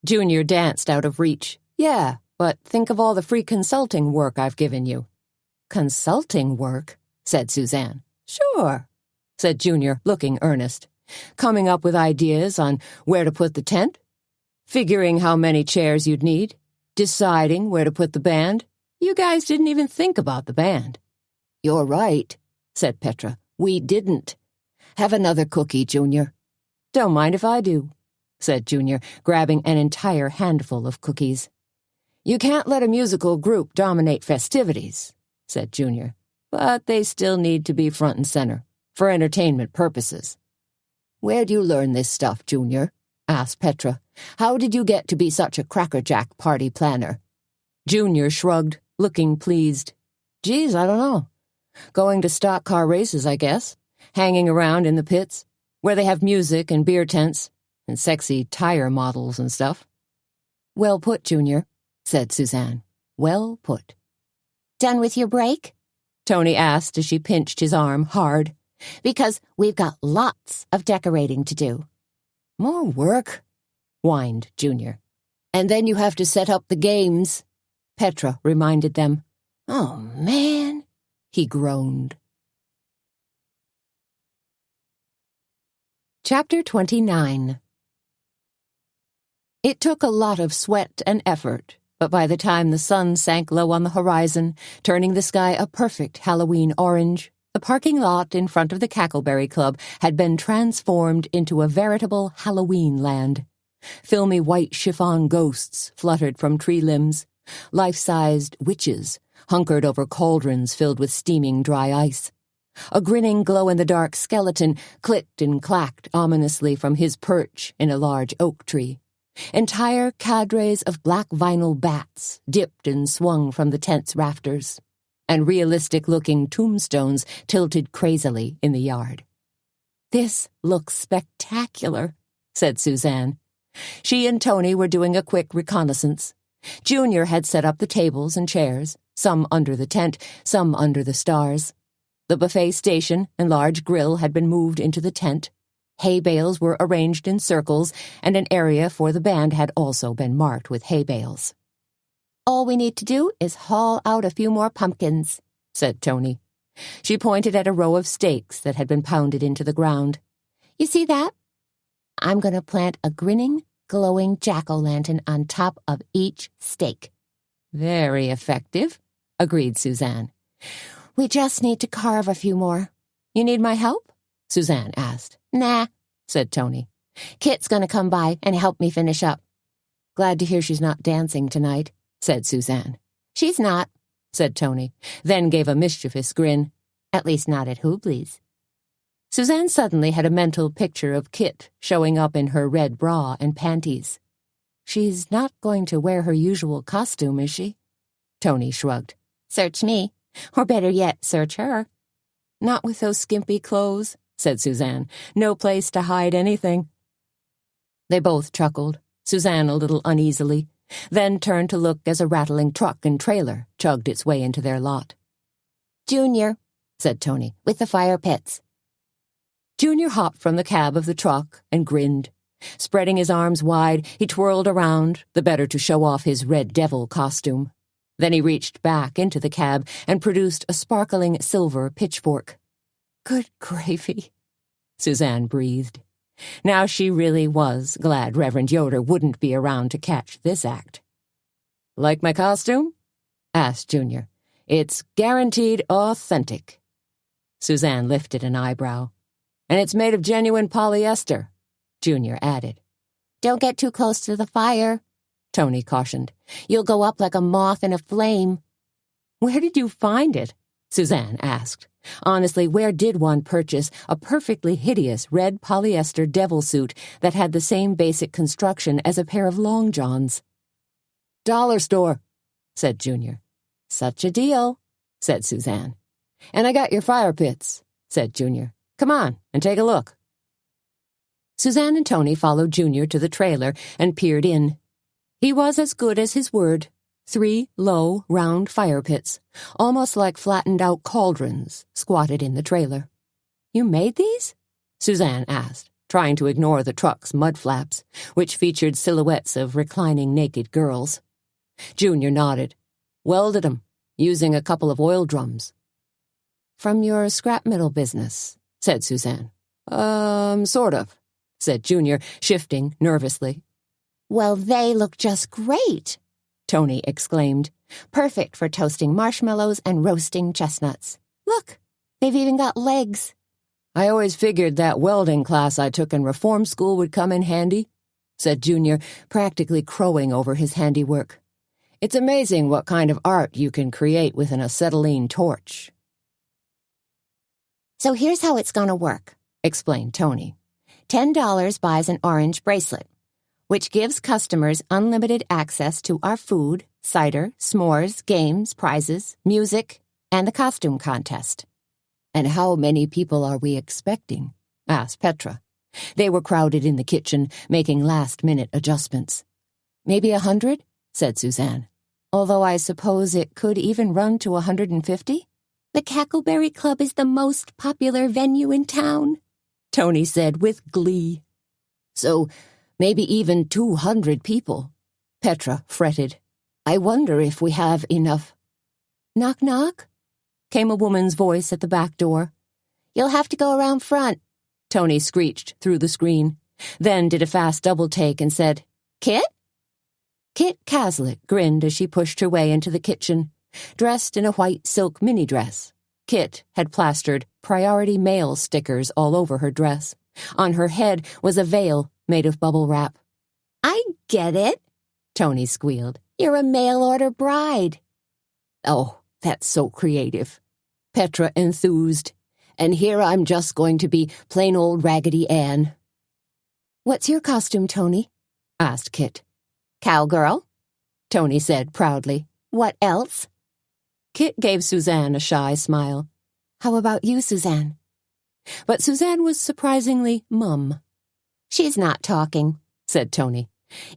Junior danced out of reach. Yeah, but think of all the free consulting work I've given you. Consulting work? Said Suzanne. Sure, said Junior, looking earnest. Coming up with ideas on where to put the tent, figuring how many chairs you'd need, deciding where to put the band. You guys didn't even think about the band. You're right, said Petra. We didn't. Have another cookie, Junior. Don't mind if I do, said Junior, grabbing an entire handful of cookies. You can't let a musical group dominate festivities, said Junior. But they still need to be front and center, for entertainment purposes. Where'd you learn this stuff, Junior? Asked Petra. How did you get to be such a crackerjack party planner? Junior shrugged, looking pleased. Geez, I don't know. Going to stock car races, I guess. Hanging around in the pits, where they have music and beer tents, and sexy tire models and stuff. Well put, Junior, said Suzanne. Well put. Done with your break? Tony asked as she pinched his arm hard. Because we've got lots of decorating to do. More work, whined Junior. And then you have to set up the games, Petra reminded them. Oh, man, he groaned. Chapter 29. It took a lot of sweat and effort, but by the time the sun sank low on the horizon, turning the sky a perfect Halloween orange, the parking lot in front of the Cackleberry Club had been transformed into a veritable Halloween land. Filmy white chiffon ghosts fluttered from tree limbs. Life-sized witches hunkered over cauldrons filled with steaming dry ice. A grinning glow-in-the-dark skeleton clicked and clacked ominously from his perch in a large oak tree. Entire cadres of black vinyl bats dipped and swung from the tent's rafters, and realistic-looking tombstones tilted crazily in the yard. "This looks spectacular," said Suzanne. She and Tony were doing a quick reconnaissance. Junior had set up the tables and chairs, some under the tent, some under the stars. The buffet station and large grill had been moved into the tent. Hay bales were arranged in circles, and an area for the band had also been marked with hay bales. "All we need to do is haul out a few more pumpkins," said Tony. She pointed at a row of stakes that had been pounded into the ground. "You see that? I'm going to plant a grinning, glowing jack-o'-lantern on top of each stake." "Very effective," agreed Suzanne. "We just need to carve a few more." "You need my help?" Suzanne asked. "Nah," said Tony. "Kit's going to come by and help me finish up." "Glad to hear she's not dancing tonight," said Suzanne. "She's not," said Tony, then gave a mischievous grin. "At least not at Hubley's." Suzanne suddenly had a mental picture of Kit showing up in her red bra and panties. "She's not going to wear her usual costume, is she?" Tony shrugged. "Search me. Or better yet, search her." "Not with those skimpy clothes," said Suzanne. "No place to hide anything." They both chuckled, Suzanne a little uneasily, then turned to look as a rattling truck and trailer chugged its way into their lot. "Junior," said Tony, "with the fire pits." Junior hopped from the cab of the truck and grinned. Spreading his arms wide, he twirled around, the better to show off his red devil costume. Then he reached back into the cab and produced a sparkling silver pitchfork. "Good gravy," Suzanne breathed. Now she really was glad Reverend Yoder wouldn't be around to catch this act. "Like my costume?" asked Junior. "It's guaranteed authentic." Suzanne lifted an eyebrow. "And it's made of genuine polyester," Junior added. "Don't get too close to the fire," Tony cautioned. "You'll go up like a moth in a flame." "Where did you find it?" Suzanne asked. Honestly, where did one purchase a perfectly hideous red polyester devil suit that had the same basic construction as a pair of long johns? "Dollar store," said Junior. "Such a deal," said Suzanne. "And I got your fire pits," said Junior. "Come on and take a look." Suzanne and Tony followed Junior to the trailer and peered in. He was as good as his word. 3 low, round fire pits, almost like flattened-out cauldrons, squatted in the trailer. "You made these?" Suzanne asked, trying to ignore the truck's mud flaps, which featured silhouettes of reclining naked girls. Junior nodded. "Welded 'em, using a couple of oil drums." "From your scrap metal business," said Suzanne. Sort of," said Junior, shifting nervously. "Well, they look just great," Tony exclaimed. "Perfect for toasting marshmallows and roasting chestnuts. Look, they've even got legs." "I always figured that welding class I took in reform school would come in handy," said Junior, practically crowing over his handiwork. "It's amazing what kind of art you can create with an acetylene torch." "So here's how it's gonna work," explained Tony. $10 buys an orange bracelet, which gives customers unlimited access to our food, cider, s'mores, games, prizes, music, and the costume contest. "And how many people are we expecting?" asked Petra. They were crowded in the kitchen, making last-minute adjustments. "Maybe 100?" said Suzanne. "Although I suppose it could even run to 150? "The Cackleberry Club is the most popular venue in town," Tony said with glee. "So maybe even 200 people," Petra fretted. "I wonder if we have enough." "Knock, knock?" came a woman's voice at the back door. "You'll have to go around front," Tony screeched through the screen, then did a fast double-take and said, "Kit?" Kit Caslet grinned as she pushed her way into the kitchen, dressed in a white silk mini-dress. Kit had plastered Priority Mail stickers all over her dress. On her head was a veil made of bubble wrap. "I get it," Tony squealed. "You're a mail-order bride." "Oh, that's so creative," Petra enthused. "And here I'm just going to be plain old Raggedy Ann." "What's your costume, Tony?" asked Kit. "Cowgirl," Tony said proudly. "What else?" Kit gave Suzanne a shy smile. "How about you, Suzanne?" But Suzanne was surprisingly mum. "She's not talking," said Tony.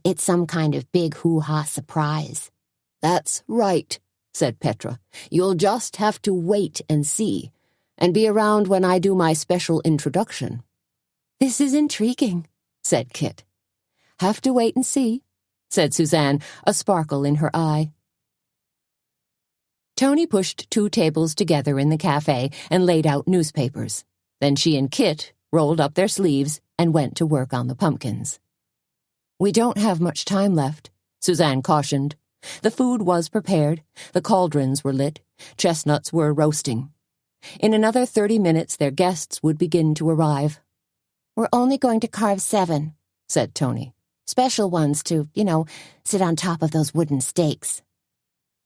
"It's some kind of big hoo-ha surprise." "That's right," said Petra. "You'll just have to wait and see, and be around when I do my special introduction." "This is intriguing," said Kit. "Have to wait and see," said Suzanne, a sparkle in her eye. Tony pushed 2 tables together in the cafe and laid out newspapers. Then she and Kit rolled up their sleeves and went to work on the pumpkins. "We don't have much time left," Suzanne cautioned. The food was prepared, the cauldrons were lit, chestnuts were roasting. In another 30 minutes their guests would begin to arrive. "We're only going to carve 7, said Tony. "Special ones to, sit on top of those wooden stakes."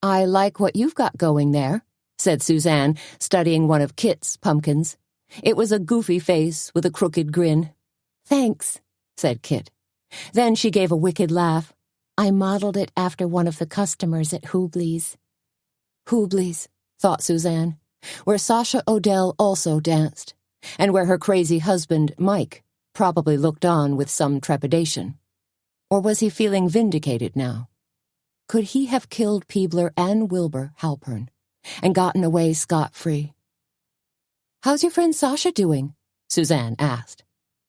"I like what you've got going there," said Suzanne, studying one of Kit's pumpkins. It was a goofy face with a crooked grin. "Thanks," said Kit. Then she gave a wicked laugh. "I modeled it after one of the customers at Hubley's." Hubley's, thought Suzanne, where Sasha Odell also danced, and where her crazy husband, Mike, probably looked on with some trepidation. Or was he feeling vindicated now? Could he have killed Peebler and Wilbur Halpern and gotten away scot-free? "How's your friend Sasha doing?" Suzanne asked.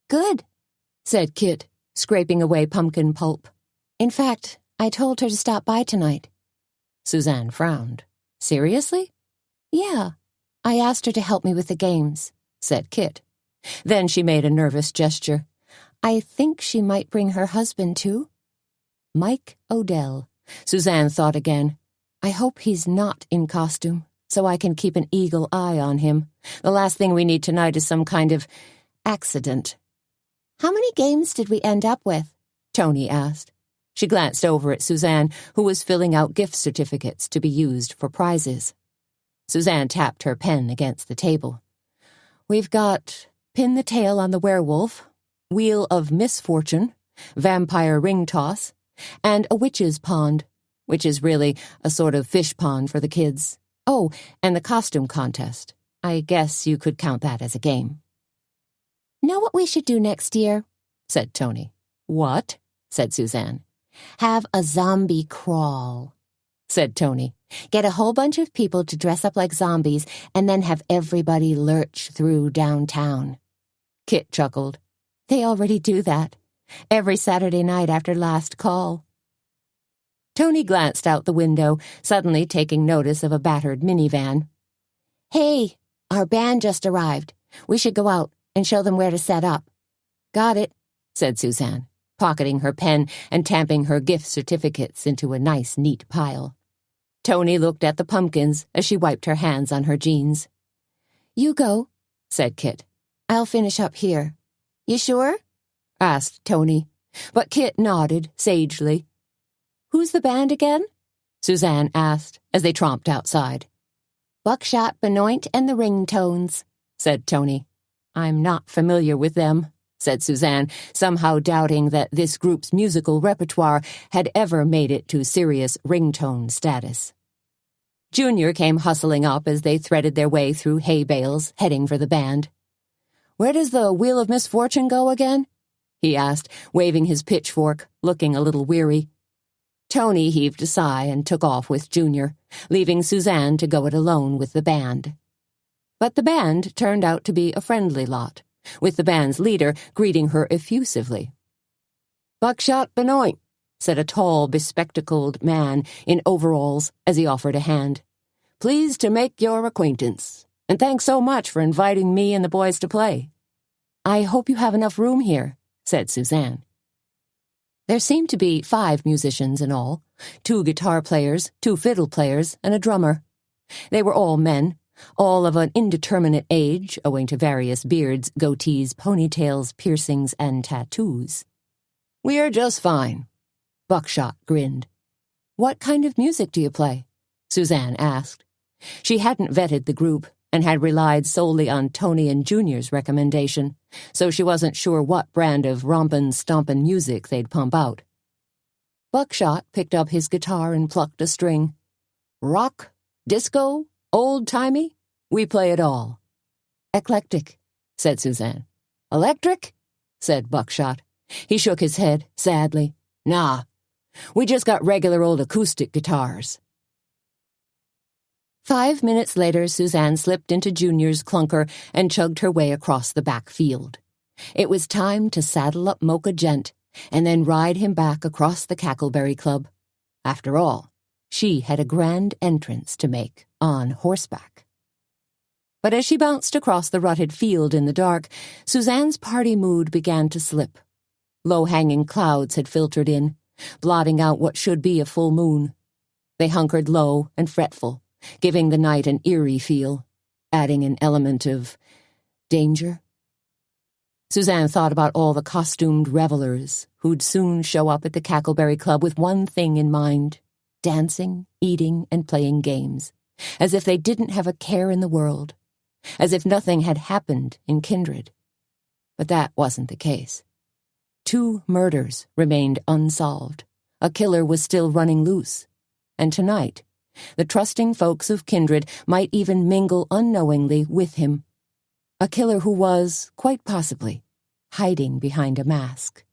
"Good," said Kit, scraping away pumpkin pulp. "In fact, I told her to stop by tonight." Suzanne frowned. "Seriously?" "Yeah. I asked her to help me with the games," said Kit. Then she made a nervous gesture. "I think she might bring her husband, too." Mike Odell. Suzanne thought again. I hope he's not in costume, so I can keep an eagle eye on him. The last thing we need tonight is some kind of accident. "How many games did we end up with?" Tony asked. She glanced over at Suzanne, who was filling out gift certificates to be used for prizes. Suzanne tapped her pen against the table. "We've got Pin the Tail on the Werewolf, Wheel of Misfortune, Vampire Ring Toss, and a Witch's Pond, which is really a sort of fish pond for the kids. Oh, and the costume contest. I guess you could count that as a game." "Know what we should do next year?" said Tony. "What?" said Suzanne. "Have a zombie crawl," said Tony. "Get a whole bunch of people to dress up like zombies and then have everybody lurch through downtown." Kit chuckled. "They already do that. Every Saturday night after last call." Tony glanced out the window, suddenly taking notice of a battered minivan. "Hey, our band just arrived. We should go out and show them where to set up." "Got it," said Suzanne, pocketing her pen and tamping her gift certificates into a nice, neat pile. Tony looked at the pumpkins as she wiped her hands on her jeans. "You go," said Kit. "I'll finish up here." "You sure?" asked Tony, but Kit nodded sagely. "Who's the band again?" Suzanne asked as they tromped outside. "Buckshot, Benoit, and the Ringtones," said Tony. "I'm not familiar with them," said Suzanne, somehow doubting that this group's musical repertoire had ever made it to serious ringtone status. Junior came hustling up as they threaded their way through hay bales, heading for the band. "Where does the Wheel of Misfortune go again?" he asked, waving his pitchfork, looking a little weary. Tony heaved a sigh and took off with Junior, leaving Suzanne to go it alone with the band. But the band turned out to be a friendly lot, with the band's leader greeting her effusively. "Buckshot Benoit," said a tall, bespectacled man in overalls as he offered a hand. Pleased to make your acquaintance, and thanks so much for inviting me and the boys to play." "I hope you have enough room here," said Suzanne. There seemed to be 5 musicians in all, 2 guitar players, 2 fiddle players, and a drummer. They were all men, all of an indeterminate age, owing to various beards, goatees, ponytails, piercings, and tattoos. "We're just fine." Buckshot grinned. "What kind of music do you play?" Suzanne asked. She hadn't vetted the group and had relied solely on Tony and Junior's recommendation, so she wasn't sure what brand of rompin', stompin' music they'd pump out. Buckshot picked up his guitar and plucked a string. "Rock? Disco? Old-timey? We play it all." "Eclectic," said Suzanne. "Electric?" said Buckshot. He shook his head, sadly. "Nah, we just got regular old acoustic guitars." 5 minutes later, Suzanne slipped into Junior's clunker and chugged her way across the back field. It was time to saddle up Mocha Gent and then ride him back across the Cackleberry Club. After all, she had a grand entrance to make on horseback. But as she bounced across the rutted field in the dark, Suzanne's party mood began to slip. Low-hanging clouds had filtered in, blotting out what should be a full moon. They hunkered low and fretful, giving the night an eerie feel, adding an element of danger. Suzanne thought about all the costumed revelers who'd soon show up at the Cackleberry Club with one thing in mind: dancing, eating, and playing games, as if they didn't have a care in the world, as if nothing had happened in Kindred. But that wasn't the case. 2 murders remained unsolved. A killer was still running loose. And tonight, the trusting folks of Kindred might even mingle unknowingly with him. A killer who was, quite possibly, hiding behind a mask.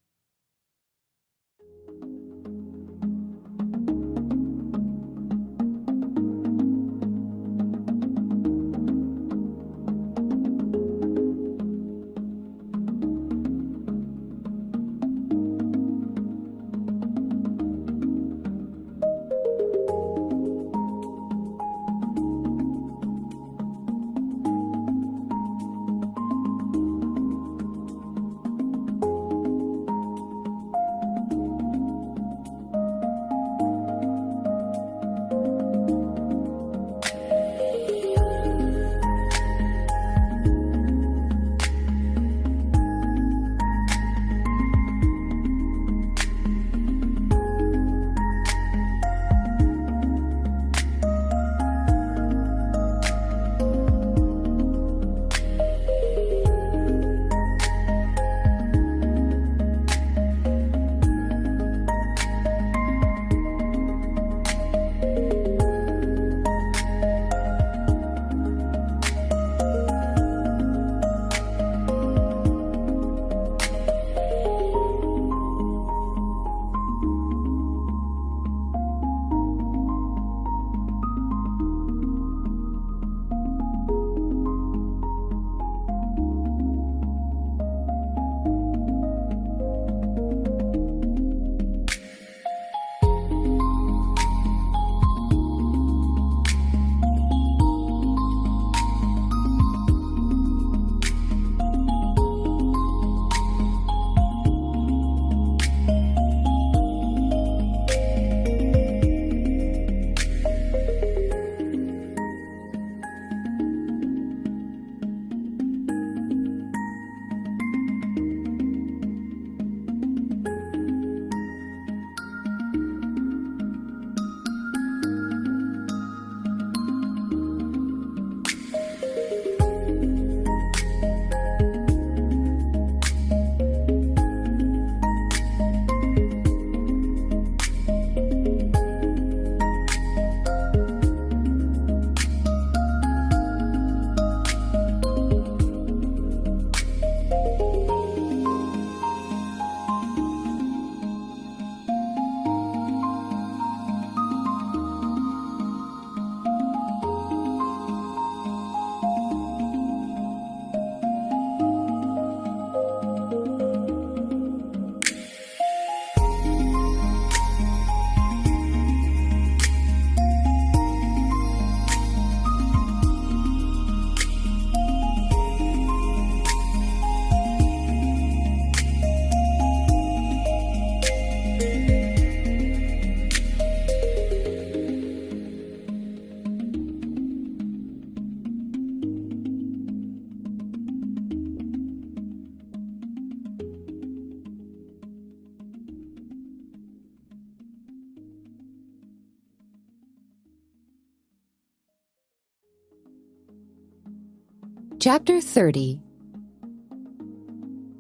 Chapter 30.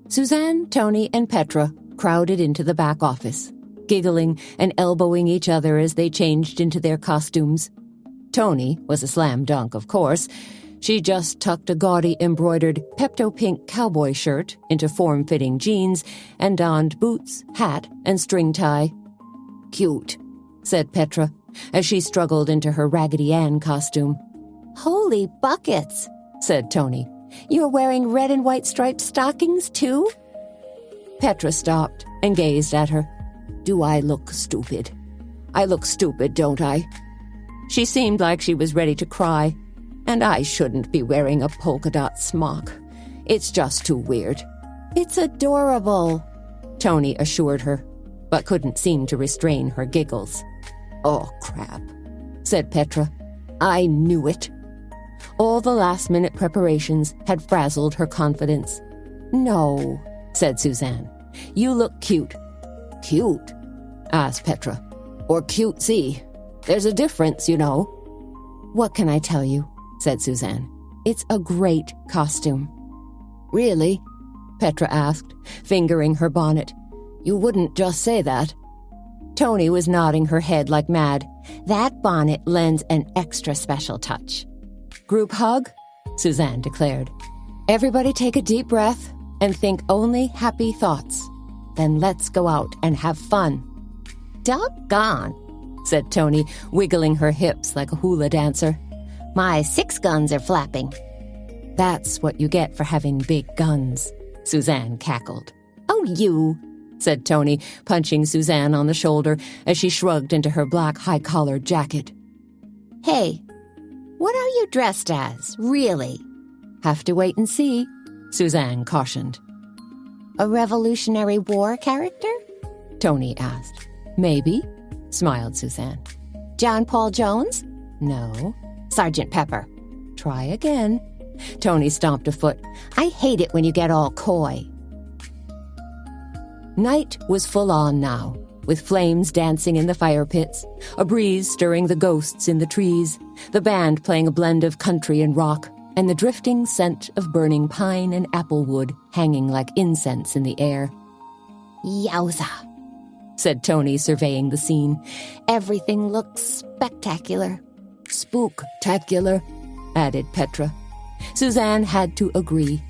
Suzanne, Tony, and Petra crowded into the back office, giggling and elbowing each other as they changed into their costumes. Tony was a slam dunk, of course. She just tucked a gaudy embroidered Pepto-pink cowboy shirt into form-fitting jeans and donned boots, hat, and string tie. "Cute," said Petra, as she struggled into her Raggedy Ann costume. Holy buckets, said Tony. You're wearing red and white striped stockings, too? Petra stopped and gazed at her. "Do I look stupid? I look stupid, don't I?" She seemed like she was ready to cry. "And I shouldn't be wearing a polka dot smock. It's just too weird." "It's adorable," Tony assured her, but couldn't seem to restrain her giggles. "Oh, crap," said Petra. "I knew it." All the last-minute preparations had frazzled her confidence. "No," said Suzanne. "You look cute." "Cute?" asked Petra. "Or cutesy. There's a difference, you know." "What can I tell you?" said Suzanne. "It's a great costume." "Really?" Petra asked, fingering her bonnet. "You wouldn't just say that." Tony was nodding her head like mad. "That bonnet lends an extra special touch." "Group hug?" Suzanne declared. "Everybody take a deep breath and think only happy thoughts. Then let's go out and have fun." "Doggone," said Tony, wiggling her hips like a hula dancer. "My 6 guns are flapping." "That's what you get for having big guns," Suzanne cackled. "Oh, you," said Tony, punching Suzanne on the shoulder as she shrugged into her black high-collared jacket. "Hey, what are you dressed as, really?" "Have to wait and see," Suzanne cautioned. "A Revolutionary War character?" Tony asked. "Maybe," smiled Suzanne. "John Paul Jones?" "No." "Sergeant Pepper?" "Try again." Tony stomped a foot. "I hate it when you get all coy." Night was full on now, with flames dancing in the fire pits, a breeze stirring the ghosts in the trees, the band playing a blend of country and rock, and the drifting scent of burning pine and apple wood hanging like incense in the air. "Yowza," said Tony, surveying the scene. "Everything looks spectacular." "Spooktacular," added Petra. Suzanne had to agree.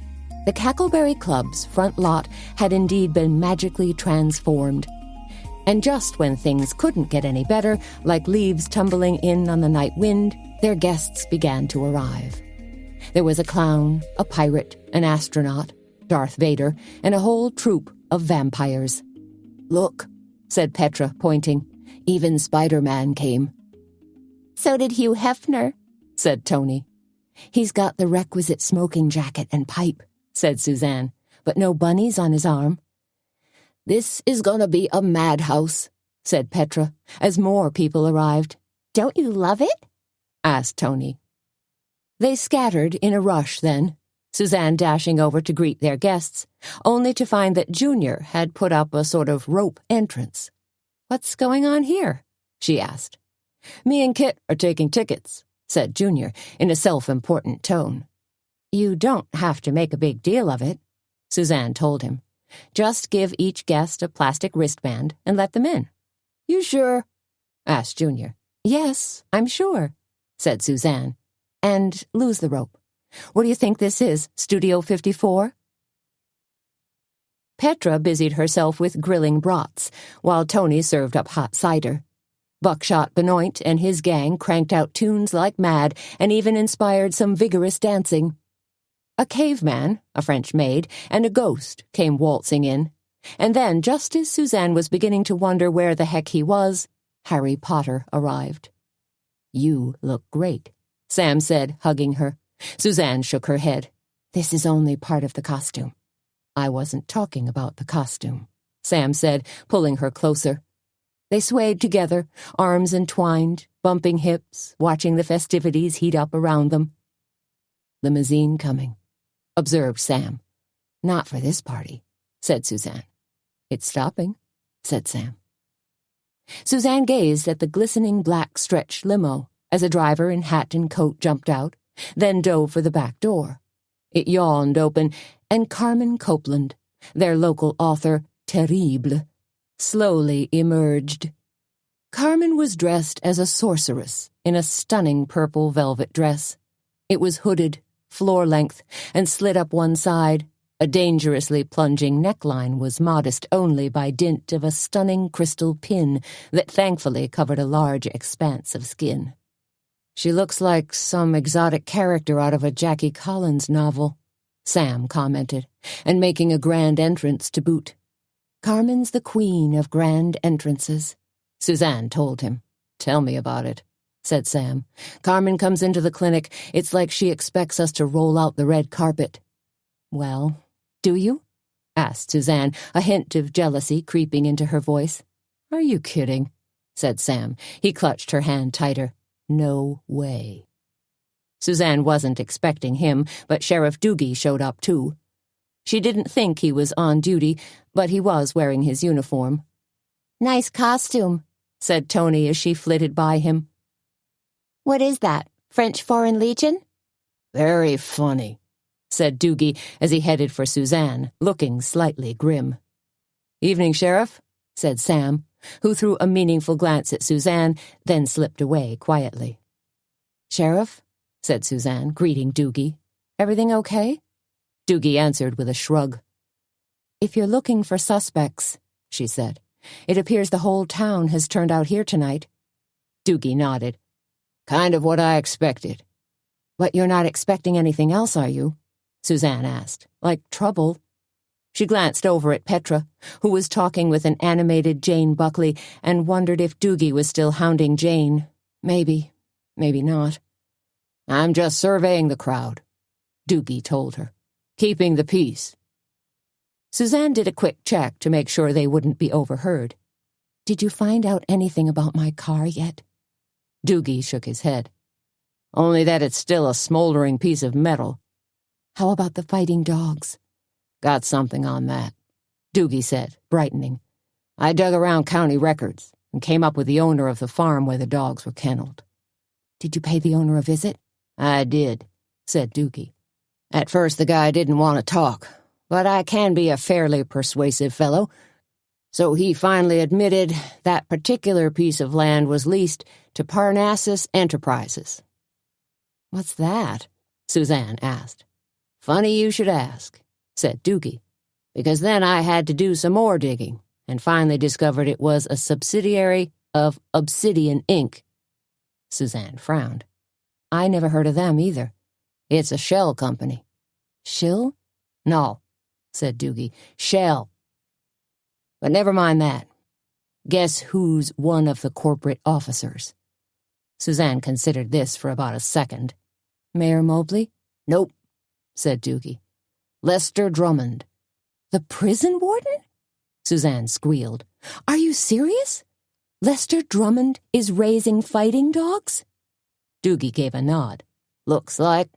The Cackleberry Club's front lot had indeed been magically transformed. And just when things couldn't get any better, like leaves tumbling in on the night wind, their guests began to arrive. There was a clown, a pirate, an astronaut, Darth Vader, and a whole troop of vampires. "Look," said Petra, pointing. "Even Spider-Man came." "So did Hugh Hefner," said Tony. "He's got the requisite smoking jacket and pipe," said Suzanne, "but no bunnies on his arm." "This is gonna be a madhouse," said Petra, as more people arrived. "Don't you love it?" asked Tony. They scattered in a rush then, Suzanne dashing over to greet their guests, only to find that Junior had put up a sort of rope entrance. "What's going on here?" she asked. "Me and Kit are taking tickets," said Junior in a self-important tone. "You don't have to make a big deal of it," Suzanne told him. "Just give each guest a plastic wristband and let them in." "You sure?" asked Junior. "Yes, I'm sure," said Suzanne. "And lose the rope. What do you think this is, Studio 54? Petra busied herself with grilling brats, while Tony served up hot cider. Buckshot Benoit and his gang cranked out tunes like mad and even inspired some vigorous dancing. A caveman, a French maid, and a ghost came waltzing in. And then, just as Suzanne was beginning to wonder where the heck he was, Harry Potter arrived. "You look great," Sam said, hugging her. Suzanne shook her head. "This is only part of the costume." "I wasn't talking about the costume," Sam said, pulling her closer. They swayed together, arms entwined, bumping hips, watching the festivities heat up around them. "Limousine coming," observed Sam. "Not for this party," said Suzanne. "It's stopping," said Sam. Suzanne gazed at the glistening black stretch limo as a driver in hat and coat jumped out, then dove for the back door. It yawned open, and Carmen Copeland, their local author, terrible, slowly emerged. Carmen was dressed as a sorceress in a stunning purple velvet dress. It was hooded, floor-length, and slid up one side. A dangerously plunging neckline was modest only by dint of a stunning crystal pin that thankfully covered a large expanse of skin. "She looks like some exotic character out of a Jackie Collins novel," Sam commented, and making a grand entrance to boot. "Carmen's the queen of grand entrances," Suzanne told him. "Tell me about it," said Sam. "Carmen comes into the clinic. It's like she expects us to roll out the red carpet." "Well, do you?" asked Suzanne, a hint of jealousy creeping into her voice. "Are you kidding?" said Sam. He clutched her hand tighter. "No way." Suzanne wasn't expecting him, but Sheriff Doogie showed up too. She didn't think he was on duty, but he was wearing his uniform. "Nice costume," said Tony as she flitted by him. "What is that, French Foreign Legion?" "Very funny," said Doogie as he headed for Suzanne, looking slightly grim. "Evening, Sheriff," said Sam, who threw a meaningful glance at Suzanne, then slipped away quietly. "Sheriff," said Suzanne, greeting Doogie. "Everything okay?" Doogie answered with a shrug. "If you're looking for suspects," she said, "it appears the whole town has turned out here tonight." Doogie nodded. "Kind of what I expected." "But you're not expecting anything else, are you?" Suzanne asked. "Like trouble?" She glanced over at Petra, who was talking with an animated Jane Buckley, and wondered if Doogie was still hounding Jane. Maybe not. "I'm just surveying the crowd," Doogie told her. "Keeping the peace." Suzanne did a quick check to make sure they wouldn't be overheard. "Did you find out anything about my car yet?" Doogie shook his head. "Only that it's still a smoldering piece of metal." "How about the fighting dogs?" "Got something on that," Doogie said, brightening. "I dug around county records and came up with the owner of the farm where the dogs were kenneled." "Did you pay the owner a visit?" "I did," said Doogie. "At first the guy didn't want to talk, but I can be a fairly persuasive fellow. So he finally admitted that particular piece of land was leased to Parnassus Enterprises." "What's that?" Suzanne asked. "Funny you should ask," said Doogie, "because then I had to do some more digging and finally discovered it was a subsidiary of Obsidian Inc. Suzanne frowned. "I never heard of them either." "It's a shell company." "Shill?" "No," said Doogie. "Shell. But never mind that. Guess who's one of the corporate officers?" Suzanne considered this for about a second. "Mayor Mobley?" "Nope," said Doogie. "Lester Drummond." "The prison warden?" Suzanne squealed. "Are you serious? Lester Drummond is raising fighting dogs?" Doogie gave a nod. "Looks like."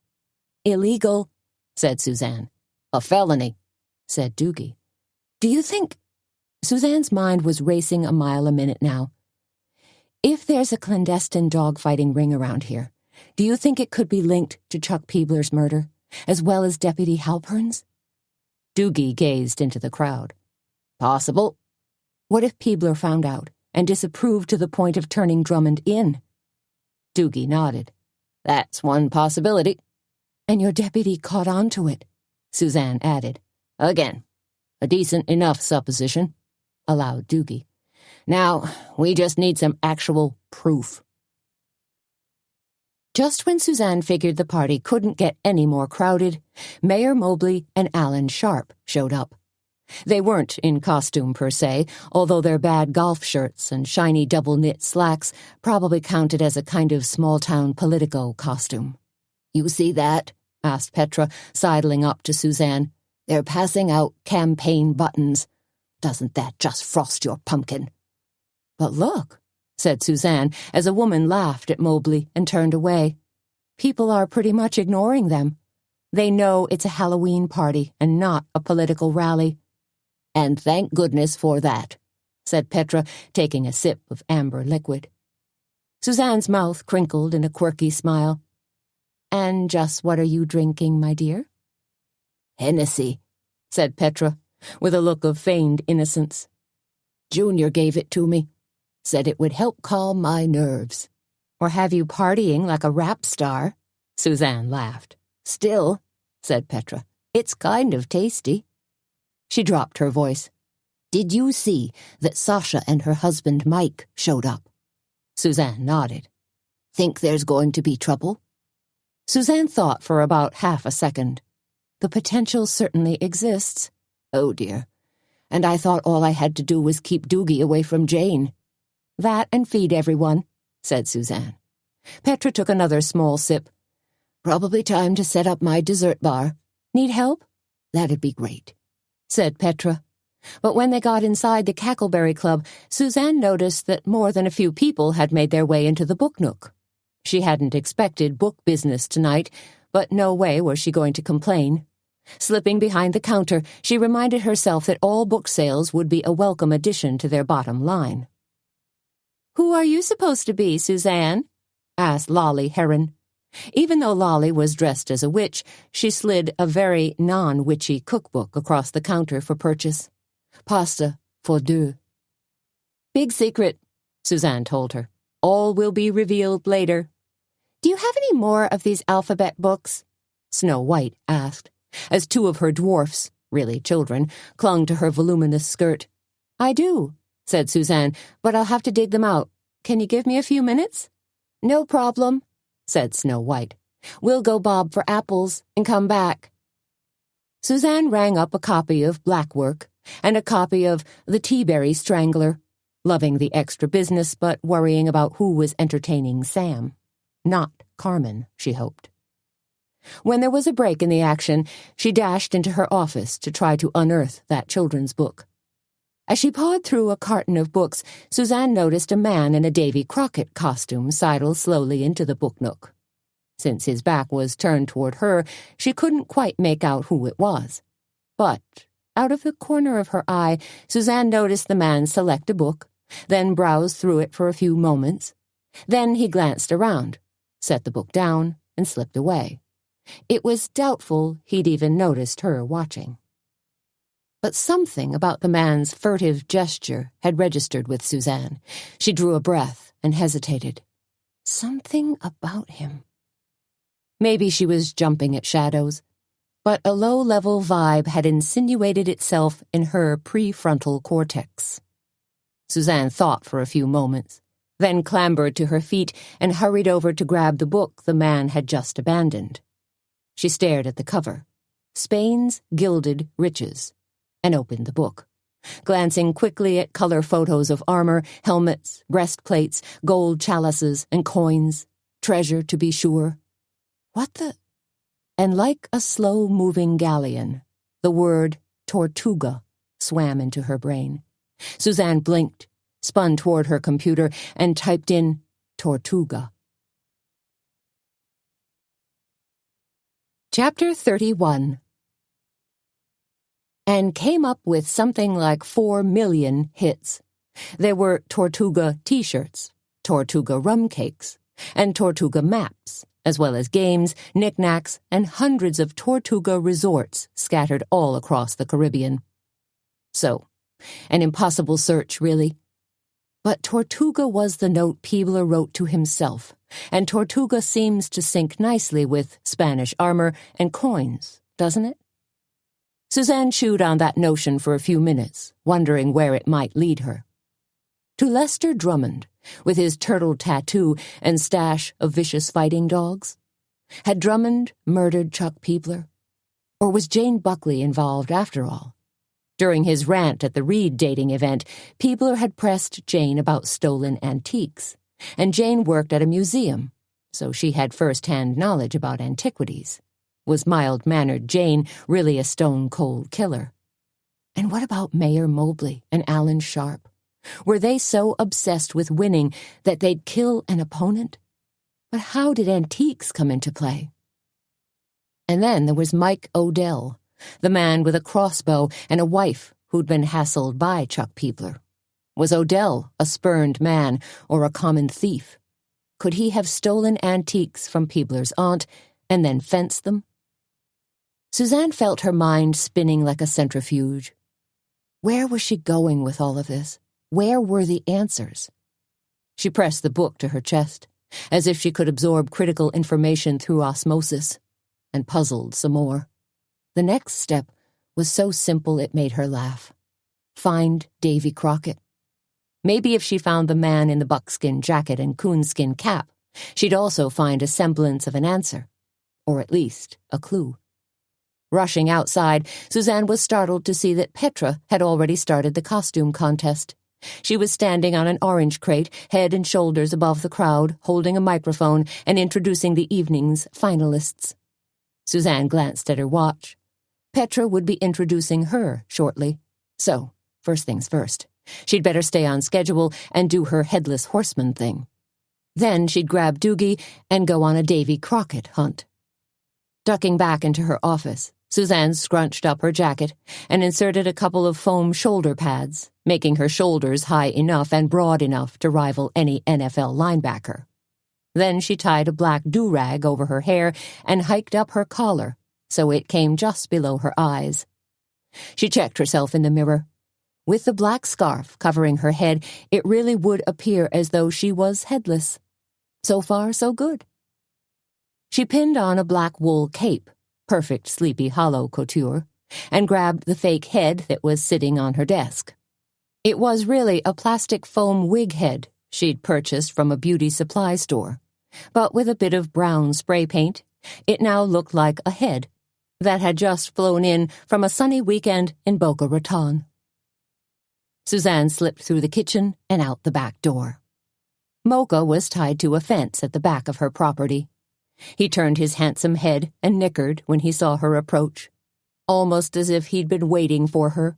"Illegal," said Suzanne. "A felony," said Doogie. "Do you think—" Suzanne's mind was racing a mile a minute now. "If there's a clandestine dogfighting ring around here, do you think it could be linked to Chuck Peebler's murder, as well as Deputy Halpern's?" Doogie gazed into the crowd. "Possible." "What if Peebler found out and disapproved to the point of turning Drummond in?" Doogie nodded. "That's one possibility." "And your deputy caught on to it," Suzanne added. "Again, a decent enough supposition," allowed Doogie. "Now, we just need some actual proof." Just when Suzanne figured the party couldn't get any more crowded, Mayor Mobley and Alan Sharp showed up. They weren't in costume per se, although their bad golf shirts and shiny double-knit slacks probably counted as a kind of small-town Politico costume. "You see that?" asked Petra, sidling up to Suzanne. "They're passing out campaign buttons. Doesn't that just frost your pumpkin?" "But look," said Suzanne, as a woman laughed at Mobley and turned away. "People are pretty much ignoring them. They know it's a Halloween party and not a political rally." "And thank goodness for that," said Petra, taking a sip of amber liquid. Suzanne's mouth crinkled in a quirky smile. "And just what are you drinking, my dear?" "Hennessy," said Petra, with a look of feigned innocence. "Junior gave it to me. Said it would help calm my nerves." "Or have you partying like a rap star?" Suzanne laughed. "Still," said Petra, "it's kind of tasty." She dropped her voice. "Did you see that Sasha and her husband Mike showed up?" Suzanne nodded. "Think there's going to be trouble?" Suzanne thought for about half a second. The potential certainly exists. "Oh, dear. And I thought all I had to do was keep Doogie away from Jane." "That and feed everyone," said Suzanne. Petra took another small sip. "Probably time to set up my dessert bar." "Need help?" "That'd be great," said Petra. But when they got inside the Cackleberry Club, Suzanne noticed that more than a few people had made their way into the book nook. She hadn't expected book business tonight, but no way was she going to complain. Slipping behind the counter, she reminded herself that all book sales would be a welcome addition to their bottom line. "Who are you supposed to be, Suzanne?" asked Lolly Heron. Even though Lolly was dressed as a witch, she slid a very non-witchy cookbook across the counter for purchase. Pasta for deux. "Big secret," Suzanne told her. "All will be revealed later." "Do you have any more of these alphabet books?" Snow White asked, as two of her dwarfs, really children, clung to her voluminous skirt. "I do," said Suzanne, "but I'll have to dig them out. Can you give me a few minutes?" "No problem," said Snow White. "We'll go bob for apples and come back." Suzanne rang up a copy of Blackwork and a copy of The Teaberry Strangler, loving the extra business but worrying about who was entertaining Sam. Not Carmen, she hoped. When there was a break in the action, she dashed into her office to try to unearth that children's book. As she pawed through a carton of books, Suzanne noticed a man in a Davy Crockett costume sidle slowly into the book nook. Since his back was turned toward her, she couldn't quite make out who it was. But out of the corner of her eye, Suzanne noticed the man select a book, then browse through it for a few moments. Then he glanced around, set the book down, and slipped away. It was doubtful he'd even noticed her watching. But something about the man's furtive gesture had registered with Suzanne. She drew a breath and hesitated. Something about him. Maybe she was jumping at shadows, but a low-level vibe had insinuated itself in her prefrontal cortex. Suzanne thought for a few moments, then clambered to her feet and hurried over to grab the book the man had just abandoned. She stared at the cover, Spain's Gilded Riches, and opened the book, glancing quickly at color photos of armor, helmets, breastplates, gold chalices, and coins, treasure to be sure. What the... And like a slow-moving galleon, the word Tortuga swam into her brain. Suzanne blinked, spun toward her computer, and typed in Tortuga. Chapter 31. And came up with something like 4 million hits. There were Tortuga t-shirts, Tortuga rum cakes, and Tortuga maps, as well as games, knickknacks, and hundreds of Tortuga resorts scattered all across the Caribbean. So, an impossible search, really. But Tortuga was the note Peebler wrote to himself, and Tortuga seems to sync nicely with Spanish armor and coins, doesn't it? Suzanne chewed on that notion for a few minutes, wondering where it might lead her. To Lester Drummond, with his turtle tattoo and stash of vicious fighting dogs? Had Drummond murdered Chuck Peebler? Or was Jane Buckley involved after all? During his rant at the Reed dating event, Peebler had pressed Jane about stolen antiques, and Jane worked at a museum, so she had first-hand knowledge about antiquities. Was mild-mannered Jane really a stone-cold killer? And what about Mayor Mobley and Alan Sharp? Were they so obsessed with winning that they'd kill an opponent? But how did antiques come into play? And then there was Mike Odell, the man with a crossbow and a wife who'd been hassled by Chuck Peebler. Was Odell a spurned man or a common thief? Could he have stolen antiques from Peebler's aunt and then fenced them? Suzanne felt her mind spinning like a centrifuge. Where was she going with all of this? Where were the answers? She pressed the book to her chest, as if she could absorb critical information through osmosis, and puzzled some more. The next step was so simple it made her laugh. Find Davy Crockett. Maybe if she found the man in the buckskin jacket and coonskin cap, she'd also find a semblance of an answer, or at least a clue. Rushing outside, Suzanne was startled to see that Petra had already started the costume contest. She was standing on an orange crate, head and shoulders above the crowd, holding a microphone and introducing the evening's finalists. Suzanne glanced at her watch. Petra would be introducing her shortly. So, first things first, she'd better stay on schedule and do her headless horseman thing. Then she'd grab Doogie and go on a Davy Crockett hunt. Ducking back into her office, Suzanne scrunched up her jacket and inserted a couple of foam shoulder pads, making her shoulders high enough and broad enough to rival any NFL linebacker. Then she tied a black do-rag over her hair and hiked up her collar, so it came just below her eyes. She checked herself in the mirror. With the black scarf covering her head, it really would appear as though she was headless. So far, so good. She pinned on a black wool cape, perfect Sleepy Hollow couture, and grabbed the fake head that was sitting on her desk. It was really a plastic foam wig head she'd purchased from a beauty supply store, but with a bit of brown spray paint, it now looked like a head that had just flown in from a sunny weekend in Boca Raton. Suzanne slipped through the kitchen and out the back door. Mocha was tied to a fence at the back of her property. He turned his handsome head and nickered when he saw her approach, almost as if he'd been waiting for her,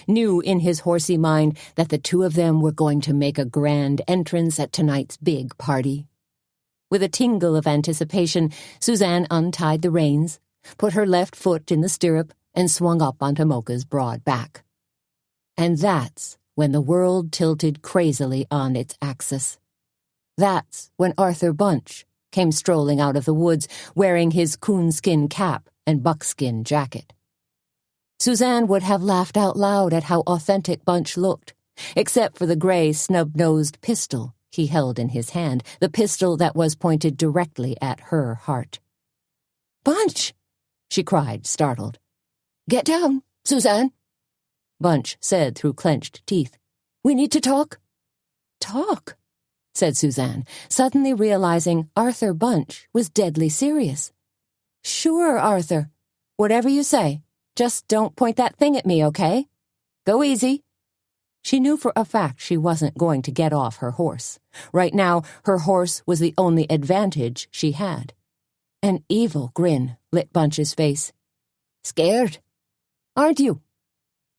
knew in his horsey mind that the two of them were going to make a grand entrance at tonight's big party. With a tingle of anticipation, Suzanne untied the reins, put her left foot in the stirrup, and swung up onto Mocha's broad back. And that's when the world tilted crazily on its axis. That's when Arthur Bunch came strolling out of the woods wearing his coonskin cap and buckskin jacket. Suzanne would have laughed out loud at how authentic Bunch looked, except for the gray, snub-nosed pistol he held in his hand, the pistol that was pointed directly at her heart. "Bunch!" she cried, startled. "Get down, Suzanne," Bunch said through clenched teeth. "We need to talk." "Talk?" said Suzanne, suddenly realizing Arthur Bunch was deadly serious. "Sure, Arthur. Whatever you say. Just don't point that thing at me, okay? Go easy." She knew for a fact she wasn't going to get off her horse. Right now, her horse was the only advantage she had. An evil grin lit Bunch's face. "Scared? Aren't you?"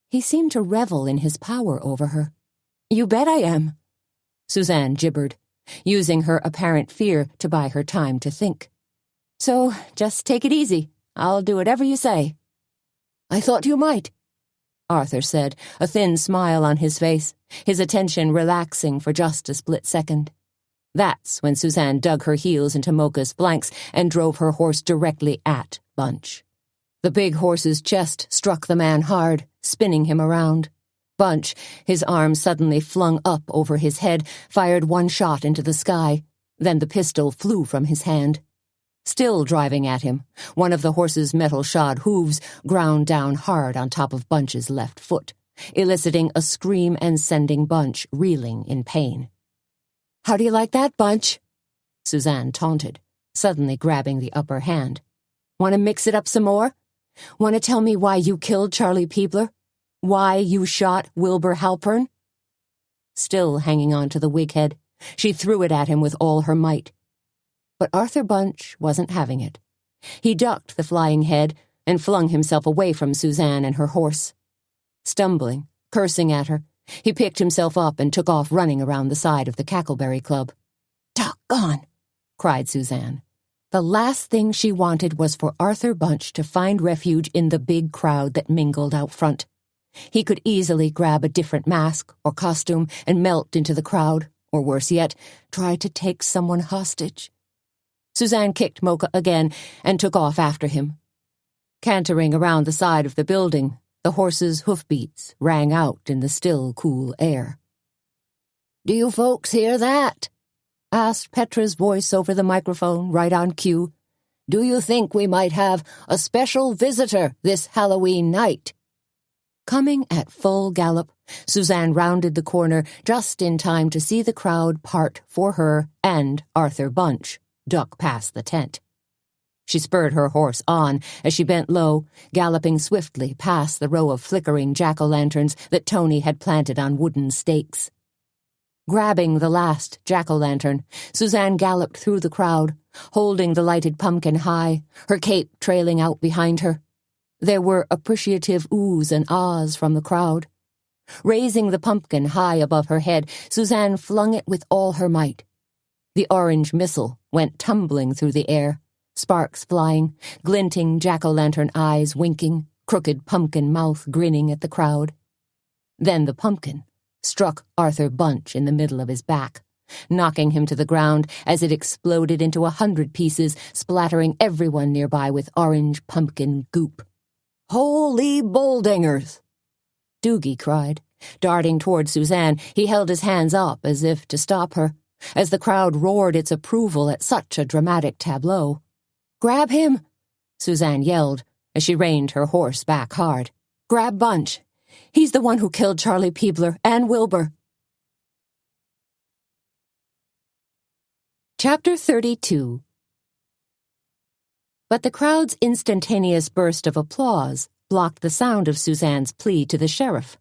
He seemed to revel in his power over her. "You bet I am," Suzanne gibbered, using her apparent fear to buy her time to think. "So, just take it easy. I'll do whatever you say." "I thought you might," Arthur said, a thin smile on his face, his attention relaxing for just a split second. That's when Suzanne dug her heels into Mocha's flanks and drove her horse directly at Bunch. The big horse's chest struck the man hard, spinning him around. Bunch, his arm suddenly flung up over his head, fired one shot into the sky. Then the pistol flew from his hand. Still driving at him, one of the horse's metal-shod hooves ground down hard on top of Bunch's left foot, eliciting a scream and sending Bunch reeling in pain. "How do you like that, Bunch?" Suzanne taunted, suddenly grabbing the upper hand. "Want to mix it up some more? Want to tell me why you killed Charlie Peebler? Why you shot Wilbur Halpern?" Still hanging on to the wig head, she threw it at him with all her might. But Arthur Bunch wasn't having it. He ducked the flying head and flung himself away from Suzanne and her horse. Stumbling, cursing at her, he picked himself up and took off running around the side of the Cackleberry Club. "Doggone!" cried Suzanne. The last thing she wanted was for Arthur Bunch to find refuge in the big crowd that mingled out front. He could easily grab a different mask or costume and melt into the crowd, or worse yet, try to take someone hostage. Suzanne kicked Mocha again and took off after him. Cantering around the side of the building, the horses' hoofbeats rang out in the still, cool air. "Do you folks hear that?" asked Petra's voice over the microphone right on cue. "Do you think we might have a special visitor this Halloween night?" Coming at full gallop, Suzanne rounded the corner just in time to see the crowd part for her and Arthur Bunch duck past the tent. She spurred her horse on as she bent low, galloping swiftly past the row of flickering jack-o'-lanterns that Tony had planted on wooden stakes. Grabbing the last jack-o'-lantern, Suzanne galloped through the crowd, holding the lighted pumpkin high, her cape trailing out behind her. There were appreciative oohs and ahs from the crowd. Raising the pumpkin high above her head, Suzanne flung it with all her might. The orange missile went tumbling through the air, sparks flying, glinting jack-o'-lantern eyes winking, crooked pumpkin mouth grinning at the crowd. Then the pumpkin struck Arthur Bunch in the middle of his back, knocking him to the ground as it exploded into 100 pieces, splattering everyone nearby with orange pumpkin goop. "Holy bulldingers!" Doogie cried. Darting toward Suzanne, he held his hands up as if to stop her, as the crowd roared its approval at such a dramatic tableau. "Grab him!" Suzanne yelled as she reined her horse back hard. "Grab Bunch. He's the one who killed Charlie Peebler and Wilbur." Chapter 32. But the crowd's instantaneous burst of applause blocked the sound of Suzanne's plea to the sheriff.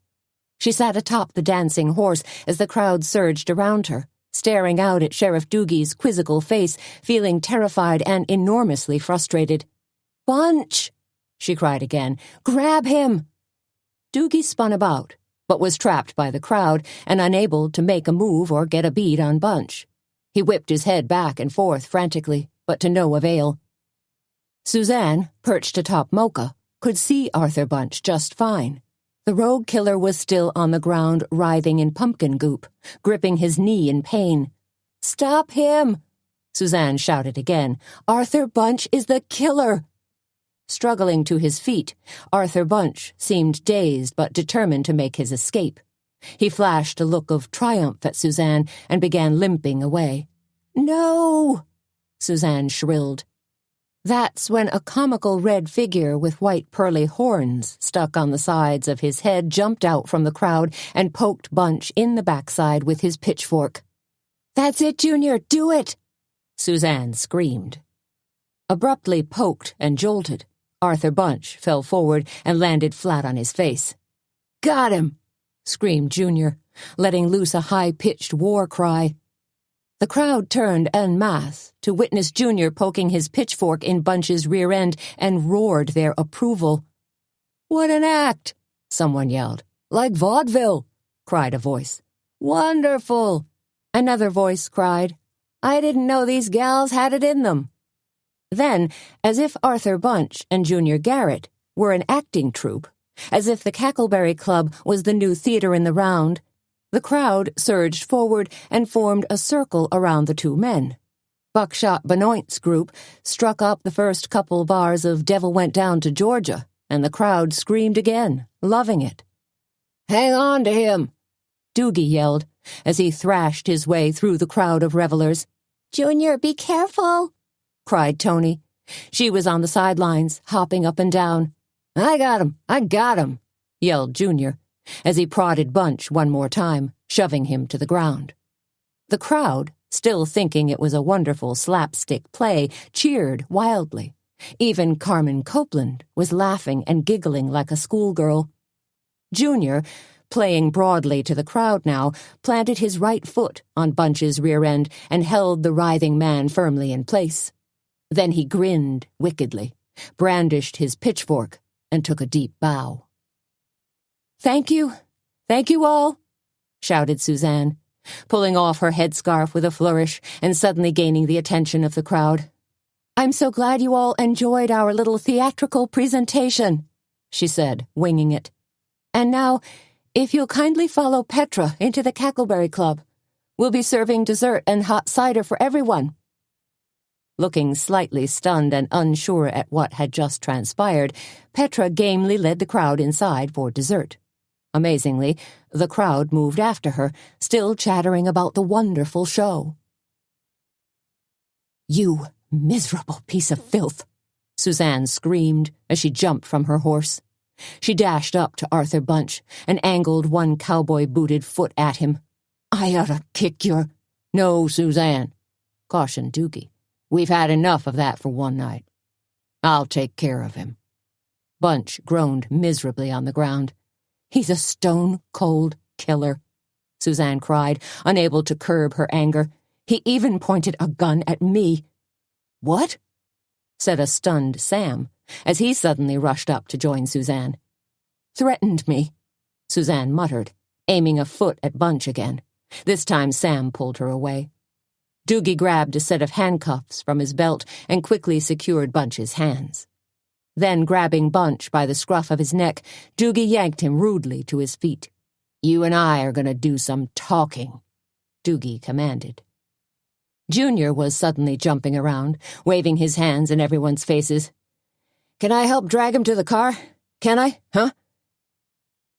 She sat atop the dancing horse as the crowd surged around her, staring out at Sheriff Doogie's quizzical face, feeling terrified and enormously frustrated. "Bunch!" she cried again. "Grab him!" Doogie spun about, but was trapped by the crowd and unable to make a move or get a bead on Bunch. He whipped his head back and forth frantically, but to no avail. Suzanne, perched atop Mocha, could see Arthur Bunch just fine. The rogue killer was still on the ground, writhing in pumpkin goop, gripping his knee in pain. "Stop him!" Suzanne shouted again. "Arthur Bunch is the killer!" Struggling to his feet, Arthur Bunch seemed dazed but determined to make his escape. He flashed a look of triumph at Suzanne and began limping away. "No!" Suzanne shrilled. That's when a comical red figure with white pearly horns stuck on the sides of his head jumped out from the crowd and poked Bunch in the backside with his pitchfork. "That's it, Junior, do it!" Suzanne screamed. Abruptly poked and jolted, Arthur Bunch fell forward and landed flat on his face. "Got him!" screamed Junior, letting loose a high-pitched war cry. The crowd turned en masse to witness Junior poking his pitchfork in Bunch's rear end and roared their approval. "What an act!" someone yelled. "Like vaudeville!" cried a voice. "Wonderful!" another voice cried. "I didn't know these gals had it in them." Then, as if Arthur Bunch and Junior Garrett were an acting troupe, as if the Cackleberry Club was the new theater in the round, the crowd surged forward and formed a circle around the two men. Buckshot Benoit's group struck up the first couple bars of Devil Went Down to Georgia, and the crowd screamed again, loving it. "Hang on to him!" Doogie yelled, as he thrashed his way through the crowd of revelers. "Junior, be careful!" cried Tony. She was on the sidelines, hopping up and down. I got him, yelled Junior, as he prodded Bunch one more time, shoving him to the ground. The crowd, still thinking it was a wonderful slapstick play, cheered wildly. Even Carmen Copeland was laughing and giggling like a schoolgirl. Junior, playing broadly to the crowd now, planted his right foot on Bunch's rear end and held the writhing man firmly in place. Then he grinned wickedly, brandished his pitchfork, and took a deep bow. Thank you all," shouted Suzanne, pulling off her headscarf with a flourish and suddenly gaining the attention of the crowd. "I'm so glad you all enjoyed our little theatrical presentation," she said, winging it. "And now, if you'll kindly follow Petra into the Cackleberry Club, we'll be serving dessert and hot cider for everyone." Looking slightly stunned and unsure at what had just transpired, Petra gamely led the crowd inside for dessert. Amazingly, the crowd moved after her, still chattering about the wonderful show. "You miserable piece of filth!" Suzanne screamed as she jumped from her horse. She dashed up to Arthur Bunch and angled one cowboy-booted foot at him. "I ought to kick your—" "No, Suzanne," cautioned Doogie. "We've had enough of that for one night. I'll take care of him." Bunch groaned miserably on the ground. "He's a stone-cold killer," Suzanne cried, unable to curb her anger. "He even pointed a gun at me." "What?" said a stunned Sam, as he suddenly rushed up to join Suzanne. "Threatened me," Suzanne muttered, aiming a foot at Bunch again. This time Sam pulled her away. Doogie grabbed a set of handcuffs from his belt and quickly secured Bunch's hands. Then, grabbing Bunch by the scruff of his neck, Doogie yanked him rudely to his feet. "You and I are going to do some talking," Doogie commanded. Junior was suddenly jumping around, waving his hands in everyone's faces. "Can I help drag him to the car? Can I, huh?"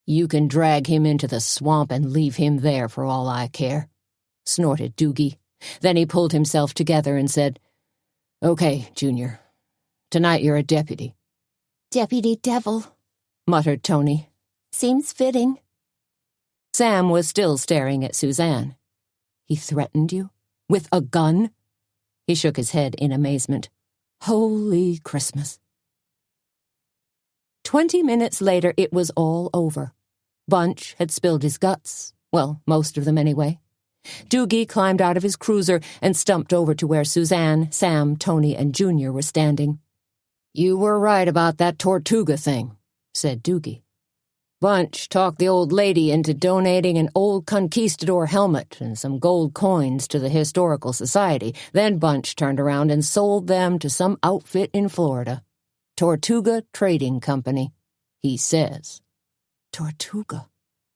"You can drag him into the swamp and leave him there for all I care," snorted Doogie. Then he pulled himself together and said, "Okay, Junior. Tonight you're a deputy." "Deputy Devil," muttered Tony. "Seems fitting." Sam was still staring at Suzanne. "He threatened you? With a gun?" He shook his head in amazement. "Holy Christmas." 20 minutes later, it was all over. Bunch had spilled his guts. Well, most of them anyway. Doogie climbed out of his cruiser and stumped over to where Suzanne, Sam, Tony, and Junior were standing. "You were right about that Tortuga thing," said Doogie. "Bunch talked the old lady into donating an old conquistador helmet and some gold coins to the Historical Society. Then Bunch turned around and sold them to some outfit in Florida. Tortuga Trading Company, he says." "Tortuga,"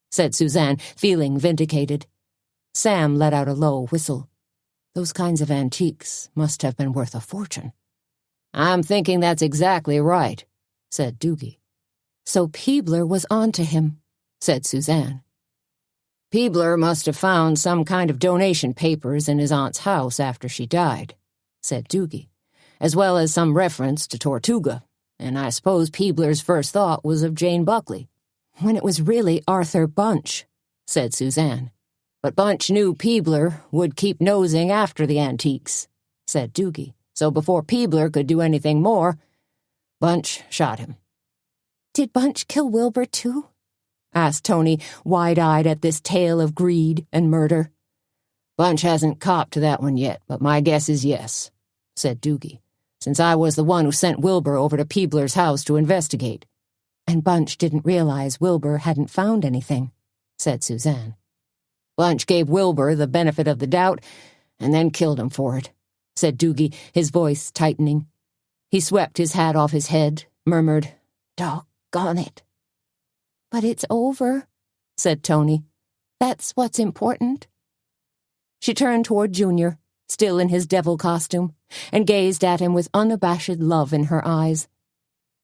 said Suzanne, feeling vindicated. Sam let out a low whistle. "Those kinds of antiques must have been worth a fortune." "I'm thinking that's exactly right," said Doogie. "So Peebler was on to him," said Suzanne. "Peebler must have found some kind of donation papers in his aunt's house after she died," said Doogie, "as well as some reference to Tortuga, and I suppose Peebler's first thought was of Jane Buckley." "When it was really Arthur Bunch," said Suzanne. "But Bunch knew Peebler would keep nosing after the antiques," said Doogie. "So before Peebler could do anything more, Bunch shot him." "Did Bunch kill Wilbur too?" asked Tony, wide-eyed at this tale of greed and murder. "Bunch hasn't copped to that one yet, but my guess is yes," said Doogie, "since I was the one who sent Wilbur over to Peebler's house to investigate." "And Bunch didn't realize Wilbur hadn't found anything," said Suzanne. "Bunch gave Wilbur the benefit of the doubt and then killed him for it," said Doogie, his voice tightening. He swept his hat off his head, murmured, "Doggone it." "But it's over," said Tony. "That's what's important." She turned toward Junior, still in his devil costume, and gazed at him with unabashed love in her eyes.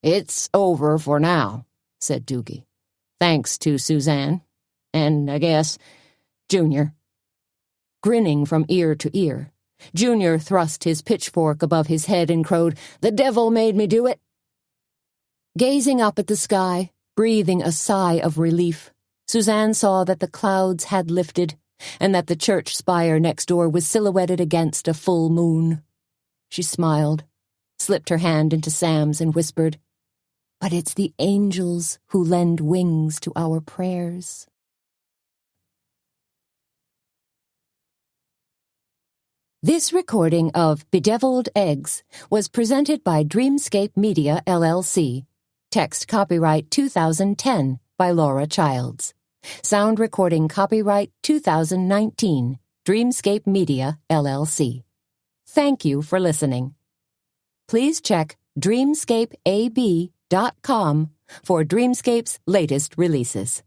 "It's over for now," said Doogie. "Thanks to Suzanne. And, I guess, Junior." Grinning from ear to ear, Junior thrust his pitchfork above his head and crowed, "The devil made me do it." Gazing up at the sky, breathing a sigh of relief, Suzanne saw that the clouds had lifted and that the church spire next door was silhouetted against a full moon. She smiled, slipped her hand into Sam's and whispered, "But it's the angels who lend wings to our prayers." This recording of Bedeviled Eggs was presented by Dreamscape Media, LLC. Text copyright 2010 by Laura Childs. Sound recording copyright 2019, Dreamscape Media, LLC. Thank you for listening. Please check dreamscapeab.com for Dreamscape's latest releases.